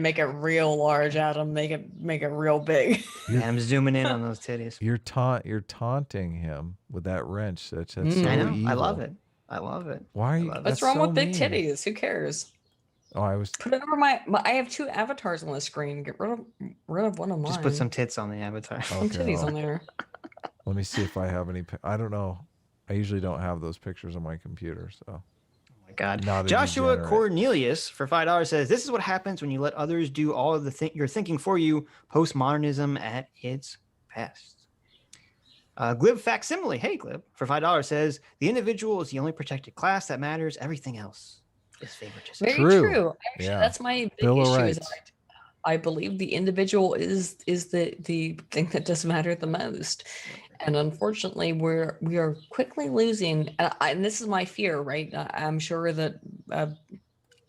make it real large, Adam. Make it real big. And I'm zooming in on those titties. You're taunting him with that wrench. That's so I know. evil. I love it. I love it. Why are you? love it. What's that's wrong so with big mean. titties? Who cares? Oh, I was. Put it over I have 2 avatars on the screen. Get rid of one of mine. Just put some tits on the avatar. Some Okay, titties well, on there. Let me see if I have any. I don't know. I usually don't have those pictures on my computer. So. Oh my God. Not a Joshua degenerate. Cornelius for $5 says, "This is what happens when you let others do all of the your thinking for you. Postmodernism at its best." Glib facsimile. Hey, Glib for $5 says, "The individual is the only protected class that matters. Everything else is favoritism." Very True. true. Actually, Yeah. that's my big Bill of issue. Is Rights. that I believe the individual is the thing that does matter the most, and unfortunately, we are quickly losing. And this is my fear, right? I'm sure that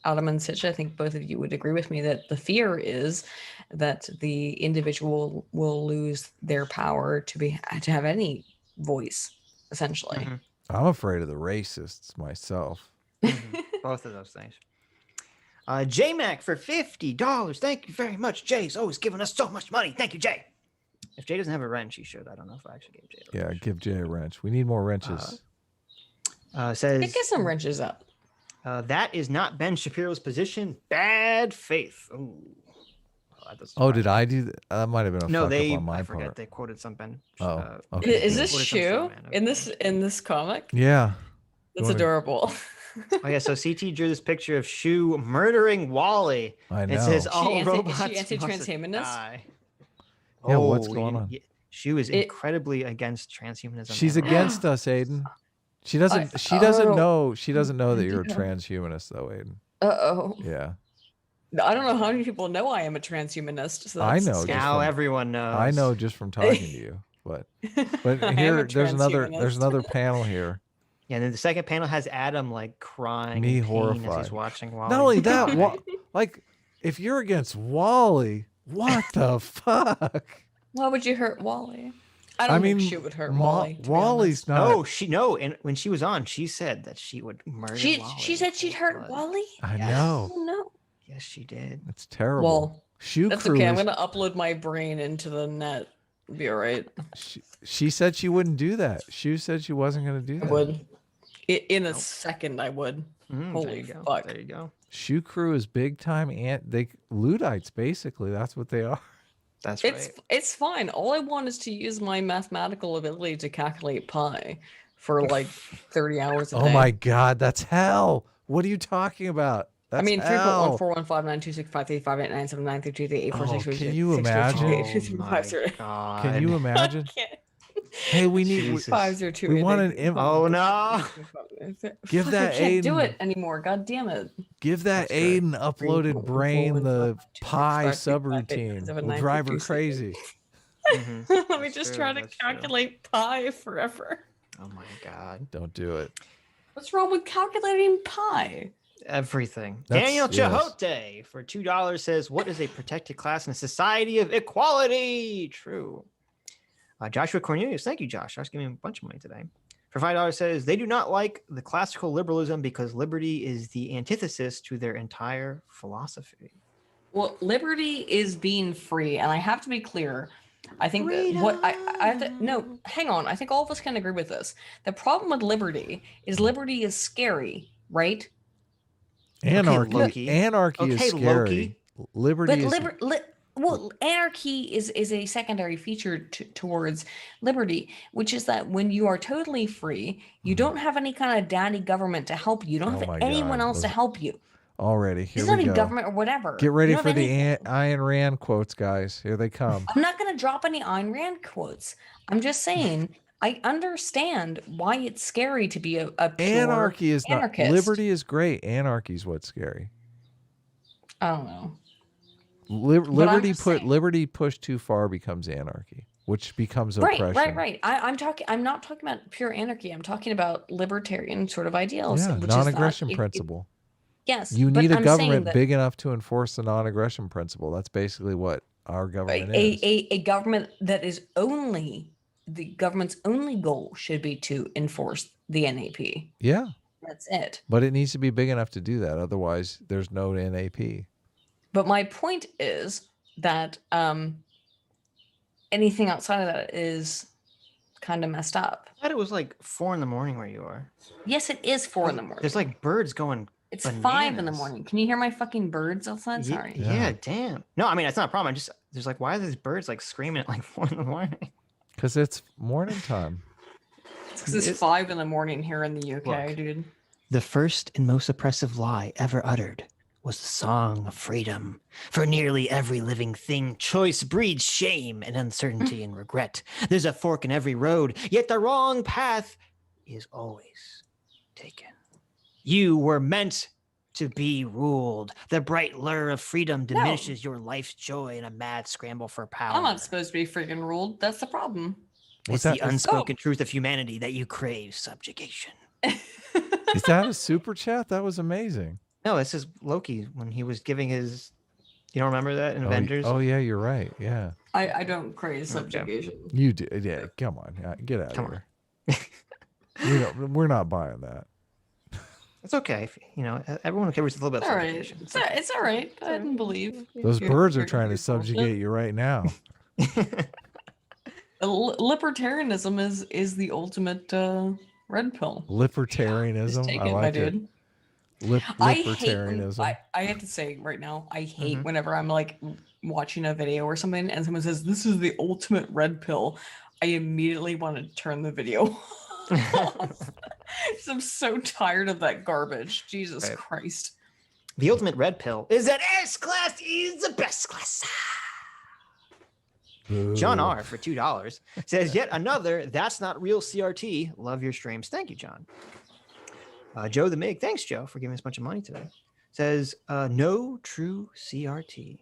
Adam and Sitch, I think both of you would agree with me that the fear is that the individual will lose their power to have any voice, essentially. Mhm. I'm afraid of the racists myself. Both of those things. J-Mac for $50. Thank you very much. Jay's always giving us so much money. Thank you, Jay. If Jay doesn't have a wrench, he should. I don't know if I actually gave Jay a Yeah, wrench. give Jay a wrench. We need more wrenches. Says, Get some wrenches up. that is not Ben Shapiro's position. Bad faith. Ooh. That doesn't Oh, surprise did me. I do that? That might have been a No, fuck up on my I forget. part. They quoted some Ben. Oh, okay. Is this Quoted some Shu Superman. in this comic? Yeah. That's wanna- adorable. Oh yeah, so CT drew this picture of Shu murdering Wally. I know. It says She all robots is she must anti-transhumanist? die. Yeah, what's Oh, going on? Shu is incredibly against transhumanism. She's and- against us, Aiden. She doesn't. She doesn't know. She doesn't know that you're a transhumanist, though, Aiden. Uh-oh. Yeah. I don't know how many people know I am a transhumanist. So I that's know. scary. Now everyone knows. I know just from talking to you, but I am here a there's transhumanist. another panel here. Yeah, and then the second panel has Adam like crying, Me in pain as horrified. he's watching Wally. Not only that, like if you're against Wally, what the fuck? Why would you hurt Wally? I don't think she would hurt Wally. to be Wally's not. No, and when she was on, she said that she would murder honest. Wally. She said she'd hurt Wally? I Yes. know. Oh, no. Yes, she did. It's terrible. Well, Shoe that's Crew okay. I'm is- going to upload my brain into the net. Be all right. She said she wouldn't do that. Shu said she wasn't going to do I that. would. In a second, I would. There Holy you go. fuck. There you go. Shoe Crew is big time they Luddites basically. That's what they are. That's It's fine. All I want is to use my mathematical ability to calculate pi for like 30 hours a day. Oh my god, that's hell. What are you talking about? That's I mean, hell. 3.14159265358933846. Can you imagine? Can you imagine? Hey, we need. Jesus. 502. We want an. Oh no! Give Fuck, that I can't do Aiden- it anymore. God damn it. Give that Aydin uploaded brain the pi subroutine. Will drive her crazy. Let me just try to calculate pi forever. Oh my god. Don't do it. What's wrong with calculating pi? Everything. That's- Daniel yes. Chahote for $2 says, what is a protected class in a society of equality? True. Joshua Cornelius. Thank you, Josh. Josh gave me a bunch of money today. For $5 says, they do not like the classical liberalism because liberty is the antithesis to their entire philosophy. Well, liberty is being free, and I have to be clear. I think that what I have to no, hang on. I think all of us can agree with this. The problem with liberty is scary, right? Anarchy. Loki. Anarchy is Okay, scary. Loki. Liberty But is well, anarchy is a secondary feature towards liberty, which is that when you are totally free, you don't have any kind of daddy government to help you. You don't Oh my have anyone God. else to help you. already. Here It's we not even go. government or whatever. Get ready You don't for have the anything. Ayn Rand quotes, guys. Here they come. I'm not going to drop any Ayn Rand quotes. I'm just saying I understand why it's scary to be a pure Anarchy is anarchist. not. Liberty is great. Anarchy is what's scary. I don't know. Liberty pushed too far becomes anarchy, which becomes oppression. Right. I'm not talking about pure anarchy. I'm talking about libertarian sort of ideals. Yeah, which is non-aggression that principle. Yes, You but need a I'm saying government that big enough to enforce the non-aggression principle. That's basically what our government is. a government that is the government's only goal should be to enforce the NAP. Yeah. That's it. But it needs to be big enough to do that. Otherwise, there's no NAP. But my point is that anything outside of that is kind of messed up. I thought it was like 4 a.m. where you are. Yes, it is 4 a.m. There's like birds going. It's bananas. 5 a.m. Can you hear my fucking birds outside? Ye- Sorry. Yeah, damn. No, I mean it's not a problem. There's like, why are these birds like screaming at like 4 a.m? Because it's morning time. It's because it's 5 a.m. here in the UK, Look. dude. The first and most oppressive lie ever uttered was the song of freedom. For nearly every living thing, choice breeds shame and uncertainty and regret. There's a fork in every road, yet the wrong path is always taken. You were meant to be ruled. The bright lure of freedom diminishes your life's joy in a mad scramble for power. I'm not supposed to be freaking ruled. That's the problem. It's the unspoken truth of humanity that you crave subjugation. Is that a super chat? That was amazing. No, this is Loki when he was giving his. You don't remember that in Avengers? Oh yeah, you're right. Yeah. I don't crave subjugation. You do. Yeah. Come on. Get out of here. We're not buying that. It's okay. Everyone covers a little bit of All right. subjugation. It's all right. Go ahead and believe. Those birds are trying to subjugate you right now. Libertarianism is the ultimate red pill. Libertarianism. Just take I it, my like it. dude. Libertarianism. I have to say right now, I hate whenever I'm like watching a video or something and someone says, this is the ultimate red pill. I immediately want to turn the video off. I'm so tired of that garbage. Jesus Christ. The ultimate red pill is that S class is the best class. John R for $2 says yet another that's not real CRT. Love your streams. Thank you, John. Joe the Mig, thanks Joe for giving us a bunch of money today. Says no true CRT.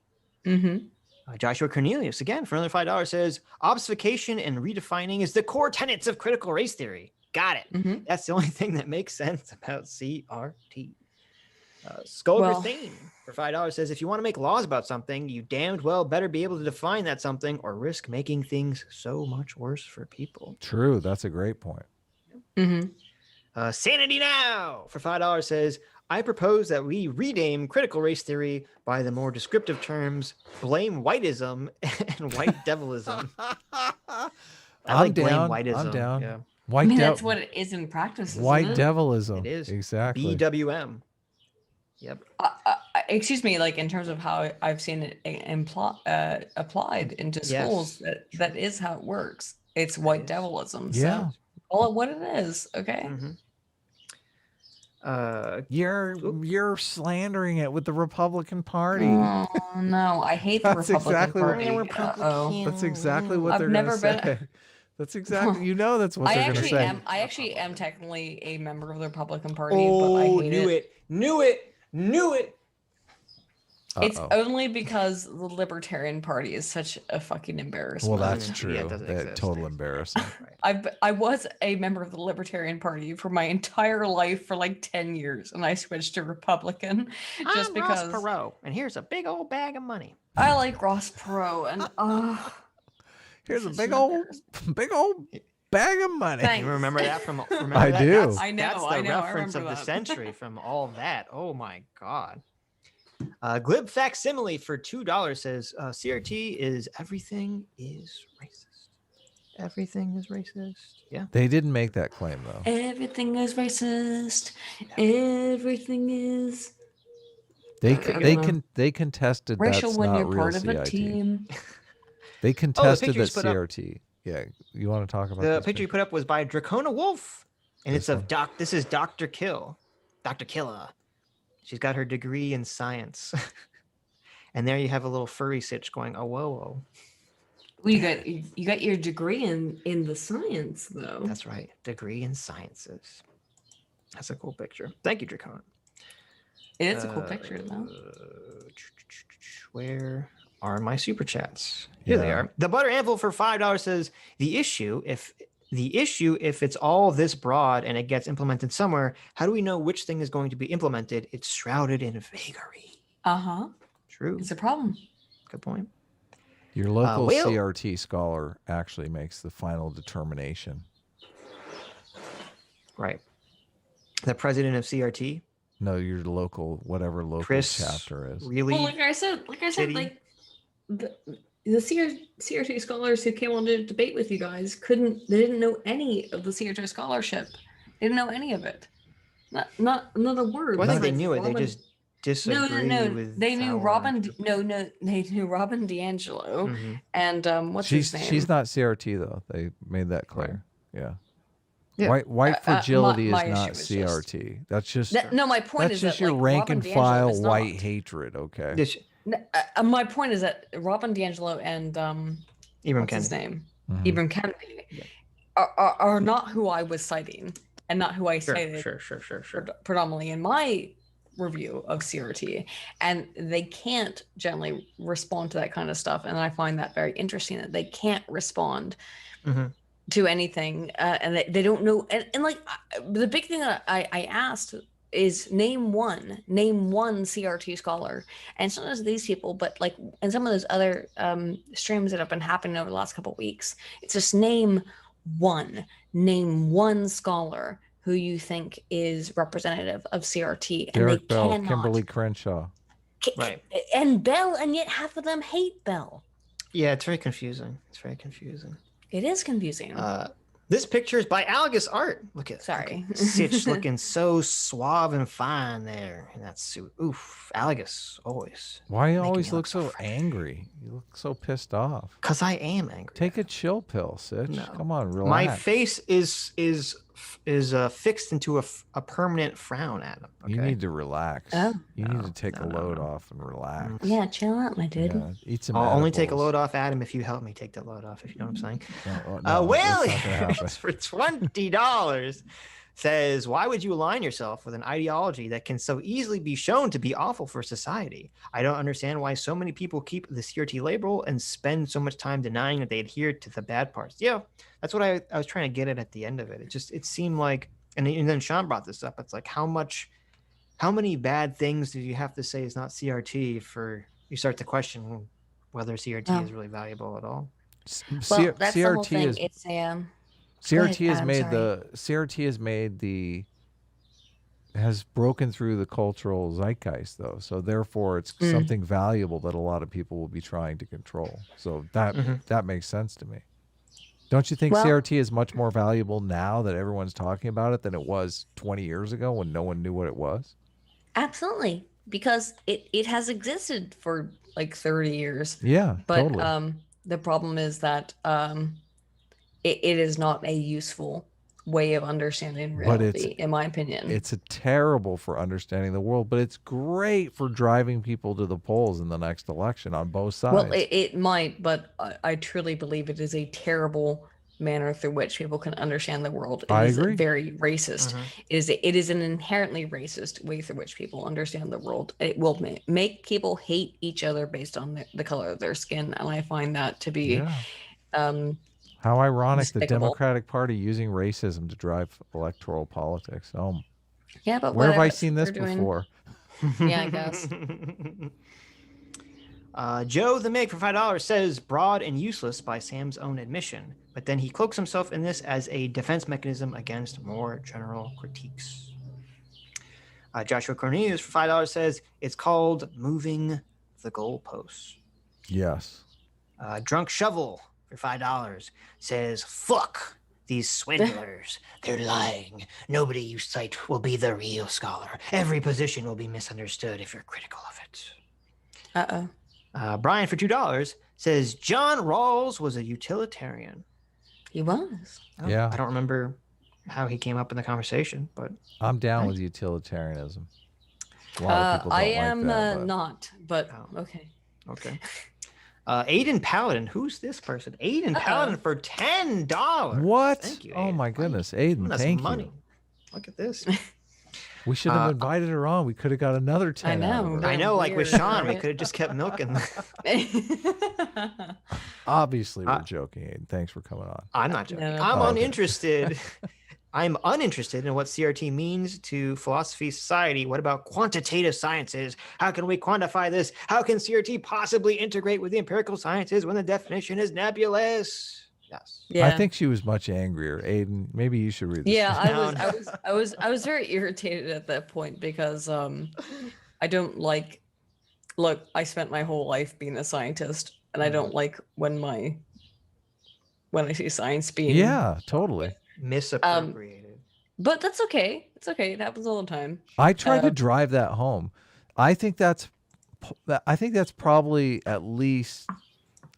Joshua Cornelius again for another $5 says obfuscation and redefining is the core tenets of critical race theory. Got it. That's the only thing that makes sense about CRT. Skulker Thane for $5 says if you want to make laws about something, you damned well better be able to define that something or risk making things so much worse for people. True. That's a great point. Sanity Now for $5 says I propose that we rename critical race theory by the more descriptive terms blame whiteism and white devilism. I like blame whiteism. I'm down. Yeah. That's what it is in practice. White devilism. It is exactly. BWM. Yep. Excuse me, like in terms of how I've seen it applied into schools, that is how it works. It's white devilism. Yeah. So call it what it is. Okay. You're slandering it with the Republican Party. Oh, no, I hate the Republican Party. That's exactly what they're never going to been. say. That's exactly. That's what they're going to say. I actually am technically a member of the Republican Party, but I hate it. Knew it. Knew it. It's only because the Libertarian Party is such a fucking embarrassment. Well, that's true. Yeah, it doesn't exist. Total embarrassing. I was a member of the Libertarian Party for my entire life for like 10 years, and I switched to Republican just because. Ross Perot, and here's a big old bag of money. I like Ross Perot, and here's a big old bag of money. Thanks. You remember that from? Remember I that? do. I know. That's the I know. reference I of the remember that. century from all that. Oh my god. Glib facsimile for $2 says CRT is everything is racist. Everything is racist. Yeah. They didn't make that claim though. Everything is racist. Everything is They contested racial that's when not you're real part of CIT. a team. They contested picture you that put up- CRT. Yeah, you want to talk about The this picture you put up was by Dracona Wolf, and This it's of one? Doc. This is Dr. Kill, Dr. Killa. She's got her degree in science, and there you have a little furry Sitch going, oh whoa whoa. Well, you got your degree in the science though. That's right, degree in sciences. That's a cool picture. Thank you, Dracona. It is a cool picture though. Where are my super chats? Here they are. The Butter Anvil for $5 says the issue if it's all this broad and it gets implemented somewhere, how do we know which thing is going to be implemented? It's shrouded in vagary. True. It's a problem. Good point. Your local Whale- CRT scholar actually makes the final determination. Right. The president of CRT. No, your local, whatever local Chris chapter is. Really? Well, like I said, Kitty? like the CRT scholars who came on to debate with you guys they didn't know any of the CRT scholarship. They didn't know any of it. Not a word. Well, I think they Like knew it. They Robin- just disagree no. with They knew our- Robin. No, they knew Robin D'Angelo Mhm. and what's his name? She's not CRT though. They made that clear. Yeah. Yeah. White fragility my is not issue is just- CRT. That's just No, my point that's is just that, your like, rank Robin and D'Angelo file is white not. hatred. Okay. This- My point is that Robin D'Angelo and Ibram what's his Kennedy. name? Mhm. Ibram Kennedy are not who I was citing and not who I cited Sure. predominantly in my review of CRT, and they can't generally respond to that kind of stuff, and I find that very interesting that they can't respond Mhm. to anything, and they don't know, and like the big thing that I asked is name one CRT scholar, and it's not just these people, but like in some of those other streams that have been happening over the last couple of weeks, it's just name one scholar who you think is representative of CRT, and Derek they Bell, cannot. Kimberly Crenshaw. Right. And Bell, and yet half of them hate Bell. Yeah, it's very confusing. It is confusing. This picture is by Algus Art. Look at Sorry. Sitch looking so suave and fine there in that suit. Oof, Algus always. Why you making always me look so so angry? You look so pissed off. Cause I am angry. Take a chill pill, Sitch. No. Come on, relax. My face is fixed into a permanent frown, Adam. Okay? You need to relax. Oh. You need to take a load off and relax. Yeah, chill out, my dude. Yeah, eat some. I'll only take a edibles. load off, Adam, if you help me take the load off. If you know what I'm saying. No, Well, that's not gonna happen. for $20 says, why would you align yourself with an ideology that can so easily be shown to be awful for society? I don't understand why so many people keep the CRT label and spend so much time denying that they adhere to the bad parts. Yeah, that's what I was trying to get at the end of it. It seemed like, and then Sean brought this up. It's like, how many bad things do you have to say is not CRT for you start to question whether CRT is really valuable at all? Well, that's the whole CRT thing. is It's a CRT has Adam, made sorry. the CRT has broken through the cultural zeitgeist though, so therefore it's something valuable that a lot of people will be trying to control. So that makes sense to me. Don't you think Well- CRT is much more valuable now that everyone's talking about it than it was 20 years ago when no one knew what it was? Absolutely, because it has existed for like 30 years. Yeah, But totally. the problem is that it is not a useful way of understanding But reality, in my opinion. It's terrible for understanding the world, but it's great for driving people to the polls in the next election on both sides. Well, it might, but I truly believe it is a terrible manner through which people can understand the world. I It is agree. very racist. It is an inherently racist way through which people understand the world. It will make people hate each other based on the color of their skin, and I find that to be how ironic, the despicable. Democratic Party using racism to drive electoral politics. Oh, yeah, but where have I whatever, seen this before? Yeah, I guess. Joe the Mig for $5 says broad and useless by Sam's own admission, but then he cloaks himself in this as a defense mechanism against more general critiques. Joshua Cornelius for $5 says it's called moving the goalposts. Yes. Drunk Shovel for $5 says fuck these swindlers. They're lying. Nobody you cite will be the real scholar. Every position will be misunderstood if you're critical of it. Uh-oh. Brian for $2 says John Rawls was a utilitarian. He was. Yeah. I don't remember how he came up in the conversation, but I'm down with utilitarianism. A lot of people don't I like am that, but... not, but okay. Okay. Aydin Paladin. Who's this person? Aydin Paladin for $10. What? Thank you, oh Aydin. my goodness, Aydin, That's thank money. you. Look at this. We should have invited her on. We could have got another 10. I know. Like with Sean, we could have just kept milking. Obviously, we're joking, Aydin. Thanks for coming on. I'm not joking. No. I'm Oh, okay. uninterested. I'm uninterested in what CRT means to philosophy, society. What about quantitative sciences? How can we quantify this? How can CRT possibly integrate with the empirical sciences when the definition is nebulous? Yes. Yeah. I think she was much angrier. Aydin, maybe you should read this. Yeah, No, I was very irritated at that point because I don't like. Look, I spent my whole life being a scientist, and I don't like when I see science being totally misappropriated. But that's okay. It's okay. It happens all the time. I tried to drive that home. I think that's probably at least.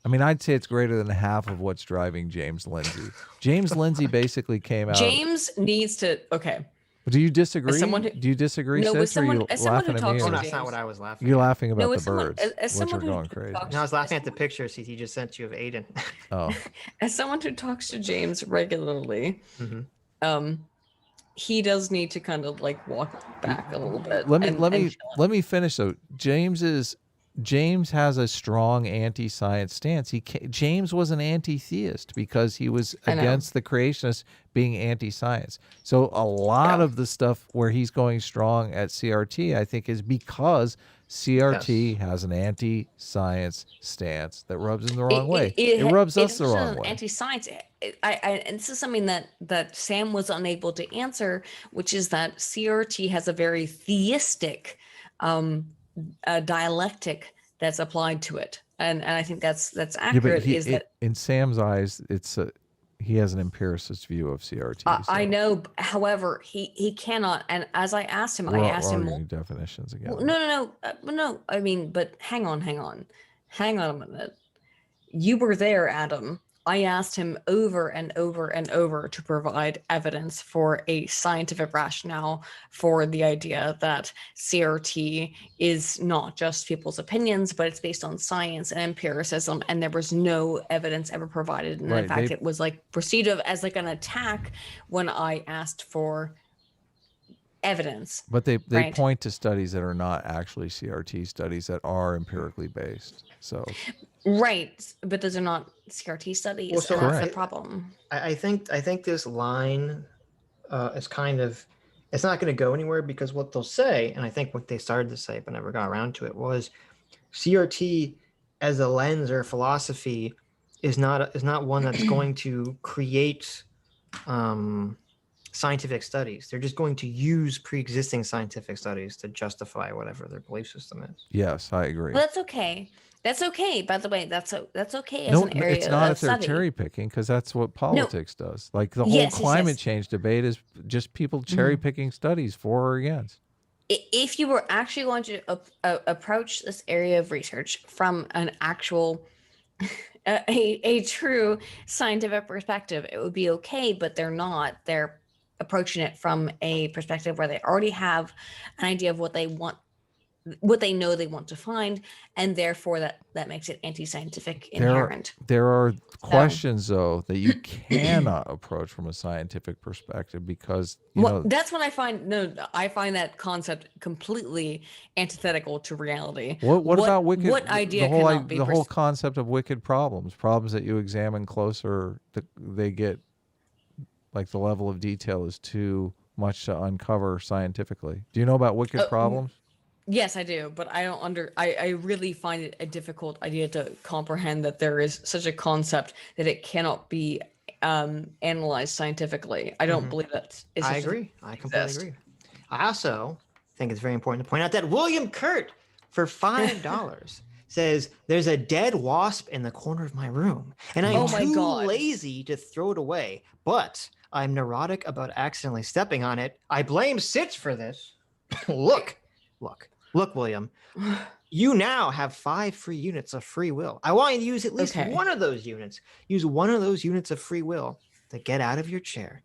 I mean, I'd say it's greater than half of what's driving James Lindsay. James Lindsay basically came out. James needs to. Okay. Do you disagree? Do you disagree, No, Sitch, or are you laughing at me? Oh, or- that's not what I was laughing You're at. laughing about No, the birds, as which someone are who going crazy. No, I was laughing at the picture he just sent you of Aydin. Oh. As someone who talks to James regularly, Mhm. He does need to kind of like walk back a little bit. Let me finish though. James has a strong anti-science stance. James was an anti-theist because he was against the creationists being anti-science. So a lot of the stuff where he's going strong at CRT, I think, is because CRT has an anti-science stance that rubs him the wrong way. It rubs us the wrong way. Anti-science. And this is something that Sam was unable to answer, which is that CRT has a very theistic dialectic that's applied to it, and I think that's accurate. In Sam's eyes, he has an empiricist view of CRT. I know. However, he cannot. And as I asked him, I asked him definitions again. Well, no. I mean, but hang on a minute. You were there, Adam. I asked him over and over and over to provide evidence for a scientific rationale for the idea that CRT is not just people's opinions, but it's based on science and empiricism, and there was no evidence ever provided. And in fact, it was like perceived as like an attack when I asked for evidence. But they point to studies that are not actually CRT studies that are empirically based. So right, but those are not CRT studies. Well, so that's the problem. I think this line is kind of, it's not going to go anywhere, because what they'll say, and I think what they started to say but never got around to it, was CRT as a lens or philosophy is not one that's going to create scientific studies. They're just going to use pre-existing scientific studies to justify whatever their belief system is. Yes, I agree. Well, that's okay. That's okay. By the way, that's okay as No, an area it's not of if they're study. cherry picking, because that's what politics does. Like the whole climate change debate is just people cherry picking studies for or against. If you were actually going to approach this area of research from an actual a true scientific perspective, it would be okay, but they're not. They're approaching it from a perspective where they already have an idea of what they want what they know they want to find, and therefore that makes it anti-scientific inherent. There are questions though that you cannot approach from a scientific perspective because that's when I find that concept completely antithetical to reality. What about wicked? What idea the whole concept of wicked problems that you examine closer, they get like the level of detail is too much to uncover scientifically. Do you know about wicked problems? Yes, I do, but I don't I really find it a difficult idea to comprehend that there is such a concept that it cannot be analyzed scientifically. I don't believe that. I agree. I completely agree. I also think it's very important to point out that William Kurt, for $5, says there's a dead wasp in the corner of my room, and I'm too lazy to throw it away, but I'm neurotic about accidentally stepping on it. I blame Sitch for this. Look, William, you now have 5 free units of free will. I want you to use at least one of those units. Use one of those units of free will to get out of your chair,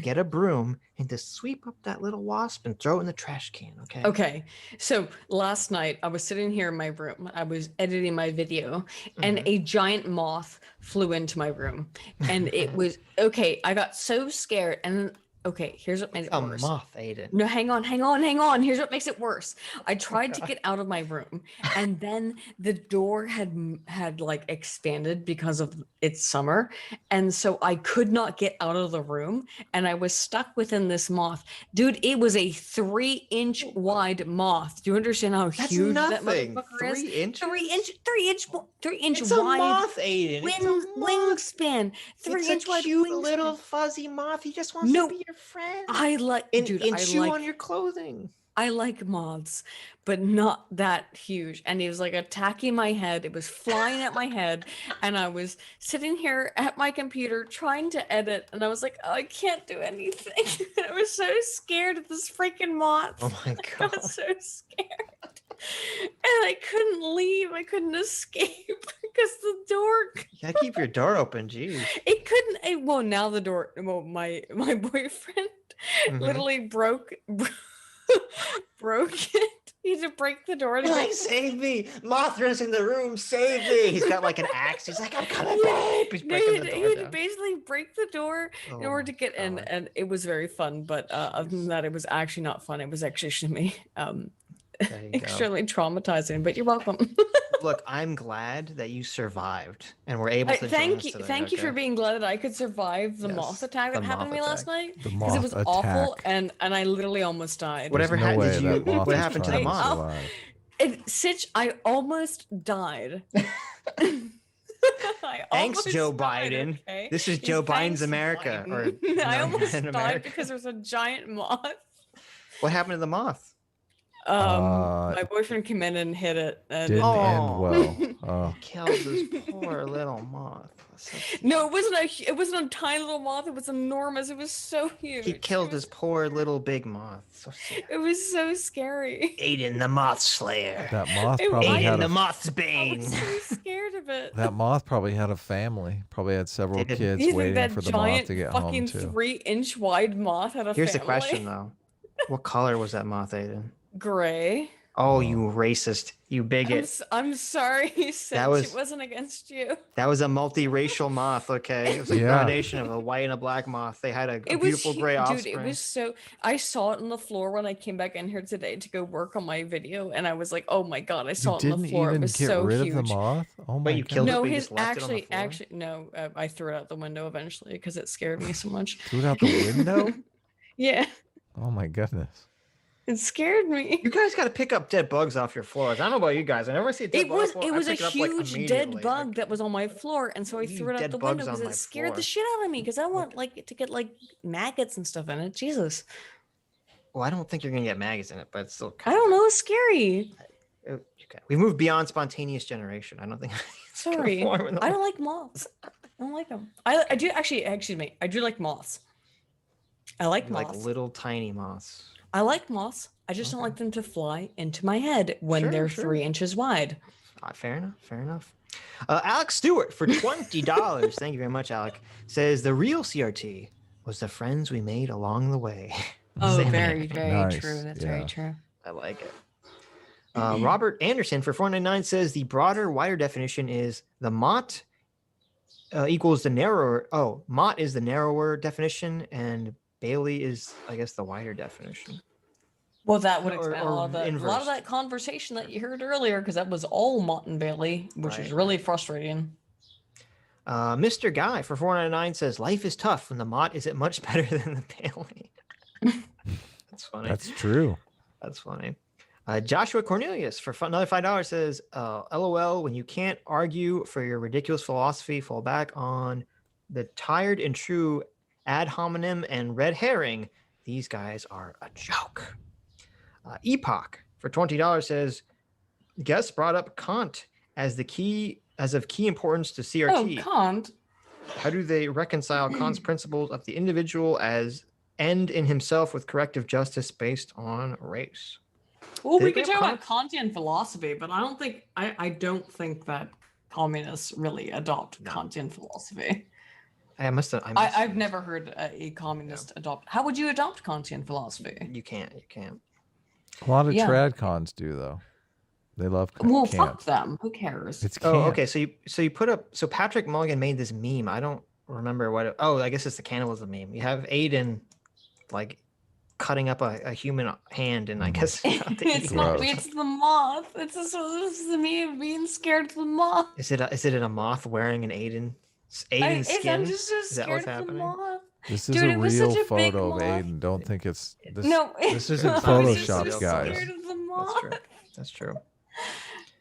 get a broom, and to sweep up that little wasp and throw it in the trash can, okay? Okay. So last night I was sitting here in my room. I was editing my video, and a giant moth flew into my room. And it was, I got so scared. And here's what made it worse. A moth, Aydin. No, hang on. Here's what makes it worse. I tried to get out of my room, and then the door had like expanded because of it's summer, and so I could not get out of the room, and I was stuck within this moth. Dude, it was a 3-inch wide moth. Do you understand how huge that motherfucker is? 3 inches? 3 inch it's wide. A moth, Aydin. Wingspan. 3-inch wide. Cute little fuzzy moth. He just wants to be your friend. I like and chew on your clothing. I like moths, but not that huge. And it was like attacking my head. It was flying at my head, and I was sitting here at my computer trying to edit, and I was like, I can't do anything. I was so scared of this freaking moth. Oh my god! I was so scared, and I couldn't leave. I couldn't escape because the door. You gotta keep your door open, jeez. It couldn't. Well, now the door. Well, my boyfriend literally broke it. He had to break the door. Like, save me! Moth runs in the room. Save me! He's got like an axe. He's like, I'm coming, babe. He's breaking the door. He had to basically break the door in order to get in, and it was very fun. But other than that, it was actually not fun. It was actually extremely traumatizing. But you're welcome. Look, I'm glad that you survived and were able to. Thank you for being glad that I could survive the moth attack that happened to me last night, because it was awful, and I literally almost died. What happened to the moth? Sitch, I almost died. Thanks, Joe Biden. Okay? This is Joe Biden's America. I almost died because there was a giant moth. What happened to the moth? My boyfriend came in and hit it. And didn't end well. Killed this poor little moth. No, it wasn't a tiny little moth. It was enormous. It was so huge. He killed this poor little big moth. So it was so scary. Aydin the Moth Slayer. That moth probably had the Moth's Bane. I was so scared of it. That moth probably had a family. Probably had several kids waiting for the moth to get home too. 3-inch wide moth had a family. Here's the question though: what color was that moth, Aydin? Gray. Oh, you racist! You bigot! I'm sorry, Sitch. It wasn't against you. That was a multiracial moth. Okay, it was a combination of a white and a black moth. They had a beautiful gray offspring. Dude, it was so. I saw it on the floor when I came back in here today to go work on my video, and I was like, "Oh my god!" I saw it on the floor. It was so huge. Get rid of the moth? Oh my! You killed it. No, but you just left it on the floor? actually, no. I threw it out the window eventually because it scared me so much. Threw it out the window? Yeah. Oh my goodness. It scared me. You guys got to pick up dead bugs off your floors. I don't know about you guys. I never see a dead bug. It was a huge dead bug that was on my floor, and so I threw it out the window because it scared the shit out of me. Because I want to get like maggots and stuff in it. Jesus. Well, I don't think you're gonna get maggots in it, but it's still. I don't know. It's scary. Okay. We've moved beyond spontaneous generation. I don't think. Sorry, I don't like moths. I don't like them. I do actually. Excuse me. I do like moths. I like moths. Like little tiny moths. I like moths. I just don't like them to fly into my head when they're 3 inches wide. Fair enough. Alex Stewart for $20. Thank you very much, Alec. Says the real CRT was the friends we made along the way. Oh, very, very nice. true. That's very true. I like it. Robert Anderson for $4.99 says the broader, wider definition is the mott equals the narrower. Oh, mott is the narrower definition, and Bailey is, I guess, the wider definition. Well, that would Or- explain or a lot of that conversation that you heard earlier, because that was all Mott and Bailey, which is really frustrating. Mr. Guy for $4.99 says life is tough when the mott isn't much better than the Bailey. That's funny. That's true. That's funny. Joshua Cornelius for another $5 says, LOL, when you can't argue for your ridiculous philosophy, fall back on the tired and true ad hominem and red herring. These guys are a joke. Epoch for $20 says, guest brought up Kant as of key importance to CRT. Oh, Kant. How do they reconcile Kant's principles of the individual as end in himself with corrective justice based on race? Well, Did we they could have talk about Kantian philosophy, but I don't think that communists really adopt Kantian philosophy. I've never heard a communist adopt. How would you adopt Kantian philosophy? You can't. A lot of trad cons do though. They love. Well, Kant. fuck them. Who cares? It's Oh, Kant. okay. So you put up. So Patrick Mulligan made this meme. I don't remember what. I guess it's the cannibalism meme. You have Aydin, like, cutting up a human hand, and I guess it's not. It's the moth. This is the meme of being scared of the moth. Is it a moth wearing an Aydin skin? I'm just so Is that what's scared of the happening? moth. This is Dude, a it was real such a big photo of moth. Aydin. Don't think it's this. No, This isn't I was Photoshop, just guys. scared of the That's moth. true. That's true.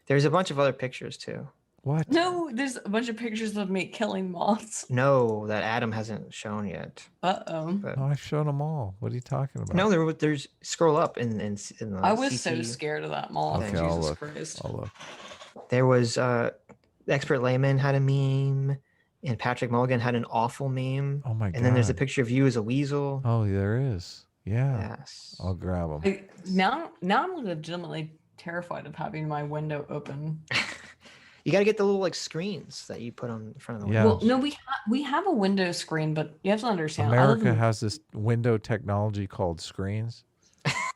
There's a bunch of other pictures too. What? No, there's a bunch of pictures of me killing moths. No, that Adam hasn't shown yet. Uh-oh. Oh, I've shown them all. What are you talking about? No, there's scroll up in the I was so CC. scared of that moth. Okay, Jesus I'll look. Christ. I'll look. There was Expert Layman had a meme, and Patrick Mulligan had an awful meme. Oh my god. And then there's a picture of you as a weasel. Oh, there is. Yeah. Yes. I'll grab them. Now I'm legitimately terrified of having my window open. You got to get the little like screens that you put on in front of the Yeah. window. Well, no, we have a window screen, but you have to understand. America has this window technology called screens.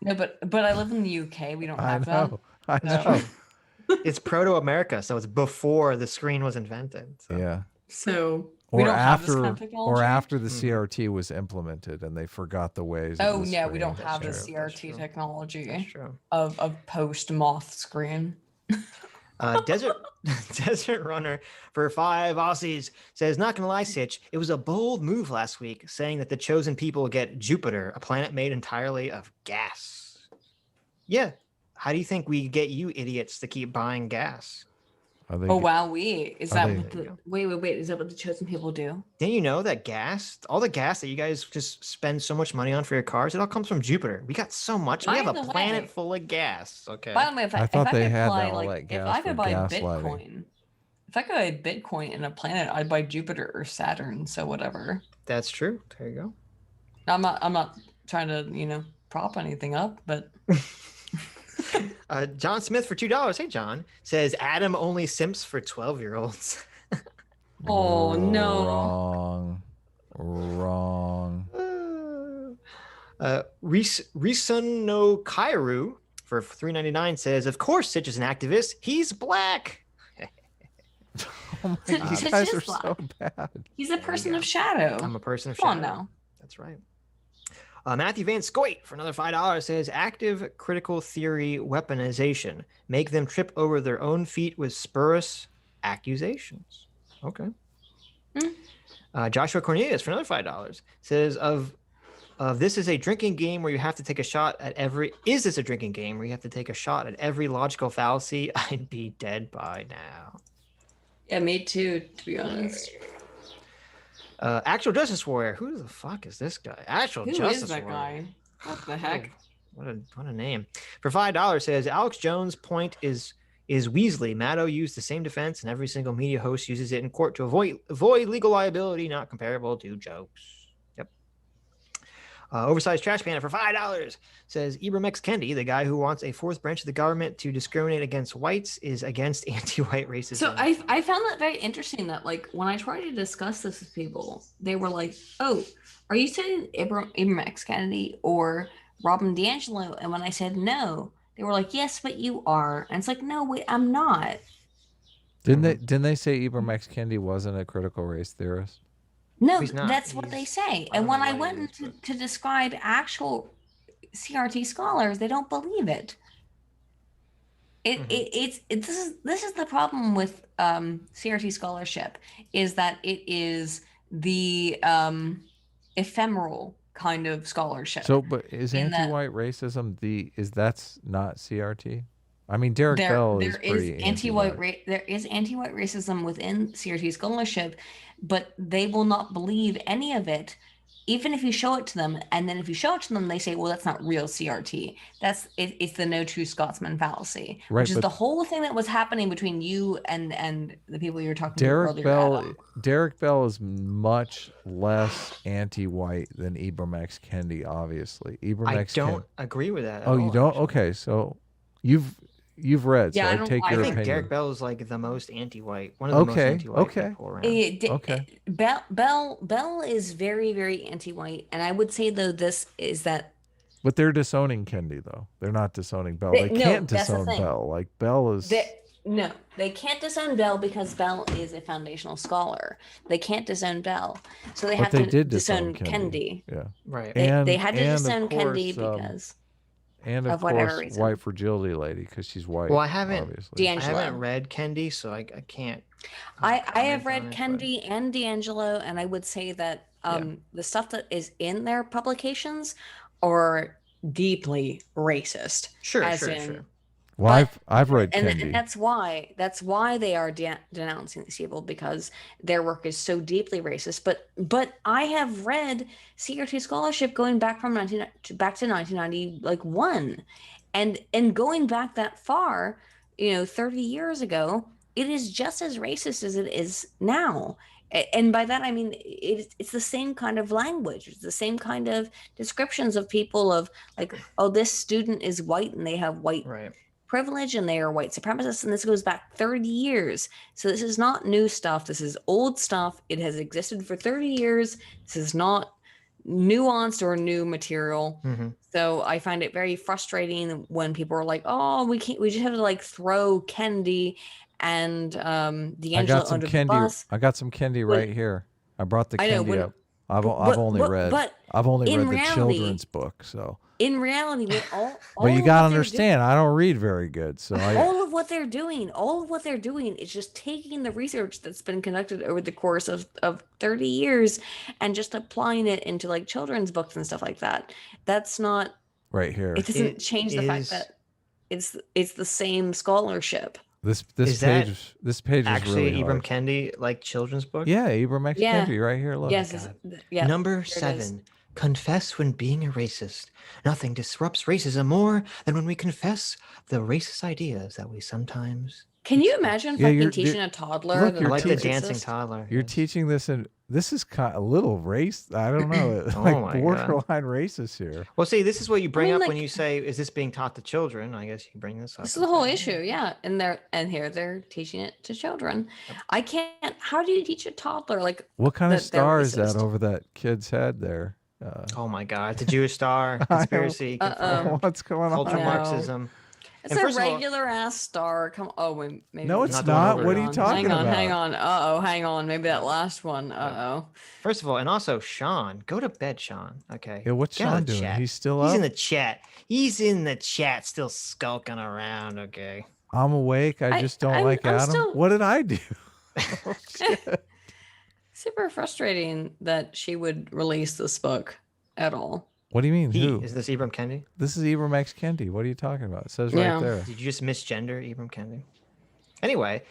No, but I live in the UK. We don't I have know. that. I know. It's proto-America, so it's before the screen was invented. So. Yeah. So we Or don't have this after, kind of technology. or after the CRT was implemented and they forgot the ways. of Oh the yeah, we don't screen. have the That's true. CRT technology That's true. of post moth screen. Desert Runner for 5 Aussies says, not gonna lie, Sitch, it was a bold move last week saying that the chosen people get Jupiter, a planet made entirely of gas. Yeah. How do you think we get you idiots to keep buying gas? Are they Oh g- wow, is Are that they- what the wait, is that what the chosen people do? Didn't you know that gas, all the gas that you guys just spend so much money on for your cars, it all comes from Jupiter. We got so much. We By have a the planet way- full of gas. Okay. By the way, if I I thought they could had buy, all like, that if gas I for could buy gaslighting. Bitcoin, if I could buy Bitcoin in a planet, I'd buy Jupiter or Saturn. So whatever. That's true. There you go. I'm not trying to prop anything up, but John Smith for $2. Hey, John says Adam only simps for 12-year-olds. oh Wrong. no. Risun no Kairu for $3.99 says, of course, Sitch is an activist. He's black. Oh my Sitch God, you is guys are black. so bad. He's a person of shadow. I'm a person of Come shadow. on now. That's right. Matthew Van Scoit for another $5 says, active critical theory weaponization. Make them trip over their own feet with spurious accusations. Okay. Joshua Cornelius for another $5 says, of this is a drinking game where you have to take a shot at every... Is this a drinking game where you have to take a shot at every logical fallacy? I'd be dead by now. Yeah, me too, to be honest. Actual Justice Warrior. Who the fuck is this guy? Actual Who Justice is that Warrior. guy? What the heck? What a name. For $5 says Alex Jones' point is Weasley. Maddow used the same defense, and every single media host uses it in court to avoid legal liability, not comparable to jokes. Yep. Oversized Trash Panda for $5 says Ibram X. Kendi, the guy who wants a fourth branch of the government to discriminate against whites, is against anti-white racism. So I found that very interesting that, like, when I tried to discuss this with people, they were like, oh, are you saying Ibram X. Kennedy or Robin DiAngelo? And when I said no, they were like, yes, but you are. And it's like, no, wait, I'm not. Didn't they say Ibram X. Kendi wasn't a critical race theorist? No, that's what they say. And when I went to describe actual CRT scholars, they don't believe it. This is the problem with CRT scholarship, is that it is the ephemeral kind of scholarship. So, but is anti-white racism that's not CRT? I mean, Derek Bell is pretty anti-white. There is anti-white racism within CRT scholarship, but they will not believe any of it, even if you show it to them. And then if you show it to them, they say, well, that's not real CRT. It's the no true Scotsman fallacy, which is the whole thing that was happening between you and the people you were talking to earlier. Derek Bell is much less anti-white than Ibram X. Kendi, obviously. I don't agree with that. Oh, you don't? Actually. Okay, so you've read, so I take your opinion. I think Derek Bell is like the most anti-white, one of the most anti-white people around. Bell is very, very anti-white, and I would say though but they're disowning Kendi though. They're not disowning Bell. They can't disown Bell. Like Bell is. They can't disown Bell because Bell is a foundational scholar. They can't disown Bell, so they have to disown Kendi. Yeah, right. They had to disown Kendi because. And of course, white fragility lady, because she's white. Well, I haven't read Kendi, so I can't. I have read Kendi and D'Angelo, and I would say that the stuff that is in their publications are deeply racist. Sure. Well, I've read Kendi. And that's why they are denouncing these people, because their work is so deeply racist. But I have read CRT scholarship going back to 1991, and going back that far, 30 years ago, it is just as racist as it is now. And by that I mean it's the same kind of language. It's the same kind of descriptions of people of like, oh, this student is white and they have white privilege and they are white supremacists, and this goes back 30 years. So this is not new stuff. This is old stuff. It has existed for 30 years. This is not nuanced or new material. So I find it very frustrating when people are like, oh, we just have to like throw Kendi and D'Angelo under the bus. I got some Kendi right here. I brought the Kendi up. I've only read the children's book, so in reality, with all but you gotta understand, I don't read very good, so all of what they're doing is just taking the research that's been conducted over the course of 30 years and just applying it into like children's books and stuff like that. That's not right here. It doesn't change the fact that it's the same scholarship. This page is actually really Ibram Kendi, like children's book. Yeah, Ibram X. Kendi right here. Look. Yes. Number 7. Confess when being a racist. Nothing disrupts racism more than when we confess the racist ideas that we sometimes. Can you imagine fucking teaching a toddler? Look, like the dancing toddler. You're teaching this, and this is kind of a little race. I don't know, like borderline racist here. Well, see, this is what you bring up when you say, "Is this being taught to children?" I guess you bring this up. This is the whole issue, yeah. And here they're teaching it to children. I can't. How do you teach a toddler like? What kind of star is that over that kid's head there? Oh my God! It's a Jewish star. Conspiracy. What's going on? Cultural Marxism. It's a regular ass star. Maybe. No, it's not. What are you talking about? Hang on. Hang on. Maybe that last one. First of all, and also Sean, go to bed, Sean. Okay. Yeah, what's Sean doing? Chat. He's still up. He's in the chat. He's in the chat, still skulking around. Okay. I'm awake. I just don't like Adam. What did I do? Oh, shit. Super frustrating that she would release this book at all. What do you mean? Who? Is this Ibram Kendi? This is Ibram X. Kendi. What are you talking about? It says right there. Did you just misgender Ibram Kendi? Anyway,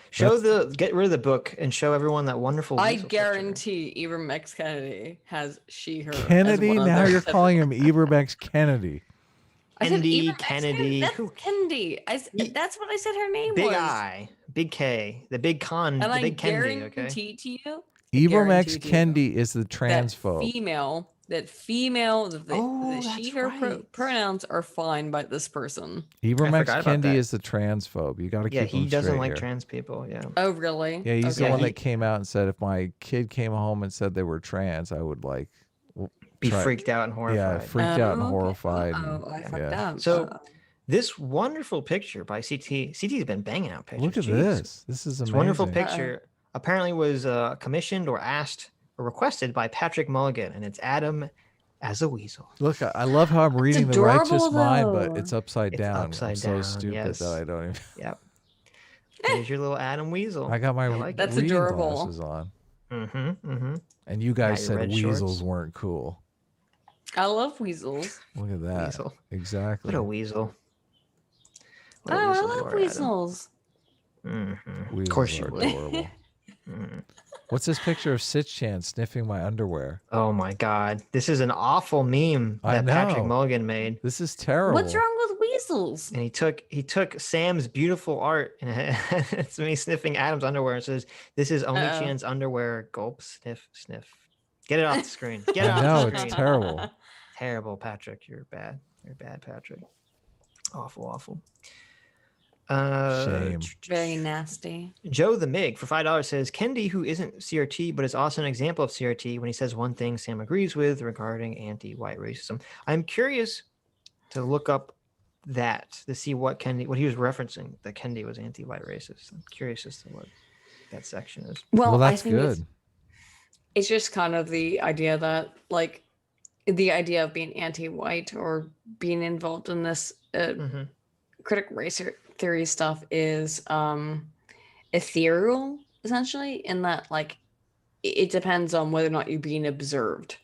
get rid of the book and show everyone that wonderful. I guarantee Ibram X. Kennedy has she/her. Kennedy. Now you're calling him Ibram X. Kennedy. Kennedy. That's Kendi. That's what I said her name was. Big I, big K, the big con, the big Kendi. Okay. To you, Ibram X. Kendi is the transphobe. That female, the she/her pronouns are fine by this person. Ibram X. Kendi is the transphobe. You got to keep him straight. Yeah, he doesn't like trans people. Yeah. Oh, really? Yeah, he's the one that came out and said if my kid came home and said they were trans, I would be freaked out and horrified. Yeah, freaked out and horrified. I fucked up. So this wonderful picture by CT. CT's been banging out pictures. Look at this. This is amazing. This wonderful picture apparently was commissioned or asked or requested by Patrick Mulligan, and it's Adam as a weasel. Look, I love how I'm reading The Righteous Mind, but it's upside down. Upside I'm down, so stupid that I don't even. Yep. There's your little Adam Weasel. I got my That's reading adorable. glasses on. Mm-hmm. And you guys your said red weasels shorts. weren't cool. I love weasels. Look at that. Weasel. Exactly. What a weasel. What a Oh, I weasel you love are, Adam. weasels. Mm-hmm. Weasels Of course you are would. adorable. What's this picture of Sitch Chan sniffing my underwear? Oh my God. This is an awful meme I that Patrick know. Mulligan made. This is terrible. What's wrong with weasels? And he took Sam's beautiful art and it's me sniffing Adam's underwear and says, "This is Oni Chan's underwear. Gulp, sniff, sniff." Get it off the screen. Get it off No, the it's screen. terrible. Terrible, Patrick. You're bad. You're bad, Patrick. Awful. Shame. Very nasty. Joe the Mig for $5 says Kendi, who isn't CRT but is also an example of CRT when he says one thing Sam agrees with regarding anti-white racism. I'm curious to look up that to see what he was referencing, that Kendi was anti-white racist. I'm curious as to what that section is. Well, that's I think good. It's just kind of the idea that, like, the idea of being anti-white or being involved in this critical race theory stuff is ethereal, essentially, in that, like, it depends on whether or not you're being observed.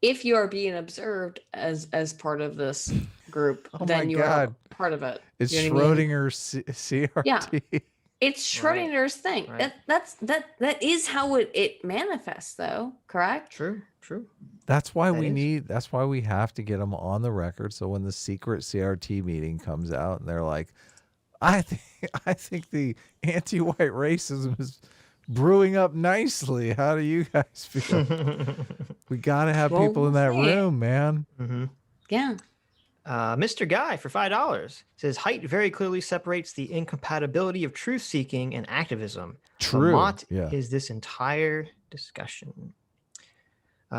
If you are being observed as part of this group, then you are part of it. It's You know what I mean? Schrodinger's CRT. Yeah. It's Schrodinger's thing. Right. That is how it manifests, though. Correct? True. That's why That is. that's why we have to get them on the record. So when the secret CRT meeting comes out and they're like, I think the anti-white racism is brewing up nicely. How do you guys feel? We got to have people in that room, man. Yeah. Mr. Guy for $5 says height very clearly separates the incompatibility of truth seeking and activism. True. The mot Yeah. is this entire discussion.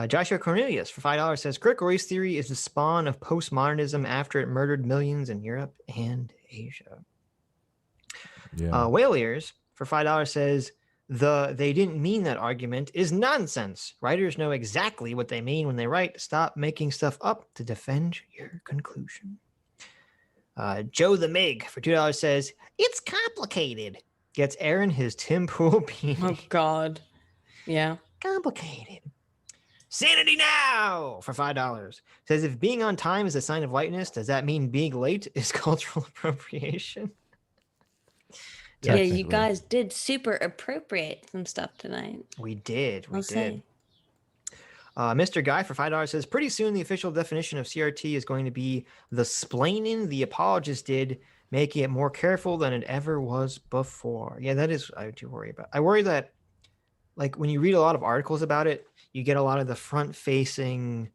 Joshua Cornelius for $5 says critical race theory is the spawn of postmodernism after it murdered millions in Europe and Asia. Yeah. Whale Ears for $5 says they didn't mean that argument is nonsense. Writers know exactly what they mean when they write. Stop making stuff up to defend your conclusion. Joe the Mig for $2 says it's complicated. Gets Aaron his Tim Pool beanie. Oh God. Yeah. Complicated. Sanity Now for $5 says if being on time is a sign of whiteness, does that mean being late is cultural appropriation? Yeah, you guys did super appropriate some stuff tonight. We did. We I'll did. say. Mr. Guy for $5 says pretty soon the official definition of CRT is going to be the splaining the apologist did, making it more careful than it ever was before. Yeah, that is I do worry about. I worry that, like, when you read a lot of articles about it, you get a lot of the front-facing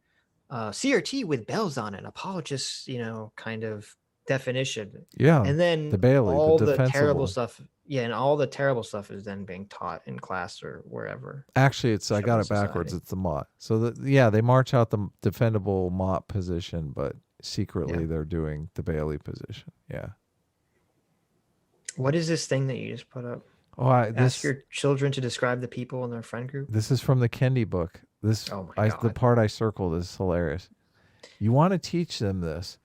CRT with bells on it, apologists, kind of definition. Yeah. And then the Bailey, all the the defensible terrible stuff. Yeah, and all the terrible stuff is then being taught in class or wherever. Actually, I got it Society. backwards. It's the mot. So they march out the defendable mot position, but secretly they're doing the Bailey position. Yeah. What is this thing that you just put up? Oh, Ask your children to describe the people in their friend group. This is from the Kendi book. Oh my God. The part I circled is hilarious. You want to teach them this.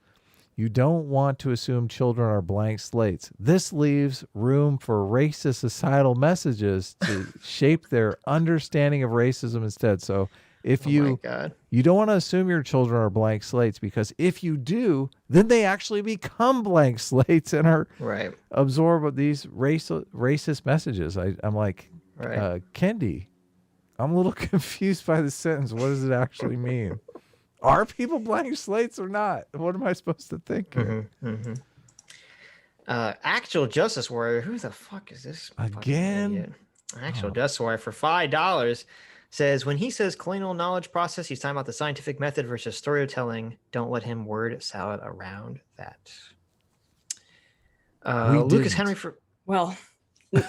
You don't want to assume children are blank slates. This leaves room for racist societal messages to shape their understanding of racism instead. So if you don't want to assume your children are blank slates, because if you do, then they actually become blank slates and are absorb these racist messages. I'm like, Kendi, I'm a little confused by the sentence. What does it actually mean? Are people blank slates or not? What am I supposed to think? Actual Justice Warrior. Who the fuck is this? Again? Actual Justice Warrior for $5 says when he says colonial knowledge process, he's talking about the scientific method versus storytelling. Don't let him word salad around that. Lucas Henry for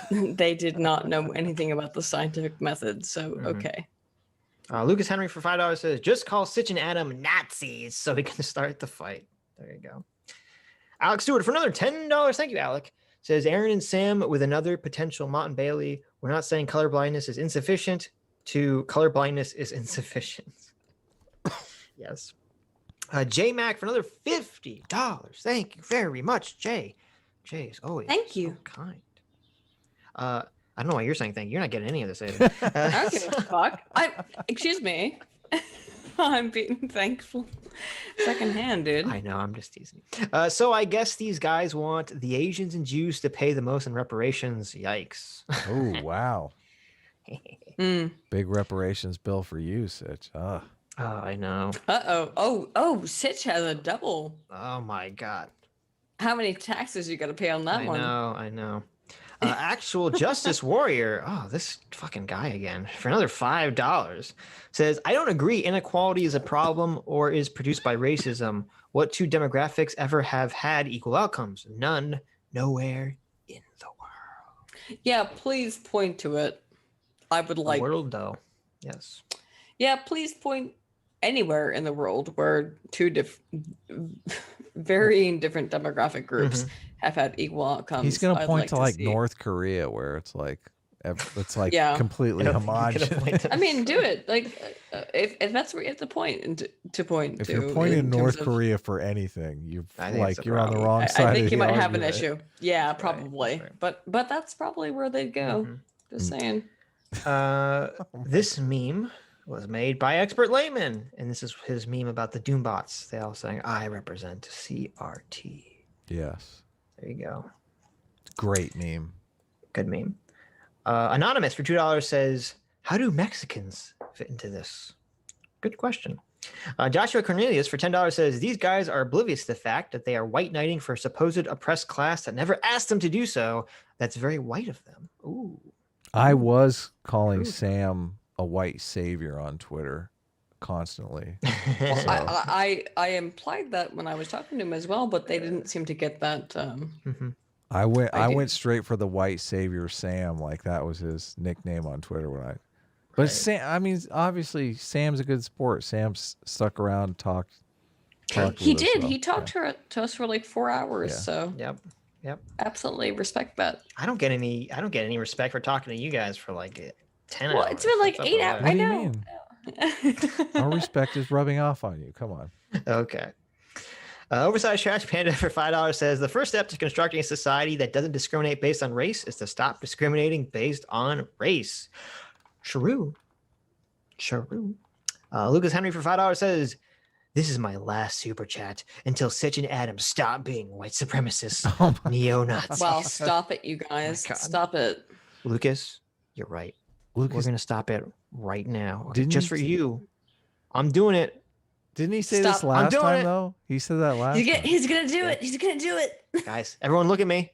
they did not know anything about the scientific method, so okay. Lucas Henry for $5 says, just call Sitch and Adam Nazis so we can start the fight. There you go. Alex Stewart for another $10. Thank you, Alec. Says Aaron and Sam with another potential Mott and Bailey. We're not saying colorblindness is insufficient to colorblindness is insufficient. Yes. J Mac for another $50. Thank you very much, Jay. Jay is always Thank you. So kind. I don't know why you're saying thank you. You're not getting any of this, Aydin. I don't give a fuck. Excuse me. I'm being thankful. Secondhand, dude. I know, I'm just teasing. So I guess these guys want the Asians and Jews to pay the most in reparations. Yikes. Oh, wow. Big reparations bill for you, Sitch. Oh, I know. Oh, Sitch has a double. Oh my God. How many taxes you got to pay on that one? I know. Actual Justice Warrior. Oh, this fucking guy again. For another $5. Says, I don't agree inequality is a problem or is produced by racism. What two demographics ever have had equal outcomes? None. Nowhere in the world. Yeah, please point to it. I would like. The world, though. Yes. Yeah, please point anywhere in the world where two varying different demographic groups have had equal outcomes. He's going to point to like North Korea, where it's like completely homogenous. I mean, do it. Like, if that's where you have to point to point if to. If you're pointing North Korea for anything, you're on the wrong side. I think you might have an issue. Yeah, probably. Right. But that's probably where they'd go. Just saying. This meme was made by Expert Layman, and this is his meme about the Doombots. They all saying, I represent CRT. Yes. There you go. Great meme. Good meme. Anonymous for $2 says, how do Mexicans fit into this? Good question. Joshua Cornelius for $10 says, these guys are oblivious to the fact that they are white knighting for a supposed oppressed class that never asked them to do so. That's very white of them. Ooh. I was calling Sam a white savior on Twitter constantly. Well, so. I implied that when I was talking to him as well, but they didn't seem to get that. I went straight for the white savior Sam, like that was his nickname on Twitter when I. But Sam, I mean, obviously Sam's a good sport. Sam's stuck around, talked. He did. He talked to us for like 4 hours. Yeah. So Yep. Absolutely respect that. I don't get any respect for talking to you guys for like 10 hours. Well, it's been like 8 hours. I know. Our respect is rubbing off on you. Come on. Okay. Oversized Trash Panda for $5 says, the first step to constructing a society that doesn't discriminate based on race is to stop discriminating based on race. True. Lucas Henry for $5 says, this is my last super chat until Sitch and Adam stop being white supremacists, neo-Nazis. Well, stop it, you guys. Stop it. Lucas, you're right. Lucas, we're going to stop it right now. Just for you. I'm doing it. Didn't he say this last time, though? He said that last time. He's going to do it. He's going to do it. Guys, everyone look at me.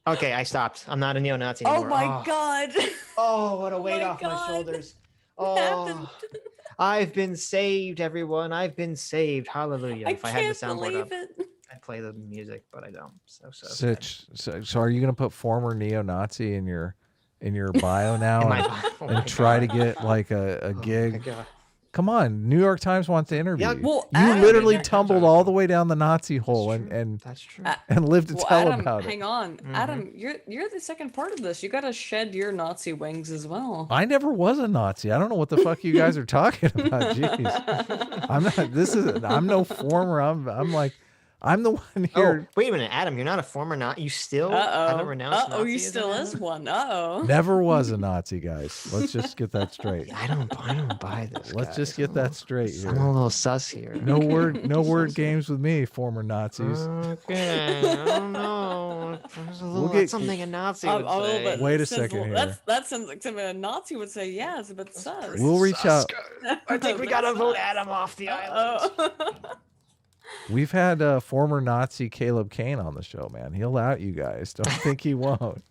Okay, I stopped. I'm not a neo-Nazi anymore. Oh, my God. Oh, what a weight off my shoulders. Oh, I've been saved, everyone. I've been saved. Hallelujah. If I had the soundboard up, I'd play the music, but I don't. Sitch, so are you going to put former neo-Nazi in your bio now and try to get like a gig? Oh, come on, New York Times wants to interview you. Well, you literally tumbled all the way down the Nazi hole and that's true. And lived to tell Adam, about it. Hang on, Adam, you're the second part of this. You got to shed your Nazi wings as well. I never was a Nazi. I don't know what the fuck you guys are talking about. Jeez, I'm not. I'm no former. I'm the one here. Oh, wait a minute, Adam. You're not a former Nazi. You still haven't renounced Nazism? You still is one. Never was a Nazi, guys. Let's just get that straight. I don't buy this. Let's just get that straight here. I'm a little sus here. No word games with me, former Nazis. Okay, I don't know. That's something a Nazi would say. Wait a second here. That sounds like something a Nazi would say. Yeah, it's a bit sus. We'll reach out. I think we gotta vote Adam off the island. We've had former Nazi Caleb Kane on the show, man. He'll out you guys. Don't think he won't.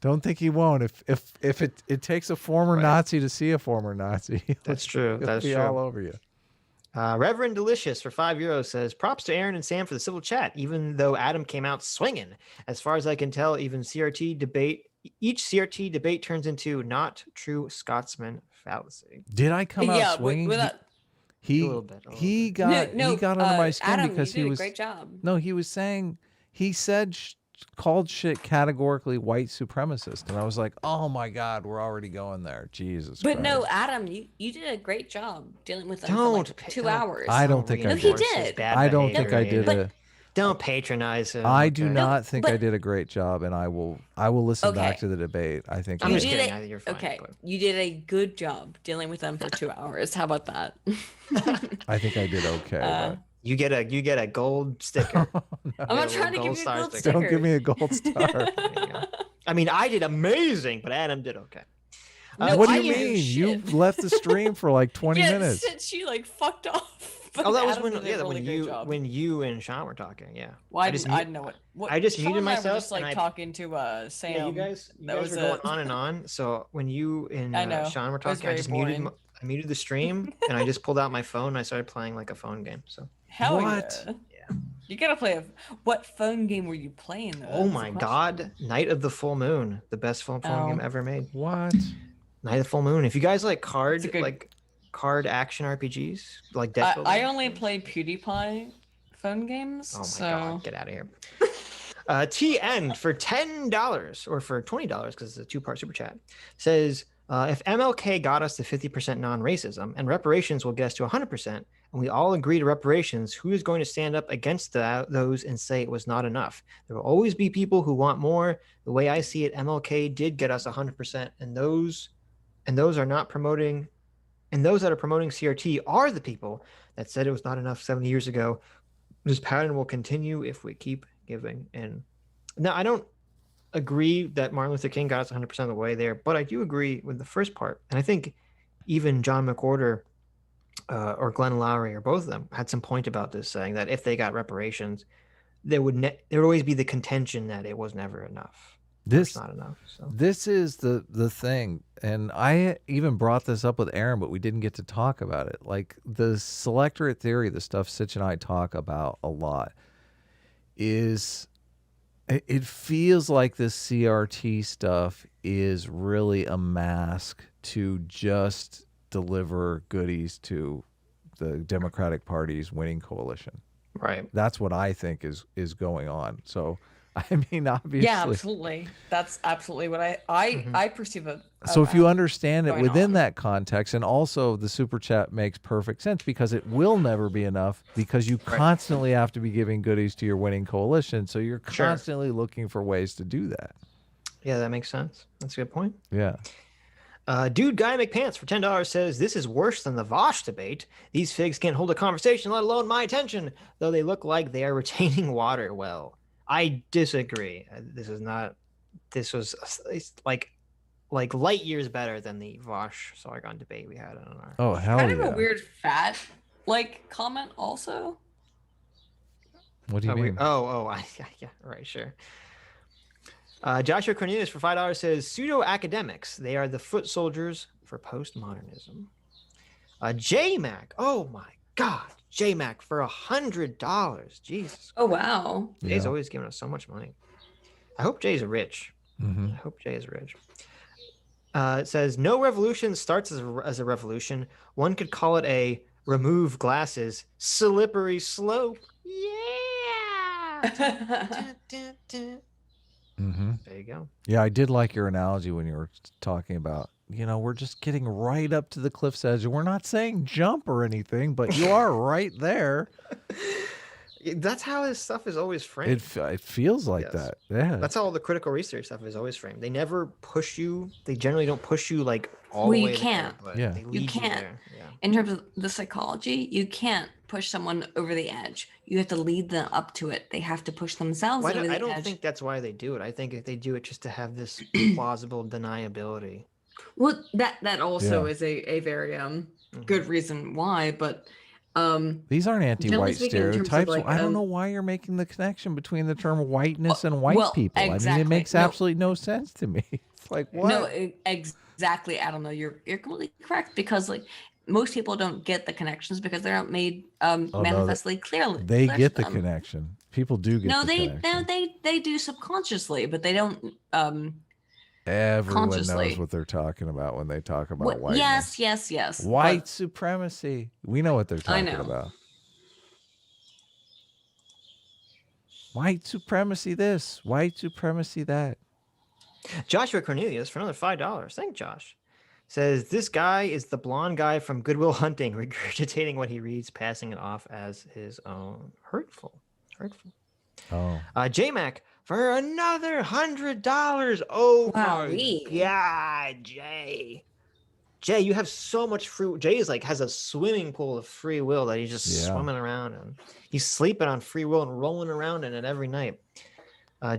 Don't think he won't. If it takes a former Nazi to see a former Nazi. That's true. That's true. All over you. Reverend Delicious for €5 says, props to Aaron and Sam for the civil chat, even though Adam came out swinging. As far as I can tell, each CRT debate turns into not true Scotsman fallacy. Did I come out swinging? He little bit. he got under my skin Adam, because you he did was a great job. No, he was saying he said called shit categorically white supremacist, and I was like, oh my god, we're already going there. Jesus. But Christ. no, Adam, you did a great job dealing with them for like 2 hours. I don't think I did. He did. I don't think I did. Don't patronize him. I do not think I did a great job, and I will listen back to the debate. I think I'm you just did kidding. You're fine, okay. but- You did a good job dealing with them for 2 hours. How about that? I think I did okay. But... You get a gold sticker. I'm not trying to give you a gold sticker. Don't give me a gold star. I mean, I did amazing, but Adam did okay. No, what do I you didn't do mean? shit. You left the stream for like 20 yeah, minutes. Since you like fucked off. But Oh, that was Adam when did a really great job. when you and Sean were talking. Yeah. Well, I didn't know what. I just Sean muted and I were myself. just like and talking to Sam. Yeah, you guys that were was going on and on. So when you and Sean were It was talking, I just very muted. boring. I muted the stream and I just pulled out my phone and I started playing like a phone game. So. Hell What? yeah. You gotta play what phone game were you playing though? Oh my God! Night of the Full Moon, the best phone game ever made. What? Night of the Full Moon. If you guys like card action RPGs, like deck building. I only play PewDiePie phone games. Oh my so... God! Get out of here. TN for $10 or for $20 because it's a 2-part super chat says if MLK got us to 50% non-racism and reparations will get us to 100%, and we all agree to reparations, who is going to stand up against those and say it was not enough? There will always be people who want more. The way I see it, MLK did get us 100%, and those are not promoting, and those that are promoting CRT are the people that said it was not enough 70 years ago. This pattern will continue if we keep giving in. Now, I don't agree that Martin Luther King got us 100% of the way there, but I do agree with the first part. And I think even John McWhorter or Glenn Lowry or both of them had some point about this, saying that if they got reparations, there would always be the contention that it was never enough. It's not enough. So. This is the thing, and I even brought this up with Aaron, but we didn't get to talk about it. Like the selectorate theory, the stuff Sitch and I talk about a lot, is it feels like this CRT stuff is really a mask to just deliver goodies to the Democratic Party's winning coalition. Right. That's what I think is going on. So, I mean, obviously. Yeah, absolutely. That's absolutely what I perceive it. So if you understand it within that context, and also the super chat makes perfect sense because it will never be enough because you constantly have to be giving goodies to your winning coalition. So you're constantly looking for ways to do that. Yeah, that makes sense. That's a good point. Yeah. Dude Guy McPants for $10 says, this is worse than the Vosh debate. These figs can't hold a conversation, let alone my attention, though they look like they are retaining water well. I disagree. This was like light years better than the Vosh Sargon debate we had on our. Oh, hell kind yeah. of a weird fat comment also. What do you mean? Yeah, right, sure. Joshua Cornelius for $5 says pseudo academics. They are the foot soldiers for postmodernism. J-Mac. Oh my God. J-Mac for $100. Jesus. Oh, wow. Jay's always giving us so much money. I hope Jay's rich. Mm-hmm. I hope Jay is rich. It says, no revolution starts as a revolution. One could call it a remove glasses, slippery slope. Yeah. Mm-hmm. There you go. Yeah, I did like your analogy when you were talking about, we're just getting right up to the cliff's edge. We're not saying jump or anything, but you are right there. That's how this stuff is always framed. It feels like that. Yeah. That's how all the critical research stuff is always framed. They never push you. They generally don't push you like all the way. Well, you can't. Yeah. You can't. In terms of the psychology, you can't push someone over the edge. You have to lead them up to it. They have to push themselves over the edge. I don't think that's why they do it. I think they do it just to have this plausible deniability. Well, that also is a very good reason why, but these aren't anti-white stereotypes. Like, I don't know why you're making the connection between the term whiteness and white people. Exactly. I mean, it makes absolutely no sense to me. It's like, what? No, exactly. I don't know. You're completely correct because like most people don't get the connections because they're not made manifestly clearly. They get the connection. People do get. No, they do subconsciously, but they don't. Everyone consciously. knows what they're talking about when they talk about white. Yes. White supremacy. We know what they're talking know. about. White supremacy this, white supremacy that. Joshua Cornelius, for another $5. Thank Josh. Says, this guy is the blonde guy from Good Will Hunting, regurgitating what he reads, passing it off as his own. Hurtful. Oh. J-Mac, for another $100. Oh, Wow, my God, Jay. Jay, you have so much free. Jay is like has a swimming pool of free will that he's just swimming around in. He's sleeping on free will and rolling around in it every night.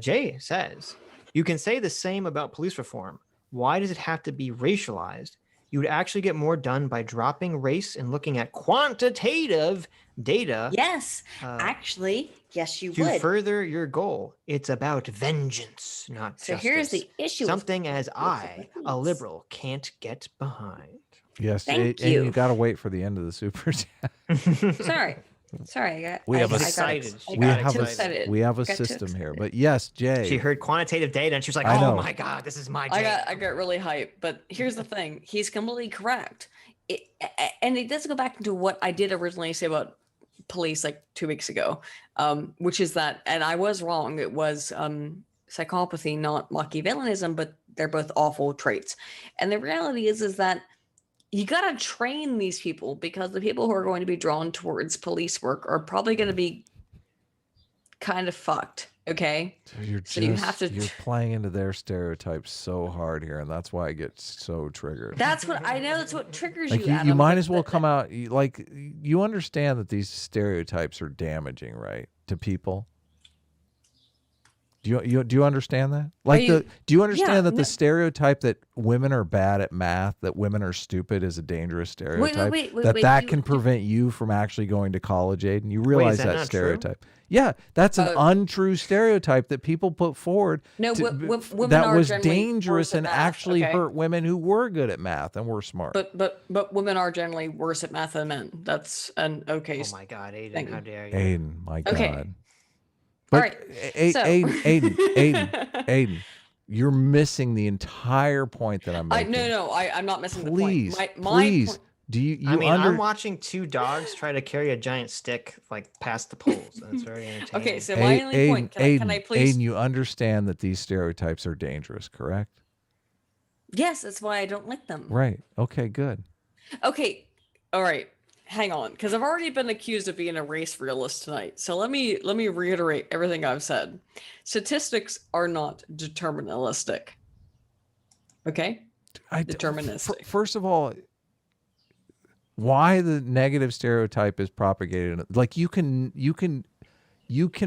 Jay says, you can say the same about police reform. Why does it have to be racialized? You would actually get more done by dropping race and looking at quantitative data. Yes, actually, yes, you to would. further your goal. It's about vengeance, not So justice. here's the issue. Something as I, a liberal, can't get behind. Yes, Thank and you. you got to wait for the end of the super chat. Sorry, I got. We have I a got excited. I She got got too excited. excited. We have a I got too system here, excited. but yes, Jay. She heard quantitative data and she was like, I oh know. my God, this is my Jay. I got really hyped, but here's the thing: he's completely correct. And it does go back into what I did originally say about police like 2 weeks ago, which is that, and I was wrong. It was psychopathy, not Machiavellianism, but they're both awful traits. And the reality is that you got to train these people, because the people who are going to be drawn towards police work are probably going to be kind of fucked. Okay. So you have to. You're playing into their stereotypes so hard here, and that's why I get so triggered. That's what I know. That's what triggers Like you. you might as well come out like you understand that these stereotypes are damaging, right, to people. Do you understand that? Like do you understand that the stereotype that women are bad at math, that women are stupid, is a dangerous stereotype? Wait, that can prevent you from actually going to college, Aiden. You realize that not stereotype? Yeah, that's an untrue stereotype that people put forward. No, women that are was generally dangerous worse at and math, actually okay? hurt women who were good at math and were smart. But women are generally worse at math than men. That's an okay. Oh my God, Aiden, thing. how dare you? Aiden, my Okay. God. All But right. So- Aiden, you're missing the entire point that I'm making. I'm not missing Please, the point. My please. point. Do you? I'm watching two dogs try to carry a giant stick like past the poles. And it's very entertaining. Okay, so my only point. Can I please? Aiden, you understand that these stereotypes are dangerous, correct? Yes, that's why I don't like them. Right. Okay. Good. Okay. All right. Hang on, because I've already been accused of being a race realist tonight. So let me reiterate everything I've said. Statistics are not deterministic. Okay? Deterministic. First of all, why the negative stereotype is propagated? Like you can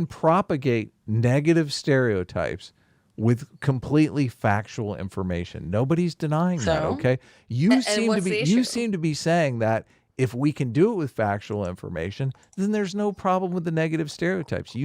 propagate negative stereotypes with completely factual information. Nobody's denying that. Okay, you seem to be saying that if we can do it with factual information, then there's no problem with the negative stereotypes.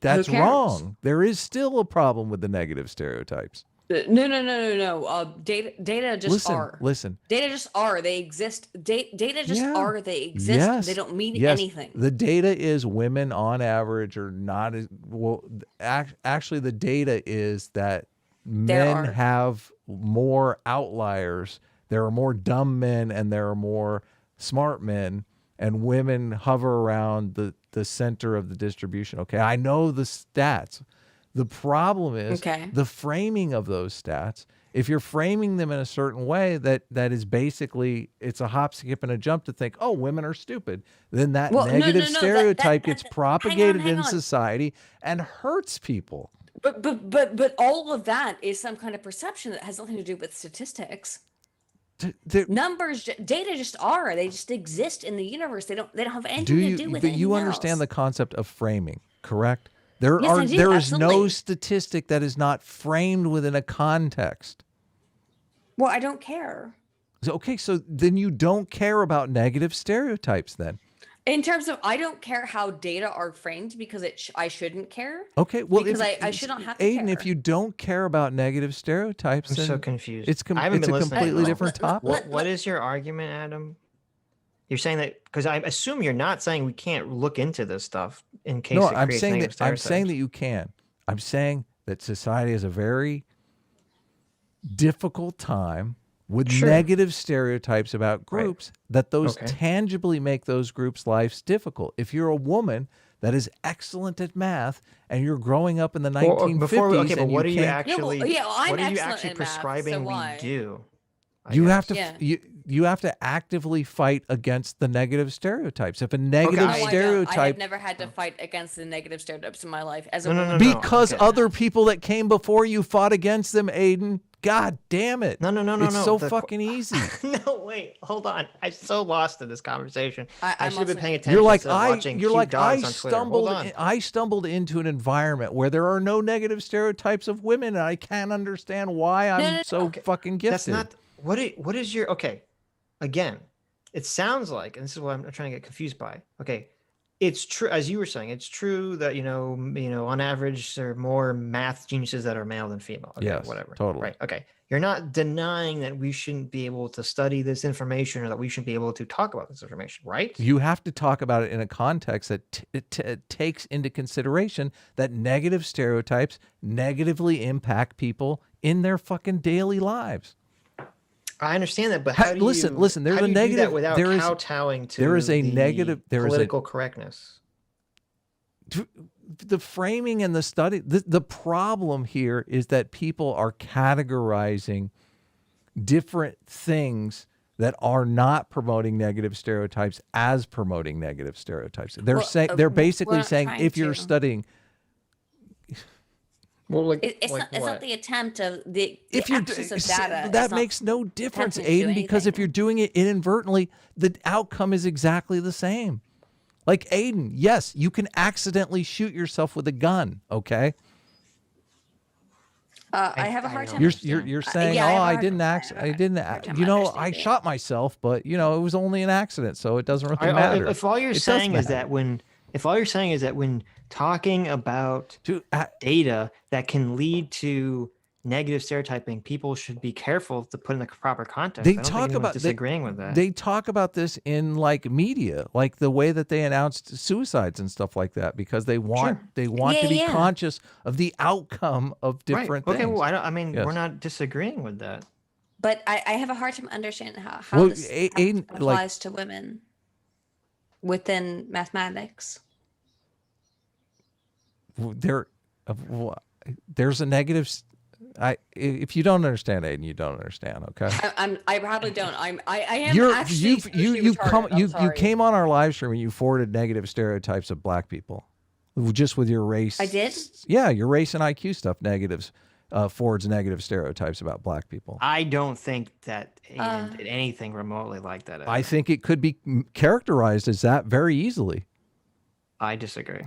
That's wrong. There is still a problem with the negative stereotypes. No. Data just are. Listen. Data just are. They exist. Data just are. They exist. Yes. They don't mean Yes. anything. The data is women on average are not as well. Actually, the data is that men have more outliers. There are more dumb men and there are more smart men, and women hover around the center of the distribution. Okay, I know the stats. The problem is the framing of those stats. If you're framing them in a certain way that is basically, it's a hop, skip, and a jump to think, oh, women are stupid, then that negative stereotype gets propagated in society and hurts people. But all of that is some kind of perception that has nothing to do with statistics. Numbers, data just are. They just exist in the universe. They don't have anything to do with it. But you understand the concept of framing, correct? There Yes, is absolutely. no statistic that is not framed within a context. Well, I don't care. Okay, so then you don't care about negative stereotypes then. In terms of, I don't care how data are framed because I shouldn't care. Okay, well, because I should not have to Aiden, care. if you don't care about negative stereotypes, I'm then so confused. It's I haven't a been listening completely at all. different topic. What is your argument, Adam? You're saying that because I assume you're not saying we can't look into this stuff in case. No, it I'm creates saying negative that stereotypes. you can. I'm saying that society is a very difficult time with negative stereotypes about groups, that those tangibly make those groups' lives difficult. If you're a woman that is excellent at math and you're growing up in the 1950s, but what are you actually? I'm what are you excellent actually at math, prescribing so we why? do? You have to you have to actively fight against the negative stereotypes. If a negative stereotype, I have never had to fight against the negative stereotypes in my life as a woman. Because other people that came before you fought against them, Aydin. God damn it! No. It's so fucking easy. No, wait, hold on. I'm so lost in this conversation. I should have been paying attention. You're like I stumbled into an environment where there are no negative stereotypes of women, and I can't understand why I'm so fucking gifted. That's not what is your Again, it sounds like, and this is what I'm trying to get confused by. Okay, it's true, as you were saying, it's true that on average there are more math geniuses that are male than female. Okay, yes, whatever. Totally. Right. Okay. You're not denying that we shouldn't be able to study this information or that we shouldn't be able to talk about this information, right? You have to talk about it in a context that it takes into consideration that negative stereotypes negatively impact people in their fucking daily lives. I understand that, but how do you listen? There's a negative. Do that without kowtowing to there is a negative. There political correctness. The framing and the study. The problem here is that people are categorizing different things that are not promoting negative stereotypes as promoting negative stereotypes. They're basically saying if you're studying. Well, it's not the attempt of the access of data. That makes no difference, Aydin, because if you're doing it inadvertently, the outcome is exactly the same. Like, Aydin, yes, you can accidentally shoot yourself with a gun, okay? I have a hard time. You're saying, I didn't. I shot myself, but it was only an accident, so it doesn't really matter. If all you're saying is that when talking about data that can lead to negative stereotyping, people should be careful to put in the proper context. They talk about disagreeing with that. They talk about this in media, like the way that they announced suicides and stuff like that, because they want to be conscious of the outcome of different things. Okay, well, we're not disagreeing with that. But I have a hard time understanding how this applies to women within mathematics. There's a negative. If you don't understand, Aydin, you don't understand. Okay. I probably don't. I am. You came on our live stream and you forwarded negative stereotypes of black people, just with your race. I did. Yeah, your race and IQ stuff. Forwards negative stereotypes about black people. I don't think that Aydin did anything remotely like that. I think it could be characterized as that very easily. I disagree.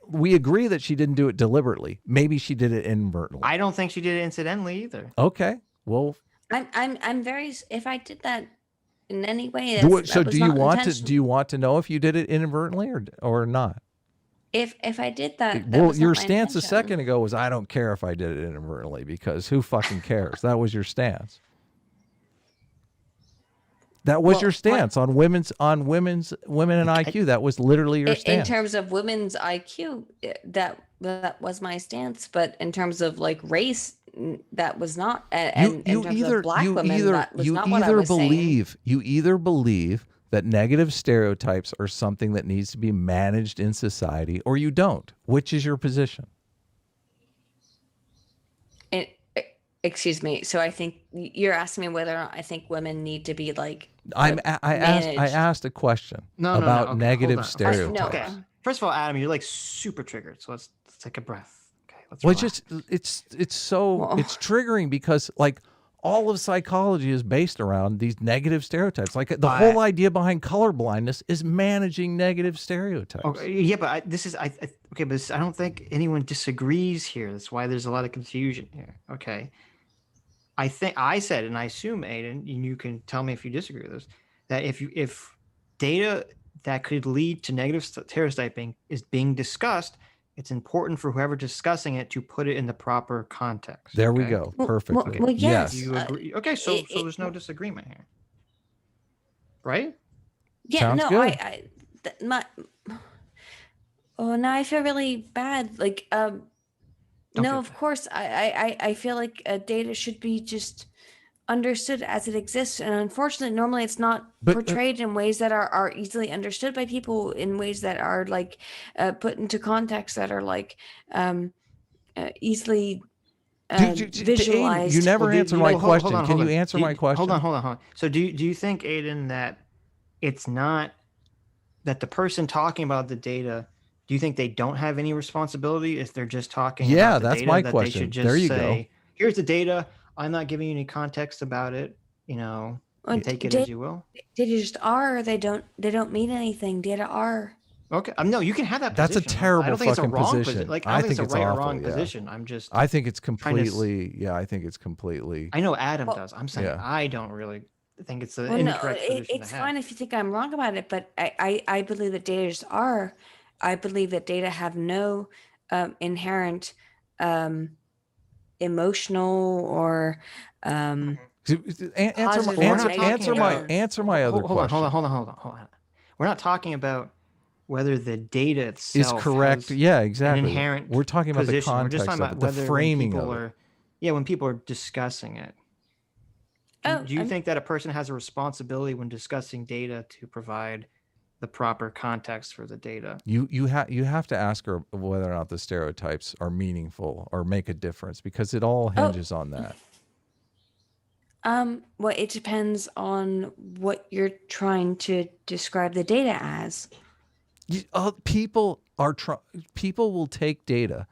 We agree that she didn't do it deliberately. Maybe she did it inadvertently. I don't think she did it incidentally either. Okay. Well, I'm very. If I did that in any way, do you want to know if you did it inadvertently or not? If I did that, well, your stance a second ago was I don't care if I did it inadvertently, because who fucking cares? That was your stance. That was your stance on women and IQ. That was literally your stance. In terms of women's IQ, that was my stance. But in terms of race, that was not. And in terms of black women, that was not what I was saying. You either believe that negative stereotypes are something that needs to be managed in society, or you don't. Which is your position? Excuse me. So I think you're asking me whether or not I think women need to be I asked a question about negative stereotypes. Okay. First of all, Adam, you're super triggered. So let's take a breath. Okay. It's triggering because all of psychology is based around these negative stereotypes. The whole idea behind colorblindness is managing negative stereotypes. Okay, yeah, but I don't think anyone disagrees here. That's why there's a lot of confusion here. Okay. I think I said, and I assume, Aydin, and you can tell me if you disagree with this, that if data that could lead to negative stereotyping is being discussed, it's important for whoever discussing it to put it in the proper context. There we go. Perfectly. Well, yes. You agree? Okay, so there's no disagreement here, right? Yeah. Sounds no. good. Now I feel really bad. Okay. No, of course. I feel like data should be just understood as it exists, and unfortunately, normally it's not portrayed in ways that are easily understood by people, in ways that are like put into context that are like easily visualized. You never answer my question. Can you answer my question? Hold on. So do you think, Aydin, that it's not that the person talking about the data, do you think they don't have any responsibility if they're just talking about the that's data, my that question. They should just there you say, go. Here's the data. I'm not giving you any context about it. Take it as you will. Data just are. They don't mean anything. Data are. Okay. No, you can have that That's position. a terrible I don't think fucking it's a wrong position. Like, I I think think it's a right awful, or wrong yeah. position. I think it's completely. I think it's completely. I know Adam does. I'm saying I don't really think it's an incorrect position it's to have. fine if you think I'm wrong about it, but I believe that data just are. I believe that data have no inherent emotional or answer my other question. Hold on. We're not talking about whether the data itself is correct. Yeah, exactly. An inherent We're talking about position. the context of it, the framing of it. When people are discussing it. Do you think that a person has a responsibility when discussing data to provide the proper context for the data? You have to ask her whether or not the stereotypes are meaningful or make a difference, because it all hinges on that. Well, it depends on what you're trying to describe the data as. People will take data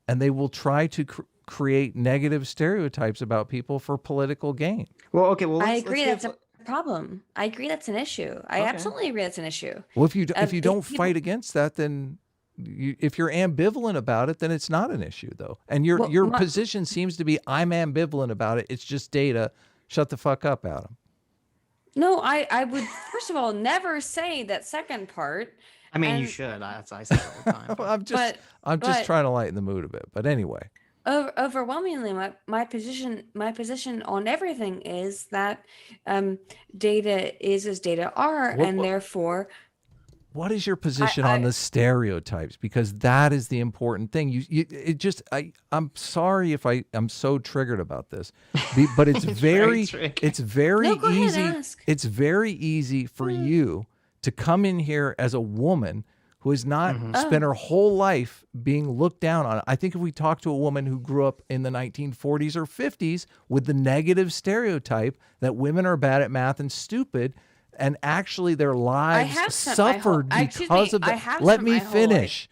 and they will try to create negative stereotypes about people for political gain. Well, okay. Well, I agree that's a problem. I agree that's an issue. I absolutely agree that's an issue. Well, if you don't fight against that, then if you're ambivalent about it, then it's not an issue, though. And your position seems to be, I'm ambivalent about it. It's just data. Shut the fuck up, Adam. No, I would first of all never say that second part. I mean, you should. That's I say all the time. I'm just trying to lighten the mood a bit. But anyway. Overwhelmingly, my position on everything is that data is as data are, therefore. What is your position on the stereotypes? Because that is the important thing. I'm sorry if I'm so triggered about this, but it's very easy. It's very easy for you to come in here as a woman who has not spent her whole life being looked down on. I think if we talk to a woman who grew up in the 1940s or 50s with the negative stereotype that women are bad at math and stupid, and actually their lives suffered because of that. Let me finish.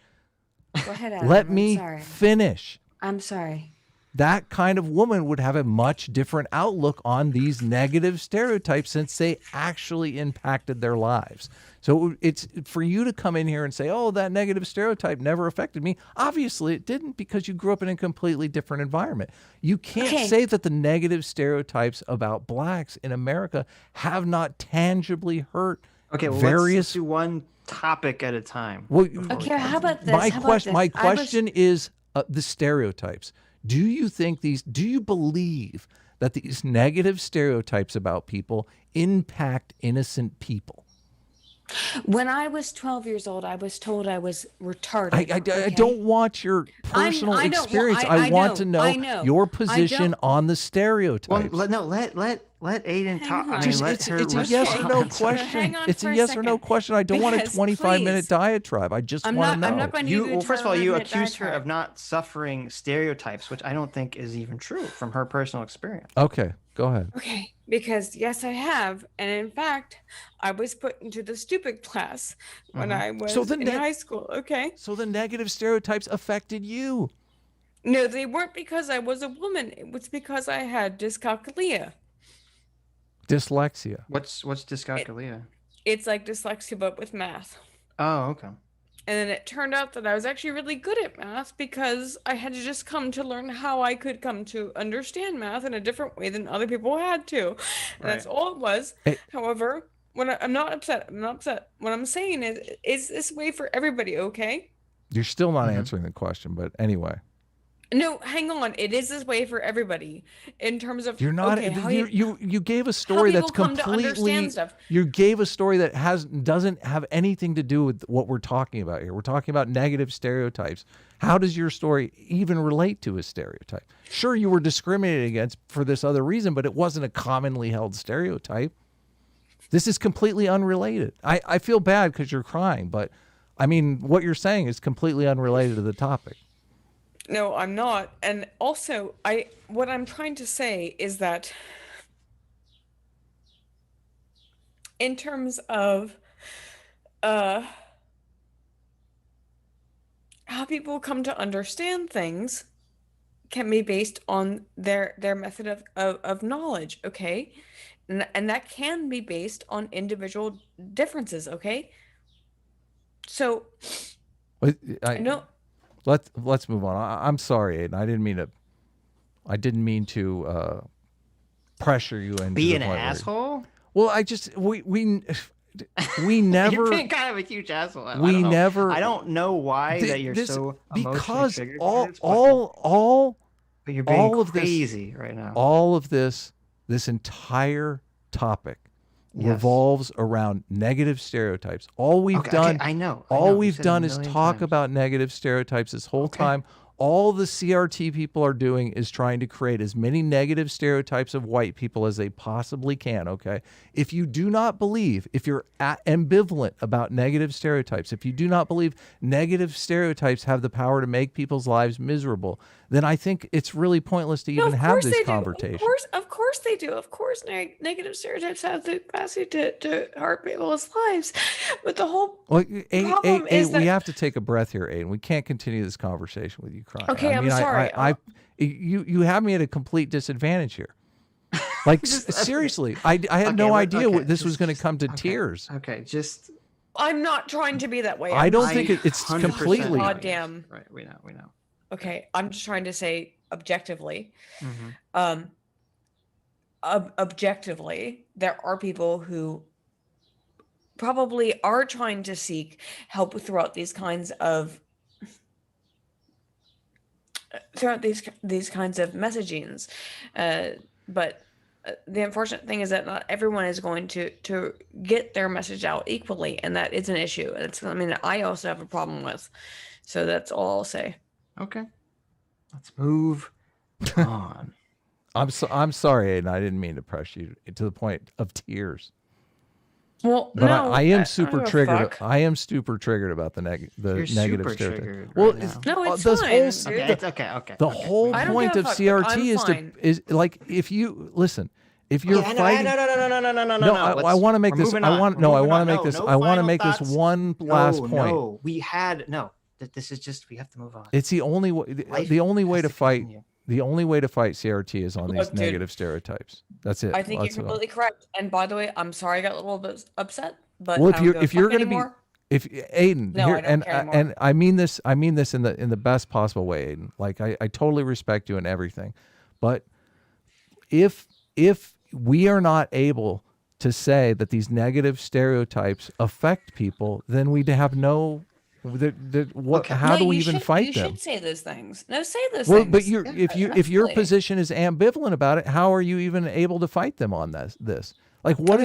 Go ahead, Adam. Let me finish. I'm sorry. That kind of woman would have a much different outlook on these negative stereotypes, since they actually impacted their lives. So it's for you to come in here and say, oh, that negative stereotype never affected me. Obviously it didn't, because you grew up in a completely different environment. You can't say that the negative stereotypes about blacks in America have not tangibly hurt let's do one topic at a time. Well, how about this? My question is the stereotypes. Do you believe that these negative stereotypes about people impact innocent people? When I was 12 years old, I was told I was retarded. I don't want your personal experience. I want to know your position on the stereotypes. Well, let Aydin talk. It's a yes or no question. It's a yes or no question. I don't want a 25-minute diatribe. I just want to know. I'm not going to do well, first of all, you accused her of not suffering stereotypes, which I don't think is even true from her personal experience. Okay, go ahead. Okay, because yes, I have. And in fact, I was put into the stupid class when I was in high school. Okay. So the negative stereotypes affected you. No, they weren't because I was a woman. It was because I had dyscalculia. Dyslexia. What's dyscalculia? It's like dyslexia, but with math. Oh, okay. And then it turned out that I was actually really good at math because I had to just come to learn how I could come to understand math in a different way than other people had to. And that's all it was. However, when I'm not upset. What I'm saying is this way for everybody, okay? You're still not answering the question, but anyway. No, hang on. It is this way for everybody in terms of You're not. okay, you gave a story that's completely. You gave a story that doesn't have anything to do with what we're talking about here. We're talking about negative stereotypes. How does your story even relate to a stereotype? Sure, you were discriminated against for this other reason, but it wasn't a commonly held stereotype. This is completely unrelated. I feel bad because you're crying, but I mean, what you're saying is completely unrelated to the topic. No, I'm not. And also, what I'm trying to say is that in terms of how people come to understand things can be based on their method of knowledge, okay? And that can be based on individual differences, okay? So no. Let's move on. I'm sorry, Aydin. I didn't mean to pressure you into be an asshole. Well, we never. You're being kind of a huge asshole. I don't know why that you're so emotionally triggered. But you're being crazy right now. All of this entire topic revolves around negative stereotypes. All we've done, I know. All we've done is talk about negative stereotypes this whole time. All the CRT people are doing is trying to create as many negative stereotypes of white people as they possibly can, okay? If you do not believe, if you're ambivalent about negative stereotypes, if you do not believe negative stereotypes have the power to make people's lives miserable, then I think it's really pointless to even have this conversation. Of course they do. Of course negative stereotypes have the capacity to hurt people's lives. But the whole problem is that... we have to take a breath here, Aydin. We can't continue this conversation with you crying. Okay, I'm sorry. You have me at a complete disadvantage here. Like, seriously, I had no idea this was going to come to tears. Okay, I'm not trying to be that way. I don't think it's completely... Goddamn. Right, we know. Okay, I'm just trying to say objectively. Objectively, there are people who probably are trying to seek help throughout these kinds of messagings, but the unfortunate thing is that not everyone is going to get their message out equally, and that is an issue. It's something that I also have a problem with. So that's all I'll say. Okay, let's move on. I'm sorry, Aydin. I didn't mean to press you to the point of tears. Well, but no, I am super triggered. I am super triggered about the negative stereotype. Well, it's fine. Okay. The whole point of CRT is like, if you listen, if you're fighting. No. I want to make this. I want to make this one last point. No, this is just, we have to move on. It's the only way. The only way to fight. The only way to fight CRT is on these negative stereotypes. That's it. I think you're completely correct. And by the way, I'm sorry I got a little bit upset. But well, if you're going to be, Aydin, no, and I mean this in the best possible way, Aydin. Like I totally respect you and everything, but if we are not able to say that these negative stereotypes affect people, then we have no. How do we even fight them? You should say those things. No, say those things. But if your position is ambivalent about it, how are you even able to fight them on this? Like, what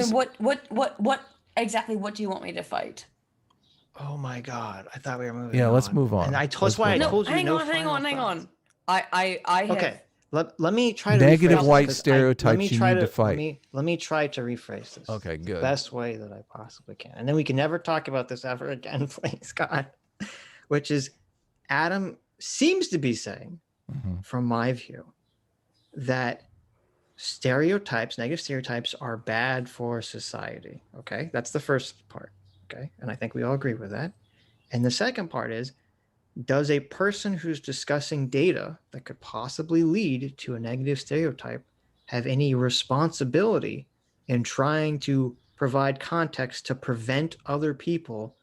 exactly? What do you want me to fight? Oh my God! I thought we were moving. Yeah, let's move on. And that's why I told you. Hang on. I okay. Let me try to negative white stereotypes you need to fight. Let me try to rephrase this. Okay, good. The best way that I possibly can, and then we can never talk about this ever again, please, God. Which is, Adam seems to be saying, from my view, that negative stereotypes, are bad for society. Okay, that's the first part. Okay, and I think we all agree with that. And the second part is, does a person who's discussing data that could possibly lead to a negative stereotype have any responsibility in trying to provide context to prevent other people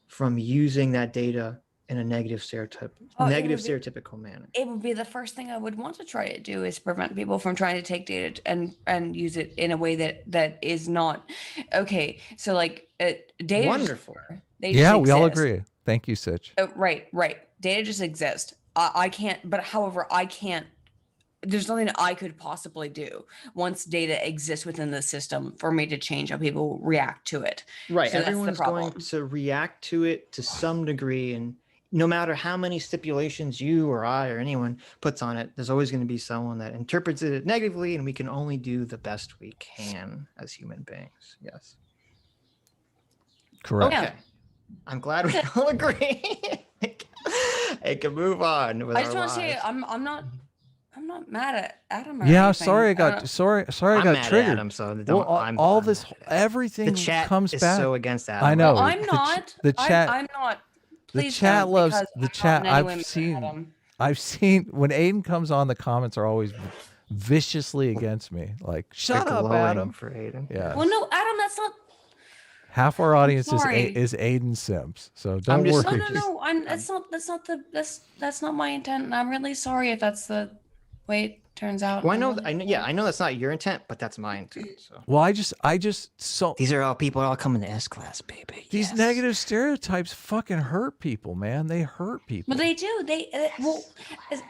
from using that data in a negative stereotypical manner? It would be the first thing I would want to try to do, is prevent people from trying to take data and use it in a way that is not okay. So like data. Wonderful. Yeah, we all agree. Thank you, Sitch. Right. Data just exists. I can't. But however, I can't. There's nothing I could possibly do once data exists within the system for me to change how people react to it. Right. So Everyone's going to react to it to some degree. And no matter how many stipulations you or I or anyone puts on it, there's always going to be someone that interprets it negatively, and we can only do the best we can as human beings. Yes. Correct. Okay. I'm glad we all agree. I can move on. With I just our want to say lives. I'm not mad at Adam. Or Yeah, anything. sorry I got I got triggered. Adam, so all this everything the chat comes is back. so against Adam. I know. Well, I'm not. The chat. I'm not. Please the chat don't, loves because the I'm chat. not in any way mad at Adam. I've seen when Aydin comes on, the comments are always viciously against me. Like, shut up, glowing Adam. for Aydin. Yeah. Well, no, Adam, that's not. Half our audience sorry. is Aydin Sims, so don't worry. No. That's not my intent, and I'm really sorry if that's the way it turns out. Well, I know that's not your intent, but that's my intent. So. Well, I just so these are all people all coming to S class, baby. These negative stereotypes fucking hurt people, man. They hurt people. But they do.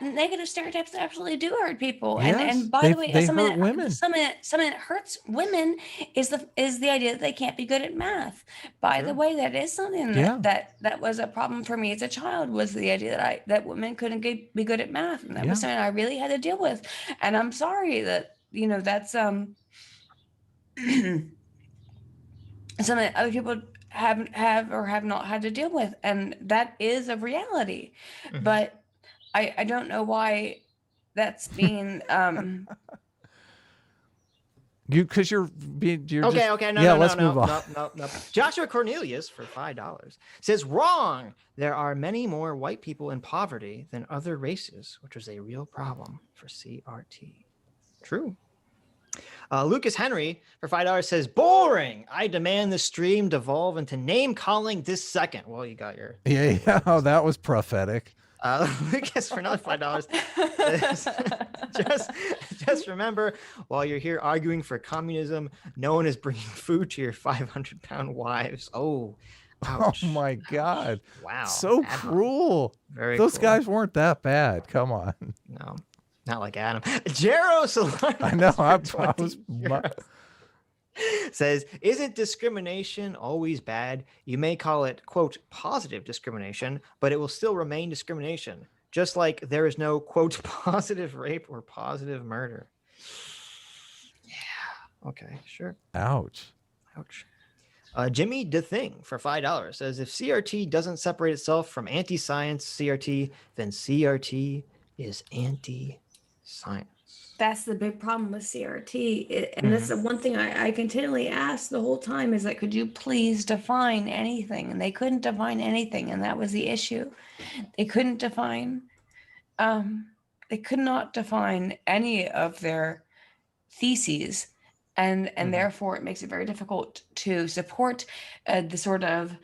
Negative stereotypes absolutely do hurt people. Yes, and by the way, they something hurt women. Something that hurts women is the idea that they can't be good at math. By the way, that is something that was a problem for me as a child, was the idea that women couldn't be good at math, and that was something I really had to deal with. And I'm sorry that that's something that other people have or have not had to deal with, and that is a reality. Mm-hmm. But I don't know why that's being because you're okay. No, let's move on. No. Joshua Cornelius for $5 says, wrong. There are many more white people in poverty than other races, which was a real problem for CRT. True. Lucas Henry for $5 says, boring. I demand the stream devolve into name calling this second. Well, you got your Oh, that was prophetic. Lucas for another $5. just remember, while you're here arguing for communism, no one is bringing food to your 500-pound wives. Oh, ouch. Oh my God! Wow, so cruel. Those guys weren't that bad. Come on. No, not like Adam. Jero Solano. I know. I was. Says, isn't discrimination always bad? You may call it, quote, positive discrimination, but it will still remain discrimination. Just like there is no, quote, positive rape or positive murder. Yeah. Okay, sure. Ouch. Jimmy DeThing for $5 says, if CRT doesn't separate itself from anti-science CRT, then CRT is anti-science. That's the big problem with CRT. And that's the one thing I continually ask the whole time is like, could you please define anything? And they couldn't define anything. And that was the issue. They couldn't define, they could not define any of their theses. And therefore it makes it very difficult to support the sort of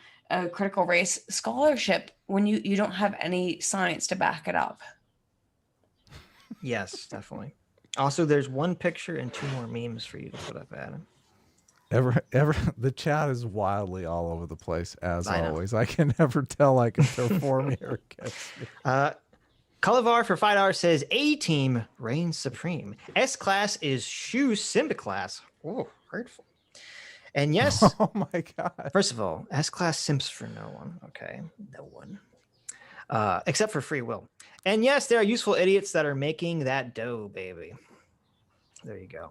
critical race scholarship when you don't have any science to back it up. Yes, definitely. Also, there's one picture and 2 more memes for you to put up, Adam. The chat is wildly all over the place, as always. I can never tell like if they're for me or against me. Cullivar for $5 says, A-team reigns supreme. S-class is shoe Simba class. Oh, hurtful. And yes. Oh my God. First of all, S-class simps for no one. Okay, no one. Except for free will. And yes, there are useful idiots that are making that dough, baby. There you go.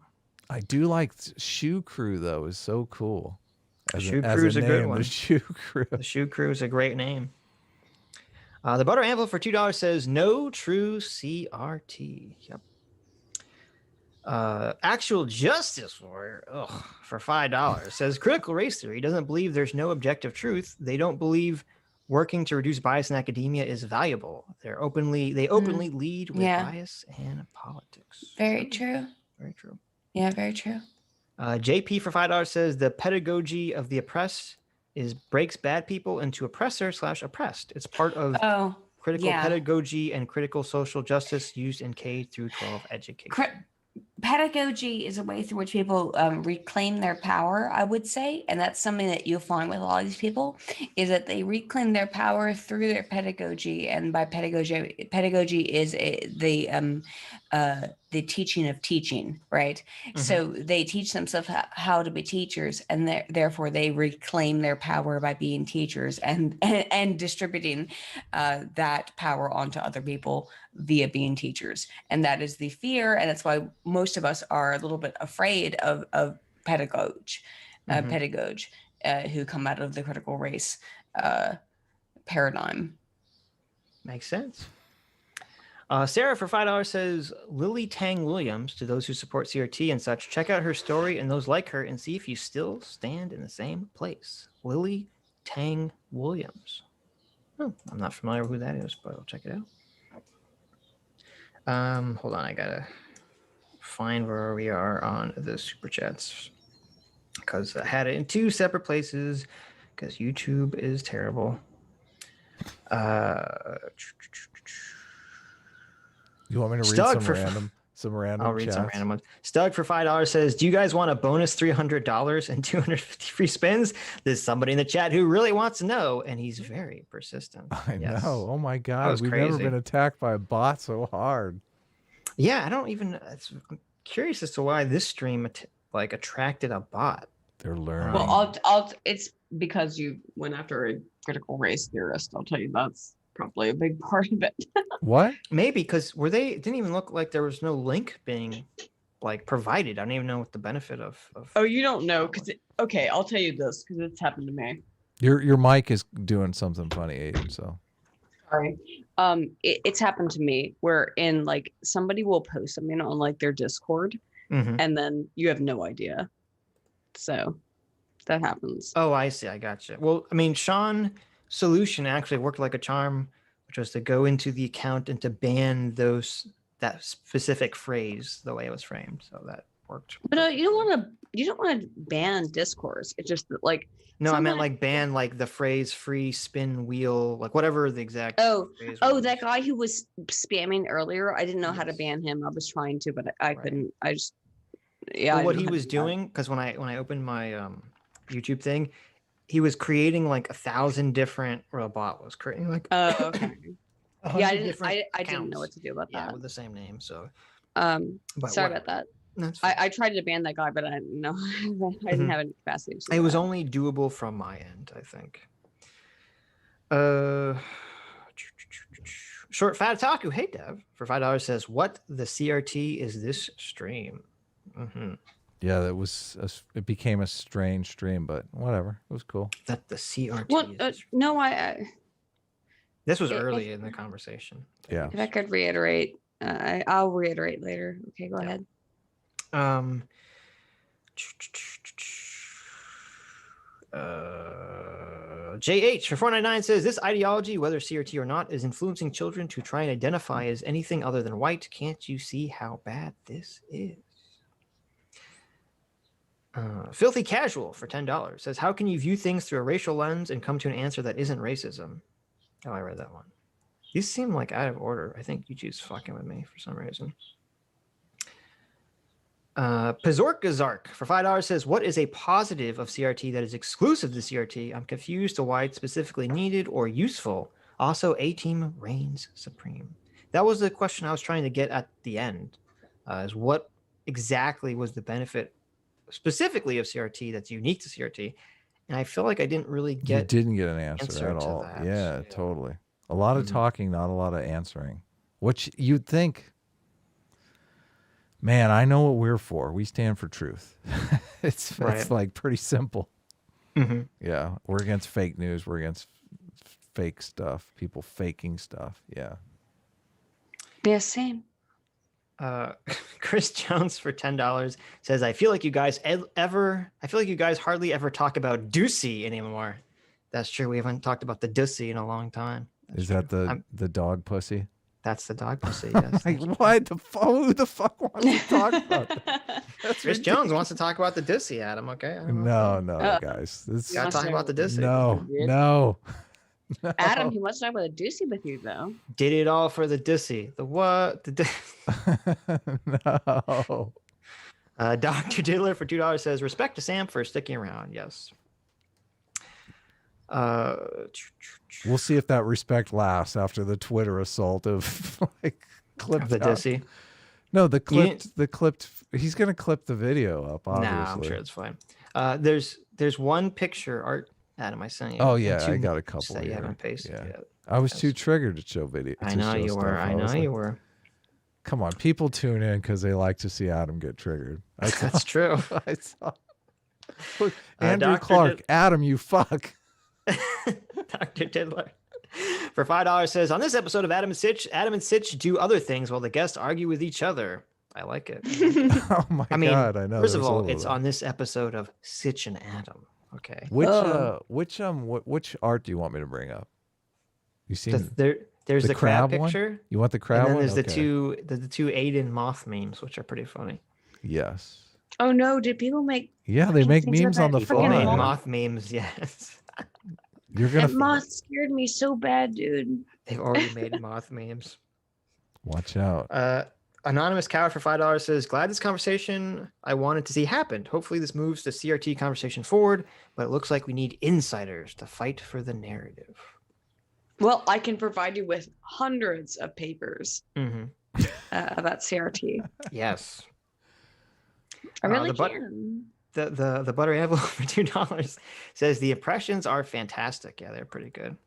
I do like Shoe Crew, though, is so cool. Shoe Crew is a good one. The Shoe Crew. The Shoe Crew is a great name. The Butter Anvil for $2 says, no true CRT. Yep. Actual Justice Warrior for $5 says, critical race theory doesn't believe there's no objective truth. They don't believe working to reduce bias in academia is valuable. They openly lead with bias and politics. Very true. Very true. Yeah, very true. JP for $5 says the pedagogy of the oppressed breaks bad people into oppressor/oppressed. It's part of critical pedagogy and critical social justice used in K through 12 education. pedagogy is a way through which people reclaim their power, I would say, and that's something that you'll find with a lot of these people, is that they reclaim their power through their pedagogy. And by pedagogy is the teaching of teaching, right? So they teach themselves how to be teachers, and therefore they reclaim their power by being teachers and distributing that power onto other people via being teachers. And that is the fear, and that's why most of us are a little bit afraid of pedagogue who come out of the critical race paradigm. Makes sense. Sarah for $5 says, Lily Tang Williams, to those who support CRT and such, check out her story and those like her and see if you still stand in the same place. Lily Tang Williams. Oh, I'm not familiar with who that is, but I'll check it out. Hold on, I gotta find where we are on the super chats because I had it in two separate places because YouTube is terrible. You want me to read some random? I'll read chats? some random ones. Stug for $5 says, do you guys want a bonus $300 and 250 free spins? There's somebody in the chat who really wants to know, and he's very persistent. I know. Oh my God. We've never been attacked by a bot so hard. Yeah, I'm curious as to why this stream attracted a bot. They're learning. Well, it's because you went after a critical race theorist. I'll tell you that's probably a big part of it. What? Maybe because it didn't even look like there was no link being provided. I don't even know what the benefit of Oh, you don't know because okay, I'll tell you this because it's happened to me. Your mic is doing something funny, Aiden. So sorry. It's happened to me where somebody will post something on their Discord, and then you have no idea. So that happens. Oh, I see. I gotcha. Well, I mean, Sean solution actually worked like a charm, which was to go into the account and to ban that specific phrase the way it was framed. So that worked. But no, you don't want to ban discourse. It's just that no, I meant ban the phrase free spin wheel, whatever the exact phrase was. That guy who was spamming earlier, I didn't know how to ban him. I was trying to, but I couldn't. I just what he was doing, because when I opened my YouTube thing, he was creating 1,000 different robot was creating okay. Yeah, I didn't know what to do about that. Yeah, with the same name. So sorry about that. I tried to ban that guy, but I didn't know. I didn't have any capacity to do it was only doable from my end, I think. Short Fat Taku, hey Dev, for $5 says, what the CRT is this stream? Yeah, it became a strange stream, but whatever. It was cool. That the CRT. Well, no, this was early in the conversation. Yeah. If I could reiterate, I'll reiterate later. Okay, go ahead. JH for 499 says, this ideology, whether CRT or not, is influencing children to try and identify as anything other than white. Can't you see how bad this is? Filthy Casual for $10 says, how can you view things through a racial lens and come to an answer that isn't racism? Oh, I read that one. These seem out of order. I think YouTube's fucking with me for some reason. Pazorkazark for $5 says, what is a positive of CRT that is exclusive to CRT? I'm confused to why it's specifically needed or useful. Also, A-Team reigns supreme. That was the question I was trying to get at the end, is what exactly was the benefit specifically of CRT that's unique to CRT? And I feel like I didn't really get. You didn't get an answer at all. Yeah, totally. A lot of talking, not a lot of answering. Which you'd think, man, I know what we're for. We stand for truth. It's pretty simple. Yeah, we're against fake news. We're against fake stuff. People faking stuff. Yeah. Yeah, same. Chris Jones for $10 says, I feel like you guys hardly ever talk about Ducey anymore. That's true. We haven't talked about the Ducey in a long time. Is that the dog pussy? That's the dog pussy, yes. What the fuck? Who the fuck wants to talk about that? Chris Jones wants to talk about the Ducey, Adam, okay? No, guys. Gotta talk about the Ducey. No. Adam, he wants to talk about the Ducey with you, though. Did it all for the Ducey. The what? No. Dr. Diddler for $2 says, respect to Sam for sticking around. Yes. We'll see if that respect lasts after the Twitter assault of like clipped the dissy. No, the clipped. He's gonna clip the video up. Obviously, nah, I'm sure it's fine. There's one picture art, Adam. I sent you. Oh yeah, I got a couple that you here. haven't pasted yet. I was too triggered to show video. I know you were. I know you were. Come on, people tune in because they like to see Adam get triggered. That's true. I saw. Look, Andrew Clark, Adam, you fuck. Dr. Diddler for $5 says, on this episode of Adam and Sitch do other things while the guests argue with each other. I like it. Oh my God, I know. First of all, it's on this episode of Sitch and Adam. Okay. Which art do you want me to bring up? You see there's the crab picture. One? You want the crab and then one? There's the two Aydin moth memes, which are pretty funny. Yes. Oh no! Did people make? Yeah, they make memes on the fly. Moth memes, yes. You're gonna. That moth scared me so bad, dude. They've already made moth memes. Watch out. Anonymous Coward for $5 says, glad this conversation I wanted to see happened. Hopefully this moves the CRT conversation forward, but it looks like we need insiders to fight for the narrative. Well, I can provide you with hundreds of papers about CRT. Yes. I really can. The buttery envelope for $2 says the impressions are fantastic. Yeah, they're pretty good.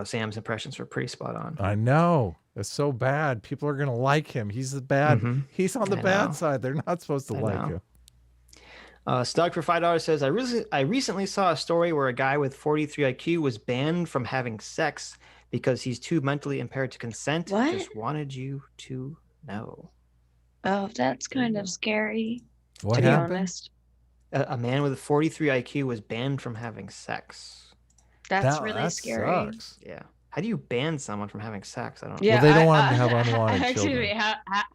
Sam's impressions were pretty spot on. I know. It's so bad. People are gonna like him. He's the bad. He's on the bad side. They're not supposed to like him. Stug for $5 says, I recently saw a story where a guy with 43 IQ was banned from having sex because he's too mentally impaired to consent. What? Just wanted you to know. Oh, that's kind of scary. What to be happened? honest. A man with a 43 IQ was banned from having sex. That's really scary. Sucks. Yeah. How do you ban someone from having sex? I don't know. Yeah, well, they don't want them to have unwanted children.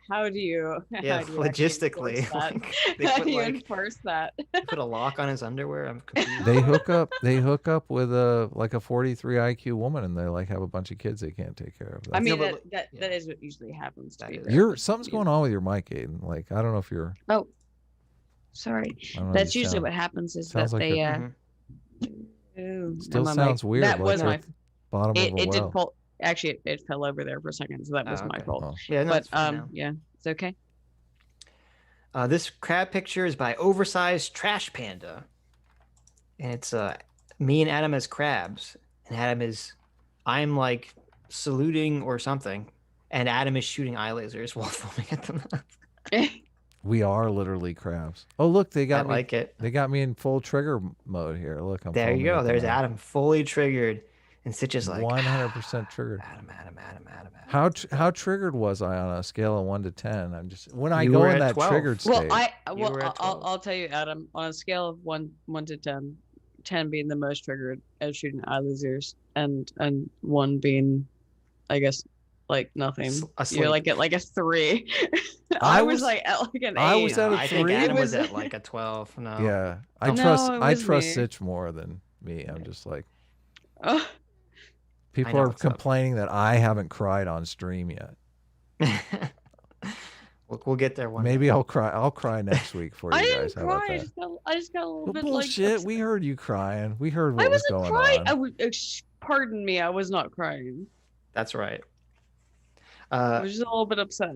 How do you? Yeah, logistically. How do you enforce that? Put a lock on his underwear. I'm confused. They hook up with a 43 IQ woman, and they like have a bunch of kids they can't take care of. I mean, that is what usually happens. Something's going on with your mic, Aiden. Like I don't know if you're. Oh, sorry. That's usually what happens is that like they. Still sounds weird. That was my bottom of a well. It did fall. Actually, it fell over there for a second, so that was my fault. Oh. Yeah, no, but yeah, it's okay. This crab picture is by Oversized Trash Panda, and it's me and Adam as crabs, and I'm like saluting or something, and Adam is shooting eye lasers while filming at them. We are literally crabs. Oh, look, they got me. Like it. They got me in full trigger mode here. Look, I'm there. You go. There's Adam fully triggered, and Sitch is like 100% triggered. Adam. How triggered was I on a scale of 1 to 10? I'm just when I go in that 12. Triggered state. I'll tell you, Adam, on a scale of 1 to 10, 10 being the most triggered as shooting eye lasers, and 1 being, I guess, like nothing. You're like at like a 3. I was like at like an 8. I was at a 3. I think Adam was at like a 12. No. Yeah, I trust Sitch more than me. I'm just like. People are complaining that I haven't cried on stream yet. We'll get there one. Maybe day. I'll cry next week for you guys. How about that? I just got a little bit bullshit. We heard you crying. We heard what was going on. Pardon me, I was not crying. That's right. I was just a little bit upset.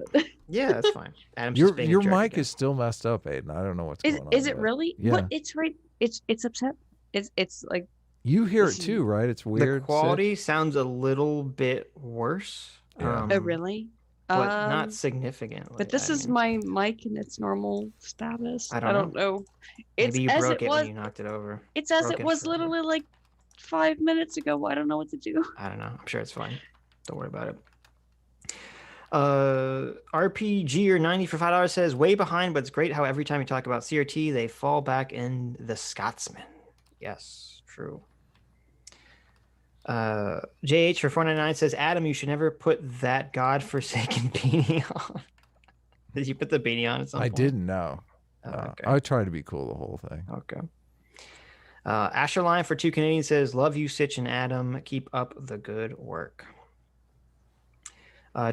Yeah, that's fine. Adam's your mic is still messed up, Aiden. I don't know what's going on. Is it really? Yeah. What? It's right. It's upset. It's like. You hear it too, right? It's weird. The quality sounds a little bit worse. Yeah. Oh, really? But not significantly. But this is my mic in its normal status. I don't know. Maybe you broke it when you knocked it over. It's as it was literally like 5 minutes ago. I don't know what to do. I don't know. I'm sure it's fine. Don't worry about it. RPG or 90 for $5 says way behind, but it's great how every time you talk about CRT, they fall back in the Scotsman. Yes, true. JH for 499 says, Adam, you should never put that godforsaken beanie on. Did you put the beanie on at some point? I didn't know. Okay. I tried to be cool the whole thing. Okay. Asherline for 2 Canadian says, love you, Sitch and Adam. Keep up the good work.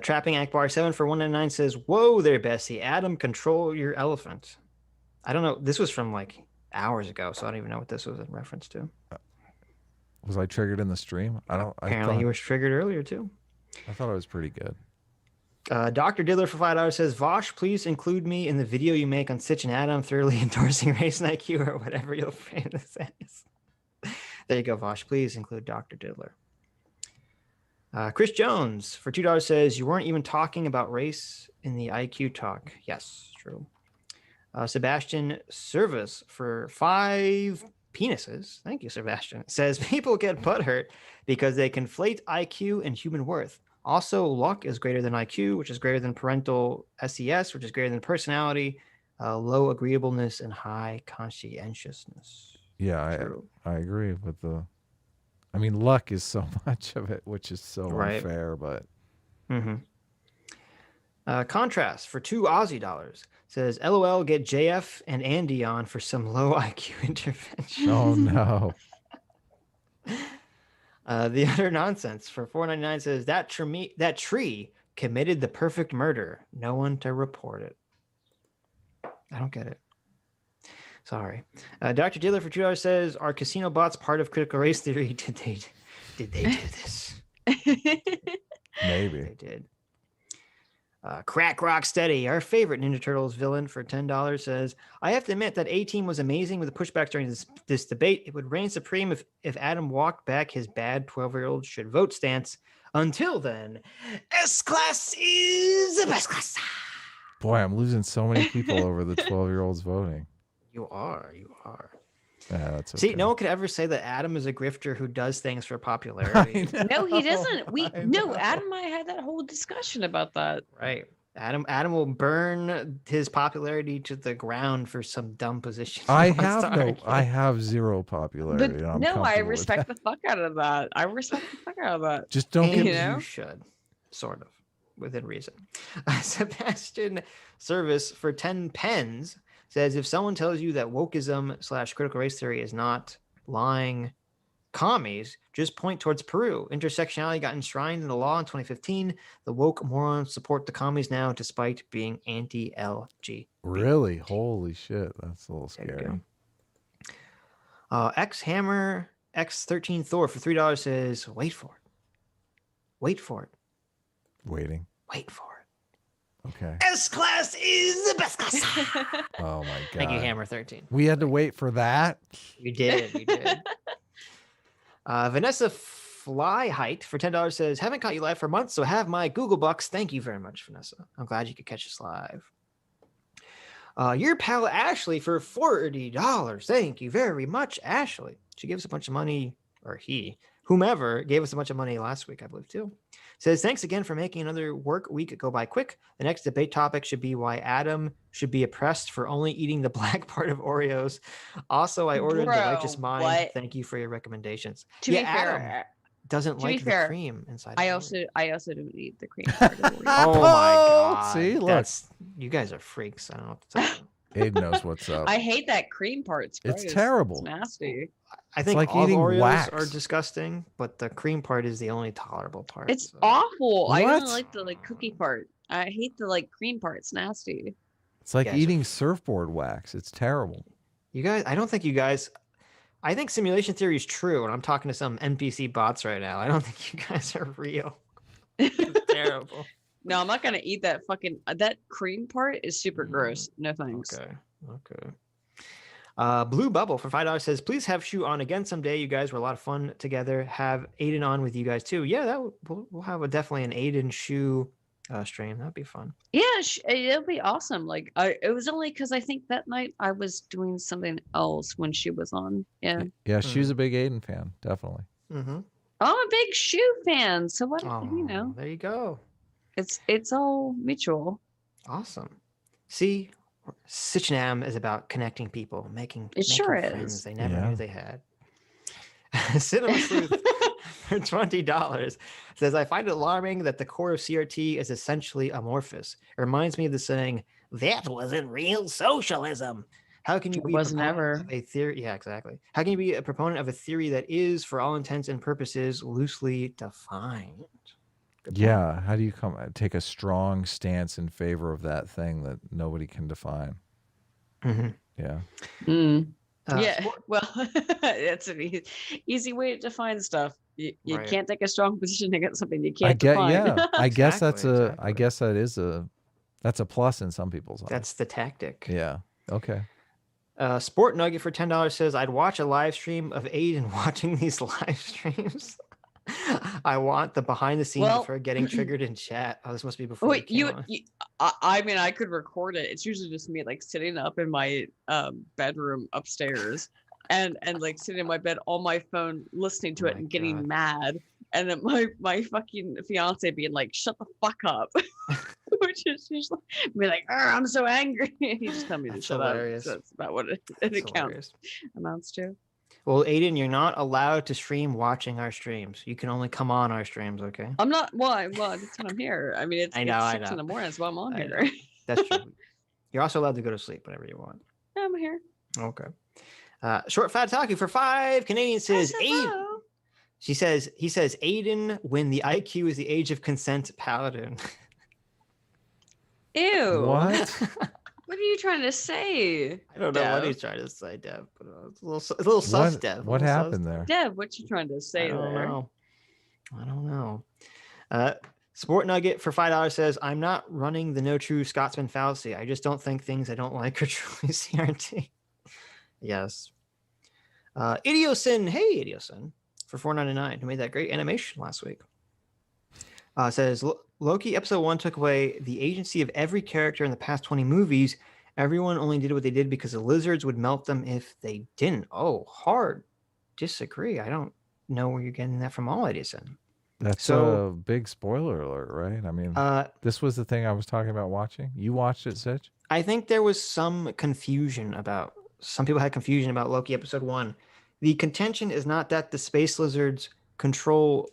Trapping Akbar 7 for 199 says, "Whoa there, Bessie. Adam, control your elephant." I don't know. This was from like hours ago, so I don't even know what this was in reference to. Was I triggered in the stream? Apparently, he was triggered earlier too. I thought it was pretty good. Dr. Diddler for $5 says, "Vosh, please include me in the video you make on Sitch and Adam, thoroughly endorsing race and IQ or whatever you'll frame this as." There you go, Vosh. Please include Dr. Diddler. Chris Jones for $2 says, "You weren't even talking about race in the IQ talk." Yes, true. Sebastian Service for 5 penises. Thank you, Sebastian. Says, "People get butthurt because they conflate IQ and human worth. Also, luck is greater than IQ, which is greater than parental SES, which is greater than personality, low agreeableness, and high conscientiousness." Yeah, I agree with the... I mean, luck is so much of it, which is so unfair, but... Contrast for $2 Aussie dollars says, "LOL, get JF and Andy on for some low IQ intervention." Oh, no. The Utter Nonsense for $4.99 says, that tree committed the perfect murder. No one to report it." I don't get it. Sorry. Dr. Dealer for $2 says, "Are casino bots part of critical race theory?" Did they do this? Maybe. They did. Crack Rock Steady, our favorite Ninja Turtles villain for $10 says, "I have to admit that A-Team was amazing with the pushbacks during this debate. It would reign supreme if Adam walked back his bad 12-year-old should vote stance. Until then, S-Class is the best class." Boy, I'm losing so many people over the 12-year-olds voting. You are. Yeah, that's okay. See, no one could ever say that Adam is a grifter who does things for popularity. No, he doesn't. Adam and I had that whole discussion about that. Right. Adam will burn his popularity to the ground for some dumb position. I have zero popularity. But no, I respect the fuck out of that. Just don't get You should, sort of, within reason. Sebastian Service for 10 pens says, "If someone tells you that wokeism / critical race theory is not lying commies, just point towards Peru. Intersectionality got enshrined in the law in 2015. The woke morons support the commies now despite being anti-LG." Really? Holy shit. That's a little scary. X-Hammer X13 Thor for $3 says, "Wait for it. Wait for it. Waiting. Wait for it. Okay. S-Class is the best class." Oh, my God. Thank you, Hammer 13. We had to wait for that? You did. Vanessa Flyheight for $10 says, "Haven't caught you live for months, so have my Google Bucks." Thank you very much, Vanessa. I'm glad you could catch us live. Your pal Ashley for $40. Thank you very much, Ashley. She gave us a bunch of money, or whomever gave us a bunch of money last week, I believe, too. Says, "Thanks again for making another work week go by quick. The next debate topic should be why Adam should be oppressed for only eating the black part of Oreos. Also, I ordered the Righteous Mind. What? Thank you for your recommendations." To be Adam fair, doesn't like the cream inside. I also don't eat the cream part of Oreos. Oh my God! See, look, you guys are freaks. I don't know what to tell you. Abe knows what's up. I hate that cream part. It's gross. It's terrible. It's nasty. I think like all eating Oreos wax. are disgusting, but the cream part is the only tolerable part. It's awful. I What? don't like the cookie part. I hate the cream part. It's nasty. It's like You guys eating surfboard wax. It's terrible. You guys, I think simulation theory is true, and I'm talking to some NPC bots right now. I don't think you guys are real. It's terrible. No, I'm not gonna eat that that cream part is super gross. No thanks. Okay. Blue Bubble for $5 says, "Please have Shu on again someday. You guys were a lot of fun together. Have Aydin on with you guys too." Yeah, we'll have definitely an Aydin Shu stream. That'd be fun. Yeah, it'll be awesome. It was only because I think that night I was doing something else when she was on. Yeah. Yeah, she's a big Aydin fan, definitely. Mm-hmm. I'm a big Shu fan. So what? There you go. It's all mutual. Awesome. See, Sitchnam is about connecting people, making sure friends is. they never knew they had. Cinema Sleuth for $20 says, "I find it alarming that the core of CRT is essentially amorphous. It reminds me of the saying, 'That wasn't real socialism.' How can you be a proponent of a theory?" Yeah, exactly. How can you be a proponent of a theory that is, for all intents and purposes, loosely defined? Yeah. How do you take a strong stance in favor of that thing that nobody can define? Yeah. Yeah. Well, that's an easy way to define stuff. You Right. can't take a strong position against something you can't define. define. I guess I guess that's a plus in some people's eyes. That's the tactic. Yeah. Okay. Sport Nugget for $10 says, I'd watch a live stream of Aydin watching these live streams. I want the behind the scenes of her getting triggered in chat. Oh, this must be before. Wait, I mean, I could record it. It's usually just me like sitting up in my bedroom upstairs and like sitting in my bed on my phone listening to it and getting mad. And then my fucking fiance being like, shut the fuck up. Which is usually be like, I'm so angry. He just tell me to shut up. So that's about what it amounts to. Well, Aydin, you're not allowed to stream watching our streams. You can only come on our streams, okay? I'm not. Why? Well, that's when I'm here. I mean, it's 6 in the morning. That's why I'm on here. That's true. You're also allowed to go to sleep whenever you want. Yeah, I'm here. Okay. Short Fat Talkie for 5 Canadian says, Aydin. He says, Aydin, when the IQ is the age of consent, Paladin. Ew. What? What are you trying to say? I don't know what he's trying to say, Dev. But it's a little sus, Dev. What happened there? Dev, what you trying to say there? I don't know. Sport Nugget for $5 says, I'm not running the no true Scotsman fallacy. I just don't think things I don't like are truly CRT. Yes. Idiosin, hey Idiosin, for $4.99, who made that great animation last week. Says, Loki episode 1 took away the agency of every character in the past 20 movies. Everyone only did what they did because the lizards would melt them if they didn't. Oh, hard disagree. I don't know where you're getting that from all, Edison. That's a big spoiler alert, right? I mean, this was the thing I was talking about watching. You watched it, Sitch? I think there was some confusion about, some people had confusion about Loki episode 1. The contention is not that the space lizards control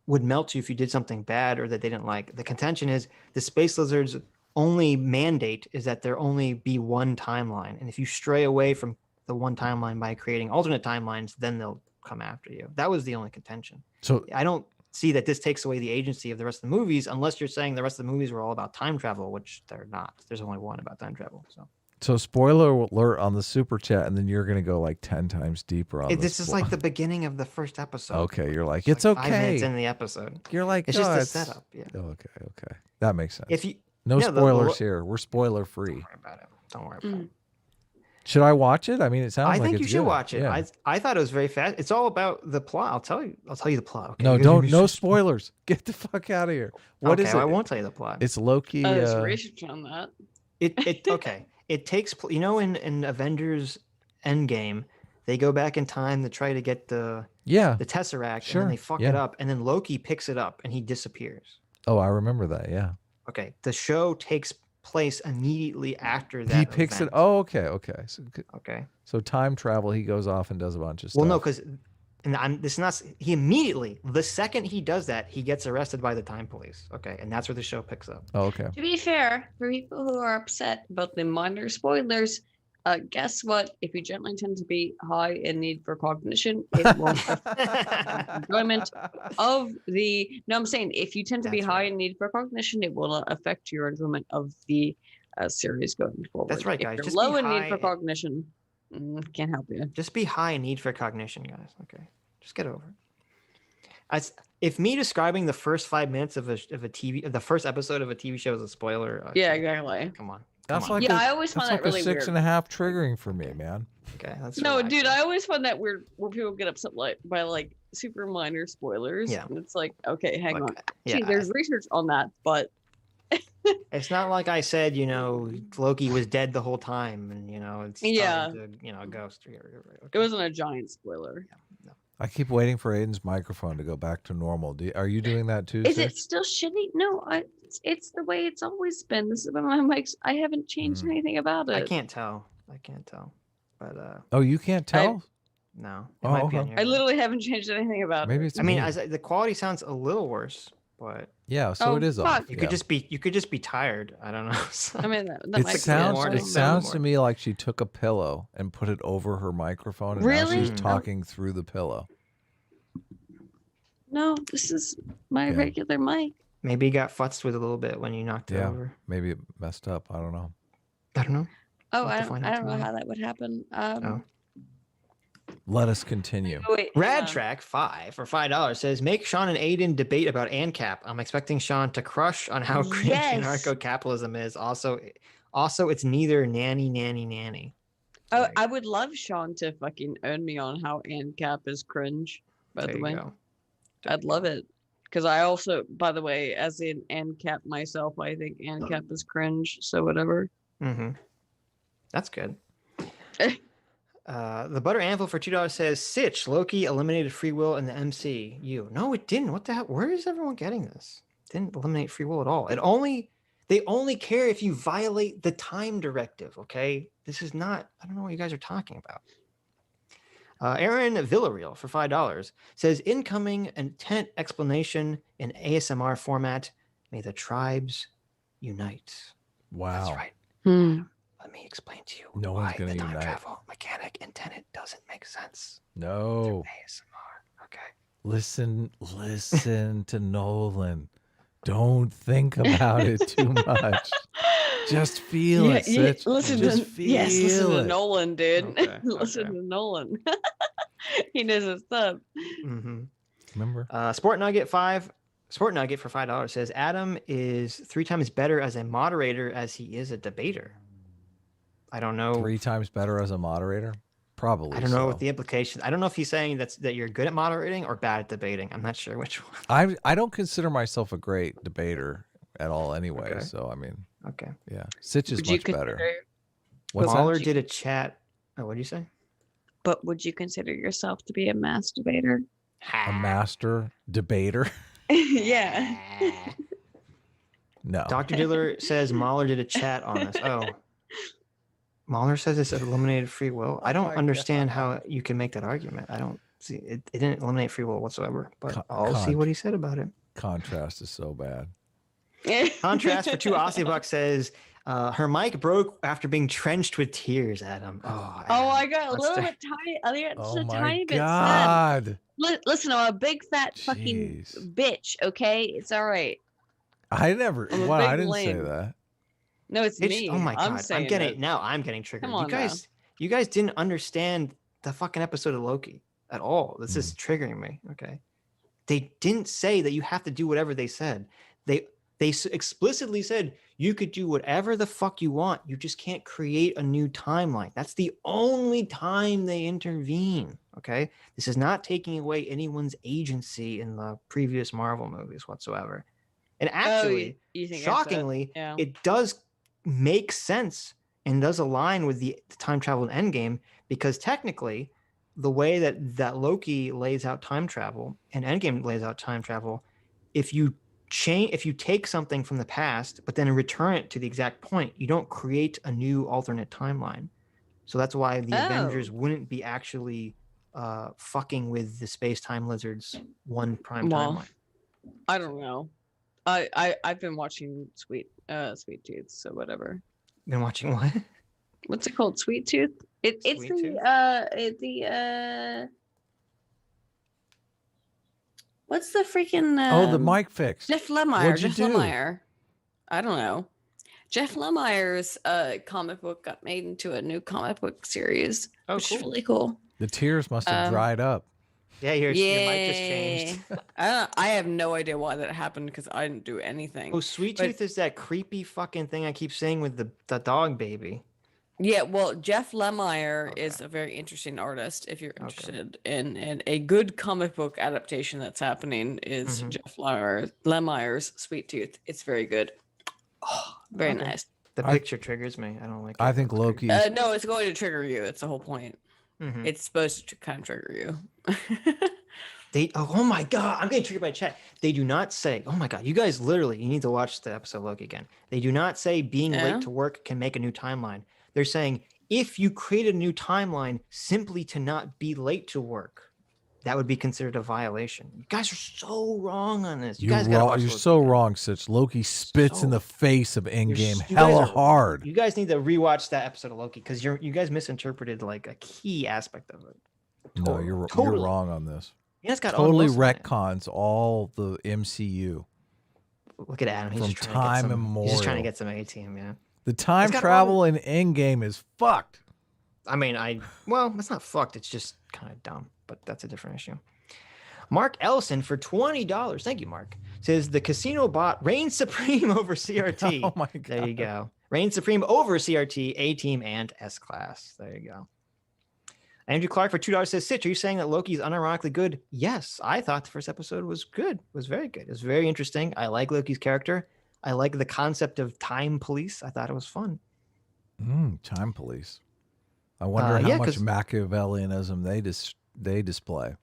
would melt you if you did something bad or that they didn't like. The contention is the space lizards' only mandate is that there only be one timeline. And if you stray away from the one timeline by creating alternate timelines, then they'll come after you. That was the only contention. So I don't see that this takes away the agency of the rest of the movies, unless you're saying the rest of the movies were all about time travel, which they're not. There's only one about time travel. So spoiler alert on the super chat, and then you're going to go like 10 times deeper on this. Is like the beginning of the first episode. Okay, you're like, it's okay. 5 minutes in the episode. You're like, it's just a setup. Yeah. Okay. That makes sense. If you no spoilers here. We're spoiler free. Don't worry about it. Don't worry about it. Should I watch it? I mean, it sounds like I think it's you should good. watch it. Yeah. I thought it was very fast. It's all about the plot. I'll tell you the plot. Okay? No spoilers. Get the fuck out of here. What is it? I won't tell you the plot. It's Loki. There's research on that. It okay. It takes, in Avengers Endgame, they go back in time to try to get the Tesseract, and then they fuck it up, and then Loki picks it up and he disappears. Oh, I remember that. Yeah. Okay. The show takes place immediately after that. He picks it. Oh, okay. Okay. So time travel. He goes off and does a bunch of stuff. Well, no, because he immediately, the second he does that, he gets arrested by the time police. Okay, and that's where the show picks up. Oh, okay. To be fair, for people who are upset about the minor spoilers, guess what? If you generally tend to be high in need for cognition, it won't affect enjoyment of the. No, I'm saying if you tend to be high in need for cognition, it will not affect your enjoyment of the series going forward. That's right, guys. If you're Just low in need for cognition. Can't help you. Just be high in need for cognition, guys. Okay, just get over it. If me describing the first 5 minutes of the first episode of a TV show is a spoiler, yeah, exactly. Come on. That's like I always find that really weird. 6.5 triggering for me, man. Okay, that's dude. I always find that weird where people get upset by like super minor spoilers. Yeah, and it's like, okay, hang on. Yeah, gee, there's research on that, but. It's not like I said, Loki was dead the whole time, and it's a ghost. Okay. It wasn't a giant spoiler. No. I keep waiting for Aiden's microphone to go back to normal. Are you doing that too? Is it still shitty? No, it's the way it's always been. This is when my mics. I haven't changed anything about it. I can't tell, but oh, you can't tell? No. I literally haven't changed anything about it. Maybe it's me. The quality sounds a little worse. But yeah, so it is off. You could just be tired. I don't know. I mean, it sounds to me like she took a pillow and put it over her microphone, and now she's talking through the pillow. No, this is my regular mic. Maybe you got futzed with a little bit when you knocked it over. Maybe it messed up. I don't know. I don't know. Oh, I don't know how that would happen. Let us continue. Wait, Rad Track 5 for $5 says, make Sean and Aydin debate about ANCAP. I'm expecting Sean to crush on how cringe anarcho-capitalism is. Also, it's neither nanny. Oh, I would love Sean to fucking own me on how ANCAP is cringe, by the way. I'd love it. Because I also, by the way, as in ANCAP myself, I think ANCAP is cringe, so whatever. Mm-hmm. That's good. The Butter Anvil for $2 says, Sitch, Loki eliminated free will in the MCU. No, it didn't. What the hell? Where is everyone getting this? It didn't eliminate free will at all. They only care if you violate the time directive, okay? This is not, I don't know what you guys are talking about. Aaron Villarreal for $5 says, incoming intent explanation in ASMR format. May the tribes unite. Wow. That's right. Let me explain to you why the time travel mechanic in Tenet doesn't make sense. No. ASMR. Okay. Listen to Nolan. Don't think about it too much. Just feel it, Sitch. Listen to Nolan, dude. Okay, listen to Nolan. He knows his stuff. Mm-hmm. Remember? Sport Nugget for $5 says, Adam is 3 times better as a moderator as he is a debater. I don't know. 3 times better as a moderator? Probably. I don't know what the implication. I don't know if he's saying that you're good at moderating or bad at debating. I'm not sure which one. I don't consider myself a great debater at all anyway. Okay. So, I mean. Okay. Yeah. Sitch is much better. Mahler did a chat. Oh, what did you say? But would you consider yourself to be a masturbator? A master debater? Yeah. No. Dr. Diller says Mahler did a chat on us. Oh. Mahler says it's eliminated free will. I don't understand how you can make that argument. I don't see it. It didn't eliminate free will whatsoever, but I'll see what he said about it. Contrast is so bad. Contrast for 2 Aussie bucks says, her mic broke after being trenched with tears, Adam. Oh, I got a little bit tiny. Oh my tiny bit God. sad. Listen, I'm a big fat fucking bitch, okay? It's all right. I never, I didn't say that. No, it's me. Oh my God. I'm getting triggered. Come on, you guys didn't understand the fucking episode of Loki at all. This is triggering me. Okay. They didn't say that you have to do whatever they said. They explicitly said you could do whatever the fuck you want. You just can't create a new timeline. That's the only time they intervene. Okay. This is not taking away anyone's agency in the previous Marvel movies whatsoever. And actually, shockingly, it does make sense and does align with the time travel in Endgame, because technically the way that Loki lays out time travel and Endgame lays out time travel, if you take something from the past but then return it to the exact point, you don't create a new alternate timeline. So that's why the Avengers wouldn't be actually fucking with the space-time lizards timeline. I don't know. I've been watching Sweet Tooth, so whatever. Been watching what? What's it called? Sweet Tooth? It's what's the freaking the mic fix. Jeff Lemire. I don't know. Jeff Lemire's comic book got made into a new comic book series, which is really cool. The tears must have dried up. Yeah, your mic just changed. I have no idea why that happened because I didn't do anything. Oh, Sweet Tooth is that creepy fucking thing I keep saying with the dog baby. Yeah, well, Jeff Lemire is a very interesting artist. If you're interested in a good comic book adaptation that's happening, is Jeff Lemire's Sweet Tooth. It's very good. Oh, very nice. The picture triggers me. I don't like it. I think Loki. No, it's going to trigger you. It's the whole point. It's supposed to kind of trigger you. Oh my God, I'm getting triggered by chat. They do not say, oh my God, you guys you need to watch the episode Loki again. They do not say being late to work can make a new timeline. They're saying if you create a new timeline simply to not be late to work, that would be considered a violation. You guys are so wrong on this. You're so wrong, Sitch. Loki spits in the face of Endgame hella hard. You guys need to rewatch that episode of Loki because you guys misinterpreted like a key aspect of it. No, you're wrong on this. Yeah, it's got totally Owen Wilson in it. retcons all the MCU. Look at Adam. He's From just trying to get time some. immemorial. He's just trying to get some A-Team. Yeah. The time It's got travel in Endgame is fucked. I mean, well, it's not fucked. It's just kind of dumb, but that's a different issue. Mark Ellison for $20. Thank you, Mark. Says the casino bot reigns supreme over CRT. Oh my god. There you go. Reigns supreme over CRT, A-Team, and S-Class. There you go. Andrew Clark for $2 says, Sitch, are you saying that Loki's unironically good? Yes, I thought the first episode was good. It was very good. It was very interesting. I like Loki's character. I like the concept of time police. I thought it was fun. Time police. I wonder how much Machiavellianism they display.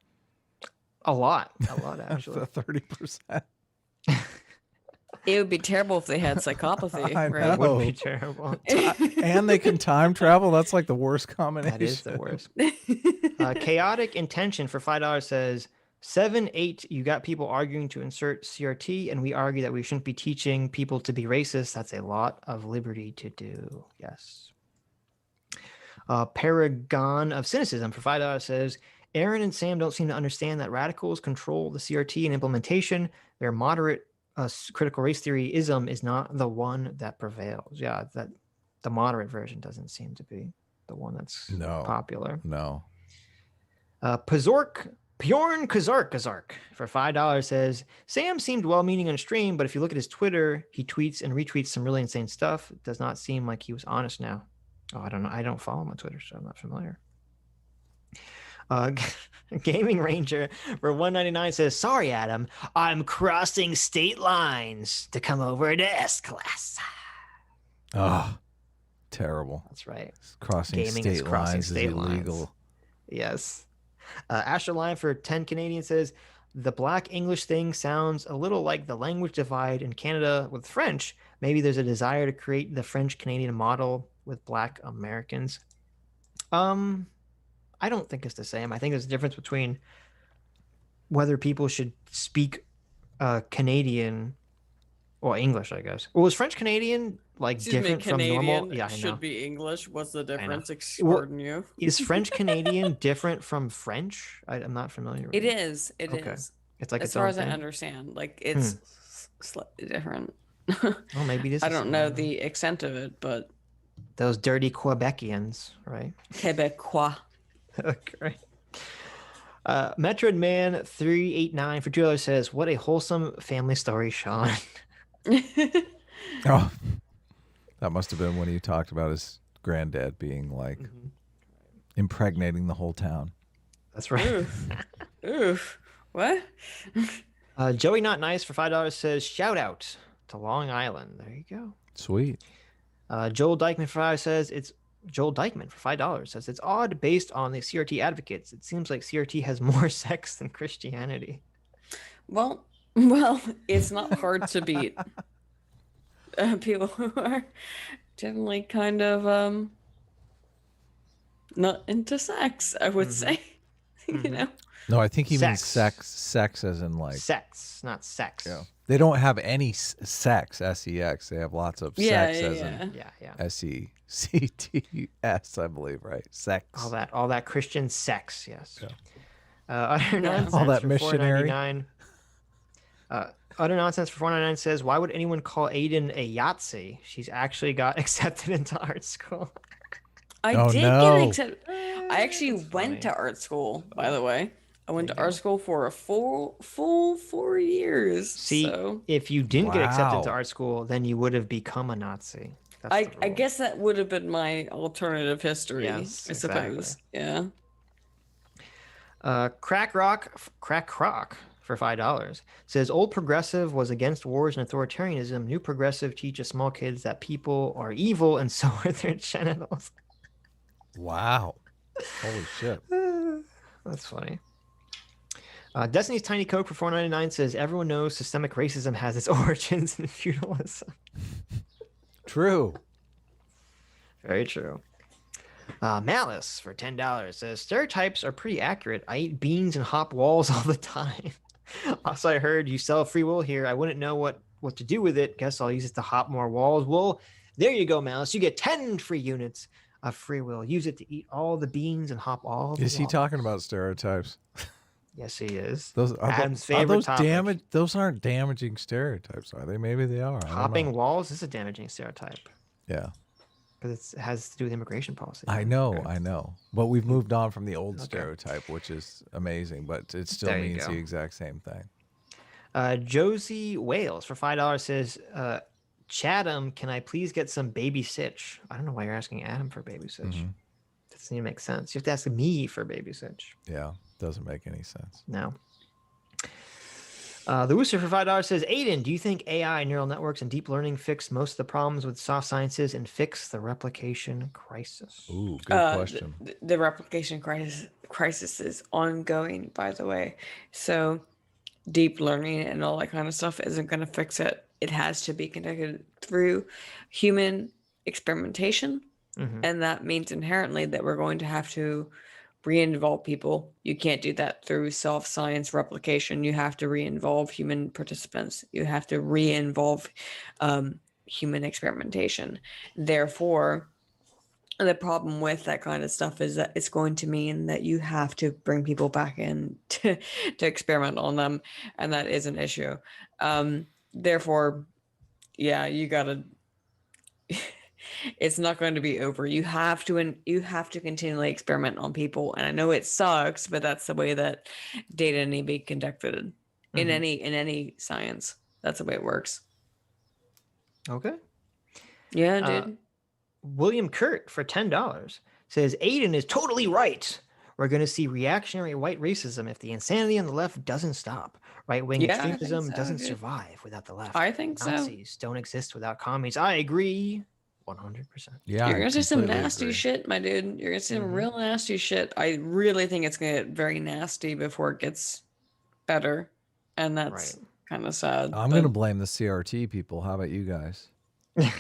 A lot actually. 30%. It would be terrible if they had psychopathy. I Right? It would be terrible. And they can time travel. That's like the worst combination. That is the worst. Chaotic Intention for $5 says 7-8. You got people arguing to insert CRT, and we argue that we shouldn't be teaching people to be racist. That's a lot of liberty to do. Yes. Paragon of Cynicism for $5 says Aaron and Sam don't seem to understand that radicals control the CRT and implementation. Their moderate critical race theory-ism is not the one that prevails. Yeah, that the moderate version doesn't seem to be the one that's popular. No. Bjorn Kazark for $5 says Sam seemed well-meaning on stream, but if you look at his Twitter, he tweets and retweets some really insane stuff. It does not seem like he was honest now. Oh, I don't know. I don't follow him on Twitter, so I'm not familiar. Gaming Ranger for $1.99 says, sorry, Adam, I'm crossing state lines to come over to S-Class. Oh, terrible. That's right. Crossing state lines is illegal. Yes. Asher Line for 10 Canadian says, the Black English thing sounds a little like the language divide in Canada with French. Maybe there's a desire to create the French-Canadian model with Black Americans. I don't think it's the same. I think there's a difference between whether people should speak Canadian or English, I guess. Well, was French Canadian like different from normal? Yeah, I know. Should be English. What's the difference? Pardon you. Is French Canadian different from French? I'm not familiar with it. It is. It is. It's like as far as I understand, like it's slightly different. Well, maybe this. I don't know the extent of it, but those dirty Quebecians, right? Quebecois. Okay. Metroid Man 389 for $2 says, "What a wholesome family story, Sean." Oh, that must have been when he talked about his granddad being like impregnating the whole town. That's right. Oof. What? Joey Not Nice for $5 says, "Shout out to Long Island." There you go. Sweet. Joel Dykeman for $5 says it's Joel Dykeman for $5 says it's odd based on the CRT advocates. It seems like CRT has more sex than Christianity. Well, it's not hard to beat. People who are generally kind of not into sex, I would say. You know. No, I think he means sex as in like sex, not sex. Yeah. They don't have any sex, S-E-X. They have lots of sex as in S-E-C-T-S, I believe, right? Sex. All that Christian sex, yes. Yeah. All that missionary. Utter Nonsense for $4.99 says, "Why would anyone call Aydin a Yahtzee? She's actually got accepted into art school." I did get accepted. I actually went to art school, by the way. I went to art school for a full 4 years. See, if you didn't get accepted to art school, then you would have become a Nazi. I guess that would have been my alternative history, yes, I suppose. Yeah. Crack Croc for $5 says, "Old progressive was against wars and authoritarianism. New progressive teaches small kids that people are evil and so are their genitals." Wow. Holy shit. That's funny. Destiny's Tiny Coke for $4.99 says, "Everyone knows systemic racism has its origins in feudalism." True. Very true. Malice for $10 says, "Stereotypes are pretty accurate. I eat beans and hop walls all the time. Also, I heard you sell free will here. I wouldn't know what to do with it. Guess I'll use it to hop more walls." Well, there you go, Malice. You get 10 free units of free will. Use it to eat all the beans and hop all the Is he walls. talking about stereotypes? Yes, he is. Those Adam's are favorite those topic. Those aren't damaging stereotypes, are they? Maybe they are. Hopping walls is a damaging stereotype. Yeah. Because it has to do with immigration policy. I know. But we've moved on from the old stereotype, which is amazing, but it still means the exact same thing. Josie Wales for $5 says, Chatham, can I please get some baby Sitch? I don't know why you're asking Adam for baby Sitch. Doesn't even make sense. You have to ask me for baby Sitch. Yeah, doesn't make any sense. No. The Wooster for $5 says, Aydin, do you think AI, neural networks, and deep learning fix most of the problems with soft sciences and fix the replication crisis? Ooh, good question. The replication crisis is ongoing, by the way. So deep learning and all that kind of stuff isn't going to fix it. It has to be conducted through human experimentation. And that means inherently that we're going to have to re-involve people. You can't do that through self-science replication. You have to re-involve human participants. You have to re-involve human experimentation. Therefore, the problem with that kind of stuff is that it's going to mean that you have to bring people back in to experiment on them, and that is an issue. Therefore, yeah, you gotta it's not going to be over. You have to continually experiment on people, and I know it sucks, but that's the way that data need to be conducted in any science. That's the way it works. Okay. Yeah, dude. William Kurt for $10 says, Aydin is totally right. We're going to see reactionary white racism if the insanity on the left doesn't stop. Right-wing extremism doesn't survive without the left. I think Nazis don't exist without commies. I agree 100%. Yeah, you're gonna see some nasty shit, my dude. You're gonna see some real nasty shit. I really think it's gonna get very nasty before it gets better, and that's kind of sad. I'm gonna blame the CRT people. How about you guys?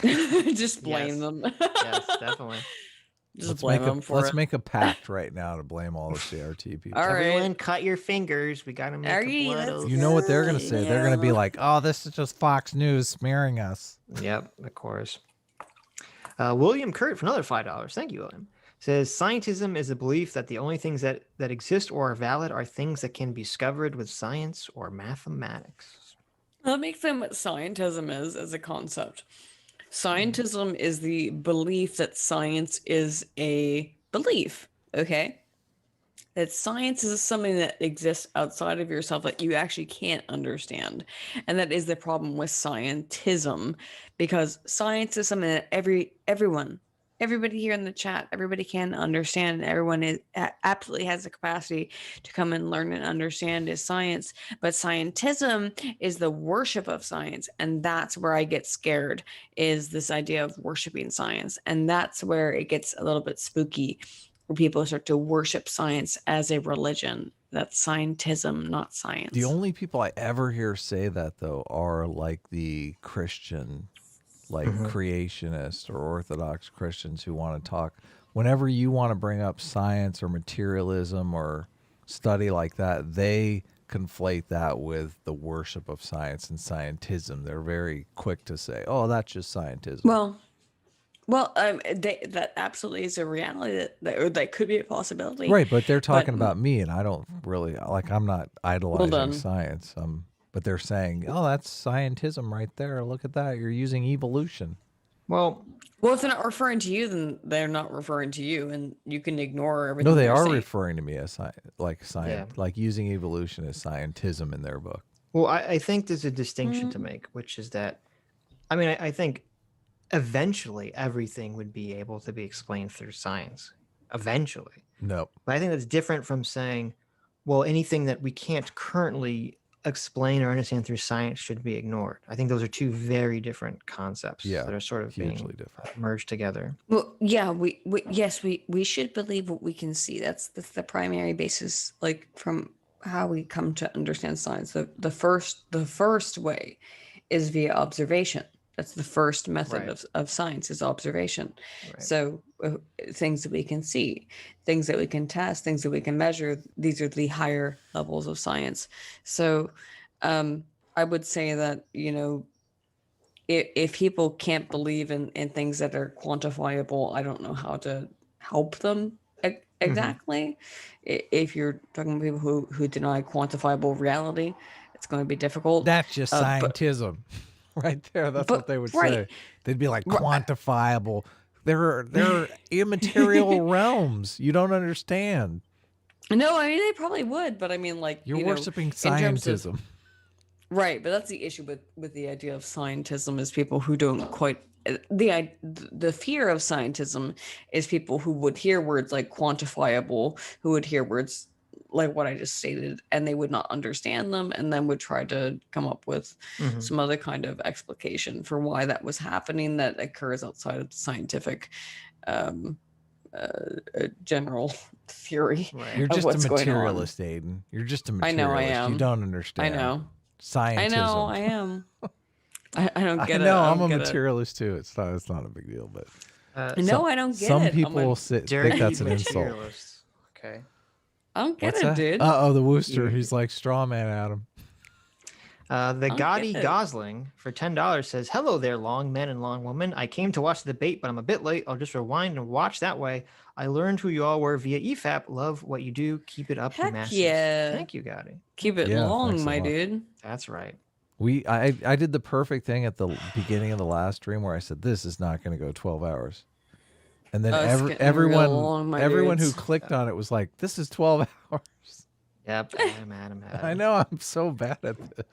Just blame them. Yes, definitely. Just blame them for Let's make a pact right now to blame all the CRT people. All right. Everyone cut your fingers. We got to make a blood oath. You know what they're going to say? They're going to be like, oh, this is just Fox News smearing us. Yep, of course. William Kurt for another $5. Thank you, William. Says, scientism is the belief that the only things that exist or are valid are things that can be discovered with science or mathematics. Let me explain what scientism is as a concept. Scientism is the belief that science is a belief, okay? That science is something that exists outside of yourself that you actually can't understand. And that is the problem with scientism, because science is something that everybody here in the chat, everybody can understand. Everyone absolutely has the capacity to come and learn and understand is science. But scientism is the worship of science. And that's where I get scared, is this idea of worshiping science. And that's where it gets a little bit spooky, where people start to worship science as a religion. That's scientism, not science. The only people I ever hear say that, though, are like the Christian creationists or Orthodox Christians who want to talk. Whenever you want to bring up science or materialism or study like that, they conflate that with the worship of science and scientism. They're very quick to say, oh, that's just scientism. Well, that absolutely is a reality that could be a possibility. Right, but they're talking about me, and I don't really, I'm not idolizing science. But they're saying, oh, that's scientism right there. Look at that. You're using evolution. Well, if they're not referring to you, then they're not referring to you, and you can ignore everything. No, they are referring to me as science, like using evolution as scientism in their book. Well, I think there's a distinction to make, which is that, I think eventually everything would be able to be explained through science. Eventually. Nope. But I think that's different from saying, well, anything that we can't currently explain or understand through science should be ignored. I think those are two very different concepts that are sort of being merged together. Well, yeah, we should believe what we can see. That's the primary basis, like from how we come to understand science. The first way is via observation. That's the first method of science, is observation. Right. So things that we can see, things that we can test, things that we can measure, these are the higher levels of science. So I would say that, if people can't believe in things that are quantifiable, I don't know how to help them exactly. If you're talking about people who deny quantifiable reality, it's going to be difficult. That's just scientism, right there. That's what they would say. They'd be like quantifiable. They're immaterial realms. You don't understand. No, I mean they probably would, but I mean, like you're worshiping scientism, right? But that's the issue with the idea of scientism is people who don't quite. The fear of scientism is people who would hear words like quantifiable, who would hear words like what I just stated, and they would not understand them, and then would try to come up with some other kind of explication for why that was happening that occurs outside of the scientific general theory. Right. You're just a materialist, Aydin. You're just a materialist. I know I am. You don't understand. I know. Scientism. I know I am. I don't get it. No, I'm a materialist too. It's not a big deal, but no, I don't get it. Some people think that's an insult. Okay. I don't get it, dude. The Wooster. He's like straw man Adam. The Gotti Gosling for $10 says, "Hello there, long men and long women. I came to watch the debate, but I'm a bit late. I'll just rewind and watch that way. I learned who you all were via EFAP. Love what you do. Keep it up, you masses." Yeah. Thank you, Gotti. Keep it long, my dude. That's right. I did the perfect thing at the beginning of the last stream where I said this is not going to go 12 hours, and then everyone who clicked on it was like, "This is 12 hours." Yep, Adam. I know I'm so bad at this.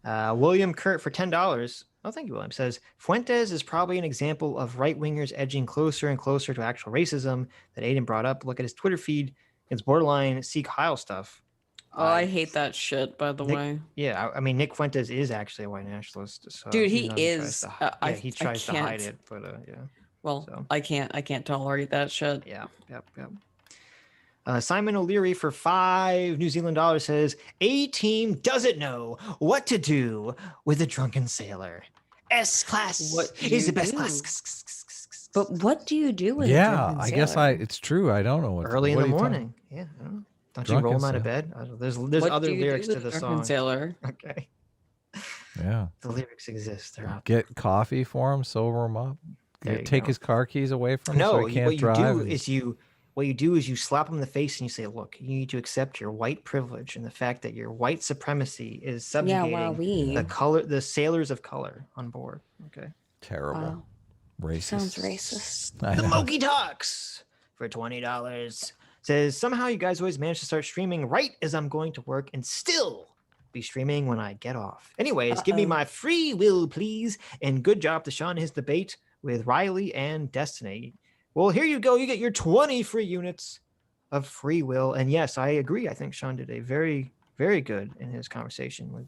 William Kurt for $10. Oh, thank you, William. Says Fuentes is probably an example of right wingers edging closer and closer to actual racism that Aydin brought up. Look at his Twitter feed. It's borderline Sikh Heil stuff. Oh, I hate that shit, by the way. Yeah, I mean, Nick Fuentes is actually a white nationalist. So, dude, he is. He tries to hide it, but yeah. Well, so. I can't tolerate that shit. Yeah, yep. Simon O'Leary for $5 New Zealand dollars says, "A team doesn't know what to do with a drunken sailor. S class is the best class." But what do you do with? I guess it's true. I don't know what. Early in the morning. Yeah. I don't know. Don't you roll him out of bed? There's other lyrics to the song. Sailor. Okay. Yeah. The lyrics exist. They're out. Get coffee for him, sober him up. Take his car keys away from him so he can't drive. What you do is you slap him in the face and you say, "Look, you need to accept your white privilege and the fact that your white supremacy is subjugating the sailors of color on board." Okay. Terrible. Wow. Racist. Sounds racist. The Moki Talks for $20 says, "Somehow you guys always manage to start streaming right as I'm going to work and still be streaming when I get off. Anyways, give me my free will, please. And good job to Sean his debate with Riley and Destiny." Well, here you go. You get your 20 free units of free will. And yes, I agree. I think Sean did a very, very good in his conversation with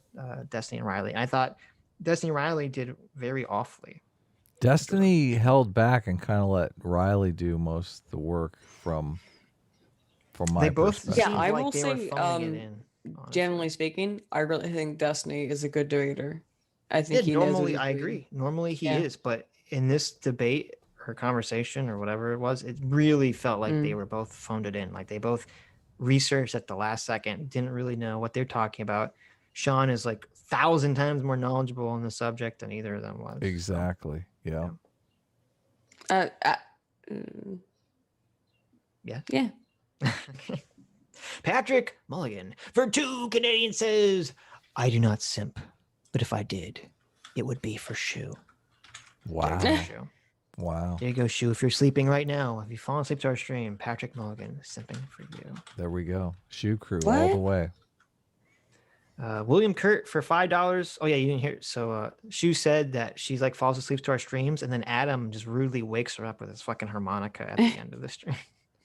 Destiny and Riley. I thought Destiny and Riley did very awfully. Destiny held back and kind of let Riley do most of the work from my perspective. Yeah, I will say, generally speaking, I really think Destiny is a good debater. I think I agree. Normally he is, but in this debate or conversation or whatever it was, it really felt like they were both phoned it in. Like they both researched at the last second, didn't really know what they're talking about. Sean is like 1,000 times more knowledgeable on the subject than either of them was. Exactly. Yeah. Yeah. Patrick Mulligan for $2 Canadian says, "I do not simp, but if I did, it would be for Shu." Wow. Wow. There you go, Shu. If you're sleeping right now, if you fall asleep to our stream, Patrick Mulligan is simping for you. There we go. Shu crew all the way. William Kurt for $5. Oh yeah, you didn't hear it. So Shu said that she's like falls asleep to our streams, and then Adam just rudely wakes her up with his fucking harmonica at the end of the stream.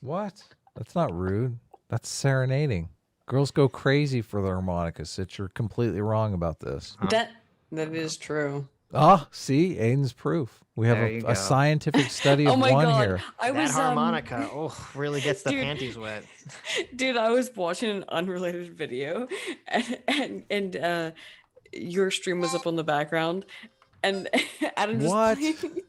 What? That's not rude. That's serenading. Girls go crazy for the harmonica. Sitch, you're completely wrong about this. That is true. Oh, see, Aydin's proof. We have a scientific study of one here. That harmonica, really gets the panties wet. Dude, I was watching an unrelated video, and your stream was up on the background, and Adam just playing.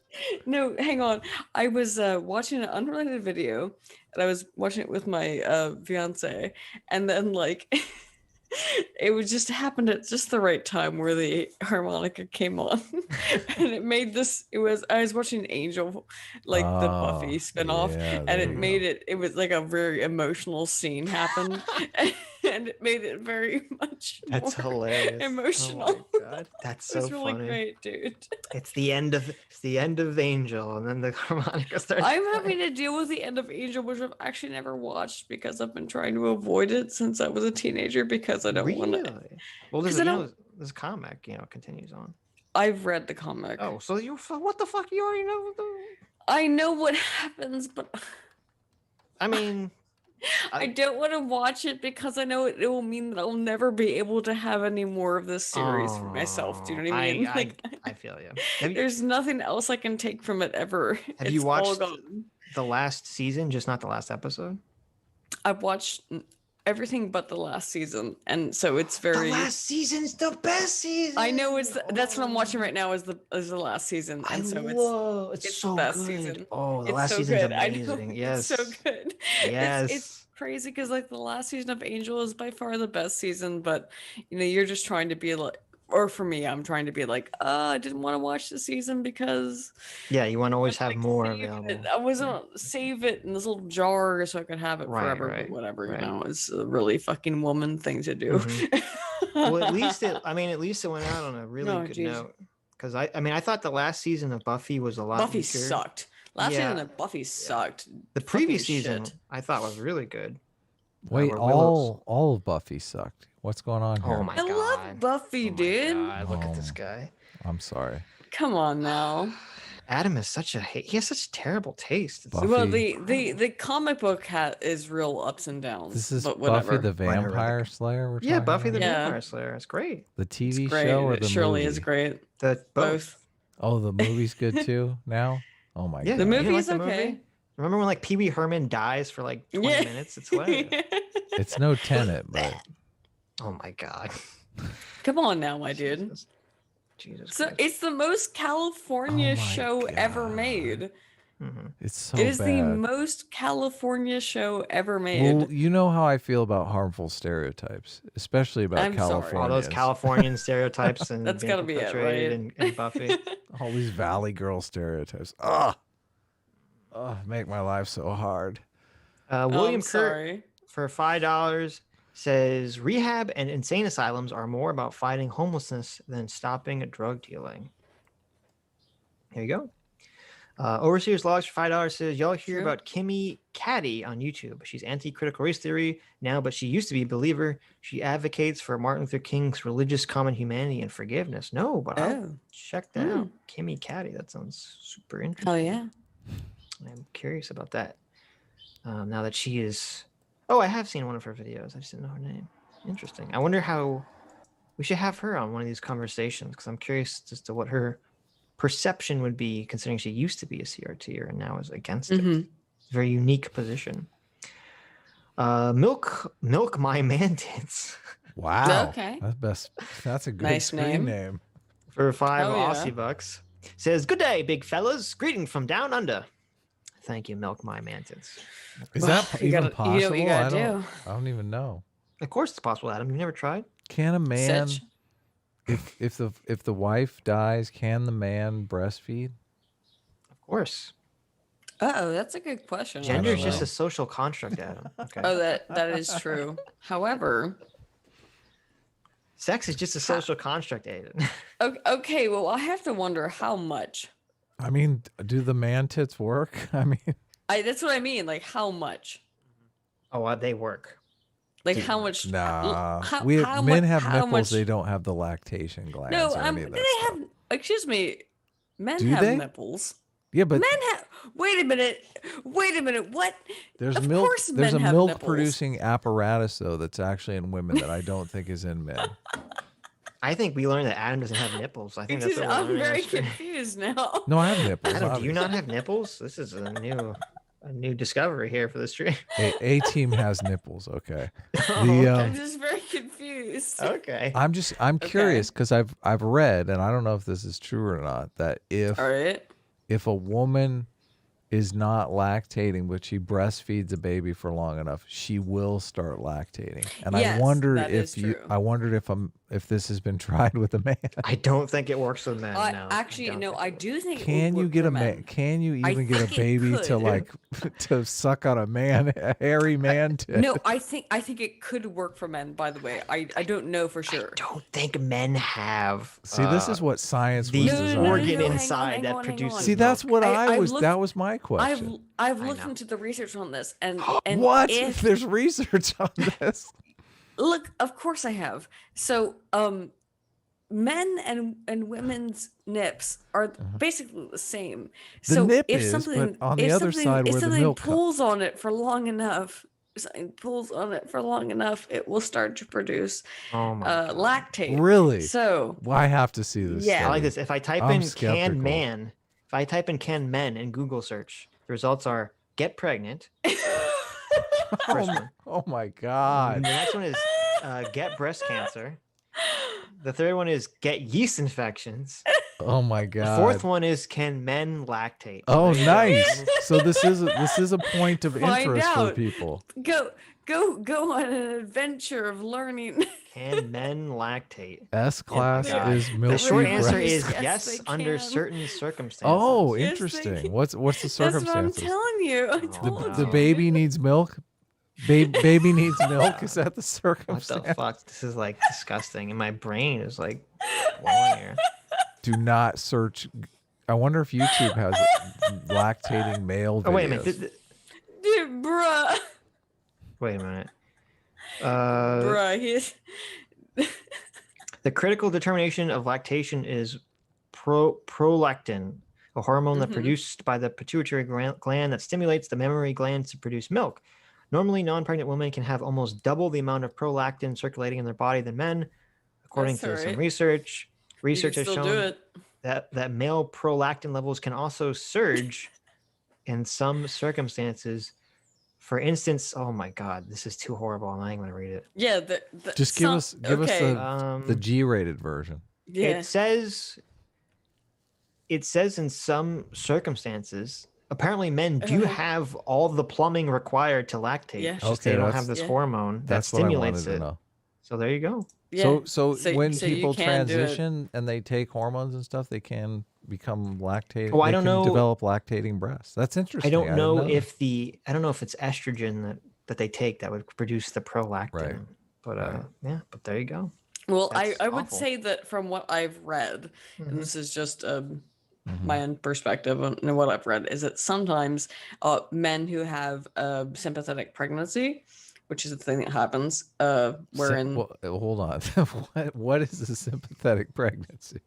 No, hang on. I was watching an unrelated video, and I was watching it with my fiance, and then like it was just happened at just the right time where the harmonica came on, and it made this. I was watching Angel, like the Buffy spinoff, and it made it. It was like a very emotional scene happen, and it made it very much. That's hilarious. Emotional. Oh my God, that's so It's really funny. great, dude. It's the end of Angel, and then the harmonica starts. I'm having to deal with the end of Angel, which I've actually never watched because I've been trying to avoid it since I was a teenager because I don't want to. Well, this comic, continues on. I've read the comic. Oh, so what the fuck? You already know. I know what happens, but I mean, I don't want to watch it because I know it will mean that I'll never be able to have any more of this series for myself. Do you know what I mean? I feel you. There's nothing else I can take from it ever. Have you watched the last season, just not the last episode? I've watched everything but the last season, and so it's very. The last season's the best season. I know that's what I'm watching right now is the last season, and it's so the best good. season. Oh, the it's last so season's good. amazing. I know, Yes, it's so good. Yes, it's crazy because like the last season of Angel is by far the best season, but you're just trying to be like. Or for me, I'm trying to be like, I didn't want to watch the season because you want to always have more available. I wasn't save it in this little jar so I could have it forever. But whatever, it's a really fucking woman thing to do. Well, at least it went out on a really good note. Because I thought the last season of Buffy was a lot. Buffy sucked. Last season of Buffy sucked. The previous season I thought was really good. Wait, all of Buffy sucked. What's going on here? Oh my God. I love Buffy, dude. Look at this guy. I'm sorry. Come on now. Adam is he has such terrible taste. Well, the comic book is real ups and downs. This is but Buffy whatever. the Vampire Slayer. We're talking Buffy the about? Vampire Slayer. It's great. The TV It's great. show or It the surely movie? is great. Both. Oh, the movie's good too now. Oh my God. The movie like is okay. Remember when Pee Wee Herman dies for 20 minutes? It's hilarious. It's no Tenet, but oh my God. Come on now, my dude. Jesus so it's the most California show ever made. It's so It is bad. the most California show ever made. Well, you know how I feel about harmful stereotypes, especially about I'm sorry. California. All those Californian stereotypes and That's being gotta be it, perpetuated right? in Buffy. All these Valley Girl stereotypes. Make my life so hard. William Kurt sorry. for $5 says rehab and insane asylums are more about fighting homelessness than stopping drug dealing. Here you go. Overseer's Logs for $5 says, y'all hear about Kimmy Caddy on YouTube. She's anti-critical race theory now, but she used to be a believer. She advocates for Martin Luther King's religious common humanity and forgiveness. No, but I'll check that out. Kimmy Caddy. That sounds super interesting. Oh, yeah. I'm curious about that. Now that she is... Oh, I have seen one of her videos. I just didn't know her name. Interesting. I wonder how... We should have her on one of these conversations because I'm curious as to what her perception would be, considering she used to be a CRTer and now is against it. It's a very unique position. Milk My Mantids. Wow. Okay. That's a good Nice screen name. name. For 5 Hell yeah. Aussie bucks. Says, good day, big fellas. Greetings from down under. Thank you, Milk My Mantids. Is that You even gotta- you know what possible? you gotta I don't even know. Of course it's possible, Adam. You've never tried? Can a man, Sitch. if the wife dies, can the man breastfeed? Of course. Oh, that's a good question. Gender is know. just a social construct, Adam. Okay. Oh, that is true. However, Sex is just a social construct, Aiden. okay, well, I have to wonder how much. I mean, do the man tits work? I mean, That's what I mean. Like, how much? Oh, they work. Like, how much? nah. How, Men mu- have how nipples. much- They don't have the lactation glands. No, or any of that they stuff. have. Excuse me. Men Do have they? nipples. Yeah, but Men have. Wait a minute. What? there's Of milk. course There's a men have milk nipples. producing apparatus though that's actually in women that I don't think is in men. I think we learned that Adam doesn't have nipples. I think that's what we're I'm learning very on stream. confused now. No, I have nipples. Adam, do you not obviously. have nipples? This is a new discovery here for the stream. A team has nipples. Okay. Oh, I'm just very confused. Okay. I'm curious because I've read, and I don't know if this is true or not, that All right. if a woman is not lactating, but she breastfeeds a baby for long enough, she will start lactating. And Yes, I wondered that is if you, true. I wondered if this has been tried with a man. I don't think it works with men. No, Actually, no, I do think. Can you get a man? Can you even get a baby to like to suck on a man, a hairy man? No, I think it could work for men. By the way, I don't know for sure. I don't think men have. See, this is what science the was designed. organ for. inside that produces. See, that's what I was. looked- that was my question. I've looked into the research on this, and What? if There's research on this. look, of course I have. So, men and women's nips are basically the same. The So nip if is, something, but on the if other something- side if where the something milk comes. pulls on it for long enough, it will start to produce lactate. Really? So Well, I have to see this. Yeah. I like study. this. If I type I'm in skeptical. "can man," if I type in "can men" in Google search, the results are "get pregnant." First one. Oh my god. And the next one is "get breast cancer." The third one is "get yeast infections." Oh my The god. fourth one is "can men lactate?" Oh, There you go. nice. So this is a point of Find interest for out. people. Go on an adventure of learning. Can men lactate? S class God. is The milk. short answer is Yes, yes, they under can. certain circumstances. Oh, Yes, they interesting. can. What's the That's what I'm circumstances? telling you. I The- told The you. baby needs milk. Baby needs milk. Is that the What circumstance? the fuck? This is like disgusting, and my brain is like blowing here. Do not search. I wonder if YouTube has lactating male videos. Oh wait a minute. Dude, bruh. Wait a minute. Bruh, he's The critical determination of lactation is prolactin, a hormone that produced by the pituitary gland that stimulates the mammary glands to produce milk. Normally, non-pregnant women can have almost double the amount of prolactin circulating in their body than men, according That's to all some right. research. You Research can has still do shown it. that male prolactin levels can also surge in some circumstances. For instance, oh my God, this is too horrible. I'm not even going to read it. Yeah, Just give us okay. the G-rated version. Yeah. It says in some circumstances, apparently men do have all the plumbing required to lactate. Yeah. It's just Okay, they don't that's- have this Yeah. hormone that That's what I wanted stimulates to it. know. So there you go. Yeah. So when so you people can do it. transition and they take hormones and stuff, they can become lactating. Oh, I they don't can know. develop lactating breasts. That's interesting. I don't didn't know that. if I don't know if it's estrogen that they take that would produce the prolactin. Right. But Right. yeah, but there you go. Well, That's I would awful. say that from what I've read, Mhm. and this is just Mhm. my own perspective on what I've read, is that sometimes men who have sympathetic pregnancy, which is a thing that happens, wherein hold on. what is a sympathetic pregnancy?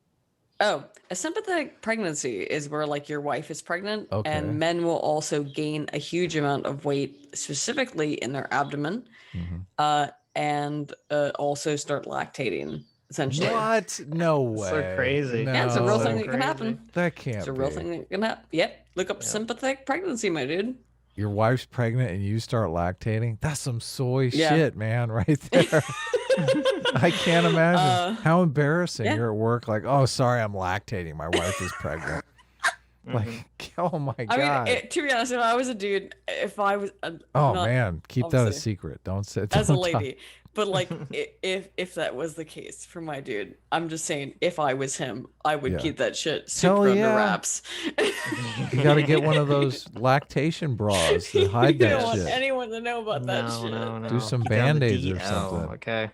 a sympathetic pregnancy is where like your wife is pregnant, Okay. and men will also gain a huge amount of weight, specifically in their abdomen, Mhm. and also start lactating. Essentially, What? No way. So crazy. yeah, it's a real No. thing that can happen. That can't It's a be. real thing that can happen. Yep, look up sympathetic pregnancy, my dude. Your wife's pregnant and you start lactating? That's some soy Yeah. shit, man, right there. I can't imagine how embarrassing yeah. you're at work. Like, oh, sorry, I'm lactating. My wife is pregnant. Like, oh my I God. mean, to be honest, if I was a dude, if I was, Oh not- man, keep that a obviously, secret. Don't say as a don't talk- lady. But like, if that was the case for my dude, I'm just saying, if I was him, I would Yeah. keep that shit Hell super under yeah. wraps. You got to get one of those lactation bras to hide You don't that want shit. anyone to know about that shit. No. Do some Keep it on the Band-Aids or DL, something. Okay.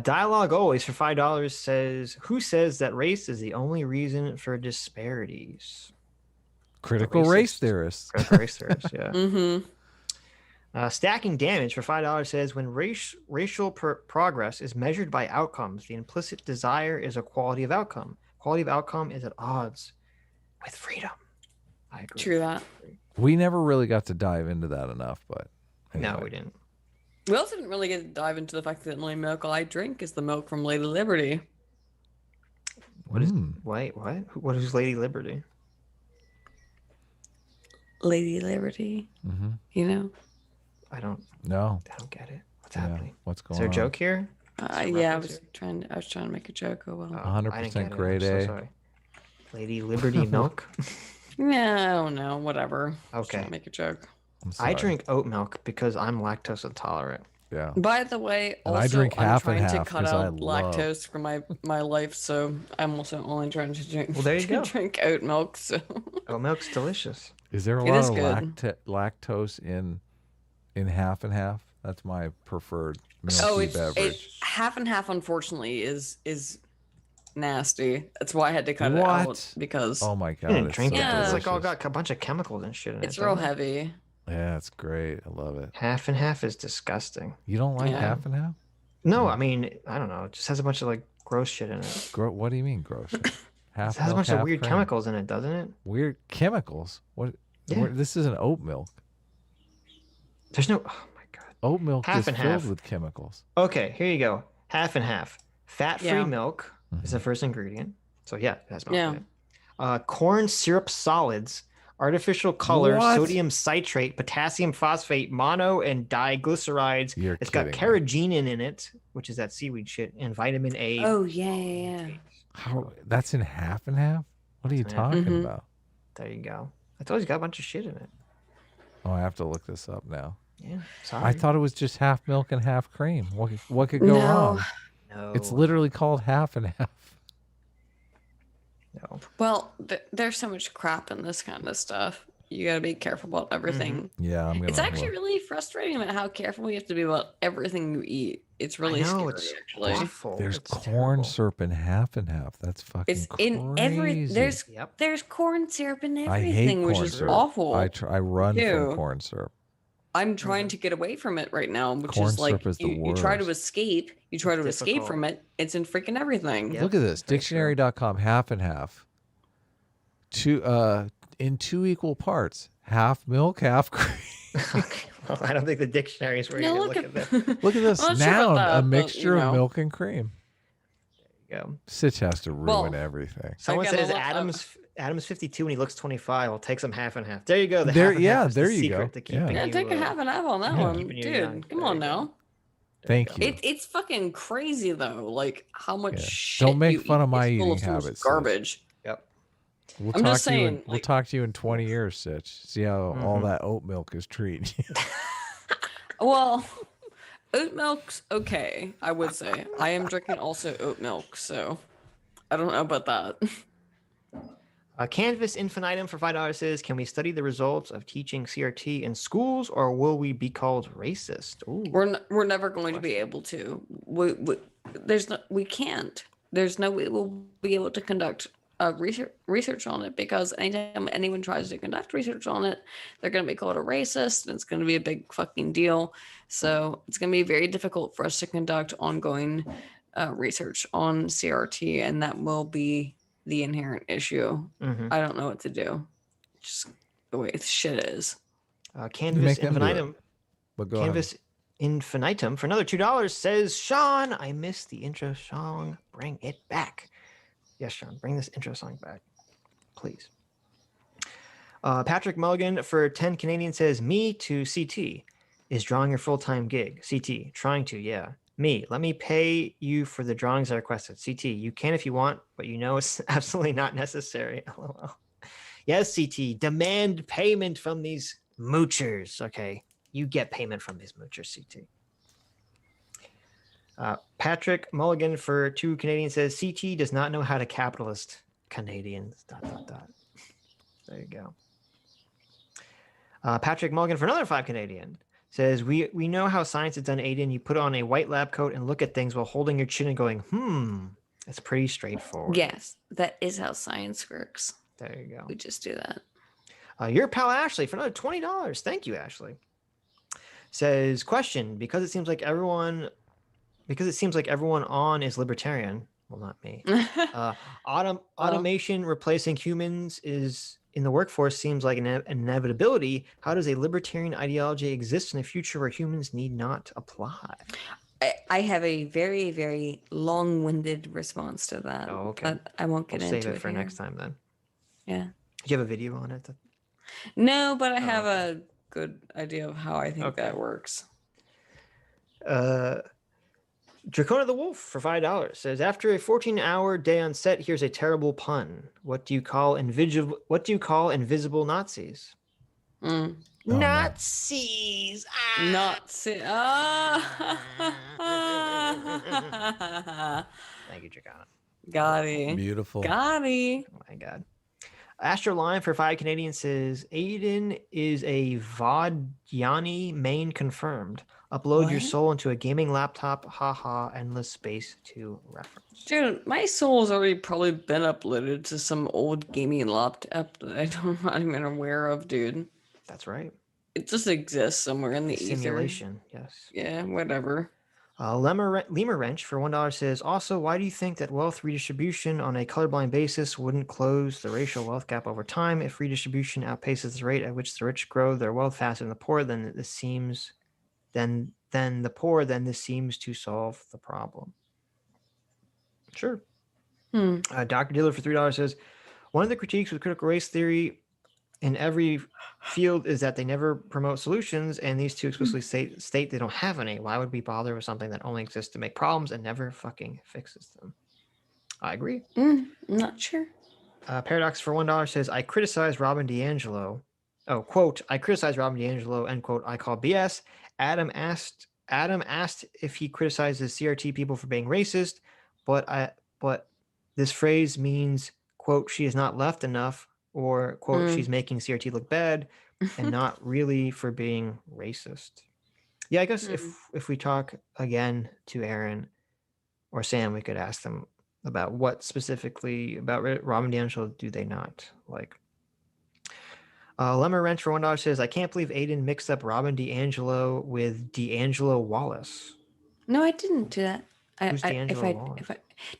Dialogue always for $5 says, "Who says that race is the only reason for disparities?" Critical race theorists. Critical race theorists, yeah. Mm-hmm. Stacking damage for $5 says, when racial progress is measured by outcomes, the implicit desire is a quality of outcome. Quality of outcome is at odds with freedom. I agree. True that. We never really got to dive into that enough, but No, anyway. we didn't. We also didn't really get to dive into the fact that the only milk I drink is the milk from Lady Liberty. What is? Wait, what? What is Lady Liberty? Lady Liberty. Mm-hmm. You know? I don't get it. What's happening? What's Is going there a on? joke here? Yeah, I was trying to make a joke. Oh well. 100% I didn't get it. grade I'm so A. sorry. Lady Liberty milk. Yeah, I don't know. Whatever. Just trying Okay. to make a joke. I drink oat milk because I'm lactose intolerant. Yeah. By the way, And also I drink I'm half and trying to half cut 'cause I out love- lactose from my life, so I'm also only trying to drink. Well, there you go. Drink oat milk. So Oat milk's delicious. Is there a It lot is of good. lactose in half and half? That's my preferred milky oh, it's beverage. half and half. Unfortunately, is nasty. That's why I had to cut it What? out because Oh my You god, didn't it's drink so it. It's like all delicious. got a bunch of chemicals and shit in it. it's real doesn't it? heavy. Yeah, it's great. I love it. Half and half is disgusting. You don't like Yeah. half and half? No, I mean, I don't know. It just has a bunch of like gross shit in it. What do you mean gross? Half It has a milk, bunch of half weird cream. chemicals in it, doesn't it? Weird chemicals? What? Yeah. This isn't oat milk. There's no. Oh my god. Oat milk Half is and filled half. with chemicals. Okay, here you go. Half and half. Fat-free Yeah. milk is the first ingredient. So yeah, it has milk Yeah. in it. Corn syrup solids, artificial color, What? sodium citrate, potassium phosphate, mono and diglycerides. You're It's got kidding me. carrageenan in it, which is that seaweed shit, and vitamin A. Oh yeah. How? That's in half and half? What are you Yeah. talking Mhm. about? There you go. I told you it's got a bunch of shit in it. Oh, I have to look this up now. Yeah, sorry. I thought it was just half milk and half cream. What could go No. wrong? No. It's literally called half and half. No. Well, there's so much crap in this kind of stuff. You got to be careful about everything. Yeah, I'm gonna. It's actually look. really frustrating about how careful you have to be about everything you eat. It's really I know, scary, it's actually. awful. There's It's corn terrible. syrup in half and half. That's fucking It's crazy. in every there's Yep. there's corn syrup in I hate everything, which corn is syrup. awful. I run from Ew. corn syrup. I'm trying to get away from it right now, which Corn is like syrup is the you try to worst. escape, you try It's to escape difficult. from it. It's in freaking everything. Yep. Look at this. very true. Dictionary.com, half and half. In two equal parts. Half milk, half cream. Okay, well, I don't think the dictionary is where No, you're look going to at look at this. Look at this. I'm not sure about Noun, that, a but, mixture you of know. milk and cream. There you go. Sitch has to ruin Well, everything. Someone Again, says I'll look Adam's 52 and he looks 25. I'll take some half and half. There you go. The There- half and yeah, half is there the you go. secret to keeping Yeah, you, take a half and half on that yeah. one, Keeping you dude. young. Come There on you go. now. Thank you. It's fucking crazy though. Like how much Yeah. shit. Don't make you fun eat of my is full eating of so much habits, Sitch. Garbage. Yep. We'll I'm talk just to you in, saying, we'll like- talk to you in 20 years, Sitch. See how all Mhm. that oat milk is treating you. Well, oat milk's okay, I would say. I am drinking also oat milk, so I don't know about that. Canvas Infinitum for $5 says, can we study the results of teaching CRT in schools or will we be called racist? Ooh. We're never going to be able to. We can't. There's no way we'll be able to conduct research on it because anytime anyone tries to conduct research on it, they're going to be called a racist and it's going to be a big fucking deal. So it's going to be very difficult for us to conduct ongoing research on CRT, and that will be the inherent issue. Mhm. I don't know what to do. Just the way this shit is. Canvas make them do it. Infinitum. But go ahead. Canvas Infinitum for another $2 says, Sean, I missed the intro song. Bring it back. Yes, Sean, bring this intro song back, please. Patrick Mulligan for 10 Canadian says, me to CT is drawing your full-time gig. CT, trying to, yeah. Me, let me pay you for the drawings I requested. CT, you can if you want, but you know it's absolutely not necessary. LOL. Yes, CT, demand payment from these moochers. Okay, you get payment from these moochers, CT. Patrick Mulligan for 2 Canadian says, CT does not know how to capitalist Canadians. ... There you go. Patrick Mulligan for another 5 Canadian says, we know how science is done, Aydin. You put on a white lab coat and look at things while holding your chin and going, it's pretty straightforward. Yes, that is how science works. There you go. We just do that. Your pal Ashley for another $20. Thank you, Ashley. Says, question, because it seems like everyone on is libertarian. Well, not me. Automation replacing humans is in the workforce seems like an inevitability. How does a libertarian ideology exist in a future where humans need not apply? I have a very, very long-winded response to that. Oh, okay. But I won't get We'll into save it it for here. next time then. Yeah. Do you have a video on it? No, but I have a good idea of how I think that works. Dracona the Wolf for $5 says, after a 14-hour day on set, here's a terrible pun. What do you call invisible Nazis? Mm. Oh, Nazis. Nazi. Thank you, Dracona. Gotti. Beautiful. Gotti. Oh my God. Astro Line for 5 Canadian says, Aydin is a Vodjani main confirmed. Upload your What? soul into a gaming laptop. Haha, endless space to reference. Dude, my soul's already probably been uploaded to some old gaming laptop that I'm not even aware of, dude. That's right. It just exists somewhere in the ether. Simulation, yes. Yeah, whatever. Lemur Wrench for $1 says, also, why do you think that wealth redistribution on a colorblind basis wouldn't close the racial wealth gap over time? If redistribution outpaces the rate at which the rich grow their wealth faster than the poor, then this seems then this seems to solve the problem. Sure. Dr. Diller for $3 says, one of the critiques with critical race theory in every field is that they never promote solutions, and these two explicitly state they don't have any. Why would we bother with something that only exists to make problems and never fucking fixes them? I agree. I'm not sure. Paradox for $1 says, I criticize Robin DiAngelo. Oh, quote, I criticize Robin DiAngelo, end quote, I call BS. Adam asked if he criticizes CRT people for being racist, but this phrase means, quote, she is not left enough, or quote, she's making CRT look bad, and not really for being racist. Yeah, I guess if we talk again to Aaron or Sam, we could ask them about what specifically about Robin DiAngelo do they not like. Lemmer Wrench for $1 says, I can't believe Aydin mixed up Robin DiAngelo with D'Angelo Wallace. No, I didn't do that. Who's D'Angelo Wallace?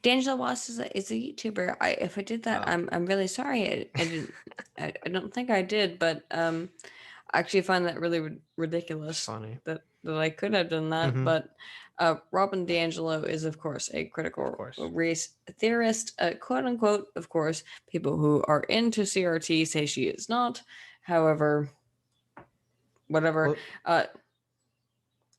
D'Angelo Wallace is a YouTuber. If I did that, I'm really sorry. I didn't. I don't think I did, but actually I find that really ridiculous. Funny that I could have done that. But Robin DiAngelo is, of course, a critical race theorist, quote unquote. Of course, people who are into CRT say she is not. However, whatever.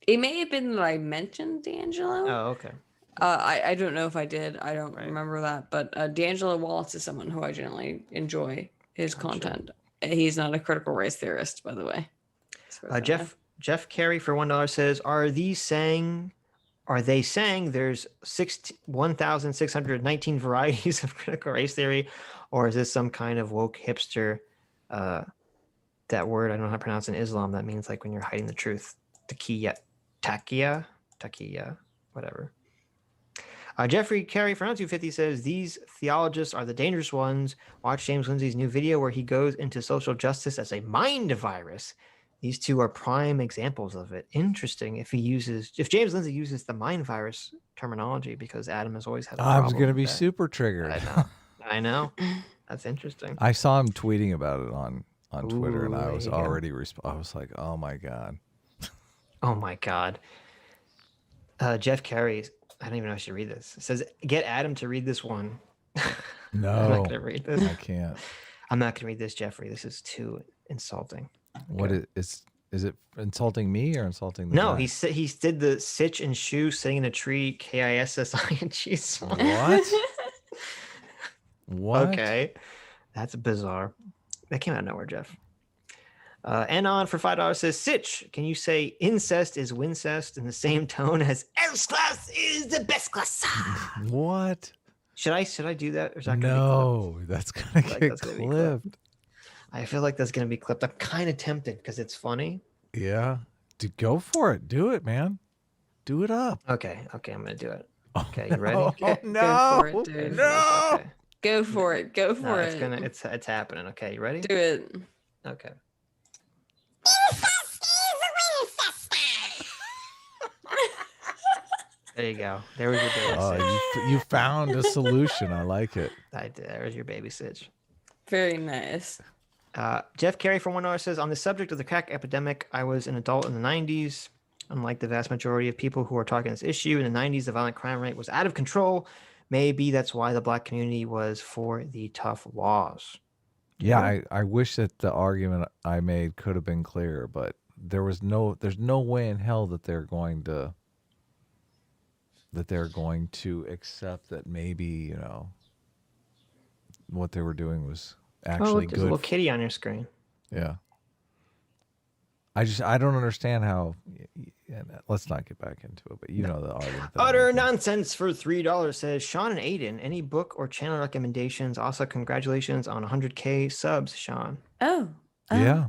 It may have been that I mentioned D'Angelo. Oh, okay. I don't know if I did. I don't remember that. But D'Angelo Wallace is someone who I generally enjoy his content. He's not a critical race theorist, by the way. Jeff Carey for $1 says, Are they saying there's 1,619 varieties of critical race theory, or is this some kind of woke hipster? That word I don't know how to pronounce in Islam. That means like when you're hiding the truth. Takia, whatever. Jeffrey Carey for 250 says, these theologians are the dangerous ones. Watch James Lindsay's new video where he goes into social justice as a mind virus. These two are prime examples of it. Interesting if James Lindsay uses the mind virus terminology, because Adam has always had a problem. I'm going to be with that. super triggered. I know. That's interesting. I saw him tweeting about it on Twitter, and I was already I was like, oh my God. Oh my God. Jeff Carey, I don't even know if I should read this. It says, get Adam to read this one. No, I'm not going to read this. I can't. I'm not going to read this, Jeffrey. This is too insulting. What is it insulting me or insulting the No, guy? he did the Sitch and Shoe sitting in a tree, KISSING song. What? What? Okay. That's bizarre. That came out of nowhere, Jeff. Anon for $5 says, Sitch, can you say incest is wincest in the same tone as S class is the best class? What? Should I do that? Or is that No, that's gonna get clipped. I feel like that's gonna be clipped. I'm kind of tempted because it's funny. Yeah. Go for it. Do it, man. Do it up. Okay, I'm gonna do it. Okay, you ready? No. Go for it, dude. No. Okay. Go for it. Go for it. It's happening. Okay, you ready? Do it. Okay. There you go. There was your baby Sitch. You found a solution. I like it. I did. There was your baby Sitch. Very nice. Jeff Carey from $1 says, on the subject of the crack epidemic, I was an adult in the 90s. Unlike the vast majority of people who are talking this issue, in the 90s, the violent crime rate was out of control. Maybe that's why the black community was for the tough laws. Yeah, I wish that the argument I made could have been clearer, but there's no way in hell that they're going to that they're going to accept that maybe, you know, what they were doing was actually there's a little kitty on your screen. Yeah. I don't understand how. Let's not get back into it, but you know the argument. Utter nonsense for $3 says Sean and Aydin. Any book or channel recommendations? Also, congratulations on 100K subs, Sean. Oh. Yeah.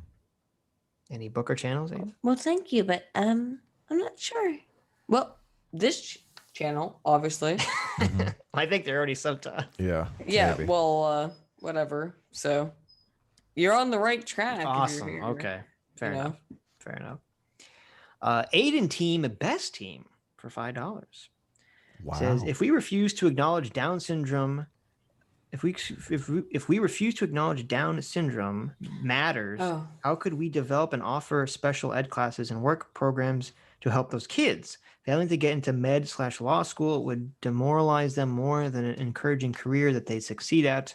Any book or channels, Aydin? Well, thank you, but I'm not sure. Well, this channel, obviously. I think they're already subtitled. Yeah. Yeah. Maybe. Well, whatever. So you're on the right track. if you're Awesome. here, Okay. Fair you know? enough. Fair enough. Aydin team, best team for $5. Wow. Says if we refuse to acknowledge Down syndrome, if we refuse to acknowledge Down syndrome matters, how could we develop and offer special ed classes and work programs to help those kids? Failing to get into med/law school would demoralize them more than an encouraging career that they succeed at.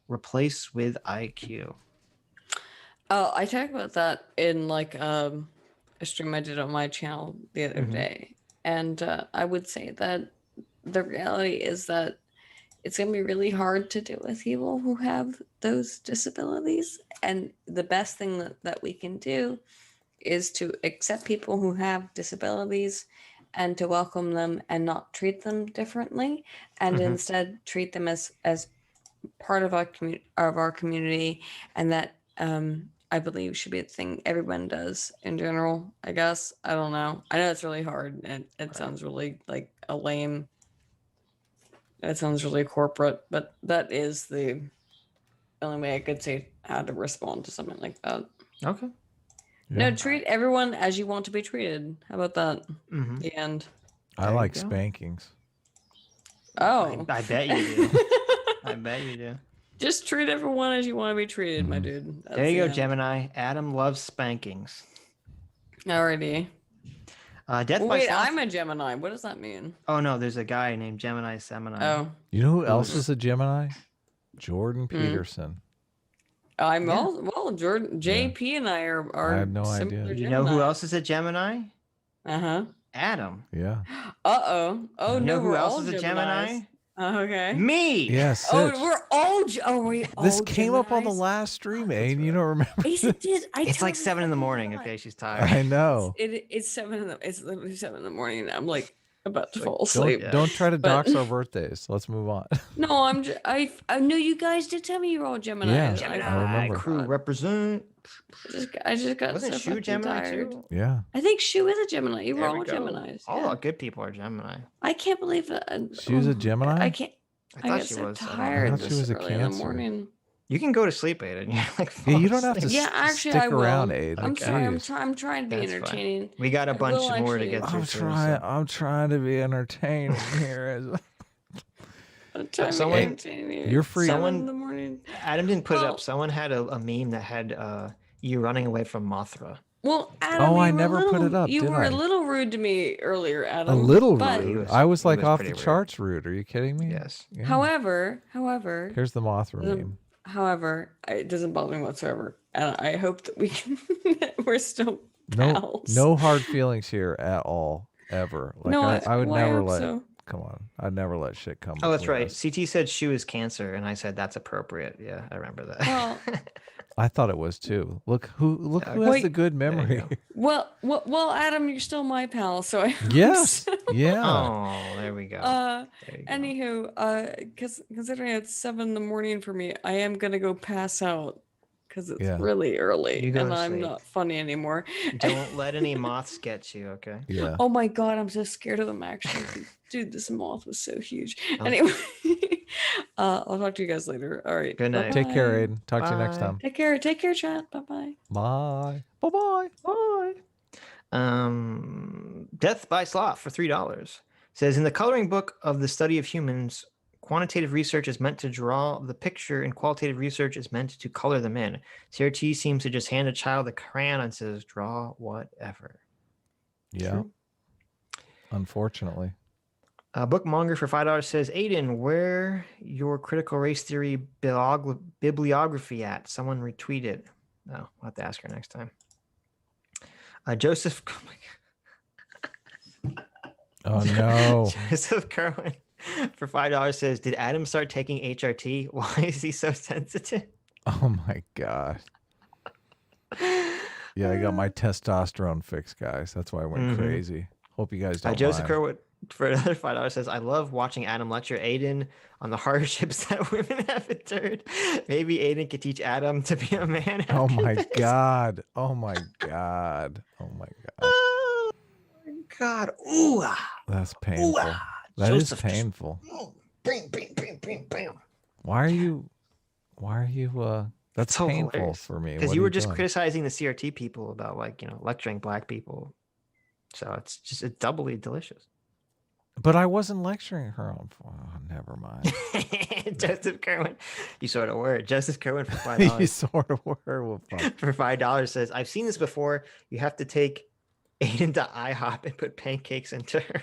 Replace with IQ. I talked about that in like a stream I did on my channel the other day, and I would say that the reality is that it's going to be really hard to deal with people who have those disabilities, and the best thing that we can do is to accept people who have disabilities and to welcome them and not treat them differently, and instead treat them as part of our community, and that I believe should be a thing everyone does in general, I guess. I don't know. I know it's really hard and it sounds really like a lame. It sounds really corporate, but that is the only way I could say how to respond to something like that. Okay. No, treat everyone as you want to be treated. How about that? The end. I like spankings. Oh. I bet you do. I bet you do. Just treat everyone as you want to be treated, my dude. That's There you go, the end. Gemini. Adam loves spankings. Alrighty. Death by Wait, Sloth. I'm a Gemini. What does that mean? Oh no, there's a guy named Gemini Semini. Oh. You know who else is a Gemini? Jordan Peterson. I'm well, Jordan, JP and I are I have no similar idea. You know who else is a Gemini? Uh-huh. Adam. Yeah. Uh-oh. Oh, You no, know who we're else all is a Geminis. Gemini? Okay. Me. Yes. Oh, we're all. This came up on the last stream, Aiden. You don't remember? It's like 7 in the morning. Okay, she's tired. I know. It's 7 in the. It's literally 7 in the morning. And I'm like about to fall asleep. Don't try to But- dox our birthdays. Let's move on. No, I know you guys did tell me you were all Gemini. Yeah, I remember. Crew represent. I just got Wasn't so Shu fucking Gemini tired. too? Yeah. I think Shu is a Gemini. You were There all we go. Geminis. All yeah. the good people are Gemini. I can't believe that. She was a Gemini? I can't. I I thought get she so was. tired I thought she this was a early in the Cancer. morning. You can go to sleep, Aiden. You're like, Yeah, you don't have to Yeah, actually, stick I will. around, Aiden. I'm sorry. Jeez. I'm trying to be That's fine. entertaining. We got a I bunch will more to actually- get through. I'm trying to be entertaining here. I'm trying to be Someone- entertaining here. You're free. 7 in Someone- the morning. Adam didn't put it Well- up. Someone had a meme that had you running away from Mothra. Well, Adam, Oh, you I were a never put little- it up, You did were I? a little rude to me earlier, A Adam. little but, rude. I was like was off the pretty rude. charts rude. Are you kidding me? Yes. Yeah. However, Here's the Mothra the- meme. however, it doesn't bother me whatsoever, and I hope that we can. We're still No, pals. no hard feelings here at all, ever. Like No, I would well, I never hope let. so. Come on, I'd never let shit come. Oh, that's between right. us. CT said Shu is Cancer, and I said that's appropriate. Yeah, I remember that. Well, I thought it was too. Look who has Wait. the good There you memory. go. well, Adam, you're still my pal, so I. hope Yes. so. Yeah. Oh, there we go. There you go. Anywho, considering it's 7 in the morning for me, I am gonna go pass out because it's Yeah. really early You go and to I'm sleep. not funny anymore. Don't let any moths get you, okay? Yeah. Oh my god, I'm so scared of them actually. Dude, this moth was so huge. Oh. Anyway, I'll talk to you guys later. All right. Good night. Take care, bye-bye. Aiden. Talk to you next Bye. time. Take care, chat. Bye bye. Bye. Bye. Bye. Bye. Death by Sloth for $3 says in the coloring book of the study of humans, quantitative research is meant to draw the picture and qualitative research is meant to color them in. CRT seems to just hand a child a crayon and says, draw whatever. Yeah. True. Unfortunately. Bookmonger for $5 says, Aiden, where your critical race theory bibliography at? Someone retweeted. No, I'll have to ask her next time. Joseph. Oh my God. Oh no. Joseph Kerwin for $5 says, "Did Adam start taking HRT? Why is he so sensitive?" Oh my god. Yeah, I got my testosterone fixed, guys. That's why I went crazy. Hope you guys don't Joseph mind. Kerwin for another $5 says, "I love watching Adam lecture Aydin on the hardships that women have endured. Maybe Aydin could teach Adam to be a man." Oh my this." god. Oh my god. Oh my god. Oh my god. Ooh. That's painful. That is painful. Bam, bam, bam, bam, bam. Why are you that's so painful hilarious. for me. Because What you are were just doing? criticizing the CRT people about lecturing black people. So it's doubly delicious. But I wasn't lecturing her on. Oh, never mind. Joseph Kerwin, you sort of were. Joseph Kerwin for $5. You sort of were. Well, for $5 says, "I've seen this before. You have to take Aydin to IHOP and put pancakes into her."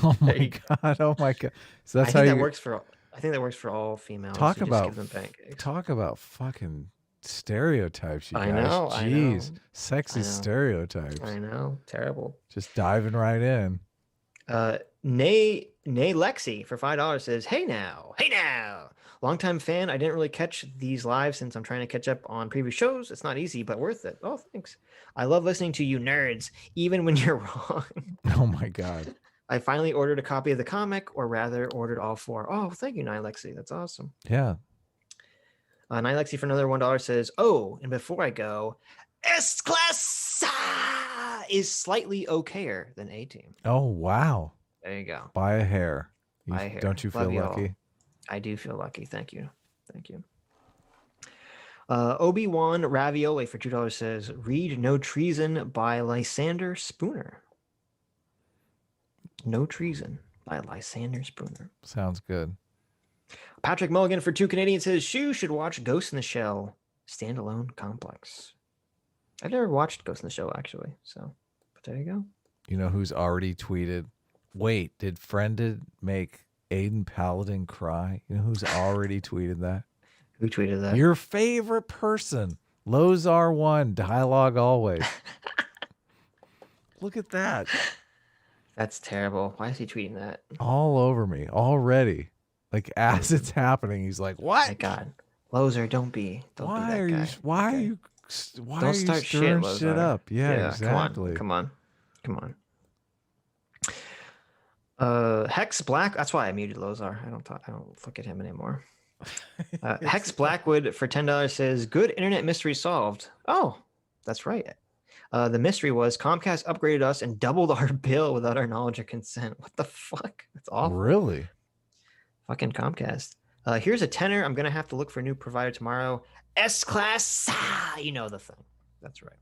Oh my god. Oh my god. So that's I think how that you works for. I think that works for all females. talk You just about give them pancakes. talk about fucking stereotypes, you guys. I know. Jeez. Sexist I know. stereotypes. I know. Terrible. Just diving right in. Nay Lexi for $5 says, hey now. Longtime fan. I didn't really catch these live since I'm trying to catch up on previous shows. It's not easy, but worth it. Oh, thanks. I love listening to you nerds, even when you're wrong. Oh my god. I finally ordered a copy of the comic, or rather ordered all 4. Oh, thank you, Nylexi. That's awesome. Yeah. Nylexi for another $1 says, "Oh, and before I go, S-Class is slightly okayer than A-Team." Oh wow. There you go. By a hair. By a hair. Don't you feel Love you all. lucky? I do feel lucky. Thank you. Obi-Wan Ravioli for $2 says, "Read No Treason by Lysander Spooner." No Treason by Lysander Spooner. Sounds good. Patrick Mulligan for 2 Canadian says, "Shu should watch Ghost in the Shell standalone complex." I've never watched Ghost in the Shell actually, so but there you go. You know who's already tweeted? Wait, did Friended make Aydin Paladin cry? You know who's already tweeted that? Who tweeted that? Your favorite person. Lozar1, dialogue always. Look at that. That's terrible. Why is he tweeting that? All over me already. Like as it's happening, he's like, "What? My God, Lozer, don't be that guy. Why are you Don't start stirring shit, shit Lozar. up?" Yeah, exactly. Come on. Hex Black. That's why I muted Lozar. I don't look at him anymore. Hex Blackwood for $10 says, "Good internet mystery solved." Oh, that's right. The mystery was Comcast upgraded us and doubled our bill without our knowledge or consent. What the fuck? That's awful. Really? Fucking Comcast. Here's a tenner. I'm gonna have to look for a new provider tomorrow. S-Class. You know the thing. That's right.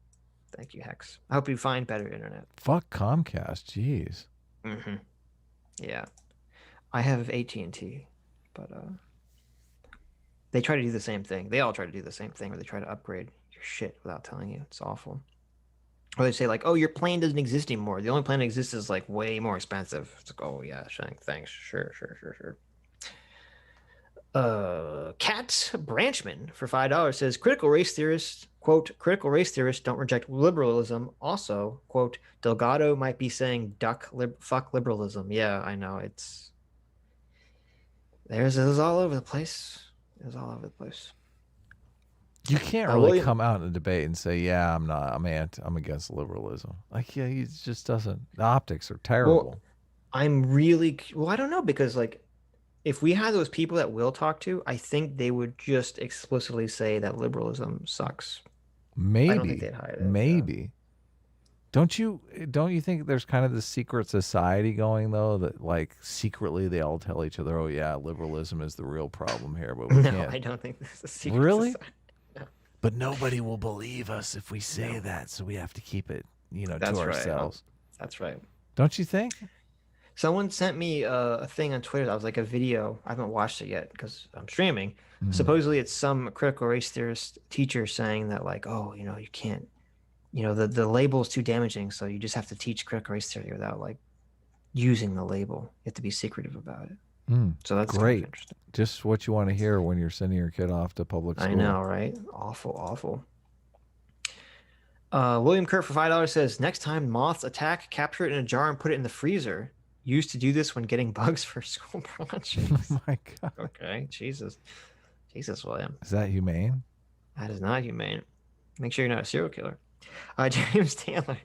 Thank you, Hex. I hope you find better internet. Fuck Comcast. Jeez. Mm-hmm. Yeah. I have AT&T, but they try to do the same thing. They all try to do the same thing, where they try to upgrade your shit without telling you. It's awful. Or they say like, "Oh, your plan doesn't exist anymore. The only plan that exists is like way more expensive." It's like, "Oh yeah, thanks. Sure. Kat Branchman for $5 says, "Critical race theorists, quote, critical race theorists don't reject liberalism. Also, quote, Delgado might be saying fuck liberalism." Yeah, I know. There's all over the place. You can't really come out in a debate and say, "Yeah, I'm against liberalism." Like, yeah, he just doesn't. The optics are terrible. I don't know, because like, if we had those people that we'll talk to, I think they would just explicitly say that liberalism sucks. Maybe. I don't think they'd hide it. Maybe. Don't you think there's kind of the secret society going though, that like secretly they all tell each other, "Oh yeah, liberalism is the real problem here," but we can't. I don't think there's a secret Really? society. No. But nobody will believe us if we say that, so we have to keep it, That's to right. ourselves. That's right. Don't you think? Someone sent me a thing on Twitter that was like a video. I haven't watched it yet because I'm streaming. Mhm. Supposedly it's some critical race theorist teacher saying that like, "Oh, you can't, the label is too damaging, so you just have to teach critical race theory without like using the label. You have to be secretive about it." So that's kind of great. interesting. Just what you want to hear when you're sending your kid off to public school. I know, right? Awful. William Kurt for $5 says, next time moths attack, capture it in a jar and put it in the freezer. Used to do this when getting bugs for school projects. Oh my God. Okay, Jesus, William. Is that humane? That is not humane. Make sure you're not a serial killer. James Taylor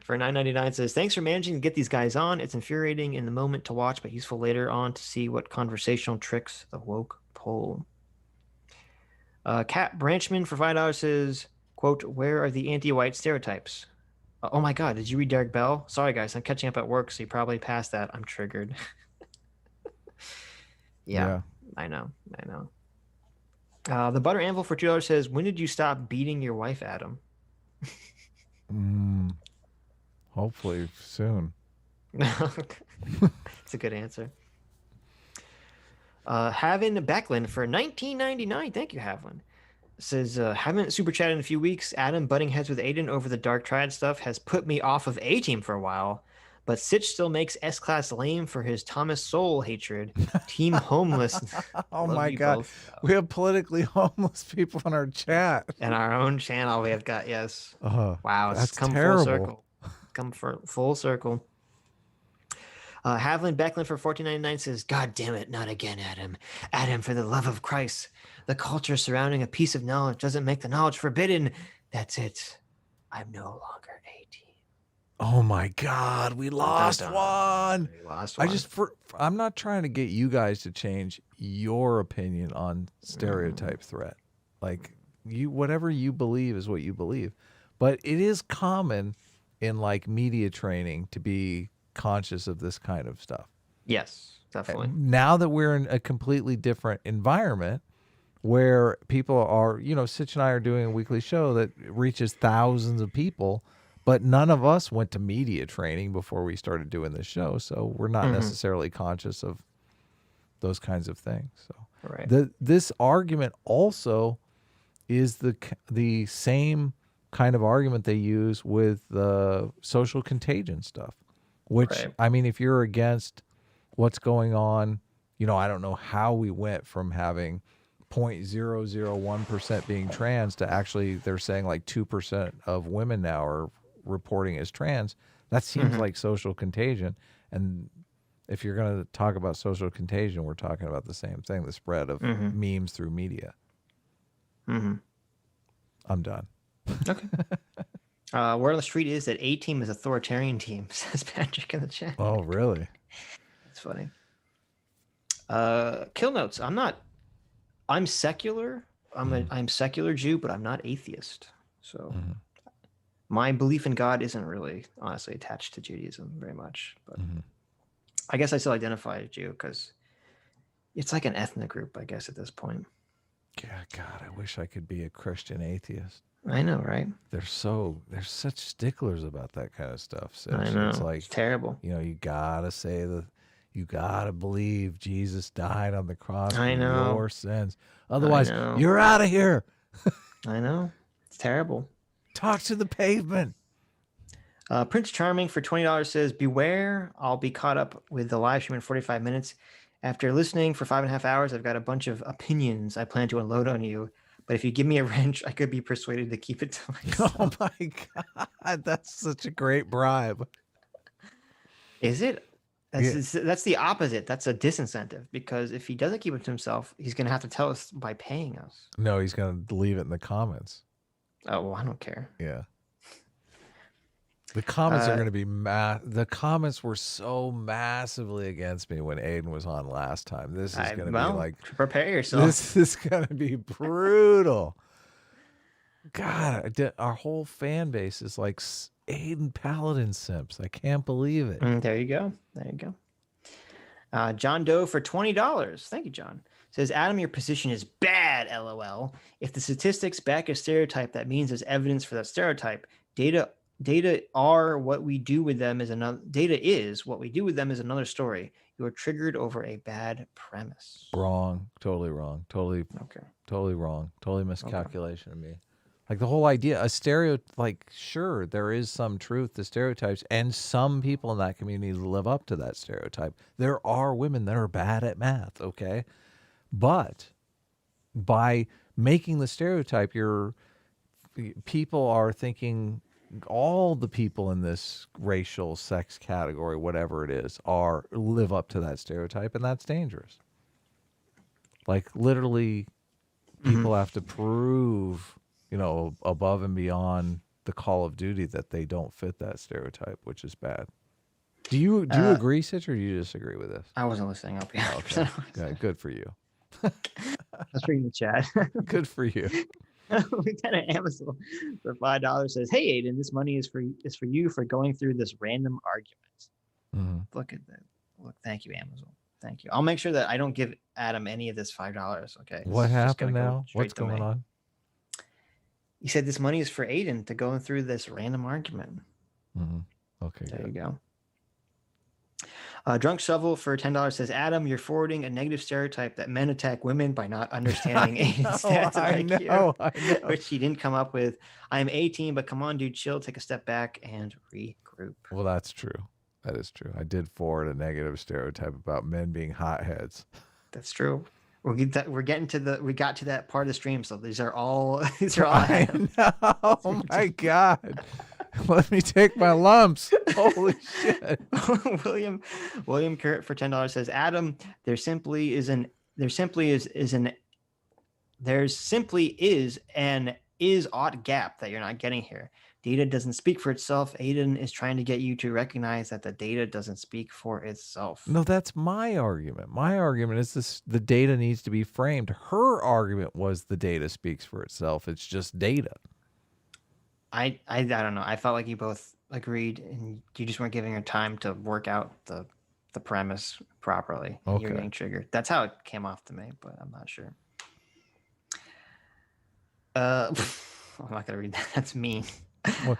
for $9.99 says, thanks for managing to get these guys on. It's infuriating in the moment to watch, but useful later on to see what conversational tricks the woke pull. Cat Branchman for $5 says, quote, where are the anti-white stereotypes? Oh my God, did you read Derek Bell? Sorry guys, I'm catching up at work, so you probably passed that. I'm triggered. Yeah, I know. The Butter Anvil for $2 says, when did you stop beating your wife, Adam? Hopefully soon. It's a good answer. Havin Backlund for $19.99. Thank you, Havlin. Says, haven't super chatted in a few weeks. Adam butting heads with Aydin over the Dark Triad stuff has put me off of A-Team for a while, but Sitch still makes S-Class lame for his Thomas Sowell hatred. Team homeless. Oh my God. Both. We have politically homeless people in our chat. And our own channel we have got, yes. Wow, that's it's come terrible. Full circle. Come for full circle. Havlin Becklin for $14.99 says, God damn it, not again, Adam. Adam, for the love of Christ. The culture surrounding a piece of knowledge doesn't make the knowledge forbidden. That's it. I'm no longer 18. Oh my God, we lost one. We lost one. I'm not trying to get you guys to change your opinion on stereotype threat. Like whatever you believe is what you believe. But it is common in like media training to be conscious of this kind of stuff. Yes, definitely. Now that we're in a completely different environment where people are, Sitch and I are doing a weekly show that reaches thousands of people, but none of us went to media training before we started doing this show. So we're not necessarily conscious of those kinds of things. So this argument also is the same kind of argument they use with the social contagion stuff, which, I mean, if you're against what's going on, I don't know how we went from having 0.001% being trans to actually they're saying like 2% of women now are reporting as trans. That seems like social contagion. And if you're going to talk about social contagion, we're talking about the same thing, the spread of memes through media. I'm done. Okay. Word on the street is that A-Team is authoritarian team, says Patrick in the chat. Oh, really? That's funny. Kill notes. I'm secular. I'm secular Jew, but I'm not atheist. So my belief in God isn't really honestly attached to Judaism very much. But I guess I still identify as Jew because it's like an ethnic group, I guess, at this point. Yeah, God, I wish I could be a Christian atheist. I know, right? They're such sticklers about that kind of stuff. So I know. It's like it's terrible. You gotta say you gotta believe Jesus died on the cross for know. your sins. Otherwise, you're out of here. I know. It's terrible. Talk to the pavement. Prince Charming for $20 says, beware, I'll be caught up with the live stream in 45 minutes. After listening for 5.5 hours, I've got a bunch of opinions I plan to unload on you. But if you give me a wrench, I could be persuaded to keep it to myself. Oh my God, that's such a great bribe. Is it? That's the opposite. That's a disincentive, because if he doesn't keep it to himself, he's going to have to tell us by paying us. No, he's going to leave it in the comments. Oh, well, I don't care. Yeah. The comments are going to be the comments were so massively against me when Aydin was on last time. This is going to be like, prepare yourself. This is going to be brutal. God, our whole fan base is like Aydin Paladin simps. I can't believe it. There you go. There you go. John Doe for $20. Thank you, John. Says, Adam, your position is bad, LOL. If the statistics back a stereotype, that means there's evidence for that stereotype. Data are what we do with them is another. Data is what we do with them is another story. You are triggered over a bad premise. Wrong. Totally wrong. Totally. Okay. Totally wrong. Totally miscalculation of me. Like the whole idea, sure, there is some truth to stereotypes, and some people in that community live up to that stereotype. There are women that are bad at math, okay? But by making the stereotype, you're people are thinking all the people in this racial sex category, whatever it is, live up to that stereotype, and that's dangerous. Like literally, people have to prove, above and beyond the call of duty that they don't fit that stereotype, which is bad. Do you agree, Sitch, or do you disagree with this? I wasn't listening. I'll be okay. Yeah, good for you. Let's read the chat. Good for you. Lieutenant Amazon for $5 says, "Hey Aydin, this money is for you for going through this random argument." Look at that. Look, thank you, Amazon. Thank you. I'll make sure that I don't give Adam any of this $5. Okay. What happened now? What's going on? He said this money is for Aydin to go through this random argument. Okay. There you go. Drunk Shovel for $10 says, "Adam, you're forwarding a negative stereotype that men attack women by not understanding Aydin's stats and IQ, which he didn't come up with. I'm 18, but come on, dude, chill, take a step back and regroup." Well, that's true. That is true. I did forward a negative stereotype about men being hotheads. That's true. We got to that part of the stream, so these are all I know. Oh my God. Let me take my lumps. Holy shit. William Currit for $10 says, "Adam, there simply is an is-ought gap that you're not getting here. Data doesn't speak for itself. Aydin is trying to get you to recognize that the data doesn't speak for itself." No, that's my argument. My argument is the data needs to be framed. Her argument was the data speaks for itself. It's just data. I don't know. I felt like you both agreed and you just weren't giving her time to work out the premise properly. Okay. You're getting triggered. That's how it came off to me, but I'm not sure. I'm not gonna read that. That's mean.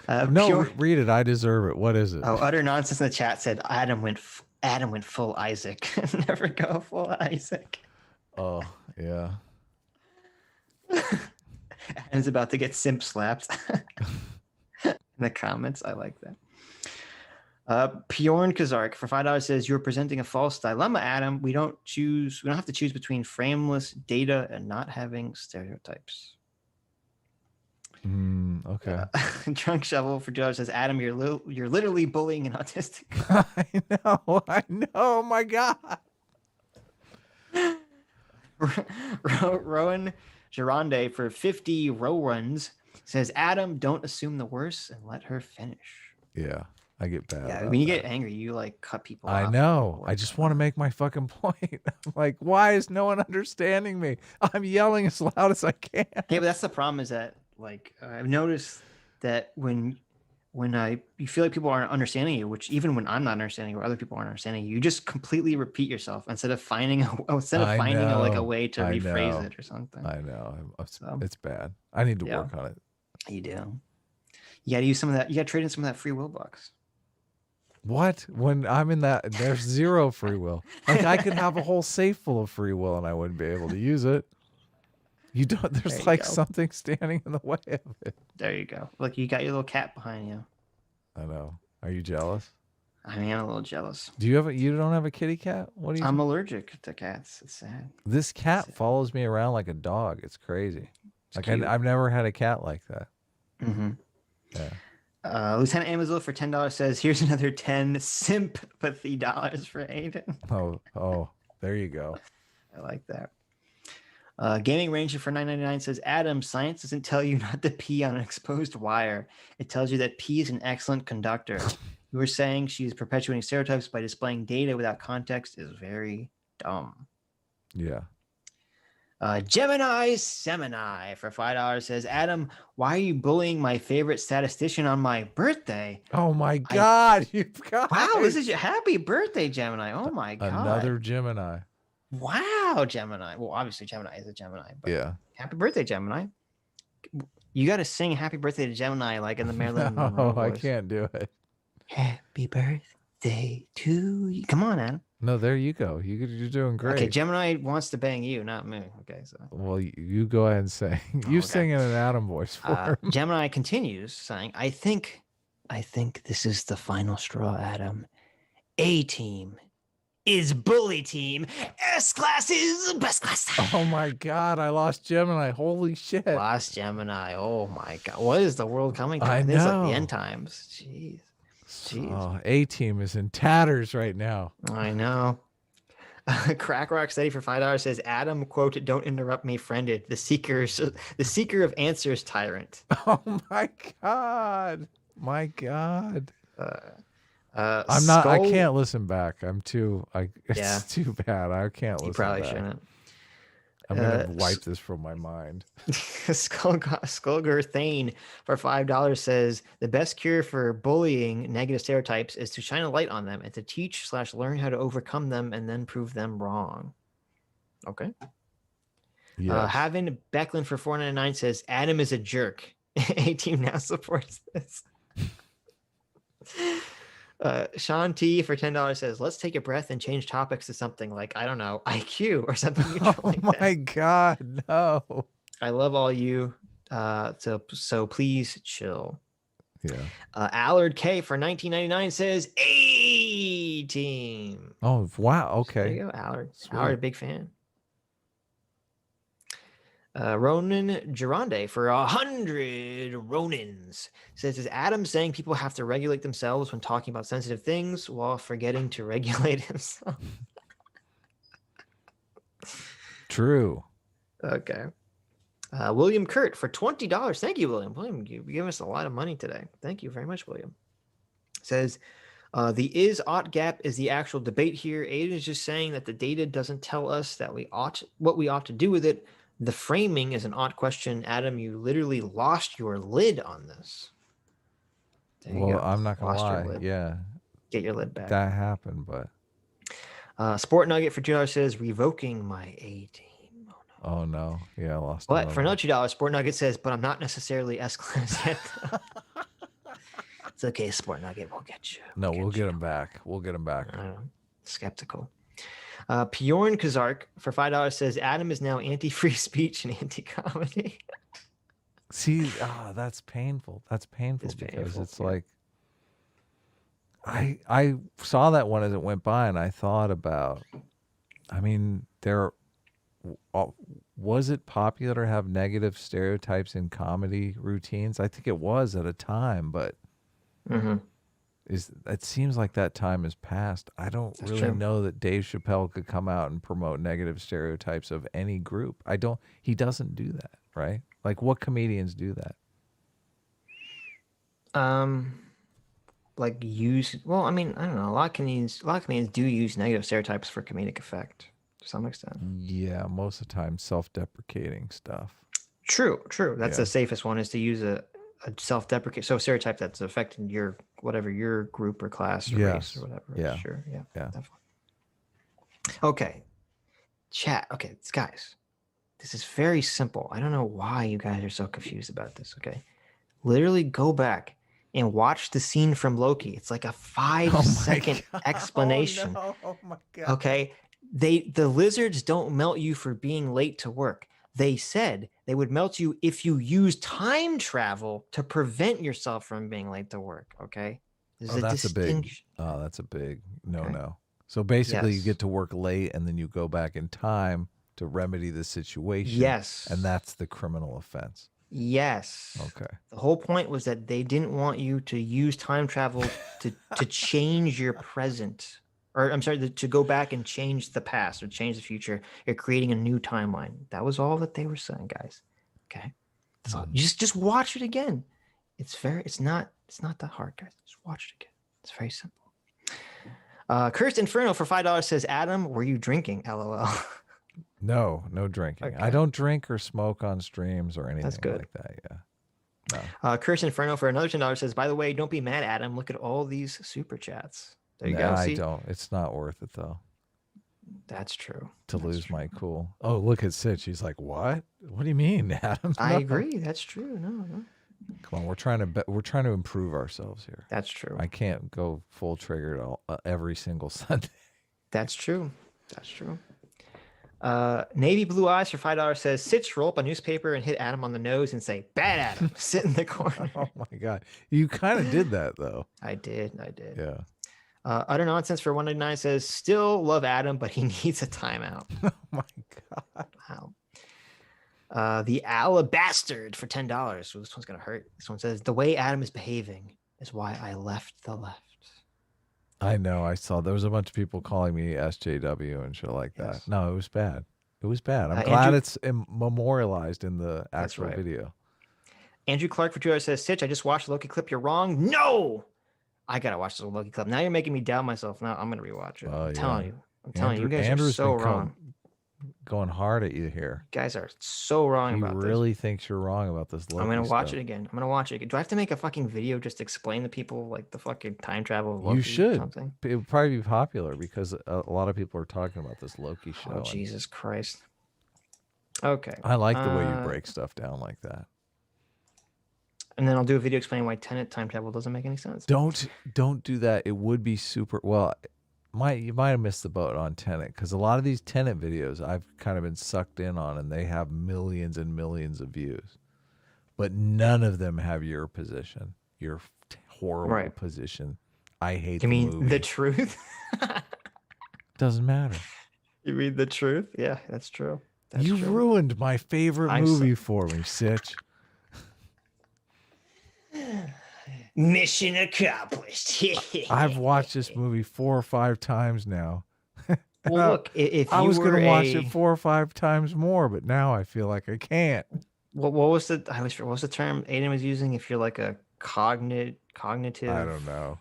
No, read it. I deserve it. What is it? Oh, utter nonsense in the chat said Adam went full Isaac. Never go full Isaac. Oh yeah. Adam's about to get simp slapped. In the comments, I like that. Bjorn Kazark for $5 says, "You're presenting a false dilemma, Adam. We don't have to choose between frameless data and not having stereotypes." Okay. Drunk Shovel for $2 says, "Adam, you're literally bullying an autistic." I know. Oh my God. Rowan Gironde for 50 row runs says, "Adam, don't assume the worst and let her finish." Yeah, I get bad. Yeah, when you get angry, you like cut people off. I know. I just want to make my fucking point. I'm like, why is no one understanding me? I'm yelling as loud as I can. Yeah, but that's the problem is that like I've noticed that when you feel like people aren't understanding you, which even when I'm not understanding you or other people aren't understanding you, you just completely repeat yourself instead of finding a way to rephrase it or something. I know. It's bad. I need to work on it. You do. You got to use some of that. You got to trade in some of that free will bucks. What? When I'm in that, there's zero free will. Like I could have a whole safe full of free will and I wouldn't be able to use it. You don't. There's like something standing in the way of it. There you go. Look, you got your little cat behind you. I know. Are you jealous? I mean, I'm a little jealous. Do you have you don't have a kitty cat? What do you? I'm allergic to cats. It's sad. This cat follows me around like a dog. It's crazy. I've never had a cat like that. Mm-hmm. Yeah. Lieutenant Amazon for $10 says, "Here's another 10 sympathy dollars for Aydin." Oh, there you go. I like that. Gaming Ranger for $9.99 says, "Adam, science doesn't tell you not to pee on an exposed wire. It tells you that pee is an excellent conductor. You were saying she's perpetuating stereotypes by displaying data without context is very dumb." Yeah. Gemini for $5 says, "Adam, why are you bullying my favorite statistician on my birthday?" Oh my God. Wow, this is your happy birthday, Gemini. Oh my God. Another Gemini. Wow, Gemini. Well, obviously Gemini is a Gemini, but yeah. Happy birthday, Gemini. You got to sing happy birthday to Gemini like in the Marilyn Monroe Monroe voice. I voice. can't do it. Happy birthday to you. Come on, Adam. No, there you go. You're doing great. Okay, Gemini wants to bang you, not me. Okay, so. Well, you go ahead and sing. You sing in an Adam voice for him. Gemini continues saying, I think this is the final straw, Adam. A-team is bully team. S class is best class. Oh my God, I lost Gemini. Holy shit. Lost Gemini. Oh my God. What is the world coming to? I This is like know. the end times. Jeez. Oh, A-Team is in tatters right now. I know. Crack Rock Steady for $5 says, Adam, quote, don't interrupt me, friended. The seeker of answers tyrant. Oh my God. My God. I'm not, I can't listen back. It's too bad. I can't listen You probably back. shouldn't. I'm going to wipe this from my mind. Skullgar Thane for $5 says, the best cure for bullying negative stereotypes is to shine a light on them and to teach/learn how to overcome them and then prove them wrong. Okay. Yes. Having Becklin for $4.99 says, Adam is a jerk. A-Team now supports this. Sean T for $10 says, let's take a breath and change topics to something like, I don't know, IQ or something. Oh my God, no. I love all you. So please chill. Yeah. Allard K for $19.99 says, A-Team. Oh, wow. Okay. There you go, Allard. Sweet. Allard, big fan. Ronan Gironde for 100 Ronins says, is Adam saying people have to regulate themselves when talking about sensitive things while forgetting to regulate himself? True. Okay. William Kurt for $20. Thank you, William. William, you gave us a lot of money today. Thank you very much, William. Says, the is-ought gap is the actual debate here. Aiden is just saying that the data doesn't tell us that what we ought to do with it. The framing is an odd question. Adam, you literally lost your lid on this. Well, I'm not going to lie. Yeah. Get your lid back. That happened, but. Sport Nugget for $2 says, revoking my A-Team. Oh, no. Yeah, I lost. But for another $2, Sport Nugget says, but I'm not necessarily S-class yet. It's okay, Sport Nugget. We'll get you. We'll get him back. We'll get him back. Skeptical. Bjorn Kazark for $5 says, Adam is now anti-free speech and anti-comedy. See, that's painful. That's painful because it's like, I saw that one as it went by and I thought about, I mean, was it popular to have negative stereotypes in comedy routines? I think it was at a time, but it seems like that time has passed. I don't really know that Dave Chappelle could come out and promote negative stereotypes of any group. He doesn't do that, right? Like, what comedians do that? Like well, I mean, I don't know. A lot of comedians do use negative stereotypes for comedic effect to some extent. Yeah, most of the time self-deprecating stuff. True. That's the safest one, is to use a self-deprecate, so a stereotype that's affecting your group or class or race or whatever. Yeah. Sure. Yeah. Definitely. Okay. Chat. Okay, guys. This is very simple. I don't know why you guys are so confused about this. Okay. Literally go back and watch the scene from Loki. It's like a 5-second explanation. Oh, no. Oh my God. Okay. The lizards don't melt you for being late to work. They said they would melt you if you use time travel to prevent yourself from being late to work. Okay. That's a big no. So basically you get to work late and then you go back in time to remedy the situation. Yes. And that's the criminal offense. Yes. Okay. The whole point was that they didn't want you to use time travel to change your present. Or I'm sorry, to go back and change the past or change the future. You're creating a new timeline. That was all that they were saying, guys. Okay. So just watch it again. It's not that hard, guys. Just watch it again. It's very simple. Cursed Inferno for $5 says, Adam, were you drinking? LOL. No drinking. Okay. I don't drink or smoke on streams or anything like that. Yeah. No. Cursed Inferno for another $10 says, by the way, don't be mad, Adam. Look at all these super chats. There you go. I don't. It's not worth it though. That's true. That's lose my cool. Oh, look at Sitch. He's like, what? What do you mean, Adam? I agree. That's true. No. Come on, we're trying to improve ourselves here. That's true. I can't go full trigger every single Sunday. That's true. Navy Blue Eyes for $5 says, Sitch, roll up a newspaper and hit Adam on the nose and say, bad Adam, sit in the corner. Oh my God. You kind of did that though. I did. Yeah. Utter Nonsense for 199 says, still love Adam, but he needs a timeout. Oh my God. Wow. The Alabastard for $10. So this one's going to hurt. This one says, the way Adam is behaving is why I left the left. I know. I saw there was a bunch of people calling me SJW and shit like that. Yes. No, it was bad. It was bad. I'm glad it's memorialized in the actual video. Andrew Clark for $2 says, Sitch, I just watched the Loki clip. You're wrong. No! I got to watch the Loki clip. Now you're making me doubt myself. Now I'm going to rewatch it. I'm telling you. I'm telling you. You guys are so wrong. Going hard at you here. You guys are so wrong about this. He really thinks you're wrong about this Loki I'm going to watch stuff. it again. I'm going to watch it again. Do I have to make a fucking video just to explain to people like the fucking time travel of Loki? You should. Or something? It would probably be popular because a lot of people are talking about this Loki show. Oh, Jesus Christ. Okay. I like the way you break stuff down like that. And then I'll do a video explaining why Tenet time travel doesn't make any sense. Don't do that. It would be super. Well, you might have missed the boat on Tenet because a lot of these Tenet videos I've kind of been sucked in on, and they have millions and millions of views, but none of them have your position, your horrible position. I hate. You mean movie. the truth? Doesn't matter. You mean the truth? Yeah, that's true. You ruined my favorite movie for me, Sitch. Mission accomplished. I've watched this movie 4 or 5 times now. Well, look, if I you was were going to watch it 4 or 5 times more, but now I feel like I can't. What was the? What was the term Aydin was using? If you're like a cognitive. I don't know.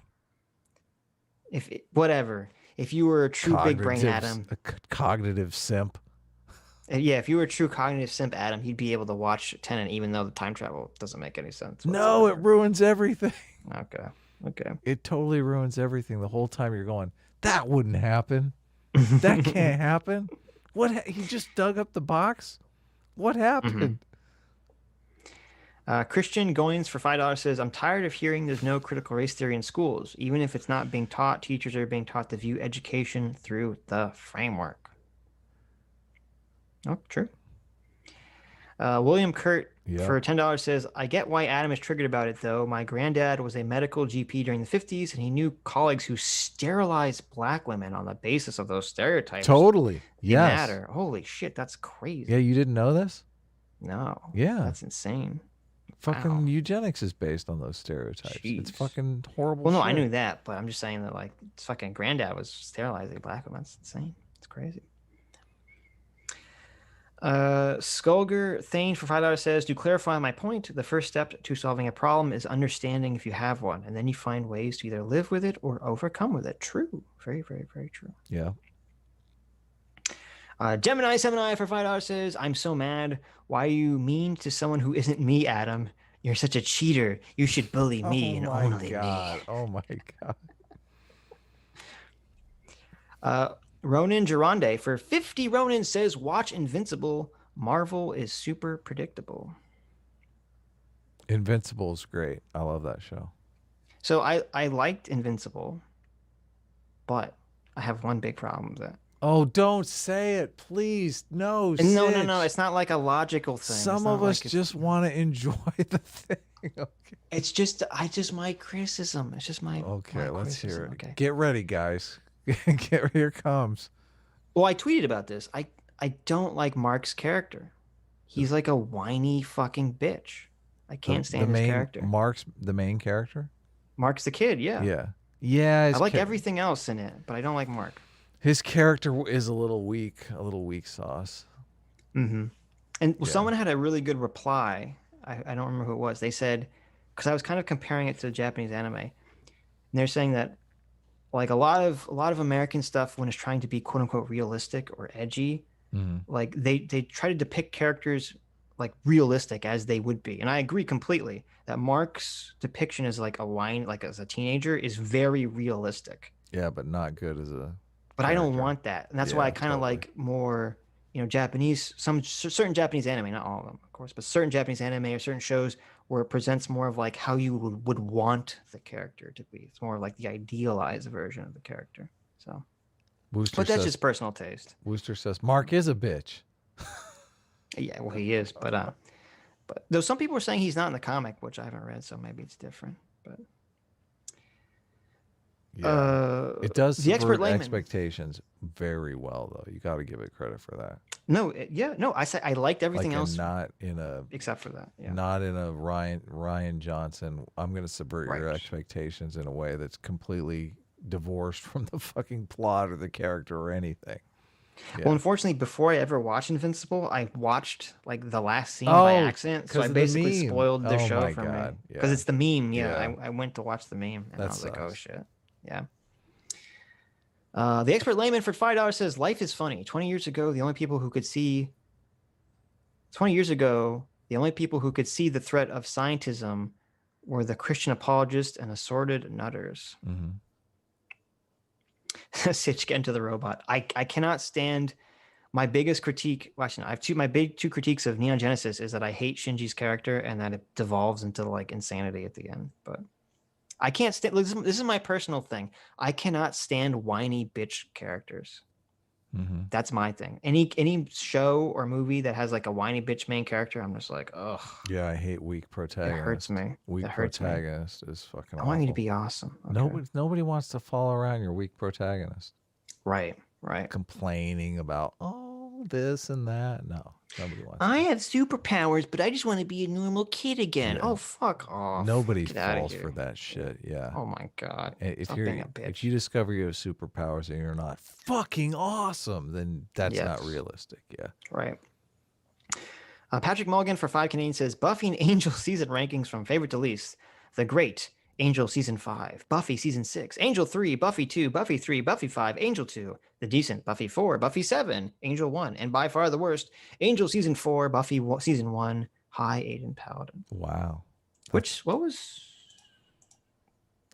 Whatever. If you were a true big brain Adam, a cognitive simp. Yeah, if you were a true cognitive simp Adam, he'd be able to watch Tenet even though the time travel doesn't make any sense. No, it ruins everything. Okay. It totally ruins everything. The whole time you're going, that wouldn't happen. That can't happen. What? He just dug up the box? What happened? Christian Goins for $5 says, I'm tired of hearing there's no critical race theory in schools. Even if it's not being taught, teachers are being taught to view education through the framework. Oh, true. William Kurt for $10 says, I get why Adam is triggered about it, though. My granddad was a medical GP during the 50s, and he knew colleagues who sterilized black women on the basis of those stereotypes. Totally. Yes. Matter. Holy shit, that's crazy. Yeah, you didn't know this? No. Yeah. That's insane. Fucking eugenics is based on those stereotypes. Jeez. It's fucking horrible. Well, no, shit. I knew that, but I'm just saying that, like, fucking granddad was sterilizing black women. That's insane. It's crazy. Skulger Thane for $5 says, to clarify my point, the first step to solving a problem is understanding if you have one, and then you find ways to either live with it or overcome with it. True. Very, very, very true. Yeah. Gemini for $5 says, I'm so mad. Why are you mean to someone who isn't me, Adam? You're such a cheater. You should bully me and only me. Oh my God. Ronan Gironde for 50. Ronan says, watch Invincible. Marvel is super predictable. Invincible is great. I love that show. So I liked Invincible, but I have one big problem with it. Oh, don't say it, please. No, No. It's not like a logical thing. Some of us just want to enjoy the thing. Okay. It's just my criticism. It's just my let's hear it. Okay. Get ready, guys. Here it comes. Well, I tweeted about this. I don't like Mark's character. He's like a whiny fucking bitch. I can't stand his character. Mark's the main character? Mark's the kid, yeah. Yeah. I like everything else in it, but I don't like Mark. His character is a little weak sauce. Mm-hmm. And someone had a really good reply. I don't remember who it was. They said, because I was kind of comparing it to the Japanese anime, and they're saying that like a lot of American stuff, when it's trying to be quote unquote realistic or edgy, like they try to depict characters like realistic as they would be. And I agree completely that Mark's depiction as like as a teenager is very realistic. Yeah, but not good as a. But I don't want that, and that's why I kind of like more, Japanese, certain Japanese anime, not all of them, of course, but certain Japanese anime or certain shows where it presents more of like how you would want the character to be. It's more like the idealized version of the character. So, but that's just personal taste. Wooster says Mark is a bitch. Yeah, well, he is, but though some people are saying he's not in the comic, which I haven't read, so maybe it's different. But It does the expert subvert layman. expectations very well, though. You got to give it credit for that. No, I said I liked everything else, not in a except for that. Yeah. Not in a Ryan Johnson. I'm going to subvert your expectations in a way that's completely divorced from the fucking plot or the character or anything. Yeah. Well, unfortunately, before I ever watched Invincible, I watched like the last scene by accident, so I basically spoiled the show for me because it's the meme. Yeah, I went to watch the meme and I was like, oh shit, yeah. The expert layman for $5 says, "Life is funny. 20 years ago, the only people who could see the threat of scientism were the Christian apologists and assorted nutters." Mm-hmm. Sitch, get into the robot. I cannot stand. My biggest critique. Watching, I have two critiques of Neon Genesis is that I hate Shinji's character and that it devolves into like insanity at the end. But I can't stand. This is my personal thing. I cannot stand whiny bitch characters. Mm-hmm. That's my thing. Any show or movie that has like a whiny bitch main character, I'm just like, ugh. Yeah, I hate weak protagonist. It hurts me. Weak protagonist is fucking. I want you to be awesome. Okay. Nobody wants to follow around your weak protagonist. Right. Complaining about this and that. No, nobody wants. I have superpowers, but I just want to be a normal kid again. Yeah. Oh, fuck off. Nobody falls for that shit. Yeah. Oh my god. If you discover you have superpowers and you're not fucking awesome, then that's not realistic. Yeah. Right. Patrick Mulligan for 5 Canadian says, Buffy and Angel season rankings from favorite to least. The Great, Angel season 5, Buffy season 6, Angel 3, Buffy 2, Buffy 3, Buffy 5, Angel 2, The Decent, Buffy 4, Buffy 7, Angel 1, and by far the worst, Angel season 4, Buffy season 1, Hi Aydin Paladin. Wow. What did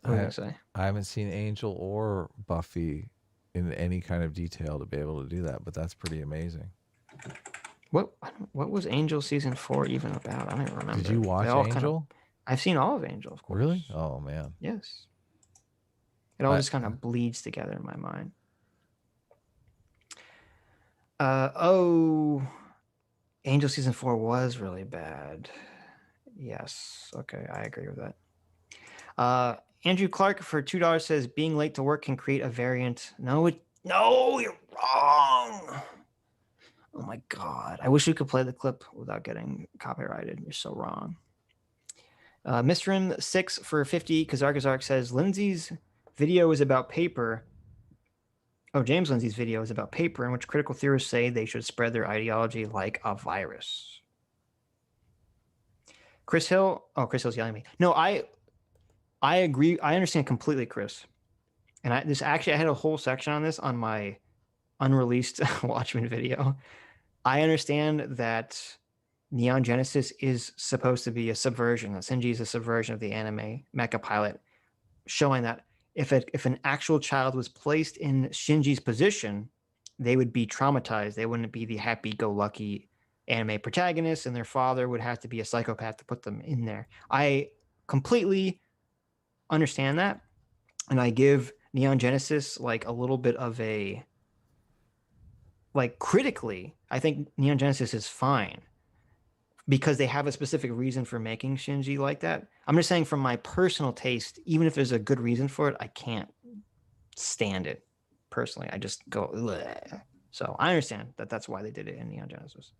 I say? I haven't seen Angel or Buffy in any kind of detail to be able to do that, but that's pretty amazing. What was Angel season 4 even about? I don't even remember. Did you watch Angel? I've seen all of Angel, of course. Really? Oh, man. Yes. It all just kind of bleeds together in my mind. Angel season 4 was really bad. Yes. Okay, I agree with that. Andrew Clark for $2 says, being late to work can create a variant. No, you're wrong. Oh my God. I wish we could play the clip without getting copyrighted. You're so wrong. Mr. 6 for 50. Kazark says, Lindsay's video is about paper. Oh, James Lindsay's video is about paper in which critical theorists say they should spread their ideology like a virus. Chris Hill's yelling at me. No, I agree. I understand completely, Chris. And I had a whole section on this on my unreleased Watchmen video. I understand that Neon Genesis is supposed to be a subversion. Shinji is a subversion of the anime mecha pilot, showing that if an actual child was placed in Shinji's position, they would be traumatized. They wouldn't be the happy-go-lucky anime protagonist, and their father would have to be a psychopath to put them in there. I completely understand that, and I give Neon Genesis like a little bit of a, like, critically, I think Neon Genesis is fine because they have a specific reason for making Shinji like that. I'm just saying from my personal taste, even if there's a good reason for it, I can't stand it personally. I just go, bleh. So I understand that that's why they did it in Neon Genesis.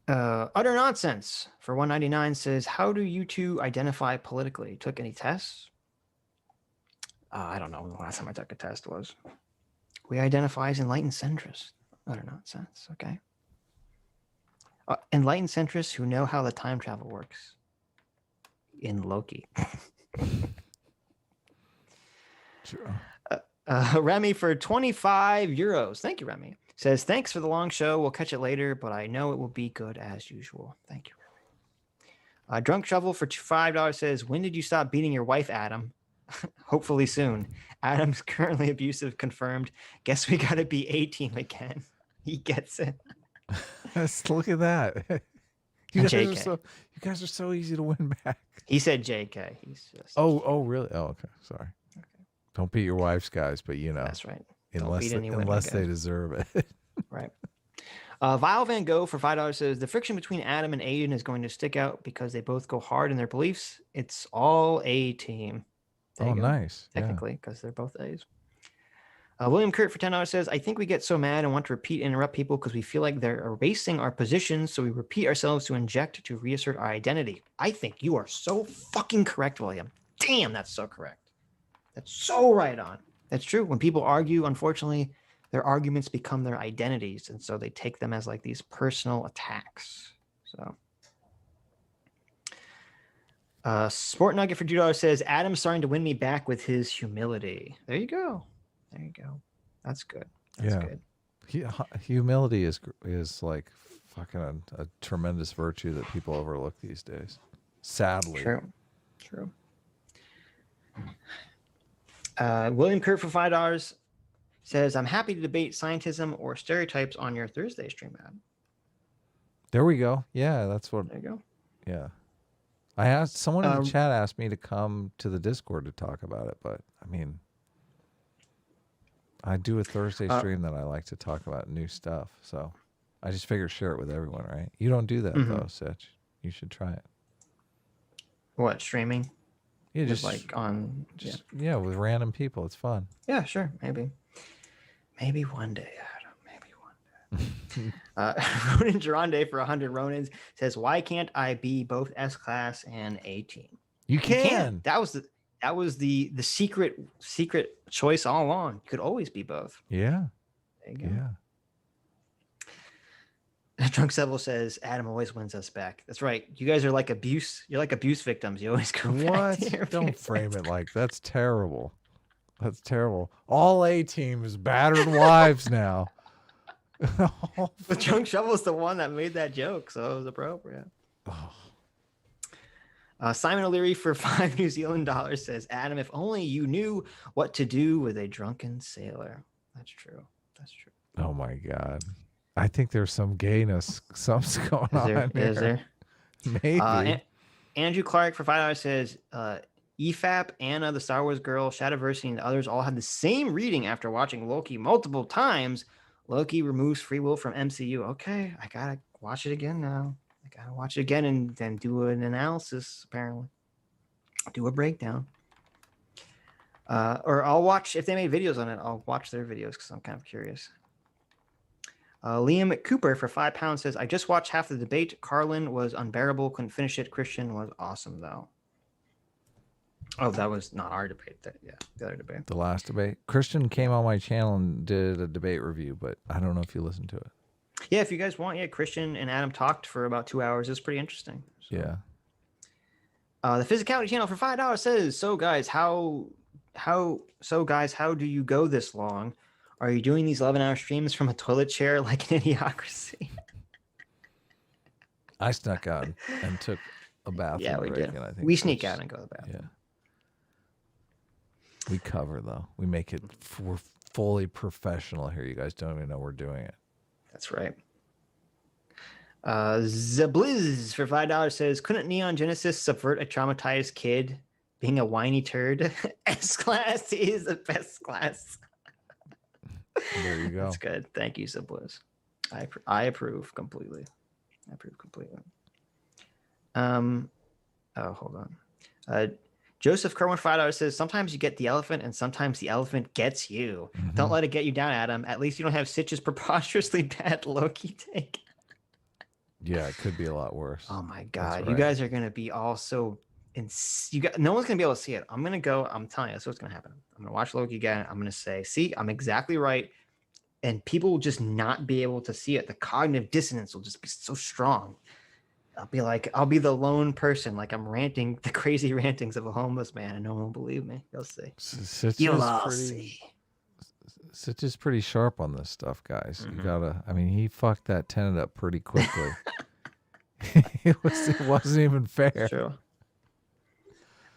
Utter Nonsense for 199 says, how do you two identify politically? Took any tests? I don't know when the last time I took a test was. We identify as enlightened centrists. Utter Nonsense. Okay. Enlightened centrists who know how the time travel works. In Loki. Sure. Remy for 25 euros. Thank you, Remy. Says, thanks for the long show. We'll catch it later, but I know it will be good as usual. Thank you, Remy. Drunk Shovel for $5 says, when did you stop beating your wife, Adam? Hopefully soon. Adam's currently abusive, confirmed. Guess we gotta be A-team again. He gets it. Look at that. You guys are so easy to win back. He said JK. He's just Oh, really? Oh, okay. Sorry. Okay. Don't beat your wives, guys, but you know. That's right. Unless they deserve it. Right. Vile Van Gogh for $5 says, the friction between Adam and Aydin is going to stick out because they both go hard in their beliefs. It's all A-team. Oh, nice. Technically, because they're both A's. William Kurt for $10 says, I think we get so mad and want to repeat and interrupt people because we feel like they're erasing our positions, so we repeat ourselves to inject to reassert our identity. I think you are so fucking correct, William. Damn, that's so correct. That's so right on. That's true. When people argue, unfortunately, their arguments become their identities, and so they take them as like these personal attacks. So, Sport Nugget for $2 says, Adam's starting to win me back with his humility. There you go. There you go. That's good. That's good. Humility is like fucking a tremendous virtue that people overlook these days. Sadly. True. William Kurt for $5 says, I'm happy to debate scientism or stereotypes on your Thursday stream, Adam. There we go. Yeah, that's what. There you go. Yeah. I asked someone in the chat asked me to come to the Discord to talk about it, but I mean, I do a Thursday stream that I like to talk about new stuff, so I just figured share it with everyone, right? You don't do that though, Sitch. You should try it. What, streaming? Yeah, just like on yeah, with random people. It's fun. Yeah, sure, maybe one day, Adam. Maybe one day. Ronan Durande for 100 Ronins says, "Why can't I be both S class and A team?" You can. That was the secret choice all along. You could always be both. Yeah. There you go. Yeah. Drunk Seville says, Adam always wins us back. That's right. You guys are like abuse. You're like abuse victims. You always go back to your Don't frame it like that's terrible. That's terrible. All A teams battered wives now. But Drunk Shovel's the one that made that joke, so it was appropriate. Simon O'Leary for $5 New Zealand dollars says, Adam, if only you knew what to do with a drunken sailor. That's true. That's true. Oh my God. I think there's some gayness. Something's going on. Is there? Maybe. Andrew Clark for $5 says, EFAP, Anna, the Star Wars girl, Shadowversity, and others all had the same reading after watching Loki multiple times. Loki removes free will from MCU. Okay, I gotta watch it again now. I gotta watch it again and then do an analysis, apparently. Do a breakdown. Or I'll watch, if they made videos on it, I'll watch their videos because I'm kind of curious. Liam Cooper for £5 says, I just watched half the debate. Carlin was unbearable, couldn't finish it. Christian was awesome, though. Oh, that was not our debate. The other debate. The last debate. Christian came on my channel and did a debate review, but I don't know if you listened to it. Yeah, if you guys want, Christian and Adam talked for about 2 hours. It's pretty interesting. So. Yeah. The Physicality channel for $5 says, so guys, how do you go this long? Are you doing these 11-hour streams from a toilet chair like an Idiocracy? I snuck out and took a bathroom Yeah, we break. did. And I think We sneak out and go to the bathroom. Yeah. We cover, though. We make it, we're fully professional here. You guys don't even know we're doing it. That's right. Zabliz for $5 says, couldn't Neon Genesis subvert a traumatized kid being a whiny turd? S-Class is the best class. There you go. That's good. Thank you, Zabliz. I approve completely. Oh, hold on. Joseph Kerwin $5 says, sometimes you get the elephant and sometimes the elephant gets you. Mm-hmm. Don't let it get you down, Adam. At least you don't have Sitch's preposterously bad Loki take. Yeah, it could be a lot worse. Oh my God. Right. You guys are going to be all so... no one's going to be able to see it. I'm telling you, that's what's going to happen. I'm going to watch Loki again. I'm going to say, see, I'm exactly right. And people will just not be able to see it. The cognitive dissonance will just be so strong. I'll be the lone person, like I'm ranting the crazy rantings of a homeless man, and no one will believe me. You'll see. You'll all see. Sitch is pretty sharp on this stuff, guys. Mm-hmm. You gotta. I mean, he fucked that tenant up pretty quickly. it wasn't even fair. True.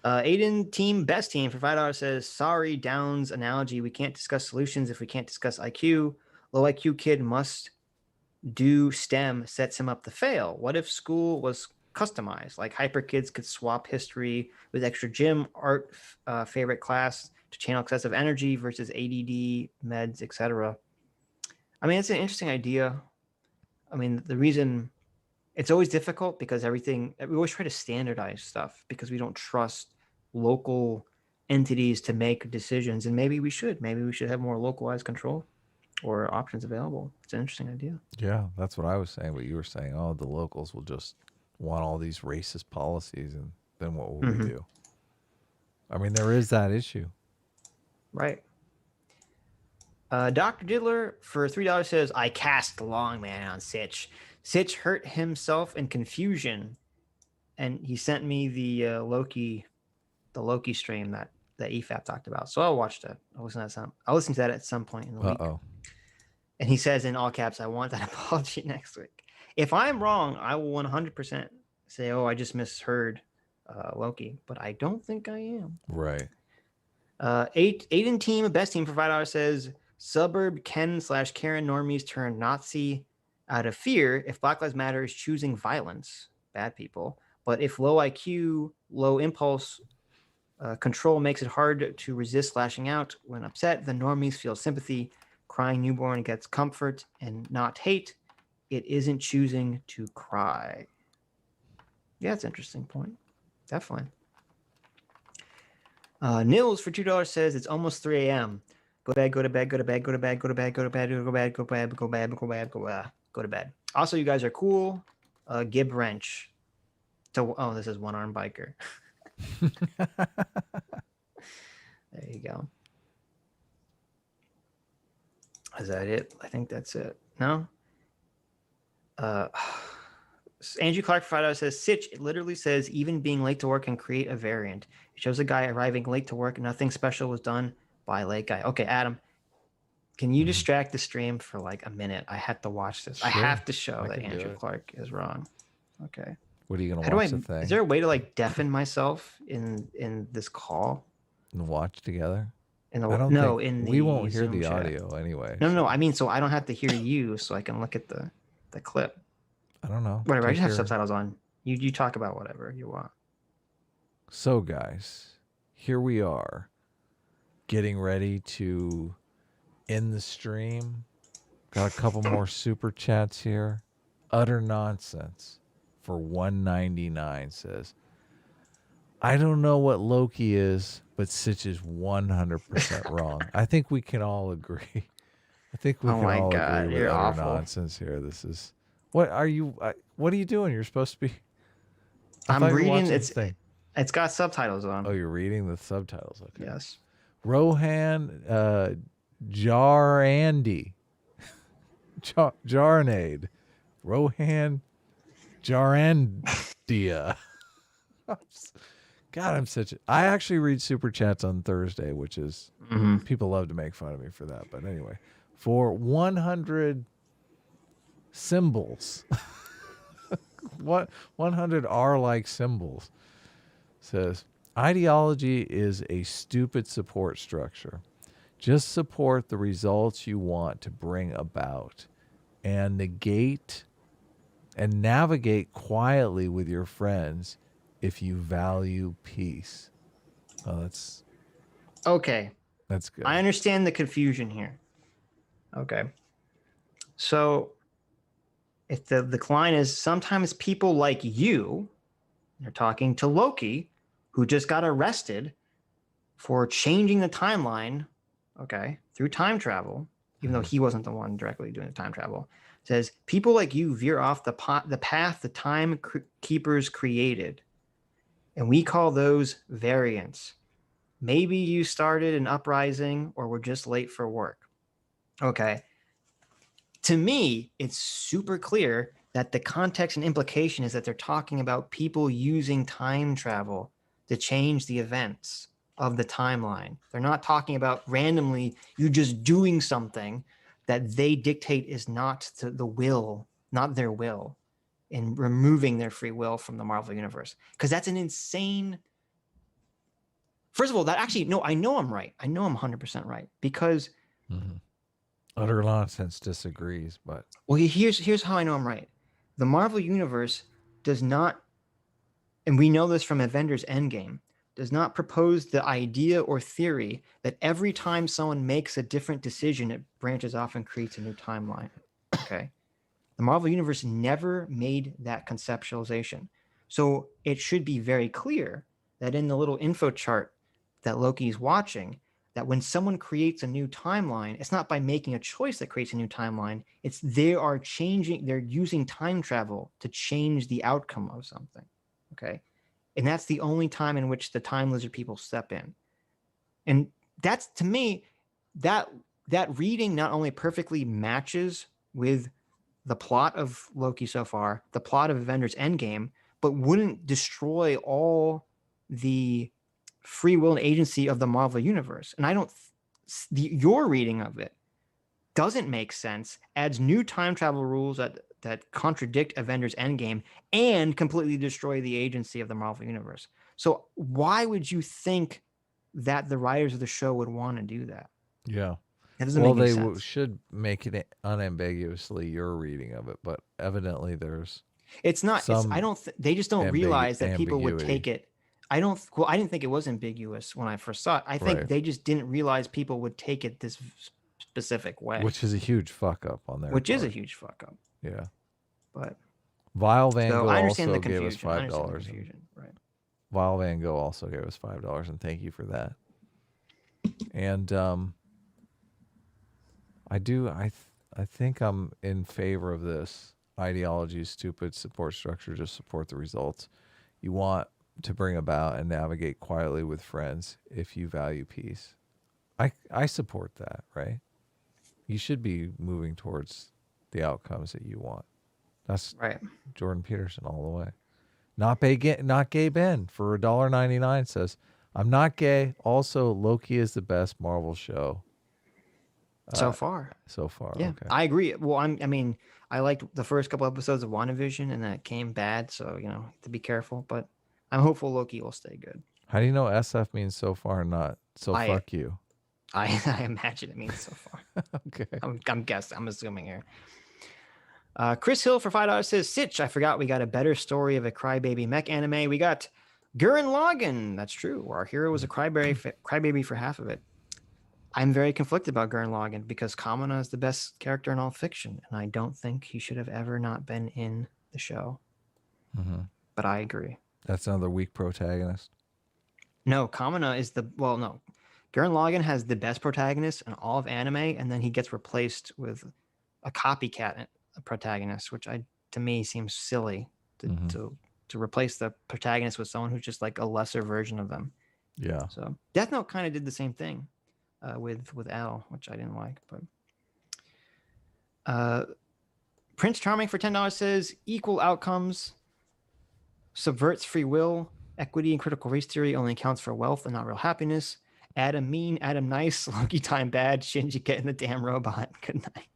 Aydin team best team for $5 says, sorry, Downs analogy. We can't discuss solutions if we can't discuss IQ. Low IQ kid must do STEM, sets him up to fail. What if school was customized? Like hyper kids could swap history with extra gym, art, favorite class to channel excessive energy versus ADD, meds, etc. I mean, it's an interesting idea. I mean, the reason it's always difficult because we always try to standardize stuff because we don't trust local entities to make decisions, and maybe we should have more localized control or options available. It's an interesting idea. Yeah, that's what I was saying. But you were saying, oh, the locals will just want all these racist policies, and then what will we do? I mean, there is that issue. Right. Dr. Diddler for $3 says, I cast the long man on Sitch. Sitch hurt himself in confusion. And he sent me the Loki stream that EFAP talked about. So I'll watch that. I'll listen to that at some point in the week. And he says in all caps, I want that apology next week. If I'm wrong, I will 100% say, oh, I just misheard Loki. But I don't think I am. Right. Aydin team, best team provider says, suburb Ken/Karen normies turn Nazi out of fear if Black Lives Matter is choosing violence. Bad people. But if low IQ, low impulse control makes it hard to resist lashing out when upset, the normies feel sympathy. Crying newborn gets comfort and not hate. It isn't choosing to cry. Yeah, it's an interesting point. Definitely. Nils for $2 says it's almost 3 a.m. Go to bed, go to bed, go to bed, go to bed, go to bed, go to bed, go to bed, go to bed, go to bed, go to bed, go to bed. Also, you guys are cool. Gib wrench. Oh, this is one arm biker. There you go. Is that it? I think that's it. No? Andrew Clark Friday says, Sitch, it literally says, even being late to work can create a variant. It shows a guy arriving late to work. Nothing special was done by a late guy. Okay, Adam, can you distract the stream for like a minute? I have to watch this. Sure. I have to show that Andrew Clark is wrong. Okay. What are you going to watch the thing? Is there a way to like deafen myself in this call? And watch together? We won't hear Zoom the chat. audio anyway. No. I mean, so I don't have to hear you, so I can look at the clip. I don't know. Whatever. I just have subtitles on. You talk about whatever you want. So, guys, here we are, getting ready to end the stream. Got a couple more super chats here. Utter nonsense for $1.99 says, I don't know what Loki is, but Sitch is 100% wrong. I think we can all agree. I think we can all agree with utter nonsense here. This is what are you doing? You're supposed to be. I'm reading. It's got subtitles on. Oh, you're reading the subtitles. Okay. Yes. Rohan Jarandi. Jarnade. Rohan Jarandia. God, I actually read super chats on Thursday, which is people love to make fun of me for that. But anyway, for 100 symbols, what 100 R-like symbols, says ideology is a stupid support structure. Just support the results you want to bring about and navigate quietly with your friends if you value peace. Oh, that's okay. That's good. I understand the confusion here. Okay. So if the decline is sometimes people like you, they're talking to Loki, who just got arrested for changing the timeline, okay, through time travel, even though he wasn't the one directly doing the time travel, says people like you veer off the path the time keepers created. And we call those variants. Maybe you started an uprising or were just late for work. Okay. To me, it's super clear that the context and implication is that they're talking about people using time travel to change the events of the timeline. They're not talking about randomly you just doing something that they dictate is not the will, not their will, in removing their free will from the Marvel universe. Because that's an insane. First of all, I know I'm right. I know I'm 100% right because utter nonsense disagrees, but well, here's how I know I'm right. The Marvel universe does not, and we know this from Avengers Endgame, does not propose the idea or theory that every time someone makes a different decision, it branches off and creates a new timeline. Okay. The Marvel Universe never made that conceptualization. So it should be very clear that in the little info chart that Loki's watching, that when someone creates a new timeline, it's not by making a choice that creates a new timeline. It's they're using time travel to change the outcome of something. Okay. And that's the only time in which the time lizard people step in. And that's, to me, that reading not only perfectly matches with the plot of Loki so far, the plot of Avengers Endgame, but wouldn't destroy all the free will and agency of the Marvel universe. And I don't, your reading of it doesn't make sense, adds new time travel rules that contradict Avengers Endgame and completely destroy the agency of the Marvel universe. So why would you think that the writers of the show would want to do that? Yeah. That doesn't make any they sense. should make it unambiguously your reading of it, but evidently there's it's not. They just don't realize that people would take it. I didn't think it was ambiguous when I first saw it. I think they just didn't realize people would take it this specific way. Which is a huge fuck up on their Which part. is a huge fuck up. Yeah. But Vile Van Gogh I understand also the gave us confusion. $5. Right. Vile Van Gogh also gave us $5, and thank you for that. And I think I'm in favor of this. Ideology is stupid. Support structure, just support the results. You want to bring about and navigate quietly with friends if you value peace. I support that, right? You should be moving towards the outcomes that you want. That's right. Jordan Peterson all the way. Not gay Ben for $1.99 says, I'm not gay. Also, Loki is the best Marvel show. So far. Yeah. Okay. I agree. Well, I liked the first couple episodes of WandaVision, and then it came bad, so to be careful. But I'm hopeful Loki will stay good. How do you know SF means so far, not fuck you? I imagine it means so far. Okay. I'm guessing. I'm assuming here. Chris Hill for $5 says, Sitch, I forgot we got a better story of a crybaby mech anime. We got Gurren Lagann. That's true. Our hero was a crybaby for half of it. I'm very conflicted about Gurren Lagann because Kamina is the best character in all fiction, and I don't think he should have ever not been in the show. Mm-hmm. But I agree. That's another weak protagonist. No, Kamina is no. Gurren Lagann has the best protagonist in all of anime, and then he gets replaced with a copycat protagonist, which to me seems silly to replace the protagonist with someone who's just like a lesser version of them. Yeah. So Death Note kind of did the same thing. With L, which I didn't like, but Prince Charming for $10 says equal outcomes subverts free will, equity, and critical race theory only accounts for wealth and not real happiness. Adam mean, Adam nice, Loki time bad, Shinji getting the damn robot. Good night.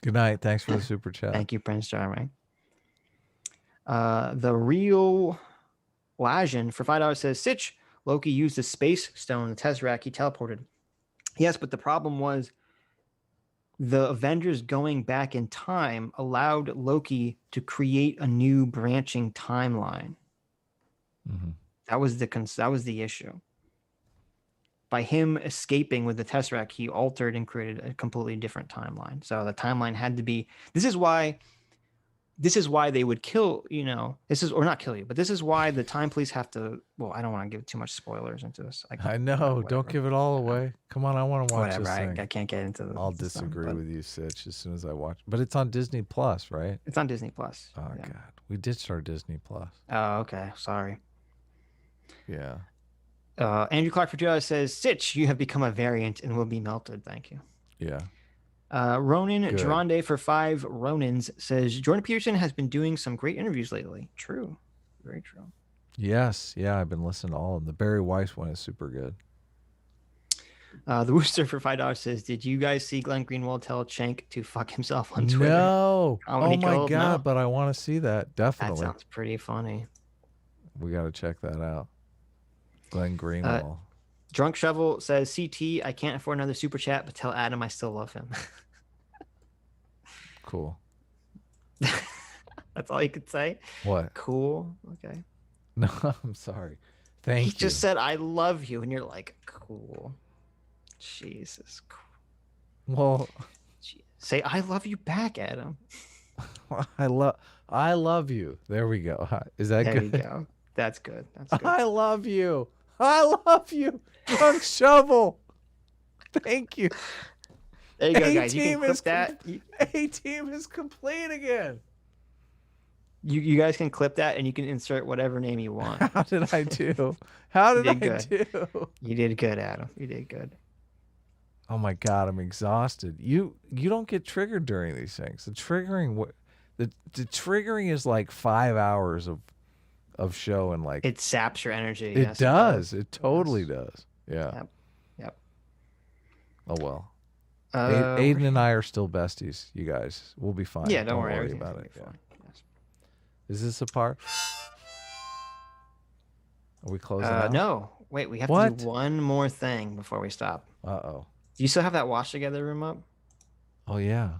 Good night. Thanks for the super chat. Thank you, Prince Charming. The real Lajan for $5 says Sitch. Loki used the space stone, the Tesseract, he teleported. Yes, but the problem was the Avengers going back in time allowed Loki to create a new branching timeline. Mm-hmm. That was the issue. By him escaping with the Tesseract, he altered and created a completely different timeline. So the timeline had to be. This is why they would kill, or not kill you, but this is why the time police have to, well, I don't want to give too much spoilers into this. I know. Don't give it all away. Come on. I want to watch this thing. I can't get into this. I'll disagree with you, Sitch, as soon as I watch. But it's on Disney Plus, right? It's on Disney Plus. Oh, yeah. God. We did start Disney Plus. Oh, okay. Sorry. Yeah. Andrew Clark for $2 says, Sitch, you have become a variant and will be melted. Thank you. Yeah. Ronan Durande for 5 Ronins says Jordan Peterson has been doing some great interviews lately. True. Very true. Yes. Yeah, I've been listening to all of them. The Barry Weiss one is super good. The Wooster for $5 says, did you guys see Glenn Greenwald tell Shank to fuck himself on Twitter? No. Comedy oh my Gold? God, No. but I want to see that. Definitely. That sounds pretty funny. We got to check that out. Glenn Greenwald. Drunk Shovel says, CT, I can't afford another super chat, but tell Adam I still love him. Cool. That's all you could say? What? Cool. Okay. No, I'm sorry. Thank you. He just said, I love you. And you're like, cool. Jesus. Well, say, I love you back, Adam. I love you. There we go. Is that there good? There you go. That's good. That's good. I love you. I love you, Drunk Shovel. Thank you. There you go, guys. You can clip that. A-Team is complete again. You guys can clip that, and you can insert whatever name you want. How did I do? How did I do? You did good, Adam. You did good. Oh my God, I'm exhausted. You don't get triggered during these things. The triggering is like 5 hours of show, and like it saps your energy. It does. It totally does. Yeah. Yep. Oh well. Aydin and I are still besties, you guys. We'll be fine. Yeah, don't worry about it. Yeah. Is this a part? Are we closing out? No. Wait, we have to do one more thing before we stop. Uh-oh. Do you still have that Wash Together room up? Oh, yeah.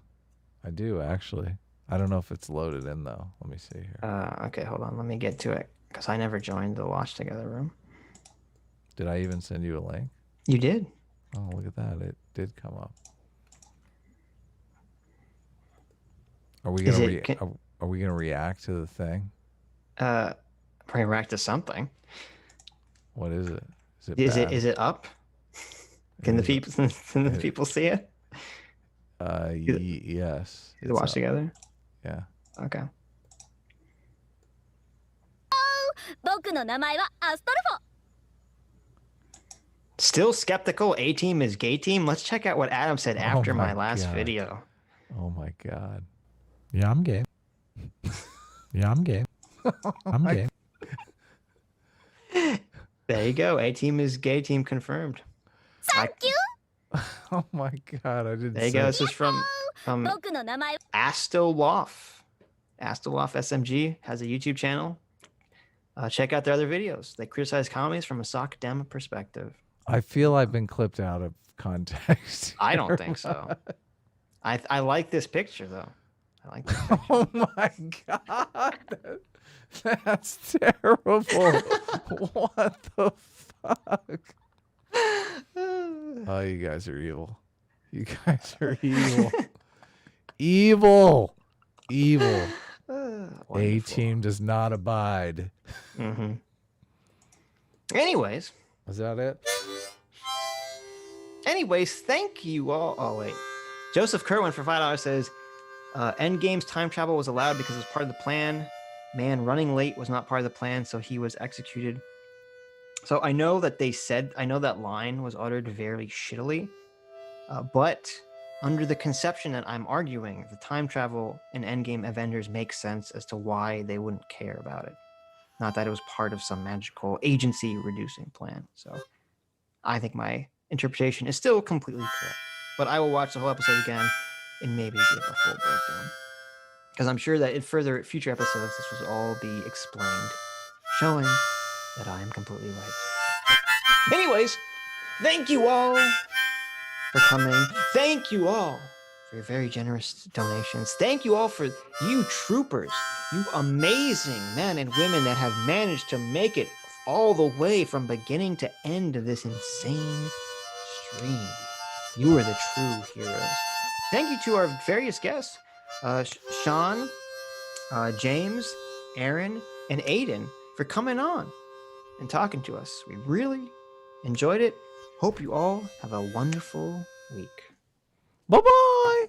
I do, actually. I don't know if it's loaded in, though. Let me see here. Okay, hold on. Let me get to it, because I never joined the Wash Together room. Did I even send you a link? You did. Oh, look at that. It did come up. Are we gonna react to the thing? Probably react to something. What is it? Is it up? Can the people see it? Yes. Is it Wash Together? Yeah. Okay. Still skeptical A-Team is gay team? Let's check out what Adam said after my last video. Oh my God. Yeah, I'm gay. Yeah, I'm gay. I'm gay. There you go. A-Team is gay team confirmed. Thank you. Oh my God, I didn't. There you go. This is from Astoloff. Astoloff SMG has a YouTube channel. Check out their other videos. They criticize comedies from a sock dem perspective. I feel I've been clipped out of context. I don't think so. I like this picture though. I like this picture. Oh my God. That's terrible. What the fuck? Oh, you guys are evil. You guys are evil. Evil. A-Team does not abide. Mm-hmm. Anyways. Is that it? Anyways, thank you all. Oh, wait. Joseph Kerwin for $5 says, Endgame's time travel was allowed because it was part of the plan. Man, running late was not part of the plan, so he was executed. So I know that I know that line was uttered very shittily, but under the conception that I'm arguing, the time travel in Endgame Avengers makes sense as to why they wouldn't care about it. Not that it was part of some magical agency reducing plan. So I think my interpretation is still completely correct. But I will watch the whole episode again and maybe give a full breakdown. Because I'm sure that in future episodes, this will all be explained, showing that I am completely right. Anyways, thank you all for coming. Thank you all for your very generous donations. Thank you all for you troopers, you amazing men and women that have managed to make it all the way from beginning to end of this insane stream. You are the true heroes. Thank you to our various guests, Sean, James, Aaron, and Aydin for coming on and talking to us. We really enjoyed it. Hope you all have a wonderful week. Bye-bye.